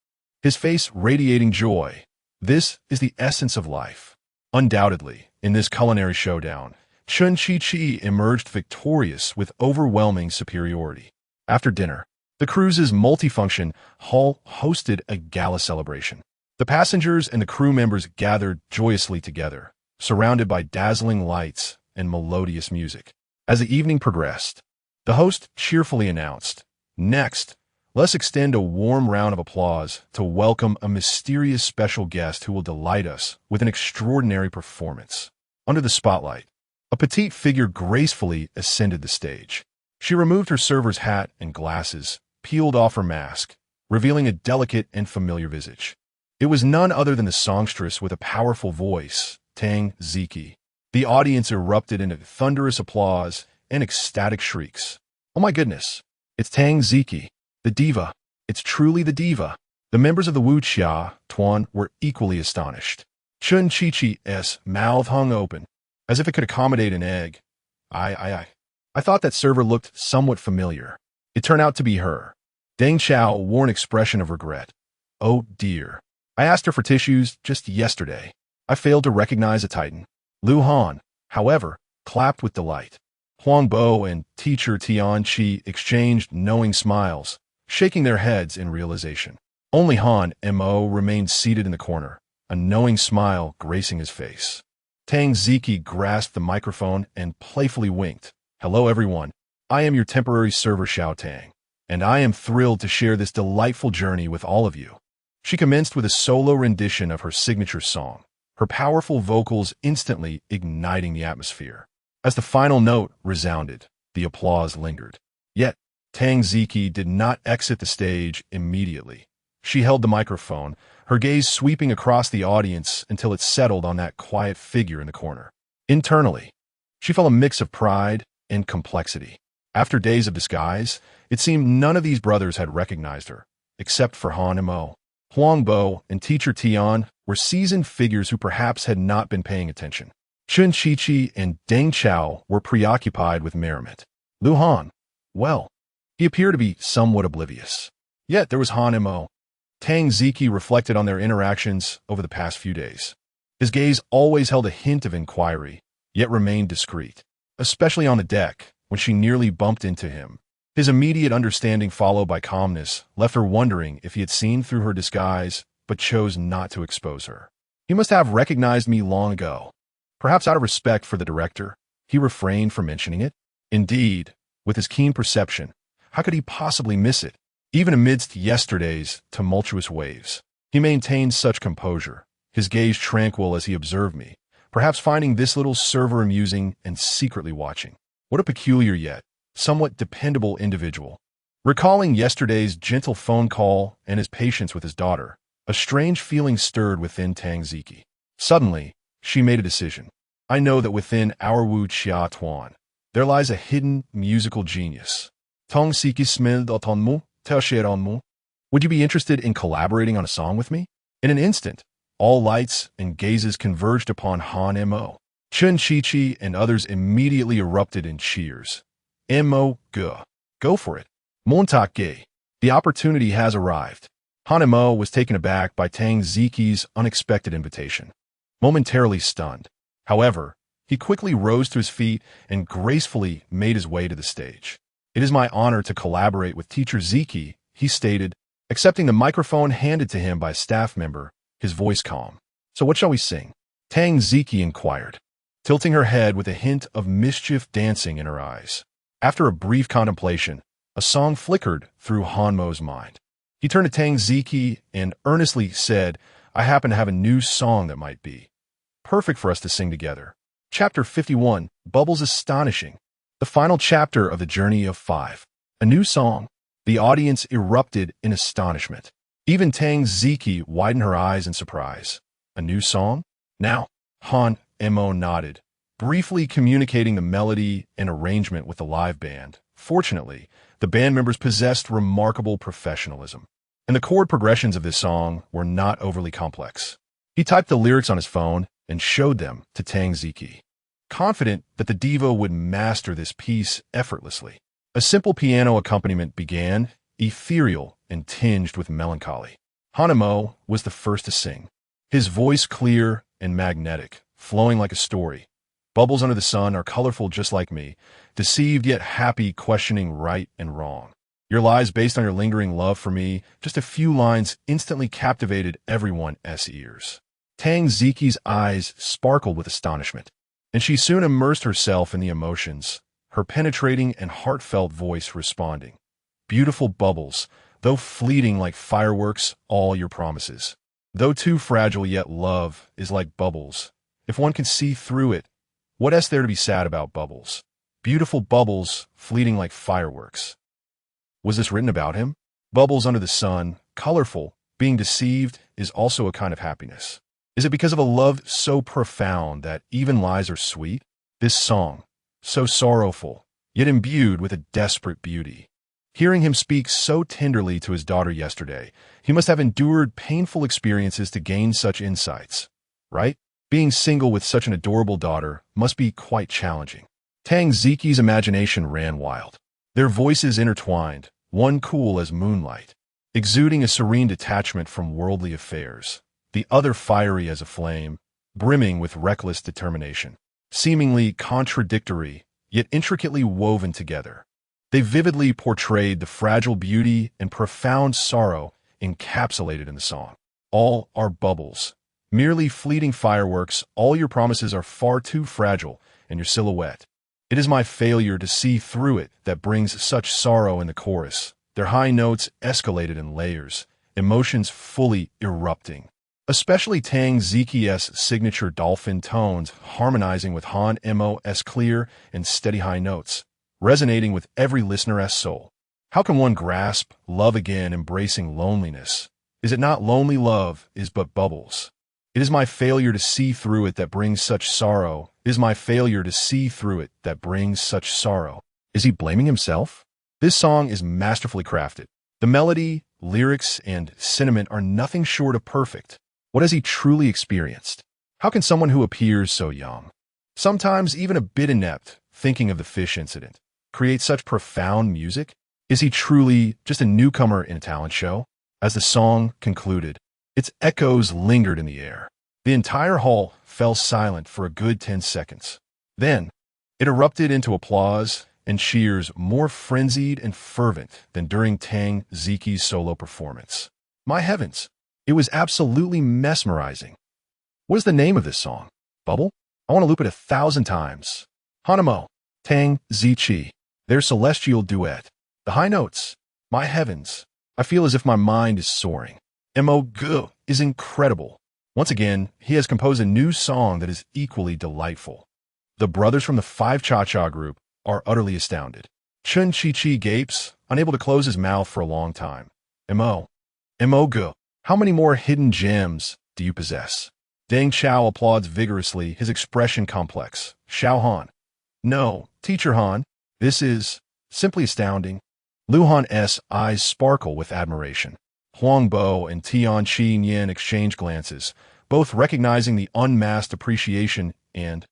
S1: his face radiating joy. This is the essence of life. Undoubtedly, in this culinary showdown, Chun Chi-Chi emerged victorious with overwhelming superiority. After dinner, the cruise's multifunction hall hosted a gala celebration. The passengers and the crew members gathered joyously together, surrounded by dazzling lights and melodious music. As the evening progressed, the host cheerfully announced, "Next, let's extend a warm round of applause to welcome a mysterious special guest who will delight us with an extraordinary performance." Under the spotlight, a petite figure gracefully ascended the stage. She removed her server's hat and glasses, peeled off her mask, revealing a delicate and familiar visage. It was none other than the songstress with a powerful voice, Tang Ziki. The audience erupted into thunderous applause and ecstatic shrieks. "Oh my goodness, it's Tang Ziki, the diva. It's truly the diva." The members of the Wuxia Tuan were equally astonished. Chun Chi-Chi's mouth hung open, as if it could accommodate an egg. I thought that server looked somewhat familiar. It turned out to be her. Deng Chao wore an expression of regret. "Oh dear. I asked her for tissues just yesterday. I failed to recognize a titan." Lu Han, however, clapped with delight. Huang Bo and teacher Tian Qi exchanged knowing smiles, shaking their heads in realization. Only Han Mo remained seated in the corner, a knowing smile gracing his face. Tang Ziki grasped the microphone and playfully winked. "Hello everyone, I am your temporary server Xiao Tang, and I am thrilled to share this delightful journey with all of you." She commenced with a solo rendition of her signature song, her powerful vocals instantly igniting the atmosphere. As the final note resounded, the applause lingered. Yet, Tang Ziki did not exit the stage immediately. She held the microphone, her gaze sweeping across the audience until it settled on that quiet figure in the corner. Internally, she felt a mix of pride and complexity. After days of disguise, it seemed none of these brothers had recognized her, except for Han Mo. Huang Bo and teacher Tian were seasoned figures who perhaps had not been paying attention. Chun Chi-Chi and Deng Chao were preoccupied with merriment. Lu Han, well, he appeared to be somewhat oblivious. Yet there was Han Mo. Tang Ziki reflected on their interactions over the past few days. His gaze always held a hint of inquiry, yet remained discreet, especially on the deck when she nearly bumped into him. His immediate understanding followed by calmness left her wondering if he had seen through her disguise but chose not to expose her. He must have recognized me long ago. Perhaps out of respect for the director, he refrained from mentioning it. Indeed, with his keen perception, how could he possibly miss it? Even amidst yesterday's tumultuous waves, he maintained such composure, his gaze tranquil as he observed me, perhaps finding this little server amusing and secretly watching. What a peculiar yet somewhat dependable individual. Recalling yesterday's gentle phone call and his patience with his daughter, a strange feeling stirred within Tang Ziki. Suddenly, she made a decision. "I know that within our Wu Xia Tuan, there lies a hidden musical genius. Tong Siki Smil Dotonmu, Telshironmu. Would you be interested in collaborating on a song with me?" In an instant, all lights and gazes converged upon Han Mo. Chun Chi-Chi and others immediately erupted in cheers. Mo, go for it. Montak Ge. The opportunity has arrived. Han Mo was taken aback by Tang Ziki's unexpected invitation. Momentarily stunned, however, he quickly rose to his feet and gracefully made his way to the stage. "It is my honor to collaborate with Teacher Ziki," he stated, accepting the microphone handed to him by a staff member, his voice calm. "So what shall we sing?" Tang Ziki inquired. tilting her head with a hint of mischief dancing in her eyes. After a brief contemplation, a song flickered through Hanmo's mind. He turned to Tang Ziki and earnestly said, I happen to have a new song that might be perfect for us to sing together. Chapter 51, Bubbles Astonishing. The final chapter of the Journey of Five. A new song. The audience erupted in astonishment. Even Tang Ziki widened her eyes in surprise. A new song? Now, Han Mo nodded, briefly communicating the melody and arrangement with the live band. Fortunately, the band members possessed remarkable professionalism, and the chord progressions of this song were not overly complex. He typed the lyrics on his phone and showed them to Tang Ziki, confident that the diva would master this piece effortlessly. A simple piano accompaniment began, ethereal and tinged with melancholy. Han Mo was the first to sing, his voice clear and magnetic, flowing like a story. Bubbles under the sun are colorful just like me, deceived yet happy, questioning right and wrong. Your lies based on your lingering love for me, just a few lines instantly captivated everyone's ears. Tang Ziki's eyes sparkled with astonishment, and she soon immersed herself in the emotions, her penetrating and heartfelt voice responding. Beautiful bubbles, though fleeting like fireworks, all your promises. Though too fragile, yet love is like bubbles. If one can see through it, what is there to be sad about bubbles? Beautiful bubbles, fleeting like fireworks. Was this written about him? Bubbles under the sun, colorful, being deceived is also a kind of happiness. Is it because of a love so profound that even lies are sweet? This song, so sorrowful, yet imbued with a desperate beauty. Hearing him speak so tenderly to his daughter yesterday, he must have endured painful experiences to gain such insights, right? Being single with such an adorable daughter must be quite challenging. Tang Ziki's imagination ran wild. Their voices intertwined, one cool as moonlight, exuding a serene detachment from worldly affairs, the other fiery as a flame, brimming with reckless determination, seemingly contradictory, yet intricately woven together. They vividly portrayed the fragile beauty and profound sorrow encapsulated in the song. All are bubbles, merely fleeting fireworks. All your promises are far too fragile, and your silhouette. It is my failure to see through it that brings such sorrow in the chorus. Their high notes escalated in layers, emotions fully erupting. Especially Tang Ziki's signature dolphin tones harmonizing with Han Mo's clear and steady high notes, resonating with every listener's soul. How can one grasp love again, embracing loneliness? Is it not lonely love is but bubbles? It is my failure to see through it that brings such sorrow. It is my failure to see through it that brings such sorrow. Is he blaming himself? This song is masterfully crafted. The melody, lyrics, and sentiment are nothing short of perfect. What has he truly experienced? How can someone who appears so young, sometimes even a bit inept, thinking of the fish incident, create such profound music? Is he truly just a newcomer in a talent show? As the song concluded, its echoes lingered in the air. The entire hall fell silent for a good 10 seconds. Then, it erupted into applause and cheers more frenzied and fervent than during Tang Ziki's solo performance. My heavens, it was absolutely mesmerizing. What is the name of this song? Bubble? I want to loop it 1,000 times. Hanamo, Tang Ziqi, their celestial duet. The high notes. My heavens. I feel as if my mind is soaring. Mo is incredible. Once again, he has composed a new song that is equally delightful. The brothers from the Five Cha-Cha group are utterly astounded. Chun Chi-Chi gapes, unable to close his mouth for a long time. Mo, how many more hidden gems do you possess? Deng Chao applauds vigorously, his expression complex. Xiao Han. No, Teacher Han, this is simply astounding. Lu Han's eyes sparkle with admiration. Huang Bo and Tian Qi Nian exchange glances, both recognizing the unmasked appreciation and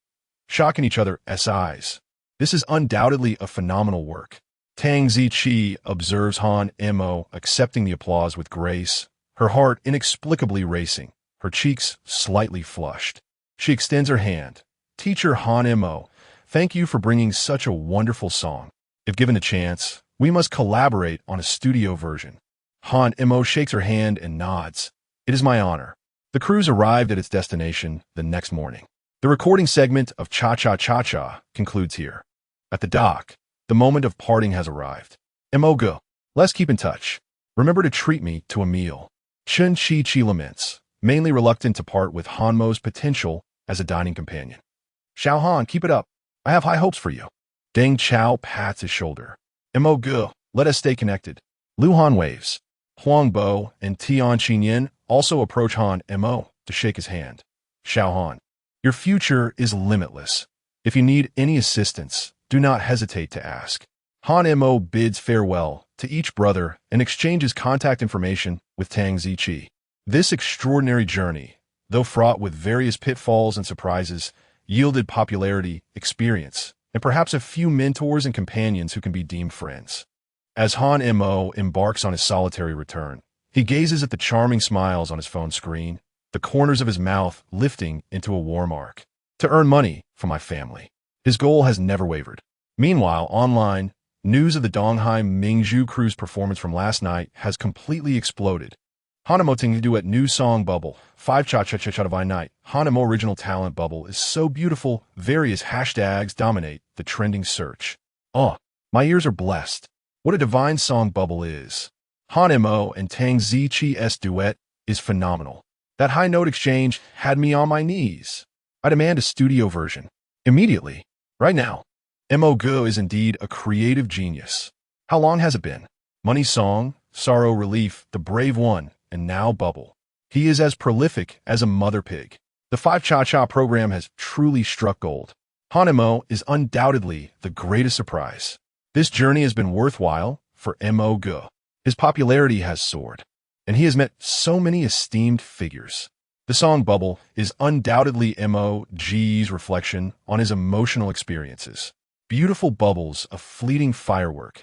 S1: shock in each other's eyes. This is undoubtedly a phenomenal work. Tang Ziqi observes Han Mo accepting the applause with grace, her heart inexplicably racing, her cheeks slightly flushed. She extends her hand. Teacher Han Mo, thank you for bringing such a wonderful song. If given a chance, we must collaborate on a studio version. Han Mo shakes her hand and nods. It is my honor. The cruise arrived at its destination the next morning. The recording segment of Cha Cha Cha Cha concludes here. At the dock, the moment of parting has arrived. Go. Let's keep in touch. Remember to treat me to a meal. Chun Chi Chi laments, mainly reluctant to part with Hanmo's potential as a dining companion. Xiao Han, keep it up. I have high hopes for you. Deng Chao pats his shoulder. Go. Let us stay connected. Lu Han waves. Huang Bo and Tian Qinyin also approach Han Mo to shake his hand. Xiao Han, your future is limitless. If you need any assistance, do not hesitate to ask. Han Mo bids farewell to each brother and exchanges contact information with Tang Ziqi. This extraordinary journey, though fraught with various pitfalls and surprises, yielded popularity, experience, and perhaps a few mentors and companions who can be deemed friends. As Han Mo embarks on his solitary return, he gazes at the charming smiles on his phone screen, the corners of his mouth lifting into a warm arc. To earn money for my family. His goal has never wavered. Meanwhile, online, news of the Donghai Mingzhu cruise performance from last night has completely exploded. Hanamo duet new song bubble, 5 cha-cha-cha-cha by night. Hanamo original talent bubble is so beautiful, various hashtags dominate the trending search. Oh, my ears are blessed. What a divine song bubble is. Hanamo and Tang Ziqi's duet is phenomenal. That high note exchange had me on my knees. I demand a studio version. Immediately. Right now. Go is indeed a creative genius. How long has it been? Money Song, Sorrow Relief, The Brave One, and now Bubble. He is as prolific as a mother pig. The 5 Cha-Cha program has truly struck gold. Hanamo is undoubtedly the greatest surprise. This journey has been worthwhile for Go. His popularity has soared, and he has met so many esteemed figures. The song Bubble is undoubtedly G's reflection on his emotional experiences. Beautiful bubbles of fleeting firework,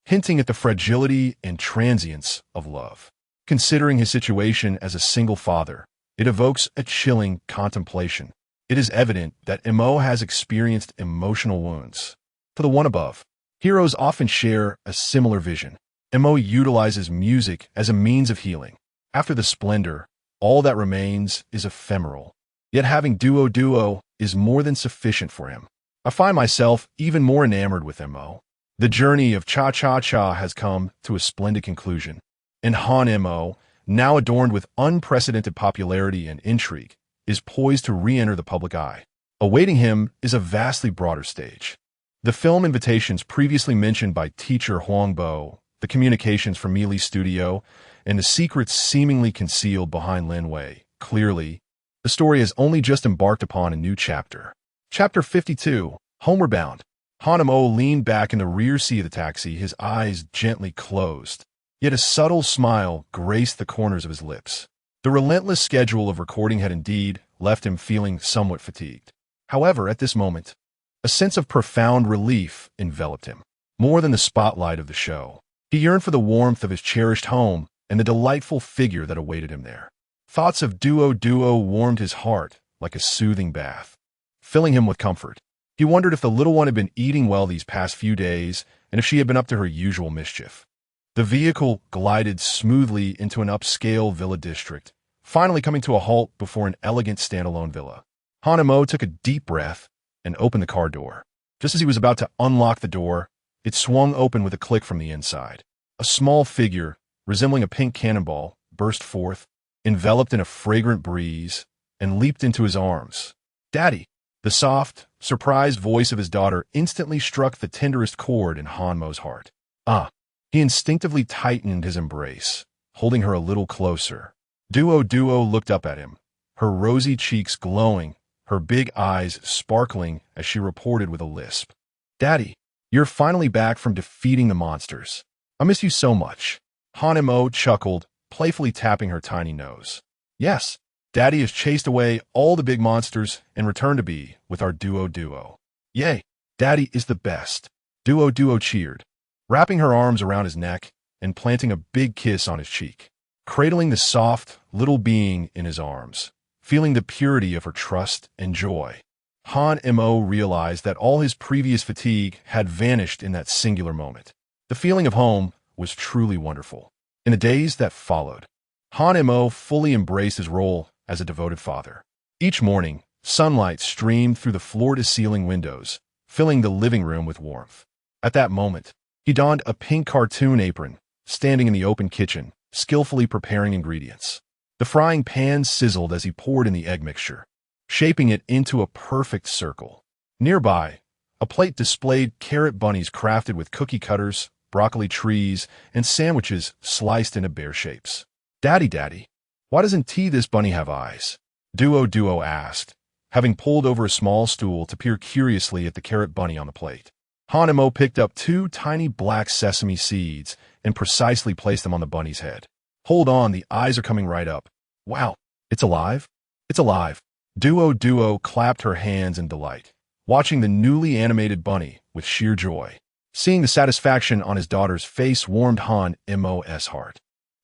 S1: hinting at the fragility and transience of love. Considering his situation as a single father, it evokes a chilling contemplation. It is evident that Mo has experienced emotional wounds. To the one above, heroes often share a similar vision. Mo utilizes music as a means of healing. After the splendor, all that remains is ephemeral. Yet having duo is more than sufficient for him. I find myself even more enamored with Mo. The journey of Cha-Cha-Cha has come to a splendid conclusion, and Han Mo, now adorned with unprecedented popularity and intrigue, is poised to re-enter the public eye. Awaiting him is a vastly broader stage. The film invitations previously mentioned by teacher Huang Bo, the communications from Meili Studio, and the secrets seemingly concealed behind Lin Wei. Clearly, the story has only just embarked upon a new chapter. Chapter 52, Homeward Bound. Hanamo leaned back in the rear seat of the taxi, his eyes gently closed. Yet a subtle smile graced the corners of his lips. The relentless schedule of recording had indeed left him feeling somewhat fatigued. However, at this moment, a sense of profound relief enveloped him. More than the spotlight of the show, he yearned for the warmth of his cherished home and the delightful figure that awaited him there. Thoughts of duo warmed his heart like a soothing bath, filling him with comfort. He wondered if the little one had been eating well these past few days and if she had been up to her usual mischief. The vehicle glided smoothly into an upscale villa district, finally coming to a halt before an elegant standalone villa. Hanamo took a deep breath and opened the car door. Just as he was about to unlock the door, it swung open with a click from the inside. A small figure, resembling a pink cannonball, burst forth, enveloped in a fragrant breeze, and leaped into his arms. "Daddy!" The soft, surprised voice of his daughter instantly struck the tenderest chord in Hanmo's heart. Ah! He instinctively tightened his embrace, holding her a little closer. Duo looked up at him, her rosy cheeks glowing, her big eyes sparkling as she reported with a lisp. "Daddy, you're finally back from defeating the monsters. I miss you so much." Hanemo chuckled, playfully tapping her tiny nose. "Yes, Daddy has chased away all the big monsters and returned to be with our duo. Yay, Daddy is the best." Duo cheered, wrapping her arms around his neck and planting a big kiss on his cheek, cradling the soft, little being in his arms, feeling the purity of her trust and joy. Han Mo realized that all his previous fatigue had vanished in that singular moment. The feeling of home was truly wonderful. In the days that followed, Han Mo fully embraced his role as a devoted father. Each morning, Sunlight streamed through the floor-to-ceiling windows, filling the living room with warmth. At that moment, he donned a pink cartoon apron, standing in the open kitchen, skillfully preparing ingredients. The frying pan sizzled as he poured in the egg mixture, shaping it into a perfect circle. Nearby, a plate displayed carrot bunnies crafted with cookie cutters, broccoli trees, and sandwiches sliced into bear shapes. Daddy, why doesn't this bunny have eyes? Duo asked, having pulled over a small stool to peer curiously at the carrot bunny on the plate. Hanemo picked up 2 tiny black sesame seeds and precisely placed them on the bunny's head. Hold on, the eyes are coming right up. Wow, it's alive? It's alive. Duo clapped her hands in delight, watching the newly animated bunny with sheer joy. Seeing the satisfaction on his daughter's face warmed Hanmo's heart.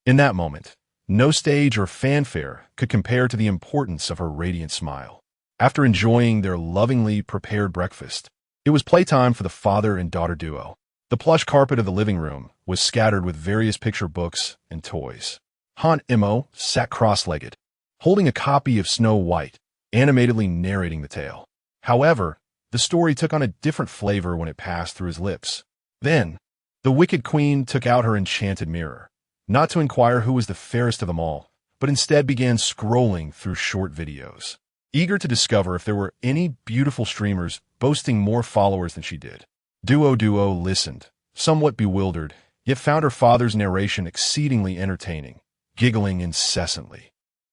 S1: In that moment, no stage or fanfare could compare to the importance of her radiant smile. After enjoying their lovingly prepared breakfast, it was playtime for the father and daughter duo. The plush carpet of the living room was scattered with various picture books and toys. Hanmo sat cross-legged, holding a copy of Snow White, animatedly narrating the tale. However, the story took on a different flavor when it passed through his lips. Then, the wicked queen took out her enchanted mirror, not to inquire who was the fairest of them all, but instead began scrolling through short videos, eager to discover if there were any beautiful streamers boasting more followers than she did. Duo listened, somewhat bewildered, yet found her father's narration exceedingly entertaining, giggling incessantly.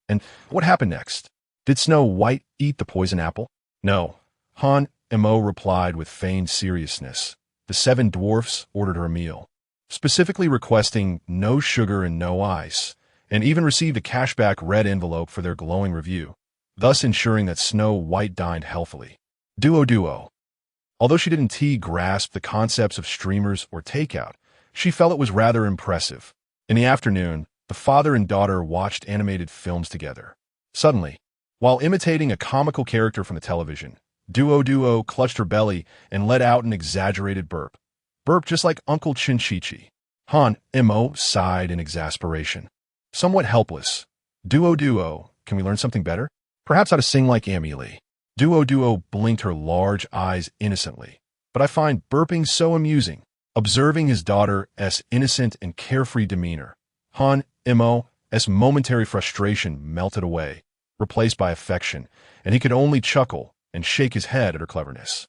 S1: And what happened next? Did Snow White eat the poison apple? No. Hanmo replied with feigned seriousness. The 7 dwarfs ordered her a meal, specifically requesting no sugar and no ice, and even received a cashback red envelope for their glowing review, thus ensuring that Snow White dined healthily. Duo. Although she didn't grasp the concepts of streamers or takeout, she felt it was rather impressive. In the afternoon, the father and daughter watched animated films together. Suddenly, while imitating a comical character from the television, Duo clutched her belly and let out an exaggerated burp. Burp just like Uncle Chinchichi. Hanmo sighed in exasperation. Somewhat helpless. Duo, can we learn something better? Perhaps how to sing like Amelie. Duo blinked her large eyes innocently. But I find burping so amusing. Observing his daughter's innocent and carefree demeanor, Hanmo's momentary frustration melted away, replaced by affection, and he could only chuckle and shake his head at her cleverness.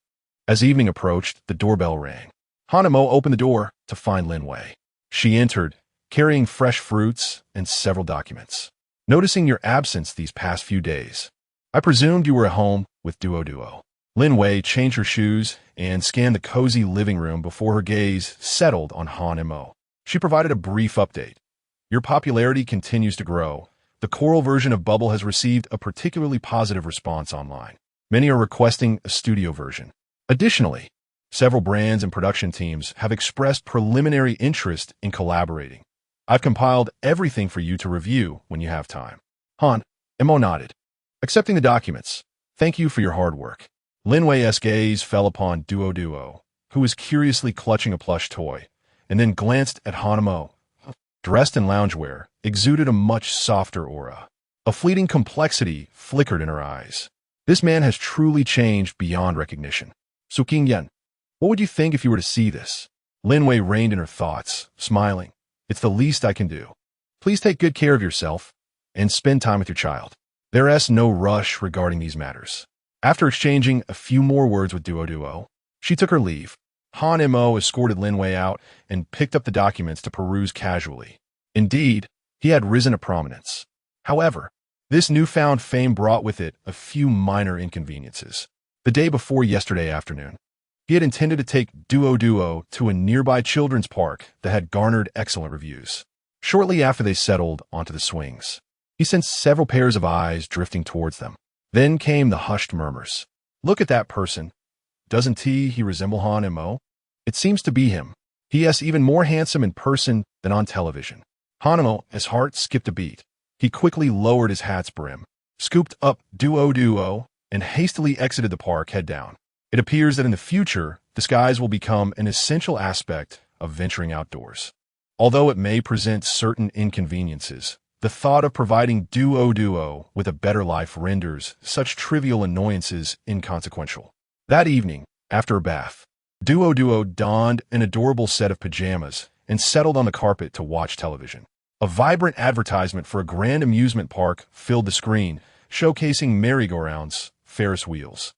S1: As evening approached, the doorbell rang. Hanmo opened the door to find Lin Wei. She entered, carrying fresh fruits and several documents. Noticing your absence these past few days, I presumed you were at home with Duo. Lin Wei changed her shoes and scanned the cozy living room before her gaze settled on Hanmo. She provided a brief update. Your popularity continues to grow. The choral version of Bubble has received a particularly positive response online. Many are requesting a studio version. Additionally, several brands and production teams have expressed preliminary interest in collaborating. I've compiled everything for you to review when you have time. Hanmo nodded, accepting the documents. Thank you for your hard work. Lin Wei's gaze fell upon Duo, who was curiously clutching a plush toy, and then glanced at Hanmo. Dressed in loungewear, exuded a much softer aura. A fleeting complexity flickered in her eyes. This man has truly changed beyond recognition. Suqingyan, what would you think if you were to see this? Lin Wei reined in her thoughts, smiling. It's the least I can do. Please take good care of yourself and spend time with your child. There's no rush regarding these matters. After exchanging a few more words with Duo, she took her leave. Hanmo escorted Lin Wei out and picked up the documents to peruse casually. Indeed, he had risen to prominence. However, this newfound fame brought with it a few minor inconveniences. The day before yesterday afternoon, he had intended to take Duo to a nearby children's park that had garnered excellent reviews. Shortly after they settled onto the swings, he sensed several pairs of eyes drifting towards them. Then came the hushed murmurs. Look at that person. Doesn't he resemble Hanmo? It seems to be him. He is even more handsome in person than on television. Hanmo's heart skipped a beat. He quickly lowered his hat's brim, scooped up Duo, and hastily exited the park head down. It appears that in the future, disguise will become an essential aspect of venturing outdoors. Although it may present certain inconveniences, The thought of providing Duo with a better life renders such trivial annoyances inconsequential. That evening, after a bath, Duo donned an adorable set of pajamas and settled on the carpet to watch television. A vibrant advertisement for a grand amusement park filled the screen, showcasing merry-go-rounds, Ferris wheels,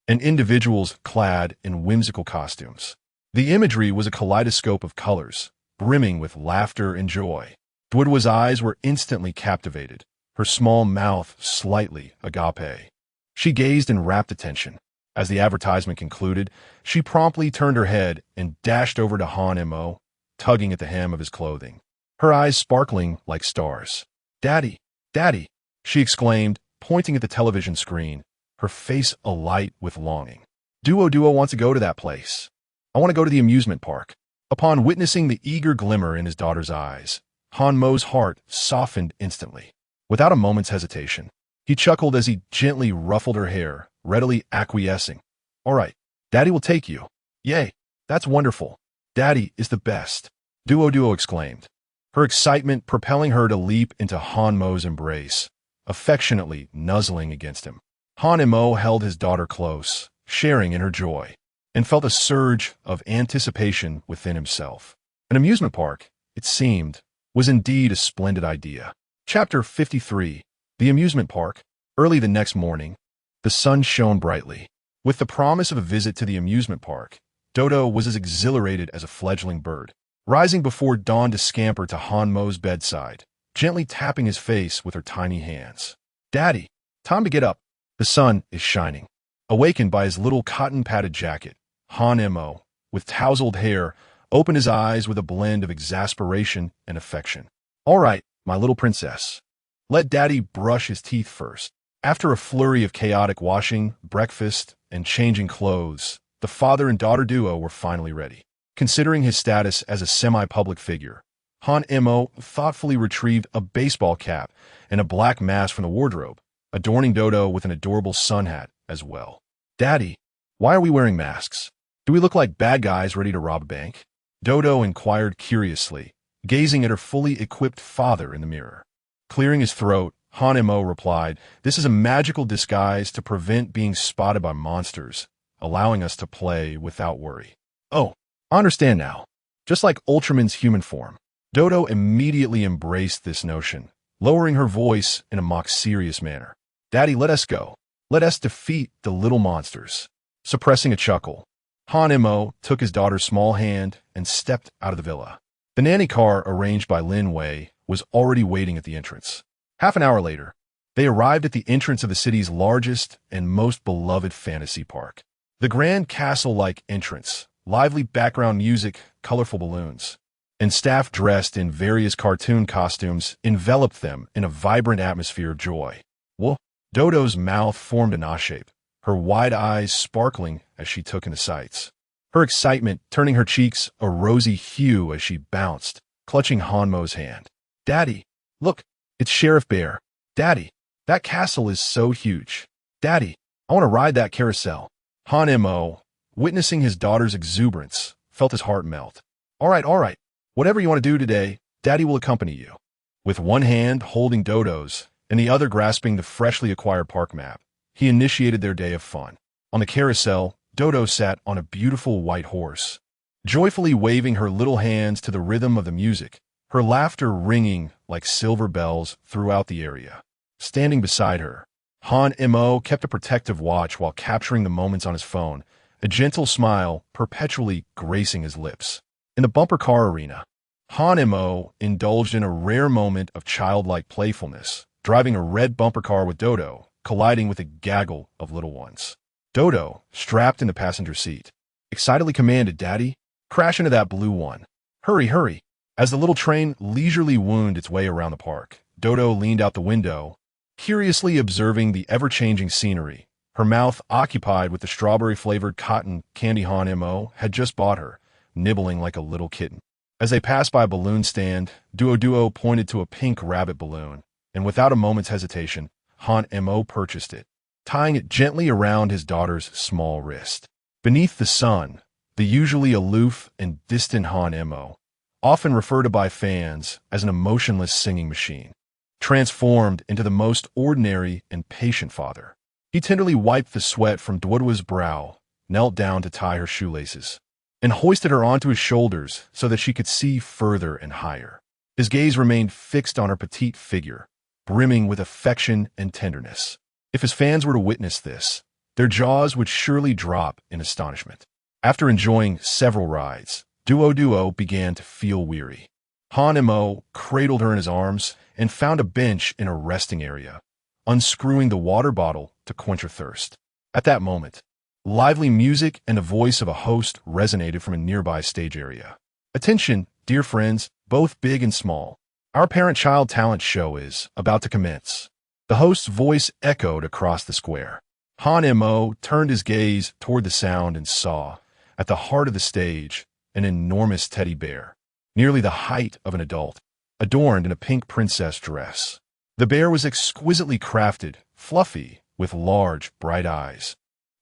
S1: and individuals clad in whimsical costumes. The imagery was a kaleidoscope of colors, brimming with laughter and joy. Duo's eyes were instantly captivated, her small mouth slightly agape. She gazed in rapt attention. As the advertisement concluded, she promptly turned her head and dashed over to Han Mo, tugging at the hem of his clothing, her eyes sparkling like stars. "Daddy, Daddy," she exclaimed, pointing at the television screen, her face alight with longing. Duo wants to go to that place. I want to go to the amusement park." Upon witnessing the eager glimmer in his daughter's eyes, Han Mo's heart softened instantly. Without a moment's hesitation, he chuckled as he gently ruffled her hair, readily acquiescing. "All right, Daddy will take you." "Yay, that's wonderful. Daddy is the best," Duo exclaimed, her excitement propelling her to leap into Han Mo's embrace, affectionately nuzzling against him. Han Mo held his daughter close, sharing in her joy, and felt a surge of anticipation within himself. An amusement park, it seemed, was indeed a splendid idea. Chapter 53. The Amusement Park. Early the next morning, the sun shone brightly. With the promise of a visit to the amusement park, Dodo was as exhilarated as a fledgling bird, rising before dawn to scamper to Han Mo's bedside, gently tapping his face with her tiny hands. "Daddy, time to get up. The sun is shining." Awakened by his little cotton-padded jacket, Han Mo, with tousled hair, opened his eyes with a blend of exasperation and affection. "All right, my little princess. Let Daddy brush his teeth first." After a flurry of chaotic washing, breakfast, and changing clothes, the father and daughter duo were finally ready. Considering his status as a semi-public figure, Han Mo thoughtfully retrieved a baseball cap and a black mask from the wardrobe, adorning Dodo with an adorable sun hat as well. "Daddy, why are we wearing masks? Do we look like bad guys ready to rob a bank?" Dodo inquired curiously, gazing at her fully equipped father in the mirror. Clearing his throat, Han Mo replied, "This is a magical disguise to prevent being spotted by monsters, allowing us to play without worry." "Oh, I understand now. Just like Ultraman's human form." Dodo immediately embraced this notion, lowering her voice in a mock-serious manner. "Daddy, let us go. Let us defeat the little monsters." Suppressing a chuckle, Han Mo took his daughter's small hand and stepped out of the villa. The nanny car, arranged by Lin Wei, was already waiting at the entrance. Half an hour later, they arrived at the entrance of the city's largest and most beloved fantasy park. The grand castle-like entrance, lively background music, colorful balloons, and staff dressed in various cartoon costumes enveloped them in a vibrant atmosphere of joy. "Whoa!" Dodo's mouth formed an O shape, her wide eyes sparkling as she took in the sights, her excitement turning her cheeks a rosy hue as she bounced, clutching Han Mo's hand. "Daddy, look, it's Sheriff Bear. Daddy, that castle is so huge. Daddy, I want to ride that carousel." Han Mo, witnessing his daughter's exuberance, felt his heart melt. All right. Whatever you want to do today, Daddy will accompany you." With one hand holding Dodo's and the other grasping the freshly acquired park map, he initiated their day of fun. On the carousel, Dodo sat on a beautiful white horse, joyfully waving her little hands to the rhythm of the music, her laughter ringing like silver bells throughout the area. Standing beside her, Han Mo kept a protective watch while capturing the moments on his phone, a gentle smile perpetually gracing his lips. In the bumper car arena, Han Mo indulged in a rare moment of childlike playfulness, driving a red bumper car with Dodo, colliding with a gaggle of little ones. Dodo, strapped in the passenger seat, excitedly commanded, "Daddy, crash into that blue one. Hurry." As the little train leisurely wound its way around the park, Dodo leaned out the window, curiously observing the ever-changing scenery, her mouth occupied with the strawberry-flavored cotton candy Han Mo had just bought her, nibbling like a little kitten. As they passed by a balloon stand, Duo pointed to a pink rabbit balloon, and without a moment's hesitation, Han Mo purchased it, tying it gently around his daughter's small wrist. Beneath the sun, the usually aloof and distant Han Mo, often referred to by fans as an emotionless singing machine, transformed into the most ordinary and patient father. He tenderly wiped the sweat from Dwodwa's brow, knelt down to tie her shoelaces, and hoisted her onto his shoulders so that she could see further and higher. His gaze remained fixed on her petite figure, brimming with affection and tenderness. If his fans were to witness this, their jaws would surely drop in astonishment. After enjoying several rides, Duo began to feel weary. Han Mo cradled her in his arms and found a bench in a resting area, unscrewing the water bottle to quench her thirst. At that moment, lively music and the voice of a host resonated from a nearby stage area. Attention, dear friends, both big and small. Our parent-child talent show is about to commence. The host's voice echoed across the square. Han Mo turned his gaze toward the sound and saw, at the heart of the stage, an enormous teddy bear, nearly the height of an adult, adorned in a pink princess dress. The bear was exquisitely crafted, fluffy, with large, bright eyes,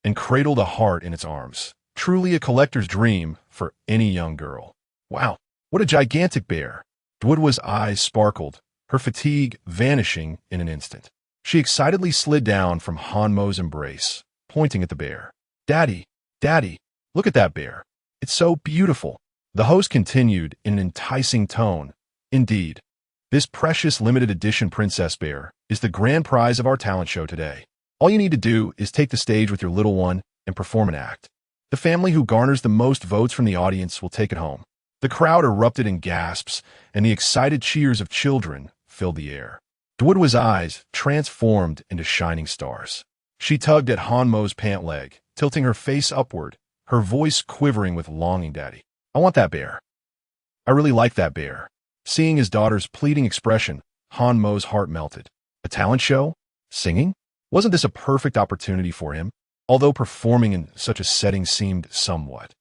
S1: and cradled a heart in its arms. Truly a collector's dream for any young girl. Wow, what a gigantic bear! Dwodwa's eyes sparkled, her fatigue vanishing in an instant. She excitedly slid down from Han Mo's embrace, pointing at the bear. Daddy, Daddy, look at that bear. It's so beautiful. The host continued in an enticing tone. Indeed, this precious limited edition princess bear is the grand prize of our talent show today. All you need to do is take the stage with your little one and perform an act. The family who garners the most votes from the audience will take it home. The crowd erupted in gasps, and the excited cheers of children filled the air. Dwodwa's eyes transformed into shining stars. She tugged at Han Mo's pant leg, tilting her face upward, her voice quivering with longing. Daddy, I want that bear. I really like that bear. Seeing his daughter's pleading expression, Han Mo's heart melted. A talent show? Singing? Wasn't this a perfect opportunity for him? Although performing in such a setting seemed somewhat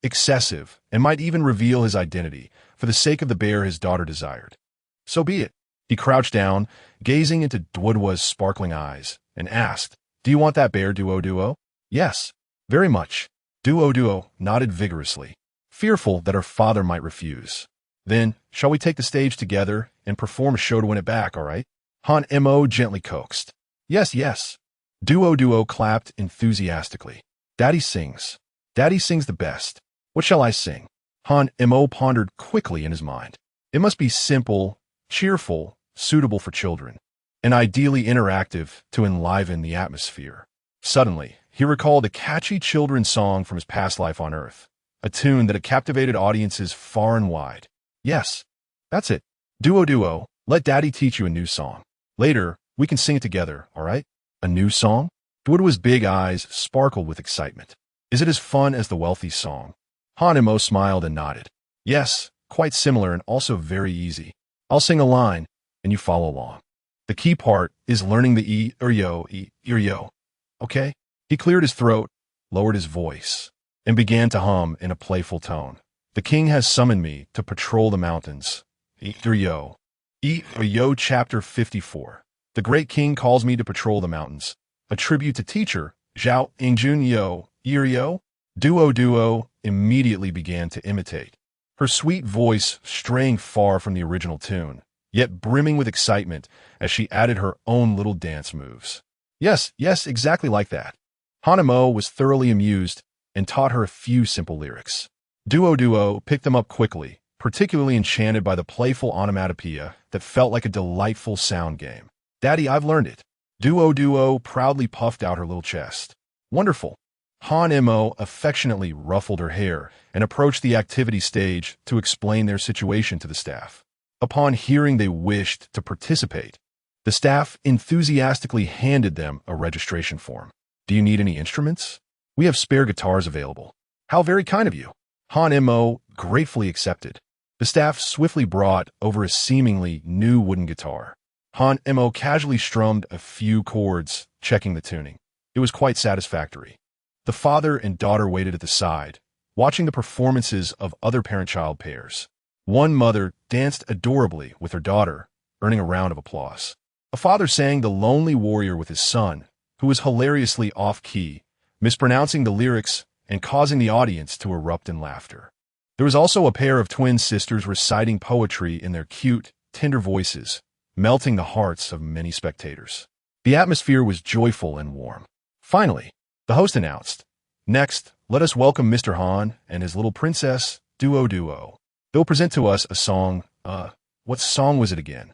S1: excessive and might even reveal his identity for the sake of the bear his daughter desired. So be it. He crouched down, gazing into Dwodwa's sparkling eyes, and asked, Do you want that bear, Duo? Yes, very much. Duo nodded vigorously, fearful that her father might refuse. Then, shall we take the stage together and perform a show to win it back, all right? Han Mo gently coaxed. Yes. Duo clapped enthusiastically. Daddy sings the best. What shall I sing? Han Mo pondered quickly in his mind. It must be simple, cheerful, suitable for children, and ideally interactive to enliven the atmosphere. Suddenly, he recalled a catchy children's song from his past life on Earth, a tune that had captivated audiences far and wide. Yes, that's it. Duo, let Daddy teach you a new song. Later, we can sing it together, all right? A new song? Dwodwa's big eyes sparkled with excitement. Is it as fun as the wealthy song? Han Mo smiled and nodded. Yes, quite similar and also very easy. I'll sing a line, and you follow along. The key part is learning the E or yo. Okay? He cleared his throat, lowered his voice, and began to hum in a playful tone. The king has summoned me to patrol the mountains. E or yo, chapter 54. The great king calls me to patrol the mountains. A tribute to teacher, Zhao Ingjun yo. Duo immediately began to imitate, her sweet voice straying far from the original tune, yet brimming with excitement as she added her own little dance moves. Yes, exactly like that. Han Mo was thoroughly amused and taught her a few simple lyrics. Duo picked them up quickly, particularly enchanted by the playful onomatopoeia that felt like a delightful sound game. Daddy, I've learned it. Duo proudly puffed out her little chest. Wonderful. Han Mo affectionately ruffled her hair and approached the activity stage to explain their situation to the staff. Upon hearing they wished to participate, the staff enthusiastically handed them a registration form. Do you need any instruments? We have spare guitars available. How very kind of you. Han Mo gratefully accepted. The staff swiftly brought over a seemingly new wooden guitar. Han Mo casually strummed a few chords, checking the tuning. It was quite satisfactory. The father and daughter waited at the side, watching the performances of other parent-child pairs. One mother danced adorably with her daughter, earning a round of applause. A father sang The Lonely Warrior with his son, who was hilariously off-key, mispronouncing the lyrics and causing the audience to erupt in laughter. There was also a pair of twin sisters reciting poetry in their cute, tender voices, melting the hearts of many spectators. The atmosphere was joyful and warm. Finally, the host announced, "Next, let us welcome Mr. Han and his little princess, Duo. They'll present to us a song. What song was it again?"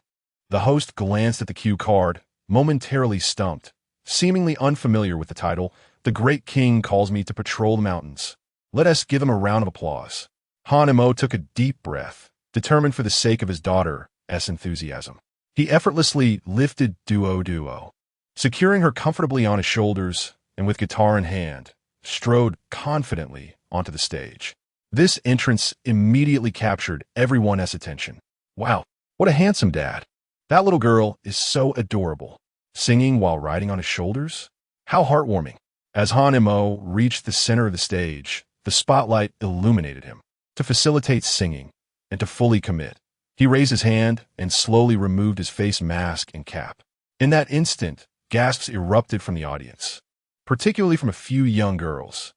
S1: The host glanced at the cue card, momentarily stumped, seemingly unfamiliar with the title. "The Great King calls me to patrol the mountains." Let us give him a round of applause. Han Mo took a deep breath, determined for the sake of his daughter's enthusiasm. He effortlessly lifted Duo, securing her comfortably on his shoulders, and with guitar in hand, strode confidently onto the stage. This entrance immediately captured everyone's attention. Wow, what a handsome dad. That little girl is so adorable. Singing while riding on his shoulders? How heartwarming. As Han Mo reached the center of the stage, the spotlight illuminated him. To facilitate singing, and to fully commit, he raised his hand and slowly removed his face mask and cap. In that instant, gasps erupted from the audience, particularly from a few young girls.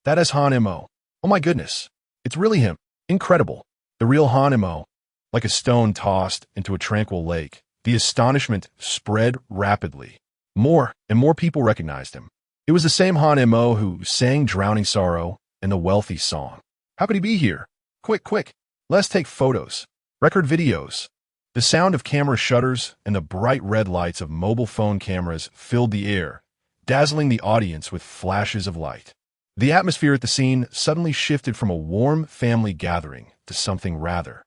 S1: That is Han Mo. Oh my goodness, it's really him. Incredible. The real Han Mo. Like a stone tossed into a tranquil lake, the astonishment spread rapidly. More and more people recognized him. It was the same Han Mo who sang Drowning Sorrow and the Wealthy Song. How could he be here? Quick, let's take photos, record videos. The sound of camera shutters and the bright red lights of mobile phone cameras filled the air, dazzling the audience with flashes of light. The atmosphere at the scene suddenly shifted from a warm family gathering to something rather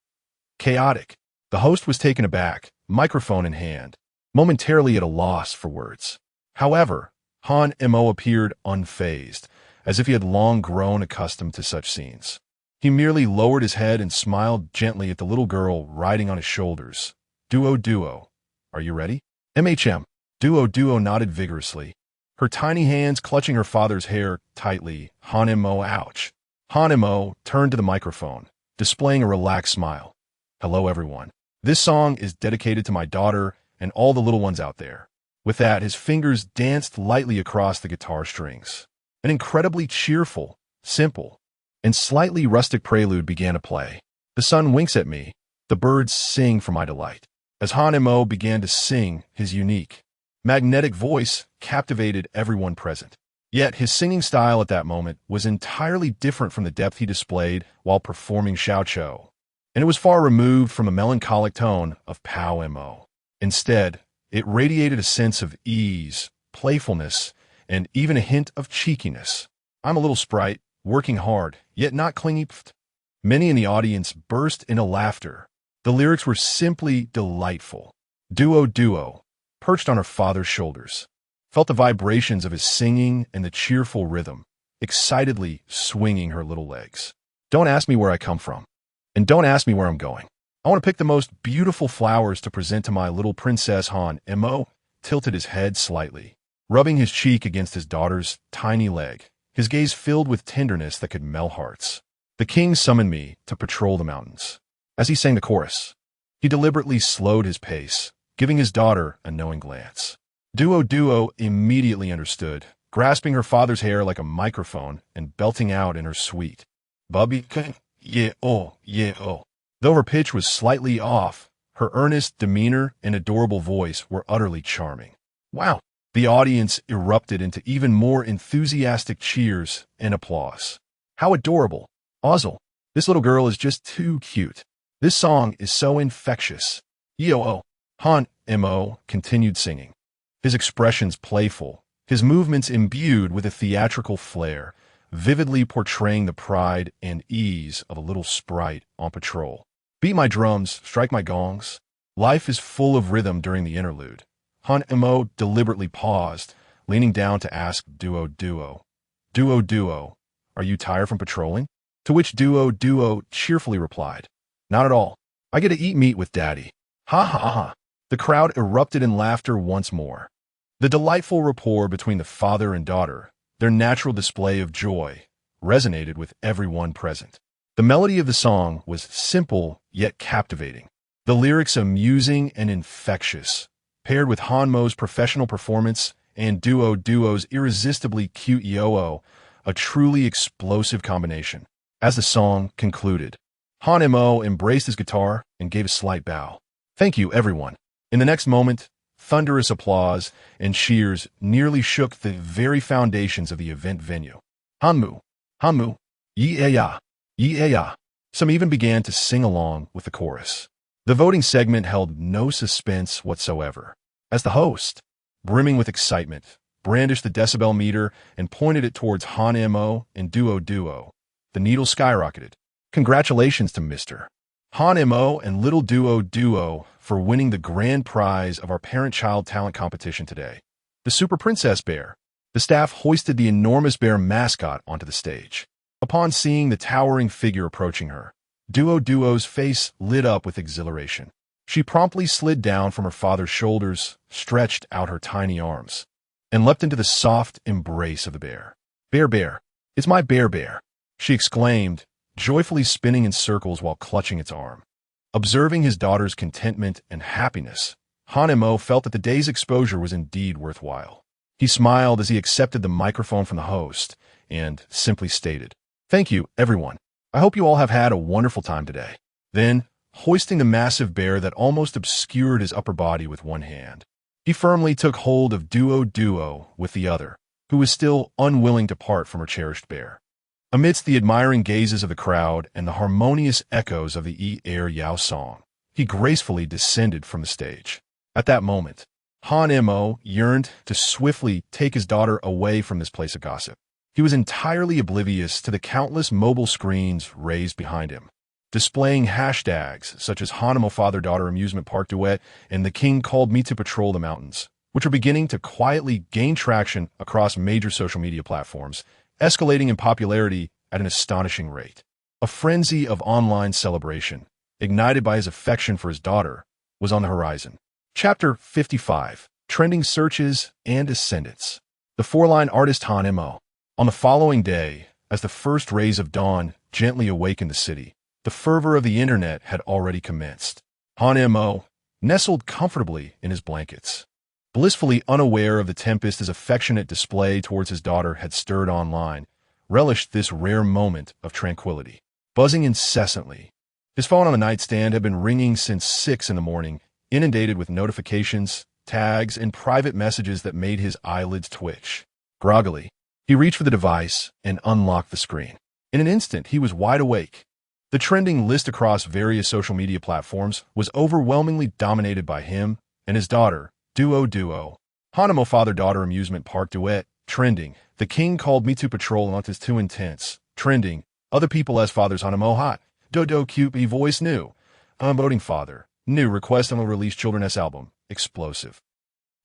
S1: chaotic. The host was taken aback, microphone in hand, momentarily at a loss for words. However, Han Mo appeared unfazed, as if he had long grown accustomed to such scenes. He merely lowered his head and smiled gently at the little girl riding on his shoulders. Duo, are you ready? Duo nodded vigorously, her tiny hands clutching her father's hair tightly. Han Mo turned to the microphone, displaying a relaxed smile. "Hello, everyone. This song is dedicated to my daughter and all the little ones out there." With that, his fingers danced lightly across the guitar strings. An incredibly cheerful, simple, and slightly rustic prelude began to play. "The sun winks at me, the birds sing for my delight." As Han Mo began to sing, his unique, magnetic voice captivated everyone present. Yet his singing style at that moment was entirely different from the depth he displayed while performing Xiao Chou, and it was far removed from a melancholic tone of Pow Mo. Instead, it radiated a sense of ease, playfulness, and even a hint of cheekiness. "I'm a little sprite, working hard, yet not clingy." Many in the audience burst into laughter. The lyrics were simply delightful. Duo, perched on her father's shoulders, felt the vibrations of his singing and the cheerful rhythm, excitedly swinging her little legs. "Don't ask me where I come from, and don't ask me where I'm going. I want to pick the most beautiful flowers to present to my little princess." Han Mo tilted his head slightly, rubbing his cheek against his daughter's tiny leg, his gaze filled with tenderness that could melt hearts. "The king summoned me to patrol the mountains." As he sang the chorus, he deliberately slowed his pace, giving his daughter a knowing glance. Duo immediately understood, grasping her father's hair like a microphone and belting out in her sweet, "Bubby, yeah, oh. Though her pitch was slightly off, her earnest demeanor and adorable voice were utterly charming. Wow! The audience erupted into even more enthusiastic cheers and applause. "How adorable! Ozzel, this little girl is just too cute. This song is so infectious." Han Mo continued singing, his expressions playful, his movements imbued with a theatrical flair, vividly portraying the pride and ease of a little sprite on patrol. "Beat my drums, strike my gongs." Life is full of rhythm during the interlude. Han Mo deliberately paused, leaning down to ask Duo, "Are you tired from patrolling?" To which Duo cheerfully replied, "Not at all. I get to eat meat with Daddy." Ha. The crowd erupted in laughter once more. The delightful rapport between the father and daughter, their natural display of joy, resonated with everyone present. The melody of the song was simple yet captivating, the lyrics amusing and infectious, paired with Han Mo's professional performance and Duo's irresistibly cute Yo-O, a truly explosive combination. As the song concluded, Han Mo embraced his guitar and gave a slight bow. "Thank you, everyone. In the next moment, thunderous applause and cheers nearly shook the very foundations of the event venue. Hanmu, Hanmu, yeah, yeah. Some even began to sing along with the chorus. The voting segment held no suspense whatsoever, as the host, brimming with excitement, brandished the decibel meter and pointed it towards Han Mo and Duo. The needle skyrocketed. Congratulations to Mr. Han Mo and Little Duo for winning the grand prize of our parent-child talent competition today. The Super Princess Bear. The staff hoisted the enormous bear mascot onto the stage. Upon seeing the towering figure approaching her, Duo's face lit up with exhilaration. She promptly slid down from her father's shoulders, stretched out her tiny arms, and leapt into the soft embrace of the bear. Bear, it's my bear, she exclaimed, joyfully spinning in circles while clutching its arm. Observing his daughter's contentment and happiness, Han Mo felt that the day's exposure was indeed worthwhile. He smiled as he accepted the microphone from the host and simply stated, "Thank you, everyone. I hope you all have had a wonderful time today." Then, hoisting the massive bear that almost obscured his upper body with one hand, he firmly took hold of Duo with the other, who was still unwilling to part from her cherished bear. Amidst the admiring gazes of the crowd and the harmonious echoes of the Air Yao song, he gracefully descended from the stage. At that moment, Han Mo yearned to swiftly take his daughter away from this place of gossip. He was entirely oblivious to the countless mobile screens raised behind him, displaying hashtags such as Hanamo Father-Daughter Amusement Park Duet and The King Called Me to Patrol the Mountains, which are beginning to quietly gain traction across major social media platforms, escalating in popularity at an astonishing rate. A frenzy of online celebration, ignited by his affection for his daughter, was on the horizon. Chapter 55, Trending Searches and Ascendants. The four-line artist Han Mo. On the following day, as the first rays of dawn gently awakened the city, the fervor of the internet had already commenced. Han Mo, nestled comfortably in his blankets, blissfully unaware of the tempest his affectionate display towards his daughter had stirred online, relished this rare moment of tranquility. Buzzing incessantly, his phone on the nightstand had been ringing since 6 in the morning, inundated with notifications, tags, and private messages that made his eyelids twitch. Groggily, he reached for the device and unlocked the screen. In an instant, he was wide awake. The trending list across various social media platforms was overwhelmingly dominated by him and his daughter, Duo. Hanamo Father-Daughter Amusement Park Duet, trending. The King Called Me to Patrol and It's Too Intense, trending. Other people as fathers Hanamo Hot, Dodo Cute Be Voice New. I'm voting father. New request on the release Children's album, explosive.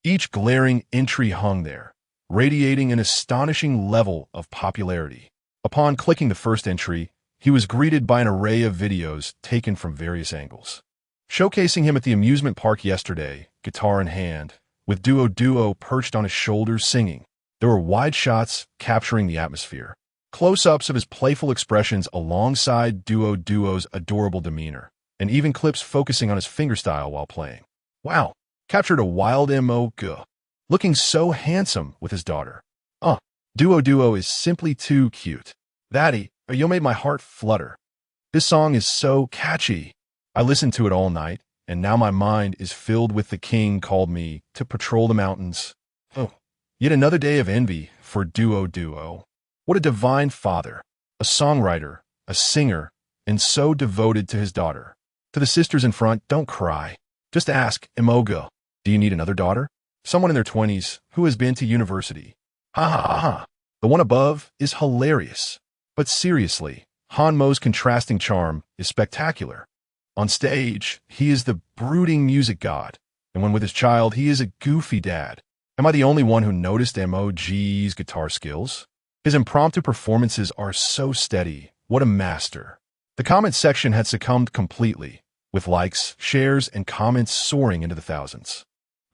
S1: Each glaring entry hung there, radiating an astonishing level of popularity. Upon clicking the first entry, he was greeted by an array of videos taken from various angles, showcasing him at the amusement park yesterday, guitar in hand, with Duo perched on his shoulders singing. There were wide shots capturing the atmosphere, close-ups of his playful expressions alongside Duo's adorable demeanor, and even clips focusing on his fingerstyle while playing. Wow, captured a wild Mo looking so handsome with his daughter. Duo is simply too cute. Thatty, you made my heart flutter. This song is so catchy. I listened to it all night, and now my mind is filled with The King Called Me to Patrol the Mountains. Oh, yet another day of envy for Duo. What a divine father, a songwriter, a singer, and so devoted to his daughter. To the sisters in front, don't cry. Just ask, Imoga, do you need another daughter? Someone in their 20s who has been to university. Ha. The one above is hilarious. But seriously, Han Mo's contrasting charm is spectacular. On stage, he is the brooding music god, and when with his child, he is a goofy dad. Am I the only one who noticed MOG's guitar skills? His impromptu performances are so steady. What a master. The comment section had succumbed completely, with likes, shares, and comments soaring into the thousands.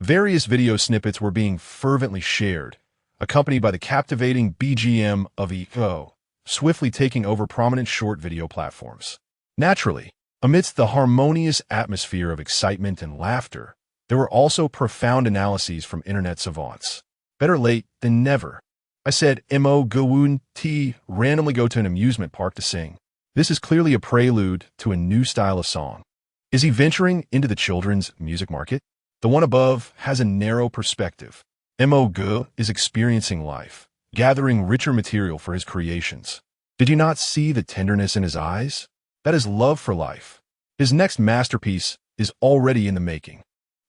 S1: Various video snippets were being fervently shared, accompanied by the captivating BGM of EO, swiftly taking over prominent short video platforms. Naturally, amidst the harmonious atmosphere of excitement and laughter, there were also profound analyses from internet savants. Better late than never. I said, Mo Gawun T randomly go to an amusement park to sing. This is clearly a prelude to a new style of song. Is he venturing into the children's music market? The one above has a narrow perspective. Mo Ge is experiencing life, gathering richer material for his creations. Did you not see the tenderness in his eyes? That is love for life. His next masterpiece is already in the making.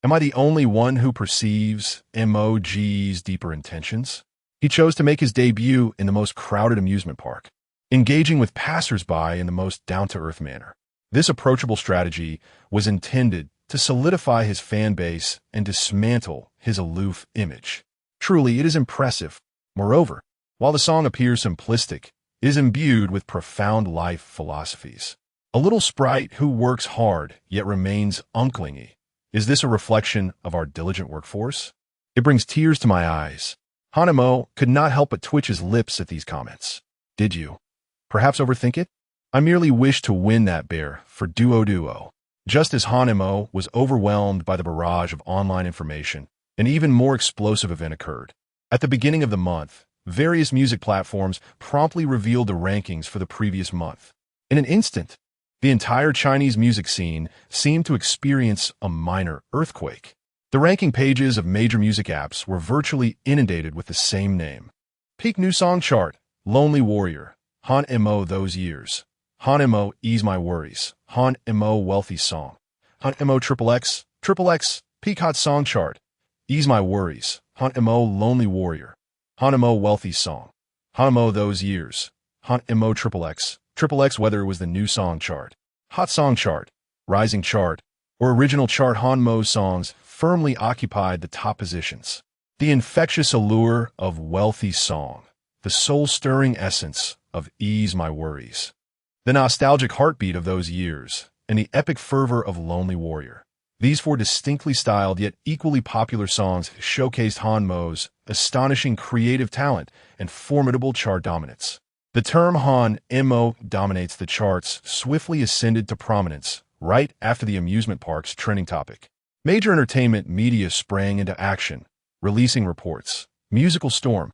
S1: Am I the only one who perceives Mo Ge's deeper intentions? He chose to make his debut in the most crowded amusement park, engaging with passers-by in the most down-to-earth manner. This approachable strategy was intended to solidify his fan base and dismantle his aloof image. Truly, it is impressive. Moreover, while the song appears simplistic, it is imbued with profound life philosophies. A little sprite who works hard yet remains unclingy. Is this a reflection of our diligent workforce? It brings tears to my eyes. Han Mo could not help but twitch his lips at these comments. Did you? Perhaps overthink it? I merely wish to win that bear for duo. Just as Han Mo was overwhelmed by the barrage of online information, an even more explosive event occurred. At the beginning of the month, various music platforms promptly revealed the rankings for the previous month. In an instant, the entire Chinese music scene seemed to experience a minor earthquake. The ranking pages of major music apps were virtually inundated with the same name. Peak New Song Chart, Lonely Warrior, Han Mo Those Years, Han Mo Ease My Worries, Han Mo Wealthy Song, Han Mo XXX, Peak Hot Song Chart, Ease My Worries, Han Mo Lonely Warrior, Han Mo Wealthy Song, Han Mo Those Years, Han Mo XXX, whether it was the New Song Chart, Hot Song Chart, Rising Chart, or Original Chart, Han Mo's songs firmly occupied the top positions. The infectious allure of Wealthy Song, the soul-stirring essence of Ease My Worries, the nostalgic heartbeat of Those Years, and the epic fervor of Lonely Warrior. These four distinctly styled yet equally popular songs showcased Han Mo's astonishing creative talent and formidable chart dominance. The term Han Mo dominates the charts swiftly ascended to prominence right after the amusement park's trending topic. Major entertainment media sprang into action, releasing reports. Musical storm.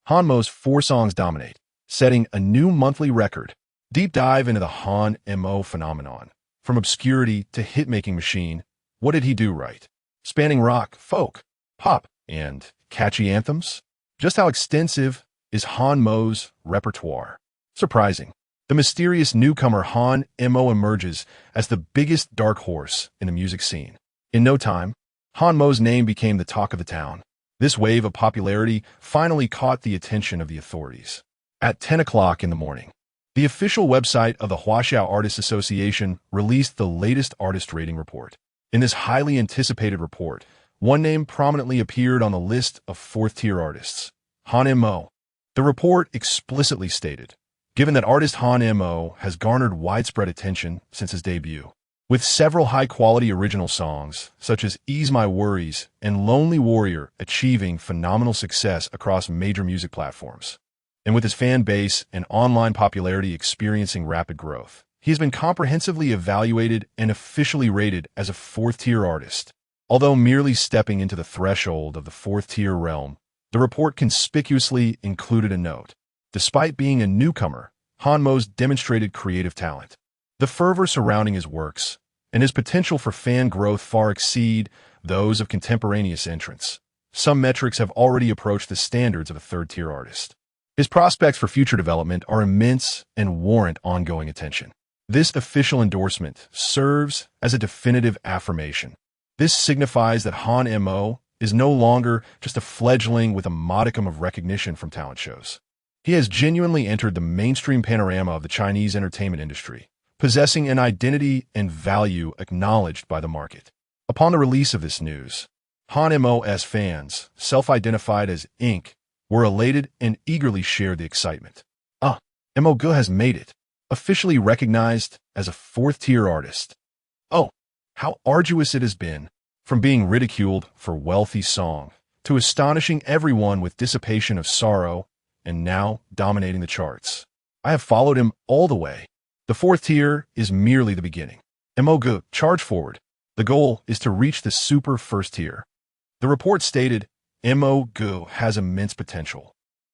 S1: Han Mo's 4 songs dominate, setting a new monthly record. Deep dive into the Han Mo phenomenon. From obscurity to hit-making machine, what did he do right? Spanning rock, folk, pop, and catchy anthems? Just how extensive is Han Mo's repertoire? Surprising. The mysterious newcomer Han Mo emerges as the biggest dark horse in the music scene. In no time, Han Mo's name became the talk of the town. This wave of popularity finally caught the attention of the authorities. At 10 o'clock in the morning, the official website of the Huaxiao Artists Association released the latest artist rating report. In this highly anticipated report, one name prominently appeared on the list of 4th-tier artists, Han Mo. The report explicitly stated, given that artist Han Mo has garnered widespread attention since his debut, with several high-quality original songs, such as Ease My Worries and Lonely Warrior, achieving phenomenal success across major music platforms. And with his fan base and online popularity experiencing rapid growth, he has been comprehensively evaluated and officially rated as a 4th-tier artist. Although merely stepping into the threshold of the 4th-tier realm, the report conspicuously included a note. Despite being a newcomer, Han Mo's demonstrated creative talent. The fervor surrounding his works and his potential for fan growth far exceed those of contemporaneous entrants. Some metrics have already approached the standards of a 3rd-tier artist. His prospects for future development are immense and warrant ongoing attention. This official endorsement serves as a definitive affirmation. This signifies that Han Mo is no longer just a fledgling with a modicum of recognition from talent shows. He has genuinely entered the mainstream panorama of the Chinese entertainment industry, possessing an identity and value acknowledged by the market. Upon the release of this news, Han Mo's fans, self-identified as Inc., were elated and eagerly shared the excitement. Mo Ge has made it, officially recognized as a 4th-tier artist. Oh, how arduous it has been, from being ridiculed for Wealthy Song to astonishing everyone with Dissipation of Sorrow and now dominating the charts. I have followed him all the way. The 4th tier is merely the beginning. Mo Ge, charge forward. The goal is to reach the super 1st tier. The report stated, Mo Ge has immense potential.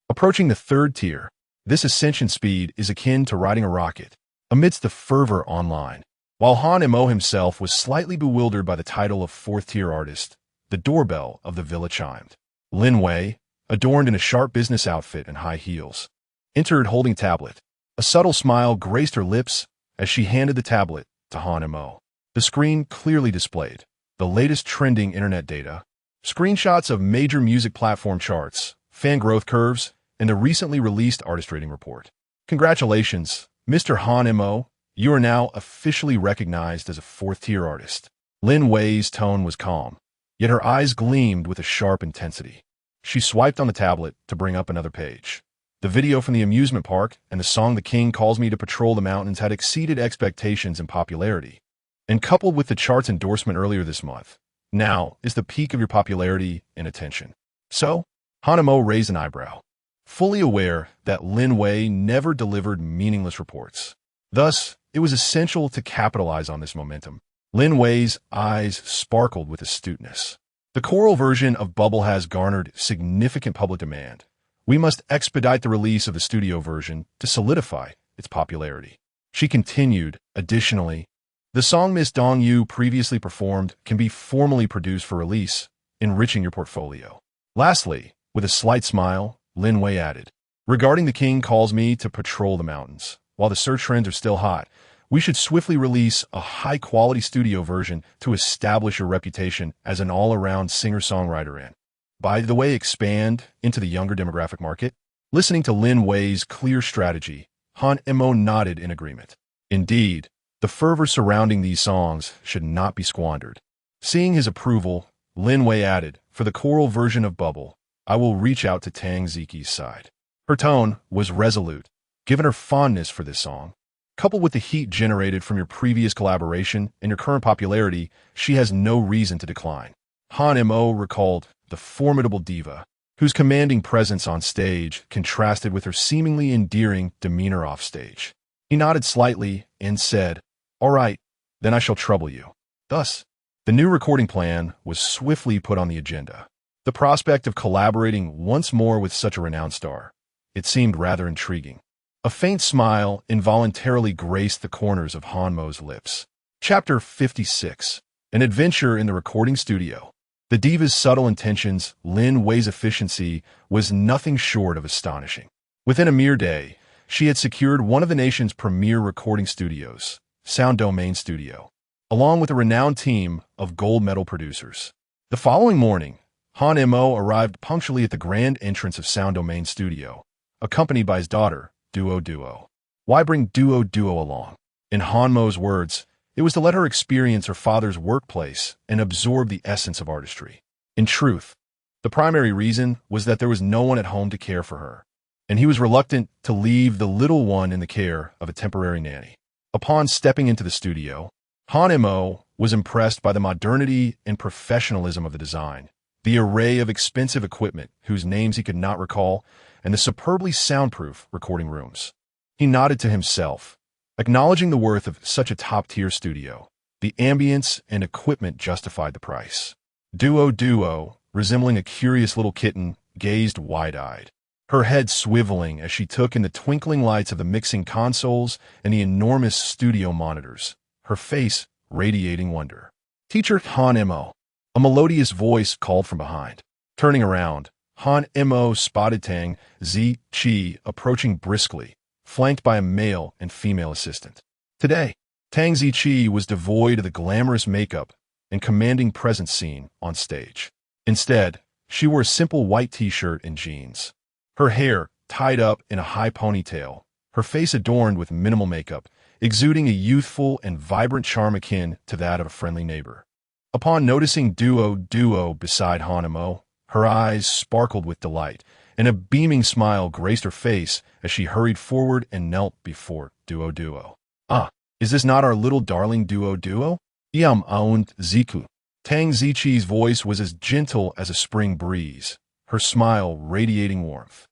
S1: Approaching the 3rd tier, this ascension speed is akin to riding a rocket. Amidst the fervor online, while Han Mo himself was slightly bewildered by the title of 4th-tier artist, the doorbell of the villa chimed. Lin Wei, adorned in a sharp business outfit and high heels, entered holding a tablet. A subtle smile graced her lips as she handed the tablet to Han Mo. The screen clearly displayed the latest trending internet data, screenshots of major music platform charts, fan growth curves, and the recently released artist rating report. Congratulations, Mr. Han Mo. You are now officially recognized as a fourth-tier artist. Lin Wei's tone was calm, yet her eyes gleamed with a sharp intensity. She swiped on the tablet to bring up another page. The video from the amusement park and the song The King Calls Me to Patrol the Mountains had exceeded expectations in popularity. And coupled with the chart's endorsement earlier this month, now is the peak of your popularity and attention. So, Han Mo raised an eyebrow, fully aware that Lin Wei never delivered meaningless reports. Thus, it was essential to capitalize on this momentum. Lin Wei's eyes sparkled with astuteness. The choral version of Bubble has garnered significant public demand. We must expedite the release of the studio version to solidify its popularity. She continued, additionally, the song Miss Dong Yu previously performed can be formally produced for release, enriching your portfolio. Lastly, with a slight smile, Lin Wei added, regarding The King Calls Me to Patrol the Mountains, while the search trends are still hot, we should swiftly release a high-quality studio version to establish your reputation as an all-around singer-songwriter and, by the way, expand into the younger demographic market. Listening to Lin Wei's clear strategy, Han Mo nodded in agreement. Indeed, the fervor surrounding these songs should not be squandered. Seeing his approval, Lin Wei added, for the choral version of Bubble, I will reach out to Tang Ziqi's side. Her tone was resolute, given her fondness for this song. Coupled with the heat generated from your previous collaboration and your current popularity, she has no reason to decline. Han Mo recalled the formidable diva, whose commanding presence on stage contrasted with her seemingly endearing demeanor off stage. He nodded slightly and said, all right, then I shall trouble you. Thus, the new recording plan was swiftly put on the agenda. The prospect of collaborating once more with such a renowned star, it seemed rather intriguing. A faint smile involuntarily graced the corners of Han Mo's lips. Chapter 56. An adventure in the recording studio. The diva's subtle intentions, Lin Wei's efficiency, was nothing short of astonishing. Within a mere day, she had secured one of the nation's premier recording studios, Sound Domain Studio, along with a renowned team of gold medal producers. The following morning, Han Mo arrived punctually at the grand entrance of Sound Domain Studio, accompanied by his daughter, Duo. Why bring Duo along? In Han Mo's words, it was to let her experience her father's workplace and absorb the essence of artistry. In truth, the primary reason was that there was no one at home to care for her, and he was reluctant to leave the little one in the care of a temporary nanny. Upon stepping into the studio, Han Mo was impressed by the modernity and professionalism of the design, the array of expensive equipment whose names he could not recall, and the superbly soundproof recording rooms. He nodded to himself, acknowledging the worth of such a top-tier studio. The ambience and equipment justified the price. Duo, resembling a curious little kitten, gazed wide-eyed, her head swiveling as she took in the twinkling lights of the mixing consoles and the enormous studio monitors, her face radiating wonder. Teacher Han Mo. A melodious voice called from behind. Turning around, Han Mo spotted Tang Ziqi approaching briskly, flanked by a male and female assistant. Today, Tang Ziqi was devoid of the glamorous makeup and commanding presence seen on stage. Instead, she wore a simple white t-shirt and jeans. Her hair tied up in a high ponytail, her face adorned with minimal makeup, exuding a youthful and vibrant charm akin to that of a friendly neighbor. Upon noticing Duo beside Han Mo, her eyes sparkled with delight, and a beaming smile graced her face as she hurried forward and knelt before Duo. Ah, is this not our little darling Duo? Yam aund ziku. Tang Ziqi's voice was as gentle as a spring breeze, her smile radiating warmth.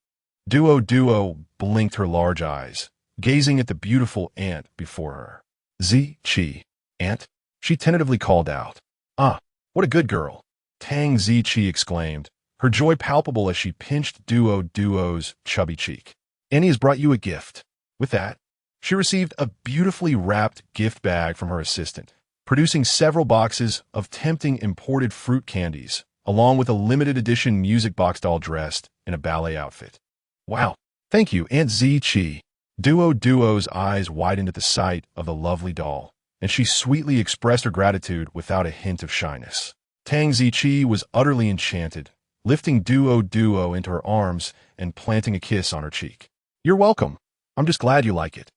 S1: Duo blinked her large eyes, gazing at the beautiful aunt before her. Ziqi, aunt? She tentatively called out. Ah, what a good girl! Tang Ziqi exclaimed, her joy palpable as she pinched Duo's chubby cheek. Annie has brought you a gift. With that, she received a beautifully wrapped gift bag from her assistant, producing several boxes of tempting imported fruit candies along with a limited edition music box doll dressed in a ballet outfit. Wow, thank you, Aunt Zichi. Duo's eyes widened at the sight of the lovely doll, and she sweetly expressed her gratitude without a hint of shyness. Tang Zichi was utterly enchanted, lifting Duo into her arms and planting a kiss on her cheek. You're welcome. I'm just glad you like it.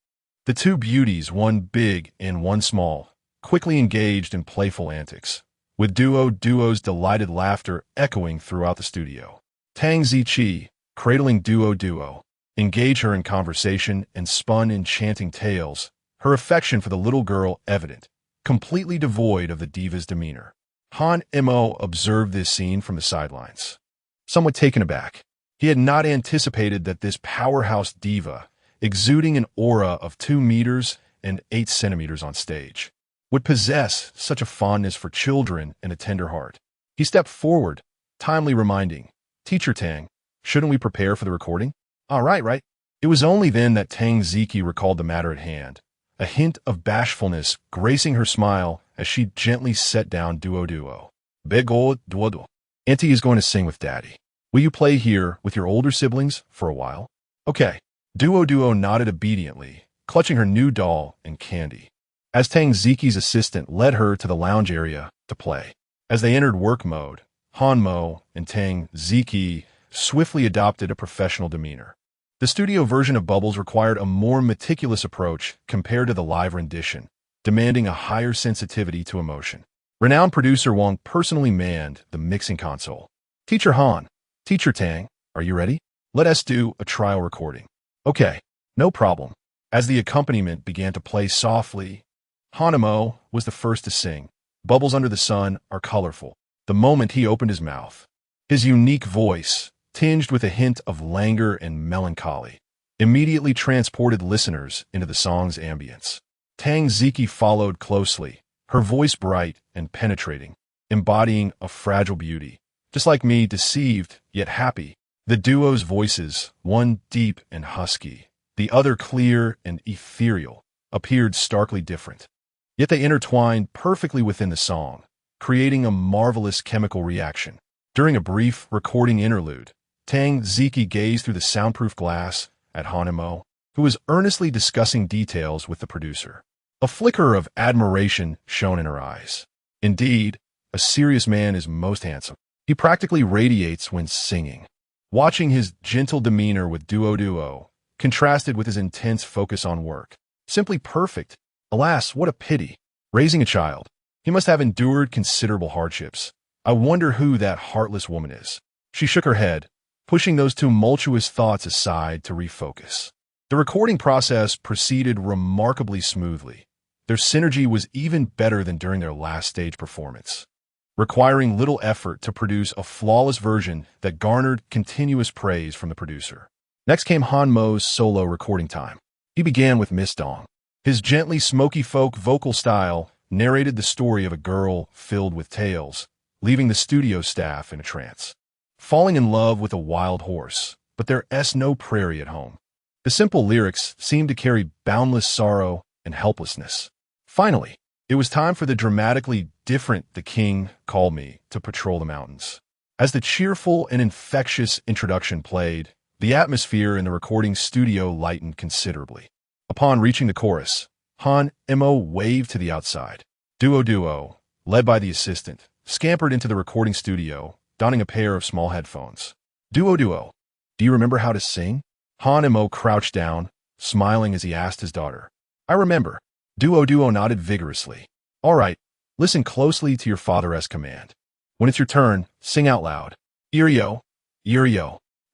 S1: The two beauties, one big and one small, quickly engaged in playful antics, with Duo's delighted laughter echoing throughout the studio. Tang Zichi, cradling Duo, engaged her in conversation and spun enchanting tales, her affection for the little girl evident, completely devoid of the diva's demeanor. Han Mo observed this scene from the sidelines, somewhat taken aback. He had not anticipated that this powerhouse diva, exuding an aura of 2 meters and 8 centimeters on stage, would possess such a fondness for children and a tender heart. He stepped forward, timely reminding, Teacher Tang, shouldn't we prepare for the recording? Right. It was only then that Tang Zichi recalled the matter at hand, a hint of bashfulness gracing her smile as she gently set down Duo. Big old Duo. Auntie is going to sing with Daddy. Will you play here with your older siblings for a while? Okay. Duo nodded obediently, clutching her new doll and candy, as Tang Zichi's assistant led her to the lounge area to play. As they entered work mode, Han Mo and Tang Zichi swiftly adopted a professional demeanor. The studio version of Bubbles required a more meticulous approach compared to the live rendition, demanding a higher sensitivity to emotion. Renowned producer Wang personally manned the mixing console. Teacher Han, Teacher Tang, are you ready? Let us do a trial recording. Okay, no problem. As the accompaniment began to play softly, Han Mo was the first to sing. Bubbles under the sun are colorful. The moment he opened his mouth, his unique voice, tinged with a hint of languor and melancholy, immediately transported listeners into the song's ambience. Tang Zichi followed closely, her voice bright and penetrating, embodying a fragile beauty. Just like me, deceived yet happy. The duo's voices, one deep and husky, the other clear and ethereal, appeared starkly different. Yet they intertwined perfectly within the song, creating a marvelous chemical reaction. During a brief recording interlude, Tang Zichi gazed through the soundproof glass at Han Mo, who was earnestly discussing details with the producer. A flicker of admiration shone in her eyes. Indeed, a serious man is most handsome. He practically radiates when singing. Watching his gentle demeanor with Duo contrasted with his intense focus on work. Simply perfect. Alas, what a pity. Raising a child. He must have endured considerable hardships. I wonder who that heartless woman is. She shook her head, pushing those tumultuous thoughts aside to refocus. The recording process proceeded remarkably smoothly. Their synergy was even better than during their last stage performance, requiring little effort to produce a flawless version that garnered continuous praise from the producer. Next came Han Mo's solo recording time. He began with Miss Dong. His gently smoky folk vocal style narrated the story of a girl filled with tales, leaving the studio staff in a trance. Falling in love with a wild horse, but there's no prairie at home. The simple lyrics seemed to carry boundless sorrow and helplessness. Finally, it was time for the dramatically different The King Called Me to Patrol the Mountains. As the cheerful and infectious introduction played, the atmosphere in the recording studio lightened considerably. Upon reaching the chorus, Han Mo waved to the outside. Duo, led by the assistant, scampered into the recording studio, donning a pair of small headphones. Duo, do you remember how to sing? Han Mo crouched down, smiling as he asked his daughter. I remember. Duo nodded vigorously. All right, listen closely to your father's command. When it's your turn, sing out loud. Irio,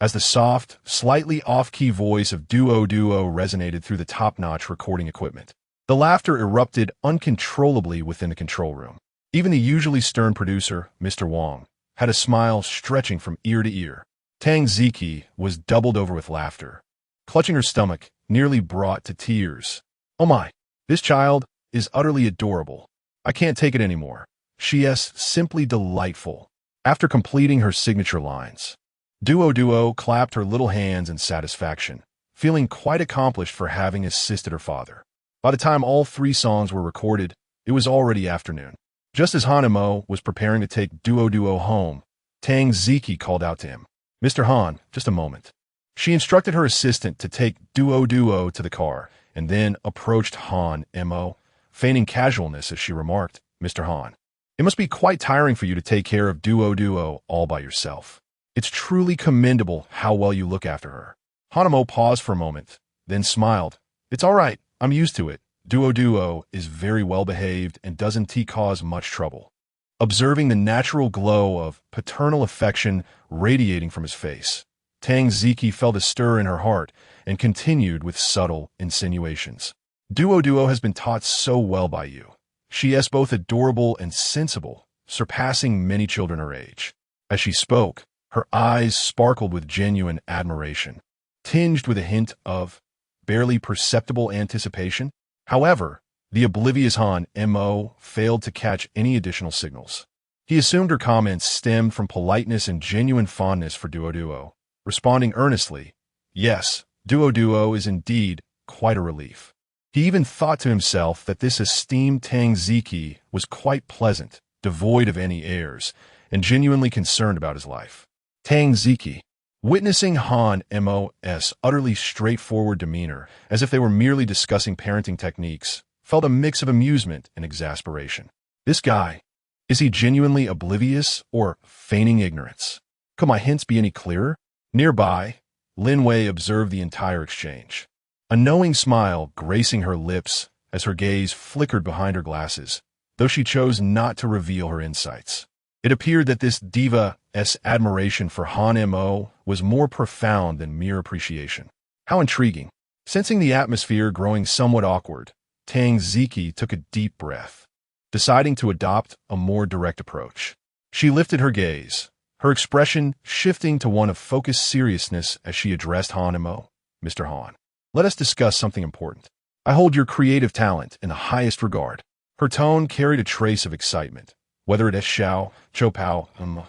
S1: as the soft, slightly off-key voice of Duo resonated through the top-notch recording equipment. The laughter erupted uncontrollably within the control room. Even the usually stern producer, Mr. Wang, had a smile stretching from ear to ear. Tang Zichi was doubled over with laughter, clutching her stomach, nearly brought to tears. Oh my, this child is utterly adorable. I can't take it anymore. She is simply delightful. After completing her signature lines, Duo clapped her little hands in satisfaction, feeling quite accomplished for having assisted her father. By the time all 3 songs were recorded, it was already afternoon. Just as Han Mo was preparing to take Duo home, Tang Ziki called out to him. Mr. Han, just a moment. She instructed her assistant to take Duo to the car, and then approached Han Mo, feigning casualness as she remarked, Mr. Han, it must be quite tiring for you to take care of Duo all by yourself. It's truly commendable how well you look after her. Han Mo paused for a moment, then smiled. It's all right, I'm used to it. Duo is very well behaved and doesn't cause much trouble. Observing the natural glow of paternal affection radiating from his face, Tang Ziki felt a stir in her heart and continued with subtle insinuations. Duo has been taught so well by you. She is both adorable and sensible, surpassing many children her age. As she spoke, her eyes sparkled with genuine admiration, tinged with a hint of barely perceptible anticipation. However, the oblivious Han Mo failed to catch any additional signals. He assumed her comments stemmed from politeness and genuine fondness for Duo, responding earnestly, yes, Duo is indeed quite a relief. He even thought to himself that this esteemed Tang Ziki was quite pleasant, devoid of any airs, and genuinely concerned about his life. Tang Ziki, witnessing Han Mo's utterly straightforward demeanor, as if they were merely discussing parenting techniques, felt a mix of amusement and exasperation. This guy, is he genuinely oblivious or feigning ignorance? Could my hints be any clearer? Nearby, Lin Wei observed the entire exchange, a knowing smile gracing her lips as her gaze flickered behind her glasses, though she chose not to reveal her insights. It appeared that this diva's admiration for Han Mo was more profound than mere appreciation. How intriguing. Sensing the atmosphere growing somewhat awkward, Tang Ziki took a deep breath, deciding to adopt a more direct approach. She lifted her gaze, her expression shifting to one of focused seriousness as she addressed Han Mo. Mr. Han, let us discuss something important. I hold your creative talent in the highest regard. Her tone carried a trace of excitement, whether it is Xiao, Chopao,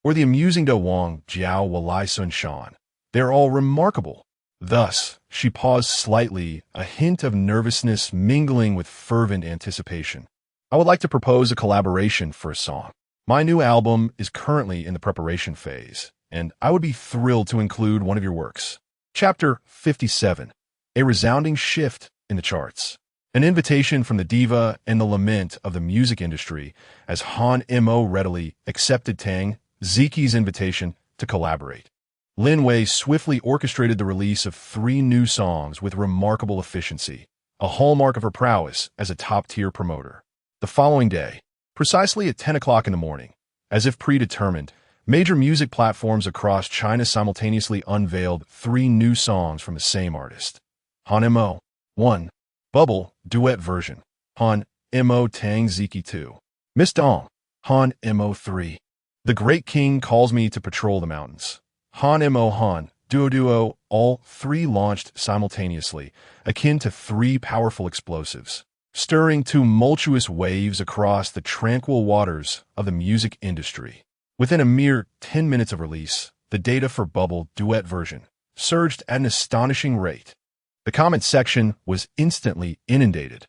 S1: or the amusing Do Wang, Jiao, Walai Sun Shan. They're all remarkable. Thus, she paused slightly, a hint of nervousness mingling with fervent anticipation. I would like to propose a collaboration for a song. My new album is currently in the preparation phase, and I would be thrilled to include one of your works. Chapter 57, A Resounding Shift in the Charts. An invitation from the diva and the lament of the music industry as Han Mo readily accepted Tang Ziki's invitation to collaborate. Lin Wei swiftly orchestrated the release of 3 new songs with remarkable efficiency, a hallmark of her prowess as a top-tier promoter. The following day, precisely at 10 o'clock in the morning, as if predetermined, major music platforms across China simultaneously unveiled 3 new songs from the same artist. Han Mo, 1. Bubble, duet version. Han Mo Tang Ziki 2. Miss Dong, Han Mo 3. The Great King Calls Me to Patrol the Mountains. Han Mo Han, Duo, all 3 launched simultaneously, akin to 3 powerful explosives, stirring tumultuous waves across the tranquil waters of the music industry. Within a mere 10 minutes of release, the data for Bubble duet version surged at an astonishing rate. The comment section was instantly inundated.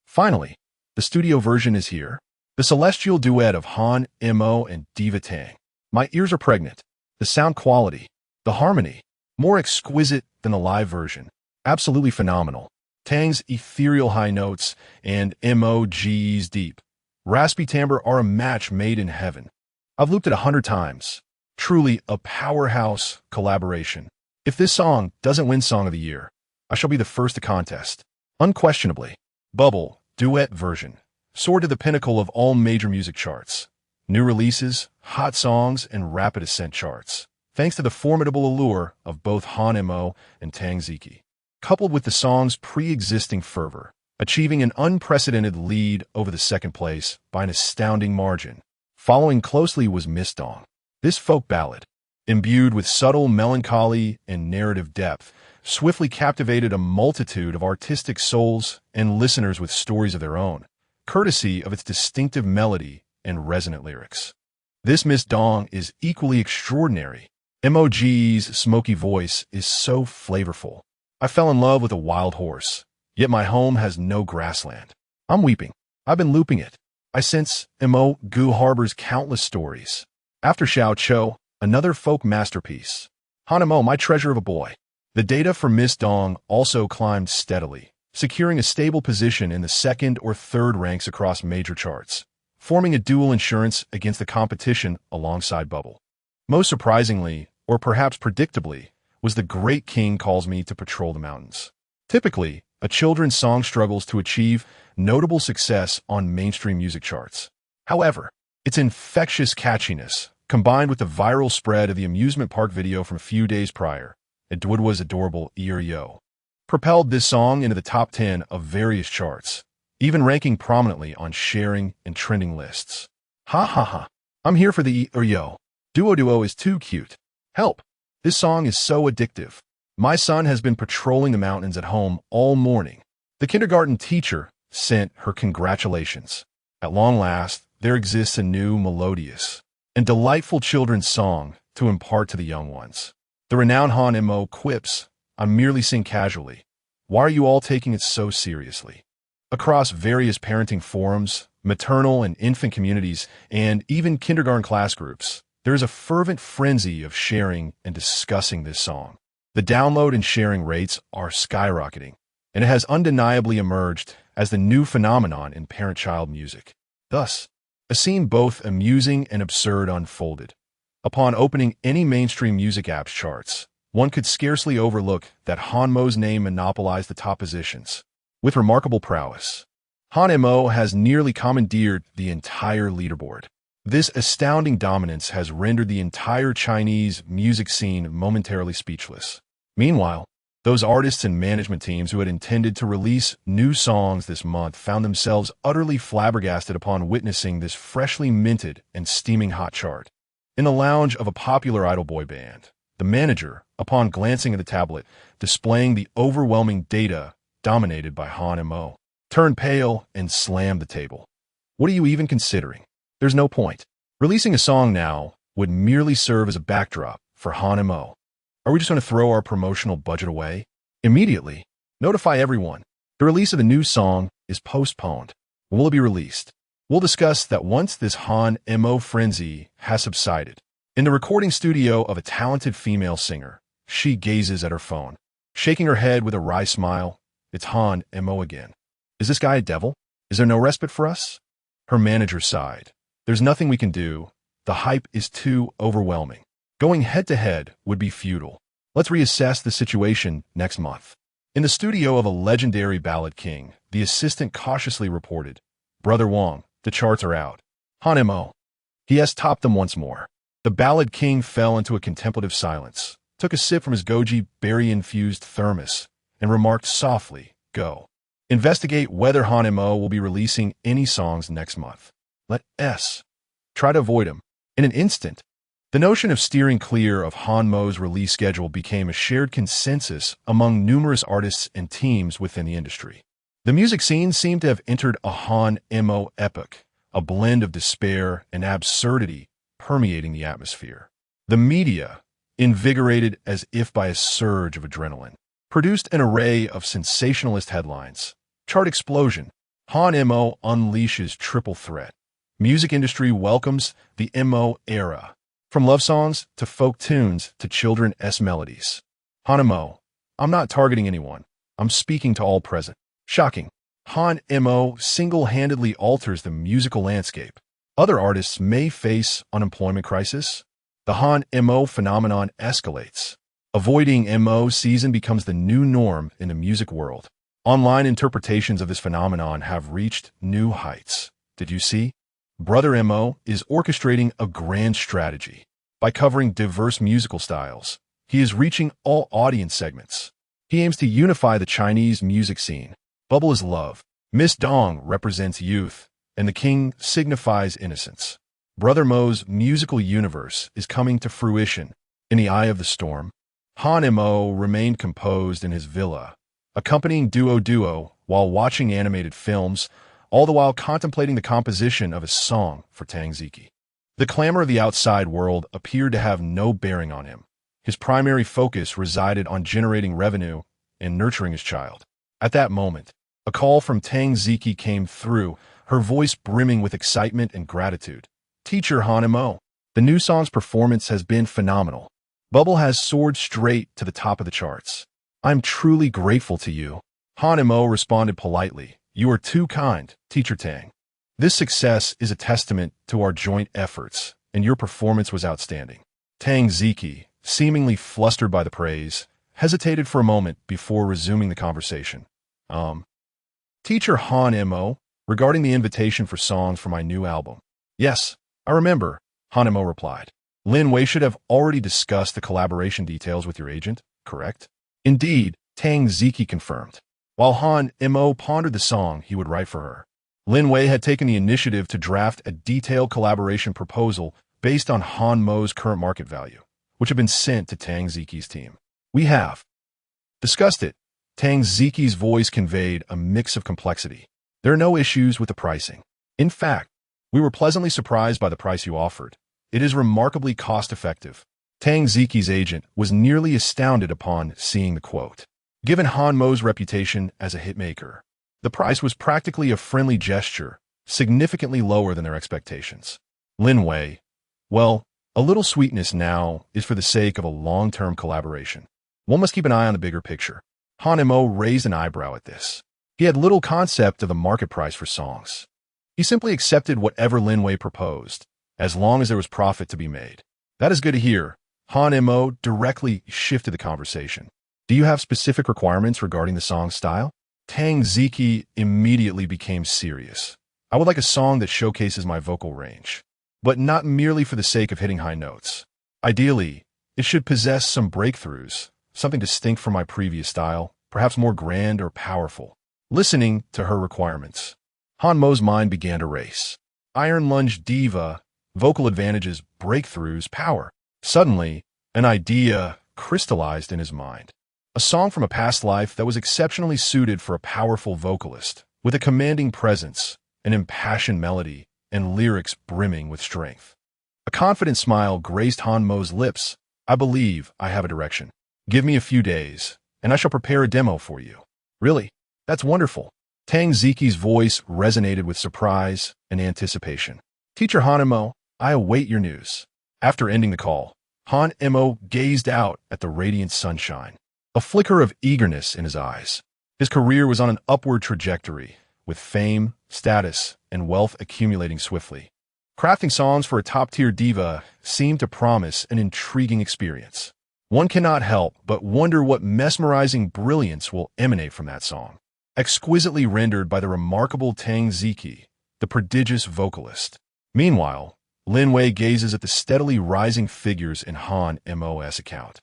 S1: Finally, the studio version is here. The celestial duet of Han Mo and Diva Tang. My ears are pregnant. The sound quality, the harmony, more exquisite than the live version. Absolutely phenomenal. Tang's ethereal high notes and Mo's deep, raspy timbre are a match made in heaven. I've looped it 100 times. Truly a powerhouse collaboration. If this song doesn't win Song of the Year, I shall be the first to contest. Unquestionably, Bubble duet version soared to the pinnacle of all major music charts. New releases, hot songs, and rapid ascent charts, thanks to the formidable allure of both Han Mo and Tang Ziki, coupled with the song's pre-existing fervor, achieving an unprecedented lead over the second place by an astounding margin. Following closely was Miss Dong. This folk ballad, imbued with subtle melancholy and narrative depth, swiftly captivated a multitude of artistic souls and listeners with stories of their own, courtesy of its distinctive melody and resonant lyrics. This Miss Dong is equally extraordinary. Mo's smoky voice is so flavorful. I fell in love with a wild horse, yet my home has no grassland. I'm weeping. I've been looping it. I sense Mo Gu harbors countless stories. After Xiao Cho, another folk masterpiece. Han Mo, my treasure of a boy. The data for Miss Dong also climbed steadily, securing a stable position in the second or third ranks across major charts, forming a dual insurance against the competition alongside Bubble. Most surprisingly, or perhaps predictably, was The Great King Calls Me to Patrol the Mountains. Typically, a children's song struggles to achieve notable success on mainstream music charts. However, its infectious catchiness, combined with the viral spread of the amusement park video from a few days prior, It Was Adorable Yo, propelled this song into the top 10 of various charts, even ranking prominently on sharing and trending lists. Ha ha ha. I'm here for the Yo. Duo is too cute. Help. This song is so addictive. My son has been patrolling the mountains at home all morning. The kindergarten teacher sent her congratulations. At long last, there exists a new melodious and delightful children's song to impart to the young ones. The renowned Han Mo quips, I merely sing casually. Why are you all taking it so seriously? Across various parenting forums, maternal and infant communities, and even kindergarten class groups, there is a fervent frenzy of sharing and discussing this song. The download and sharing rates are skyrocketing, and it has undeniably emerged as the new phenomenon in parent-child music. Thus, a scene both amusing and absurd unfolded. Upon opening any mainstream music app's charts, one could scarcely overlook that Han Mo's name monopolized the top positions. With remarkable prowess, Han Mo has nearly commandeered the entire leaderboard. This astounding dominance has rendered the entire Chinese music scene momentarily speechless. Meanwhile, those artists and management teams who had intended to release new songs this month found themselves utterly flabbergasted upon witnessing this freshly minted and steaming hot chart. In the lounge of a popular idol boy band, the manager, upon glancing at the tablet displaying the overwhelming data dominated by Han Mo, turned pale and slammed the table. What are you even considering? There's no point. Releasing a song now would merely serve as a backdrop for Han Mo. Are we just going to throw our promotional budget away? Immediately, notify everyone. The release of the new song is postponed. When will it be released? We'll discuss that once this Han Mo frenzy has subsided. In the recording studio of a talented female singer, she gazes at her phone, shaking her head with a wry smile. It's Han Mo again. Is this guy a devil? Is there no respite for us? Her manager sighed. There's nothing we can do. The hype is too overwhelming. Going head-to-head would be futile. Let's reassess the situation next month. In the studio of a legendary ballad king, the assistant cautiously reported, Brother Wong, the charts are out. Han Mo. He has topped them once more. The ballad king fell into a contemplative silence, took a sip from his goji berry-infused thermos, and remarked softly, Go. Investigate whether Han Mo will be releasing any songs next month. Let S. Try to avoid him. In an instant, the notion of steering clear of Han Mo's release schedule became a shared consensus among numerous artists and teams within the industry. The music scene seemed to have entered a Han Mo epoch, a blend of despair and absurdity permeating the atmosphere. The media, invigorated as if by a surge of adrenaline, produced an array of sensationalist headlines. Chart explosion. Han Mo unleashes triple threat. Music industry welcomes the Mo era. From love songs to folk tunes to children's melodies. Han Mo. I'm not targeting anyone. I'm speaking to all present. Shocking. Han Mo single-handedly alters the musical landscape. Other artists may face unemployment crisis. The Han Mo phenomenon escalates. Avoiding Mo season becomes the new norm in the music world. Online interpretations of this phenomenon have reached new heights. Did you see? Brother Mo is orchestrating a grand strategy. By covering diverse musical styles, he is reaching all audience segments. He aims to unify the Chinese music scene. Bubble is love. Miss Dong represents youth, and the king signifies innocence. Brother Mo's musical universe is coming to fruition. In the eye of the storm, Han Mo remained composed in his villa, accompanying Duo while watching animated films, all the while contemplating the composition of a song for Tang Ziki. The clamor of the outside world appeared to have no bearing on him. His primary focus resided on generating revenue and nurturing his child. At that moment, a call from Tang Ziki came through, her voice brimming with excitement and gratitude. Teacher Han Mo. The new song's performance has been phenomenal. Bubble has soared straight to the top of the charts. I'm truly grateful to you. Han Mo responded politely. You are too kind, Teacher Tang. This success is a testament to our joint efforts, and your performance was outstanding. Tang Ziki, seemingly flustered by the praise, hesitated for a moment before resuming the conversation. Teacher Han Mo, regarding the invitation for songs for my new album. Yes, I remember, Han Mo replied. Lin Wei should have already discussed the collaboration details with your agent, correct? Indeed, Tang Ziki confirmed. While Han Mo pondered the song he would write for her, Lin Wei had taken the initiative to draft a detailed collaboration proposal based on Han Mo's current market value, which had been sent to Tang Ziki's team. We have discussed it. Tang Ziki's voice conveyed a mix of complexity. There are no issues with the pricing. In fact, we were pleasantly surprised by the price you offered. It is remarkably cost-effective. Tang Ziki's agent was nearly astounded upon seeing the quote. Given Han Mo's reputation as a hitmaker, the price was practically a friendly gesture, significantly lower than their expectations. Lin Wei, well, a little sweetness now is for the sake of a long-term collaboration. One must keep an eye on the bigger picture. Han Mo raised an eyebrow at this. He had little concept of the market price for songs. He simply accepted whatever Lin Wei proposed, as long as there was profit to be made. That is good to hear. Han Mo directly shifted the conversation. Do you have specific requirements regarding the song's style? Tang Ziki immediately became serious. I would like a song that showcases my vocal range, but not merely for the sake of hitting high notes. Ideally, it should possess some breakthroughs, something distinct from my previous style, perhaps more grand or powerful. Listening to her requirements, Han Mo's mind began to race. Iron Lunge Diva, vocal advantages, breakthroughs, power. Suddenly, an idea crystallized in his mind. A song from a past life that was exceptionally suited for a powerful vocalist, with a commanding presence, an impassioned melody, and lyrics brimming with strength. A confident smile graced Han Mo's lips. I believe I have a direction. Give me a few days, and I shall prepare a demo for you. Really? That's wonderful. Tang Ziki's voice resonated with surprise and anticipation. Teacher Han Mo, I await your news. After ending the call, Han Mo gazed out at the radiant sunshine, a flicker of eagerness in his eyes. His career was on an upward trajectory, with fame, status, and wealth accumulating swiftly. Crafting songs for a top-tier diva seemed to promise an intriguing experience. One cannot help but wonder what mesmerizing brilliance will emanate from that song, exquisitely rendered by the remarkable Tang Ziki, the prodigious vocalist. Meanwhile, Lin Wei gazes at the steadily rising figures in Han Mo's account,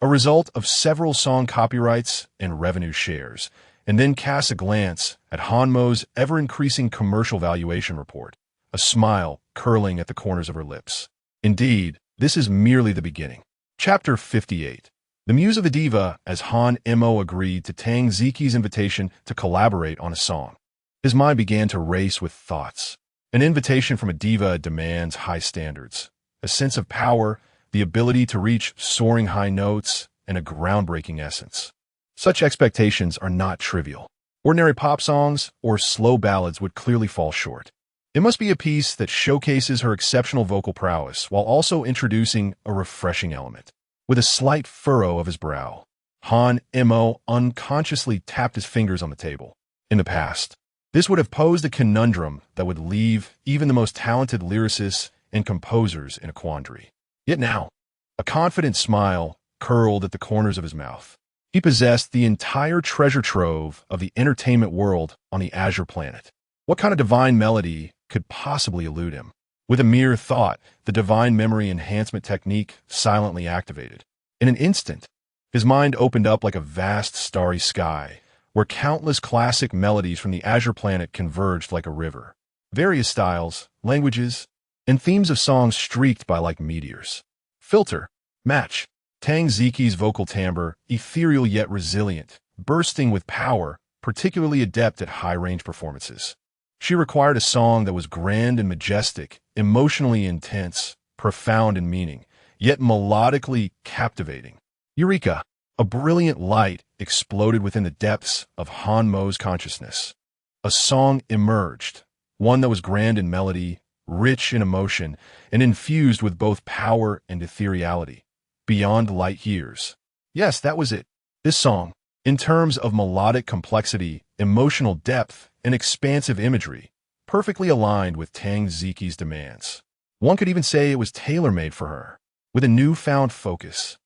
S1: a result of several song copyrights and revenue shares, and then casts a glance at Han Mo's ever-increasing commercial valuation report, a smile curling at the corners of her lips. Indeed, this is merely the beginning. Chapter 58. The Muse of the Diva, as Han Mo agreed to Tang Ziki's invitation to collaborate on a song. His mind began to race with thoughts. An invitation from a diva demands high standards, a sense of power, the ability to reach soaring high notes, and a groundbreaking essence. Such expectations are not trivial. Ordinary pop songs or slow ballads would clearly fall short. It must be a piece that showcases her exceptional vocal prowess while also introducing a refreshing element. With a slight furrow of his brow, Han Mo unconsciously tapped his fingers on the table. In the past, this would have posed a conundrum that would leave even the most talented lyricists and composers in a quandary. Yet now, a confident smile curled at the corners of his mouth. He possessed the entire treasure trove of the entertainment world on the Azure planet. What kind of divine melody could possibly elude him? With a mere thought, the divine memory enhancement technique silently activated. In an instant, his mind opened up like a vast starry sky, where countless classic melodies from the Azure planet converged like a river. Various styles, languages, and themes of songs streaked by like meteors. Filter, match, Tang Ziki's vocal timbre, ethereal yet resilient, bursting with power, particularly adept at high-range performances. She required a song that was grand and majestic, emotionally intense, profound in meaning, yet melodically captivating. Eureka! A brilliant light exploded within the depths of Han Mo's consciousness. A song emerged, one that was grand in melody, rich in emotion and infused with both power and ethereality, beyond light years. Yes, that was it. This song, in terms of melodic complexity, emotional depth, and expansive imagery, perfectly aligned with Tang Ziki's demands. One could even say it was tailor-made for her. With a newfound focus,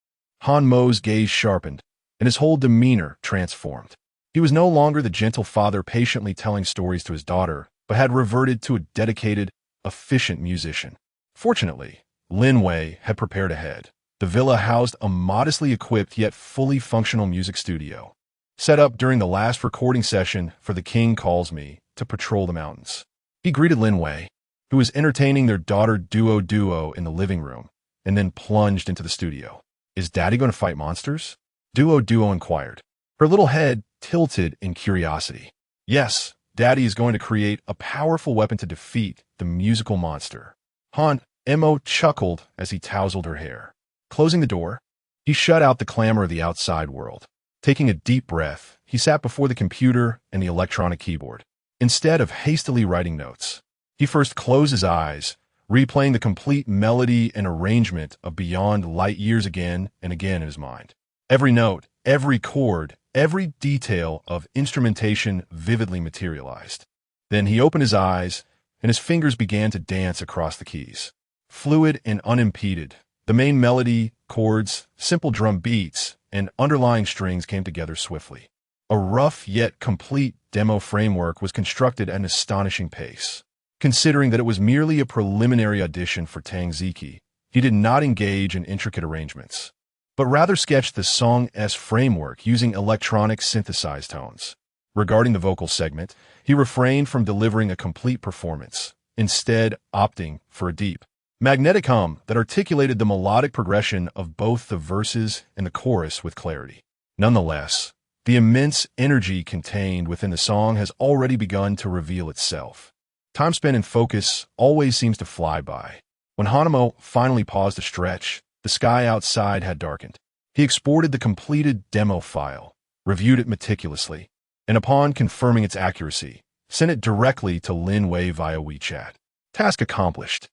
S1: Han Mo's gaze sharpened, and his whole demeanor transformed. He was no longer the gentle father patiently telling stories to his daughter, but had reverted to a dedicated, efficient musician. Fortunately, Lin Wei had prepared ahead. The villa housed a modestly equipped yet fully functional music studio, set up during the last recording session for The King Calls Me to patrol the mountains. He greeted Lin Wei, who was entertaining their daughter duo in the living room, and then plunged into the studio. "Is Daddy going to fight monsters?" Duo inquired, her little head tilted in curiosity. "Yes, Daddy is going to create a powerful weapon to defeat the musical monster." Han Mo chuckled as he tousled her hair. Closing the door, he shut out the clamor of the outside world. Taking a deep breath, he sat before the computer and the electronic keyboard. Instead of hastily writing notes, he first closed his eyes, replaying the complete melody and arrangement of Beyond Light Years again and again in his mind. Every note, every chord, every detail of instrumentation vividly materialized. Then he opened his eyes, and his fingers began to dance across the keys. Fluid and unimpeded, the main melody, chords, simple drum beats, and underlying strings came together swiftly. A rough yet complete demo framework was constructed at an astonishing pace. Considering that it was merely a preliminary audition for Tang Ziki, he did not engage in intricate arrangements, but rather sketched the song's framework using electronic synthesized tones. Regarding the vocal segment, he refrained from delivering a complete performance, instead opting for a deep, magnetic hum that articulated the melodic progression of both the verses and the chorus with clarity. Nonetheless, the immense energy contained within the song has already begun to reveal itself. Time spent in focus always seems to fly by. When Hanamo finally paused to stretch, the sky outside had darkened. He exported the completed demo file, reviewed it meticulously, and upon confirming its accuracy, sent it directly to Lin Wei via WeChat. Task accomplished.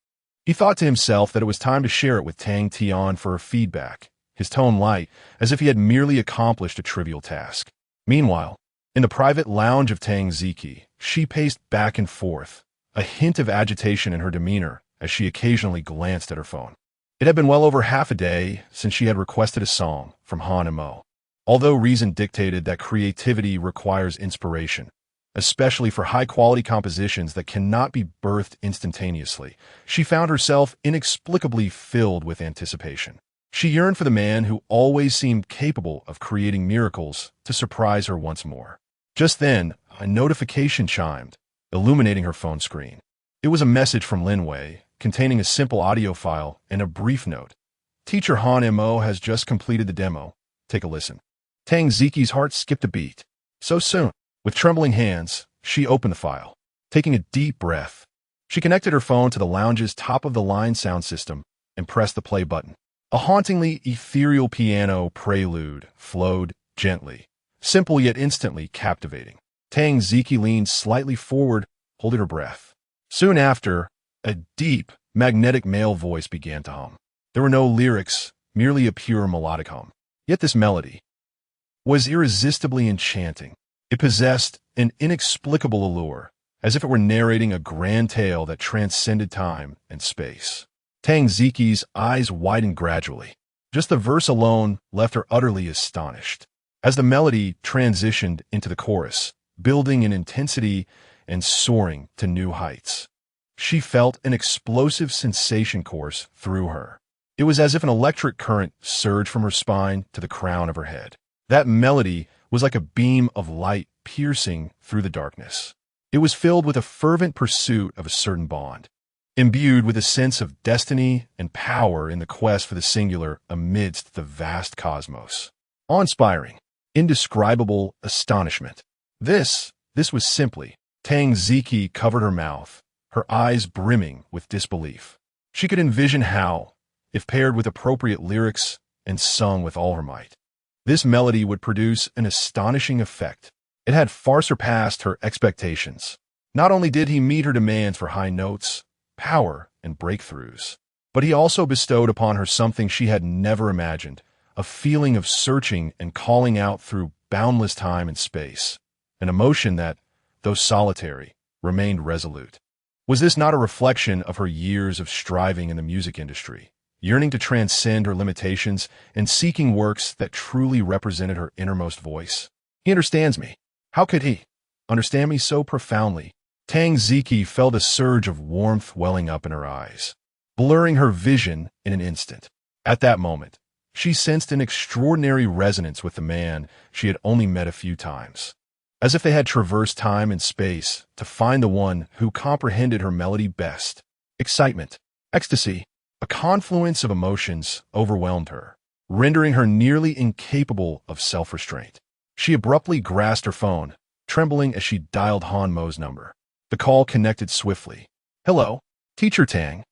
S1: He thought to himself that it was time to share it with Tang Tian for her feedback, his tone light, as if he had merely accomplished a trivial task. Meanwhile, in the private lounge of Tang Ziki, she paced back and forth, a hint of agitation in her demeanor as she occasionally glanced at her phone. It had been well over half a day since she had requested a song from Han Mo. Although reason dictated that creativity requires inspiration, especially for high-quality compositions that cannot be birthed instantaneously, she found herself inexplicably filled with anticipation. She yearned for the man who always seemed capable of creating miracles to surprise her once more. Just then, a notification chimed, illuminating her phone screen. It was a message from Lin Wei, containing a simple audio file and a brief note. "Teacher Han Mo has just completed the demo. Take a listen." Tang Ziki's heart skipped a beat. So soon? With trembling hands, she opened the file. Taking a deep breath, she connected her phone to the lounge's top-of-the-line sound system and pressed the play button. A hauntingly ethereal piano prelude flowed gently, simple yet instantly captivating. Tang Ziki leaned slightly forward, holding her breath. Soon after, a deep, magnetic male voice began to hum. There were no lyrics, merely a pure melodic hum. Yet this melody was irresistibly enchanting. It possessed an inexplicable allure, as if it were narrating a grand tale that transcended time and space. Tang Ziki's eyes widened gradually. Just the verse alone left her utterly astonished. As the melody transitioned into the chorus, building in intensity and soaring to new heights, she felt an explosive sensation course through her. It was as if an electric current surged from her spine to the crown of her head. That melody was like a beam of light piercing through the darkness. It was filled with a fervent pursuit of a certain bond, imbued with a sense of destiny and power in the quest for the singular amidst the vast cosmos. Awe-inspiring, indescribable astonishment. This was simply. Tang Ziki covered her mouth, her eyes brimming with disbelief. She could envision how, if paired with appropriate lyrics and sung with all her might, this melody would produce an astonishing effect. It had far surpassed her expectations. Not only did he meet her demands for high notes, power, and breakthroughs. But he also bestowed upon her something she had never imagined, a feeling of searching and calling out through boundless time and space, an emotion that, though solitary, remained resolute. Was this not a reflection of her years of striving in the music industry, yearning to transcend her limitations and seeking works that truly represented her innermost voice? He understands me. How could he understand me so profoundly? Tang Ziki felt a surge of warmth welling up in her eyes, blurring her vision in an instant. At that moment, she sensed an extraordinary resonance with the man she had only met a few times, as if they had traversed time and space to find the one who comprehended her melody best. Excitement, ecstasy, a confluence of emotions overwhelmed her, rendering her nearly incapable of self-restraint. She abruptly grasped her phone, trembling as she dialed Han Mo's number. The call connected swiftly. "Hello, Teacher Tang."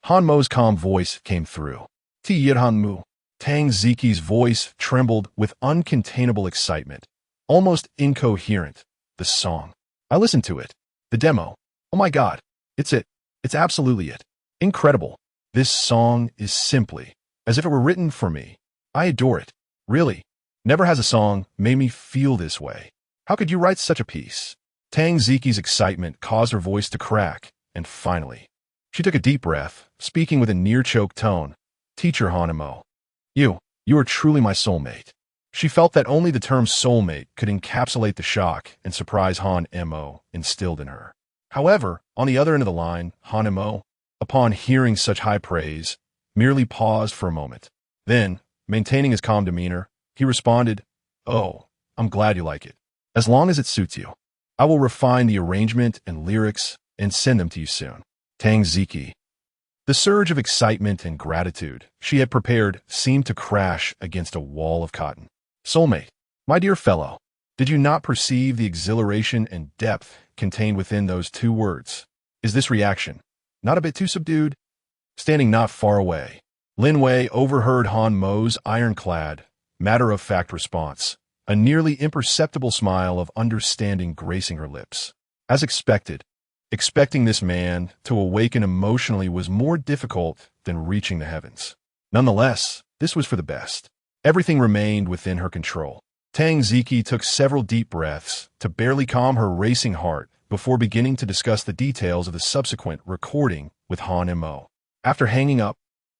S1: Han Mo's calm voice came through. "Ti Han Mu." Tang Ziki's voice trembled with uncontainable excitement, almost incoherent. "The song. I listened to it. The demo. Oh my God. It's it. It's absolutely it. Incredible. This song is simply as if it were written for me. I adore it. Really. Never has a song made me feel this way. How could you write such a piece?" Tang Ziki's excitement caused her voice to crack, and finally, she took a deep breath, speaking with a near-choked tone. "Teacher Han Mo. You are truly my soulmate." She felt that only the term soulmate could encapsulate the shock and surprise Han Mo instilled in her. However, on the other end of the line, Han Mo, upon hearing such high praise, merely paused for a moment. Then, maintaining his calm demeanor, he responded, "Oh, I'm glad you like it. As long as it suits you, I will refine the arrangement and lyrics and send them to you soon." Tang Ziki. The surge of excitement and gratitude she had prepared seemed to crash against a wall of cotton. "Soulmate, my dear fellow, did you not perceive the exhilaration and depth contained within those two words? Is this reaction not a bit too subdued?" Standing not far away, Lin Wei overheard Han Mo's ironclad, matter-of-fact response, a nearly imperceptible smile of understanding gracing her lips. As expected, expecting this man to awaken emotionally was more difficult than reaching the heavens. Nonetheless, this was for the best. Everything remained within her control. Tang Ziki took several deep breaths to barely calm her racing heart before beginning to discuss the details of the subsequent recording with Han Mo. After hanging up,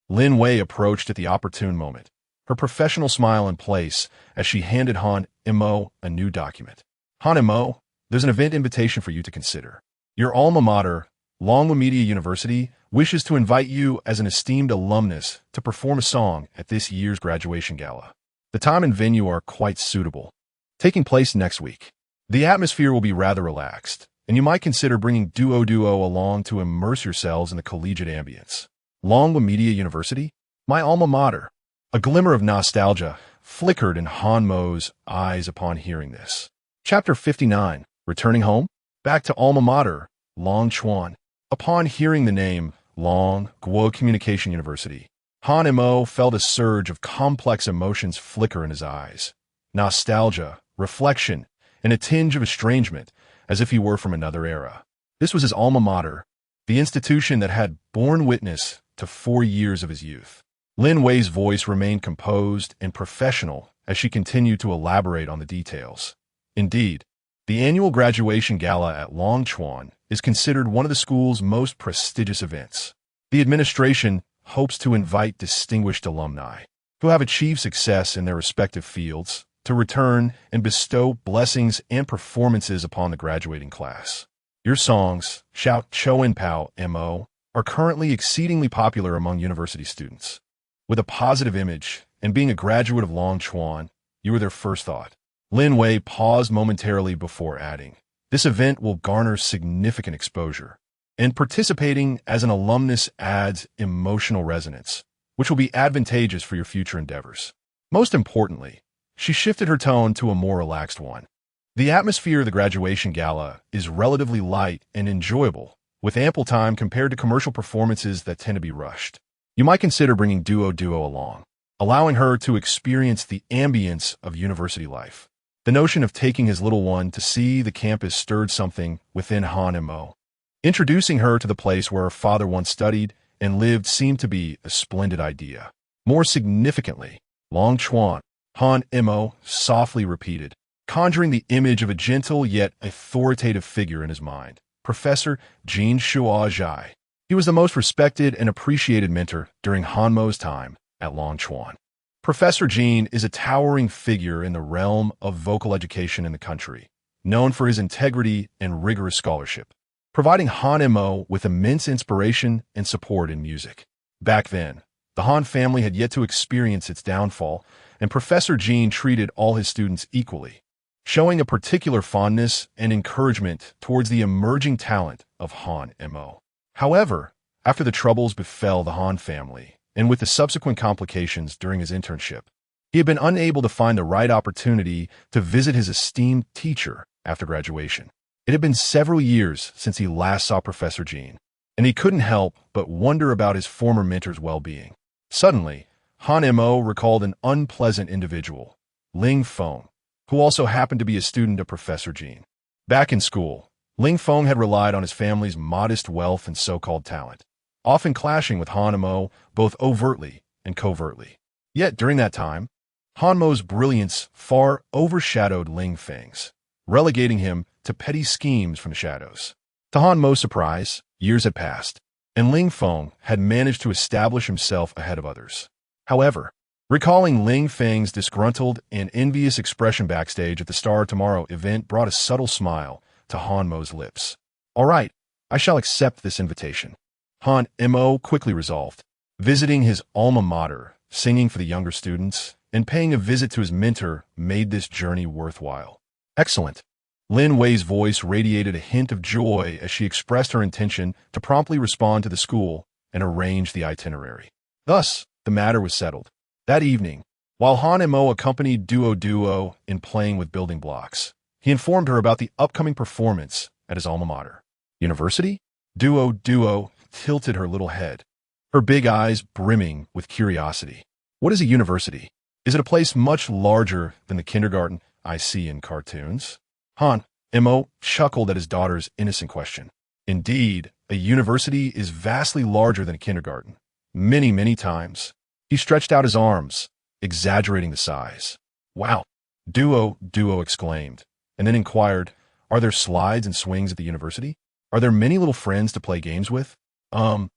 S1: Lin Wei approached at the opportune moment, her professional smile in place as she handed Han Mo a new document. "Han Mo, there's an event invitation for you to consider. Your alma mater, Longwa Media University, wishes to invite you as an esteemed alumnus to perform a song at this year's graduation gala. The time and venue are quite suitable, taking place next week. The atmosphere will be rather relaxed, and you might consider bringing duo along to immerse yourselves in the collegiate ambience. Longwa Media University, my alma mater." A glimmer of nostalgia flickered in Han Mo's eyes upon hearing this. Chapter 59, Returning Home? Back to alma mater, Long Chuan. Upon hearing the name, Long Guo Communication University, Han Mo felt a surge of complex emotions flicker in his eyes. Nostalgia, reflection, and a tinge of estrangement, as if he were from another era. This was his alma mater, the institution that had borne witness to 4 years of his youth. Lin Wei's voice remained composed and professional as she continued to elaborate on the details. Indeed, the annual graduation gala at Longchuan is considered one of the school's most prestigious events. The administration hopes to invite distinguished alumni who have achieved success in their respective fields to return and bestow blessings and performances upon the graduating class. Your songs, Shout Cho and Pao Mo, are currently exceedingly popular among university students. With a positive image and being a graduate of Longchuan, you were their first thought. Lin Wei paused momentarily before adding, "This event will garner significant exposure, and participating as an alumnus adds emotional resonance, which will be advantageous for your future endeavors." Most importantly, she shifted her tone to a more relaxed one. "The atmosphere of the graduation gala is relatively light and enjoyable, with ample time compared to commercial performances that tend to be rushed. You might consider bringing duo along, allowing her to experience the ambience of university life." The notion of taking his little one to see the campus stirred something within Han Mo. Introducing her to the place where her father once studied and lived seemed to be a splendid idea. More significantly, Long Chuan, Han Mo softly repeated, conjuring the image of a gentle yet authoritative figure in his mind. Professor Jin Shuazhai. He was the most respected and appreciated mentor during Han Mo's time at Long Chuan. Professor Jin is a towering figure in the realm of vocal education in the country, known for his integrity and rigorous scholarship, providing Han Mo with immense inspiration and support in music. Back then, the Han family had yet to experience its downfall, and Professor Jin treated all his students equally, showing a particular fondness and encouragement towards the emerging talent of Han Mo. However, after the troubles befell the Han family, and with the subsequent complications during his internship, he had been unable to find the right opportunity to visit his esteemed teacher after graduation. It had been several years since he last saw Professor Jin, and he couldn't help but wonder about his former mentor's well-being. Suddenly, Han Mo recalled an unpleasant individual, Ling Feng, who also happened to be a student of Professor Jin. Back in school, Ling Feng had relied on his family's modest wealth and so-called talent, often clashing with Han Mo both overtly and covertly. Yet during that time, Han Mo's brilliance far overshadowed Ling Feng's, relegating him to petty schemes from the shadows. To Han Mo's surprise, years had passed, and Ling Feng had managed to establish himself ahead of others. However, recalling Ling Feng's disgruntled and envious expression backstage at the Star Tomorrow event brought a subtle smile to Han Mo's lips. All right, I shall accept this invitation. Han Mo quickly resolved, visiting his alma mater, singing for the younger students, and paying a visit to his mentor made this journey worthwhile. Excellent. Lin Wei's voice radiated a hint of joy as she expressed her intention to promptly respond to the school and arrange the itinerary. Thus, the matter was settled. That evening, while Han Mo accompanied Duo in playing with building blocks, he informed her about the upcoming performance at his alma mater. University? Duo tilted her little head, her big eyes brimming with curiosity. What is a university? Is it a place much larger than the kindergarten I see in cartoons? Han Mo chuckled at his daughter's innocent question. Indeed, a university is vastly larger than a kindergarten. Many, many times. He stretched out his arms, exaggerating the size. Wow, Duo exclaimed, and then inquired, are there slides and swings at the university? Are there many little friends to play games with? Han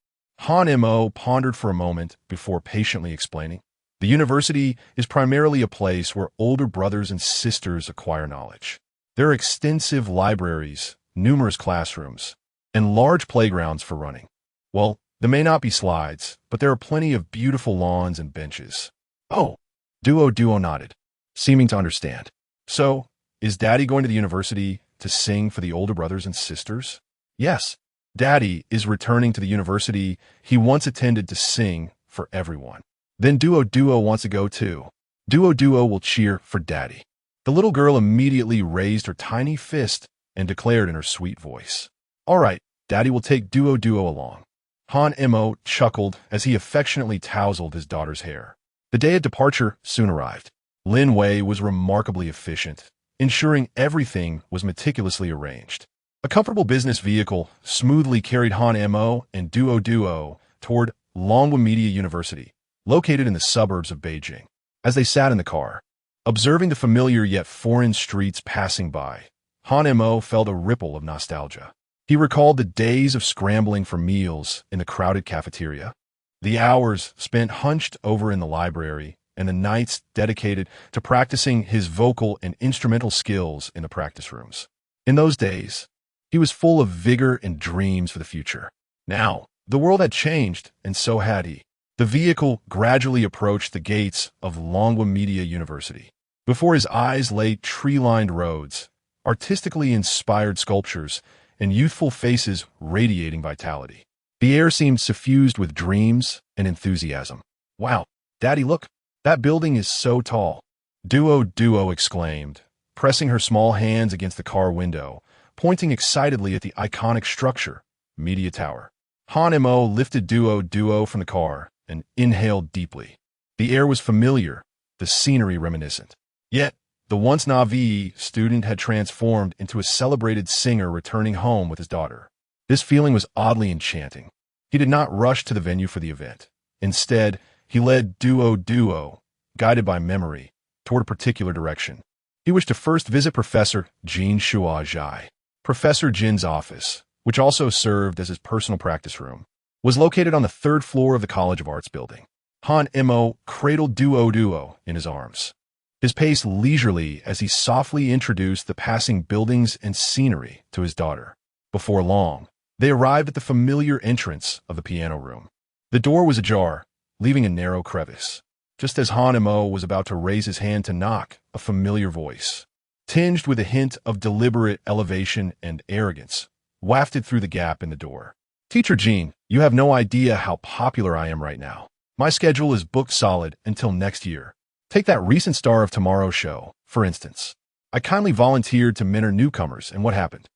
S1: Mo pondered for a moment before patiently explaining. The university is primarily a place where older brothers and sisters acquire knowledge. There are extensive libraries, numerous classrooms, and large playgrounds for running. Well, there may not be slides, but there are plenty of beautiful lawns and benches. Oh, Duo nodded, seeming to understand. So, is Daddy going to the university to sing for the older brothers and sisters? Yes, Daddy is returning to the university he once attended to sing for everyone. Then Duo wants to go too. Duo will cheer for Daddy. The little girl immediately raised her tiny fist and declared in her sweet voice, all right, Daddy will take Duo along. Han Mo chuckled as he affectionately tousled his daughter's hair. The day of departure soon arrived. Lin Wei was remarkably efficient, ensuring everything was meticulously arranged. A comfortable business vehicle smoothly carried Han Mo and Duo toward Longwa Media University, located in the suburbs of Beijing. As they sat in the car, observing the familiar yet foreign streets passing by, Han Mo felt a ripple of nostalgia. He recalled the days of scrambling for meals in the crowded cafeteria, the hours spent hunched over in the library, and the nights dedicated to practicing his vocal and instrumental skills in the practice rooms. In those days, he was full of vigor and dreams for the future. Now, the world had changed, and so had he. The vehicle gradually approached the gates of Longwa Media University. Before his eyes lay tree-lined roads, artistically inspired sculptures, and youthful faces radiating vitality. The air seemed suffused with dreams and enthusiasm. Wow, Daddy, look, that building is so tall. Duo exclaimed, pressing her small hands against the car window, pointing excitedly at the iconic structure, Media Tower. Han Mo lifted Duo from the car and inhaled deeply. The air was familiar, the scenery reminiscent. Yet, the once naive student had transformed into a celebrated singer returning home with his daughter. This feeling was oddly enchanting. He did not rush to the venue for the event. Instead, he led duo, guided by memory, toward a particular direction. He wished to first visit Professor Jin Shuajai. Professor Jin's office, which also served as his personal practice room, was located on the third floor of the College of Arts building. Han Mo cradled duo in his arms, his pace leisurely as he softly introduced the passing buildings and scenery to his daughter. Before long, they arrived at the familiar entrance of the piano room. The door was ajar, leaving a narrow crevice. Just as Han Mo was about to raise his hand to knock, a familiar voice, tinged with a hint of deliberate elevation and arrogance, wafted through the gap in the door. "Teacher Jean, you have no idea how popular I am right now. My schedule is booked solid until next year. Take that recent Star of Tomorrow show, for instance. I kindly volunteered to mentor newcomers, and what happened?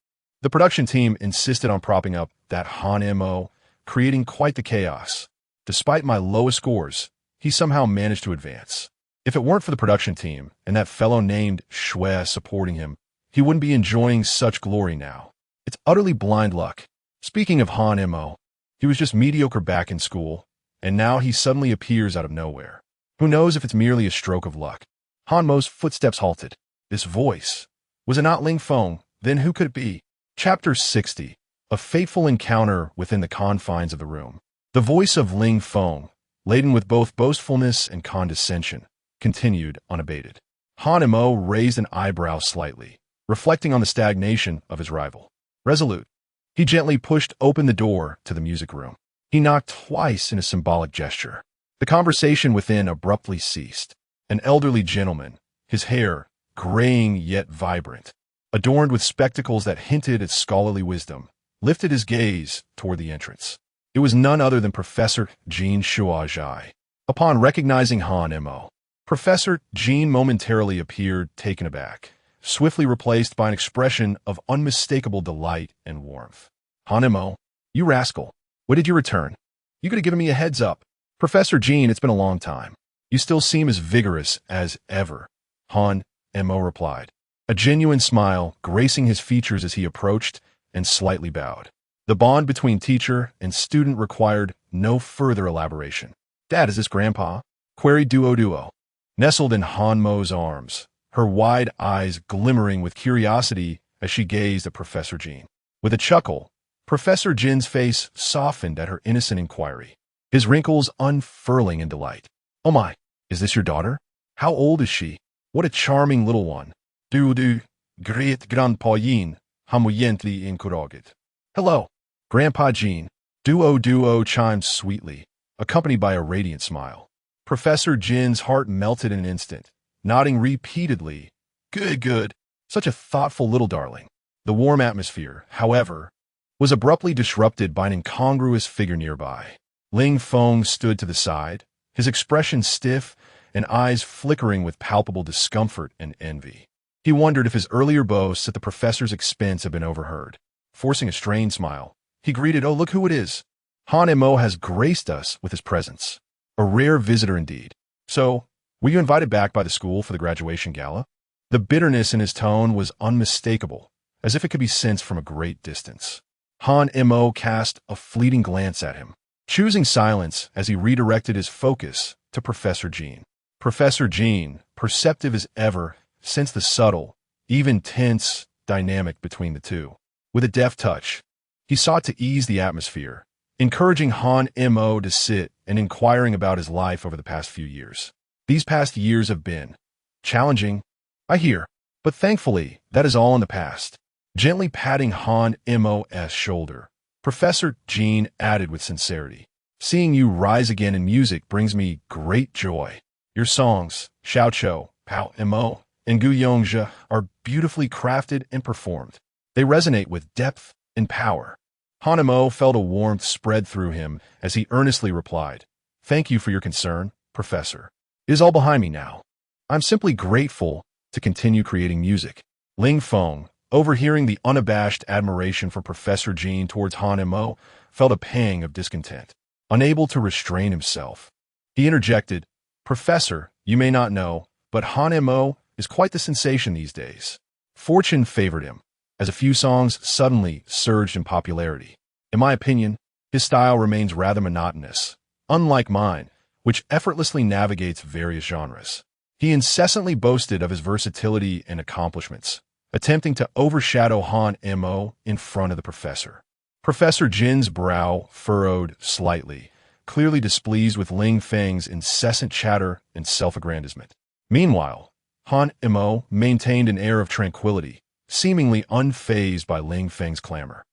S1: The production team insisted on propping up that Han Mo, creating quite the chaos. Despite my lowest scores, he somehow managed to advance. If it weren't for the production team and that fellow named Shui supporting him, he wouldn't be enjoying such glory now. It's utterly blind luck." Speaking of Han Mo, he was just mediocre back in school, and now he suddenly appears out of nowhere. Who knows if it's merely a stroke of luck? Han Mo's footsteps halted. This voice. Was it not Ling Feng? Then who could it be? Chapter 60. A fateful encounter within the confines of the room. The voice of Ling Feng, laden with both boastfulness and condescension, continued unabated. Han Mo raised an eyebrow slightly, reflecting on the stagnation of his rival. Resolute, he gently pushed open the door to the music room. He knocked twice in a symbolic gesture. The conversation within abruptly ceased. An elderly gentleman, his hair graying yet vibrant, adorned with spectacles that hinted at scholarly wisdom, lifted his gaze toward the entrance. It was none other than Professor Jin Shuajai. Upon recognizing Han Mo, Professor Jin momentarily appeared taken aback, swiftly replaced by an expression of unmistakable delight and warmth. "Han Mo, you rascal. When did you return? You could have given me a heads up." "Professor Jin, it's been a long time. You still seem as vigorous as ever," Han Mo replied, a genuine smile gracing his features as he approached and slightly bowed. The bond between teacher and student required no further elaboration. "Dad, is this Grandpa?" queried Duo, nestled in Han Mo's arms, her wide eyes glimmering with curiosity as she gazed at Professor Jin. With a chuckle, Professor Jin's face softened at her innocent inquiry, his wrinkles unfurling in delight. "Oh my, is this your daughter? How old is she? What a charming little one." Great Grandpa Jin, hamuyently encouraged. "Hello, Grandpa Jin," Duo chimed sweetly, accompanied by a radiant smile. Professor Jin's heart melted in an instant, nodding repeatedly. Good. Such a thoughtful little darling." The warm atmosphere, however, was abruptly disrupted by an incongruous figure nearby. Ling Feng stood to the side, his expression stiff and eyes flickering with palpable discomfort and envy. He wondered if his earlier boasts at the professor's expense had been overheard. Forcing a strained smile, he greeted, "Oh, look who it is. Han Mo has graced us with his presence. A rare visitor indeed. So, were you invited back by the school for the graduation gala?" The bitterness in his tone was unmistakable, as if it could be sensed from a great distance. Han Mo cast a fleeting glance at him, choosing silence as he redirected his focus to Professor Jin. Professor Jin, perceptive as ever, sensed the subtle, even tense dynamic between the two. With a deft touch, he sought to ease the atmosphere, encouraging Han Mo to sit and inquiring about his life over the past few years. "These past years have been challenging, I hear, but thankfully, that is all in the past." Gently patting Han Mo's shoulder, Professor Jin added with sincerity, "Seeing you rise again in music brings me great joy. Your songs, Xiaoqiu, Pao Mo, and Gu Yongzhe, are beautifully crafted and performed. They resonate with depth and power." Han Mo felt a warmth spread through him as he earnestly replied, "Thank you for your concern, Professor. It is all behind me now. I'm simply grateful to continue creating music." Ling Feng, overhearing the unabashed admiration from Professor Jin towards Han Mo, felt a pang of discontent. Unable to restrain himself, he interjected, "Professor, you may not know, but Han Mo is quite the sensation these days." Fortune favored him, as a few songs suddenly surged in popularity. In my opinion, his style remains rather monotonous, unlike mine, which effortlessly navigates various genres. He incessantly boasted of his versatility and accomplishments, attempting to overshadow Han Mo in front of the professor. Professor Jin's brow furrowed slightly, clearly displeased with Ling Feng's incessant chatter and self-aggrandizement. Meanwhile, Han Mo maintained an air of tranquility, seemingly unfazed by Ling Feng's clamor,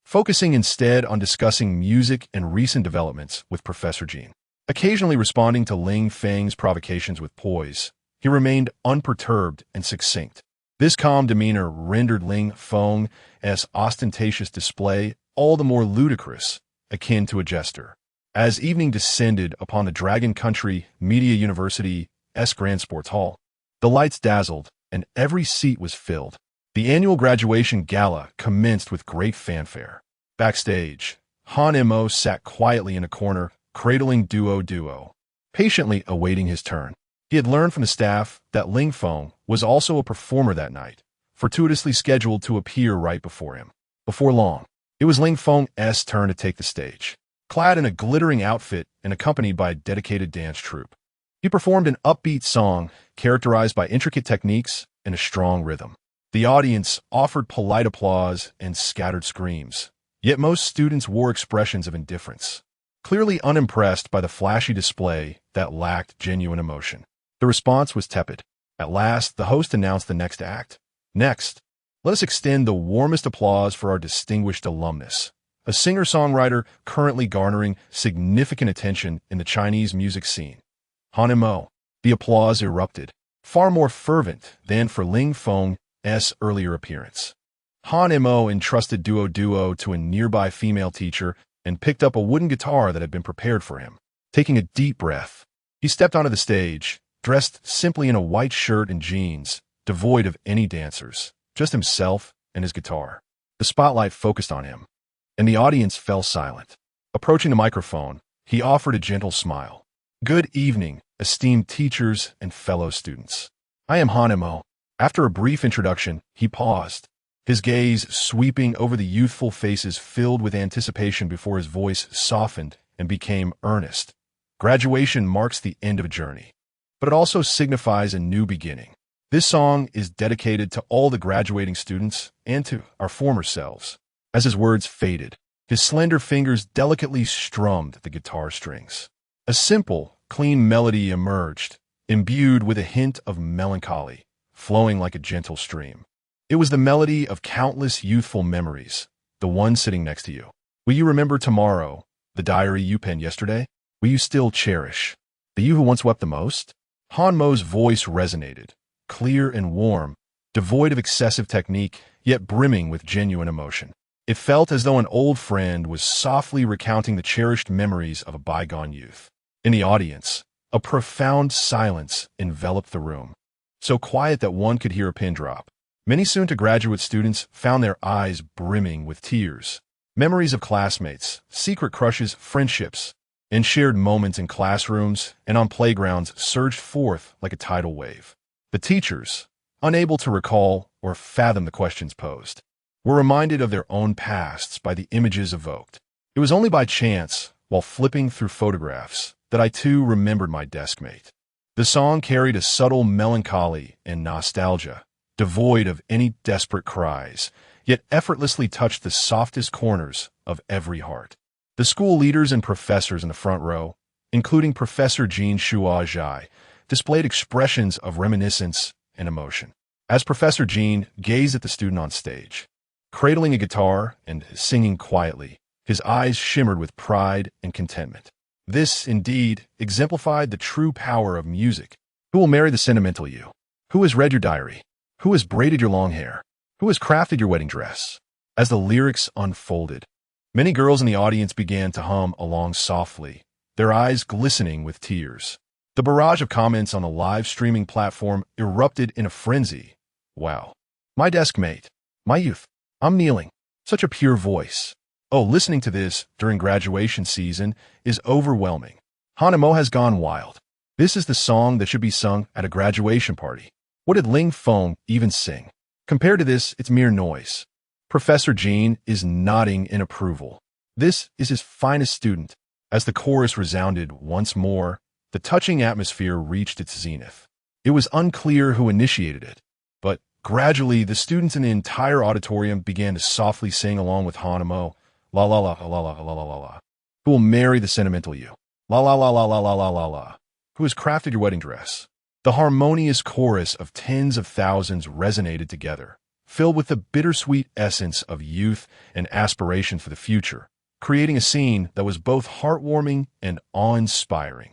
S1: focusing instead on discussing music and recent developments with Professor Jin. Occasionally responding to Ling Feng's provocations with poise, he remained unperturbed and succinct. This calm demeanor rendered Ling Feng's ostentatious display all the more ludicrous, akin to a jester. As evening descended upon the Dragon Country Media University's Grand Sports Hall, the lights dazzled and every seat was filled. The annual graduation gala commenced with great fanfare. Backstage, Han Mo sat quietly in a corner, cradling Duo, patiently awaiting his turn. He had learned from the staff that Ling Feng was also a performer that night, fortuitously scheduled to appear right before him. Before long, it was Ling Feng's turn to take the stage. Clad in a glittering outfit and accompanied by a dedicated dance troupe, he performed an upbeat song characterized by intricate techniques and a strong rhythm. The audience offered polite applause and scattered screams, yet most students wore expressions of indifference, clearly unimpressed by the flashy display that lacked genuine emotion. The response was tepid. At last, the host announced the next act. Next, let us extend the warmest applause for our distinguished alumnus, a singer-songwriter currently garnering significant attention in the Chinese music scene, Han Mo. The applause erupted, far more fervent than for Ling Feng's earlier appearance. Han Mo entrusted Duo to a nearby female teacher and picked up a wooden guitar that had been prepared for him. Taking a deep breath, he stepped onto the stage, dressed simply in a white shirt and jeans, devoid of any dancers, just himself and his guitar. The spotlight focused on him, and the audience fell silent. Approaching the microphone, he offered a gentle smile. "Good evening, esteemed teachers and fellow students. I am Han Mo." After a brief introduction, he paused, his gaze sweeping over the youthful faces filled with anticipation before his voice softened and became earnest. Graduation marks the end of a journey, but it also signifies a new beginning. This song is dedicated to all the graduating students and to our former selves. As his words faded, his slender fingers delicately strummed the guitar strings. A simple, clean melody emerged, imbued with a hint of melancholy, flowing like a gentle stream. It was the melody of countless youthful memories, the one sitting next to you. Will you remember tomorrow, the diary you penned yesterday? Will you still cherish the you who once wept the most? Han Mo's voice resonated, clear and warm, devoid of excessive technique, yet brimming with genuine emotion. It felt as though an old friend was softly recounting the cherished memories of a bygone youth. In the audience, a profound silence enveloped the room, so quiet that one could hear a pin drop. Many soon-to-graduate students found their eyes brimming with tears. Memories of classmates, secret crushes, friendships, and shared moments in classrooms and on playgrounds surged forth like a tidal wave. The teachers, unable to recall or fathom the questions posed, were reminded of their own pasts by the images evoked. It was only by chance, while flipping through photographs, that I too remembered my deskmate. The song carried a subtle melancholy and nostalgia, devoid of any desperate cries, yet effortlessly touched the softest corners of every heart. The school leaders and professors in the front row, including Professor Jean Shua Zhai, displayed expressions of reminiscence and emotion. As Professor Jean gazed at the student on stage, cradling a guitar and singing quietly, his eyes shimmered with pride and contentment. This, indeed, exemplified the true power of music. Who will marry the sentimental you? Who has read your diary? Who has braided your long hair? Who has crafted your wedding dress? As the lyrics unfolded, many girls in the audience began to hum along softly, their eyes glistening with tears. The barrage of comments on the live streaming platform erupted in a frenzy. Wow. My deskmate. My youth. I'm kneeling. Such a pure voice. Oh, listening to this during graduation season is overwhelming. Han Mo has gone wild. This is the song that should be sung at a graduation party. What did Ling Feng even sing? Compared to this, it's mere noise. Professor Jean is nodding in approval. This is his finest student. As the chorus resounded once more, the touching atmosphere reached its zenith. It was unclear who initiated it, but gradually the students in the entire auditorium began to softly sing along with Hanamo, la la la la la la la la la. Who will marry the sentimental you? La la la la la la la la la. Who has crafted your wedding dress? The harmonious chorus of tens of thousands resonated together, filled with the bittersweet essence of youth and aspiration for the future, creating a scene that was both heartwarming and awe-inspiring.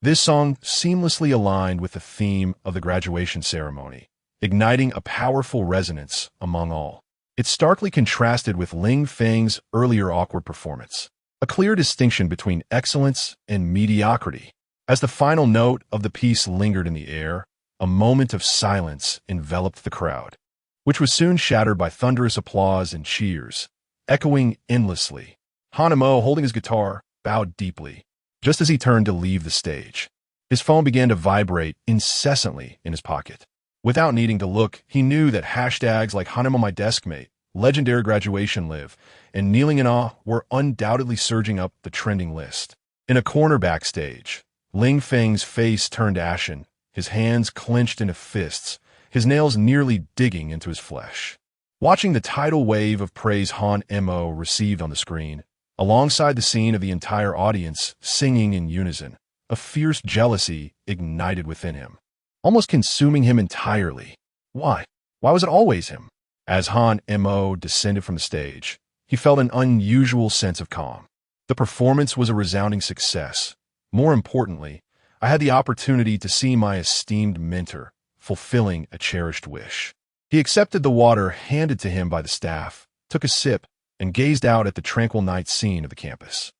S1: This song seamlessly aligned with the theme of the graduation ceremony, igniting a powerful resonance among all. It starkly contrasted with Ling Feng's earlier awkward performance, a clear distinction between excellence and mediocrity. As the final note of the piece lingered in the air, a moment of silence enveloped the crowd, which was soon shattered by thunderous applause and cheers, echoing endlessly. Hanamo, holding his guitar, bowed deeply, just as he turned to leave the stage. His phone began to vibrate incessantly in his pocket. Without needing to look, he knew that hashtags like Hanamo my deskmate, legendary graduation live, and kneeling in awe were undoubtedly surging up the trending list. In a corner backstage, Ling Feng's face turned ashen, his hands clenched into fists, his nails nearly digging into his flesh. Watching the tidal wave of praise Han Mo received on the screen, alongside the scene of the entire audience singing in unison, a fierce jealousy ignited within him, almost consuming him entirely. Why? Why was it always him? As Han Mo descended from the stage, he felt an unusual sense of calm. The performance was a resounding success. More importantly, I had the opportunity to see my esteemed mentor fulfilling a cherished wish. He accepted the water handed to him by the staff, took a sip, and gazed out at the tranquil night scene of the campus.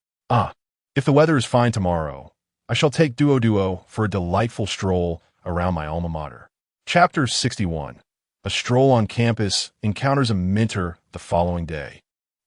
S1: If the weather is fine tomorrow, I shall take Duo for a delightful stroll around my alma mater. Chapter 61. A stroll on campus encounters a mentor the following day.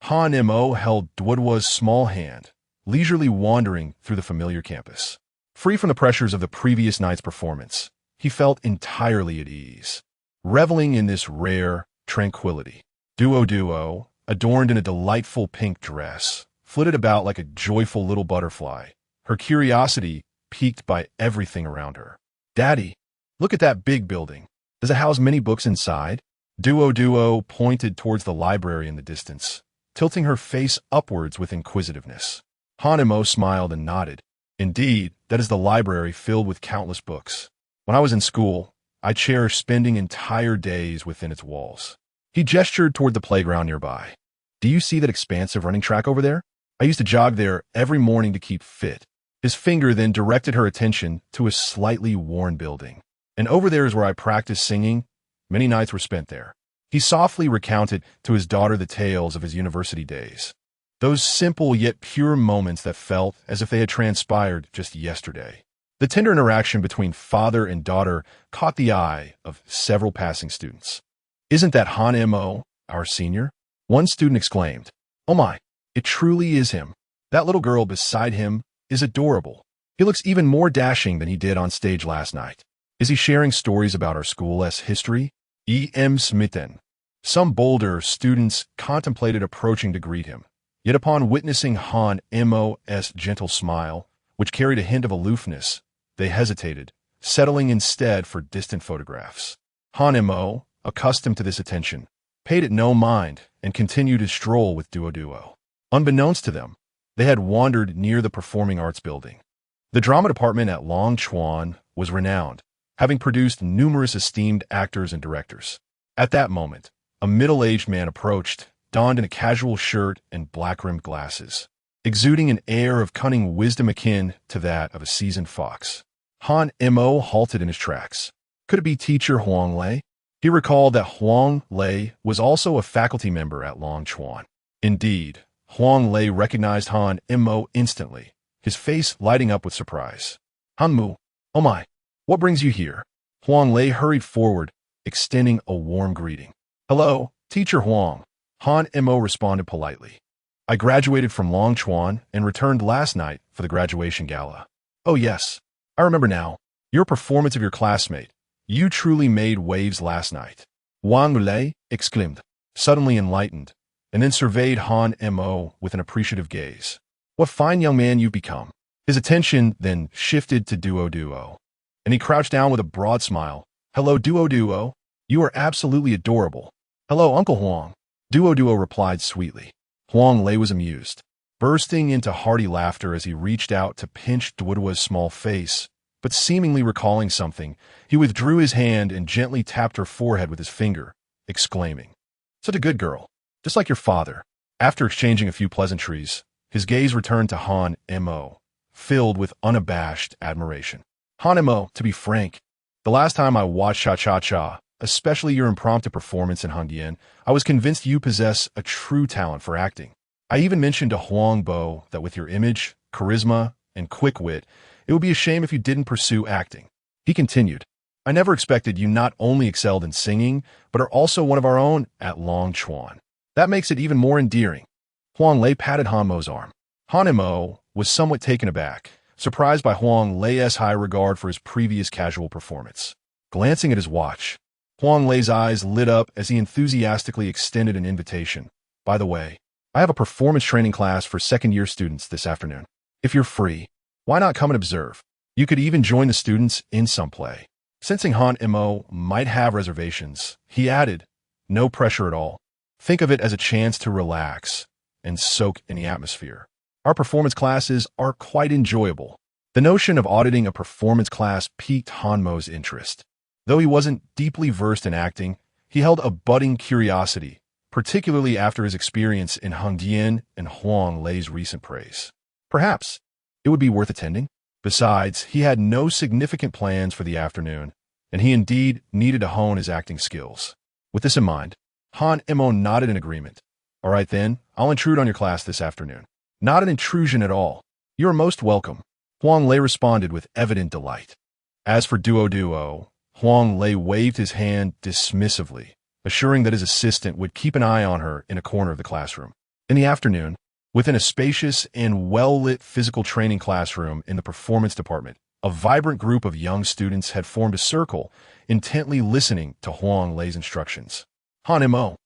S1: Han Mo held Duo's small hand, leisurely wandering through the familiar campus. Free from the pressures of the previous night's performance, he felt entirely at ease, reveling in this rare tranquility. Duo, adorned in a delightful pink dress, flitted about like a joyful little butterfly, her curiosity piqued by everything around her. Daddy, look at that big building. Does it house many books inside? Duo pointed towards the library in the distance, tilting her face upwards with inquisitiveness. Hanamo smiled and nodded. Indeed, that is the library filled with countless books. When I was in school, I cherished spending entire days within its walls. He gestured toward the playground nearby. Do you see that expansive running track over there? I used to jog there every morning to keep fit. His finger then directed her attention to a slightly worn building. And over there is where I practiced singing. Many nights were spent there. He softly recounted to his daughter the tales of his university days. Those simple yet pure moments that felt as if they had transpired just yesterday. The tender interaction between father and daughter caught the eye of several passing students. Isn't that Han Mo, our senior? One student exclaimed. Oh my, it truly is him. That little girl beside him is adorable. He looks even more dashing than he did on stage last night. Is he sharing stories about our school's history? Smitten. Some bolder students contemplated approaching to greet him. Yet upon witnessing Han Mo's gentle smile, which carried a hint of aloofness, they hesitated, settling instead for distant photographs. Han Mo, accustomed to this attention, paid it no mind and continued his stroll with Duo. Unbeknownst to them, they had wandered near the Performing Arts Building. The drama department at Long Chuan was renowned, having produced numerous esteemed actors and directors. At that moment, a middle-aged man approached, donned in a casual shirt and black-rimmed glasses, exuding an air of cunning wisdom akin to that of a seasoned fox. Han Mo halted in his tracks. Could it be teacher Huang Lei? He recalled that Huang Lei was also a faculty member at Long Chuan. Indeed, Huang Lei recognized Han Mo instantly, his face lighting up with surprise. Han Mu, oh my, what brings you here? Huang Lei hurried forward, extending a warm greeting. Hello, teacher Huang. Han Mo responded politely. I graduated from Long Chuan and returned last night for the graduation gala. Oh yes, I remember now. Your performance of your classmate. You truly made waves last night. Wang Lei exclaimed, suddenly enlightened. and then surveyed Han Mo with an appreciative gaze. What fine young man you've become. His attention then shifted to Duo, and he crouched down with a broad smile. Hello, Duo. You are absolutely adorable. Hello, Uncle Huang. Duo replied sweetly. Huang Lei was amused, bursting into hearty laughter as he reached out to pinch Duo's small face, but seemingly recalling something, he withdrew his hand and gently tapped her forehead with his finger, exclaiming, Such a good girl, just like your father. After exchanging a few pleasantries, his gaze returned to Han Mo, filled with unabashed admiration. Han Mo, to be frank, the last time I watched Cha-Cha-Cha, especially your impromptu performance in Hongdian, I was convinced you possess a true talent for acting. I even mentioned to Huang Bo that with your image, charisma, and quick wit, it would be a shame if you didn't pursue acting. He continued, I never expected you not only excelled in singing, but are also one of our own at Long Chuan. That makes it even more endearing. Huang Lei patted Han Mo's arm. Han Mo was somewhat taken aback, surprised by Huang Lei's high regard for his previous casual performance. Glancing at his watch, Huang Lei's eyes lit up as he enthusiastically extended an invitation. By the way, I have a performance training class for second-year students this afternoon. If you're free, why not come and observe? You could even join the students in some play. Sensing Han Mo might have reservations, he added, no pressure at all. Think of it as a chance to relax and soak in the atmosphere. Our performance classes are quite enjoyable. The notion of auditing a performance class piqued Han Mo's interest. Though he wasn't deeply versed in acting, he held a budding curiosity, particularly after his experience in Hongdian and Huang Lei's recent praise. Perhaps it would be worth attending. Besides, he had no significant plans for the afternoon, and he indeed needed to hone his acting skills. With this in mind, Han Mo nodded in agreement. All right then, I'll intrude on your class this afternoon. Not an intrusion at all. You are most welcome. Huang Lei responded with evident delight. As for Duo, Huang Lei waved his hand dismissively, assuring that his assistant would keep an eye on her in a corner of the classroom. In the afternoon, within a spacious and well-lit physical training classroom in the performance department, a vibrant group of young students had formed a circle, intently listening to Huang Lei's instructions. Han Mo,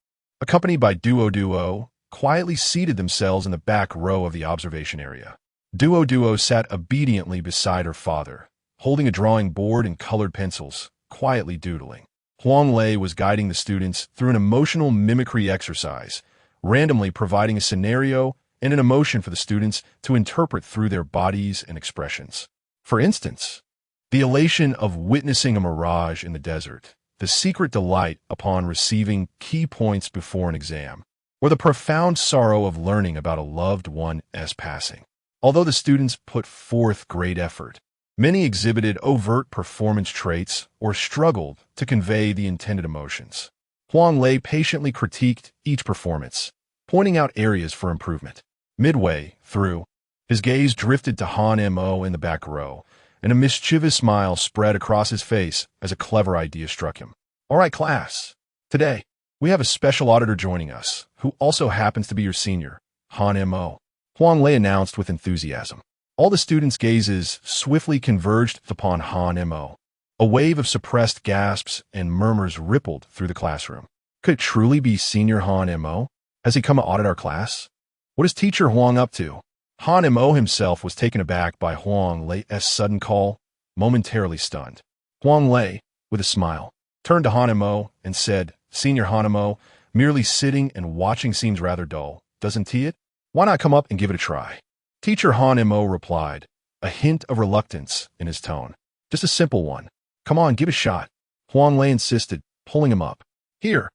S1: accompanied by Duo, quietly seated themselves in the back row of the observation area. Duo sat obediently beside her father, holding a drawing board and colored pencils, quietly doodling. Huang Lei was guiding the students through an emotional mimicry exercise, randomly providing a scenario and an emotion for the students to interpret through their bodies and expressions. For instance, the elation of witnessing a mirage in the desert, the secret delight upon receiving key points before an exam, or the profound sorrow of learning about a loved one's passing. Although the students put forth great effort, many exhibited overt performance traits or struggled to convey the intended emotions. Huang Lei patiently critiqued each performance, pointing out areas for improvement. Midway through, his gaze drifted to Han Mo in the back row, and a mischievous smile spread across his face as a clever idea struck him. All right, class. Today, we have a special auditor joining us, who also happens to be your senior, Han Mo. Huang Lei announced with enthusiasm. All the students' gazes swiftly converged upon Han Mo. A wave of suppressed gasps and murmurs rippled through the classroom. Could it truly be Senior Han Mo? Has he come to audit our class? What is Teacher Huang up to? Han Mo himself was taken aback by Huang Lei's sudden call, momentarily stunned. Huang Lei, with a smile, turned to Han Mo and said, Senior Han Mo, merely sitting and watching seems rather dull, doesn't he it? Why not come up and give it a try? Teacher Han Mo replied, a hint of reluctance in his tone. Just a simple one. Come on, give it a shot. Huang Lei insisted, pulling him up. Here,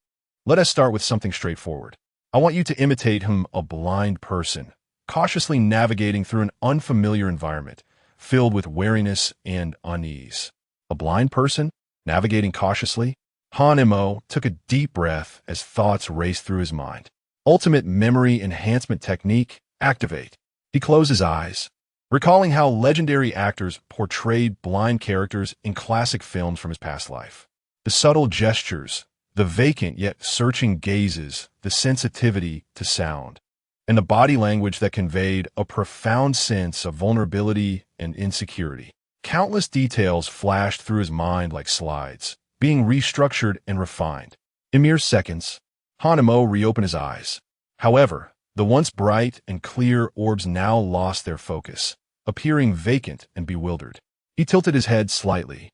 S1: let us start with something straightforward. I want you to imitate a blind person, cautiously navigating through an unfamiliar environment, filled with wariness and unease. A blind person, navigating cautiously? Han Mo took a deep breath as thoughts raced through his mind. Ultimate memory enhancement technique, activate. He closed his eyes, recalling how legendary actors portrayed blind characters in classic films from his past life. The subtle gestures, the vacant yet searching gazes, the sensitivity to sound, and the body language that conveyed a profound sense of vulnerability and insecurity. Countless details flashed through his mind like slides, being restructured and refined. In mere seconds, Han Mo reopened his eyes, However, the once bright and clear orbs now lost their focus, appearing vacant and bewildered. He tilted his head slightly,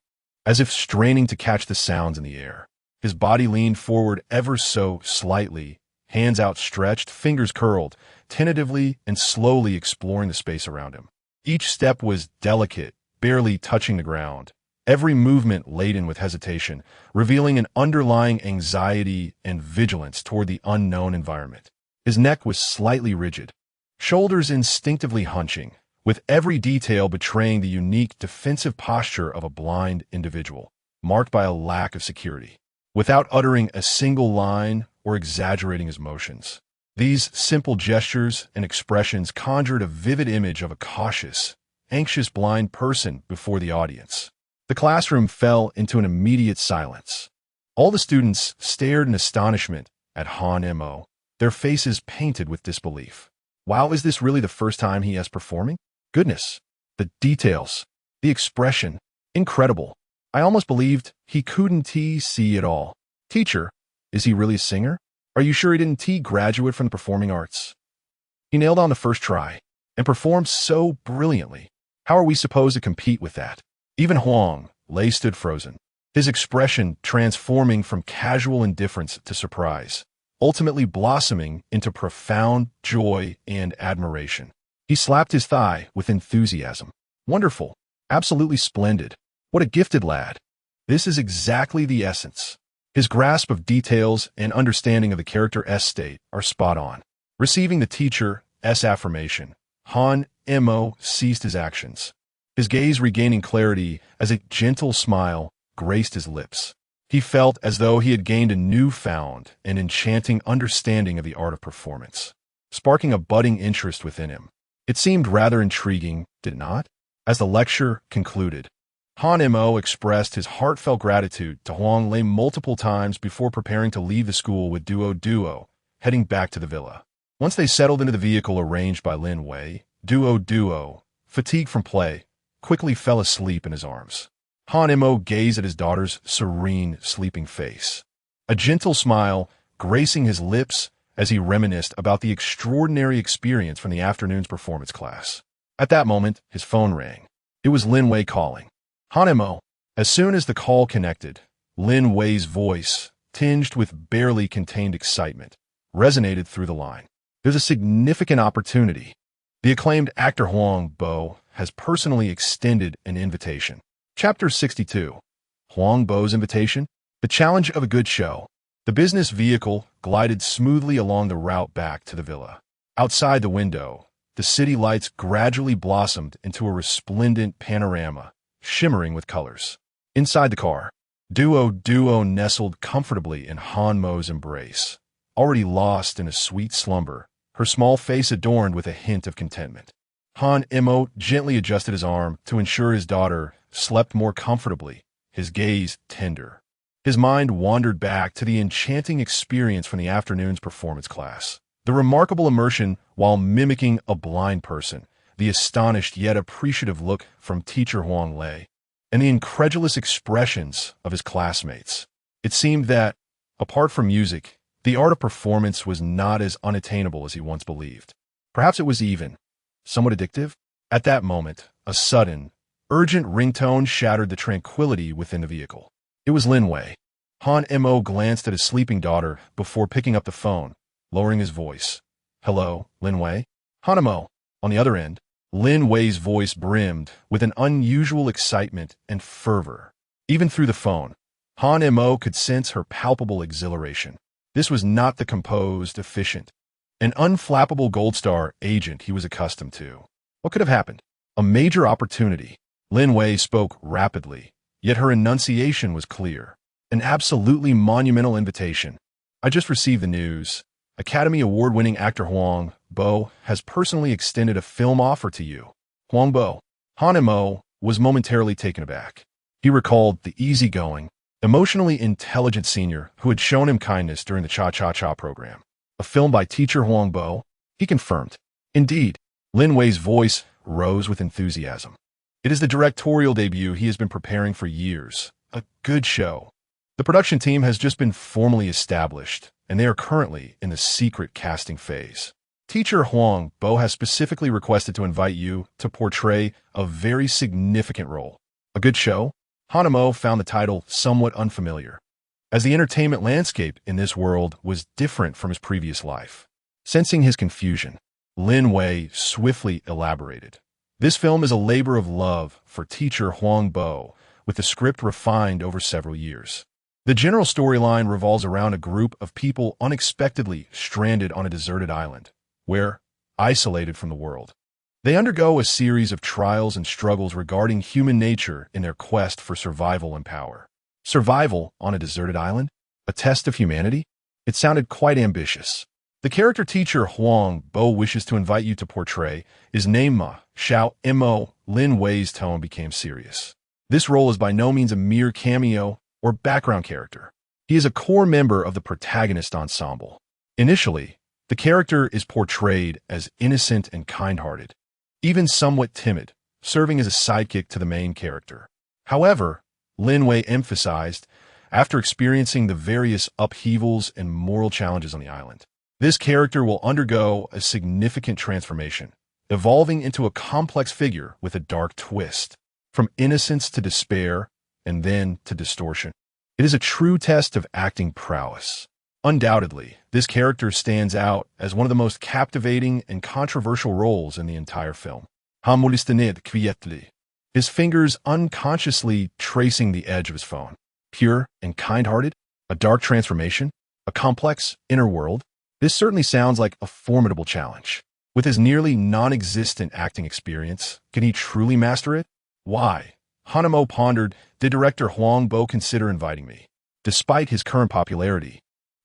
S1: as if straining to catch the sounds in the air. His body leaned forward ever so slightly, hands outstretched, fingers curled, tentatively and slowly exploring the space around him. Each step was delicate, barely touching the ground, every movement laden with hesitation, revealing an underlying anxiety and vigilance toward the unknown environment. His neck was slightly rigid, shoulders instinctively hunching, with every detail betraying the unique defensive posture of a blind individual, marked by a lack of security. Without uttering a single line or exaggerating his motions, these simple gestures and expressions conjured a vivid image of a cautious, anxious blind person before the audience. The classroom fell into an immediate silence. All the students stared in astonishment at Han Mo, their faces painted with disbelief. Wow, is this really the first time he is performing? Goodness, the details, the expression, incredible. I almost believed he couldn't see it all. Teacher, is he really a singer? Are you sure he didn't graduate from the performing arts? He nailed on the first try and performed so brilliantly. How are we supposed to compete with that? Even Huang Lei stood frozen, his expression transforming from casual indifference to surprise, ultimately blossoming into profound joy and admiration. He slapped his thigh with enthusiasm. Wonderful. Absolutely splendid. What a gifted lad. This is exactly the essence. His grasp of details and understanding of the character's state are spot on. Receiving the teacher's affirmation, Han Mo ceased his actions, his gaze regaining clarity as a gentle smile graced his lips. He felt as though he had gained a newfound and enchanting understanding of the art of performance, sparking a budding interest within him. It seemed rather intriguing, did it not? As the lecture concluded, Han Mo expressed his heartfelt gratitude to Huang Lei multiple times before preparing to leave the school with Duo, heading back to the villa. Once they settled into the vehicle arranged by Lin Wei, Duo, fatigued from play, quickly fell asleep in his arms. Han Mo gazed at his daughter's serene, sleeping face, a gentle smile gracing his lips as he reminisced about the extraordinary experience from the afternoon's performance class. At that moment, his phone rang. It was Lin Wei calling. Han Mo. As soon as the call connected, Lin Wei's voice, tinged with barely contained excitement, resonated through the line. There's a significant opportunity. The acclaimed actor Huang Bo has personally extended an invitation. Chapter 62. Huang Bo's invitation? The challenge of a good show. The business vehicle glided smoothly along the route back to the villa. Outside the window, the city lights gradually blossomed into a resplendent panorama, shimmering with colors. Inside the car, Duo nestled comfortably in Han Mo's embrace, already lost in a sweet slumber, her small face adorned with a hint of contentment. Han Mo gently adjusted his arm to ensure his daughter slept more comfortably, his gaze tender. His mind wandered back to the enchanting experience from the afternoon's performance class. The remarkable immersion while mimicking a blind person, the astonished yet appreciative look from teacher Huang Lei, and the incredulous expressions of his classmates. It seemed that, apart from music, the art of performance was not as unattainable as he once believed. Perhaps it was even somewhat addictive. At that moment, a sudden, urgent ringtone shattered the tranquility within the vehicle. It was Lin Wei. Han Mo glanced at his sleeping daughter before picking up the phone, lowering his voice. Hello, Lin Wei? Han Mo. On the other end, Lin Wei's voice brimmed with an unusual excitement and fervor. Even through the phone, Han Mo could sense her palpable exhilaration. This was not the composed, efficient, and unflappable Gold Star agent he was accustomed to. What could have happened? A major opportunity. Lin Wei spoke rapidly, yet her enunciation was clear. An absolutely monumental invitation. I just received the news. Academy Award-winning actor Huang Bo has personally extended a film offer to you. Huang Bo. Han Mo was momentarily taken aback. He recalled the easygoing, emotionally intelligent senior who had shown him kindness during the Cha-Cha-Cha program. A film by teacher Huang Bo? He confirmed. Indeed, Lin Wei's voice rose with enthusiasm. It is the directorial debut he has been preparing for years. A good show. The production team has just been formally established, and they are currently in the secret casting phase. Teacher Huang Bo has specifically requested to invite you to portray a very significant role. A good show? Hanamo found the title somewhat unfamiliar, as the entertainment landscape in this world was different from his previous life. Sensing his confusion, Lin Wei swiftly elaborated. This film is a labor of love for teacher Huang Bo, with the script refined over several years. The general storyline revolves around a group of people unexpectedly stranded on a deserted island, where, isolated from the world, they undergo a series of trials and struggles regarding human nature in their quest for survival and power. Survival on a deserted island? A test of humanity? It sounded quite ambitious. The character teacher Huang Bo wishes to invite you to portray is named Ma Xiao Mo. Lin Wei's tone became serious. This role is by no means a mere cameo or background character. He is a core member of the protagonist ensemble. Initially, the character is portrayed as innocent and kind-hearted, even somewhat timid, serving as a sidekick to the main character. However, Lin Wei emphasized, after experiencing the various upheavals and moral challenges on the island, this character will undergo a significant transformation, evolving into a complex figure with a dark twist, from innocence to despair, and then to distortion. It is a true test of acting prowess. Undoubtedly, this character stands out as one of the most captivating and controversial roles in the entire film. Han mollistened quietly, his fingers unconsciously tracing the edge of his phone. Pure and kind-hearted, a dark transformation, a complex inner world. This certainly sounds like a formidable challenge. With his nearly non-existent acting experience, can he truly master it? Why? Hanamo pondered, did director Huang Bo consider inviting me? Despite his current popularity,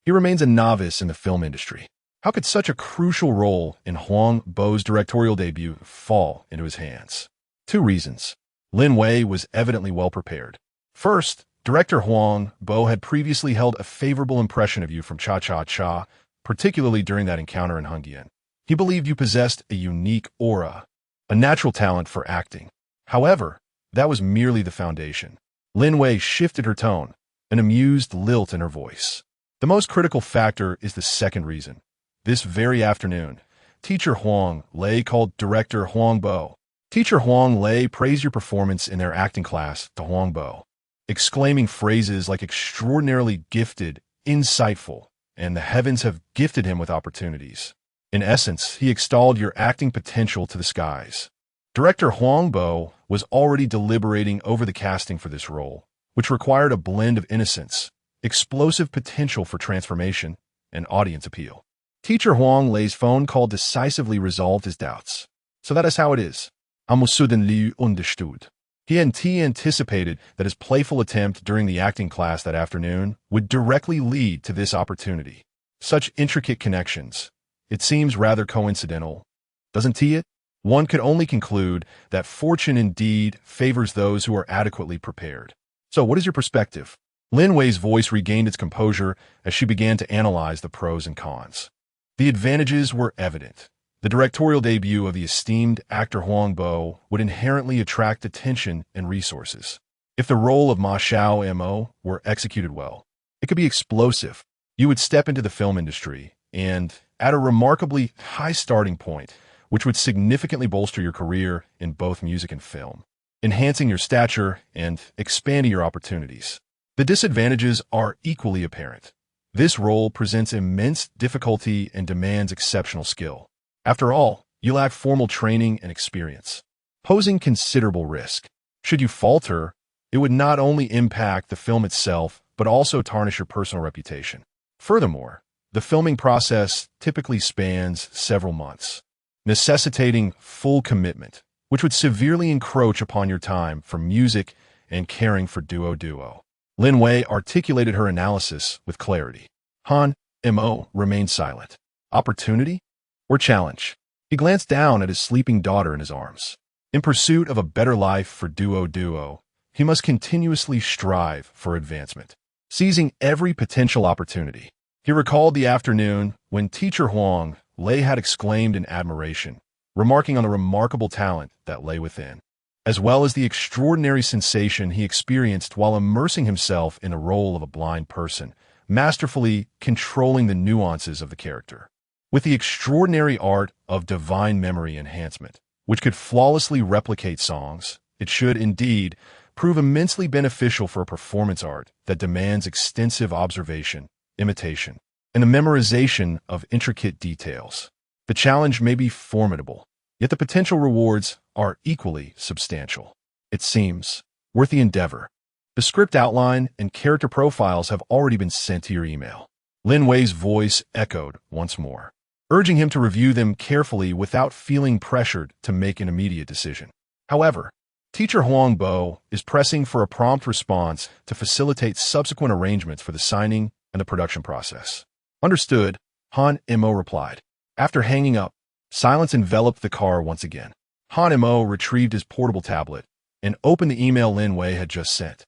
S1: he remains a novice in the film industry. How could such a crucial role in Huang Bo's directorial debut fall into his hands? 2 reasons. Lin Wei was evidently well prepared. First, director Huang Bo had previously held a favorable impression of you from Cha Cha Cha, particularly during that encounter in Hungyan. He believed you possessed a unique aura, a natural talent for acting. However, that was merely the foundation. Lin Wei shifted her tone, an amused lilt in her voice. The most critical factor is the second reason. This very afternoon, teacher Huang Lei called director Huang Bo. Teacher Huang Lei praised your performance in their acting class to Huang Bo, exclaiming phrases like extraordinarily gifted, insightful, and the heavens have gifted him with opportunities. In essence, he extolled your acting potential to the skies. Director Huang Bo was already deliberating over the casting for this role, which required a blend of innocence, explosive potential for transformation, and audience appeal. Teacher Huang Lei's phone call decisively resolved his doubts. So that is how it is. Suddenly understood. He anticipated that his playful attempt during the acting class that afternoon would directly lead to this opportunity. Such intricate connections. It seems rather coincidental, doesn't it? One could only conclude that fortune indeed favors those who are adequately prepared. So what is your perspective? Lin Wei's voice regained its composure as she began to analyze the pros and cons. The advantages were evident. The directorial debut of the esteemed actor Huang Bo would inherently attract attention and resources. If the role of Ma Xiao Mo were executed well, it could be explosive. You would step into the film industry and, at a remarkably high starting point, which would significantly bolster your career in both music and film, enhancing your stature and expanding your opportunities. The disadvantages are equally apparent. This role presents immense difficulty and demands exceptional skill. After all, you lack formal training and experience, posing considerable risk. Should you falter, it would not only impact the film itself, but also tarnish your personal reputation. Furthermore, the filming process typically spans several months, necessitating full commitment, which would severely encroach upon your time for music and caring for duo. Lin Wei articulated her analysis with clarity. Han Mo remained silent. Opportunity or challenge? He glanced down at his sleeping daughter in his arms. In pursuit of a better life for duo, he must continuously strive for advancement, seizing every potential opportunity. He recalled the afternoon when teacher Huang Lei had exclaimed in admiration, remarking on the remarkable talent that lay within. as well as the extraordinary sensation he experienced while immersing himself in the role of a blind person, masterfully controlling the nuances of the character. With the extraordinary art of divine memory enhancement, which could flawlessly replicate songs, it should indeed prove immensely beneficial for a performance art that demands extensive observation, imitation, and the memorization of intricate details. The challenge may be formidable, yet the potential rewards are equally substantial. It seems worth the endeavor. The script outline and character profiles have already been sent to your email. Lin Wei's voice echoed once more, urging him to review them carefully without feeling pressured to make an immediate decision. However, Teacher Huang Bo is pressing for a prompt response to facilitate subsequent arrangements for the signing and the production process. Understood, Han Mo replied. After hanging up, silence enveloped the car once again. Han Mo retrieved his portable tablet and opened the email Lin Wei had just sent.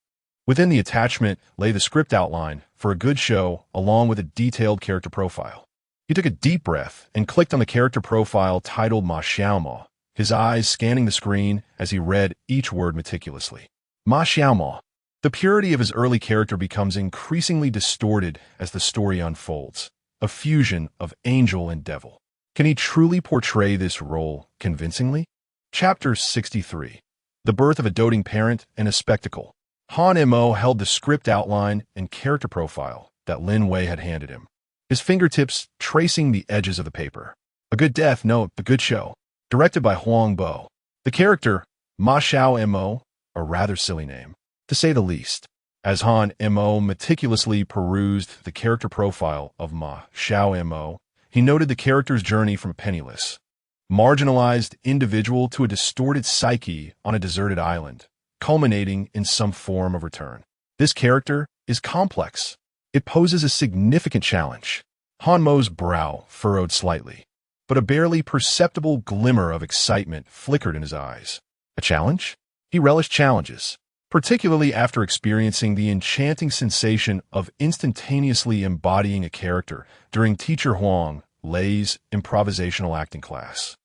S1: Within the attachment lay the script outline for a good show along with a detailed character profile. He took a deep breath and clicked on the character profile titled Ma Xiaomo, his eyes scanning the screen as he read each word meticulously. Ma Xiaomo. The purity of his early character becomes increasingly distorted as the story unfolds, a fusion of angel and devil. Can he truly portray this role convincingly? Chapter 63. The Birth of a Doting Parent and a Spectacle. Han Mo held the script outline and character profile that Lin Wei had handed him, his fingertips tracing the edges of the paper. A good death, no, a good show. Directed by Huang Bo. The character, Ma Xiao Mo, a rather silly name, to say the least. As Han Mo meticulously perused the character profile of Ma Xiao Mo, he noted the character's journey from a penniless, marginalized individual to a distorted psyche on a deserted island, culminating in some form of return. This character is complex. It poses a significant challenge. Han Mo's brow furrowed slightly, but a barely perceptible glimmer of excitement flickered in his eyes. A challenge? He relished challenges, particularly after experiencing the enchanting sensation of instantaneously embodying a character during Teacher Huang Lei's improvisational acting class.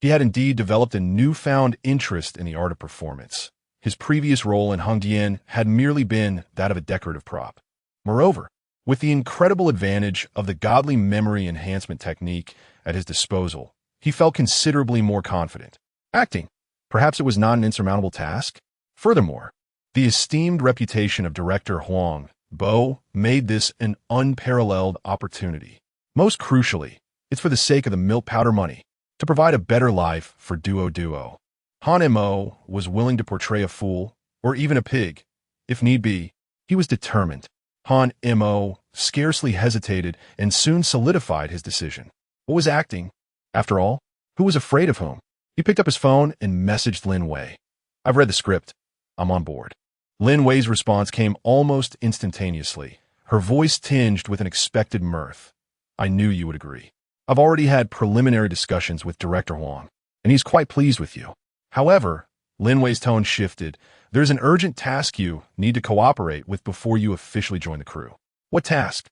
S1: He had indeed developed a newfound interest in the art of performance. His previous role in Hongdian had merely been that of a decorative prop. Moreover, with the incredible advantage of the godly memory enhancement technique at his disposal, he felt considerably more confident. Acting, perhaps it was not an insurmountable task. Furthermore, the esteemed reputation of director Huang Bo made this an unparalleled opportunity. Most crucially, it's for the sake of the milk powder money, to provide a better life for Duo. Han Mo was willing to portray a fool, or even a pig, if need be. He was determined. Han Mo scarcely hesitated and soon solidified his decision. What was acting? After all, who was afraid of whom? He picked up his phone and messaged Lin Wei. I've read the script. I'm on board. Lin Wei's response came almost instantaneously, her voice tinged with an expected mirth. I knew you would agree. I've already had preliminary discussions with Director Huang, and he's quite pleased with you. However, Lin Wei's tone shifted. There's an urgent task you need to cooperate with before you officially join the crew. What task?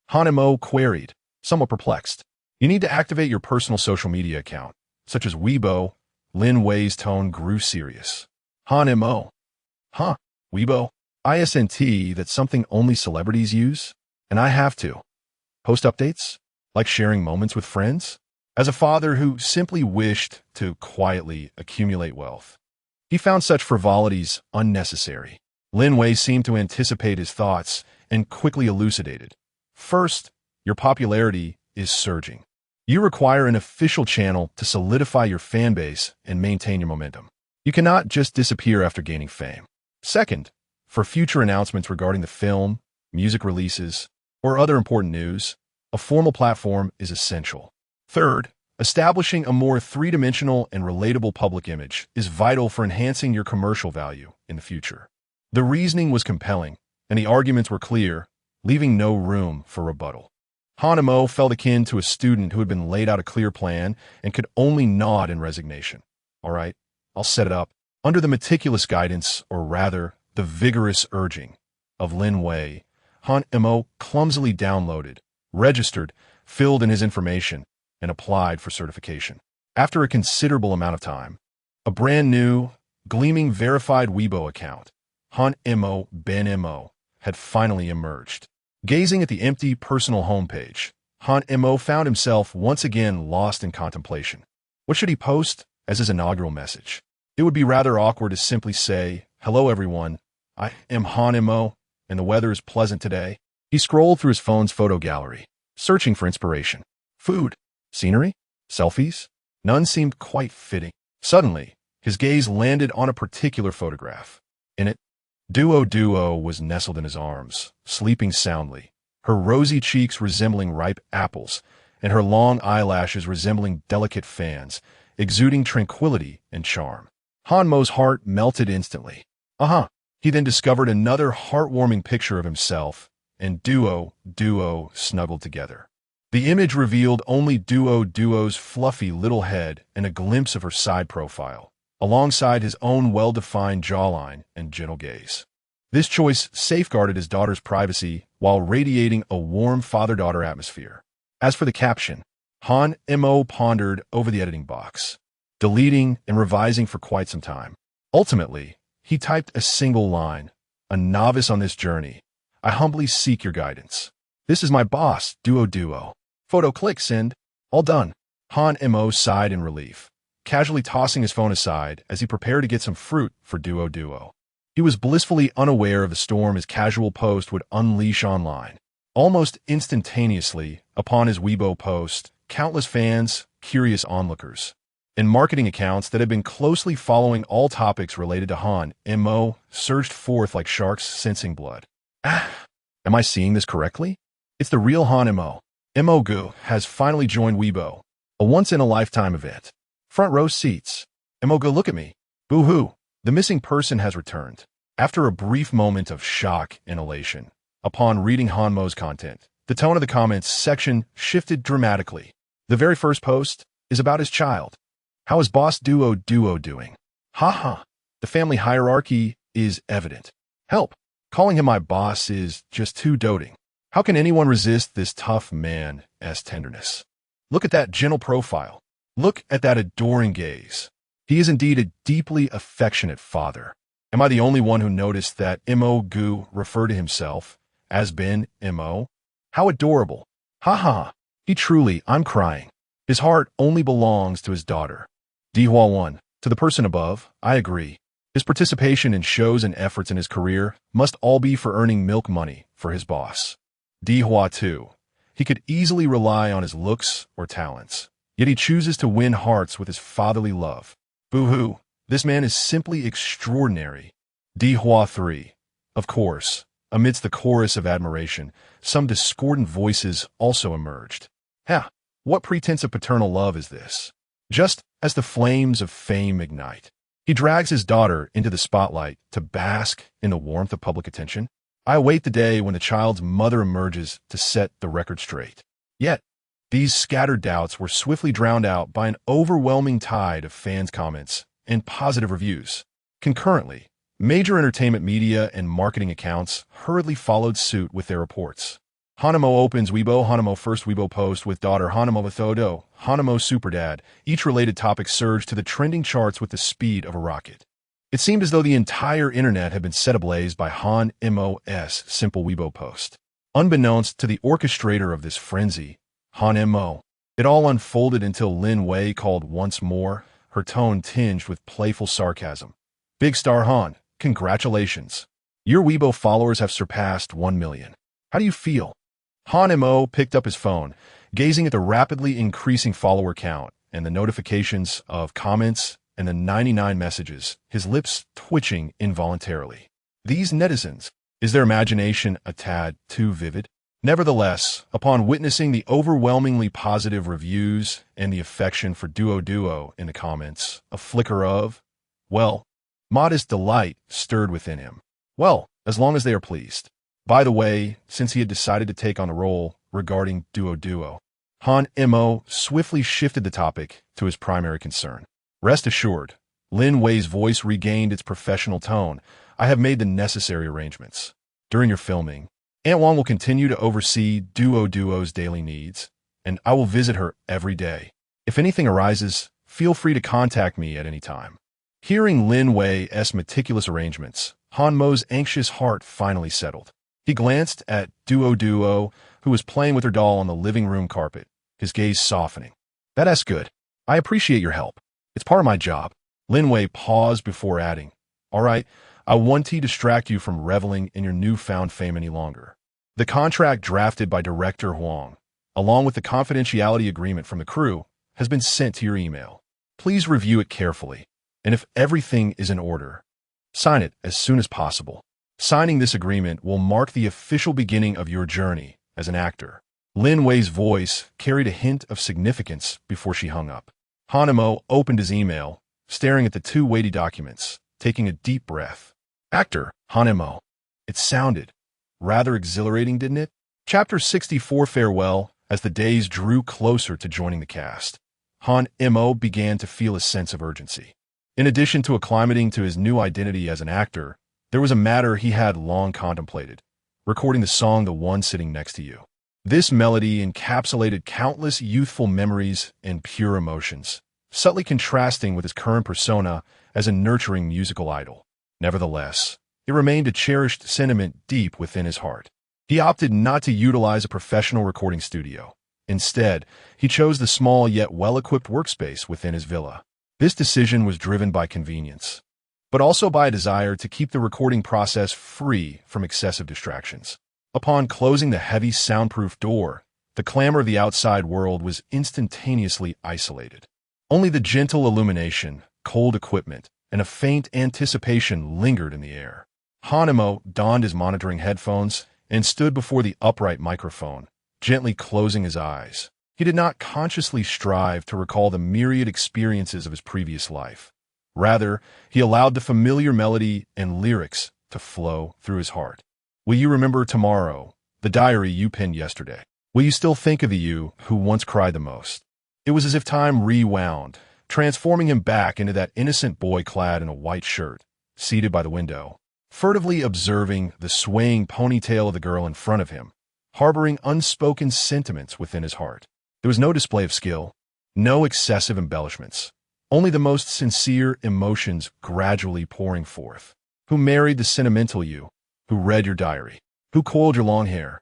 S1: Han Mo queried, somewhat perplexed. You need to activate your personal social media account, such as Weibo. Lin Wei's tone grew serious. Han Mo. Huh, Weibo? ISNT, that's something only celebrities use? And I have to. Post updates? Like sharing moments with friends? As a father who simply wished to quietly accumulate wealth, he found such frivolities unnecessary. Lin Wei seemed to anticipate his thoughts and quickly elucidated. First, your popularity is surging. You require an official channel to solidify your fan base and maintain your momentum. You cannot just disappear after gaining fame. Second, for future announcements regarding the film, music releases, or other important news, a formal platform is essential. Third, establishing a more three-dimensional and relatable public image is vital for enhancing your commercial value in the future. The reasoning was compelling, and the arguments were clear, leaving no room for rebuttal. Han Mo felt akin to a student who had been laid out a clear plan and could only nod in resignation. All right, I'll set it up. Under the meticulous guidance, or rather, the vigorous urging of Lin Wei, Han Mo clumsily downloaded, registered, filled in his information, and applied for certification. After a considerable amount of time, a brand new, gleaming verified Weibo account, Han Mo Ben Mo, had finally emerged. Gazing at the empty personal homepage, Han Mo found himself once again lost in contemplation. What should he post as his inaugural message? It would be rather awkward to simply say, "Hello everyone, I am Han Mo, and the weather is pleasant today." He scrolled through his phone's photo gallery, searching for inspiration. Food, scenery, selfies? None seemed quite fitting. Suddenly, his gaze landed on a particular photograph. In it, Duo was nestled in his arms, sleeping soundly, her rosy cheeks resembling ripe apples, and her long eyelashes resembling delicate fans, exuding tranquility and charm. Han Mo's heart melted instantly. He then discovered another heartwarming picture of himself and Duo snuggled together. The image revealed only Duo's fluffy little head and a glimpse of her side profile, alongside his own well-defined jawline and gentle gaze. This choice safeguarded his daughter's privacy while radiating a warm father-daughter atmosphere. As for the caption, Han Mo pondered over the editing box, deleting and revising for quite some time. Ultimately, he typed a single line, "A novice on this journey. I humbly seek your guidance. This is my boss, Duo. Photo click, send. All done." Han Mo sighed in relief, casually tossing his phone aside as he prepared to get some fruit for Duo. He was blissfully unaware of the storm his casual post would unleash online. Almost instantaneously, upon his Weibo post, countless fans, curious onlookers, and marketing accounts that had been closely following all topics related to Han Mo surged forth like sharks sensing blood. Am I seeing this correctly? It's the real Han Mo. Mo has finally joined Weibo, a once-in-a-lifetime event. Front row seats. Mo, look at me. Boo-hoo. The missing person has returned. After a brief moment of shock and elation, upon reading Han Mo's content, the tone of the comments section shifted dramatically. The very first post is about his child. How is boss Duo doing? The family hierarchy is evident. Help. Calling him my boss is just too doting. How can anyone resist this tough man's tenderness? Look at that gentle profile. Look at that adoring gaze. He is indeed a deeply affectionate father. Am I the only one who noticed that Mo referred to himself as Ben Mo? How adorable. He truly, I'm crying. His heart only belongs to his daughter. Dihua 1. To the person above, I agree. His participation in shows and efforts in his career must all be for earning milk money for his boss. Dihua 2. He could easily rely on his looks or talents, yet he chooses to win hearts with his fatherly love. Boo-hoo, this man is simply extraordinary. Dihua 3. Of course, amidst the chorus of admiration, some discordant voices also emerged. What pretense of paternal love is this? Just as the flames of fame ignite, he drags his daughter into the spotlight to bask in the warmth of public attention. I await the day when the child's mother emerges to set the record straight. Yet, these scattered doubts were swiftly drowned out by an overwhelming tide of fans' comments and positive reviews. Concurrently, major entertainment media and marketing accounts hurriedly followed suit with their reports. Hanamo opens Weibo, Hanamo first Weibo post with daughter Hanamo Vithodo, Hanamo Superdad. Each related topic surged to the trending charts with the speed of a rocket. It seemed as though the entire internet had been set ablaze by Han Mo's simple Weibo post. Unbeknownst to the orchestrator of this frenzy, Han Mo, it all unfolded until Lin Wei called once more, her tone tinged with playful sarcasm. Big star Han, congratulations. Your Weibo followers have surpassed 1 million. How do you feel? Han Mo picked up his phone, gazing at the rapidly increasing follower count and the notifications of comments and the 99 messages, his lips twitching involuntarily. These netizens, is their imagination a tad too vivid? Nevertheless, upon witnessing the overwhelmingly positive reviews and the affection for Duo in the comments, a flicker of, modest delight stirred within him. As long as they are pleased. By the way, since he had decided to take on the role regarding Duo, Han Mo swiftly shifted the topic to his primary concern. Rest assured, Lin Wei's voice regained its professional tone. I have made the necessary arrangements. During your filming, Aunt Wang will continue to oversee Duo's daily needs, and I will visit her every day. If anything arises, feel free to contact me at any time. Hearing Lin Wei's meticulous arrangements, Han Mo's anxious heart finally settled. He glanced at Duo, who was playing with her doll on the living room carpet, his gaze softening. That's good. I appreciate your help. It's part of my job. Lin Wei paused before adding, all right, I won't distract you from reveling in your newfound fame any longer. The contract drafted by Director Huang, along with the confidentiality agreement from the crew, has been sent to your email. Please review it carefully, and if everything is in order, sign it as soon as possible. Signing this agreement will mark the official beginning of your journey as an actor. Lin Wei's voice carried a hint of significance before she hung up. Han Mo opened his email, staring at the two weighty documents, taking a deep breath. Actor, Han Mo. It sounded rather exhilarating, didn't it? Chapter 64 Farewell. As the days drew closer to joining the cast, Han Mo began to feel a sense of urgency. In addition to acclimating to his new identity as an actor, there was a matter he had long contemplated, recording the song The One Sitting Next to You. This melody encapsulated countless youthful memories and pure emotions, subtly contrasting with his current persona as a nurturing musical idol. Nevertheless, it remained a cherished sentiment deep within his heart. He opted not to utilize a professional recording studio. Instead, he chose the small yet well-equipped workspace within his villa. This decision was driven by convenience, but also by a desire to keep the recording process free from excessive distractions. Upon closing the heavy soundproof door, the clamor of the outside world was instantaneously isolated. Only the gentle illumination, cold equipment, and a faint anticipation lingered in the air. Han Mo donned his monitoring headphones and stood before the upright microphone, gently closing his eyes. He did not consciously strive to recall the myriad experiences of his previous life. Rather, he allowed the familiar melody and lyrics to flow through his heart. Will you remember tomorrow, the diary you penned yesterday? Will you still think of the you who once cried the most? It was as if time rewound, transforming him back into that innocent boy clad in a white shirt, seated by the window, furtively observing the swaying ponytail of the girl in front of him, harboring unspoken sentiments within his heart. There was no display of skill, no excessive embellishments, only the most sincere emotions gradually pouring forth. Who married the sentimental you? Who read your diary? Who coiled your long hair?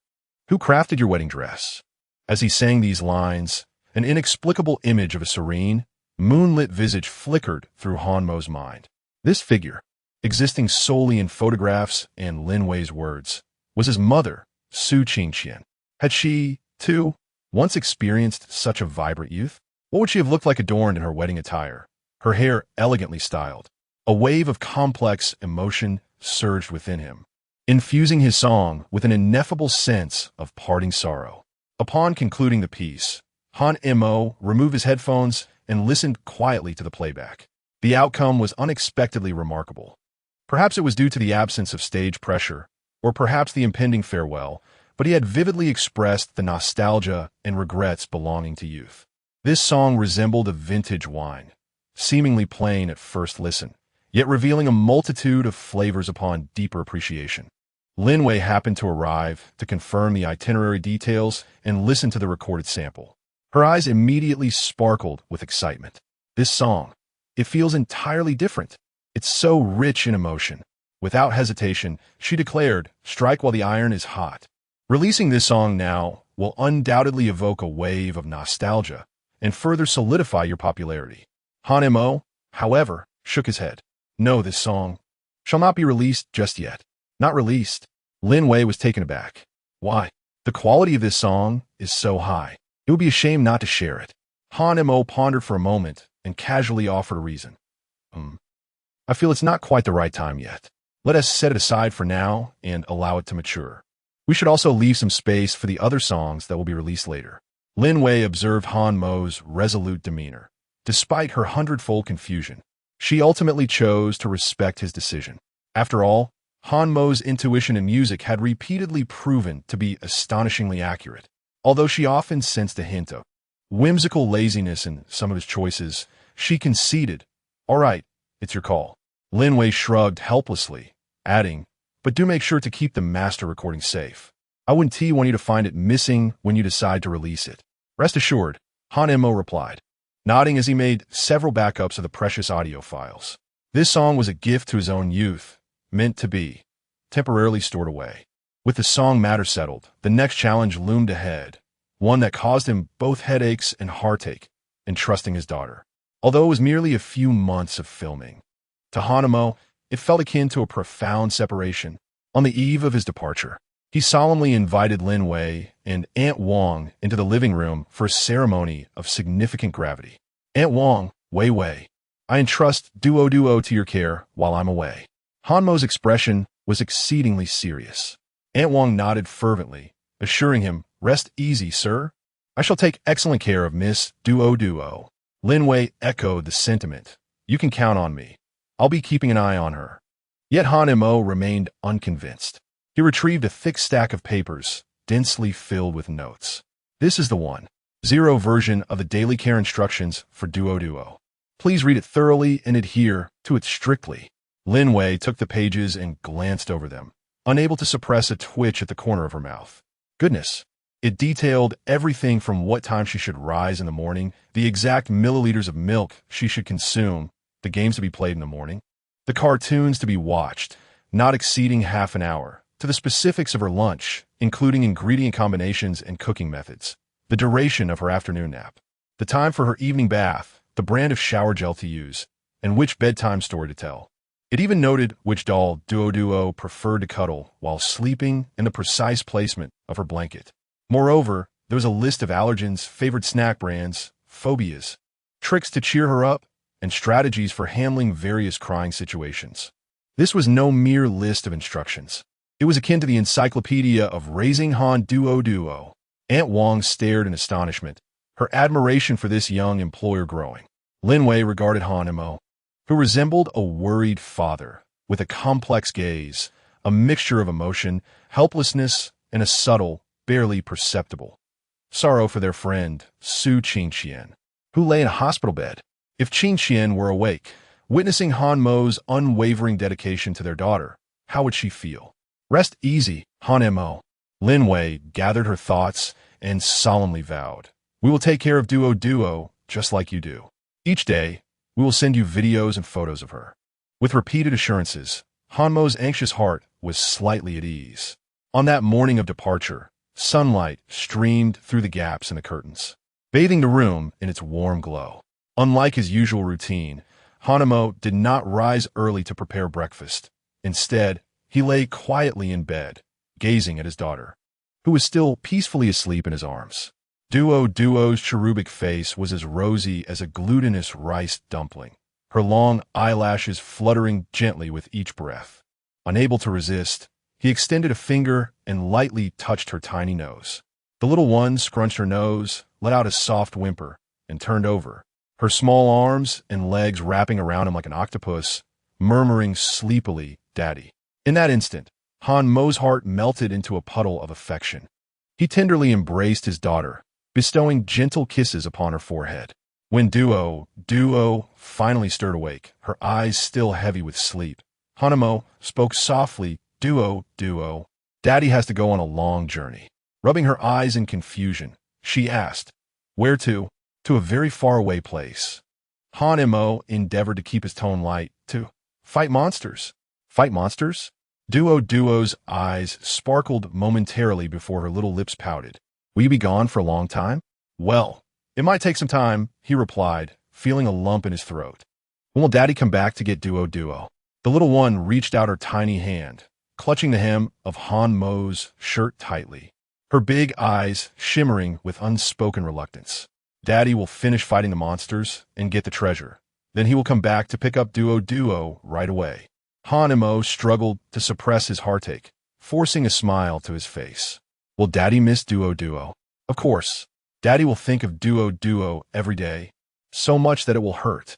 S1: Who crafted your wedding dress? As he sang these lines, an inexplicable image of a serene, moonlit visage flickered through Han Mo's mind. This figure, existing solely in photographs and Lin Wei's words, was his mother, Su Qingqian. Had she, too, once experienced such a vibrant youth? What would she have looked like adorned in her wedding attire, her hair elegantly styled? A wave of complex emotion surged within him, infusing his song with an ineffable sense of parting sorrow. Upon concluding the piece, Han Mo removed his headphones and listened quietly to the playback. The outcome was unexpectedly remarkable. Perhaps it was due to the absence of stage pressure, or perhaps the impending farewell, but he had vividly expressed the nostalgia and regrets belonging to youth. This song resembled a vintage wine, seemingly plain at first listen, yet revealing a multitude of flavors upon deeper appreciation. Lin Wei happened to arrive to confirm the itinerary details and listen to the recorded sample. Her eyes immediately sparkled with excitement. This song, it feels entirely different. It's so rich in emotion. Without hesitation, she declared, "Strike while the iron is hot." Releasing this song now will undoubtedly evoke a wave of nostalgia and further solidify your popularity. Han Mo, however, shook his head. No, this song shall not be released just yet. Not released. Lin Wei was taken aback. Why? The quality of this song is so high. It would be a shame not to share it. Han Mo pondered for a moment and casually offered a reason. I feel it's not quite the right time yet. Let us set it aside for now and allow it to mature. We should also leave some space for the other songs that will be released later. Lin Wei observed Han Mo's resolute demeanor. Despite her hundredfold confusion, she ultimately chose to respect his decision. After all, Han Mo's intuition in music had repeatedly proven to be astonishingly accurate. Although she often sensed a hint of whimsical laziness in some of his choices, she conceded, "All right, it's your call." Lin Wei shrugged helplessly, adding, "But do make sure to keep the master recording safe. I wouldn't want you to find it missing when you decide to release it." "Rest assured," Han Mo replied, nodding as he made several backups of the precious audio files. This song was a gift to his own youth, meant to be temporarily stored away. With the song matter settled, the next challenge loomed ahead, one that caused him both headaches and heartache in trusting his daughter. Although it was merely a few months of filming, to Hanamo, it felt akin to a profound separation. On the eve of his departure, he solemnly invited Lin Wei and Aunt Wang into the living room for a ceremony of significant gravity. Aunt Wang, Wei Wei, I entrust Duo to your care while I'm away. Hanmo's expression was exceedingly serious. Aunt Wang nodded fervently, assuring him, rest easy, sir. I shall take excellent care of Miss Duo. Lin Wei echoed the sentiment. You can count on me. I'll be keeping an eye on her. Yet Hanmo remained unconvinced. He retrieved a thick stack of papers, densely filled with notes. This is the 1.0 version of the daily care instructions for Duo. Please read it thoroughly and adhere to it strictly. Lin Wei took the pages and glanced over them, unable to suppress a twitch at the corner of her mouth. Goodness. It detailed everything from what time she should rise in the morning, the exact milliliters of milk she should consume, the games to be played in the morning, the cartoons to be watched, not exceeding half an hour, to the specifics of her lunch, including ingredient combinations and cooking methods, the duration of her afternoon nap, the time for her evening bath, the brand of shower gel to use, and which bedtime story to tell. It even noted which doll Duo preferred to cuddle while sleeping and the precise placement of her blanket. Moreover, there was a list of allergens, favorite snack brands, phobias, tricks to cheer her up, and strategies for handling various crying situations. This was no mere list of instructions. It was akin to the encyclopedia of raising Han Duo. Aunt Wang stared in astonishment, her admiration for this young employer growing. Lin Wei regarded Hanmo, who resembled a worried father, with a complex gaze, a mixture of emotion, helplessness, and a subtle, barely perceptible sorrow for their friend, Su Qingqian, who lay in a hospital bed. If Qingqian were awake, witnessing Hanmo's unwavering dedication to their daughter, how would she feel? Rest easy, Hanmo. Lin Wei gathered her thoughts and solemnly vowed, we will take care of Duo just like you do. Each day, we will send you videos and photos of her. With repeated assurances, Hanmo's anxious heart was slightly at ease. On that morning of departure, sunlight streamed through the gaps in the curtains, bathing the room in its warm glow. Unlike his usual routine, Hanmo did not rise early to prepare breakfast. Instead, he lay quietly in bed, gazing at his daughter, who was still peacefully asleep in his arms. Duo's cherubic face was as rosy as a glutinous rice dumpling, her long eyelashes fluttering gently with each breath. Unable to resist, he extended a finger and lightly touched her tiny nose. The little one scrunched her nose, let out a soft whimper, and turned over, her small arms and legs wrapping around him like an octopus, murmuring sleepily, Daddy. In that instant, Hanmo's heart melted into a puddle of affection. He tenderly embraced his daughter, bestowing gentle kisses upon her forehead. When Duo finally stirred awake, her eyes still heavy with sleep, Hanmo spoke softly, Duo, Daddy has to go on a long journey. Rubbing her eyes in confusion, she asked, where to? To a very far-away place. Hanmo endeavored to keep his tone light, to fight monsters. Fight monsters? Duo's eyes sparkled momentarily before her little lips pouted. Will you be gone for a long time? Well, it might take some time, he replied, feeling a lump in his throat. When will Daddy come back to get Duo? The little one reached out her tiny hand, clutching the hem of Hanmo's shirt tightly, her big eyes shimmering with unspoken reluctance. Daddy will finish fighting the monsters and get the treasure. Then he will come back to pick up Duo right away. Hanmo struggled to suppress his heartache, forcing a smile to his face. Will Daddy miss Duo? Of course. Daddy will think of Duo every day, so much that it will hurt.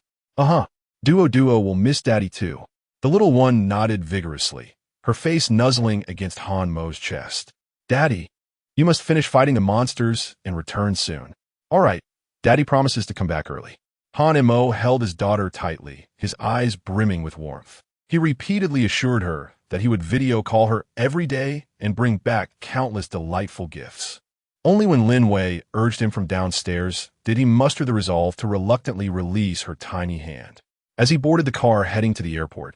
S1: Duo will miss Daddy too. The little one nodded vigorously, her face nuzzling against Hanmo's chest. Daddy, you must finish fighting the monsters and return soon. All right, Daddy promises to come back early. Hanmo held his daughter tightly, his eyes brimming with warmth. He repeatedly assured her that he would video call her every day and bring back countless delightful gifts. Only when Lin Wei urged him from downstairs did he muster the resolve to reluctantly release her tiny hand. As he boarded the car heading to the airport,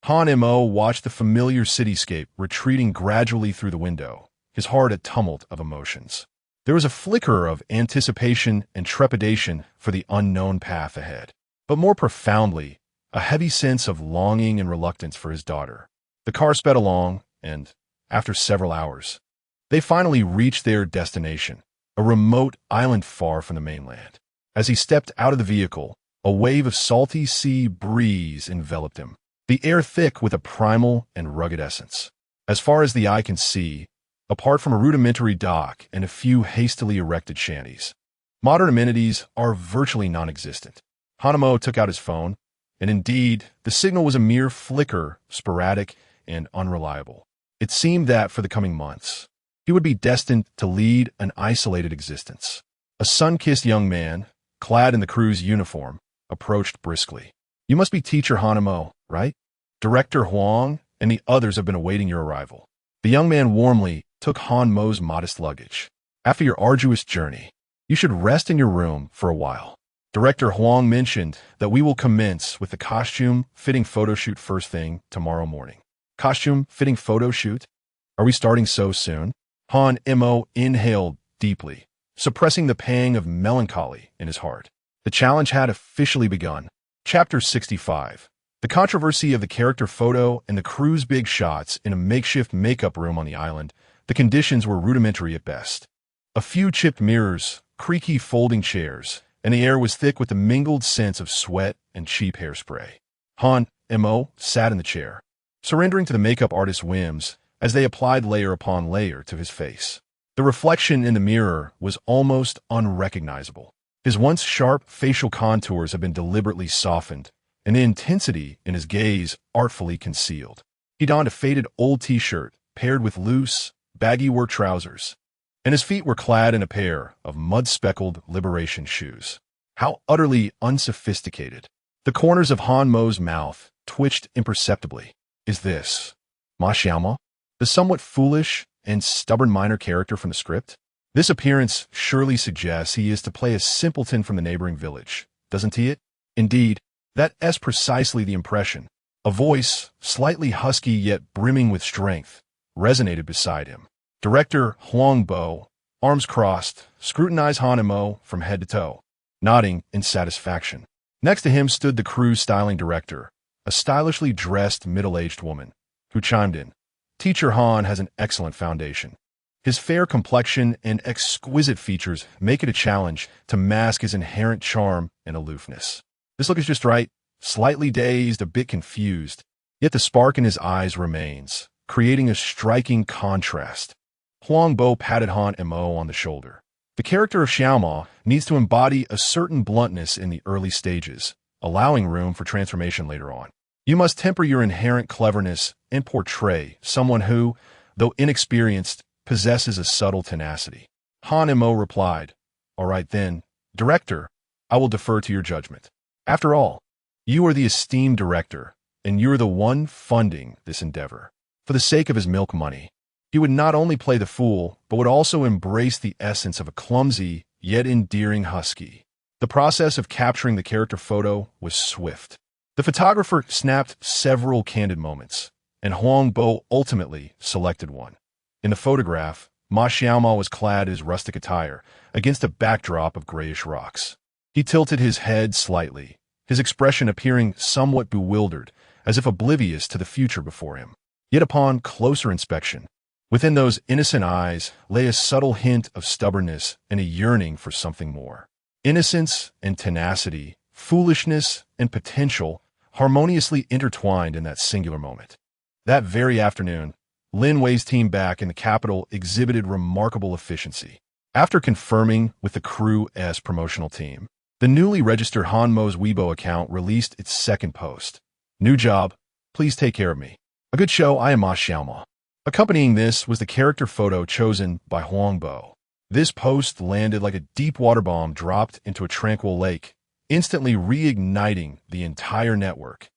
S1: Han Mo watched the familiar cityscape retreating gradually through the window, his heart a tumult of emotions. There was a flicker of anticipation and trepidation for the unknown path ahead, but more profoundly, a heavy sense of longing and reluctance for his daughter. The car sped along, and, after several hours, they finally reached their destination, a remote island far from the mainland. As he stepped out of the vehicle, a wave of salty sea breeze enveloped him, the air thick with a primal and rugged essence. As far as the eye can see, apart from a rudimentary dock and a few hastily erected shanties, modern amenities are virtually non-existent. Han took out his phone, and indeed, the signal was a mere flicker, sporadic and unreliable. It seemed that for the coming months, he would be destined to lead an isolated existence. A sun-kissed young man, clad in the crew's uniform, approached briskly. "You must be teacher Han, right? Director Huang and the others have been awaiting your arrival." The young man warmly took Han Mo's modest luggage. "After your arduous journey, you should rest in your room for a while. Director Huang mentioned that we will commence with the costume-fitting photo shoot first thing tomorrow morning." "Costume-fitting photo shoot? Are we starting so soon?" Han Mo inhaled deeply, suppressing the pang of melancholy in his heart. The challenge had officially begun. Chapter 65. The controversy of the character photo and the crew's big shots in a makeshift makeup room on the island. The conditions were rudimentary at best. A few chipped mirrors, creaky folding chairs, and the air was thick with the mingled scents of sweat and cheap hairspray. Han Mo sat in the chair, surrendering to the makeup artist's whims as they applied layer upon layer to his face. The reflection in the mirror was almost unrecognizable. His once sharp facial contours had been deliberately softened, and the intensity in his gaze artfully concealed. He donned a faded old t-shirt paired with loose, baggy work trousers, and his feet were clad in a pair of mud-speckled liberation shoes. How utterly unsophisticated. The corners of Han Mo's mouth twitched imperceptibly. Is this Ma Xiaoma, the somewhat foolish and stubborn minor character from the script? This appearance surely suggests he is to play a simpleton from the neighboring village, doesn't he? Indeed, that is precisely the impression. A voice, slightly husky yet brimming with strength, resonated beside him. Director Huang Bo, arms crossed, scrutinized Han Mo from head to toe, nodding in satisfaction. Next to him stood the crew's styling director, a stylishly dressed middle-aged woman, who chimed in. "Teacher Han has an excellent foundation. His fair complexion and exquisite features make it a challenge to mask his inherent charm and aloofness. This look is just right, slightly dazed, a bit confused, yet the spark in his eyes remains, creating a striking contrast." Huang Bo patted Han Mo on the shoulder. "The character of Xiaoma needs to embody a certain bluntness in the early stages, allowing room for transformation later on. You must temper your inherent cleverness and portray someone who, though inexperienced, possesses a subtle tenacity." Han Mo replied, "All right then, director, I will defer to your judgment. After all, you are the esteemed director, and you're the one funding this endeavor." For the sake of his milk money, he would not only play the fool, but would also embrace the essence of a clumsy, yet endearing husky. The process of capturing the character photo was swift. The photographer snapped several candid moments, and Huang Bo ultimately selected one. In the photograph, Ma Xiaoma was clad in his rustic attire against a backdrop of grayish rocks. He tilted his head slightly, his expression appearing somewhat bewildered, as if oblivious to the future before him. Yet upon closer inspection, within those innocent eyes lay a subtle hint of stubbornness and a yearning for something more. Innocence and tenacity, foolishness and potential harmoniously intertwined in that singular moment. That very afternoon, Lin Wei's team back in the capital exhibited remarkable efficiency. After confirming with the crew's promotional team, the newly registered Han Mo's Weibo account released its second post. "New job, please take care of me. A good show, I am Ma Xiaoma." Accompanying this was the character photo chosen by Huang Bo. This post landed like a deep water bomb dropped into a tranquil lake, instantly reigniting the entire network.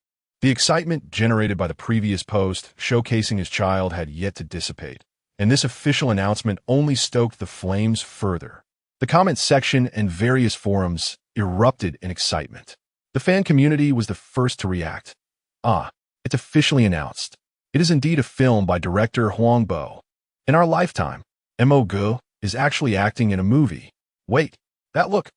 S1: The excitement generated by the previous post showcasing his child had yet to dissipate, and this official announcement only stoked the flames further. The comment section and various forums erupted in excitement. The fan community was the first to react. Ah, it's officially announced. It is indeed a film by director Huang Bo. In our lifetime, Mo Gu is actually acting in a movie. Wait, that look.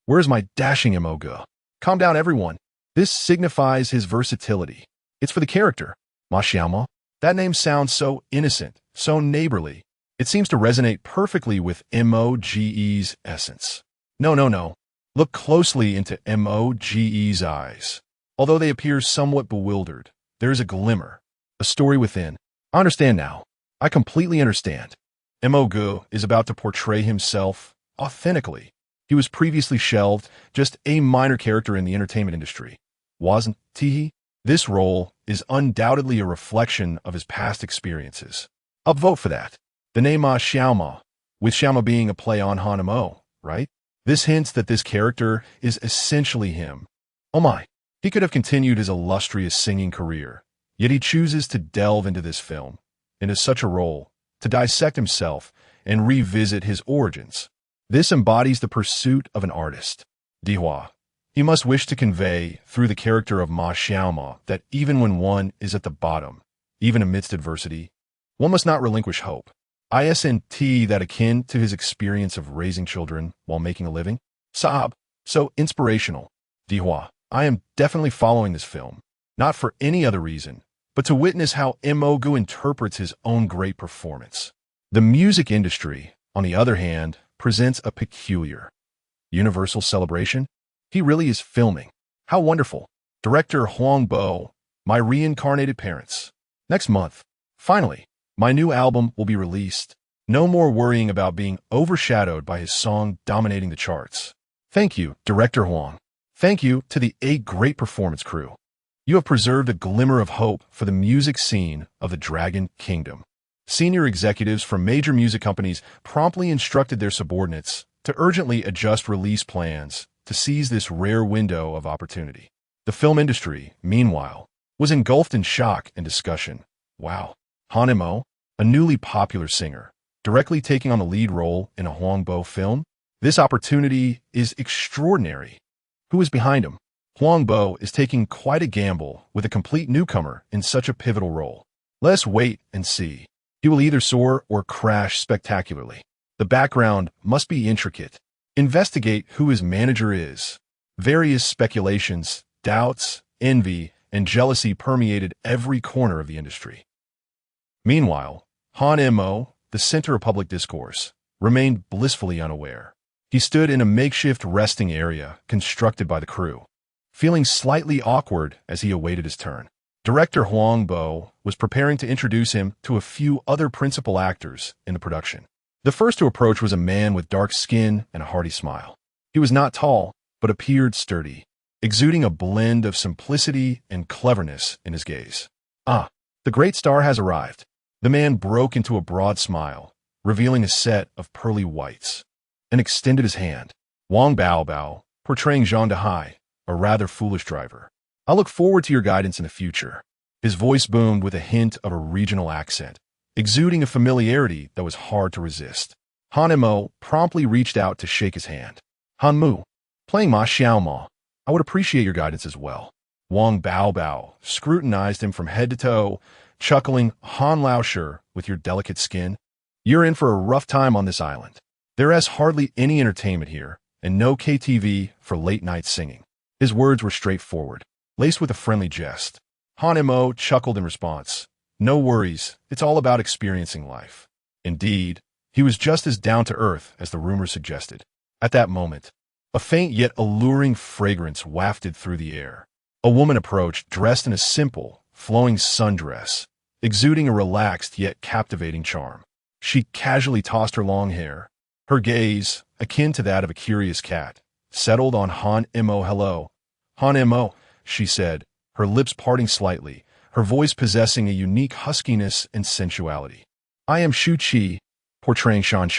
S1: Where's my dashing Mo Gu? Calm down, everyone. This signifies his versatility. It's for the character, Ma Xiaoma. That name sounds so innocent, so neighborly. It seems to resonate perfectly with MOGE's essence. No. Look closely into MOGE's eyes. Although they appear somewhat bewildered, there is a glimmer, a story within. I understand now. I completely understand. Mo Gu is about to portray himself authentically. He was previously shelved, just a minor character in the entertainment industry. Wasn't he? This role is undoubtedly a reflection of his past experiences. I'll vote for that. The name Ma Xiaoma, with Xiaoma being a play on Han Mo, right? This hints that this character is essentially him. Oh my, he could have continued his illustrious singing career, yet he chooses to delve into this film, into such a role, to dissect himself and revisit his origins. This embodies the pursuit of an artist. Dihua. He must wish to convey, through the character of Ma Xiaoma, that even when one is at the bottom, even amidst adversity, one must not relinquish hope. Isn't that akin to his experience of raising children while making a living? Saab. So inspirational. Dihua. I am definitely following this film, not for any other reason, but to witness how Mo Gu interprets his own great performance. The music industry, on the other hand, presents a peculiar, universal celebration. He really is filming. How wonderful. Director Huang Bo, my reincarnated parents. Next month, finally, my new album will be released. No more worrying about being overshadowed by his song dominating the charts. Thank you, Director Huang. Thank you to the 8 great performance crew. You have preserved a glimmer of hope for the music scene of the Dragon Kingdom. Senior executives from major music companies promptly instructed their subordinates to urgently adjust release plans to seize this rare window of opportunity. The film industry, meanwhile, was engulfed in shock and discussion. Wow. Han Mo, a newly popular singer, directly taking on the lead role in a Huang Bo film? This opportunity is extraordinary. Who is behind him? Huang Bo is taking quite a gamble with a complete newcomer in such a pivotal role. Let's wait and see. He will either soar or crash spectacularly. The background must be intricate. Investigate who his manager is. Various speculations, doubts, envy, and jealousy permeated every corner of the industry. Meanwhile, Han Mo, the center of public discourse, remained blissfully unaware. He stood in a makeshift resting area constructed by the crew, feeling slightly awkward as he awaited his turn. Director Huang Bo was preparing to introduce him to a few other principal actors in the production. The first to approach was a man with dark skin and a hearty smile. He was not tall, but appeared sturdy, exuding a blend of simplicity and cleverness in his gaze. Ah, the great star has arrived. The man broke into a broad smile, revealing a set of pearly whites, and extended his hand. Wang Bao, portraying Zhang Dehai, a rather foolish driver. I look forward to your guidance in the future. His voice boomed with a hint of a regional accent, exuding a familiarity that was hard to resist. Han Mo promptly reached out to shake his hand. Han Mu, playing Ma Xiaoma, I would appreciate your guidance as well. Wang Bao scrutinized him from head to toe, chuckling, Han Laosher, with your delicate skin. You're in for a rough time on this island. There is hardly any entertainment here, and no KTV for late-night singing. His words were straightforward, laced with a friendly jest. Han Mo chuckled in response. No worries, it's all about experiencing life. Indeed, he was just as down-to-earth as the rumors suggested. At that moment, a faint yet alluring fragrance wafted through the air. A woman approached, dressed in a simple, flowing sundress, exuding a relaxed yet captivating charm. She casually tossed her long hair. Her gaze, akin to that of a curious cat, settled on Han Mo. Hello. Han Mo, she said, her lips parting slightly, her voice possessing a unique huskiness and sensuality. I am Shu Qi, portraying Shan.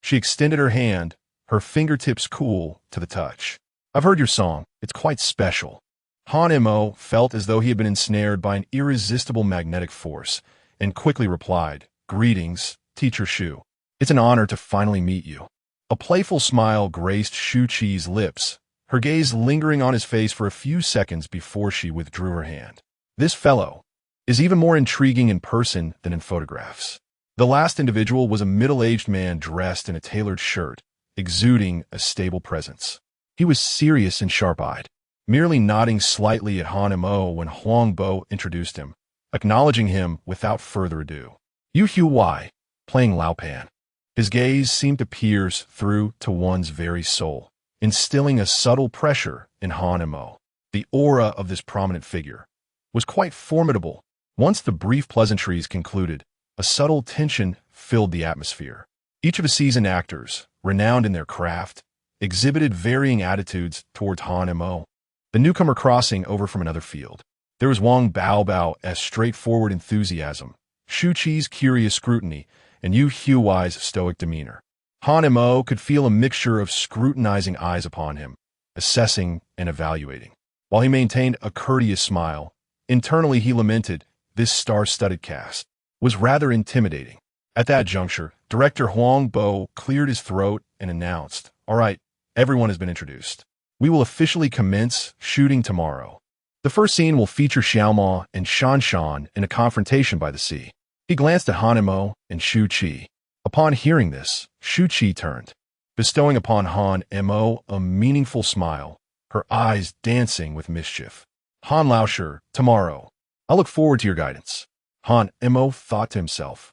S1: She extended her hand, her fingertips cool to the touch. I've heard your song. It's quite special. Han Mo felt as though he had been ensnared by an irresistible magnetic force, and quickly replied, Greetings, Teacher Shu. It's an honor to finally meet you. A playful smile graced Shu Qi's lips. her gaze lingering on his face for a few seconds before she withdrew her hand. This fellow is even more intriguing in person than in photographs. The last individual was a middle-aged man dressed in a tailored shirt, exuding a stable presence. He was serious and sharp-eyed, merely nodding slightly at Han Mo when Huang Bo introduced him, acknowledging him without further ado. Yu Hu Wai, playing Lao Pan. His gaze seemed to pierce through to one's very soul, instilling a subtle pressure in Han Mo. The aura of this prominent figure was quite formidable. Once the brief pleasantries concluded, a subtle tension filled the atmosphere. Each of the seasoned actors, renowned in their craft, exhibited varying attitudes towards Han Mo, the newcomer crossing over from another field. There was Wang Bao's straightforward enthusiasm, Shu Qi's curious scrutiny, and Yu Huai's stoic demeanor. Han Mo could feel a mixture of scrutinizing eyes upon him, assessing and evaluating. While he maintained a courteous smile, internally he lamented this star-studded cast was rather intimidating. At that juncture, director Huang Bo cleared his throat and announced, "All right, everyone has been introduced. We will officially commence shooting tomorrow. The first scene will feature Xiaomao and Shan in a confrontation by the sea." He glanced at Han Mo and Shu Qi. Upon hearing this, Shu Qi turned, bestowing upon Han Mo a meaningful smile, her eyes dancing with mischief. "Han Laosher, tomorrow. I look forward to your guidance." Han Mo thought to himself.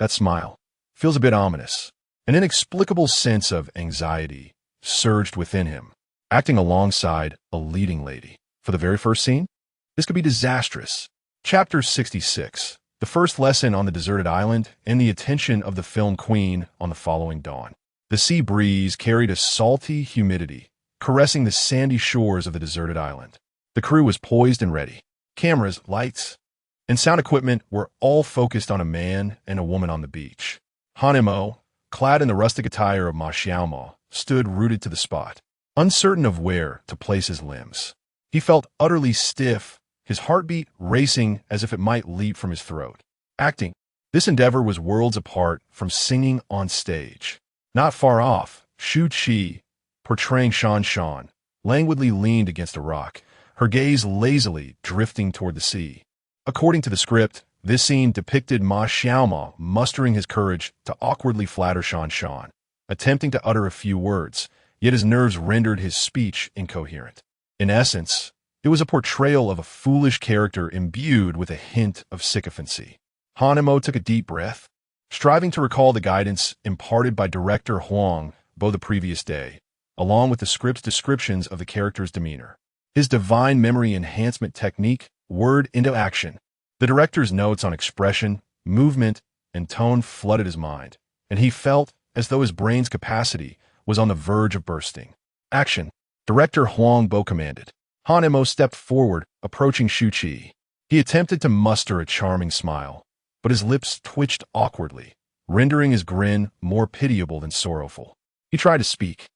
S1: That smile feels a bit ominous. An inexplicable sense of anxiety surged within him. Acting alongside a leading lady for the very first scene? This could be disastrous. Chapter 66. The first lesson on the deserted island and the attention of the film queen on the following dawn. The sea breeze carried a salty humidity, caressing the sandy shores of the deserted island. The crew was poised and ready. Cameras, lights, and sound equipment were all focused on a man and a woman on the beach. Han Mo, clad in the rustic attire of Ma Xiaomao, stood rooted to the spot, uncertain of where to place his limbs. He felt utterly stiff, his heartbeat racing as if it might leap from his throat. Acting. This endeavor was worlds apart from singing on stage. Not far off, Shu Qi, portraying Shan, languidly leaned against a rock, her gaze lazily drifting toward the sea. According to the script, this scene depicted Ma Xiaomao mustering his courage to awkwardly flatter Shan, attempting to utter a few words, yet his nerves rendered his speech incoherent. In essence, it was a portrayal of a foolish character imbued with a hint of sycophancy. Han Mo took a deep breath, striving to recall the guidance imparted by director Huang Bo the previous day, along with the script's descriptions of the character's demeanor. His divine memory enhancement technique, word into action. The director's notes on expression, movement, and tone flooded his mind, and he felt as though his brain's capacity was on the verge of bursting. Action. Director Huang Bo commanded. Han Mo stepped forward, approaching Shu Qi. He attempted to muster a charming smile, but his lips twitched awkwardly, rendering his grin more pitiable than sorrowful. He tried to speak,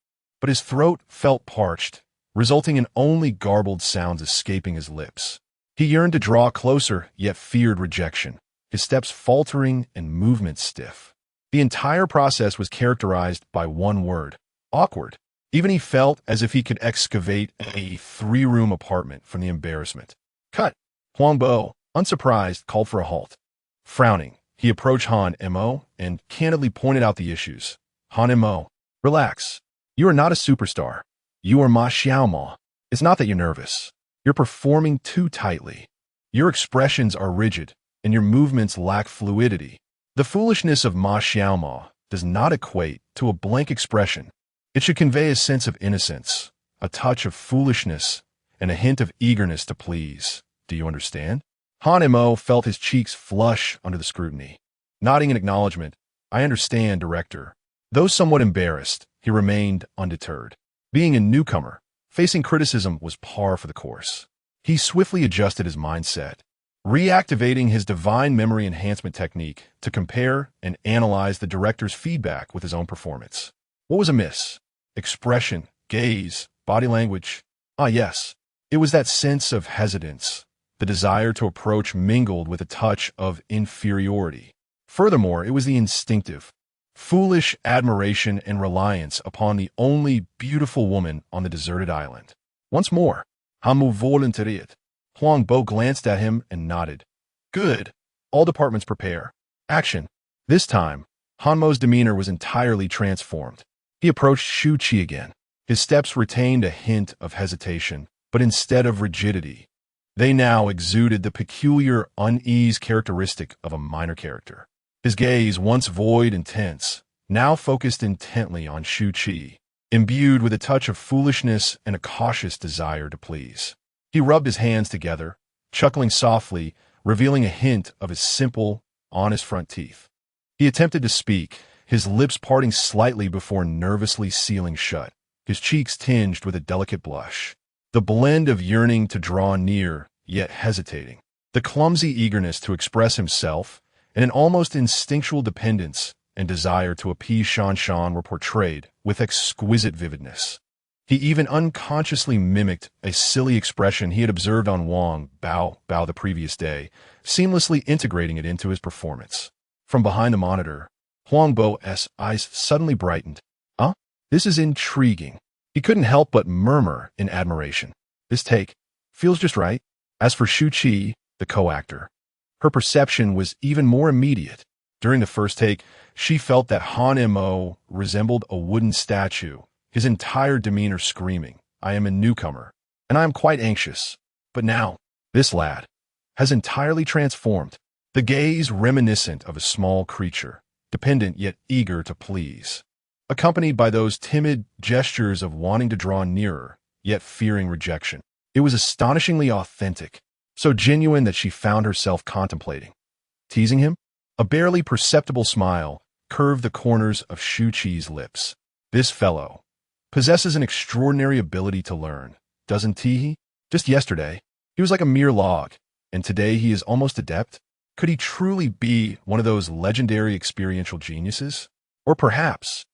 S1: but his throat felt parched, resulting in only garbled sounds escaping his lips. He yearned to draw closer, yet feared rejection, his steps faltering and movements stiff. The entire process was characterized by one word: awkward. Even he felt as if he could excavate a three-room apartment from the embarrassment. Cut! Huang Bo, unsurprised, called for a halt. Frowning, he approached Han Mo and candidly pointed out the issues. Han Mo, relax. You are not a superstar. You are Ma Xiaomao. It's not that you're nervous. You're performing too tightly. Your expressions are rigid, and your movements lack fluidity. The foolishness of Ma Xiaomao does not equate to a blank expression. It should convey a sense of innocence, a touch of foolishness, and a hint of eagerness to please. Do you understand? Han Mo felt his cheeks flush under the scrutiny. Nodding in acknowledgement, I understand, director. Though somewhat embarrassed, he remained undeterred. Being a newcomer, facing criticism was par for the course. He swiftly adjusted his mindset, reactivating his divine memory enhancement technique to compare and analyze the director's feedback with his own performance. What was amiss? Expression, gaze, body language. Ah, yes. It was that sense of hesitance, the desire to approach mingled with a touch of inferiority. Furthermore, it was the instinctive, foolish admiration and reliance upon the only beautiful woman on the deserted island. Once more, Hamu voluntariat. Huang Bo glanced at him and nodded. Good. All departments prepare. Action. This time, Hanmo's demeanor was entirely transformed. He approached Shu Qi again. His steps retained a hint of hesitation, but instead of rigidity, they now exuded the peculiar unease characteristic of a minor character. His gaze, once void and tense, now focused intently on Shu Qi, imbued with a touch of foolishness and a cautious desire to please. He rubbed his hands together, chuckling softly, revealing a hint of his simple, honest front teeth. He attempted to speak, his lips parting slightly before nervously sealing shut, his cheeks tinged with a delicate blush. The blend of yearning to draw near, yet hesitating, the clumsy eagerness to express himself, and an almost instinctual dependence and desire to appease Shan were portrayed with exquisite vividness. He even unconsciously mimicked a silly expression he had observed on Wang Bao the previous day, seamlessly integrating it into his performance. From behind the monitor, Huang Bo's eyes suddenly brightened. This is intriguing. He couldn't help but murmur in admiration. This take feels just right. As for Shu Qi, the co-actor, her perception was even more immediate. During the first take, she felt that Han Mo resembled a wooden statue, his entire demeanor screaming, I am a newcomer, and I am quite anxious. But now, this lad has entirely transformed, the gaze reminiscent of a small creature, dependent yet eager to please, accompanied by those timid gestures of wanting to draw nearer, yet fearing rejection. It was astonishingly authentic, so genuine that she found herself contemplating. Teasing him? A barely perceptible smile curved the corners of Shu Qi's lips. This fellow possesses an extraordinary ability to learn, doesn't he? Just yesterday, he was like a mere log, and today he is almost adept. Could he truly be one of those legendary experiential geniuses? Or perhaps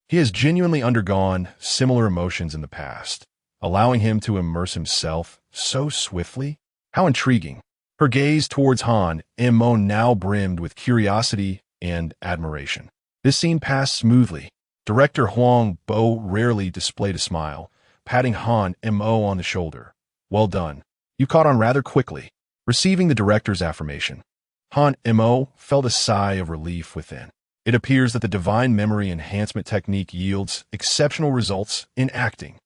S1: he has genuinely undergone similar emotions in the past, allowing him to immerse himself so swiftly? How intriguing. Her gaze towards Han Mo now brimmed with curiosity and admiration. This scene passed smoothly. Director Huang Bo rarely displayed a smile, patting Han Mo on the shoulder. Well done. You caught on rather quickly. Receiving the director's affirmation, Han Mo felt a sigh of relief within. It appears that the divine memory enhancement technique yields exceptional results in acting.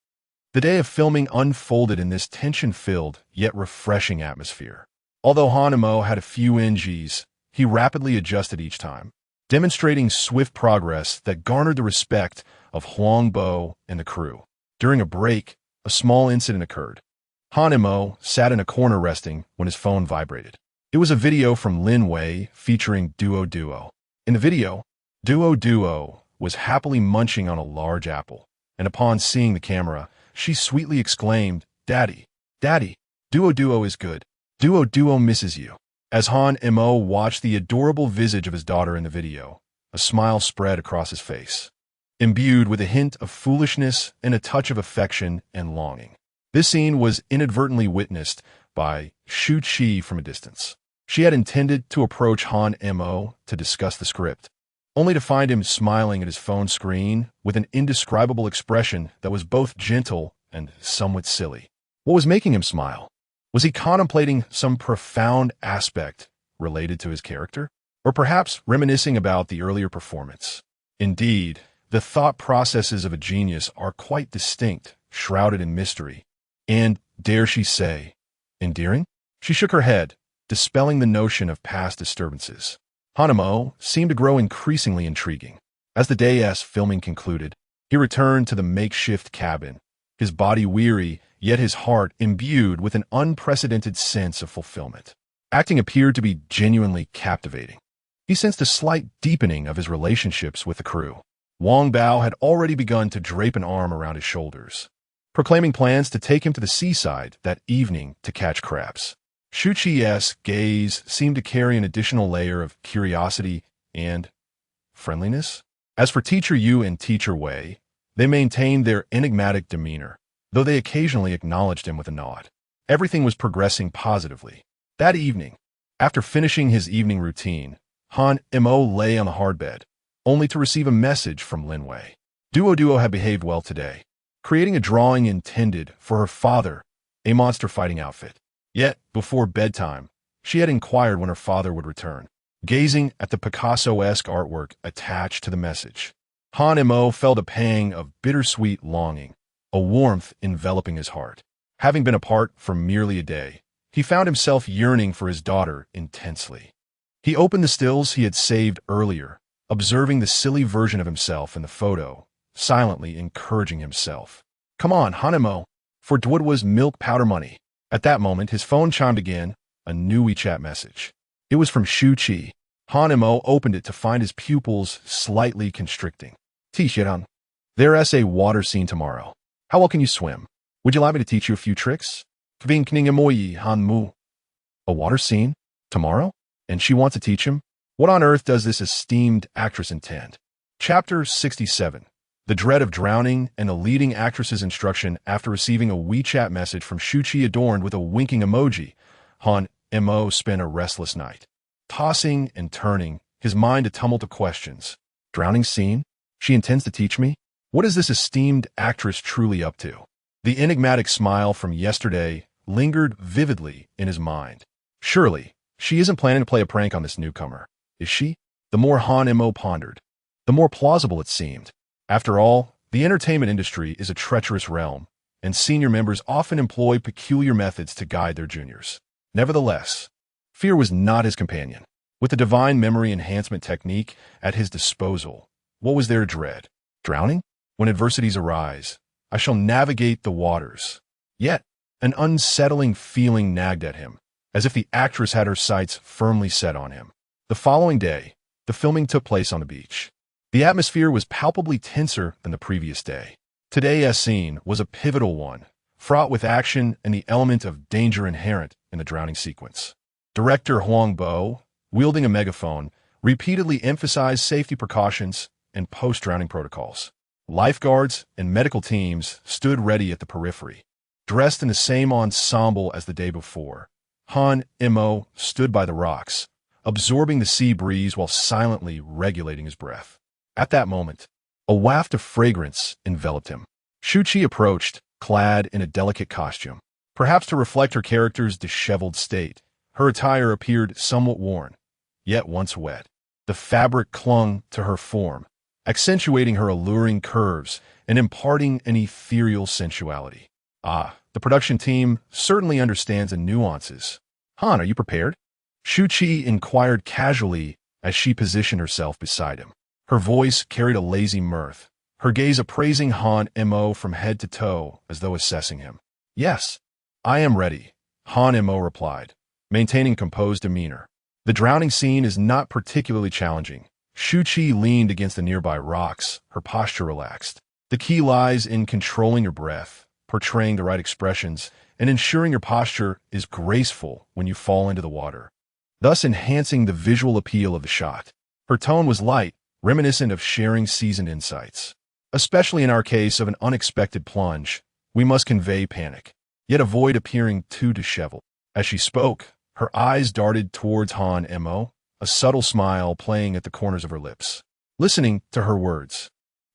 S1: The day of filming unfolded in this tension-filled yet refreshing atmosphere. Although Han Mo had a few NGs, he rapidly adjusted each time, demonstrating swift progress that garnered the respect of Huang Bo and the crew. During a break, a small incident occurred. Han Mo sat in a corner resting when his phone vibrated. It was a video from Lin Wei featuring Duo. In the video, Duo was happily munching on a large apple, and upon seeing the camera, she sweetly exclaimed, Daddy, Duo is good. Duo misses you. As Han Mo watched the adorable visage of his daughter in the video, a smile spread across his face, imbued with a hint of foolishness and a touch of affection and longing. This scene was inadvertently witnessed by Shu Qi from a distance. She had intended to approach Han Mo to discuss the script, only to find him smiling at his phone screen with an indescribable expression that was both gentle and somewhat silly. What was making him smile? Was he contemplating some profound aspect related to his character? Or perhaps reminiscing about the earlier performance? Indeed, the thought processes of a genius are quite distinct, shrouded in mystery, and, dare she say, endearing? She shook her head, dispelling the notion of past disturbances. Han Mo seemed to grow increasingly intriguing. As the day's filming concluded, he returned to the makeshift cabin, his body weary, yet his heart imbued with an unprecedented sense of fulfillment. Acting appeared to be genuinely captivating. He sensed a slight deepening of his relationships with the crew. Wang Bao had already begun to drape an arm around his shoulders, proclaiming plans to take him to the seaside that evening to catch crabs. Shu Qi's gaze seemed to carry an additional layer of curiosity and friendliness. As for Teacher Yu and Teacher Wei, they maintained their enigmatic demeanor, though they occasionally acknowledged him with a nod. Everything was progressing positively. That evening, after finishing his evening routine, Han Mo lay on the hard bed, only to receive a message from Linwei. Duo had behaved well today, creating a drawing intended for her father, a monster fighting outfit. Yet, before bedtime, she had inquired when her father would return, gazing at the Picasso-esque artwork attached to the message. Han Mo felt a pang of bittersweet longing, a warmth enveloping his heart. Having been apart for merely a day, he found himself yearning for his daughter intensely. He opened the stills he had saved earlier, observing the silly version of himself in the photo, silently encouraging himself. Come on, Han Mo, for Dwudwa's milk powder money. At that moment, his phone chimed again, a new WeChat message. It was from Shu Qi. Han Mo opened it to find his pupils slightly constricting. Tishiran, there's a water scene tomorrow. How well can you swim? Would you like me to teach you a few tricks? Kving kning amoyi han mu. A water scene? Tomorrow? And she wants to teach him? What on earth does this esteemed actress intend? Chapter 67. The dread of drowning and the leading actress's instruction after receiving a WeChat message from Shu Qi adorned with a winking emoji. Han Mo spent a restless night, tossing and turning, his mind a tumult of questions. Drowning scene? She intends to teach me? What is this esteemed actress truly up to? The enigmatic smile from yesterday lingered vividly in his mind. Surely, she isn't planning to play a prank on this newcomer, is she? The more Han Mo pondered, the more plausible it seemed. After all, the entertainment industry is a treacherous realm, and senior members often employ peculiar methods to guide their juniors. Nevertheless, fear was not his companion. With the divine memory enhancement technique at his disposal, what was there to dread? Drowning? When adversities arise, I shall navigate the waters. Yet, an unsettling feeling nagged at him, as if the actress had her sights firmly set on him. The following day, the filming took place on the beach. The atmosphere was palpably tenser than the previous day. Today's scene was a pivotal one, fraught with action and the element of danger inherent in the drowning sequence. Director Huang Bo, wielding a megaphone, repeatedly emphasized safety precautions and post-drowning protocols. Lifeguards and medical teams stood ready at the periphery. Dressed in the same ensemble as the day before, Han Mo stood by the rocks, absorbing the sea breeze while silently regulating his breath. At that moment, a waft of fragrance enveloped him. Shu Qi approached, clad in a delicate costume. Perhaps to reflect her character's disheveled state, her attire appeared somewhat worn, yet once wet. The fabric clung to her form, accentuating her alluring curves and imparting an ethereal sensuality. The production team certainly understands the nuances. Han, are you prepared? Shu Qi inquired casually as she positioned herself beside him. Her voice carried a lazy mirth, her gaze appraising Han Mo from head to toe as though assessing him. Yes, I am ready, Han Mo replied, maintaining composed demeanor. The drowning scene is not particularly challenging. Shu Qi leaned against the nearby rocks, her posture relaxed. The key lies in controlling your breath, portraying the right expressions, and ensuring your posture is graceful when you fall into the water, thus enhancing the visual appeal of the shot. Her tone was light, reminiscent of sharing seasoned insights. Especially in our case of an unexpected plunge, we must convey panic, yet avoid appearing too disheveled. As she spoke, her eyes darted towards Han Mo, a subtle smile playing at the corners of her lips. Listening to her words,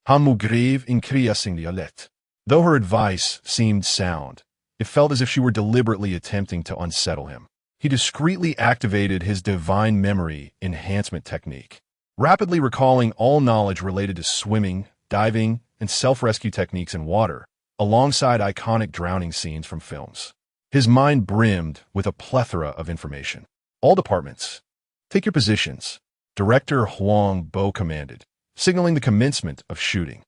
S1: Han mu grave in kriasing dialect. Though her advice seemed sound, it felt as if she were deliberately attempting to unsettle him. He discreetly activated his divine memory enhancement technique, rapidly recalling all knowledge related to swimming, diving, and self-rescue techniques in water, alongside iconic drowning scenes from films. His mind brimmed with a plethora of information. All departments, take your positions, Director Huang Bo commanded, signaling the commencement of shooting.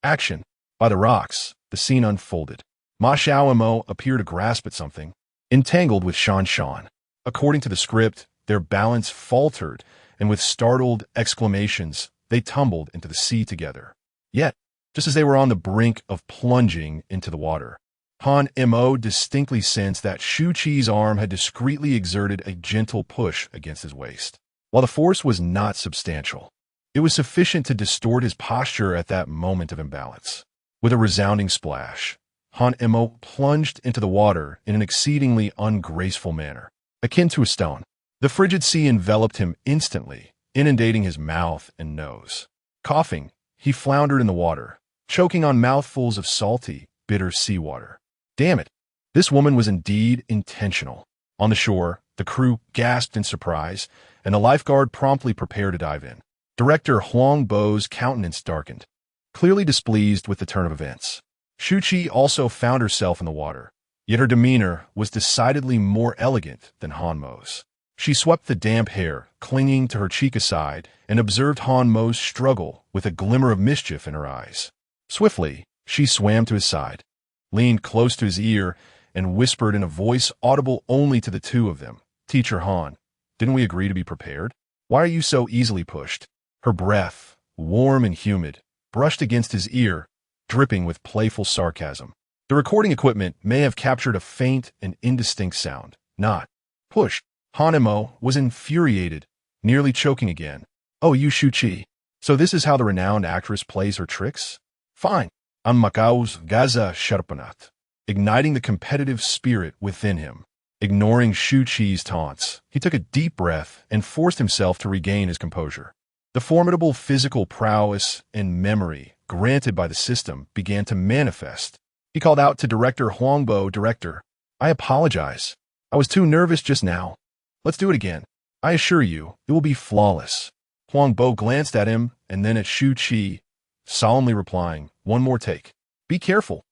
S1: Action. By the rocks, the scene unfolded. Ma Xiaomo appeared to grasp at something, entangled with Shan Shan. According to the script, their balance faltered, and with startled exclamations, they tumbled into the sea together. Yet, just as they were on the brink of plunging into the water, Han Mo distinctly sensed that Shu Qi's arm had discreetly exerted a gentle push against his waist. While the force was not substantial, it was sufficient to distort his posture at that moment of imbalance. With a resounding splash, Han Mo plunged into the water in an exceedingly ungraceful manner, akin to a stone. The frigid sea enveloped him instantly, inundating his mouth and nose. Coughing, he floundered in the water, choking on mouthfuls of salty, bitter seawater. Damn it! This woman was indeed intentional. On the shore, the crew gasped in surprise, and the lifeguard promptly prepared to dive in. Director Huang Bo's countenance darkened, clearly displeased with the turn of events. Shu-Chi also found herself in the water, yet her demeanor was decidedly more elegant than Han Mo's. She swept the damp hair clinging to her cheek aside and observed Han Mo's struggle with a glimmer of mischief in her eyes. Swiftly, she swam to his side, leaned close to his ear, and whispered in a voice audible only to the two of them, "Teacher Han, didn't we agree to be prepared? Why are you so easily pushed?" Her breath, warm and humid, brushed against his ear, dripping with playful sarcasm. The recording equipment may have captured a faint and indistinct sound, not push. Han Mo was infuriated, nearly choking again. "Oh, you Shu-Chi. So this is how the renowned actress plays her tricks? Fine. I'm Macau's Gaza Sharpanat," igniting the competitive spirit within him. Ignoring Shu-Chi's taunts, he took a deep breath and forced himself to regain his composure. The formidable physical prowess and memory granted by the system began to manifest. He called out to Director Huangbo, "Director, I apologize. I was too nervous just now. Let's do it again. I assure you, it will be flawless." Huangbo glanced at him and then at Shu-Chi, solemnly replying, "One more take. Be careful."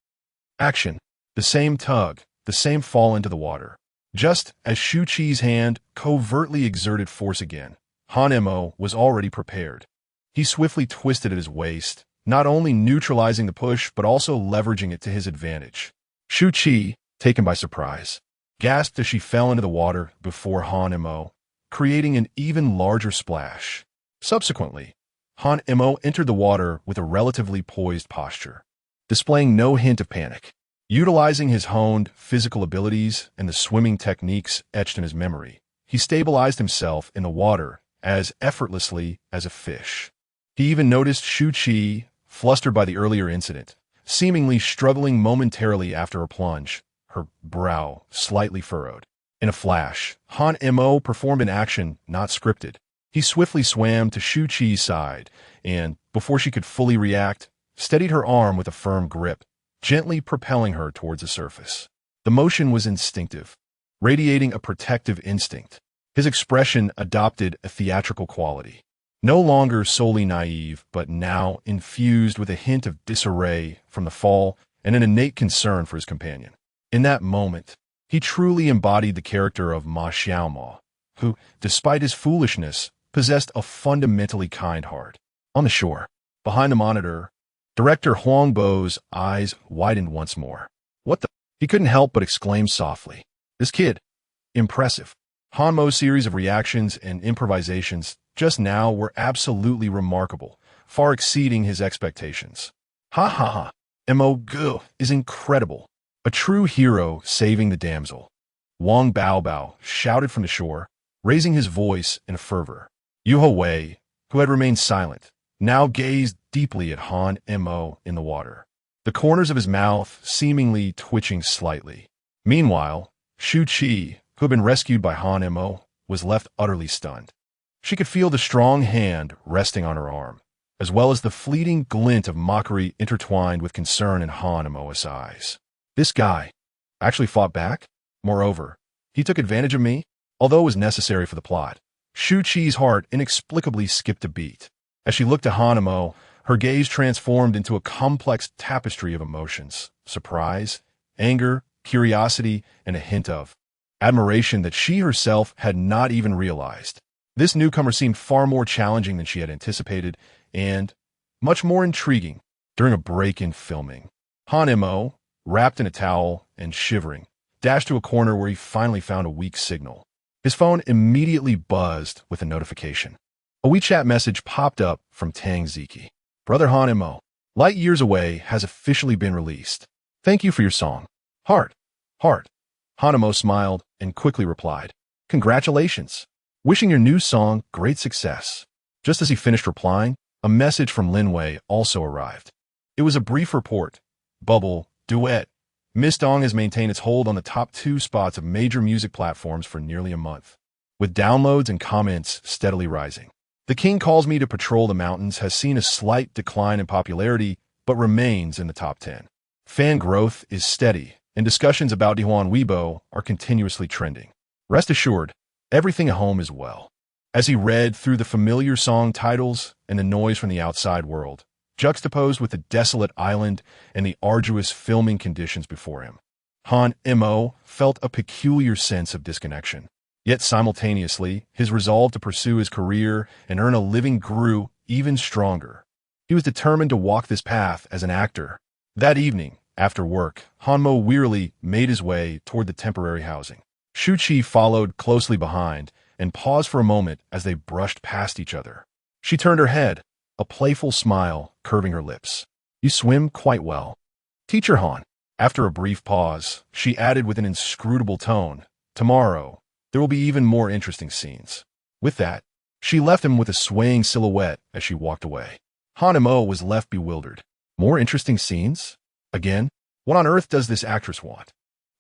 S1: Action. The same tug, the same fall into the water. Just as Shu-Chi's hand covertly exerted force again, Han Mo was already prepared. He swiftly twisted at his waist, not only neutralizing the push but also leveraging it to his advantage. Shu-Chi, taken by surprise, gasped as she fell into the water before Han Mo, creating an even larger splash. Subsequently, Han Mo entered the water with a relatively poised posture, displaying no hint of panic. Utilizing his honed physical abilities and the swimming techniques etched in his memory, he stabilized himself in the water as effortlessly as a fish. He even noticed Shu-Chi, flustered by the earlier incident, seemingly struggling momentarily after her plunge, her brow slightly furrowed. In a flash, Han Mo performed an action not scripted. He swiftly swam to Shu-Chi's side and, before she could fully react, steadied her arm with a firm grip, gently propelling her towards the surface. The motion was instinctive, radiating a protective instinct. His expression adopted a theatrical quality, no longer solely naive, but now infused with a hint of disarray from the fall and an innate concern for his companion. In that moment, he truly embodied the character of Ma Xiaomao, who, despite his foolishness, possessed a fundamentally kind heart. On the shore, behind the monitor, Director Huangbo's eyes widened once more. "What the?" He couldn't help but exclaim softly. "This kid. Impressive." Han Mo's series of reactions and improvisations just now were absolutely remarkable, far exceeding his expectations. "Ha ha ha. Mo is incredible. A true hero saving the damsel." Wang Baobao shouted from the shore, raising his voice in a fervor. Yu Wei, who had remained silent, now gazed deeply at Han Mo in the water, the corners of his mouth seemingly twitching slightly. Meanwhile, Shu-Chi, who had been rescued by Han Mo, was left utterly stunned. She could feel the strong hand resting on her arm, as well as the fleeting glint of mockery intertwined with concern in Han Mo's eyes. This guy actually fought back? Moreover, he took advantage of me? Although it was necessary for the plot, Shu-Chi's heart inexplicably skipped a beat. As she looked to Han Mo, her gaze transformed into a complex tapestry of emotions: surprise, anger, curiosity, and a hint of admiration that she herself had not even realized. This newcomer seemed far more challenging than she had anticipated, and much more intriguing. During a break in filming, Han Mo, wrapped in a towel and shivering, dashed to a corner where he finally found a weak signal. His phone immediately buzzed with a notification. A WeChat message popped up from Tang Ziki. "Brother Han Mo, Light Years Away has officially been released. Thank you for your song. Heart. Heart." Han Mo smiled and quickly replied, "Congratulations. Wishing your new song great success." Just as he finished replying, a message from Lin Wei also arrived. It was a brief report. Bubble, duet. Amidst has maintained its hold on the top 2 spots of major music platforms for nearly a month, with downloads and comments steadily rising. The King Calls Me to Patrol the Mountains has seen a slight decline in popularity, but remains in the top 10. Fan growth is steady, and discussions about Dihuan Weibo are continuously trending. Rest assured, everything at home is well. As he read through the familiar song titles and the noise from the outside world, juxtaposed with the desolate island and the arduous filming conditions before him, Han Mo felt a peculiar sense of disconnection. Yet simultaneously, his resolve to pursue his career and earn a living grew even stronger. He was determined to walk this path as an actor. That evening, after work, Han Mo wearily made his way toward the temporary housing. Shu Qi followed closely behind and paused for a moment as they brushed past each other. She turned her head, a playful smile curving her lips. "You swim quite well." "Teacher Han." After a brief pause, she added with an inscrutable tone, "Tomorrow, there will be even more interesting scenes." With that, she left him with a swaying silhouette as she walked away. Han Mo was left bewildered. More interesting scenes? Again? What on earth does this actress want?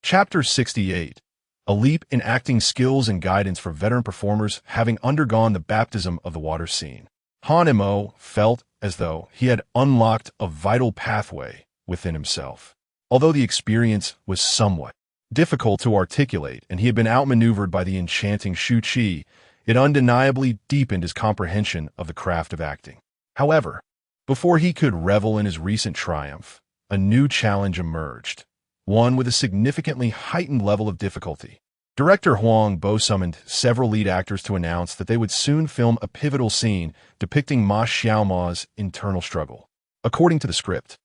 S1: Chapter 68. A leap in acting skills and guidance for veteran performers having undergone the baptism of the water scene. Han Mo felt as though he had unlocked a vital pathway within himself. Although the experience was somewhat difficult to articulate, and he had been outmaneuvered by the enchanting Shu Qi, it undeniably deepened his comprehension of the craft of acting. However, before he could revel in his recent triumph, a new challenge emerged, one with a significantly heightened level of difficulty. Director Huang Bo summoned several lead actors to announce that they would soon film a pivotal scene depicting Ma Xiaoma's internal struggle. According to the script,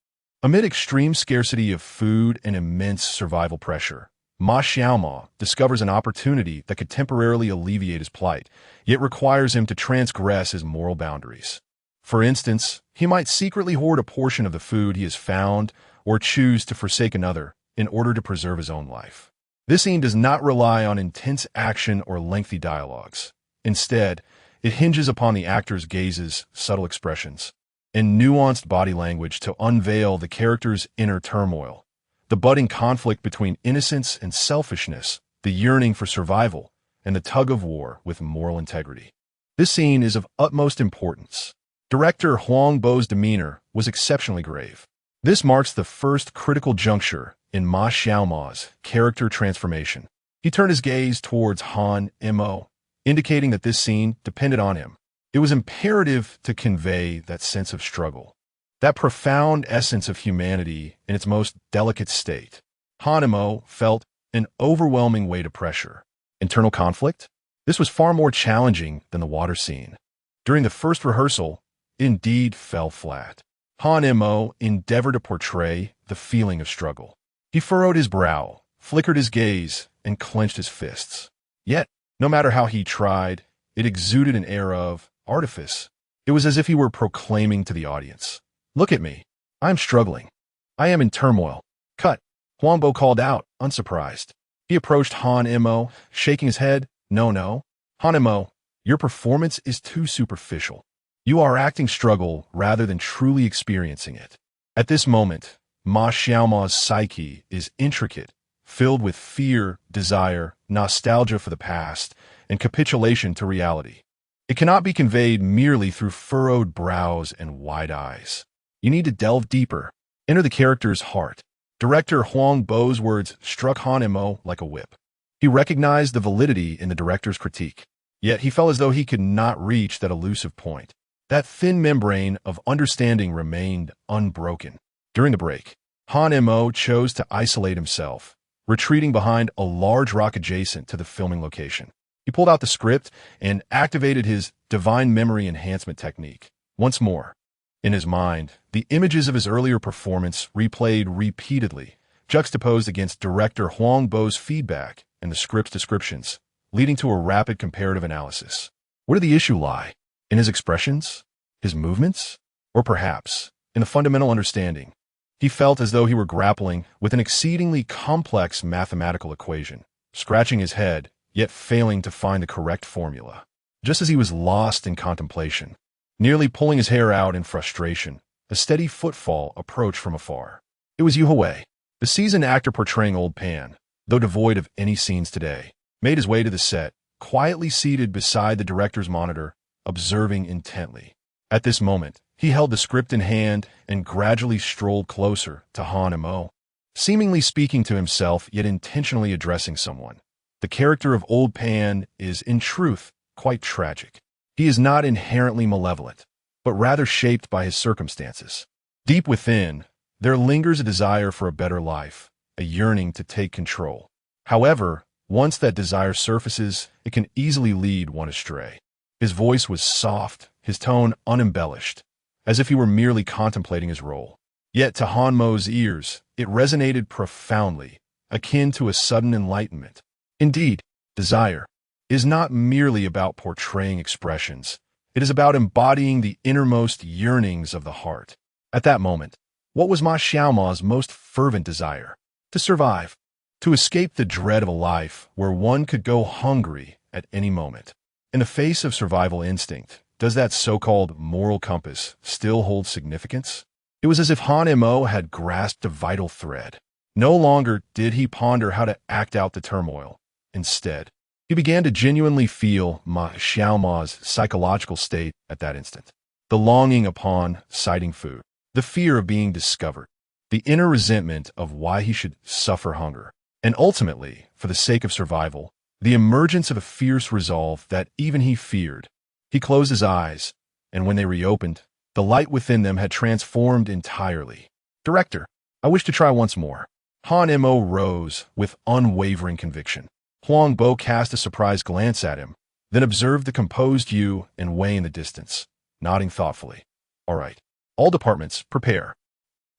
S1: amid extreme scarcity of food and immense survival pressure, Ma Xiaoma discovers an opportunity that could temporarily alleviate his plight, yet requires him to transgress his moral boundaries. For instance, he might secretly hoard a portion of the food he has found or choose to forsake another in order to preserve his own life. This scene does not rely on intense action or lengthy dialogues. Instead, it hinges upon the actor's gazes, subtle expressions, and nuanced body language to unveil the character's inner turmoil. The budding conflict between innocence and selfishness, the yearning for survival, and the tug-of-war with moral integrity. This scene is of utmost importance. Director Huang Bo's demeanor was exceptionally grave. This marks the first critical juncture in Ma Xiaoma's character transformation. He turned his gaze towards Han Mo, indicating that this scene depended on him. It was imperative to convey that sense of struggle, that profound essence of humanity in its most delicate state. Han Mo felt an overwhelming weight of pressure. Internal conflict? This was far more challenging than the water scene. During the first rehearsal, it indeed fell flat. Han Mo endeavored to portray the feeling of struggle. He furrowed his brow, flickered his gaze, and clenched his fists. Yet, no matter how he tried, it exuded an air of artifice. It was as if he were proclaiming to the audience, "Look at me. I am struggling. I am in turmoil." "Cut," Huang Bo called out, unsurprised. He approached Han Mo, shaking his head. No. Han Mo, your performance is too superficial. You are acting struggle rather than truly experiencing it. At this moment, Ma Xiaoma's psyche is intricate, filled with fear, desire, nostalgia for the past, and capitulation to reality. It cannot be conveyed merely through furrowed brows and wide eyes. You need to delve deeper, enter the character's heart. Director Huang Bo's words struck Han Mo like a whip. He recognized the validity in the director's critique, yet he felt as though he could not reach that elusive point. That thin membrane of understanding remained unbroken. During the break, Han Mo chose to isolate himself, retreating behind a large rock adjacent to the filming location. He pulled out the script and activated his divine memory enhancement technique. Once more, in his mind, the images of his earlier performance replayed repeatedly, juxtaposed against director Huang Bo's feedback and the script's descriptions, leading to a rapid comparative analysis. Where did the issue lie? In his expressions? His movements? Or perhaps, in the fundamental understanding? He felt as though he were grappling with an exceedingly complex mathematical equation, scratching his head, yet failing to find the correct formula. Just as he was lost in contemplation, nearly pulling his hair out in frustration, a steady footfall approached from afar. It was Yu Hui, the seasoned actor portraying Old Pan, though devoid of any scenes today, made his way to the set, quietly seated beside the director's monitor, observing intently. At this moment, he held the script in hand and gradually strolled closer to Han Mo, seemingly speaking to himself yet intentionally addressing someone. The character of Old Pan is, in truth, quite tragic. He is not inherently malevolent, but rather shaped by his circumstances. Deep within, there lingers a desire for a better life, a yearning to take control. However, once that desire surfaces, it can easily lead one astray. His voice was soft, his tone unembellished, as if he were merely contemplating his role. Yet to Han Mo's ears, it resonated profoundly, akin to a sudden enlightenment. Indeed, desire is not merely about portraying expressions. It is about embodying the innermost yearnings of the heart. At that moment, what was Ma Xiaoma's most fervent desire? To survive, to escape the dread of a life where one could go hungry at any moment. In the face of survival instinct, does that so-called moral compass still hold significance? It was as if Han Mo had grasped a vital thread. No longer did he ponder how to act out the turmoil. Instead, he began to genuinely feel Ma Xiaoma's psychological state at that instant. The longing upon sighting food, the fear of being discovered, the inner resentment of why he should suffer hunger, and ultimately, for the sake of survival, the emergence of a fierce resolve that even he feared. He closed his eyes, and when they reopened, the light within them had transformed entirely. "Director, I wish to try once more." Han Mo rose with unwavering conviction. Huang Bo cast a surprised glance at him, then observed the composed Yu and Wei in the distance, nodding thoughtfully. "All right. All departments, prepare.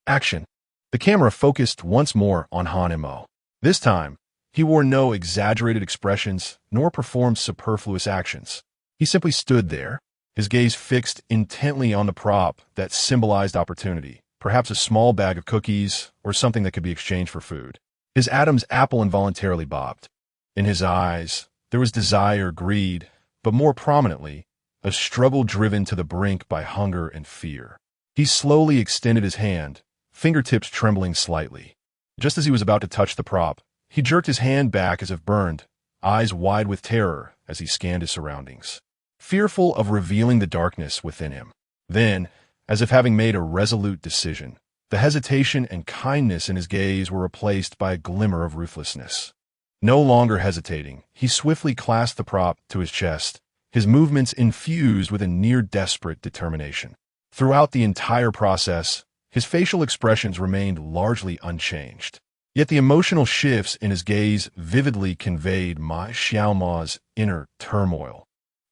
S1: Action." The camera focused once more on Han Mo. This time, he wore no exaggerated expressions nor performed superfluous actions. He simply stood there, his gaze fixed intently on the prop that symbolized opportunity, perhaps a small bag of cookies or something that could be exchanged for food. His Adam's apple involuntarily bobbed. In his eyes, there was desire, greed, but more prominently, a struggle driven to the brink by hunger and fear. He slowly extended his hand, fingertips trembling slightly. Just as he was about to touch the prop, he jerked his hand back as if burned, eyes wide with terror as he scanned his surroundings, fearful of revealing the darkness within him. Then, as if having made a resolute decision, the hesitation and kindness in his gaze were replaced by a glimmer of ruthlessness. No longer hesitating, he swiftly clasped the prop to his chest, his movements infused with a near-desperate determination. Throughout the entire process, his facial expressions remained largely unchanged. Yet the emotional shifts in his gaze vividly conveyed Ma Xiaoma's inner turmoil.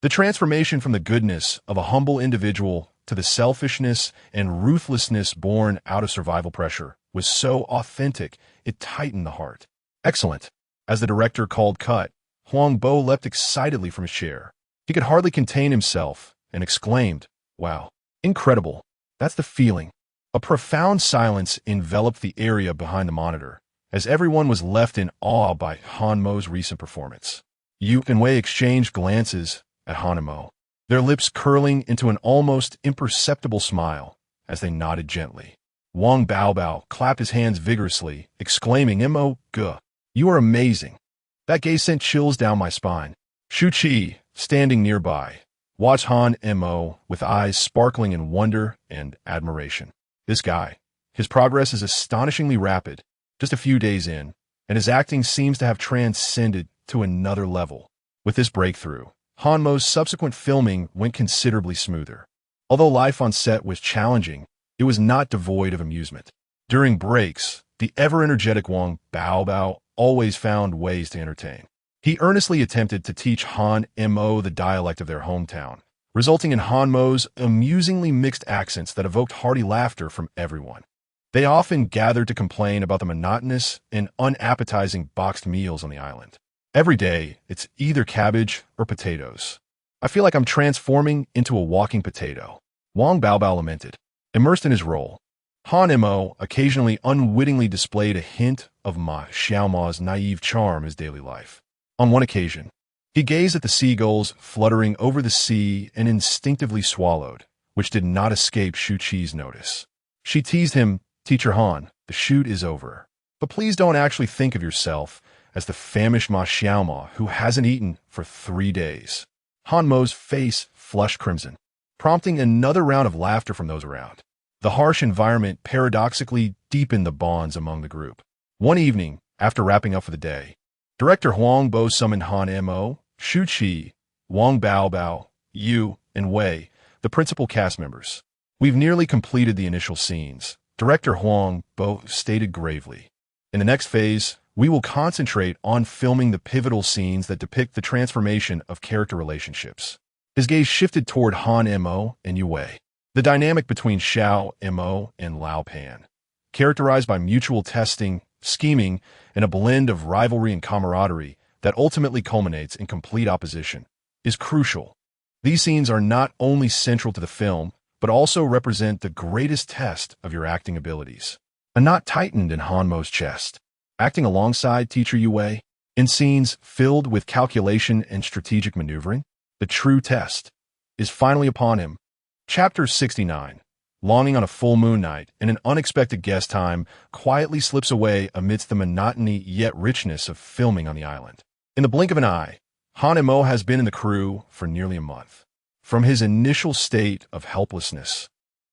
S1: The transformation from the goodness of a humble individual to the selfishness and ruthlessness born out of survival pressure was so authentic it tightened the heart. "Excellent." As the director called cut, Huang Bo leapt excitedly from his chair. He could hardly contain himself and exclaimed, "Wow, incredible. That's the feeling." A profound silence enveloped the area behind the monitor, as everyone was left in awe by Han Mo's recent performance. Yu and Wei exchanged glances at Han Mo, their lips curling into an almost imperceptible smile as they nodded gently. Wang Baobao clapped his hands vigorously, exclaiming, "Mo, guh. You are amazing." That gaze sent chills down my spine. Shu Qi, standing nearby, watched Han Mo with eyes sparkling in wonder and admiration. This guy, his progress is astonishingly rapid, just a few days in, and his acting seems to have transcended to another level. With this breakthrough, Han Mo's subsequent filming went considerably smoother. Although life on set was challenging, it was not devoid of amusement. During breaks, the ever-energetic Wang Baobao always found ways to entertain. He earnestly attempted to teach Han Mo the dialect of their hometown, resulting in Han Mo's amusingly mixed accents that evoked hearty laughter from everyone. They often gathered to complain about the monotonous and unappetizing boxed meals on the island. Every day, it's either cabbage or potatoes. "I feel like I'm transforming into a walking potato," Wang Baobao lamented. Immersed in his role, Han Mo occasionally unwittingly displayed a hint of Ma Xiaoma's naive charm in his daily life. On one occasion, he gazed at the seagulls fluttering over the sea and instinctively swallowed, which did not escape Shu Qi's notice. She teased him, "Teacher Han, the shoot is over. But please don't actually think of yourself as the famished Ma Xiaoma who hasn't eaten for 3 days." Han Mo's face flushed crimson, prompting another round of laughter from those around. The harsh environment paradoxically deepened the bonds among the group. One evening, after wrapping up for the day, Director Huang Bo summoned Han Mo, Shu Qi, Wang Baobao, Yu, and Wei, the principal cast members. "We've nearly completed the initial scenes," Director Huang Bo stated gravely. "In the next phase, we will concentrate on filming the pivotal scenes that depict the transformation of character relationships." His gaze shifted toward Han Mo and Yu Wei. The dynamic between Xiao Mo and Lao Pan, characterized by mutual testing, scheming, and a blend of rivalry and camaraderie that ultimately culminates in complete opposition, is crucial. These scenes are not only central to the film, but also represent the greatest test of your acting abilities. A knot tightened in Han Mo's chest. Acting alongside teacher Yu Wei, in scenes filled with calculation and strategic maneuvering, the true test is finally upon him. Chapter 69. Longing on a full moon night and an unexpected guest time quietly slips away amidst the monotony yet richness of filming on the island. In the blink of an eye, Han Mo has been in the crew for nearly a month. From his initial state of helplessness,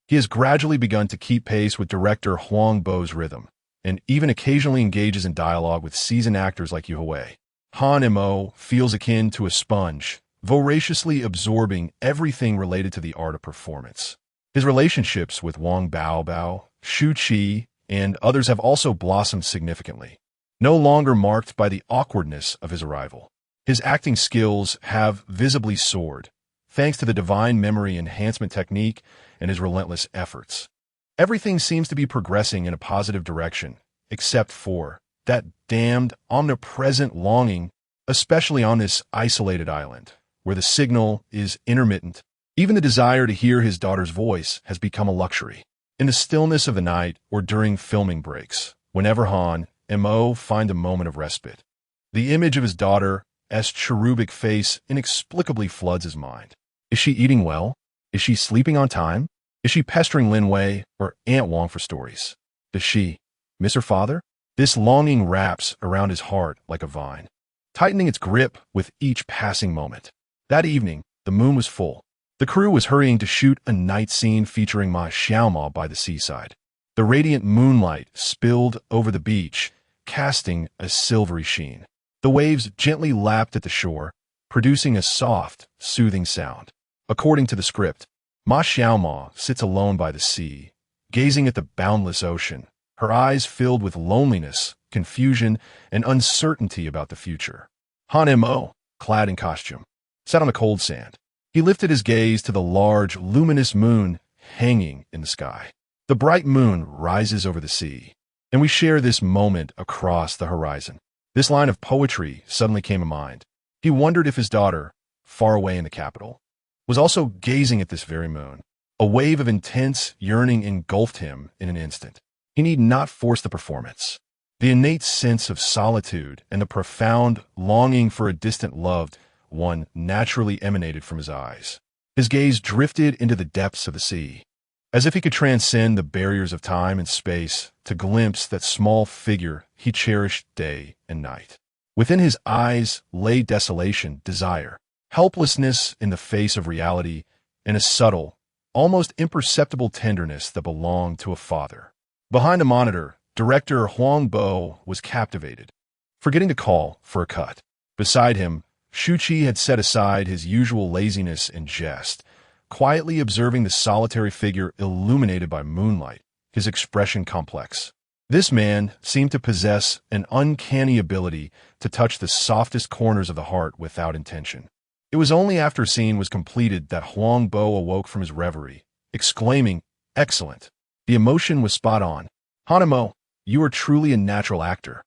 S1: he has gradually begun to keep pace with director Huang Bo's rhythm, and even occasionally engages in dialogue with seasoned actors like Yu Wei. Han Mo feels akin to a sponge, voraciously absorbing everything related to the art of performance. His relationships with Wang Baobao, Shu Qi, and others have also blossomed significantly, no longer marked by the awkwardness of his arrival. His acting skills have visibly soared, thanks to the divine memory enhancement technique and his relentless efforts. Everything seems to be progressing in a positive direction, except for that damned, omnipresent longing, especially on this isolated island, where the signal is intermittent. Even the desire to hear his daughter's voice has become a luxury. In the stillness of the night or during filming breaks, whenever Han Mo find a moment of respite, the image of his daughter's cherubic face inexplicably floods his mind. Is she eating well? Is she sleeping on time? Is she pestering Lin Wei or Aunt Wang for stories? Does she miss her father? This longing wraps around his heart like a vine, tightening its grip with each passing moment. That evening, the moon was full. The crew was hurrying to shoot a night scene featuring Ma Xiaoma by the seaside. The radiant moonlight spilled over the beach, casting a silvery sheen. The waves gently lapped at the shore, producing a soft, soothing sound. According to the script, Ma Xiaoma sits alone by the sea, gazing at the boundless ocean, her eyes filled with loneliness, confusion, and uncertainty about the future. Han Mo, clad in costume, sat on the cold sand. He lifted his gaze to the large, luminous moon hanging in the sky. The bright moon rises over the sea, and we share this moment across the horizon. This line of poetry suddenly came to mind. He wondered if his daughter, far away in the capital, was also gazing at this very moon. A wave of intense yearning engulfed him in an instant. He need not force the performance. The innate sense of solitude and the profound longing for a distant loved one naturally emanated from his eyes. His gaze drifted into the depths of the sea, as if he could transcend the barriers of time and space to glimpse that small figure he cherished day and night. Within his eyes lay desolation, desire, helplessness in the face of reality, and a subtle, almost imperceptible tenderness that belonged to a father. Behind a monitor, director Huang Bo was captivated, forgetting to call for a cut. Beside him, Shu Qi had set aside his usual laziness and jest, quietly observing the solitary figure illuminated by moonlight, his expression complex. This man seemed to possess an uncanny ability to touch the softest corners of the heart without intention. It was only after a scene was completed that Huang Bo awoke from his reverie, exclaiming, "Excellent." The emotion was spot on. Han Mo, you are truly a natural actor.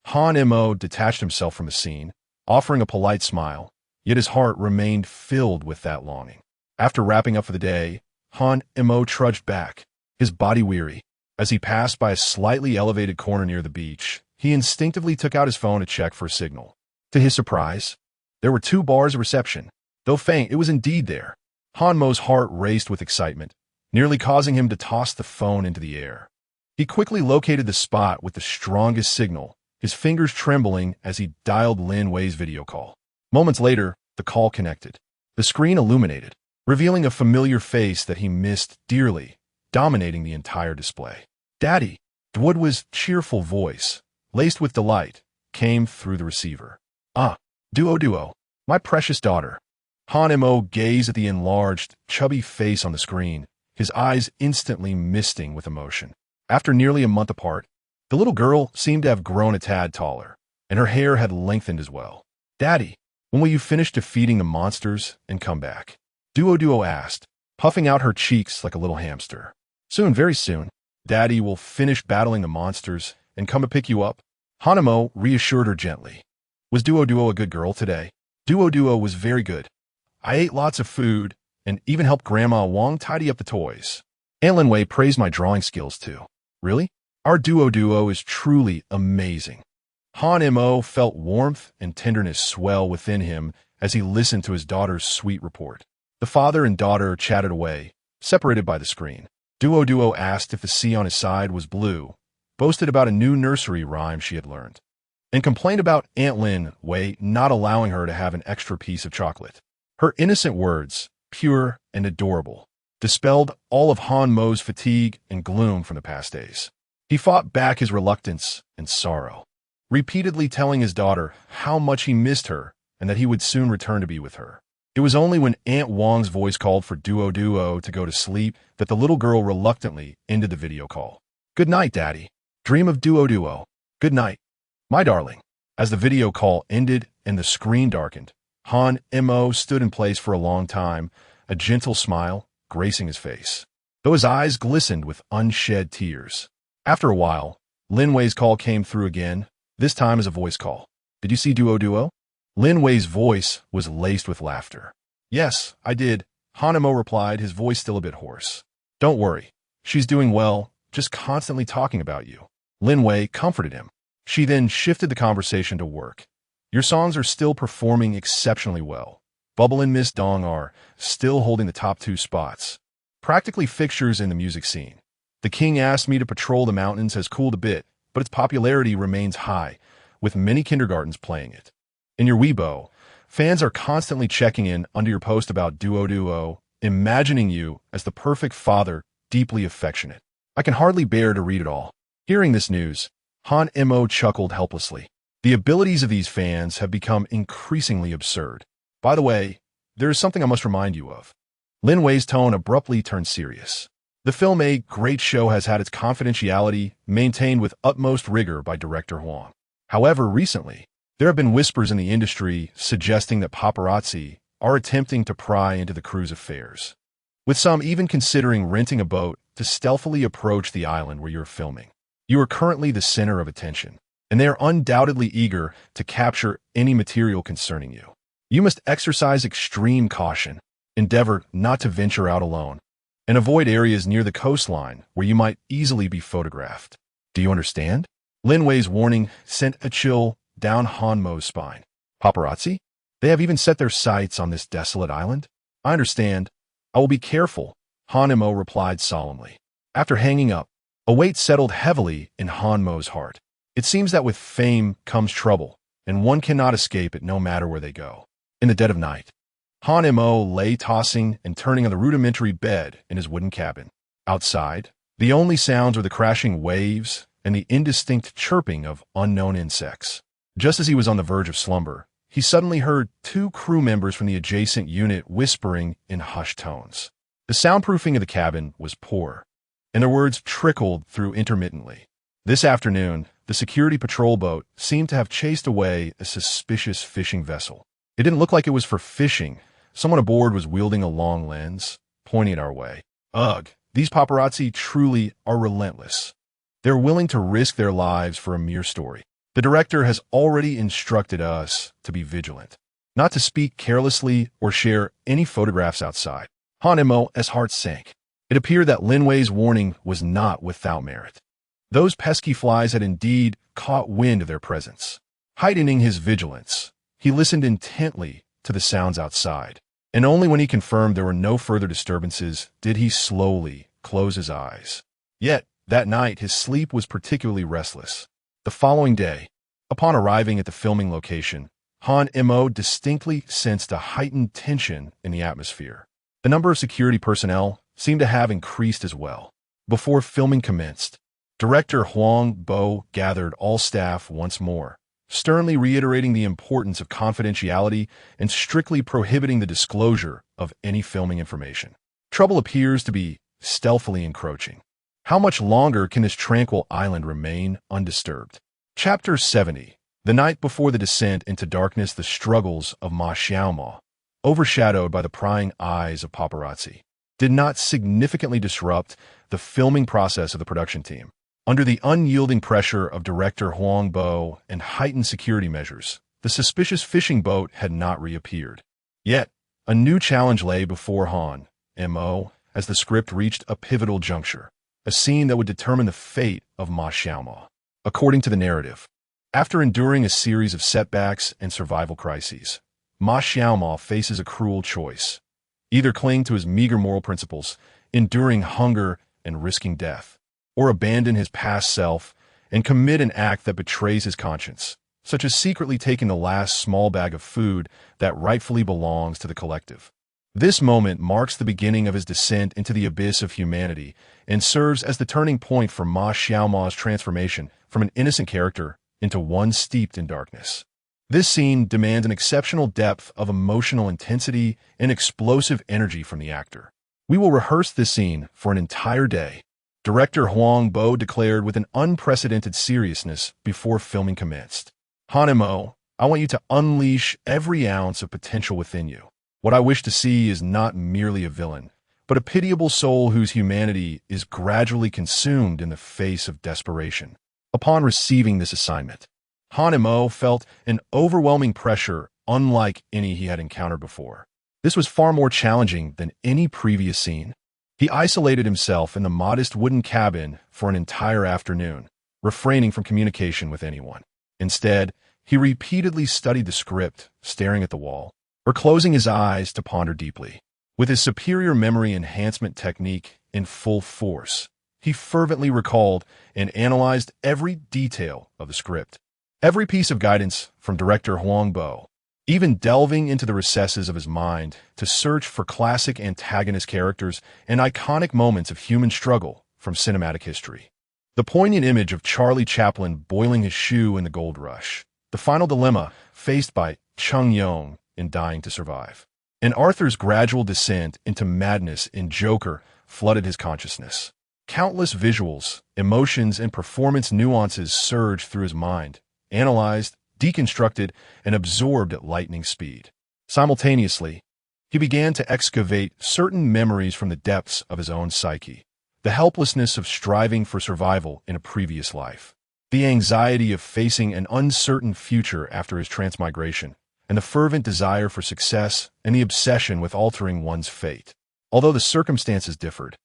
S1: Han Mo detached himself from the scene, offering a polite smile, yet his heart remained filled with that longing. After wrapping up for the day, Han Mo trudged back, his body weary. As he passed by a slightly elevated corner near the beach, he instinctively took out his phone to check for a signal. To his surprise, there were 2 bars of reception. Though faint, it was indeed there. Han Mo's heart raced with excitement, nearly causing him to toss the phone into the air. He quickly located the spot with the strongest signal, his fingers trembling as he dialed Lin Wei's video call. Moments later, the call connected. The The screen illuminated, revealing a familiar face that he missed dearly, dominating the entire display. "Daddy!" Duodwa's cheerful voice, laced with delight, came through the receiver. "Ah, Duo, my precious daughter." Han Mo gazed at the enlarged, chubby face on the screen, his eyes instantly misting with emotion. After nearly a month apart, the little girl seemed to have grown a tad taller, and her hair had lengthened as well. "Daddy, when will you finish defeating the monsters and come back?" Duo asked, puffing out her cheeks like a little hamster. "Soon, very soon. Daddy will finish battling the monsters and come to pick you up." Han Mo reassured her gently. "Was Duo a good girl today?" Duo was very good. I ate lots of food and even helped Grandma Wong tidy up the toys. Aunt Lin Wei praised my drawing skills too. Really? Our Duo is truly amazing. Han Mo felt warmth and tenderness swell within him as he listened to his daughter's sweet report. The father and daughter chatted away, separated by the screen. Duo asked if the sea on his side was blue, boasted about a new nursery rhyme she had learned, and complained about Aunt Lin Wei not allowing her to have an extra piece of chocolate. Her innocent words, pure and adorable, dispelled all of Han Mo's fatigue and gloom from the past days. He fought back his reluctance and sorrow, repeatedly telling his daughter how much he missed her and that he would soon return to be with her. It was only when Aunt Wong's voice called for Duo to go to sleep that the little girl reluctantly ended the video call. "Good night, Daddy. Dream of Duo. Good night, my darling." As the video call ended and the screen darkened, Han Mo stood in place for a long time, a gentle smile gracing his face, though his eyes glistened with unshed tears. After a while, Lin Wei's call came through again, this time as a voice call. "Did you see Duo?" Lin Wei's voice was laced with laughter. "Yes, I did," Han Mo replied, his voice still a bit hoarse. "Don't worry. She's doing well, just constantly talking about you." Lin Wei comforted him. She then shifted the conversation to work. "Your songs are still performing exceptionally well. Bubble and Miss Dong are still holding the top 2 spots. Practically fixtures in the music scene. The King asked me to patrol the mountains has cooled a bit, but its popularity remains high, with many kindergartens playing it. In your Weibo, fans are constantly checking in under your post about Duo, imagining you as the perfect father, deeply affectionate. I can hardly bear to read it all." Hearing this news, Han Mo chuckled helplessly. The abilities of these fans have become increasingly absurd. "By the way, there is something I must remind you of." Lin Wei's tone abruptly turned serious. "The film A Great Show has had its confidentiality maintained with utmost rigor by director Huang. However, recently, there have been whispers in the industry suggesting that paparazzi are attempting to pry into the crew's affairs, with some even considering renting a boat to stealthily approach the island where you're filming. You are currently the center of attention, and they are undoubtedly eager to capture any material concerning you. You must exercise extreme caution, endeavor not to venture out alone, and avoid areas near the coastline where you might easily be photographed. Do you understand?" Lin Wei's warning sent a chill down Han Mo's spine. "Paparazzi? They have even set their sights on this desolate island?" "I understand. I will be careful," Han Mo replied solemnly. After hanging up, a weight settled heavily in Han Mo's heart. It seems that with fame comes trouble, and one cannot escape it no matter where they go. In the dead of night, Han Mo lay tossing and turning on the rudimentary bed in his wooden cabin. Outside, the only sounds were the crashing waves and the indistinct chirping of unknown insects. Just as he was on the verge of slumber, he suddenly heard 2 crew members from the adjacent unit whispering in hushed tones. The soundproofing of the cabin was poor, and their words trickled through intermittently. This afternoon, the security patrol boat seemed to have chased away a suspicious fishing vessel. It didn't look like it was for fishing. Someone aboard was wielding a long lens, pointing it our way. Ugh, these paparazzi truly are relentless. They're willing to risk their lives for a mere story. The director has already instructed us to be vigilant, not to speak carelessly or share any photographs outside. Han Mo's heart sank. It appeared that Lin Wei's warning was not without merit. Those pesky flies had indeed caught wind of their presence. Heightening his vigilance, he listened intently to the sounds outside, and only when he confirmed there were no further disturbances did he slowly close his eyes. Yet, that night his sleep was particularly restless. The following day, upon arriving at the filming location, Han Mo distinctly sensed a heightened tension in the atmosphere. The number of security personnel seemed to have increased as well. Before filming commenced, Director Huang Bo gathered all staff once more, sternly reiterating the importance of confidentiality and strictly prohibiting the disclosure of any filming information. Trouble appears to be stealthily encroaching. How much longer can this tranquil island remain undisturbed? Chapter 70. The night before the descent into darkness, the struggles of Ma Xiaoma, overshadowed by the prying eyes of paparazzi, did not significantly disrupt the filming process of the production team. Under the unyielding pressure of director Huang Bo and heightened security measures, the suspicious fishing boat had not reappeared. Yet, a new challenge lay before Han Mo as the script reached a pivotal juncture, a scene that would determine the fate of Ma Xiaoma. According to the narrative, after enduring a series of setbacks and survival crises, Ma Xiaoma faces a cruel choice: either cling to his meager moral principles, enduring hunger and risking death, or abandon his past self and commit an act that betrays his conscience, such as secretly taking the last small bag of food that rightfully belongs to the collective. This moment marks the beginning of his descent into the abyss of humanity and serves as the turning point for Ma Xiaoma's transformation from an innocent character into one steeped in darkness. This scene demands an exceptional depth of emotional intensity and explosive energy from the actor. We will rehearse this scene for an entire day, Director Huang Bo declared with an unprecedented seriousness before filming commenced. Han Mo, I want you to unleash every ounce of potential within you. What I wish to see is not merely a villain, but a pitiable soul whose humanity is gradually consumed in the face of desperation. Upon receiving this assignment, Han Mo felt an overwhelming pressure unlike any he had encountered before. This was far more challenging than any previous scene. He isolated himself in the modest wooden cabin for an entire afternoon, refraining from communication with anyone. Instead, he repeatedly studied the script, staring at the wall, or closing his eyes to ponder deeply. With his superior memory enhancement technique in full force, he fervently recalled and analyzed every detail of the script. Every piece of guidance from director Huang Bo, even delving into the recesses of his mind to search for classic antagonist characters and iconic moments of human struggle from cinematic history. The poignant image of Charlie Chaplin boiling his shoe in the gold rush, the final dilemma faced by Chung Yong in Dying to Survive, and Arthur's gradual descent into madness in Joker flooded his consciousness. Countless visuals, emotions, and performance nuances surged through his mind, analyzed, deconstructed, and absorbed at lightning speed. Simultaneously, he began to excavate certain memories from the depths of his own psyche, the helplessness of striving for survival in a previous life, the anxiety of facing an uncertain future after his transmigration, and the fervent desire for success and the obsession with altering one's fate. Although the circumstances differed,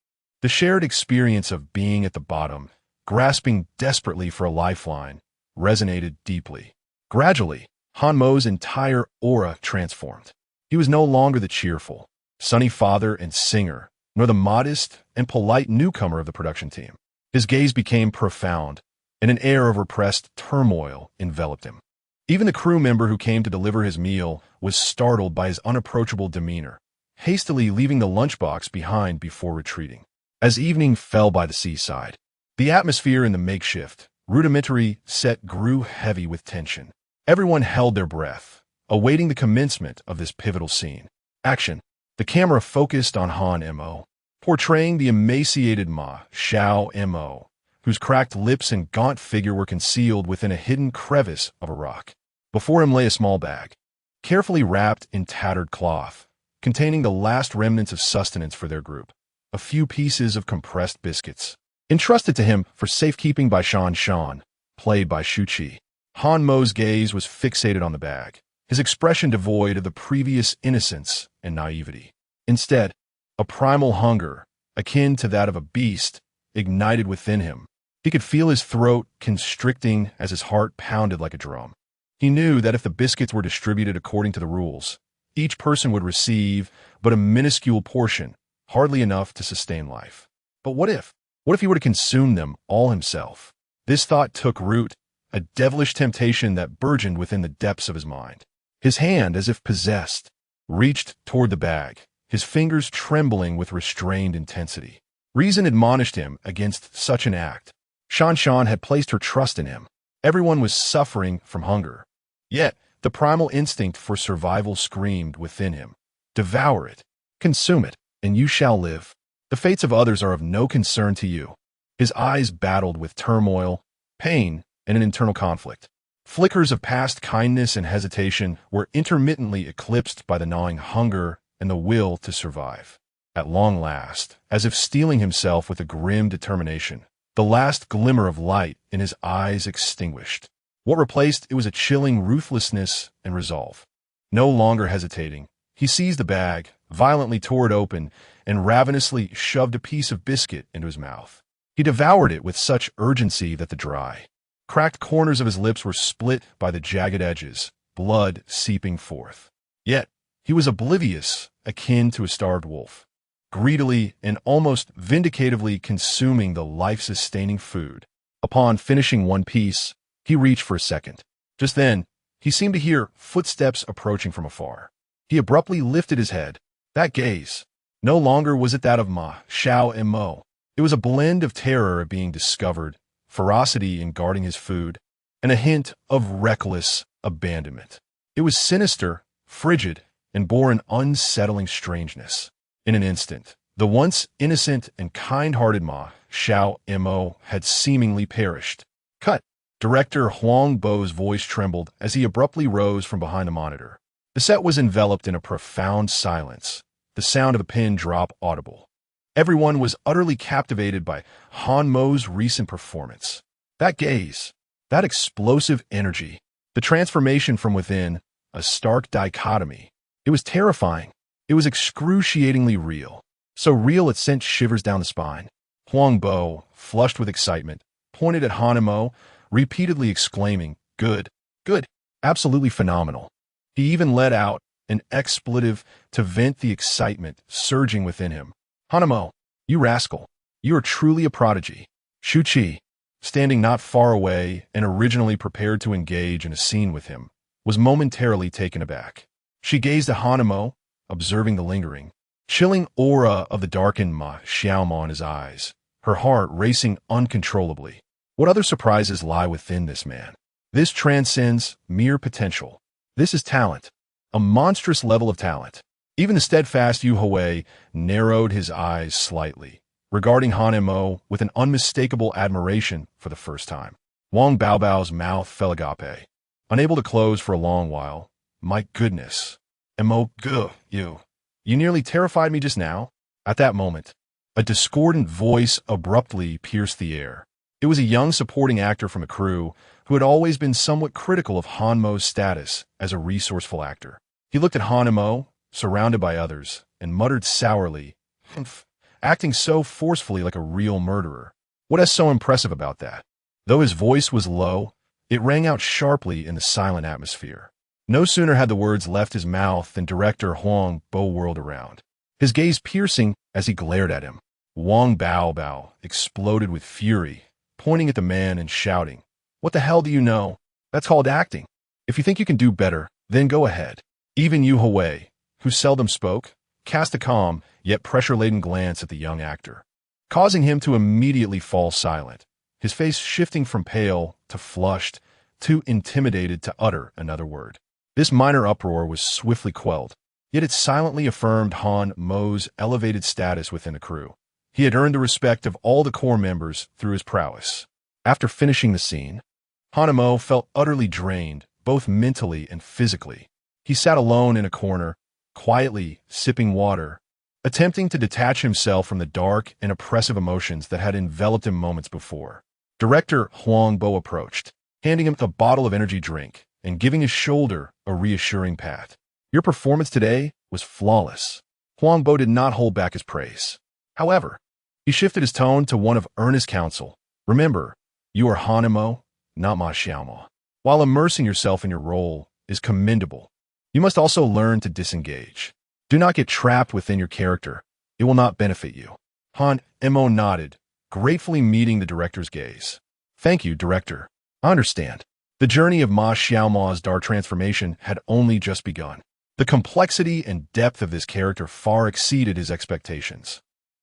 S1: the shared experience of being at the bottom, grasping desperately for a lifeline, resonated deeply. Gradually, Han Mo's entire aura transformed. He was no longer the cheerful, sunny father and singer, nor the modest and polite newcomer of the production team. His gaze became profound, and an air of repressed turmoil enveloped him. Even the crew member who came to deliver his meal was startled by his unapproachable demeanor, hastily leaving the lunchbox behind before retreating. As evening fell by the seaside, the atmosphere in the makeshift, rudimentary set grew heavy with tension. Everyone held their breath, awaiting the commencement of this pivotal scene. Action. The camera focused on Han Mo, portraying the emaciated Ma Xiaomo, whose cracked lips and gaunt figure were concealed within a hidden crevice of a rock. Before him lay a small bag, carefully wrapped in tattered cloth, containing the last remnants of sustenance for their group, a few pieces of compressed biscuits, entrusted to him for safekeeping by Shan, played by Shu Qi. Han Mo's gaze was fixated on the bag, his expression devoid of the previous innocence and naivety. Instead, a primal hunger, akin to that of a beast, ignited within him. He could feel his throat constricting as his heart pounded like a drum. He knew that if the biscuits were distributed according to the rules, each person would receive but a minuscule portion, hardly enough to sustain life. But what if? What if he were to consume them all himself? This thought took root, a devilish temptation that burgeoned within the depths of his mind. His hand, as if possessed, reached toward the bag, his fingers trembling with restrained intensity. Reason admonished him against such an act. Shan had placed her trust in him. Everyone was suffering from hunger. Yet, the primal instinct for survival screamed within him. Devour it, consume it, and you shall live. The fates of others are of no concern to you. His eyes battled with turmoil, pain, and an internal conflict. Flickers of past kindness and hesitation were intermittently eclipsed by the gnawing hunger and the will to survive. At long last, as if steeling himself with a grim determination, the last glimmer of light in his eyes extinguished. What replaced it was a chilling ruthlessness and resolve. No longer hesitating, he seized the bag, violently tore it open, and ravenously shoved a piece of biscuit into his mouth. He devoured it with such urgency that the dry, cracked corners of his lips were split by the jagged edges, blood seeping forth. Yet, he was oblivious, akin to a starved wolf, greedily and almost vindicatively consuming the life-sustaining food. Upon finishing one piece, he reached for a second. Just then, he seemed to hear footsteps approaching from afar. He abruptly lifted his head. That gaze. No longer was it that of Ma, Xiao, and Mo. It was a blend of terror at being discovered, ferocity in guarding his food, and a hint of reckless abandonment. It was sinister, frigid, and bore an unsettling strangeness. In an instant, the once innocent and kind-hearted Ma, Xiao, and Mo had seemingly perished. Cut! Director Huang Bo's voice trembled as he abruptly rose from behind the monitor. The set was enveloped in a profound silence, the sound of a pin drop audible. Everyone was utterly captivated by Han Mo's recent performance. That gaze, that explosive energy, the transformation from within, a stark dichotomy. It was terrifying. It was excruciatingly real. So real it sent shivers down the spine. Huang Bo, flushed with excitement, pointed at Han and Mo, repeatedly exclaiming, "Good, good, absolutely phenomenal." He even let out an expletive to vent the excitement surging within him. "Hanamo, you rascal, you are truly a prodigy." Shu Qi, standing not far away and originally prepared to engage in a scene with him, was momentarily taken aback. She gazed at Hanamo, observing the lingering, chilling aura of the darkened Ma Xiaoma in his eyes, her heart racing uncontrollably. What other surprises lie within this man? This transcends mere potential. This is talent, a monstrous level of talent. Even the steadfast Yu Hui narrowed his eyes slightly, regarding Han and Mo with an unmistakable admiration for the first time. Wang Baobao's mouth fell agape, unable to close for a long while. "My goodness. And Mo, you nearly terrified me just now." At that moment, a discordant voice abruptly pierced the air. It was a young supporting actor from a crew who had always been somewhat critical of Han Mo's status as a resourceful actor. He looked at Han and Mo, surrounded by others, and muttered sourly, "Humph, acting so forcefully like a real murderer. What is so impressive about that?" Though his voice was low, it rang out sharply in the silent atmosphere. No sooner had the words left his mouth than director Huang Bo whirled around, his gaze piercing as he glared at him. Wang Baobao exploded with fury, pointing at the man and shouting, "What the hell do you know? That's called acting. If you think you can do better, then go ahead." Even Yu Hui, who seldom spoke, cast a calm yet pressure-laden glance at the young actor, causing him to immediately fall silent, his face shifting from pale to flushed, too intimidated to utter another word. This minor uproar was swiftly quelled, yet it silently affirmed Han Mo's elevated status within the crew. He had earned the respect of all the core members through his prowess. After finishing the scene, Han and Mo felt utterly drained, both mentally and physically. He sat alone in a corner, quietly sipping water, attempting to detach himself from the dark and oppressive emotions that had enveloped him moments before. Director Huang Bo approached, handing him a bottle of energy drink and giving his shoulder a reassuring pat. "Your performance today was flawless." Huang Bo did not hold back his praise. However, he shifted his tone to one of earnest counsel. "Remember, you are Han and Mo, not Ma Xiaoma. While immersing yourself in your role is commendable, you must also learn to disengage. Do not get trapped within your character. It will not benefit you." Han and Mo nodded, gratefully meeting the director's gaze. "Thank you, director. I understand." The journey of Ma Xiaoma's dark transformation had only just begun. The complexity and depth of this character far exceeded his expectations.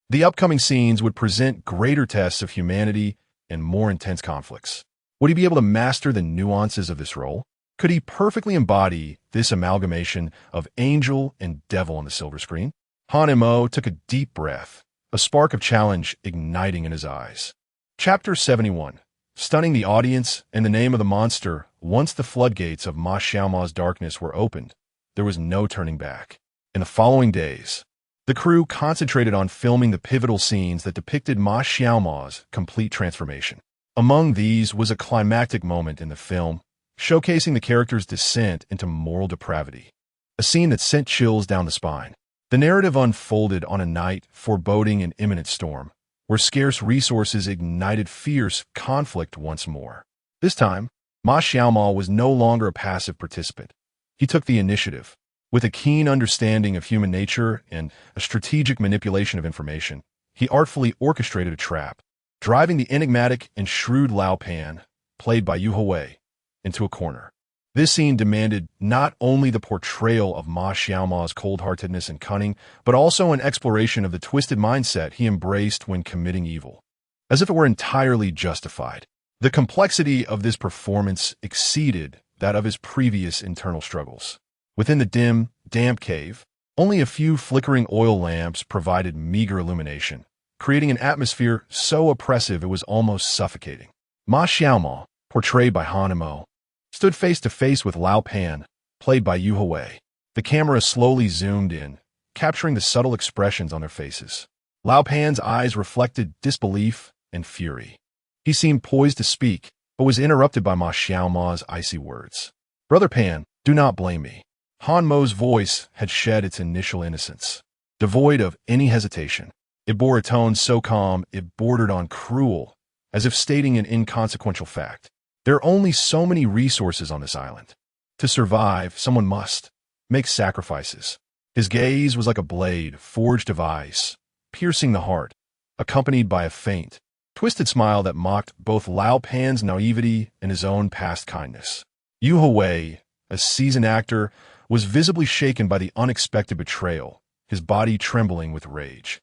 S1: The upcoming scenes would present greater tests of humanity and more intense conflicts. Would he be able to master the nuances of this role? Could he perfectly embody this amalgamation of angel and devil on the silver screen? Han Mo took a deep breath, a spark of challenge igniting in his eyes. Chapter 71. Stunning the audience and the name of the monster. Once the floodgates of Ma Xiaoma's darkness were opened, there was no turning back. In the following days, the crew concentrated on filming the pivotal scenes that depicted Ma Xiaoma's complete transformation. Among these was a climactic moment in the film, showcasing the character's descent into moral depravity, a scene that sent chills down the spine. The narrative unfolded on a night foreboding an imminent storm, where scarce resources ignited fierce conflict once more. This time, Ma Xiaoma was no longer a passive participant. He took the initiative. With a keen understanding of human nature and a strategic manipulation of information, he artfully orchestrated a trap, driving the enigmatic and shrewd Lao Pan, played by Yu Hui, into a corner. This scene demanded not only the portrayal of Ma Xiaoma's cold-heartedness and cunning, but also an exploration of the twisted mindset he embraced when committing evil, as if it were entirely justified. The complexity of this performance exceeded that of his previous internal struggles. Within the dim, damp cave, only a few flickering oil lamps provided meager illumination, creating an atmosphere so oppressive it was almost suffocating. Ma Xiaoma, portrayed by Han Mo, stood face to face with Lao Pan, played by Yu Hui. The camera slowly zoomed in, capturing the subtle expressions on their faces. Lao Pan's eyes reflected disbelief and fury. He seemed poised to speak, but was interrupted by Ma Xiaoma's icy words. "Brother Pan, do not blame me." Han Mo's voice had shed its initial innocence, devoid of any hesitation. It bore a tone so calm it bordered on cruel, as if stating an inconsequential fact. There are only so many resources on this island. To survive, someone must make sacrifices. His gaze was like a blade forged of ice, piercing the heart, accompanied by a faint, twisted smile that mocked both Lao Pan's naivety and his own past kindness. Yu Hui, a seasoned actor, was visibly shaken by the unexpected betrayal, his body trembling with rage,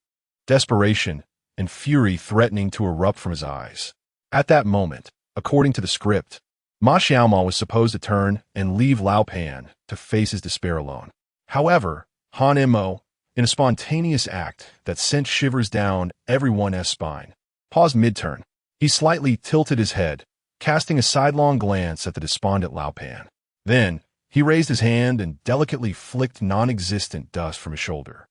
S1: desperation, and fury threatening to erupt from his eyes. At that moment, according to the script, Ma Xiaoma was supposed to turn and leave Lao Pan to face his despair alone. However, Han Mo, in a spontaneous act that sent shivers down everyone's spine, paused mid-turn. He slightly tilted his head, casting a sidelong glance at the despondent Lao Pan. Then, he raised his hand and delicately flicked non-existent dust from his shoulder.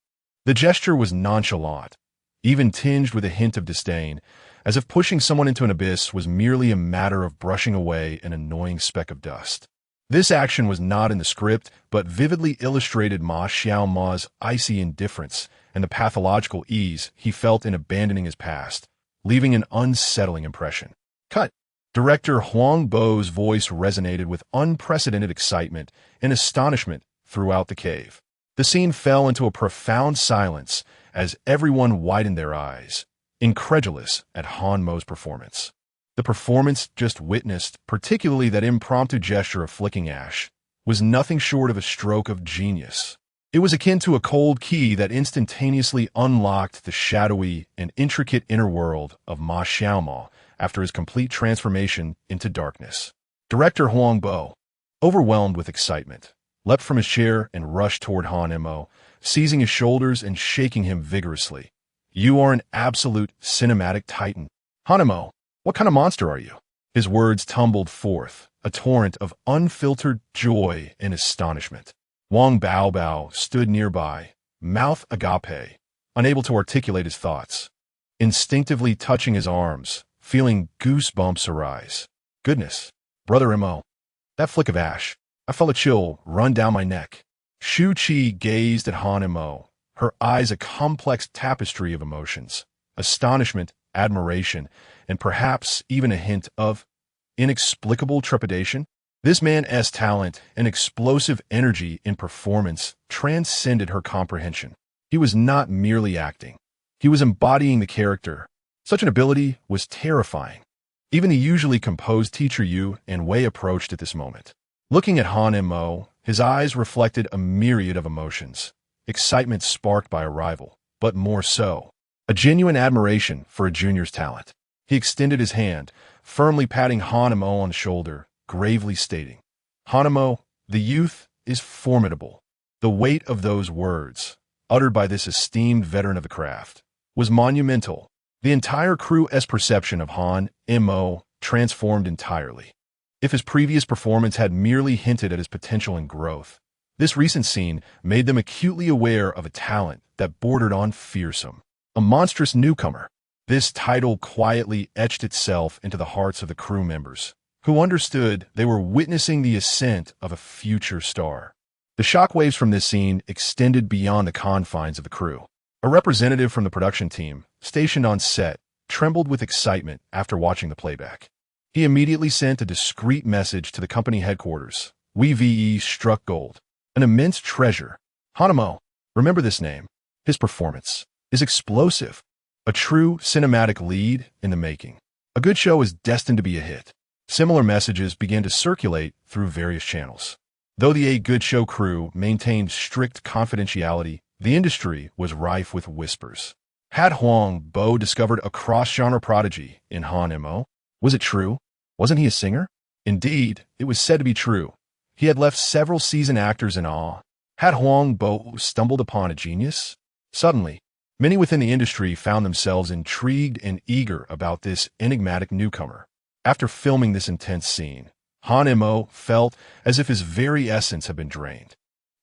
S1: The gesture was nonchalant, even tinged with a hint of disdain, as if pushing someone into an abyss was merely a matter of brushing away an annoying speck of dust. This action was not in the script, but vividly illustrated Ma Xiaoma's icy indifference and the pathological ease he felt in abandoning his past, leaving an unsettling impression. Cut. Director Huang Bo's voice resonated with unprecedented excitement and astonishment throughout the cave. The scene fell into a profound silence as everyone widened their eyes, incredulous at Han Mo's performance. The performance just witnessed, particularly that impromptu gesture of flicking ash, was nothing short of a stroke of genius. It was akin to a cold key that instantaneously unlocked the shadowy and intricate inner world of Ma Xiaoma after his complete transformation into darkness. Director Huang Bo, overwhelmed with excitement, leapt from his chair and rushed toward Han Mo, seizing his shoulders and shaking him vigorously. "You are an absolute cinematic titan. Han Mo, what kind of monster are you?" His words tumbled forth, a torrent of unfiltered joy and astonishment. Wang Bao stood nearby, mouth agape, unable to articulate his thoughts, instinctively touching his arms, feeling goosebumps arise. "Goodness, Brother Mo, that flick of ash, I felt a chill run down my neck." Shu Qi gazed at Han Mo, her eyes a complex tapestry of emotions, astonishment, admiration, and perhaps even a hint of inexplicable trepidation. This man's talent and explosive energy in performance transcended her comprehension. He was not merely acting. He was embodying the character. Such an ability was terrifying. Even the usually composed teacher Yu and Wei approached at this moment. Looking at Han Mo, his eyes reflected a myriad of emotions. Excitement sparked by arrival, but more so, a genuine admiration for a junior's talent. He extended his hand, firmly patting Han Mo on the shoulder, gravely stating, "Han Mo, the youth is formidable." The weight of those words, uttered by this esteemed veteran of the craft, was monumental. The entire crew's perception of Han Mo transformed entirely. If his previous performance had merely hinted at his potential and growth, this recent scene made them acutely aware of a talent that bordered on fearsome. A monstrous newcomer. This title quietly etched itself into the hearts of the crew members, who understood they were witnessing the ascent of a future star. The shockwaves from this scene extended beyond the confines of the crew. A representative from the production team, stationed on set, trembled with excitement after watching the playback. He immediately sent a discreet message to the company headquarters. "We VE struck gold. An immense treasure. Han Mo, remember this name. His performance is explosive. A true cinematic lead in the making. A good show is destined to be a hit." Similar messages began to circulate through various channels. Though the A Good Show crew maintained strict confidentiality, the industry was rife with whispers. Had Huang Bo discovered a cross-genre prodigy in Han Mo? Was it true? Wasn't he a singer? Indeed, it was said to be true. He had left several seasoned actors in awe. Had Huang Bo stumbled upon a genius? Suddenly, many within the industry found themselves intrigued and eager about this enigmatic newcomer. After filming this intense scene, Han Mo felt as if his very essence had been drained.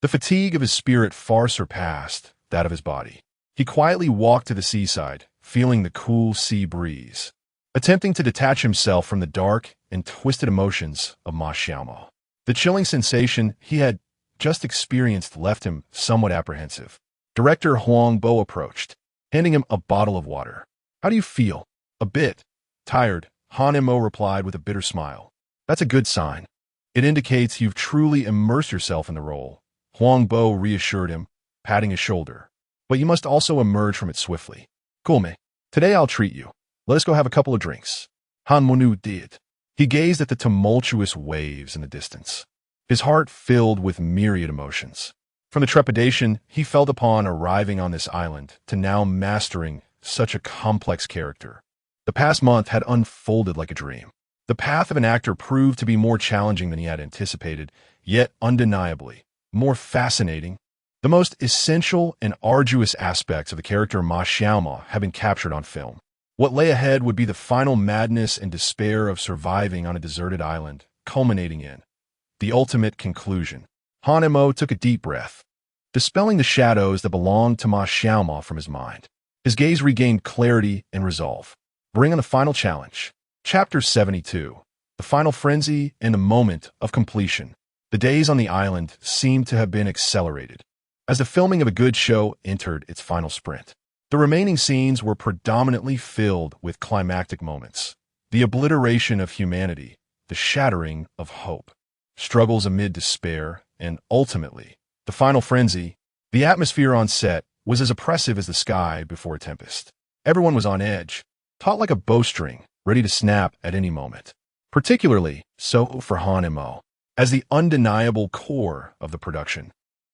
S1: The fatigue of his spirit far surpassed that of his body. He quietly walked to the seaside, feeling the cool sea breeze, attempting to detach himself from the dark and twisted emotions of Ma Xiaomo. The chilling sensation he had just experienced left him somewhat apprehensive. Director Huang Bo approached, handing him a bottle of water. "How do you feel?" "A bit tired," Han Mo replied with a bitter smile. "That's a good sign. It indicates you've truly immersed yourself in the role," Huang Bo reassured him, patting his shoulder. "But you must also emerge from it swiftly. Cool me. Today I'll treat you. Let us go have a couple of drinks." Han Monu did. He gazed at the tumultuous waves in the distance, his heart filled with myriad emotions. From the trepidation he felt upon arriving on this island to now mastering such a complex character. The past month had unfolded like a dream. The path of an actor proved to be more challenging than he had anticipated, yet undeniably more fascinating. The most essential and arduous aspects of the character Ma Xiaomo had been captured on film. What lay ahead would be the final madness and despair of surviving on a deserted island, culminating in the ultimate conclusion. Han Mo took a deep breath, dispelling the shadows that belonged to Ma Xiaomo from his mind. His gaze regained clarity and resolve. Bring on the final challenge. Chapter 72. The final frenzy and the moment of completion. The days on the island seemed to have been accelerated as the filming of A Good Show entered its final sprint. The remaining scenes were predominantly filled with climactic moments. The obliteration of humanity, the shattering of hope, struggles amid despair, and ultimately, the final frenzy. The atmosphere on set was as oppressive as the sky before a tempest. Everyone was on edge, taut like a bowstring, ready to snap at any moment. Particularly so for Han Mo, as the undeniable core of the production.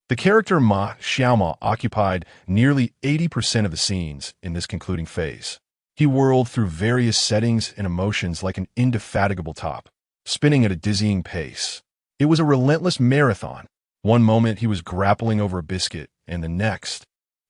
S1: The character Ma Xiaomo occupied nearly 80% of the scenes in this concluding phase. He whirled through various settings and emotions like an indefatigable top, spinning at a dizzying pace. It was a relentless marathon. One moment he was grappling over a biscuit, and the next,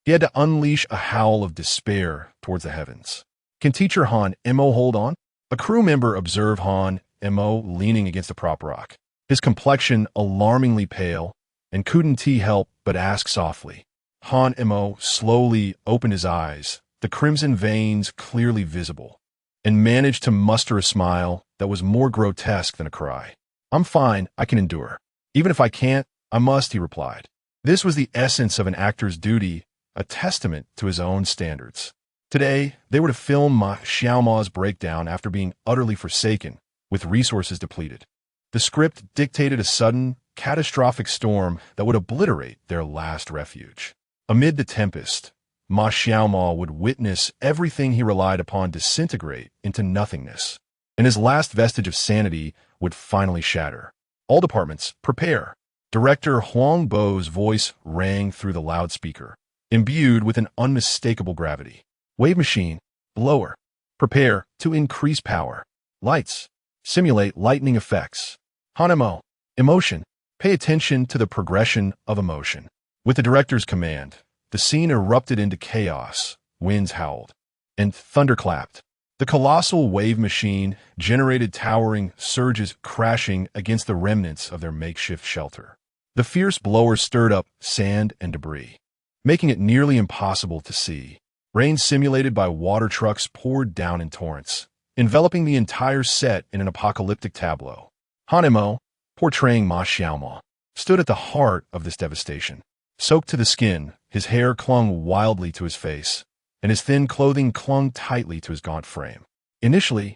S1: he had to unleash a howl of despair towards the heavens. "Can teacher Han Mo hold on?" A crew member observed Han Mo leaning against a prop rock, his complexion alarmingly pale, and couldn't he help but ask softly. Han Mo slowly opened his eyes, the crimson veins clearly visible, and managed to muster a smile that was more grotesque than a cry. "I'm fine, I can endure. Even if I can't, I must," he replied. This was the essence of an actor's duty, a testament to his own standards. Today, they were to film Ma Xiaomo's breakdown after being utterly forsaken, with resources depleted. The script dictated a sudden, catastrophic storm that would obliterate their last refuge. Amid the tempest, Ma Xiaomo would witness everything he relied upon disintegrate into nothingness. and his last vestige of sanity would finally shatter. All departments, prepare. Director Huang Bo's voice rang through the loudspeaker, imbued with an unmistakable gravity. Wave machine, blower. Prepare to increase power. Lights, simulate lightning effects. Hanemo, emotion. Pay attention to the progression of emotion. With the director's command, the scene erupted into chaos. Winds howled, and thunder clapped. The colossal wave machine generated towering surges crashing against the remnants of their makeshift shelter. The fierce blower stirred up sand and debris, making it nearly impossible to see. Rain simulated by water trucks poured down in torrents, enveloping the entire set in an apocalyptic tableau. Hanemo, portraying Ma Xiaoma, stood at the heart of this devastation. Soaked to the skin, his hair clung wildly to his face, and his thin clothing clung tightly to his gaunt frame. Initially,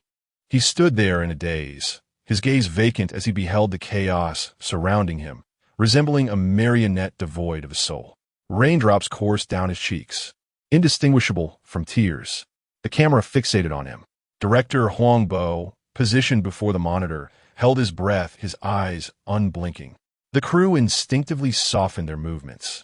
S1: he stood there in a daze, his gaze vacant as he beheld the chaos surrounding him, resembling a marionette devoid of a soul. Raindrops coursed down his cheeks, indistinguishable from tears. The camera fixated on him. Director Huang Bo, positioned before the monitor, held his breath, his eyes unblinking. The crew instinctively softened their movements,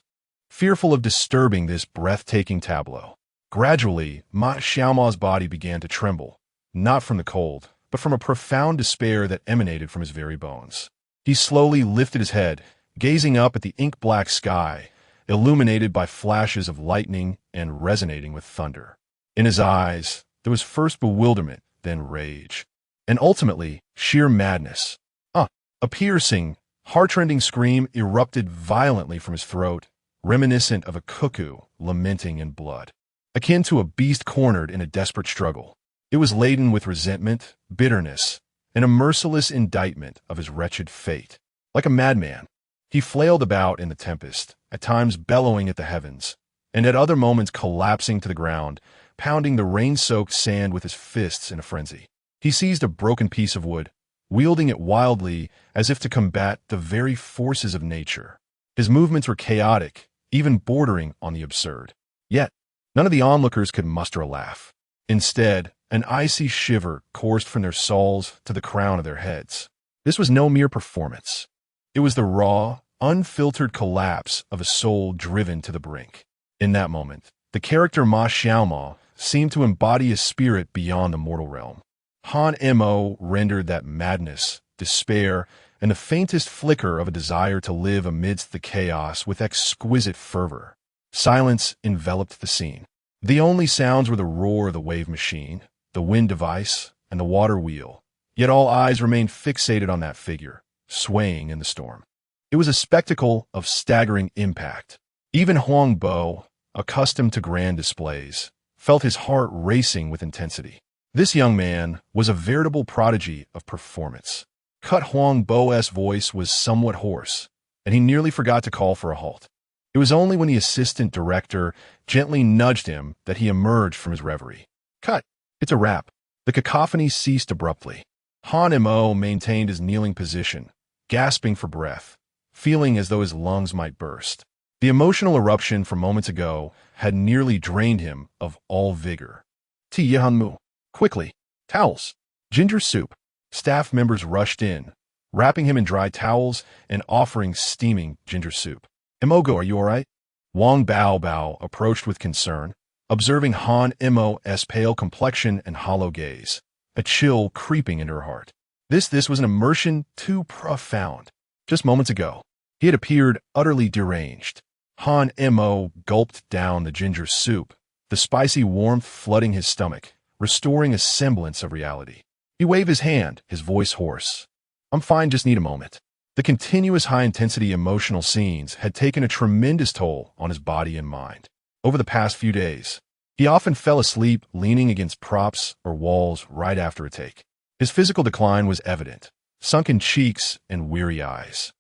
S1: fearful of disturbing this breathtaking tableau. Gradually, Ma Xiaoma's body began to tremble, not from the cold, but from a profound despair that emanated from his very bones. He slowly lifted his head, gazing up at the ink-black sky, illuminated by flashes of lightning and resonating with thunder. In his eyes, there was first bewilderment, then rage, and ultimately sheer madness. A piercing, heart-rending scream erupted violently from his throat, reminiscent of a cuckoo lamenting in blood, akin to a beast cornered in a desperate struggle. It was laden with resentment, bitterness, and a merciless indictment of his wretched fate. Like a madman, he flailed about in the tempest, at times bellowing at the heavens, and at other moments collapsing to the ground, pounding the rain-soaked sand with his fists in a frenzy. He seized a broken piece of wood, wielding it wildly as if to combat the very forces of nature. His movements were chaotic, even bordering on the absurd. Yet, none of the onlookers could muster a laugh. Instead, an icy shiver coursed from their soles to the crown of their heads. This was no mere performance. It was the raw, unfiltered collapse of a soul driven to the brink. In that moment, the character Ma Xiaoma seemed to embody a spirit beyond the mortal realm. Han Mo rendered that madness, despair, and the faintest flicker of a desire to live amidst the chaos with exquisite fervor. Silence enveloped the scene. The only sounds were the roar of the wave machine, the wind device, and the water wheel. Yet all eyes remained fixated on that figure, swaying in the storm. It was a spectacle of staggering impact. Even Huang Bo, accustomed to grand displays, felt his heart racing with intensity. This young man was a veritable prodigy of performance. Cut Huang Bo's voice was somewhat hoarse, and he nearly forgot to call for a halt. It was only when the assistant director gently nudged him that he emerged from his reverie. Cut. It's a wrap. The cacophony ceased abruptly. Han Mo maintained his kneeling position, gasping for breath, feeling as though his lungs might burst. The emotional eruption from moments ago had nearly drained him of all vigor. Ti Yehanmu. Quickly. Towels. Ginger soup. Staff members rushed in, wrapping him in dry towels and offering steaming ginger soup. Imogo, are you all right? Wang Bao approached with concern, observing Han Mo's pale complexion and hollow gaze, a chill creeping into her heart. This was an immersion too profound. Just moments ago, he had appeared utterly deranged. Han Mo gulped down the ginger soup, the spicy warmth flooding his stomach, restoring a semblance of reality. He waved his hand, his voice hoarse. I'm fine, just need a moment. The continuous high-intensity emotional scenes had taken a tremendous toll on his body and mind. Over the past few days, he often fell asleep leaning against props or walls right after a take. His physical decline was evident, sunken cheeks and weary eyes.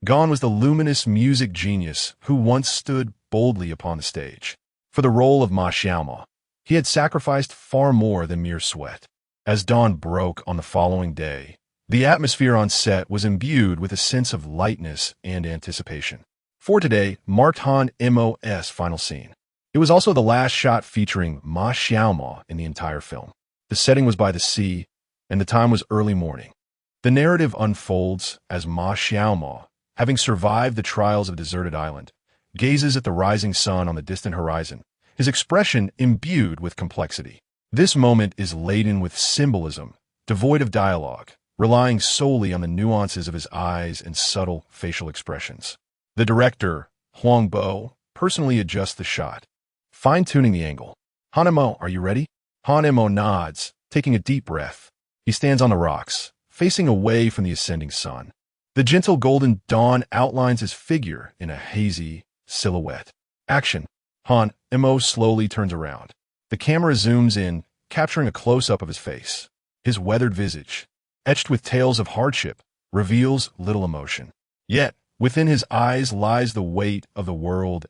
S1: Gone was the luminous music genius who once stood boldly upon the stage. For the role of Ma Xiaoma, he had sacrificed far more than mere sweat. As dawn broke on the following day, the atmosphere on set was imbued with a sense of lightness and anticipation. For today marked Han Mo's final scene. It was also the last shot featuring Ma Xiaoma in the entire film. The setting was by the sea, and the time was early morning. The narrative unfolds as Ma Xiaoma, having survived the trials of a deserted island, gazes at the rising sun on the distant horizon, his expression imbued with complexity. This moment is laden with symbolism, devoid of dialogue, relying solely on the nuances of his eyes and subtle facial expressions. The director, Huang Bo, personally adjusts the shot, fine-tuning the angle. Han Mo, are you ready? Han Mo nods, taking a deep breath. He stands on the rocks, facing away from the ascending sun. The gentle golden dawn outlines his figure in a hazy silhouette. Action. Han Mo slowly turns around. The camera zooms in, capturing a close-up of his face. His weathered visage, etched with tales of hardship, reveals little emotion. Yet, within his eyes lies the weight of the world's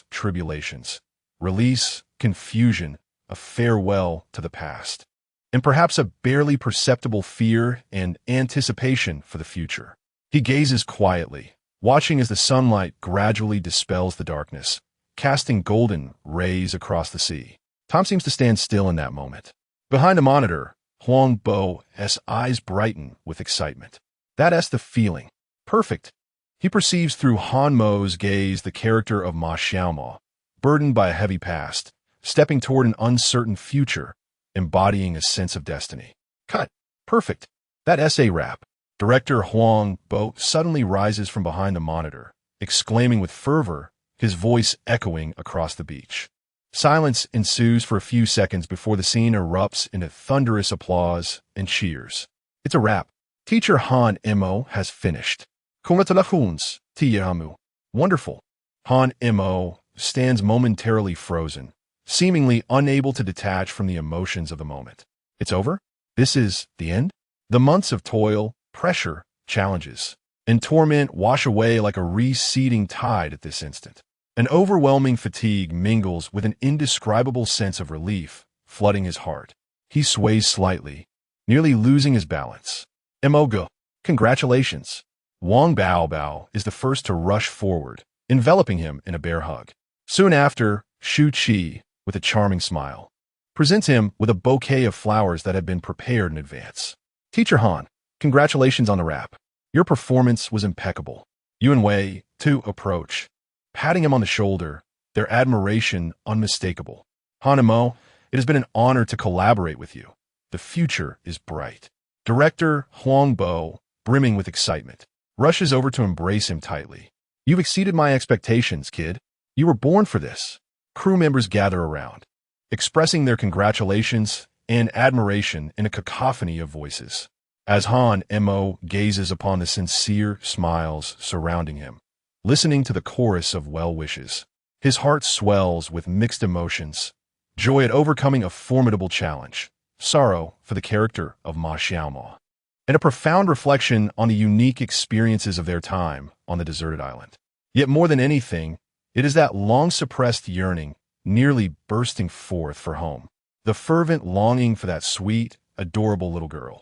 S1: tribulations. Release, confusion, a farewell to the past, and perhaps a barely perceptible fear and anticipation for the future. He gazes quietly, watching as the sunlight gradually dispels the darkness, casting golden rays across the sea. Tom seems to stand still in that moment. Behind the monitor, Huang Bo's eyes brighten with excitement. That's the feeling. Perfect. He perceives through Han Mo's gaze the character of Ma Xiaoma, burdened by a heavy past, stepping toward an uncertain future, embodying a sense of destiny. Cut. Perfect. That essay wrap. Director Huang Bo suddenly rises from behind the monitor, exclaiming with fervor, his voice echoing across the beach. Silence ensues for a few seconds before the scene erupts into thunderous applause and cheers. It's a wrap. Teacher Han Mo has finished. Congratulations, Tiyamu. Wonderful. Han Mo stands momentarily frozen, seemingly unable to detach from the emotions of the moment. It's over? This is the end? The months of toil, pressure, challenges, and torment wash away like a receding tide at this instant. An overwhelming fatigue mingles with an indescribable sense of relief, flooding his heart. He sways slightly, nearly losing his balance. Emogo, congratulations. Wang Bao is the first to rush forward, enveloping him in a bear hug. Soon after, Shu Qi, with a charming smile, presents him with a bouquet of flowers that had been prepared in advance. Teacher Han, congratulations on the wrap. Your performance was impeccable. Yuan Wei, too, approach, patting him on the shoulder, their admiration unmistakable. Han Mo, it has been an honor to collaborate with you. The future is bright. Director Huang Bo, brimming with excitement, rushes over to embrace him tightly. You've exceeded my expectations, kid. You were born for this. Crew members gather around, expressing their congratulations and admiration in a cacophony of voices. As Han Mo gazes upon the sincere smiles surrounding him, listening to the chorus of well wishes, his heart swells with mixed emotions, joy at overcoming a formidable challenge, sorrow for the character of Ma Xiaoma, and a profound reflection on the unique experiences of their time on the deserted island. Yet more than anything, it is that long-suppressed yearning, nearly bursting forth for home, the fervent longing for that sweet, adorable little girl,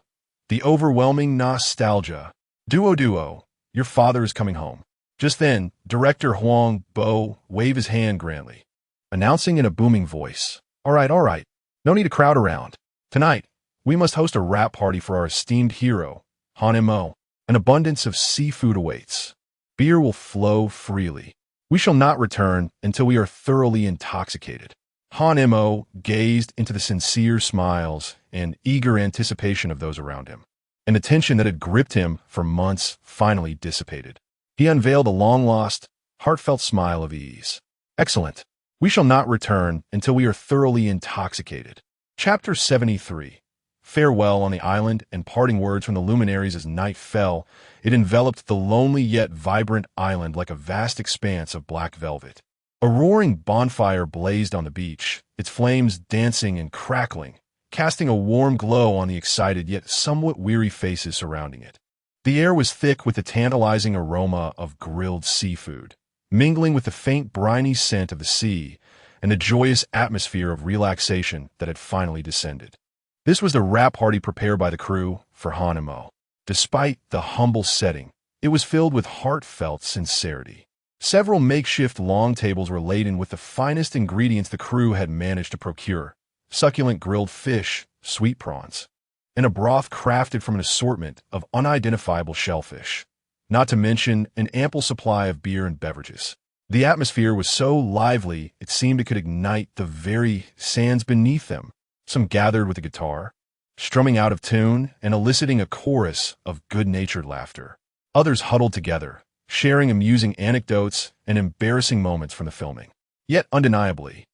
S1: the overwhelming nostalgia. Duo, your father is coming home. Just then, Director Huang Bo waved his hand grandly, announcing in a booming voice, all right, no need to crowd around. Tonight, we must host a wrap party for our esteemed hero, Han Mo. An abundance of seafood awaits. Beer will flow freely. We shall not return until we are thoroughly intoxicated. Han Mo gazed into the sincere smiles and eager anticipation of those around him, and the tension that had gripped him for months finally dissipated. He unveiled a long-lost, heartfelt smile of ease. Excellent. We shall not return until we are thoroughly intoxicated. Chapter 73. Farewell on the island and parting words from the luminaries as night fell. It enveloped the lonely yet vibrant island like a vast expanse of black velvet. A roaring bonfire blazed on the beach, its flames dancing and crackling, casting a warm glow on the excited yet somewhat weary faces surrounding it. The air was thick with the tantalizing aroma of grilled seafood, mingling with the faint briny scent of the sea and the joyous atmosphere of relaxation that had finally descended. This was the wrap party prepared by the crew for Han Mo. Despite the humble setting, it was filled with heartfelt sincerity. Several makeshift long tables were laden with the finest ingredients the crew had managed to procure: succulent grilled fish, sweet prawns, and a broth crafted from an assortment of unidentifiable shellfish, not to mention an ample supply of beer and beverages. The atmosphere was so lively it seemed it could ignite the very sands beneath them. Some gathered with a guitar, strumming out of tune and eliciting a chorus of good-natured laughter. Others huddled together, sharing amusing anecdotes and embarrassing moments from the filming. Yet undeniably,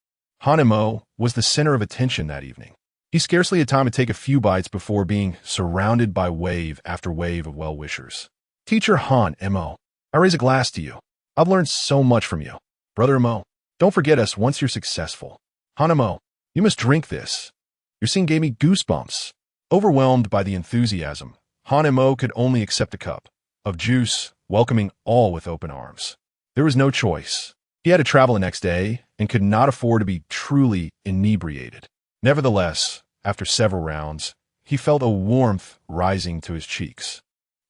S1: Han was the center of attention that evening. He scarcely had time to take a few bites before being surrounded by wave after wave of well-wishers. Teacher Han, I raise a glass to you. I've learned so much from you. Brother Mo, don't forget us once you're successful. Han you must drink this. Your scene gave me goosebumps. Overwhelmed by the enthusiasm, Han could only accept a cup of juice, welcoming all with open arms. There was no choice. He had to travel the next day and could not afford to be truly inebriated. Nevertheless, after several rounds, he felt a warmth rising to his cheeks,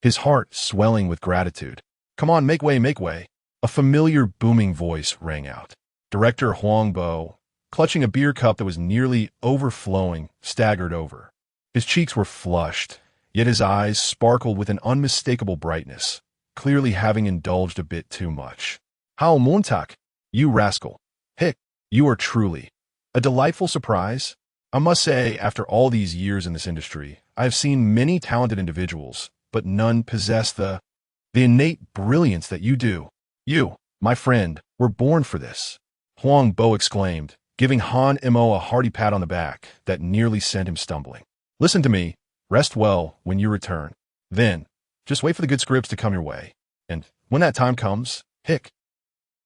S1: his heart swelling with gratitude. Come on, make way, make way. A familiar booming voice rang out. Director Huang Bo, clutching a beer cup that was nearly overflowing, staggered over. His cheeks were flushed, yet his eyes sparkled with an unmistakable brightness, clearly having indulged a bit too much. Hao Montak, you rascal. Hick, you are truly a delightful surprise. I must say, after all these years in this industry, I have seen many talented individuals, but none possess the innate brilliance that you do. You, my friend, were born for this. Huang Bo exclaimed, giving Han a hearty pat on the back that nearly sent him stumbling. Listen to me. Rest well when you return. Then, just wait for the good scripts to come your way. And when that time comes, hick,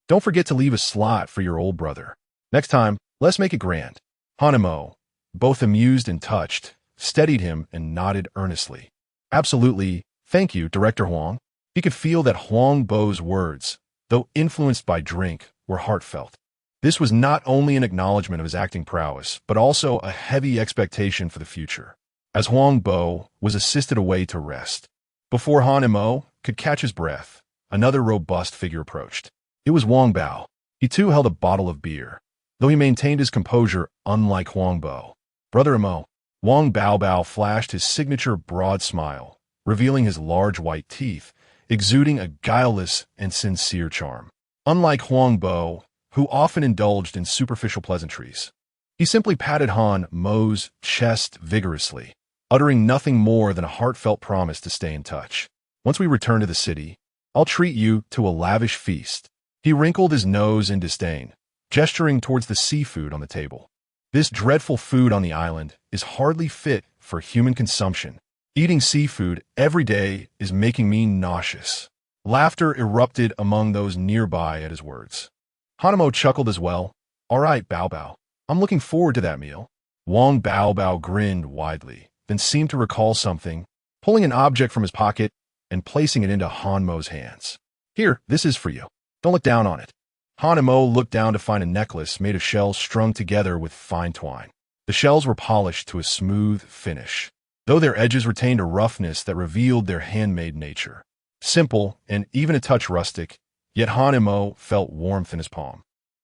S1: don't forget to leave a slot for your old brother. Next time, let's make it grand. Han both amused and touched, steadied him and nodded earnestly. Absolutely. Thank you, Director Huang. He could feel that Huang Bo's words, though influenced by drink, were heartfelt. This was not only an acknowledgement of his acting prowess, but also a heavy expectation for the future. As Huang Bo was assisted away to rest, before Han could catch his breath, another robust figure approached. It was Wang Bao. He too held a bottle of beer, though he maintained his composure unlike Huang Bo. Brother Wang Bao flashed his signature broad smile, revealing his large white teeth, exuding a guileless and sincere charm. Unlike Huang Bo, who often indulged in superficial pleasantries, he simply patted Han Mo's chest vigorously, uttering nothing more than a heartfelt promise to stay in touch. Once we return to the city, I'll treat you to a lavish feast. He wrinkled his nose in disdain, gesturing towards the seafood on the table. This dreadful food on the island is hardly fit for human consumption. Eating seafood every day is making me nauseous. Laughter erupted among those nearby at his words. Han chuckled as well. All right, Bao. I'm looking forward to that meal. Wang Bao grinned widely, then seemed to recall something, pulling an object from his pocket and placing it into Han Mo's hands. Here, this is for you. Don't look down on it. Han looked down to find a necklace made of shells strung together with fine twine. The shells were polished to a smooth finish, though their edges retained a roughness that revealed their handmade nature. Simple and even a touch rustic, yet Han felt warmth in his palm.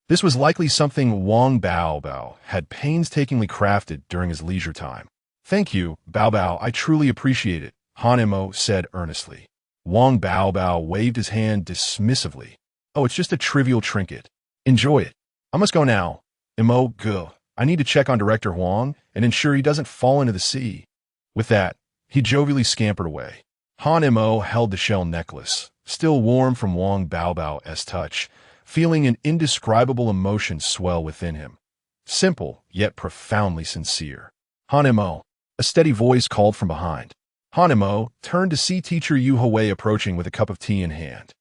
S1: This was likely something Wang Bao had painstakingly crafted during his leisure time. Thank you, Bao, I truly appreciate it, Han said earnestly. Wang Bao waved his hand dismissively. Oh, it's just a trivial trinket. Enjoy it. I must go now. I need to check on Director Huang and ensure he doesn't fall into the sea. With that, he jovially scampered away. Han held the shell necklace, still warm from Wang Bao's touch, feeling an indescribable emotion swell within him. Simple, yet profoundly sincere. Han a steady voice called from behind. Han turned to see teacher Yu Hui approaching with a cup of tea in hand.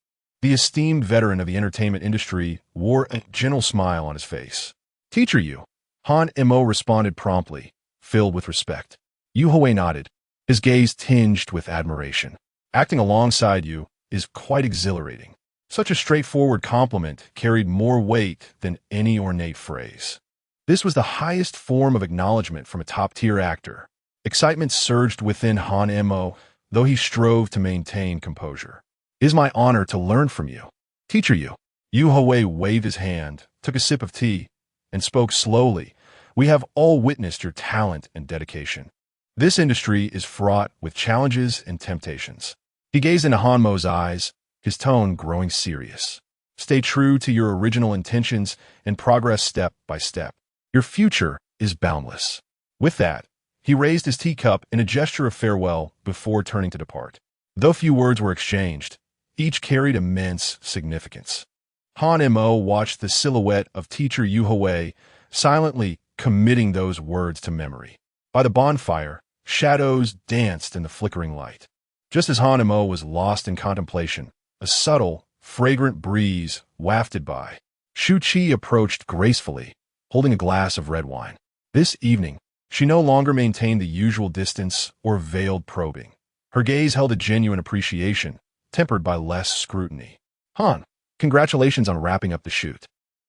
S1: The esteemed veteran of the entertainment industry wore a gentle smile on his face. Teacher Yu. Han responded promptly, filled with respect. Yu Hui nodded, his gaze tinged with admiration. Acting alongside you is quite exhilarating. Such a straightforward compliment carried more weight than any ornate phrase. This was the highest form of acknowledgement from a top-tier actor. Excitement surged within Han though he strove to maintain composure. It is my honor to learn from you. Teacher Yu. Yu Hui waved his hand, took a sip of tea, and spoke slowly. We have all witnessed your talent and dedication. This industry is fraught with challenges and temptations. He gazed into Hanmo's eyes, his tone growing serious. Stay true to your original intentions and progress step by step. Your future is boundless. With that, he raised his teacup in a gesture of farewell before turning to depart. Though few words were exchanged, each carried immense significance. Han Mo watched the silhouette of teacher Yu Hui, silently committing those words to memory. By the bonfire, shadows danced in the flickering light. Just as Han Mo was lost in contemplation, a subtle, fragrant breeze wafted by. Shu Qi approached gracefully, holding a glass of red wine. This evening, she no longer maintained the usual distance or veiled probing. Her gaze held a genuine appreciation, tempered by less scrutiny. Han, congratulations on wrapping up the shoot.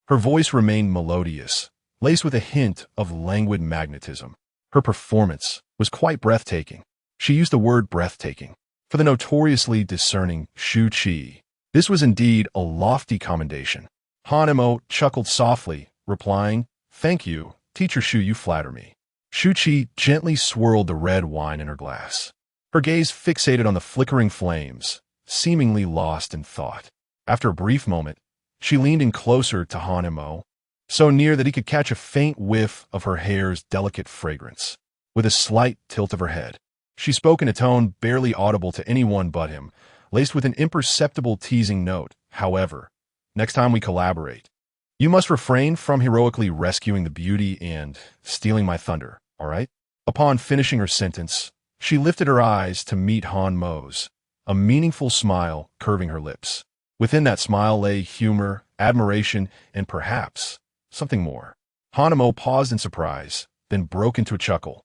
S1: Her voice remained melodious, laced with a hint of languid magnetism. Her performance was quite breathtaking. She used the word breathtaking for the notoriously discerning Shu Qi. This was indeed a lofty commendation. Han Mo chuckled softly, replying, "Thank you, Teacher Shu, you flatter me." Shu Qi gently swirled the red wine in her glass. Her gaze fixated on the flickering flames, seemingly lost in thought. After a brief moment, she leaned in closer to Han Mo, so near that he could catch a faint whiff of her hair's delicate fragrance. With a slight tilt of her head, she spoke in a tone barely audible to anyone but him, laced with an imperceptible teasing note. "However, next time we collaborate, you must refrain from heroically rescuing the beauty and stealing my thunder, all right?" Upon finishing her sentence, she lifted her eyes to meet Han Mo's, a meaningful smile curving her lips. Within that smile lay humor, admiration, and perhaps something more. Han Mo paused in surprise, then broke into a chuckle.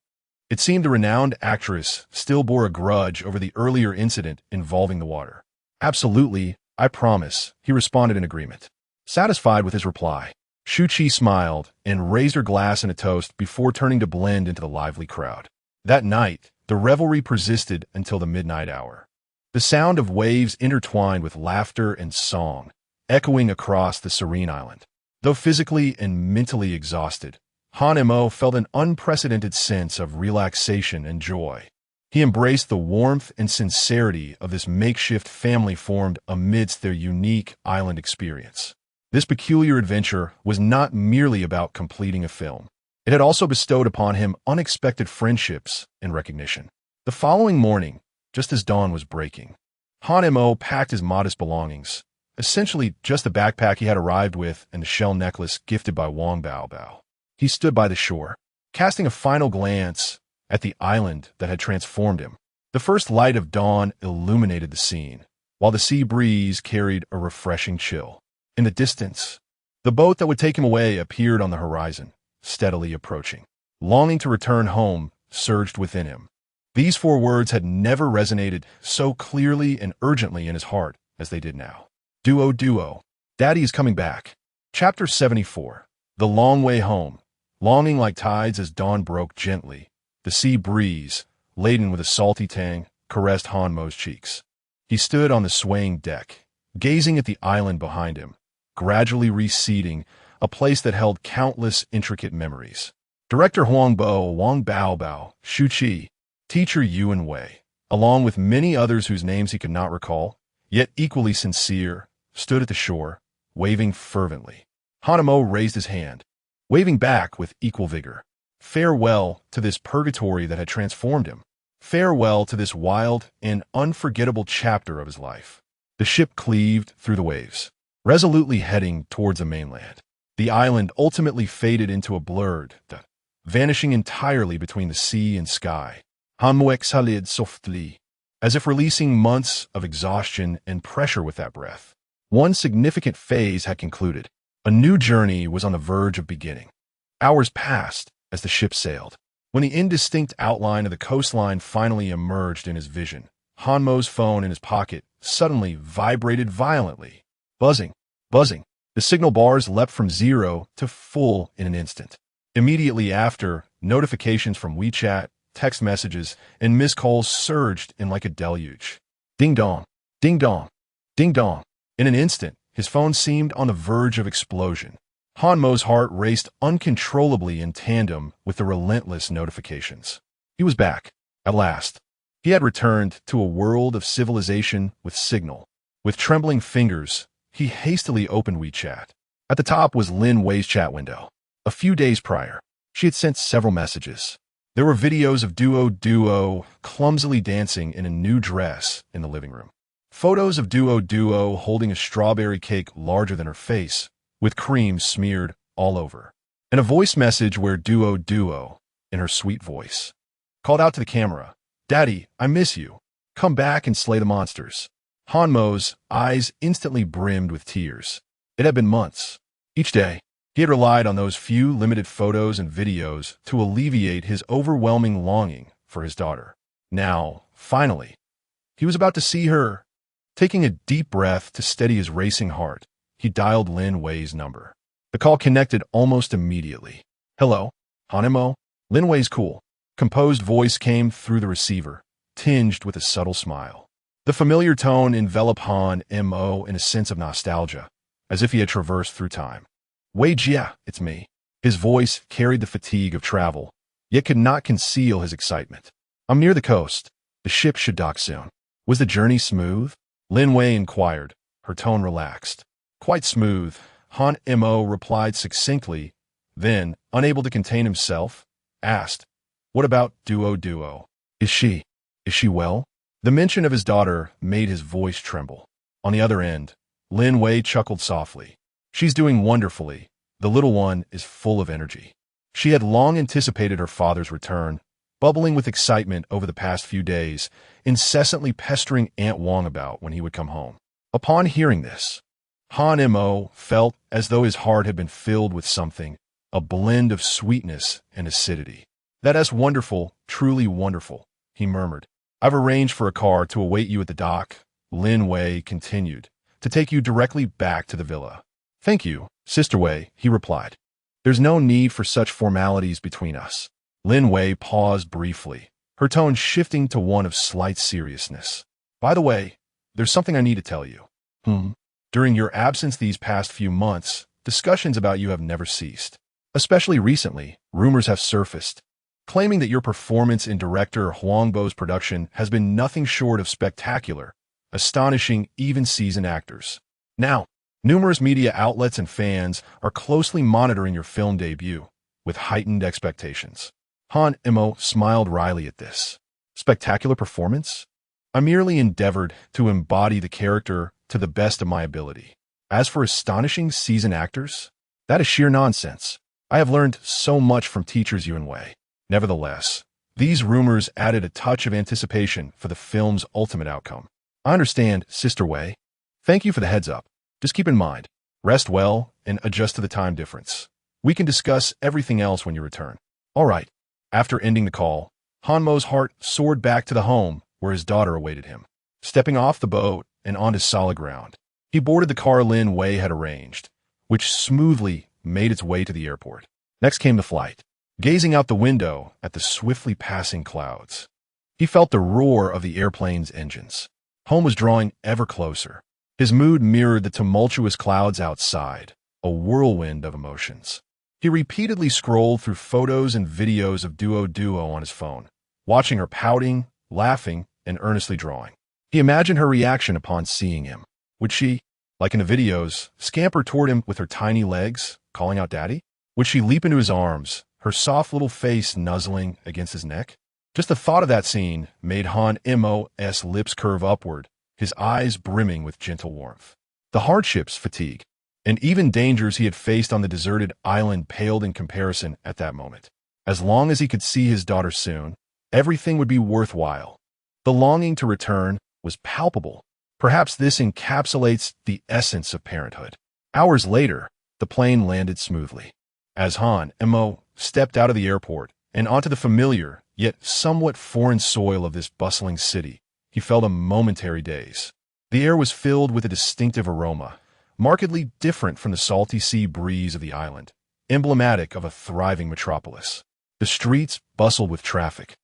S1: It seemed the renowned actress still bore a grudge over the earlier incident involving the water. "Absolutely, I promise," he responded in agreement. Satisfied with his reply, Shu Qi smiled and raised her glass in a toast before turning to blend into the lively crowd. That night, the revelry persisted until the midnight hour. The sound of waves intertwined with laughter and song, echoing across the serene island. Though physically and mentally exhausted, Han Mo felt an unprecedented sense of relaxation and joy. He embraced the warmth and sincerity of this makeshift family formed amidst their unique island experience. This peculiar adventure was not merely about completing a film. It had also bestowed upon him unexpected friendships and recognition. The following morning, just as dawn was breaking, Han Mo packed his modest belongings, essentially just the backpack he had arrived with and the shell necklace gifted by Wang Baobao. He stood by the shore, casting a final glance at the island that had transformed him. The first light of dawn illuminated the scene, while the sea breeze carried a refreshing chill. In the distance, the boat that would take him away appeared on the horizon, steadily approaching. Longing to return home surged within him. These four words had never resonated so clearly and urgently in his heart as they did now. Duo, Daddy is coming back. Chapter 74. The Long Way Home. Longing like tides as dawn broke gently, the sea breeze, laden with a salty tang, caressed Han Mo's cheeks. He stood on the swaying deck, gazing at the island behind him, gradually receding, a place that held countless intricate memories. Director Wang Baobao, Shu Qi, teacher Yuan Wei, along with many others whose names he could not recall, yet equally sincere, stood at the shore, waving fervently. Han Mo raised his hand, waving back with equal vigor. Farewell to this purgatory that had transformed him. Farewell to this wild and unforgettable chapter of his life. The ship cleaved through the waves, resolutely heading towards the mainland. The island ultimately faded into a blurred, vanishing entirely between the sea and sky. Han Mo exhaled softly, as if releasing months of exhaustion and pressure with that breath. One significant phase had concluded. A new journey was on the verge of beginning. Hours passed as the ship sailed. When the indistinct outline of the coastline finally emerged in his vision, Han Mo's phone in his pocket suddenly vibrated violently. Buzzing. The signal bars leapt from 0 to full in an instant. Immediately after, notifications from WeChat, text messages, and missed calls surged in like a deluge. Ding dong, ding dong, ding dong. In an instant, his phone seemed on the verge of explosion. Han Mo's heart raced uncontrollably in tandem with the relentless notifications. He was back. At last. He had returned to a world of civilization with Signal. With trembling fingers, he hastily opened WeChat. At the top was Lin Wei's chat window. A few days prior, she had sent several messages. There were videos of Duo clumsily dancing in a new dress in the living room. Photos of Duo holding a strawberry cake larger than her face, with cream smeared all over. And a voice message where Duo, in her sweet voice, called out to the camera, "Daddy, I miss you. Come back and slay the monsters." Hanmo's eyes instantly brimmed with tears. It had been months. Each day, he had relied on those few limited photos and videos to alleviate his overwhelming longing for his daughter. Now, finally, he was about to see her. Taking a deep breath to steady his racing heart, he dialed Lin Wei's number. The call connected almost immediately. "Hello, Han. Lin Wei's cool." Composed voice came through the receiver, tinged with a subtle smile. The familiar tone enveloped Han Mo in a sense of nostalgia, as if he had traversed through time. "Wei Jia, it's me." His voice carried the fatigue of travel, yet could not conceal his excitement. "I'm near the coast. The ship should dock soon." "Was the journey smooth?" Lin Wei inquired, her tone relaxed. "Quite smooth," Han Mo replied succinctly, then, unable to contain himself, asked, "What about Duo? Is she well?" The mention of his daughter made his voice tremble. On the other end, Lin Wei chuckled softly. "She's doing wonderfully. The little one is full of energy." She had long anticipated her father's return, bubbling with excitement over the past few days, incessantly pestering Aunt Wang about when he would come home. Upon hearing this, Han Mo felt as though his heart had been filled with something, a blend of sweetness and acidity. "That's wonderful, truly wonderful," he murmured. "I've arranged for a car to await you at the dock," Lin Wei continued, "to take you directly back to the villa." "Thank you, Sister Wei," he replied. "There's no need for such formalities between us." Lin Wei paused briefly, her tone shifting to one of slight seriousness. "By the way, there's something I need to tell you." During your absence these past few months, discussions about you have never ceased. Especially recently, rumors have surfaced, claiming that your performance in director Huangbo's production has been nothing short of spectacular, astonishing even seasoned actors. Now, numerous media outlets and fans are closely monitoring your film debut, with heightened expectations. Han Mo smiled wryly at this. "Spectacular performance? I merely endeavored to embody the character to the best of my ability. As for astonishing seasoned actors, that is sheer nonsense. I have learned so much from teachers Yuan Wei." Nevertheless, these rumors added a touch of anticipation for the film's ultimate outcome. "I understand, Sister Wei. Thank you for the heads up. Just keep in mind, rest well and adjust to the time difference. We can discuss everything else when you return." "All right." After ending the call, Hanmo's heart soared back to the home where his daughter awaited him. Stepping off the boat and onto solid ground, he boarded the car Lin Wei had arranged, which smoothly made its way to the airport. Next came the flight. Gazing out the window at the swiftly passing clouds, he felt the roar of the airplane's engines. Home was drawing ever closer. His mood mirrored the tumultuous clouds outside, a whirlwind of emotions. He repeatedly scrolled through photos and videos of Duo on his phone, watching her pouting, laughing, and earnestly drawing. He imagined her reaction upon seeing him. Would she, like in the videos, scamper toward him with her tiny legs, calling out "Daddy"? Would she leap into his arms, her soft little face nuzzling against his neck? Just the thought of that scene made Han Mo's lips curve upward, his eyes brimming with gentle warmth. The hardships, fatigue, and even dangers he had faced on the deserted island paled in comparison at that moment. As long as he could see his daughter soon, everything would be worthwhile. The longing to return was palpable. Perhaps this encapsulates the essence of parenthood. Hours later, the plane landed smoothly. As Han Mo stepped out of the airport and onto the familiar, yet somewhat foreign soil of this bustling city, he felt a momentary daze. The air was filled with a distinctive aroma, markedly different from the salty sea breeze of the island, emblematic of a thriving metropolis. The streets bustled with traffic.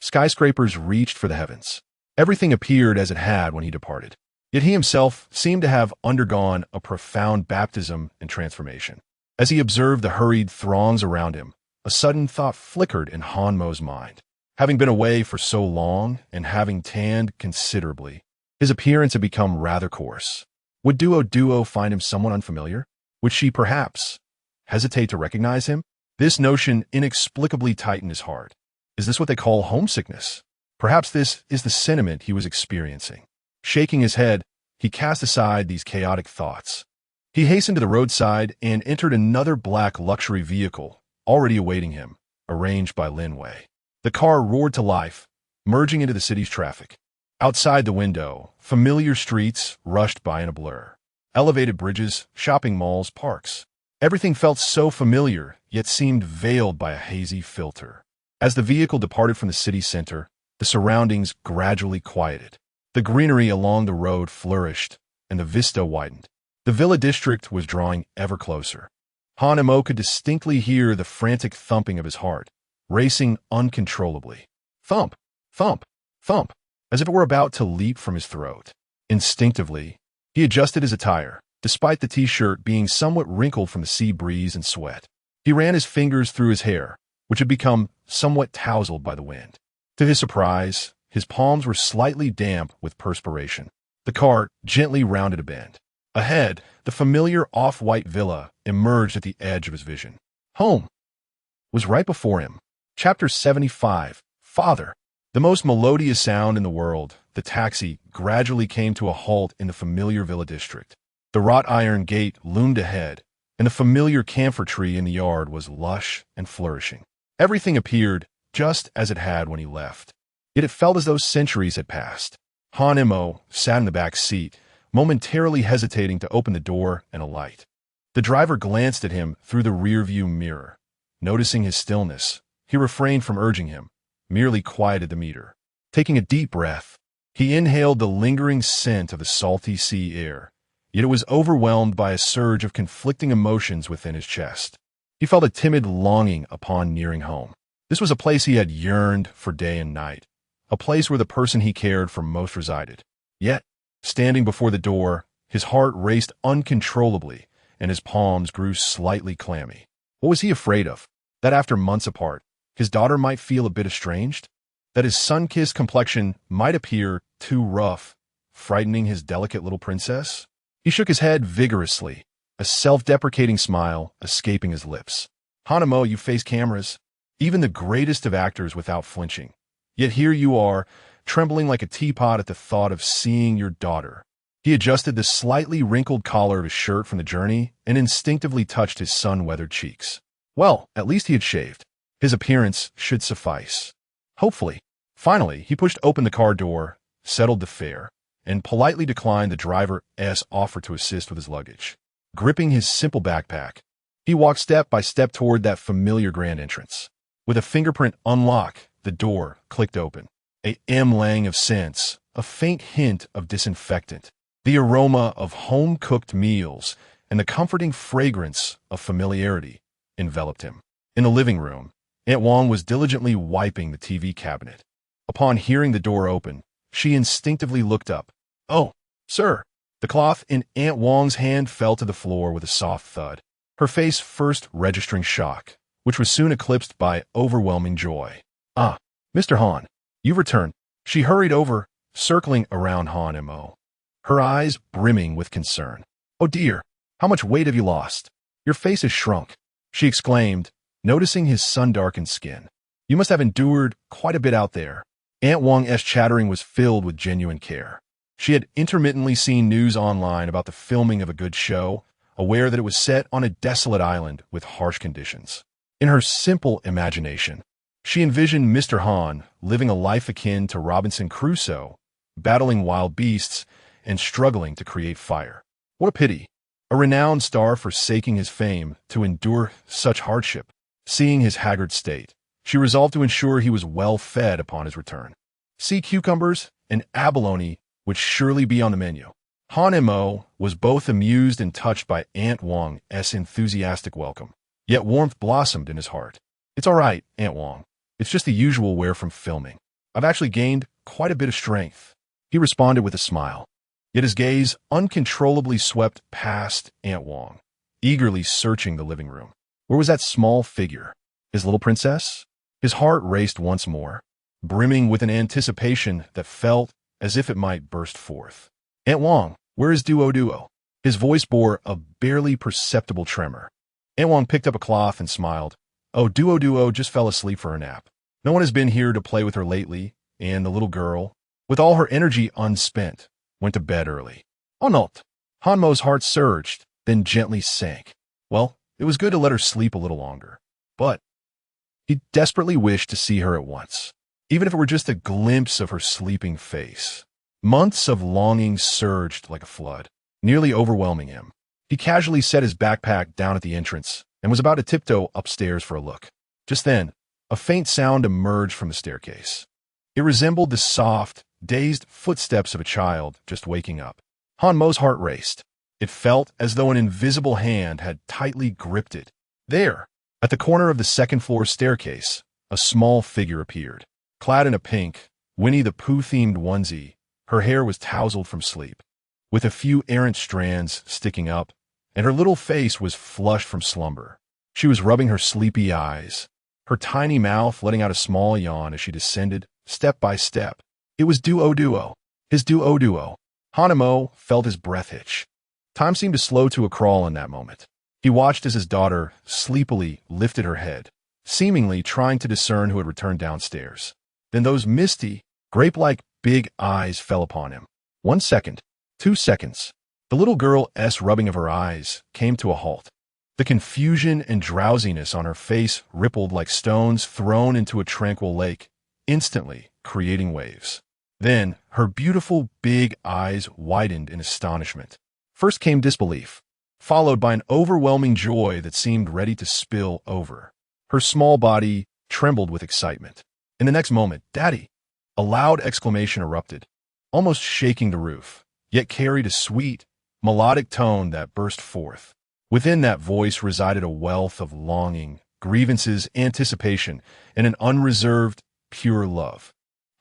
S1: Skyscrapers reached for the heavens. Everything appeared as it had when he departed. Yet he himself seemed to have undergone a profound baptism and transformation. As he observed the hurried throngs around him, a sudden thought flickered in Han Mo's mind. Having been away for so long and having tanned considerably, his appearance had become rather coarse. Would Duo find him somewhat unfamiliar? Would she, perhaps, hesitate to recognize him? This notion inexplicably tightened his heart. Is this what they call homesickness? Perhaps this is the sentiment he was experiencing. Shaking his head, he cast aside these chaotic thoughts. He hastened to the roadside and entered another black luxury vehicle, already awaiting him, arranged by Linway. The car roared to life, merging into the city's traffic. Outside the window, familiar streets rushed by in a blur. Elevated bridges, shopping malls, parks. Everything felt so familiar, yet seemed veiled by a hazy filter. As the vehicle departed from the city center, the surroundings gradually quieted. The greenery along the road flourished, and the vista widened. The villa district was drawing ever closer. Han Mo could distinctly hear the frantic thumping of his heart, racing uncontrollably. Thump, thump, thump, as if it were about to leap from his throat. Instinctively, he adjusted his attire, despite the t-shirt being somewhat wrinkled from the sea breeze and sweat. He ran his fingers through his hair, which had become somewhat tousled by the wind. To his surprise, his palms were slightly damp with perspiration. The car gently rounded a bend. Ahead, the familiar off-white villa emerged at the edge of his vision. Home was right before him. Chapter 75, Father. The most melodious sound in the world, the taxi gradually came to a halt in the familiar villa district. The wrought iron gate loomed ahead, and the familiar camphor tree in the yard was lush and flourishing. Everything appeared just as it had when he left. Yet it felt as though centuries had passed. Han Mo sat in the back seat, momentarily hesitating to open the door and alight. The driver glanced at him through the rearview mirror. Noticing his stillness, he refrained from urging him, merely quieted the meter. Taking a deep breath, he inhaled the lingering scent of the salty sea air, yet it was overwhelmed by a surge of conflicting emotions within his chest. He felt a timid longing upon nearing home. This was a place he had yearned for day and night, a place where the person he cared for most resided. Yet, standing before the door, his heart raced uncontrollably, and his palms grew slightly clammy. What was he afraid of? That after months apart, his daughter might feel a bit estranged? That his sun-kissed complexion might appear too rough, frightening his delicate little princess? He shook his head vigorously, a self-deprecating smile escaping his lips. Han Mo, you face cameras, even the greatest of actors without flinching. Yet here you are, trembling like a teapot at the thought of seeing your daughter. He adjusted the slightly wrinkled collar of his shirt from the journey and instinctively touched his sun-weathered cheeks. Well, at least he had shaved. His appearance should suffice. Hopefully. Finally, he pushed open the car door, settled the fare, and politely declined the driver's offer to assist with his luggage. Gripping his simple backpack, he walked step by step toward that familiar grand entrance. With a fingerprint unlock, the door clicked open. A lang of scents, a faint hint of disinfectant, the aroma of home-cooked meals, and the comforting fragrance of familiarity enveloped him. In the living room, Aunt Wong was diligently wiping the TV cabinet. Upon hearing the door open, she instinctively looked up. "Oh, sir." The cloth in Aunt Wong's hand fell to the floor with a soft thud, her face first registering shock, which was soon eclipsed by overwhelming joy. "Ah, Mr. Han, you've returned." She hurried over, circling around Han Mo, her eyes brimming with concern. "Oh dear, how much weight have you lost? Your face has shrunk," she exclaimed, noticing his sun-darkened skin. "You must have endured quite a bit out there." Aunt Wong's chattering was filled with genuine care. She had intermittently seen news online about the filming of a good show, aware that it was set on a desolate island with harsh conditions. In her simple imagination, she envisioned Mr. Han living a life akin to Robinson Crusoe, battling wild beasts and struggling to create fire. What a pity, a renowned star forsaking his fame to endure such hardship. Seeing his haggard state, she resolved to ensure he was well fed upon his return. Sea cucumbers and abalone would surely be on the menu. Han Mo was both amused and touched by Aunt Wong's enthusiastic welcome, yet warmth blossomed in his heart. "It's all right, Aunt Wong. It's just the usual wear from filming. I've actually gained quite a bit of strength," he responded with a smile. Yet his gaze uncontrollably swept past Aunt Wong, eagerly searching the living room. Where was that small figure? His little princess? His heart raced once more. brimming with an anticipation that felt as if it might burst forth. "Aunt Wong, where is Duo?" His voice bore a barely perceptible tremor. Aunt Wong picked up a cloth and smiled. "Oh, Duo just fell asleep for her nap. No one has been here to play with her lately, and the little girl, with all her energy unspent, went to bed early." "Oh, not." Hanmo's heart surged, then gently sank. Well, it was good to let her sleep a little longer. But he desperately wished to see her at once, even if it were just a glimpse of her sleeping face. Months of longing surged like a flood, nearly overwhelming him. He casually set his backpack down at the entrance and was about to tiptoe upstairs for a look. Just then, a faint sound emerged from the staircase. It resembled the soft, dazed footsteps of a child just waking up. Hanmo's heart raced. It felt as though an invisible hand had tightly gripped it. There, at the corner of the second-floor staircase, a small figure appeared. Clad in a pink, Winnie the Pooh-themed onesie, her hair was tousled from sleep, with a few errant strands sticking up, and her little face was flushed from slumber. She was rubbing her sleepy eyes, her tiny mouth letting out a small yawn as she descended, step by step. It was Duo. His Duo. Hanmo felt his breath hitch. Time seemed to slow to a crawl in that moment. He watched as his daughter sleepily lifted her head, seemingly trying to discern who had returned downstairs. Then those misty, grape-like big eyes fell upon him. 1 second, 2 seconds. The little girl's rubbing of her eyes came to a halt. The confusion and drowsiness on her face rippled like stones thrown into a tranquil lake, instantly creating waves. Then her beautiful big eyes widened in astonishment. First came disbelief, followed by an overwhelming joy that seemed ready to spill over. Her small body trembled with excitement. In the next moment, "Daddy!" A loud exclamation erupted, almost shaking the roof, yet carried a sweet, melodic tone that burst forth. Within that voice resided a wealth of longing, grievances, anticipation, and an unreserved, pure love.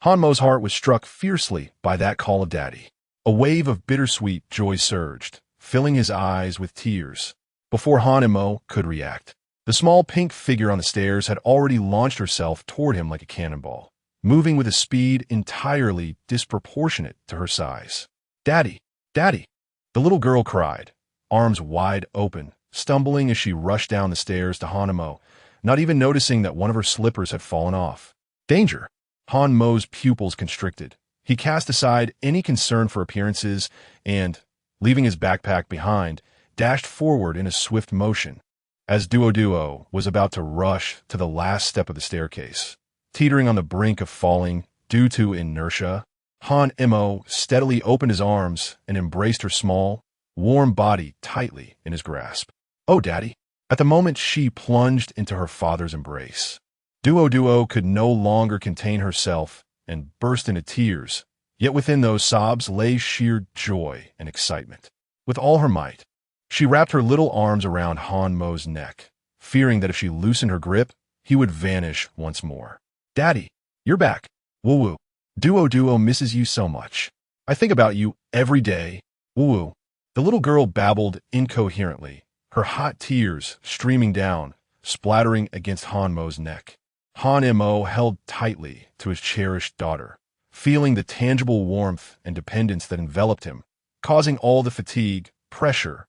S1: Hanmo's heart was struck fiercely by that call of Daddy. A wave of bittersweet joy surged, filling his eyes with tears. Before Hanmo could react, the small pink figure on the stairs had already launched herself toward him like a cannonball, moving with a speed entirely disproportionate to her size. "Daddy! Daddy!" The little girl cried, arms wide open, stumbling as she rushed down the stairs to Hanmo, not even noticing that one of her slippers had fallen off. "Danger!" Hanmo's pupils constricted. He cast aside any concern for appearances and, leaving his backpack behind, dashed forward in a swift motion. As Duo was about to rush to the last step of the staircase, teetering on the brink of falling due to inertia, Hanmo steadily opened his arms and embraced her small, warm body tightly in his grasp. "Oh, Daddy!" At the moment she plunged into her father's embrace. Duo could no longer contain herself and burst into tears, yet within those sobs lay sheer joy and excitement. With all her might, she wrapped her little arms around Hanmo's neck, fearing that if she loosened her grip, he would vanish once more. "Daddy, you're back. Woo-woo. Duo misses you so much. I think about you every day. Woo-woo." The little girl babbled incoherently, her hot tears streaming down, splattering against Hanmo's neck. Hanmo held tightly to his cherished daughter, feeling the tangible warmth and dependence that enveloped him, causing all the fatigue, pressure,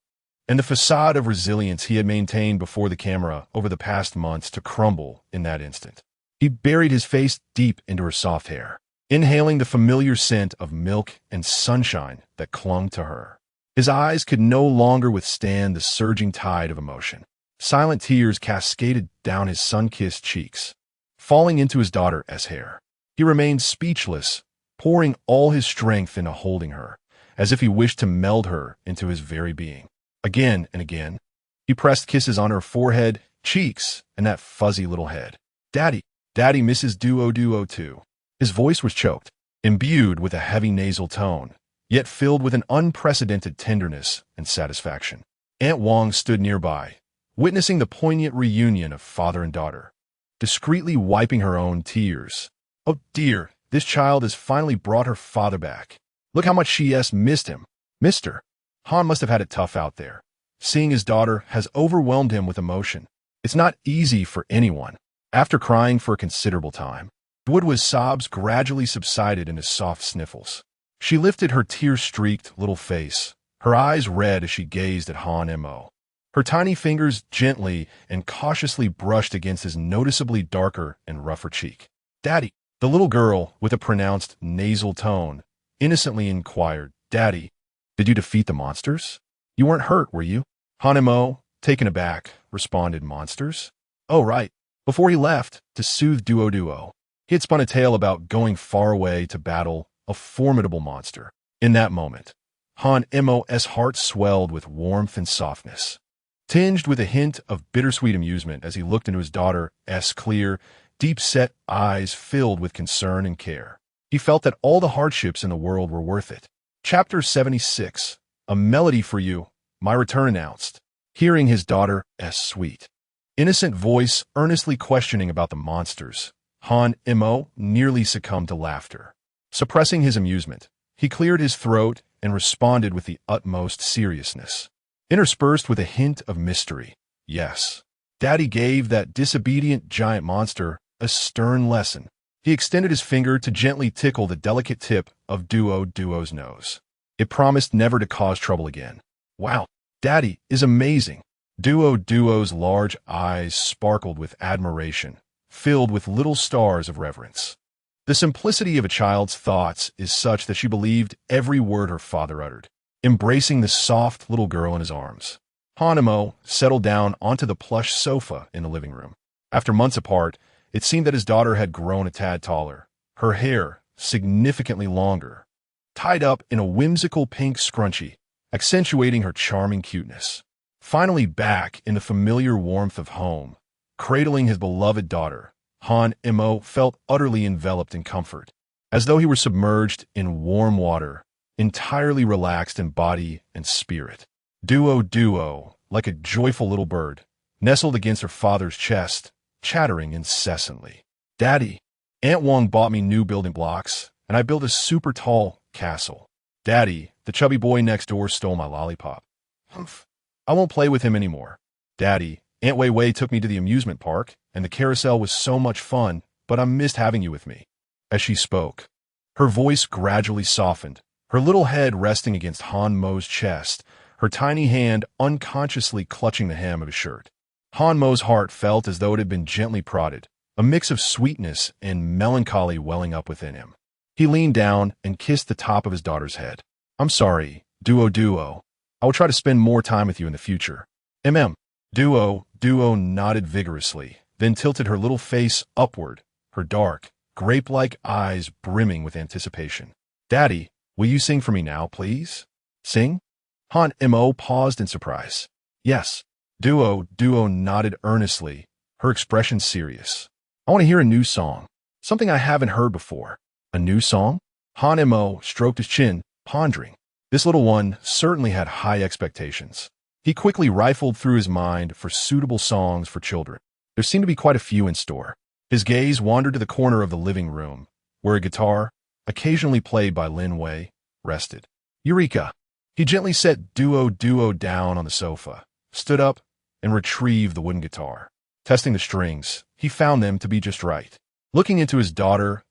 S1: and the facade of resilience he had maintained before the camera over the past months to crumble in that instant. He buried his face deep into her soft hair, inhaling the familiar scent of milk and sunshine that clung to her. His eyes could no longer withstand the surging tide of emotion. Silent tears cascaded down his sun-kissed cheeks, falling into his daughter's hair. He remained speechless, pouring all his strength into holding her, as if he wished to meld her into his very being. Again and again, he pressed kisses on her forehead, cheeks, and that fuzzy little head. Daddy misses Duo too." His voice was choked, imbued with a heavy nasal tone, yet filled with an unprecedented tenderness and satisfaction. Aunt Wong stood nearby, witnessing the poignant reunion of father and daughter, discreetly wiping her own tears. "Oh dear, this child has finally brought her father back. Look how much she missed him. Mister." Han must have had it tough out there. Seeing his daughter has overwhelmed him with emotion. It's not easy for anyone. After crying for a considerable time, Woodwa's sobs gradually subsided into soft sniffles. She lifted her tear-streaked little face, her eyes red as she gazed at Han Mo. Her tiny fingers gently and cautiously brushed against his noticeably darker and rougher cheek. "Daddy," the little girl, with a pronounced nasal tone, innocently inquired, "Daddy, did you defeat the monsters? You weren't hurt, were you?" Han Mo, taken aback, responded, "Monsters? Oh, right." Before he left, to soothe Duo, he had spun a tale about going far away to battle a formidable monster. In that moment, Han Mo's heart swelled with warmth and softness, tinged with a hint of bittersweet amusement as he looked into his daughter's clear, deep-set eyes filled with concern and care. He felt that all the hardships in the world were worth it. Chapter 76, A Melody for You, My Return announced, hearing his daughter's sweet, innocent voice earnestly questioning about the monsters. Han Mo nearly succumbed to laughter. Suppressing his amusement, he cleared his throat and responded with the utmost seriousness, interspersed with a hint of mystery. "Yes, Daddy gave that disobedient giant monster a stern lesson." He extended his finger to gently tickle the delicate tip of Duo's nose. It promised never to cause trouble again. "Wow, Daddy is amazing." Duo's large eyes sparkled with admiration, filled with little stars of reverence. The simplicity of a child's thoughts is such that she believed every word her father uttered, embracing the soft little girl in his arms. Han Mo settled down onto the plush sofa in the living room. After months apart, it seemed that his daughter had grown a tad taller, her hair significantly longer, tied up in a whimsical pink scrunchie, accentuating her charming cuteness. Finally back in the familiar warmth of home, cradling his beloved daughter, Han Mo felt utterly enveloped in comfort, as though he were submerged in warm water, entirely relaxed in body and spirit. Duo, like a joyful little bird, nestled against her father's chest, chattering incessantly. "Daddy, Aunt Wong bought me new building blocks, and I built a super tall castle. Daddy, the chubby boy next door stole my lollipop. Humph. I won't play with him anymore. Daddy, Aunt Wei took me to the amusement park, and the carousel was so much fun, but I missed having you with me." As she spoke, her voice gradually softened, her little head resting against Han Mo's chest, her tiny hand unconsciously clutching the hem of his shirt. Han Mo's heart felt as though it had been gently prodded, a mix of sweetness and melancholy welling up within him. He leaned down and kissed the top of his daughter's head. "I'm sorry, Duo. I will try to spend more time with you in the future. Duo nodded vigorously, then tilted her little face upward, her dark, grape-like eyes brimming with anticipation. "Daddy, will you sing for me now, please?" "Sing?" Han Mo paused in surprise. "Yes." Duo nodded earnestly, her expression serious. "I want to hear a new song, something I haven't heard before." "A new song?" Han Mo stroked his chin, pondering. This little one certainly had high expectations. He quickly rifled through his mind for suitable songs for children. There seemed to be quite a few in store. His gaze wandered to the corner of the living room, where a guitar, occasionally played by Lin Wei, rested. "Eureka!" He gently set Duo down on the sofa, stood up, and retrieved the wooden guitar. Testing the strings, he found them to be just right. Looking into his daughter's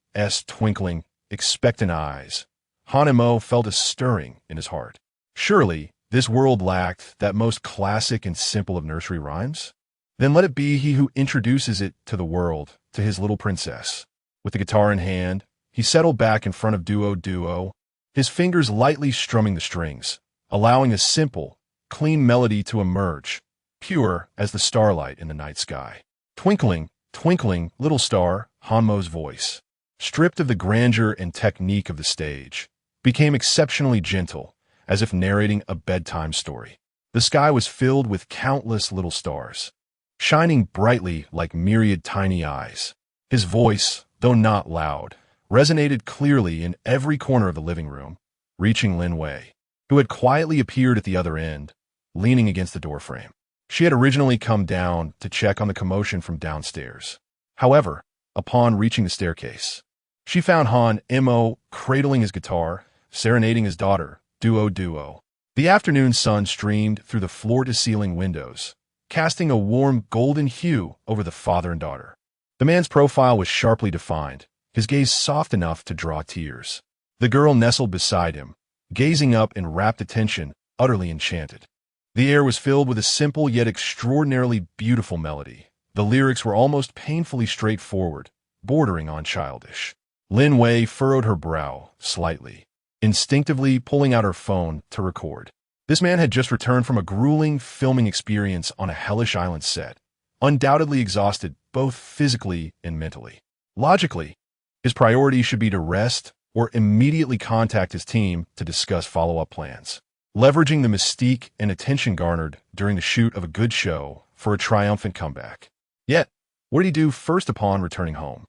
S1: twinkling, expectant eyes, Han Mo felt a stirring in his heart. Surely, this world lacked that most classic and simple of nursery rhymes? Then let it be he who introduces it to the world, to his little princess. With the guitar in hand, he settled back in front of Duo, his fingers lightly strumming the strings, allowing a simple, clean melody to emerge, pure as the starlight in the night sky. "Twinkling, twinkling, little star," Han Mo's voice, stripped of the grandeur and technique of the stage, became exceptionally gentle, as if narrating a bedtime story. The sky was filled with countless little stars, shining brightly like myriad tiny eyes. His voice, though not loud, resonated clearly in every corner of the living room, reaching Lin Wei, who had quietly appeared at the other end, leaning against the doorframe. She had originally come down to check on the commotion from downstairs. However, upon reaching the staircase, she found Han Mo cradling his guitar, serenading his daughter, Duo. The afternoon sun streamed through the floor-to-ceiling windows, casting a warm golden hue over the father and daughter. The man's profile was sharply defined, his gaze soft enough to draw tears. The girl nestled beside him, gazing up in rapt attention, utterly enchanted. The air was filled with a simple yet extraordinarily beautiful melody. The lyrics were almost painfully straightforward, bordering on childish. Lin Wei furrowed her brow slightly, instinctively pulling out her phone to record. This man had just returned from a grueling filming experience on a hellish island set, undoubtedly exhausted both physically and mentally. Logically, his priority should be to rest or immediately contact his team to discuss follow-up plans, leveraging the mystique and attention garnered during the shoot of a good show for a triumphant comeback. Yet, what did he do first upon returning home?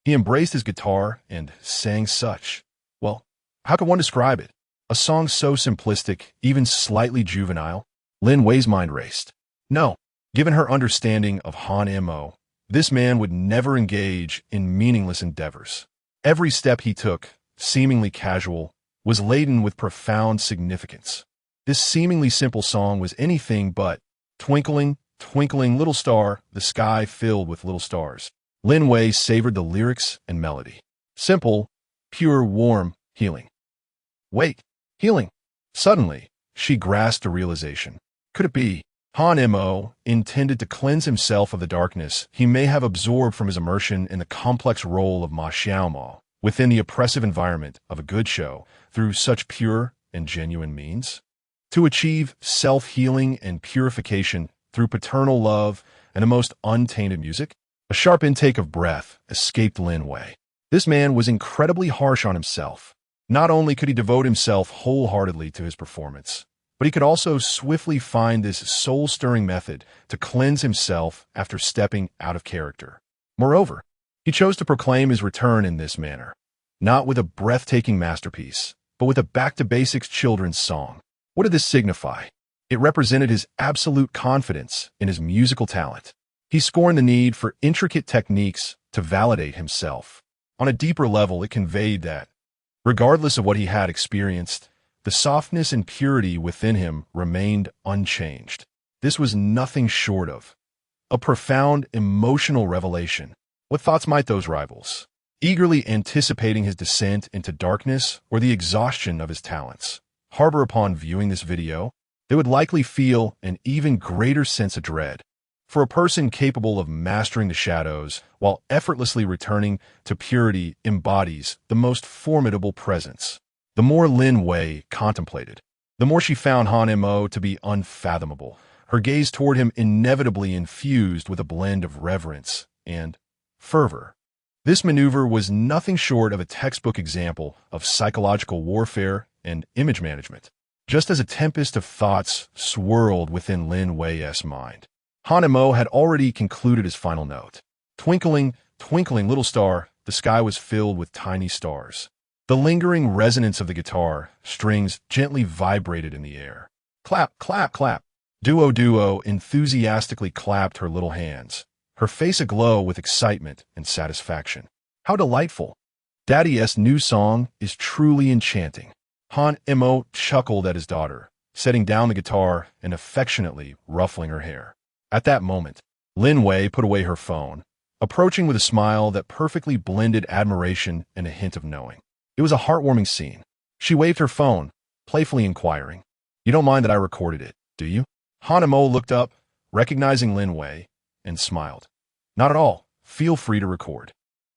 S1: He embraced his guitar and sang such, well, how could one describe it? A song so simplistic, even slightly juvenile? Lin Wei's mind raced. No, given her understanding of Han Mo, this man would never engage in meaningless endeavors. Every step he took, seemingly casual, was laden with profound significance. This seemingly simple song was anything but twinkling, twinkling little star, the sky filled with little stars. Lin Wei savored the lyrics and melody. Simple, pure, warm, healing. Wait, healing. Suddenly, she grasped a realization. Could it be Han Mo intended to cleanse himself of the darkness he may have absorbed from his immersion in the complex role of Ma Xiaomao within the oppressive environment of a good show through such pure and genuine means? To achieve self-healing and purification through paternal love and the most untainted music? A sharp intake of breath escaped Lin Wei. This man was incredibly harsh on himself. Not only could he devote himself wholeheartedly to his performance, but he could also swiftly find this soul-stirring method to cleanse himself after stepping out of character. Moreover, he chose to proclaim his return in this manner, not with a breathtaking masterpiece, but with a back-to-basics children's song. What did this signify? It represented his absolute confidence in his musical talent. He scorned the need for intricate techniques to validate himself. On a deeper level, it conveyed that, regardless of what he had experienced, the softness and purity within him remained unchanged. This was nothing short of a profound emotional revelation. What thoughts might those rivals, eagerly anticipating his descent into darkness or the exhaustion of his talents, harbor upon viewing this video? They would likely feel an even greater sense of dread. For a person capable of mastering the shadows while effortlessly returning to purity embodies the most formidable presence. The more Lin Wei contemplated, the more she found Han Mo to be unfathomable, her gaze toward him inevitably infused with a blend of reverence and fervor. This maneuver was nothing short of a textbook example of psychological warfare and image management. Just as a tempest of thoughts swirled within Lin Wei's mind, Han Mo had already concluded his final note. Twinkling, twinkling little star, the sky was filled with tiny stars. The lingering resonance of the guitar strings gently vibrated in the air. Clap, clap, clap. Duo enthusiastically clapped her little hands, her face aglow with excitement and satisfaction. How delightful! Daddy's new song is truly enchanting. Han Mo chuckled at his daughter, setting down the guitar and affectionately ruffling her hair. At that moment, Lin Wei put away her phone, approaching with a smile that perfectly blended admiration and a hint of knowing. It was a heartwarming scene. She waved her phone, playfully inquiring, "You don't mind that I recorded it, do you?" Han Mo looked up, recognizing Lin Wei, and smiled. "Not at all. Feel free to record."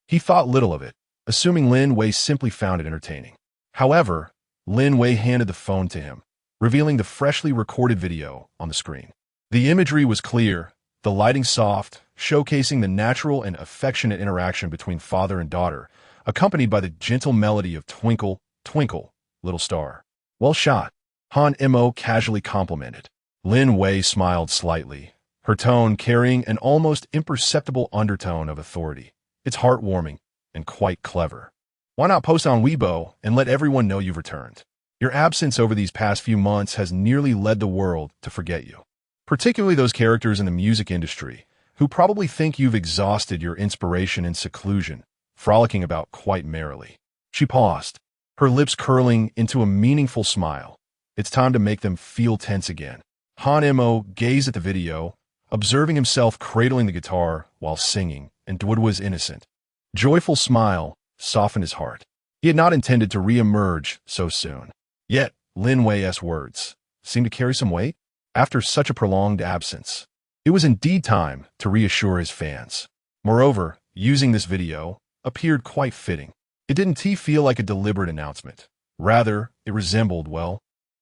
S1: He thought little of it, assuming Lin Wei simply found it entertaining. However, Lin Wei handed the phone to him, revealing the freshly recorded video on the screen. The imagery was clear, the lighting soft, showcasing the natural and affectionate interaction between father and daughter, accompanied by the gentle melody of Twinkle, Twinkle, Little Star. "Well shot," Han Mo casually complimented. Lin Wei smiled slightly, her tone carrying an almost imperceptible undertone of authority. "It's heartwarming and quite clever. Why not post on Weibo and let everyone know you've returned? Your absence over these past few months has nearly led the world to forget you. Particularly those characters in the music industry, who probably think you've exhausted your inspiration in seclusion, frolicking about quite merrily." She paused, her lips curling into a meaningful smile. It's time to make them feel tense again. Han Mo gazed at the video, observing himself cradling the guitar while singing, and Dwood was innocent. Joyful smile softened his heart. He had not intended to re-emerge so soon. Yet, Lin Wei's words seemed to carry some weight. After such a prolonged absence, it was indeed time to reassure his fans. Moreover, using this video appeared quite fitting. It didn't feel like a deliberate announcement. Rather, it resembled, well,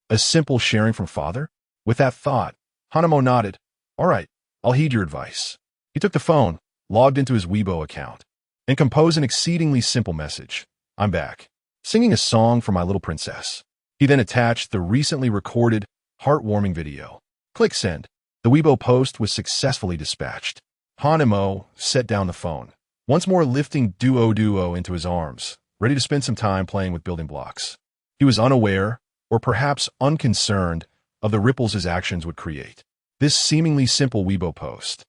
S1: a simple sharing from father. With that thought, Hanamo nodded. All right, I'll heed your advice. He took the phone, logged into his Weibo account, and composed an exceedingly simple message. I'm back, singing a song for my little princess. He then attached the recently recorded, heartwarming video. Click send. The Weibo post was successfully dispatched. Hanamo set down the phone, once more lifting Duo into his arms, ready to spend some time playing with building blocks. He was unaware, or perhaps unconcerned, of the ripples his actions would create. This seemingly simple Weibo post,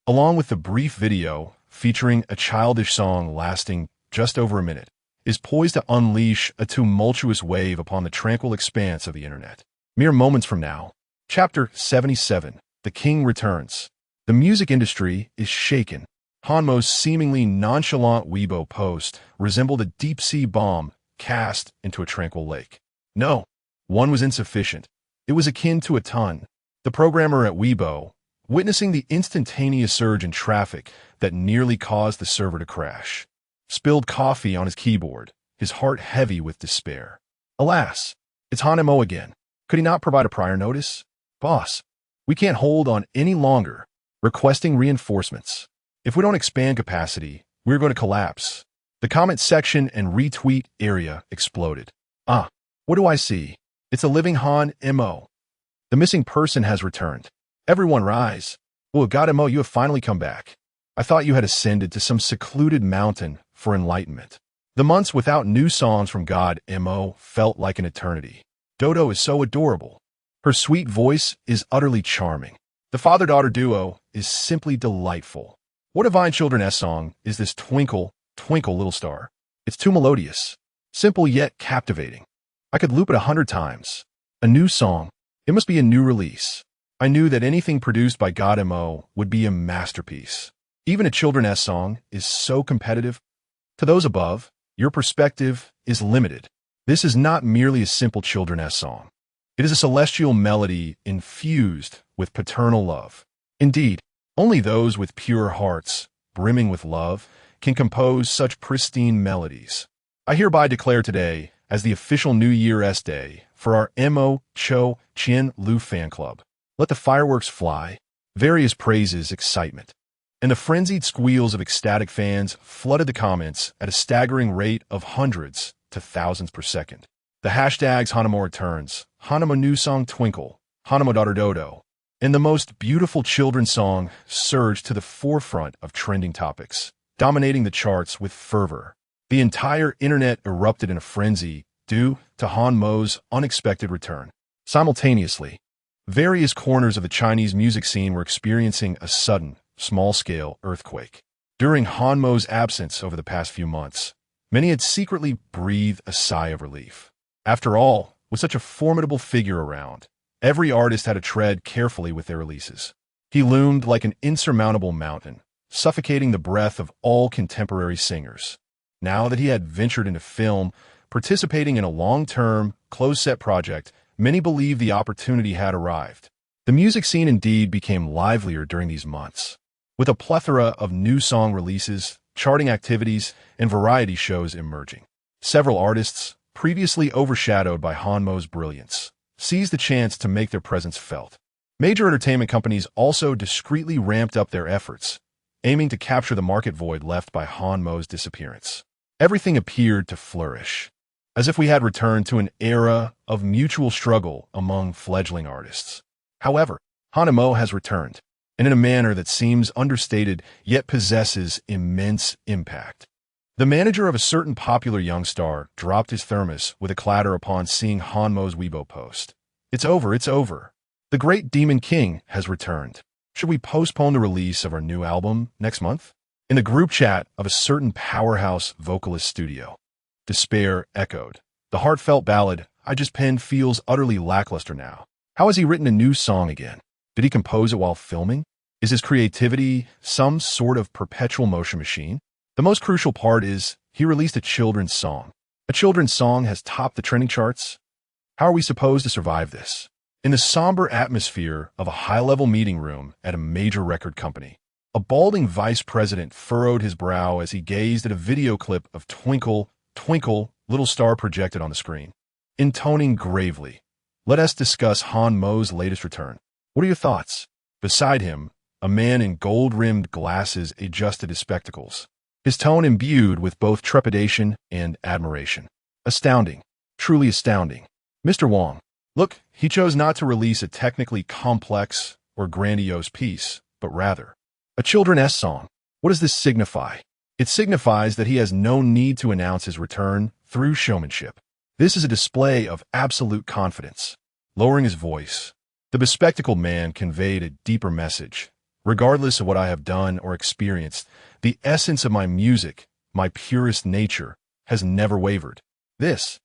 S1: along with the brief video featuring a childish song lasting just over a minute, is poised to unleash a tumultuous wave upon the tranquil expanse of the internet. Mere moments from now, Chapter 77, The King Returns. The music industry is shaken. Hanmo's seemingly nonchalant Weibo post resembled a deep-sea bomb cast into a tranquil lake. No, one was insufficient. It was akin to a ton. The programmer at Weibo, witnessing the instantaneous surge in traffic that nearly caused the server to crash, spilled coffee on his keyboard, his heart heavy with despair. Alas, it's Hanamo again. Could he not provide a prior notice? Boss, we can't hold on any longer, requesting reinforcements. If we don't expand capacity, we're going to collapse. The comment section and retweet area exploded. Ah, what do I see? It's a living Han-mo. The missing person has returned. Everyone rise. Oh, God-mo, you have finally come back. I thought you had ascended to some secluded mountain for enlightenment. The months without new songs from God-mo felt like an eternity. Dodo is so adorable. Her sweet voice is utterly charming. The father-daughter duo is simply delightful. What a Vine Children song is this Twinkle, Twinkle Little Star. It's too melodious, simple yet captivating. I could loop it 100 times. A new song. It must be a new release. I knew that anything produced by God-mo would be a masterpiece. Even a Children song is so competitive. To those above, your perspective is limited. This is not merely a simple Children song. It is a celestial melody infused with paternal love. Indeed, only those with pure hearts, brimming with love, can compose such pristine melodies. I hereby declare today as the official New Year's Day for our Mo Cho Chien Lu fan club. Let the fireworks fly, various praises, excitement, and the frenzied squeals of ecstatic fans flooded the comments at a staggering rate of hundreds to thousands per second. The hashtags Hanamo returns, Hanamo new song Twinkle, Hanamo daughter Dodo, and the most beautiful children's song surged to the forefront of trending topics, dominating the charts with fervor. The entire internet erupted in a frenzy due to Hanmo's unexpected return. Simultaneously, various corners of the Chinese music scene were experiencing a sudden, small-scale earthquake. During Hanmo's absence over the past few months, many had secretly breathed a sigh of relief. After all, with such a formidable figure around, every artist had to tread carefully with their releases. He loomed like an insurmountable mountain, suffocating the breath of all contemporary singers. Now that he had ventured into film, participating in a long-term, closed-set project, many believed the opportunity had arrived. The music scene indeed became livelier during these months, with a plethora of new song releases, charting activities, and variety shows emerging. Several artists, previously overshadowed by Hanmo's brilliance, seized the chance to make their presence felt. Major entertainment companies also discreetly ramped up their efforts, aiming to capture the market void left by Hanmo's disappearance. Everything appeared to flourish, as if we had returned to an era of mutual struggle among fledgling artists. However, Hanamo has returned, and in a manner that seems understated yet possesses immense impact. The manager of a certain popular young star dropped his thermos with a clatter upon seeing Hanmo's Weibo post. It's over, it's over. The great Demon King has returned. Should we postpone the release of our new album next month? In the group chat of a certain powerhouse vocalist studio, despair echoed. The heartfelt ballad I just penned feels utterly lackluster now. How has he written a new song again? Did he compose it while filming? Is his creativity some sort of perpetual motion machine? The most crucial part is he released a children's song. A children's song has topped the trending charts? How are we supposed to survive this? In the somber atmosphere of a high-level meeting room at a major record company, a balding vice president furrowed his brow as he gazed at a video clip of Twinkle, Twinkle, Little Star projected on the screen. Intoning gravely, "Let us discuss Han Mo's latest return. What are your thoughts?" Beside him, a man in gold-rimmed glasses adjusted his spectacles, his tone imbued with both trepidation and admiration. "Astounding. Truly astounding. Mr. Wong." Look, he chose not to release a technically complex or grandiose piece, but rather a children's song. What does this signify? It signifies that he has no need to announce his return through showmanship. This is a display of absolute confidence. Lowering his voice, the bespectacled man conveyed a deeper message. "Regardless of what I have done or experienced, the essence of my music, my purest nature, has never wavered. This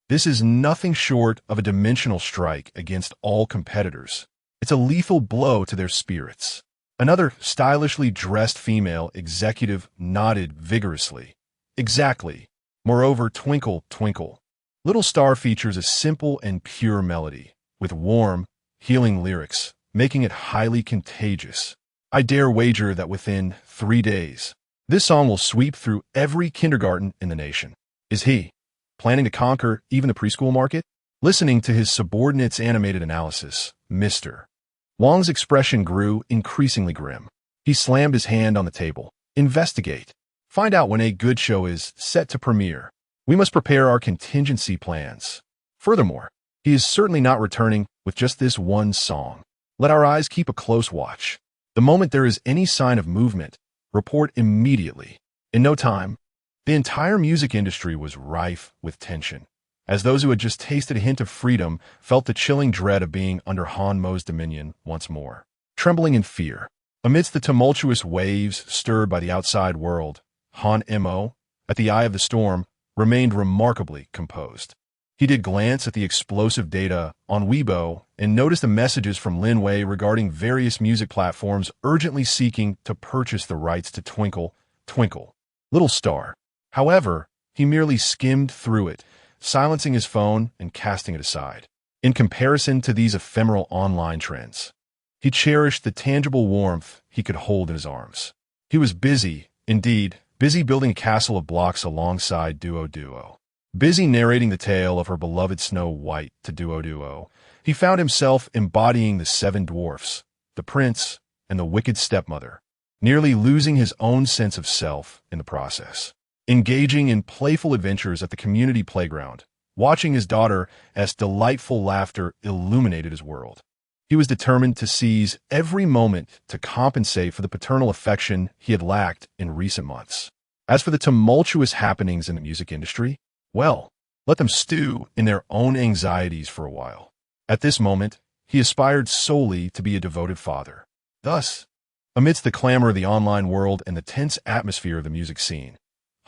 S1: is nothing short of a dimensional strike against all competitors. It's a lethal blow to their spirits." Another stylishly dressed female executive nodded vigorously. "Exactly. Moreover, Twinkle, Twinkle, Little Star features a simple and pure melody, with warm, healing lyrics, making it highly contagious. I dare wager that within 3 days, this song will sweep through every kindergarten in the nation." Is he planning to conquer even the preschool market? Listening to his subordinate's animated analysis, Mr. Wong's expression grew increasingly grim. He slammed his hand on the table. "Investigate. Find out when a good show is set to premiere. We must prepare our contingency plans. Furthermore, he is certainly not returning with just this one song. Let our eyes keep a close watch. The moment there is any sign of movement, report immediately." In no time, the entire music industry was rife with tension, as those who had just tasted a hint of freedom felt the chilling dread of being under Han Mo's dominion once more. Trembling in fear, amidst the tumultuous waves stirred by the outside world, Han Mo, at the eye of the storm, remained remarkably composed. He did glance at the explosive data on Weibo and noticed the messages from Lin Wei regarding various music platforms urgently seeking to purchase the rights to Twinkle, Twinkle, Little Star. However, he merely skimmed through it, silencing his phone and casting it aside. In comparison to these ephemeral online trends, he cherished the tangible warmth he could hold in his arms. He was busy, indeed, busy building a castle of blocks alongside Duo. Busy narrating the tale of her beloved Snow White to Duo. He found himself embodying the 7 dwarfs, the prince, and the wicked stepmother, nearly losing his own sense of self in the process. Engaging in playful adventures at the community playground, watching his daughter as delightful laughter illuminated his world. He was determined to seize every moment to compensate for the paternal affection he had lacked in recent months. As for the tumultuous happenings in the music industry, well, let them stew in their own anxieties for a while. At this moment, he aspired solely to be a devoted father. Thus, amidst the clamor of the online world and the tense atmosphere of the music scene,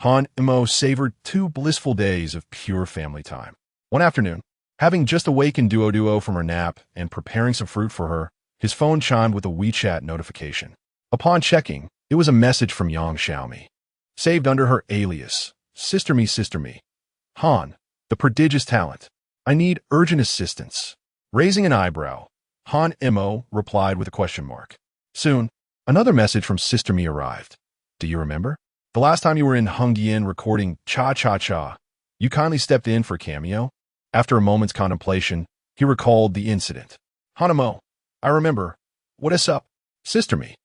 S1: Han Mo savored 2 blissful days of pure family time. One afternoon, having just awakened Duo from her nap and preparing some fruit for her, his phone chimed with a WeChat notification. Upon checking, it was a message from Yang Xiaomi, saved under her alias, Sister Me. "Han, the prodigious talent. I need urgent assistance." Raising an eyebrow, Han Mo replied with a question mark. Soon, another message from Sister Me arrived. "Do you remember? The last time you were in Hungyan recording Cha Cha Cha, you kindly stepped in for a cameo?" After a moment's contemplation, he recalled the incident. "Han Mo, I remember. What is up?" "Sister Me,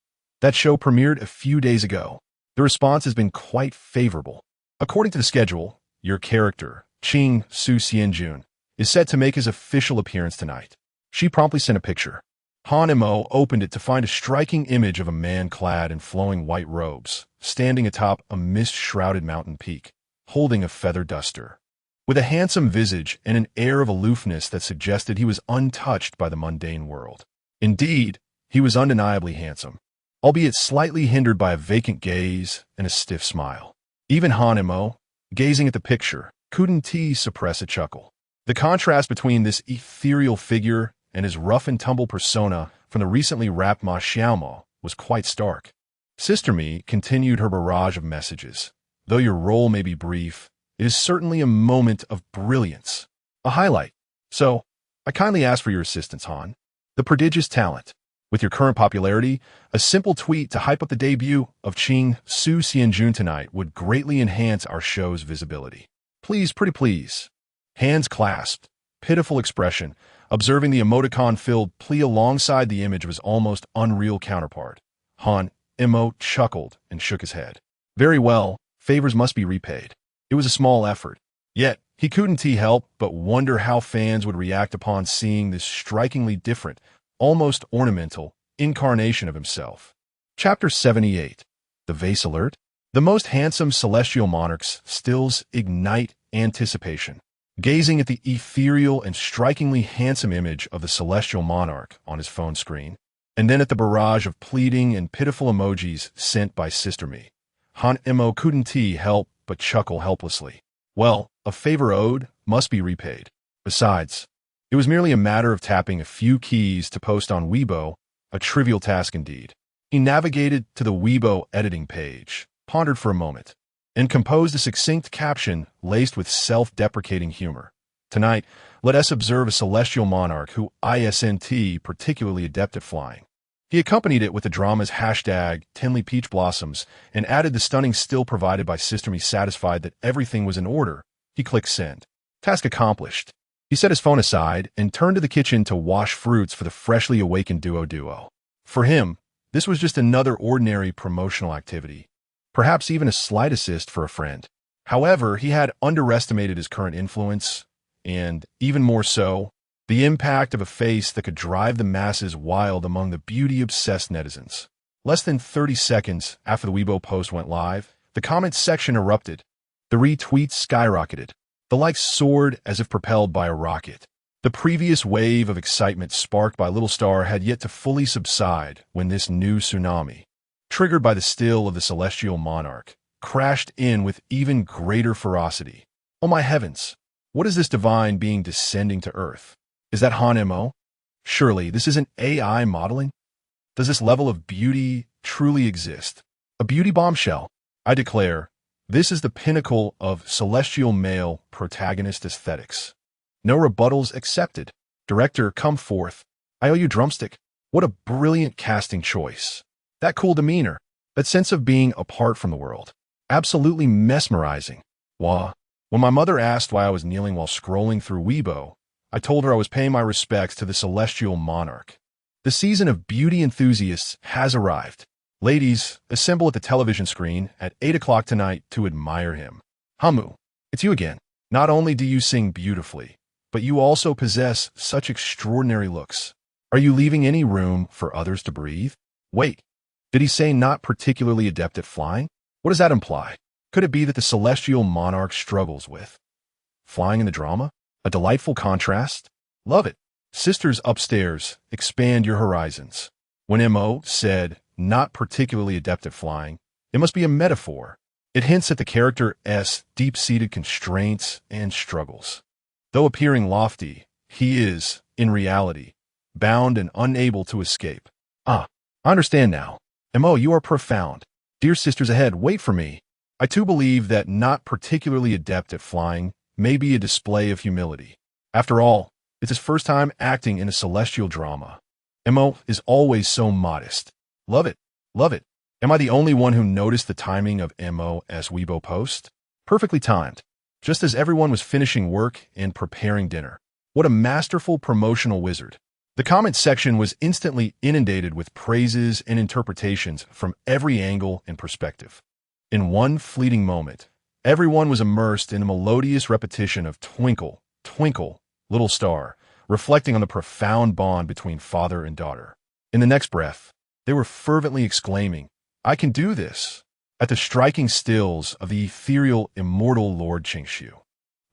S1: that show premiered a few days ago. The response has been quite favorable. According to the schedule, your character, Ching Su Xianjun, is set to make his official appearance tonight." She promptly sent a picture. Han Mo opened it to find a striking image of a man clad in flowing white robes, standing atop a mist-shrouded mountain peak, holding a feather duster. With a handsome visage and an air of aloofness that suggested he was untouched by the mundane world. Indeed, he was undeniably handsome, albeit slightly hindered by a vacant gaze and a stiff smile. Even Han Mo, gazing at the picture, couldn't suppress a chuckle. The contrast between this ethereal figure and his rough-and-tumble persona from the recently wrapped Ma Xiaomo was quite stark. Sister Me continued her barrage of messages, Though your role may be brief, it is certainly a moment of brilliance, a highlight. So, I kindly ask for your assistance, Han. The prodigious talent. With your current popularity, a simple tweet to hype up the debut of Ching Su Xianjun tonight would greatly enhance our show's visibility. Please, pretty please. Hands clasped, pitiful expression, observing the emoticon-filled plea alongside the image of his almost unreal counterpart. Han Emo chuckled and shook his head. Very well, favors must be repaid. It was a small effort. Yet, he couldn't help but wonder how fans would react upon seeing this strikingly different, almost ornamental, incarnation of himself. Chapter 78. The Vase Alert. The most handsome celestial monarchs stills ignite anticipation. Gazing at the ethereal and strikingly handsome image of the celestial monarch on his phone screen, and then at the barrage of pleading and pitiful emojis sent by Sister Me, Han Emo couldn't help but chuckle helplessly. Well, a favor owed must be repaid. Besides, it was merely a matter of tapping a few keys to post on Weibo, a trivial task indeed. He navigated to the Weibo editing page, pondered for a moment, and composed a succinct caption laced with self-deprecating humor. Tonight, let us observe a celestial monarch who isn't particularly adept at flying. He accompanied it with the drama's hashtag Tinley Peach Blossoms and added the stunning still provided by Sister Me. Satisfied that everything was in order, he clicked send. Task accomplished. He set his phone aside and turned to the kitchen to wash fruits for the freshly awakened duo. For him, this was just another ordinary promotional activity, perhaps even a slight assist for a friend. However, he had underestimated his current influence, and, even more so, the impact of a face that could drive the masses wild among the beauty-obsessed netizens. Less than 30 seconds after the Weibo post went live, the comments section erupted. The retweets skyrocketed. The likes soared as if propelled by a rocket. The previous wave of excitement sparked by Little Star had yet to fully subside when this new tsunami, triggered by the still of the celestial monarch, crashed in with even greater ferocity. Oh my heavens! What is this divine being descending to Earth? Is that Han Mo? Surely this isn't AI modeling? Does this level of beauty truly exist? A beauty bombshell? I declare, this is the pinnacle of celestial male protagonist aesthetics. No rebuttals accepted. Director, come forth. I owe you drumstick. What a brilliant casting choice. That cool demeanor, that sense of being apart from the world. Absolutely mesmerizing. Wah. When my mother asked why I was kneeling while scrolling through Weibo, I told her I was paying my respects to the celestial monarch. The season of beauty enthusiasts has arrived. Ladies, assemble at the television screen at 8 o'clock tonight to admire him. Hamu, it's you again. Not only do you sing beautifully, but you also possess such extraordinary looks. Are you leaving any room for others to breathe? Wait, did he say not particularly adept at flying? What does that imply? Could it be that the celestial monarch struggles with flying in the drama? A delightful contrast? Love it. Sisters upstairs, expand your horizons. When Mo said, not particularly adept at flying, it must be a metaphor. It hints at the character's deep-seated constraints and struggles. Though appearing lofty, he is, in reality, bound and unable to escape. I understand now. Mo, you are profound. Dear sisters ahead, wait for me. I too believe that not particularly adept at flying may be a display of humility. After all, it's his first time acting in a celestial drama. Mo is always so modest. Love it. Love it. Am I the only one who noticed the timing of Mo's Weibo post? Perfectly timed. Just as everyone was finishing work and preparing dinner. What a masterful promotional wizard. The comment section was instantly inundated with praises and interpretations from every angle and perspective. In one fleeting moment, everyone was immersed in a melodious repetition of Twinkle, Twinkle, Little Star, reflecting on the profound bond between father and daughter. In the next breath, they were fervently exclaiming, I can do this, at the striking stills of the ethereal, immortal Lord Qingshu.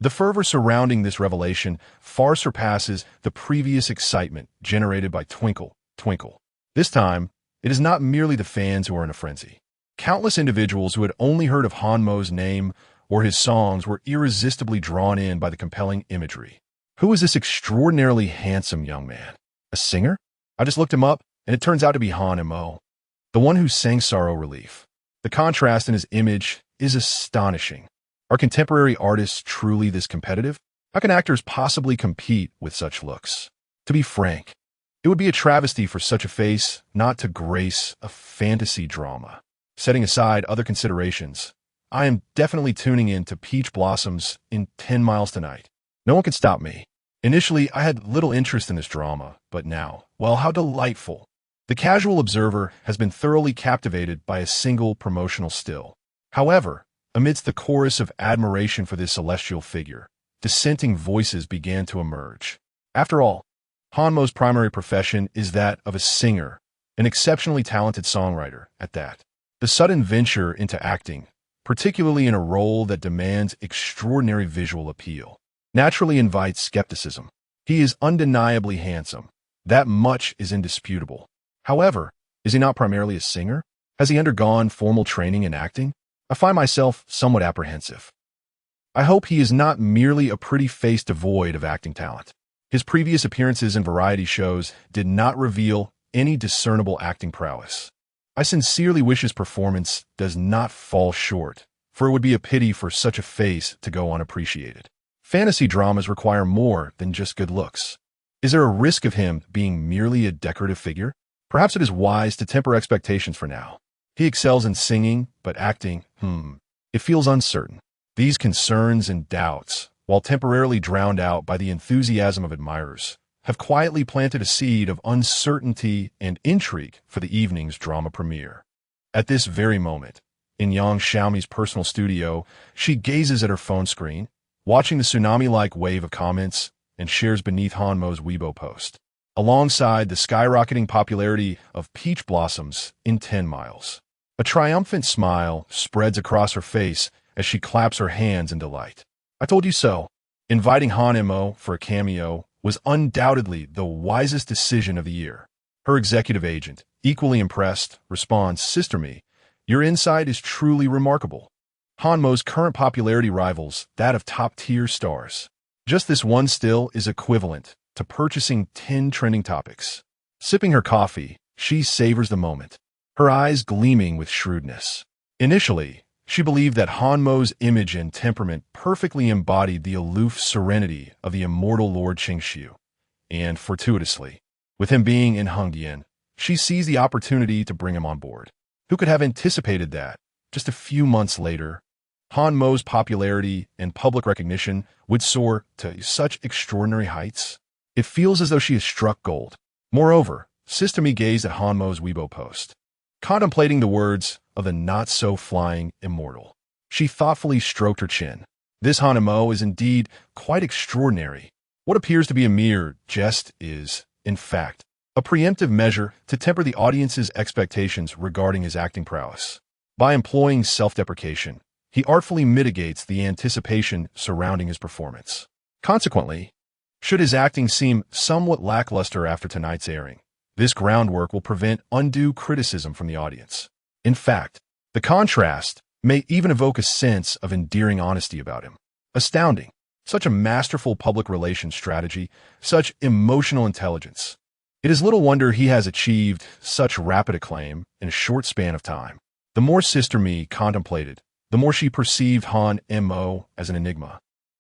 S1: The fervor surrounding this revelation far surpasses the previous excitement generated by Twinkle, Twinkle. This time, it is not merely the fans who are in a frenzy. Countless individuals who had only heard of Han Mo's name or his songs were irresistibly drawn in by the compelling imagery. Who is this extraordinarily handsome young man? A singer? I just looked him up, and it turns out to be Han Mo, the one who sang Sorrow Relief. The contrast in his image is astonishing. Are contemporary artists truly this competitive? How can actors possibly compete with such looks? To be frank, it would be a travesty for such a face not to grace a fantasy drama. Setting aside other considerations, I am definitely tuning in to Peach Blossoms in 10 Miles Tonight. No one can stop me. Initially, I had little interest in this drama, but now, well, how delightful. The casual observer has been thoroughly captivated by a single promotional still. However, amidst the chorus of admiration for this celestial figure, dissenting voices began to emerge. After all, Hanmo's primary profession is that of a singer, an exceptionally talented songwriter at that. The sudden venture into acting, particularly in a role that demands extraordinary visual appeal, naturally invites skepticism. He is undeniably handsome. That much is indisputable. However, is he not primarily a singer? Has he undergone formal training in acting? I find myself somewhat apprehensive. I hope he is not merely a pretty face devoid of acting talent. His previous appearances in variety shows did not reveal any discernible acting prowess. I sincerely wish his performance does not fall short, for it would be a pity for such a face to go unappreciated. Fantasy dramas require more than just good looks. Is there a risk of him being merely a decorative figure? Perhaps it is wise to temper expectations for now. He excels in singing, but acting, it feels uncertain. These concerns and doubts, while temporarily drowned out by the enthusiasm of admirers, have quietly planted a seed of uncertainty and intrigue for the evening's drama premiere. At this very moment, in Yang Xiaomi's personal studio, she gazes at her phone screen, watching the tsunami-like wave of comments, and shares beneath Hanmo's Weibo post, alongside the skyrocketing popularity of Peach Blossoms in 10 Miles. A triumphant smile spreads across her face as she claps her hands in delight. I told you so. Inviting Hanmo for a cameo was undoubtedly the wisest decision of the year. Her executive agent, equally impressed, responds, "Sister Me, your insight is truly remarkable. Hanmo's current popularity rivals that of top-tier stars. Just this one still is equivalent to purchasing 10 trending topics." Sipping her coffee, she savors the moment, her eyes gleaming with shrewdness. Initially, she believed that Hanmo's image and temperament perfectly embodied the aloof serenity of the immortal Lord Qingxiu. And fortuitously, with him being in Hengdian, she sees the opportunity to bring him on board. Who could have anticipated that, just a few months later, Hanmo's popularity and public recognition would soar to such extraordinary heights? It feels as though she has struck gold. Moreover, Sister Me gazed at Hanmo's Weibo post, contemplating the words of the not-so-flying immortal. She thoughtfully stroked her chin. This Hanmo is indeed quite extraordinary. What appears to be a mere jest is, in fact, a preemptive measure to temper the audience's expectations regarding his acting prowess. By employing self-deprecation, he artfully mitigates the anticipation surrounding his performance. Consequently, should his acting seem somewhat lackluster after tonight's airing, this groundwork will prevent undue criticism from the audience. In fact, the contrast may even evoke a sense of endearing honesty about him. Astounding. Such a masterful public relations strategy, such emotional intelligence. It is little wonder he has achieved such rapid acclaim in a short span of time. The more Sister Me contemplated, the more she perceived Hanmo as an enigma,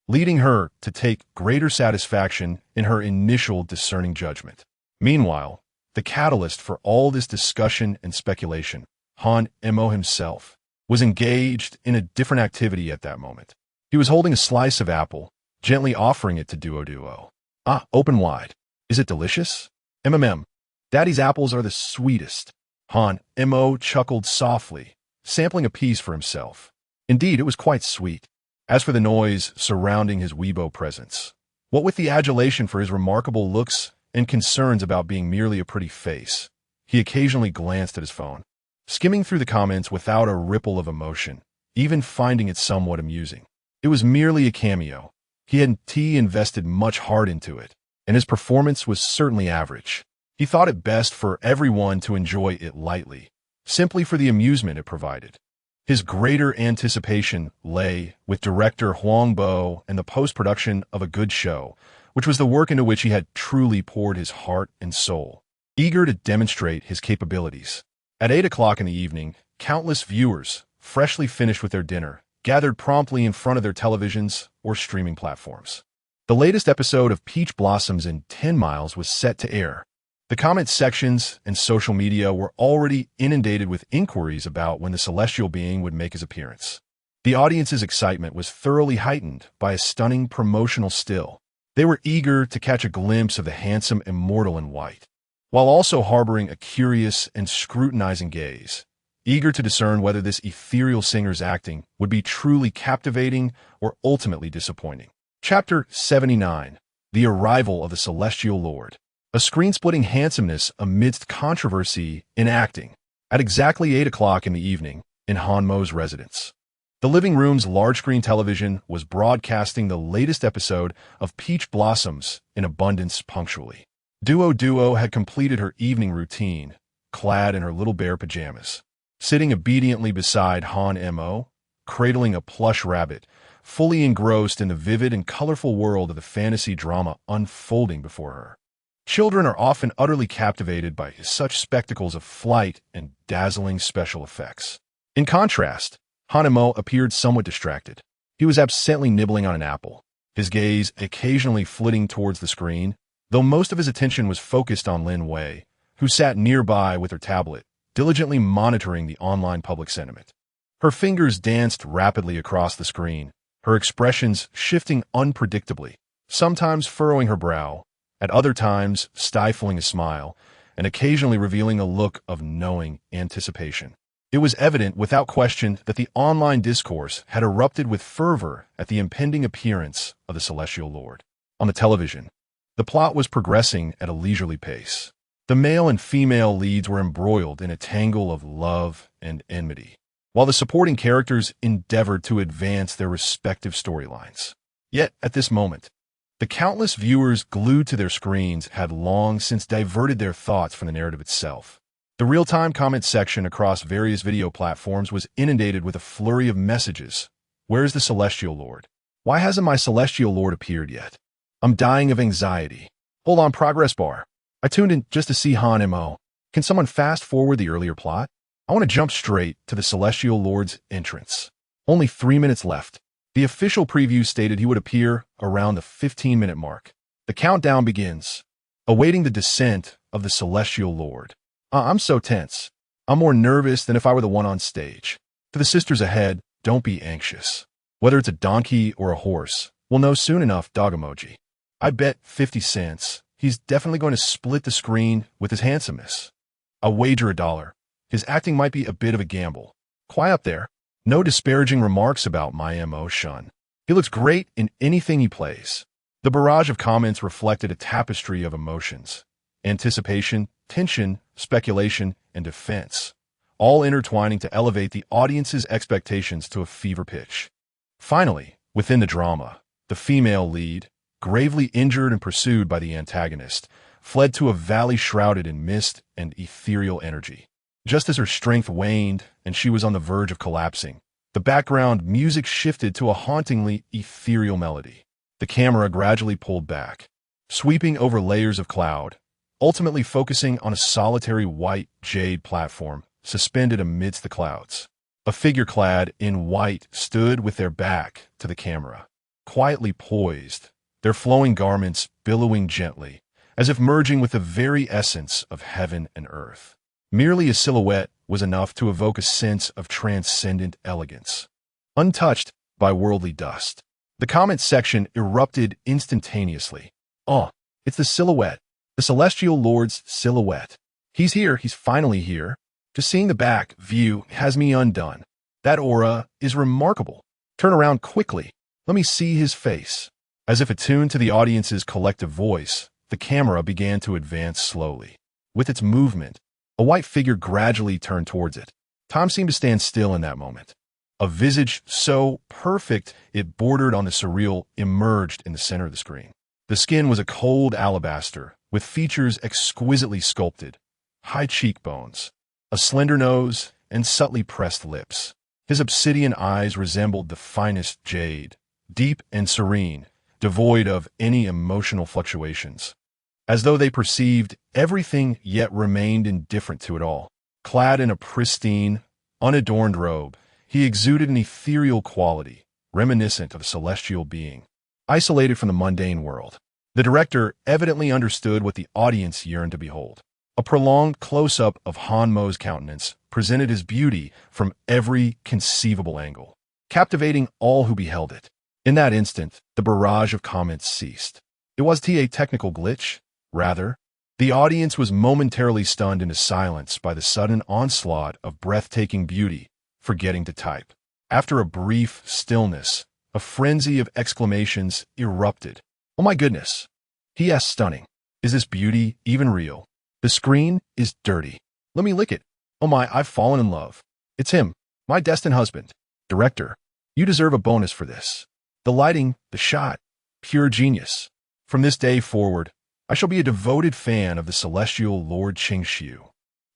S1: leading her to take greater satisfaction in her initial discerning judgment. Meanwhile, the catalyst for all this discussion and speculation, Hanmo himself, was engaged in a different activity at that moment. He was holding a slice of apple, gently offering it to Duo. "Ah, open wide. Is it delicious?" Daddy's apples are the sweetest." Hanmo chuckled softly, sampling a piece for himself. Indeed, it was quite sweet. As for the noise surrounding his Weibo presence, what with the adulation for his remarkable looks and concerns about being merely a pretty face, he occasionally glanced at his phone, skimming through the comments without a ripple of emotion, even finding it somewhat amusing. It was merely a cameo. He hadn't invested much heart into it, and his performance was certainly average. He thought it best for everyone to enjoy it lightly, simply for the amusement it provided. His greater anticipation lay with director Huang Bo and the post-production of a good show, which was the work into which he had truly poured his heart and soul, eager to demonstrate his capabilities. At 8 o'clock in the evening, countless viewers freshly finished with their dinner, gathered promptly in front of their televisions or streaming platforms. The latest episode of Peach Blossoms in 10 Miles was set to air. The comment sections and social media were already inundated with inquiries about when the celestial being would make his appearance. The audience's excitement was thoroughly heightened by a stunning promotional still. They were eager to catch a glimpse of the handsome immortal in white, while also harboring a curious and scrutinizing gaze, eager to discern whether this ethereal singer's acting would be truly captivating or ultimately disappointing. Chapter 79. The Arrival of the Celestial Lord. A screen-splitting handsomeness amidst controversy in acting. At exactly 8 o'clock in the evening, in Han Mo's residence, the living room's large-screen television was broadcasting the latest episode of Peach Blossoms in abundance punctually. Duo had completed her evening routine, clad in her little bear pajamas. Sitting obediently beside Han Mo, cradling a plush rabbit, fully engrossed in the vivid and colorful world of the fantasy drama unfolding before her. Children are often utterly captivated by such spectacles of flight and dazzling special effects. In contrast, Han Mo appeared somewhat distracted. He was absently nibbling on an apple, his gaze occasionally flitting towards the screen, though most of his attention was focused on Lin Wei, who sat nearby with her tablet, diligently monitoring the online public sentiment. Her fingers danced rapidly across the screen, her expressions shifting unpredictably, sometimes furrowing her brow, at other times stifling a smile, and occasionally revealing a look of knowing anticipation. It was evident without question that the online discourse had erupted with fervor at the impending appearance of the Celestial Lord. On the television, the plot was progressing at a leisurely pace. The male and female leads were embroiled in a tangle of love and enmity, while the supporting characters endeavored to advance their respective storylines. Yet, at this moment, the countless viewers glued to their screens had long since diverted their thoughts from the narrative itself. The real-time comment section across various video platforms was inundated with a flurry of messages. Where's the Celestial Lord? Why hasn't my Celestial Lord appeared yet? I'm dying of anxiety. Hold on, progress bar. I tuned in just to see Han Mo. Can someone fast-forward the earlier plot? I want to jump straight to the Celestial Lord's entrance. Only 3 minutes left. The official preview stated he would appear around the 15-minute mark. The countdown begins, awaiting the descent of the Celestial Lord. I'm so tense. I'm more nervous than if I were the one on stage. To the sisters ahead, don't be anxious. Whether it's a donkey or a horse, we'll know soon enough, dog emoji. I bet 50 cents. He's definitely going to split the screen with his handsomeness. I'll wager $1. His acting might be a bit of a gamble. Quiet up there. No disparaging remarks about my M.O. Shun. He looks great in anything he plays. The barrage of comments reflected a tapestry of emotions. Anticipation, tension, speculation, and defense, all intertwining to elevate the audience's expectations to a fever pitch. Finally, within the drama, the female lead, gravely injured and pursued by the antagonist, fled to a valley shrouded in mist and ethereal energy. Just as her strength waned and she was on the verge of collapsing, the background music shifted to a hauntingly ethereal melody. The camera gradually pulled back, sweeping over layers of cloud, ultimately focusing on a solitary white jade platform suspended amidst the clouds. A figure clad in white stood with their back to the camera, quietly poised, their flowing garments billowing gently, as if merging with the very essence of heaven and earth. Merely a silhouette was enough to evoke a sense of transcendent elegance, untouched by worldly dust. The comment section erupted instantaneously. Oh, it's the silhouette. The Celestial Lord's silhouette. He's here. He's finally here. Just seeing the back view has me undone. That aura is remarkable. Turn around quickly. Let me see his face. As if attuned to the audience's collective voice, the camera began to advance slowly. With its movement, a white figure gradually turned towards it. Time seemed to stand still in that moment. A visage so perfect it bordered on the surreal emerged in the center of the screen. The skin was a cold alabaster, with features exquisitely sculpted, high cheekbones, a slender nose, and subtly pressed lips. His obsidian eyes resembled the finest jade, deep and serene, devoid of any emotional fluctuations, as though they perceived everything yet remained indifferent to it all. Clad in a pristine, unadorned robe, He exuded an ethereal quality, reminiscent of a celestial being, isolated from the mundane world. The director evidently understood what the audience yearned to behold. A prolonged close-up of Han Mo's countenance presented his beauty from every conceivable angle, captivating all who beheld it. In that instant, the barrage of comments ceased. It wasn't a technical glitch. Rather, the audience was momentarily stunned into silence by the sudden onslaught of breathtaking beauty, forgetting to type. After a brief stillness, a frenzy of exclamations erupted. "Oh my goodness! P.S. Stunning. Is this beauty even real? The screen is dirty. Let me lick it. Oh my, I've fallen in love. It's him, my destined husband. Director, you deserve a bonus for this. The lighting, the shot, pure genius. From this day forward, I shall be a devoted fan of the celestial Lord Qingshu.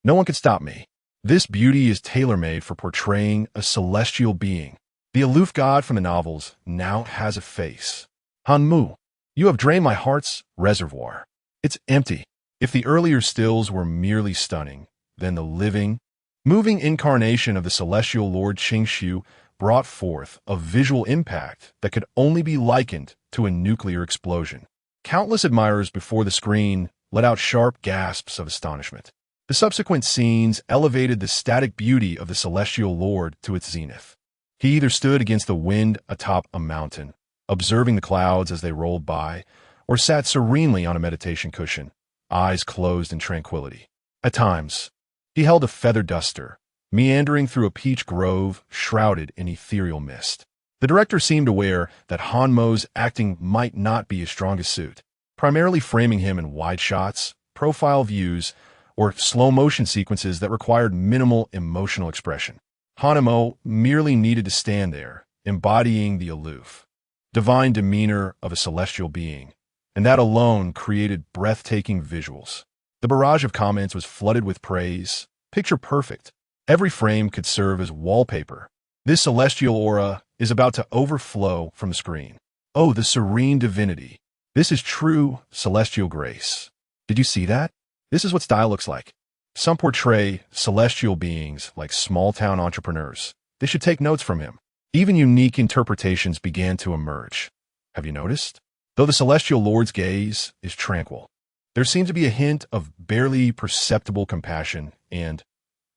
S1: No one can stop me. This beauty is tailor-made for portraying a celestial being. The aloof god from the novels now has a face. Han Mu, you have drained my heart's reservoir. It's empty." If the earlier stills were merely stunning, then the living, moving incarnation of the celestial Lord Qingshu brought forth a visual impact that could only be likened to a nuclear explosion. Countless admirers before the screen let out sharp gasps of astonishment. The subsequent scenes elevated the static beauty of the celestial lord to its zenith. He either stood against the wind atop a mountain, observing the clouds as they rolled by, or sat serenely on a meditation cushion, eyes closed in tranquility. At times, he held a feather duster, meandering through a peach grove shrouded in ethereal mist. The director seemed aware that Han Mo's acting might not be his strongest suit, primarily framing him in wide shots, profile views, or slow-motion sequences that required minimal emotional expression. Han Mo merely needed to stand there, embodying the aloof, divine demeanor of a celestial being, and that alone created breathtaking visuals. The barrage of comments was flooded with praise, picture perfect. Every frame could serve as wallpaper. This celestial aura is about to overflow from the screen. Oh, the serene divinity. This is true celestial grace. Did you see that? This is what style looks like. Some portray celestial beings like small-town entrepreneurs. They should take notes from him. Even unique interpretations began to emerge. Have you noticed? Though the celestial lord's gaze is tranquil, there seems to be a hint of barely perceptible compassion and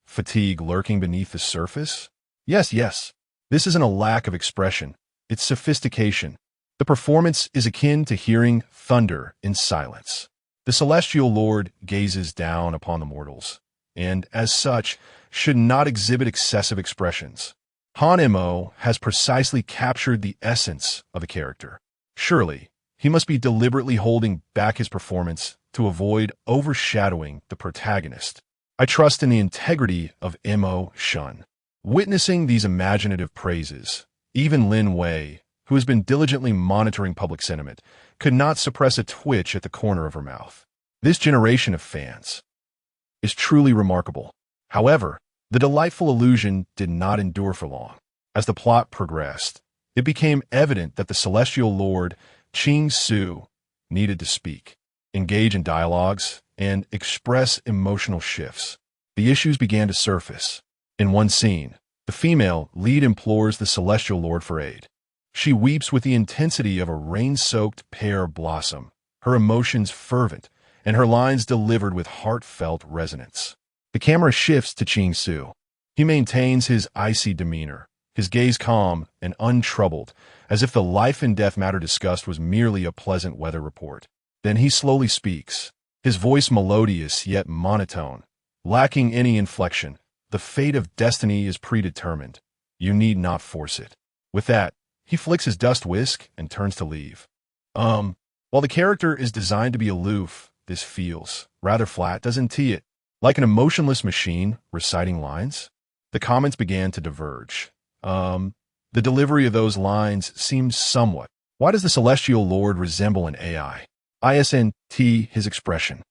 S1: fatigue lurking beneath the surface. Yes, this isn't a lack of expression. It's sophistication. The performance is akin to hearing thunder in silence. The celestial lord gazes down upon the mortals, and as such, should not exhibit excessive expressions. Han Mo has precisely captured the essence of the character. Surely, he must be deliberately holding back his performance to avoid overshadowing the protagonist. I trust in the integrity of Mo Shun. Witnessing these imaginative praises, even Lin Wei, who has been diligently monitoring public sentiment, could not suppress a twitch at the corner of her mouth. This generation of fans is truly remarkable. However, the delightful illusion did not endure for long. As the plot progressed, it became evident that the celestial lord Qingshu needed to speak, engage in dialogues, and express emotional shifts. The issues began to surface. In one scene, the female lead implores the celestial lord for aid. She weeps with the intensity of a rain-soaked pear blossom, her emotions fervent, and her lines delivered with heartfelt resonance. The camera shifts to Qingshu. He maintains his icy demeanor, his gaze calm and untroubled, as if the life and death matter discussed was merely a pleasant weather report. Then he slowly speaks, his voice melodious yet monotone, lacking any inflection. The fate of destiny is predetermined. You need not force it. With that, he flicks his dust whisk and turns to leave. While the character is designed to be aloof, this feels rather flat, doesn't it? Like an emotionless machine reciting lines? The comments began to diverge. The delivery of those lines seems somewhat. Why does the celestial lord resemble an AI? ISNT his expression.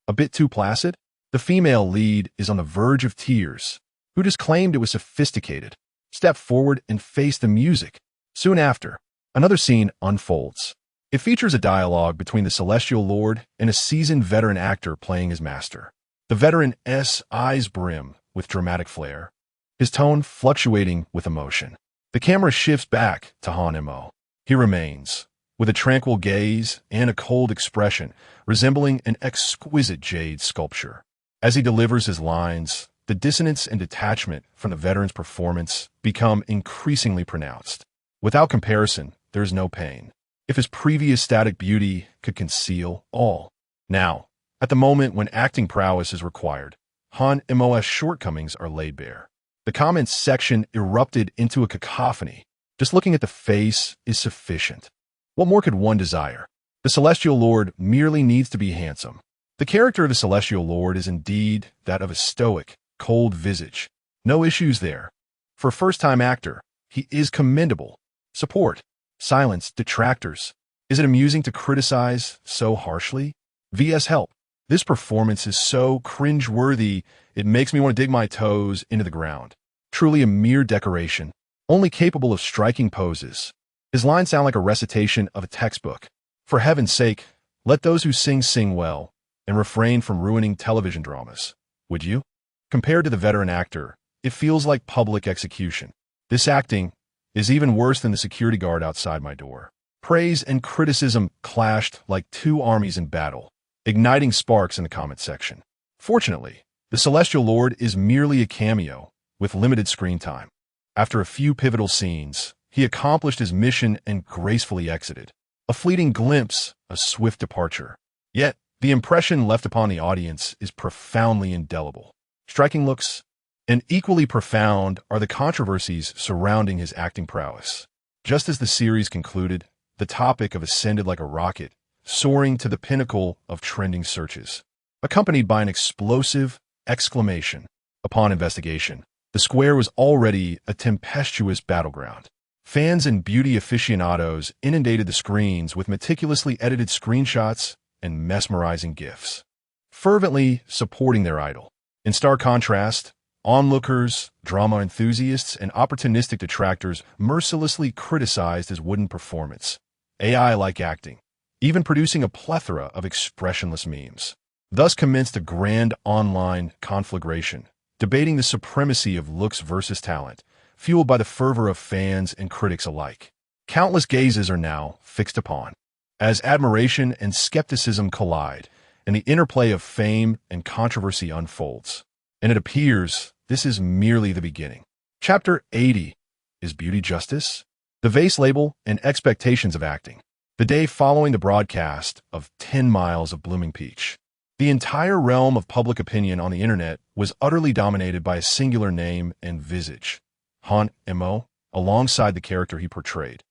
S1: A bit too placid? The female lead is on the verge of tears. Who just claimed it was sophisticated? Step forward and face the music. Soon after, another scene unfolds. It features a dialogue between the celestial lord and a seasoned veteran actor playing his master. The veteran's eyes brim with dramatic flair, his tone fluctuating with emotion. The camera shifts back to Han Mo. He remains, with a tranquil gaze and a cold expression resembling an exquisite jade sculpture. As he delivers his lines, the dissonance and detachment from the veteran's performance become increasingly pronounced. Without comparison, there is no pain. If his previous static beauty could conceal all. Now, at the moment when acting prowess is required, Han Mo's shortcomings are laid bare. The comments section erupted into a cacophony. Just looking at the face is sufficient. What more could one desire? The Celestial Lord merely needs to be handsome. The character of the Celestial Lord is indeed that of a stoic, cold visage. No issues there. For a first-time actor, he is commendable. Support. Silence. Detractors. Is it amusing to criticize so harshly? VS Help. This performance is so cringe-worthy, it makes me want to dig my toes into the ground. Truly a mere decoration, only capable of striking poses. His lines sound like a recitation of a textbook. For heaven's sake, let those who sing well, and refrain from ruining television dramas. Would you? Compared to the veteran actor, it feels like public execution. This acting is even worse than the security guard outside my door. Praise and criticism clashed like two armies in battle, igniting sparks in the comment section. Fortunately, the Celestial Lord is merely a cameo, with limited screen time. After a few pivotal scenes, he accomplished his mission and gracefully exited. A fleeting glimpse, a swift departure. Yet, the impression left upon the audience is profoundly indelible. Striking looks, and equally profound are the controversies surrounding his acting prowess. Just as the series concluded, the topic of ascended like a rocket, soaring to the pinnacle of trending searches, accompanied by an explosive exclamation. Upon investigation, the square was already a tempestuous battleground. Fans and beauty aficionados inundated the screens with meticulously edited screenshots and mesmerizing GIFs, fervently supporting their idol. In stark contrast, onlookers, drama enthusiasts, and opportunistic detractors mercilessly criticized his wooden performance, AI-like acting, even producing a plethora of expressionless memes. Thus commenced a grand online conflagration, debating the supremacy of looks versus talent, fueled by the fervor of fans and critics alike. Countless gazes are now fixed upon, as admiration and skepticism collide, and the interplay of fame and controversy unfolds. And it appears this is merely the beginning. Chapter 80. Is Beauty Justice? The Vase Label and Expectations of Acting. The day following the broadcast of 10 Miles of Blooming Peach, the entire realm of public opinion on the internet was utterly dominated by a singular name and visage, Han Mo, alongside the character he portrayed.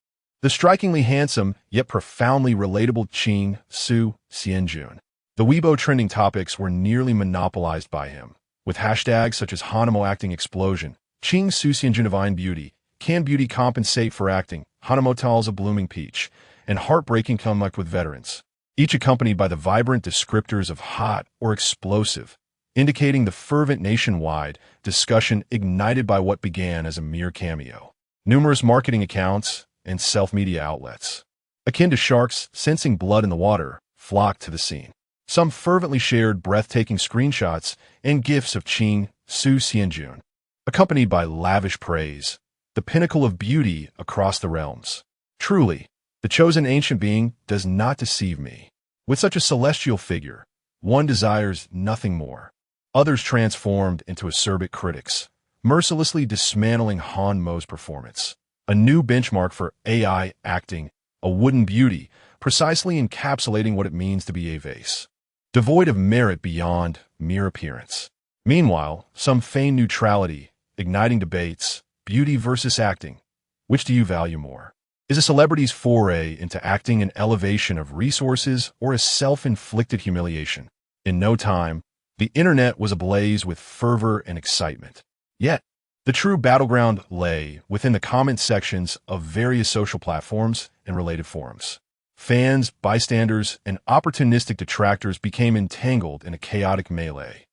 S1: The strikingly handsome, yet profoundly relatable Ching Su Xianjun. The Weibo trending topics were nearly monopolized by him, with hashtags such as Hanamo Acting Explosion, Ching Su Xianjun Divine Beauty, Can Beauty Compensate for Acting, Hanamo Tals of Blooming Peach, and Heartbreaking Comeback with Veterans, each accompanied by the vibrant descriptors of hot or explosive, indicating the fervent nationwide discussion ignited by what began as a mere cameo. Numerous marketing accounts and self-media outlets, akin to sharks sensing blood in the water, flocked to the scene. Some fervently shared breathtaking screenshots and GIFs of Ching Su Xianjun, accompanied by lavish praise, the pinnacle of beauty across the realms. Truly, the chosen ancient being does not deceive me. With such a celestial figure, one desires nothing more. Others transformed into acerbic critics, mercilessly dismantling Han Mo's performance. A new benchmark for AI acting, a wooden beauty, precisely encapsulating what it means to be a vase, devoid of merit beyond mere appearance. Meanwhile, some feigned neutrality, igniting debates, beauty versus acting. Which do you value more? Is a celebrity's foray into acting an elevation of resources or a self-inflicted humiliation? In no time, the internet was ablaze with fervor and excitement. Yet, the true battleground lay within the comment sections of various social platforms and related forums. Fans, bystanders, and opportunistic detractors became entangled in a chaotic melee.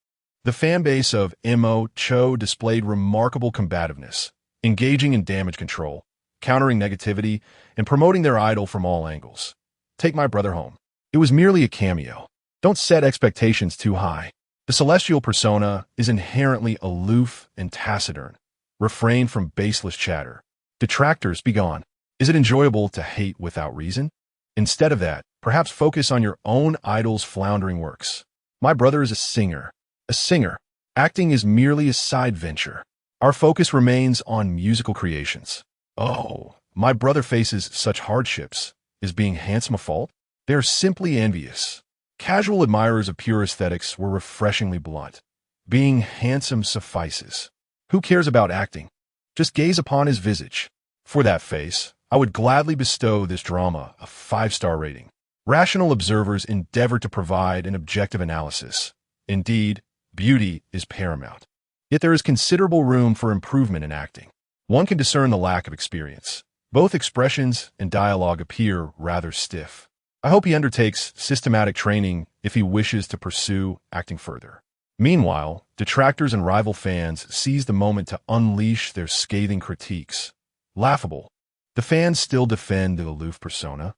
S1: The fanbase of Mo Cho displayed remarkable combativeness, engaging in damage control, countering negativity, and promoting their idol from all angles. Take my brother home. It was merely a cameo. Don't set expectations too high. The celestial persona is inherently aloof and taciturn, Refrain from baseless chatter. Detractors, be gone. Is it enjoyable to hate without reason? Instead of that, perhaps focus on your own idol's floundering works. My brother is a singer. A singer. Acting is merely a side venture. Our focus remains on musical creations. Oh, my brother faces such hardships. Is being handsome a fault? They are simply envious. Casual admirers of pure aesthetics were refreshingly blunt. Being handsome suffices. Who cares about acting? Just gaze upon his visage. For that face, I would gladly bestow this drama a 5-star rating. Rational observers endeavor to provide an objective analysis. Indeed, beauty is paramount. Yet there is considerable room for improvement in acting. One can discern the lack of experience. Both expressions and dialogue appear rather stiff. I hope he undertakes systematic training if he wishes to pursue acting further. Meanwhile, detractors and rival fans seize the moment to unleash their scathing critiques. Laughable. The fans still defend the aloof persona.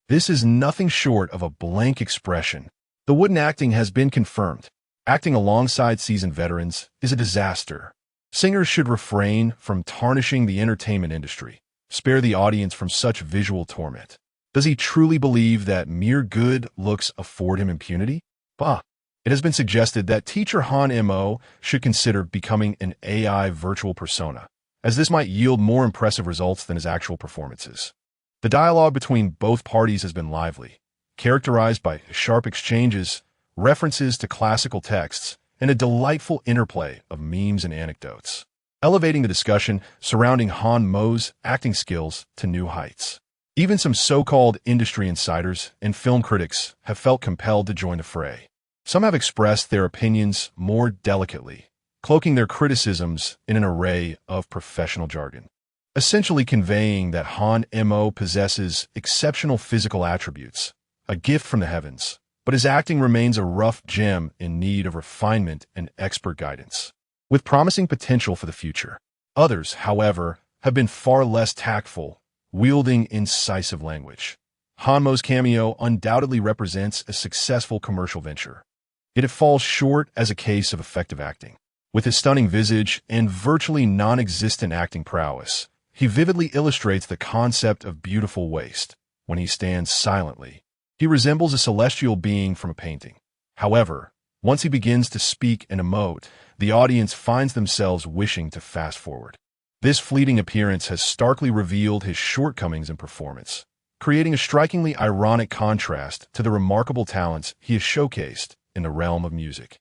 S1: This is nothing short of a blank expression. The wooden acting has been confirmed. Acting alongside seasoned veterans is a disaster. Singers should refrain from tarnishing the entertainment industry. Spare the audience from such visual torment. Does he truly believe that mere good looks afford him impunity? Bah! It has been suggested that teacher Han Mo should consider becoming an AI virtual persona, as this might yield more impressive results than his actual performances. The dialogue between both parties has been lively, characterized by sharp exchanges, references to classical texts, and a delightful interplay of memes and anecdotes, elevating the discussion surrounding Han Mo's acting skills to new heights. Even some so-called industry insiders and film critics have felt compelled to join the fray. Some have expressed their opinions more delicately, cloaking their criticisms in an array of professional jargon, essentially conveying that Han Mo possesses exceptional physical attributes, a gift from the heavens, but his acting remains a rough gem in need of refinement and expert guidance, with promising potential for the future. Others, however, have been far less tactful, wielding incisive language. Han Mo's cameo undoubtedly represents a successful commercial venture, yet it falls short as a case of effective acting. With his stunning visage and virtually non-existent acting prowess, he vividly illustrates the concept of beautiful waste. When he stands silently, he resembles a celestial being from a painting. However, once he begins to speak and emote, the audience finds themselves wishing to fast forward. This fleeting appearance has starkly revealed his shortcomings in performance, creating a strikingly ironic contrast to the remarkable talents he has showcased in the realm of music.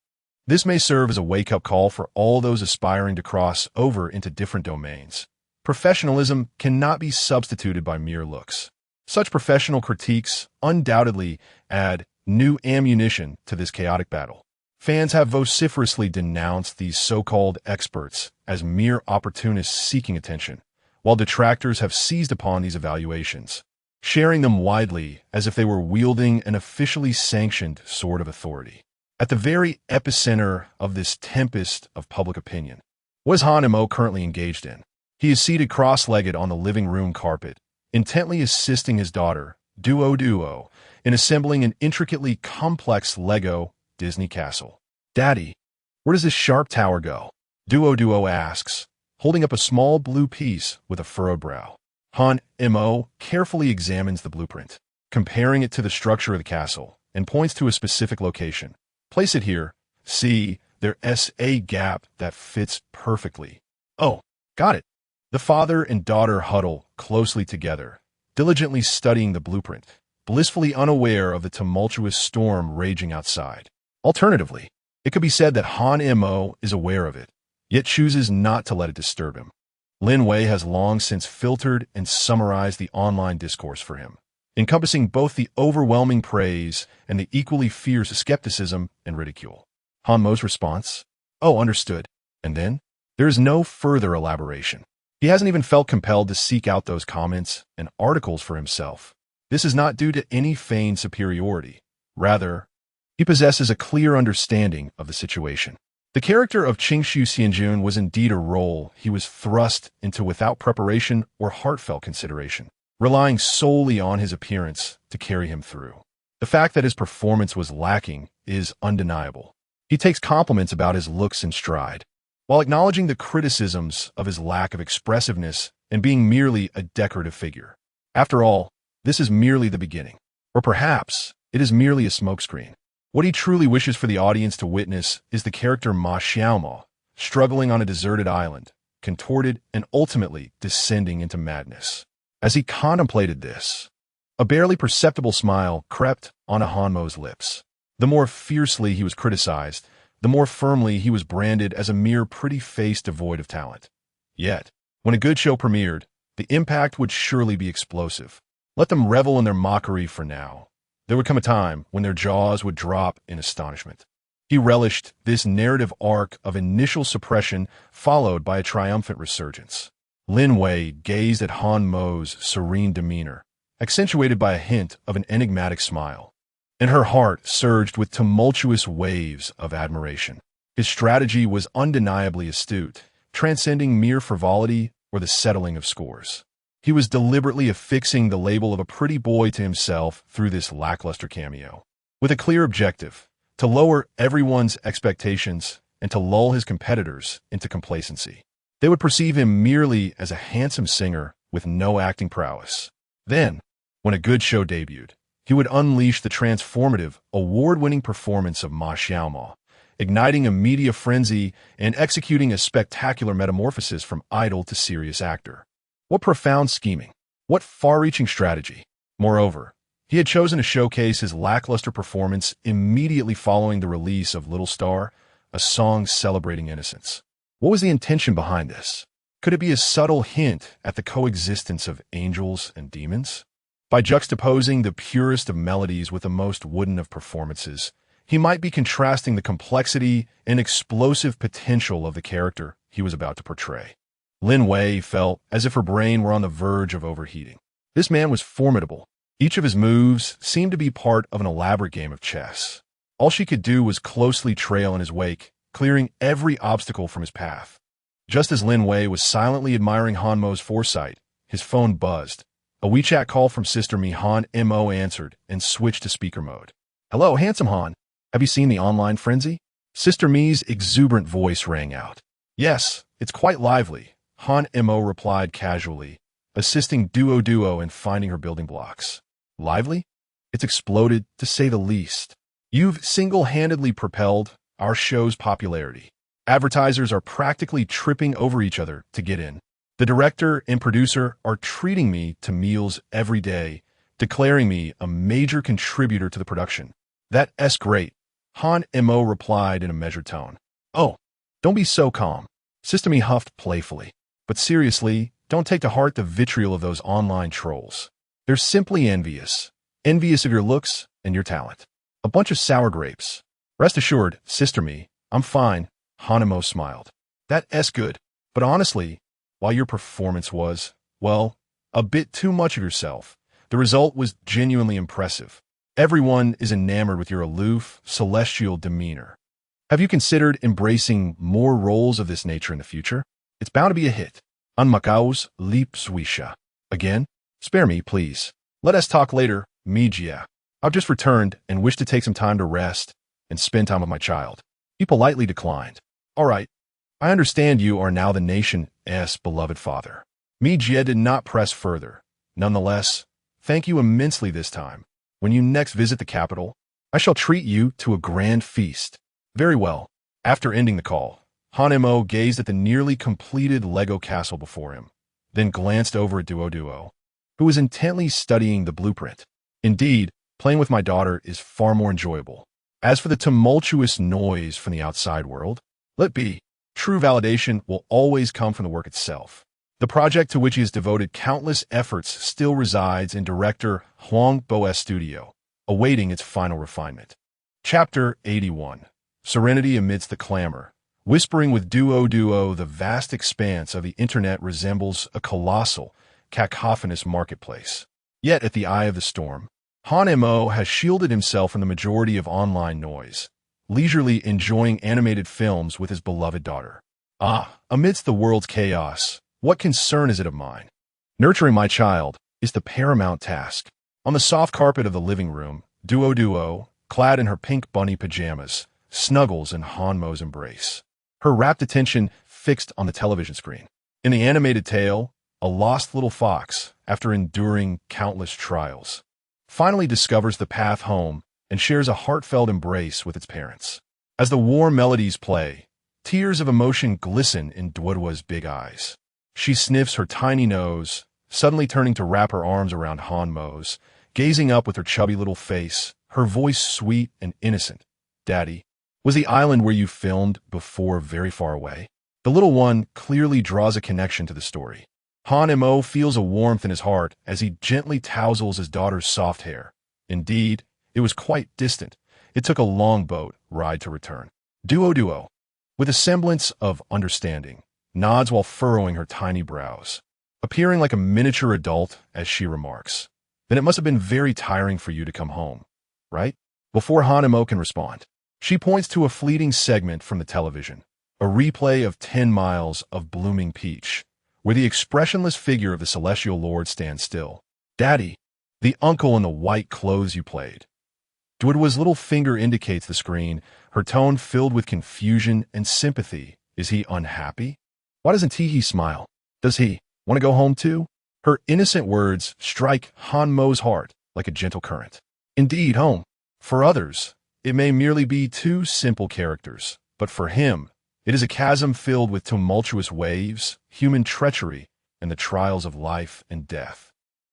S1: This may serve as a wake-up call for all those aspiring to cross over into different domains. Professionalism cannot be substituted by mere looks. Such professional critiques undoubtedly add new ammunition to this chaotic battle. Fans have vociferously denounced these so-called experts as mere opportunists seeking attention, while detractors have seized upon these evaluations, sharing them widely as if they were wielding an officially sanctioned sword of authority. At the very epicenter of this tempest of public opinion, what is Han Mo currently engaged in? He is seated cross-legged on the living room carpet, intently assisting his daughter, Duo, in assembling an intricately complex Lego Disney castle. Daddy, where does this sharp tower go? Duo asks, holding up a small blue piece with a furrowed brow. Han Mo carefully examines the blueprint, comparing it to the structure of the castle, and points to a specific location. Place it here. See, there's a gap that fits perfectly. Oh, got it. The father and daughter huddle closely together, diligently studying the blueprint, blissfully unaware of the tumultuous storm raging outside. Alternatively, it could be said that Han Mo is aware of it, yet chooses not to let it disturb him. Lin Wei has long since filtered and summarized the online discourse for him, encompassing both the overwhelming praise and the equally fierce skepticism and ridicule. Han Mo's response? Oh, understood. And then? There is no further elaboration. He hasn't even felt compelled to seek out those comments and articles for himself. This is not due to any feigned superiority. Rather, he possesses a clear understanding of the situation. The character of Qingshu Xianjun was indeed a role he was thrust into without preparation or heartfelt consideration, relying solely on his appearance to carry him through. The fact that his performance was lacking is undeniable. He takes compliments about his looks in stride. while acknowledging the criticisms of his lack of expressiveness and being merely a decorative figure. After all, this is merely the beginning. Or perhaps it is merely a smokescreen. What he truly wishes for the audience to witness is the character Ma Xiaomo, struggling on a deserted island, contorted and ultimately descending into madness. As he contemplated this, a barely perceptible smile crept onto Hanmo's lips. The more fiercely he was criticized, the more firmly he was branded as a mere pretty face devoid of talent. Yet, when a good show premiered, the impact would surely be explosive. Let them revel in their mockery for now. There would come a time when their jaws would drop in astonishment. He relished this narrative arc of initial suppression followed by a triumphant resurgence. Lin Wei gazed at Han Mo's serene demeanor, accentuated by a hint of an enigmatic smile, and her heart surged with tumultuous waves of admiration. His strategy was undeniably astute, transcending mere frivolity or the settling of scores. He was deliberately affixing the label of a pretty boy to himself through this lackluster cameo, with a clear objective: to lower everyone's expectations and to lull his competitors into complacency. They would perceive him merely as a handsome singer with no acting prowess. Then, when a good show debuted, he would unleash the transformative, award-winning performance of Ma Xiaomo, igniting a media frenzy and executing a spectacular metamorphosis from idol to serious actor. What profound scheming! What far-reaching strategy! Moreover, he had chosen to showcase his lackluster performance immediately following the release of Little Star, a song celebrating innocence. What was the intention behind this? Could it be a subtle hint at the coexistence of angels and demons? By juxtaposing the purest of melodies with the most wooden of performances, he might be contrasting the complexity and explosive potential of the character he was about to portray. Lin Wei felt as if her brain were on the verge of overheating. This man was formidable. Each of his moves seemed to be part of an elaborate game of chess. All she could do was closely trail in his wake, clearing every obstacle from his path. Just as Lin Wei was silently admiring Han Mo's foresight, his phone buzzed. A WeChat call from Sister Mi Han Mo answered and switched to speaker mode. "Hello, handsome Han. Have you seen the online frenzy?" Sister Mi's exuberant voice rang out. "Yes, it's quite lively," Han Mo replied casually, assisting Duo in finding her building blocks. "Lively? It's exploded, to say the least. You've single-handedly propelled our show's popularity. Advertisers are practically tripping over each other to get in. The director and producer are treating me to meals every day, declaring me a major contributor to the production." "That's great," Han Mo replied in a measured tone. "Oh, don't be so calm," Sister Mi huffed playfully. "But seriously, don't take to heart the vitriol of those online trolls. They're simply envious of your looks and your talent. A bunch of sour grapes. Rest assured, Sister Mi, I'm fine," Han Mo smiled. "That's good. But honestly, while your performance was, well, a bit too much of yourself, the result was genuinely impressive. Everyone is enamored with your aloof, celestial demeanor. Have you considered embracing more roles of this nature in the future? It's bound to be a hit." "On Macau's Leipzwisha." "Again? Spare me, please. Let us talk later, Mijia. I've just returned and wish to take some time to rest and spend time with my child." He politely declined. "All right. I understand you are now the nation's beloved father." Mijia did not press further. "Nonetheless, thank you immensely this time. When you next visit the capital, I shall treat you to a grand feast." "Very well." After ending the call, Han Mo gazed at the nearly completed Lego castle before him, then glanced over at Duo, who was intently studying the blueprint. "Indeed, playing with my daughter is far more enjoyable. As for the tumultuous noise from the outside world, let be. True validation will always come from the work itself." The project to which he has devoted countless efforts still resides in director Huang Bo's studio, awaiting its final refinement. Chapter 81. Serenity amidst the clamor. Whispering with Duo, the vast expanse of the internet resembles a colossal, cacophonous marketplace. Yet at the eye of the storm, Han Mo has shielded himself from the majority of online noise, leisurely enjoying animated films with his beloved daughter. Amidst the world's chaos, what concern is it of mine? Nurturing my child is the paramount task. On the soft carpet of the living room, Duo, clad in her pink bunny pajamas, snuggles in Han Mo's embrace. her rapt attention fixed on the television screen. In the animated tale, a lost little fox, after enduring countless trials, finally discovers the path home and shares a heartfelt embrace with its parents. As the warm melodies play, tears of emotion glisten in Dwodwa's big eyes. She sniffs her tiny nose, suddenly turning to wrap her arms around Hanmo's, gazing up with her chubby little face, her voice sweet and innocent. "Daddy, was the island where you filmed before very far away?" The little one clearly draws a connection to the story. Han feels a warmth in his heart as he gently tousles his daughter's soft hair. Indeed, it was quite distant. It took a long boat ride to return. Duo, with a semblance of understanding, nods while furrowing her tiny brows, appearing like a miniature adult as she remarks, "Then it must have been very tiring for you to come home, right?" Before Han can respond, she points to a fleeting segment from the television, a replay of 10 miles of blooming peach, where the expressionless figure of the celestial lord stands still. "Daddy, the uncle in the white clothes you played." Dwodwa's little finger indicates the screen, her tone filled with confusion and sympathy. Is he unhappy? Why doesn't he smile? Does he want to go home too? Her innocent words strike Hanmo's heart like a gentle current. Indeed, home. For others, it may merely be two simple characters, but for him, it is a chasm filled with tumultuous waves, human treachery, and the trials of life and death.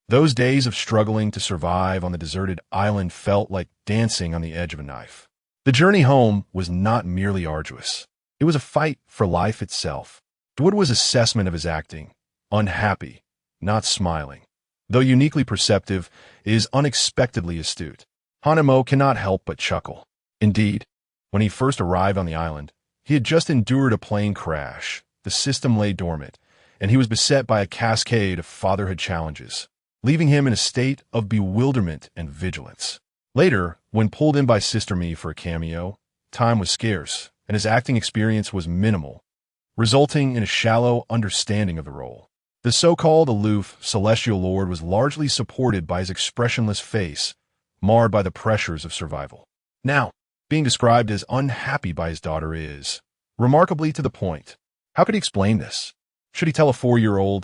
S1: Those days of struggling to survive on the deserted island felt like dancing on the edge of a knife. The journey home was not merely arduous. It was a fight for life itself. Dwodwa's assessment of his acting, unhappy, not smiling, though uniquely perceptive, is unexpectedly astute. Han cannot help but chuckle. Indeed, when he first arrived on the island, he had just endured a plane crash, the system lay dormant, and he was beset by a cascade of fatherhood challenges, leaving him in a state of bewilderment and vigilance. Later, when pulled in by Sister Me for a cameo, time was scarce, and his acting experience was minimal, resulting in a shallow understanding of the role. The so-called aloof celestial lord was largely supported by his expressionless face, marred by the pressures of survival. Now, being described as unhappy by his daughter is remarkably to the point. How could he explain this? Should he tell a 4-year-old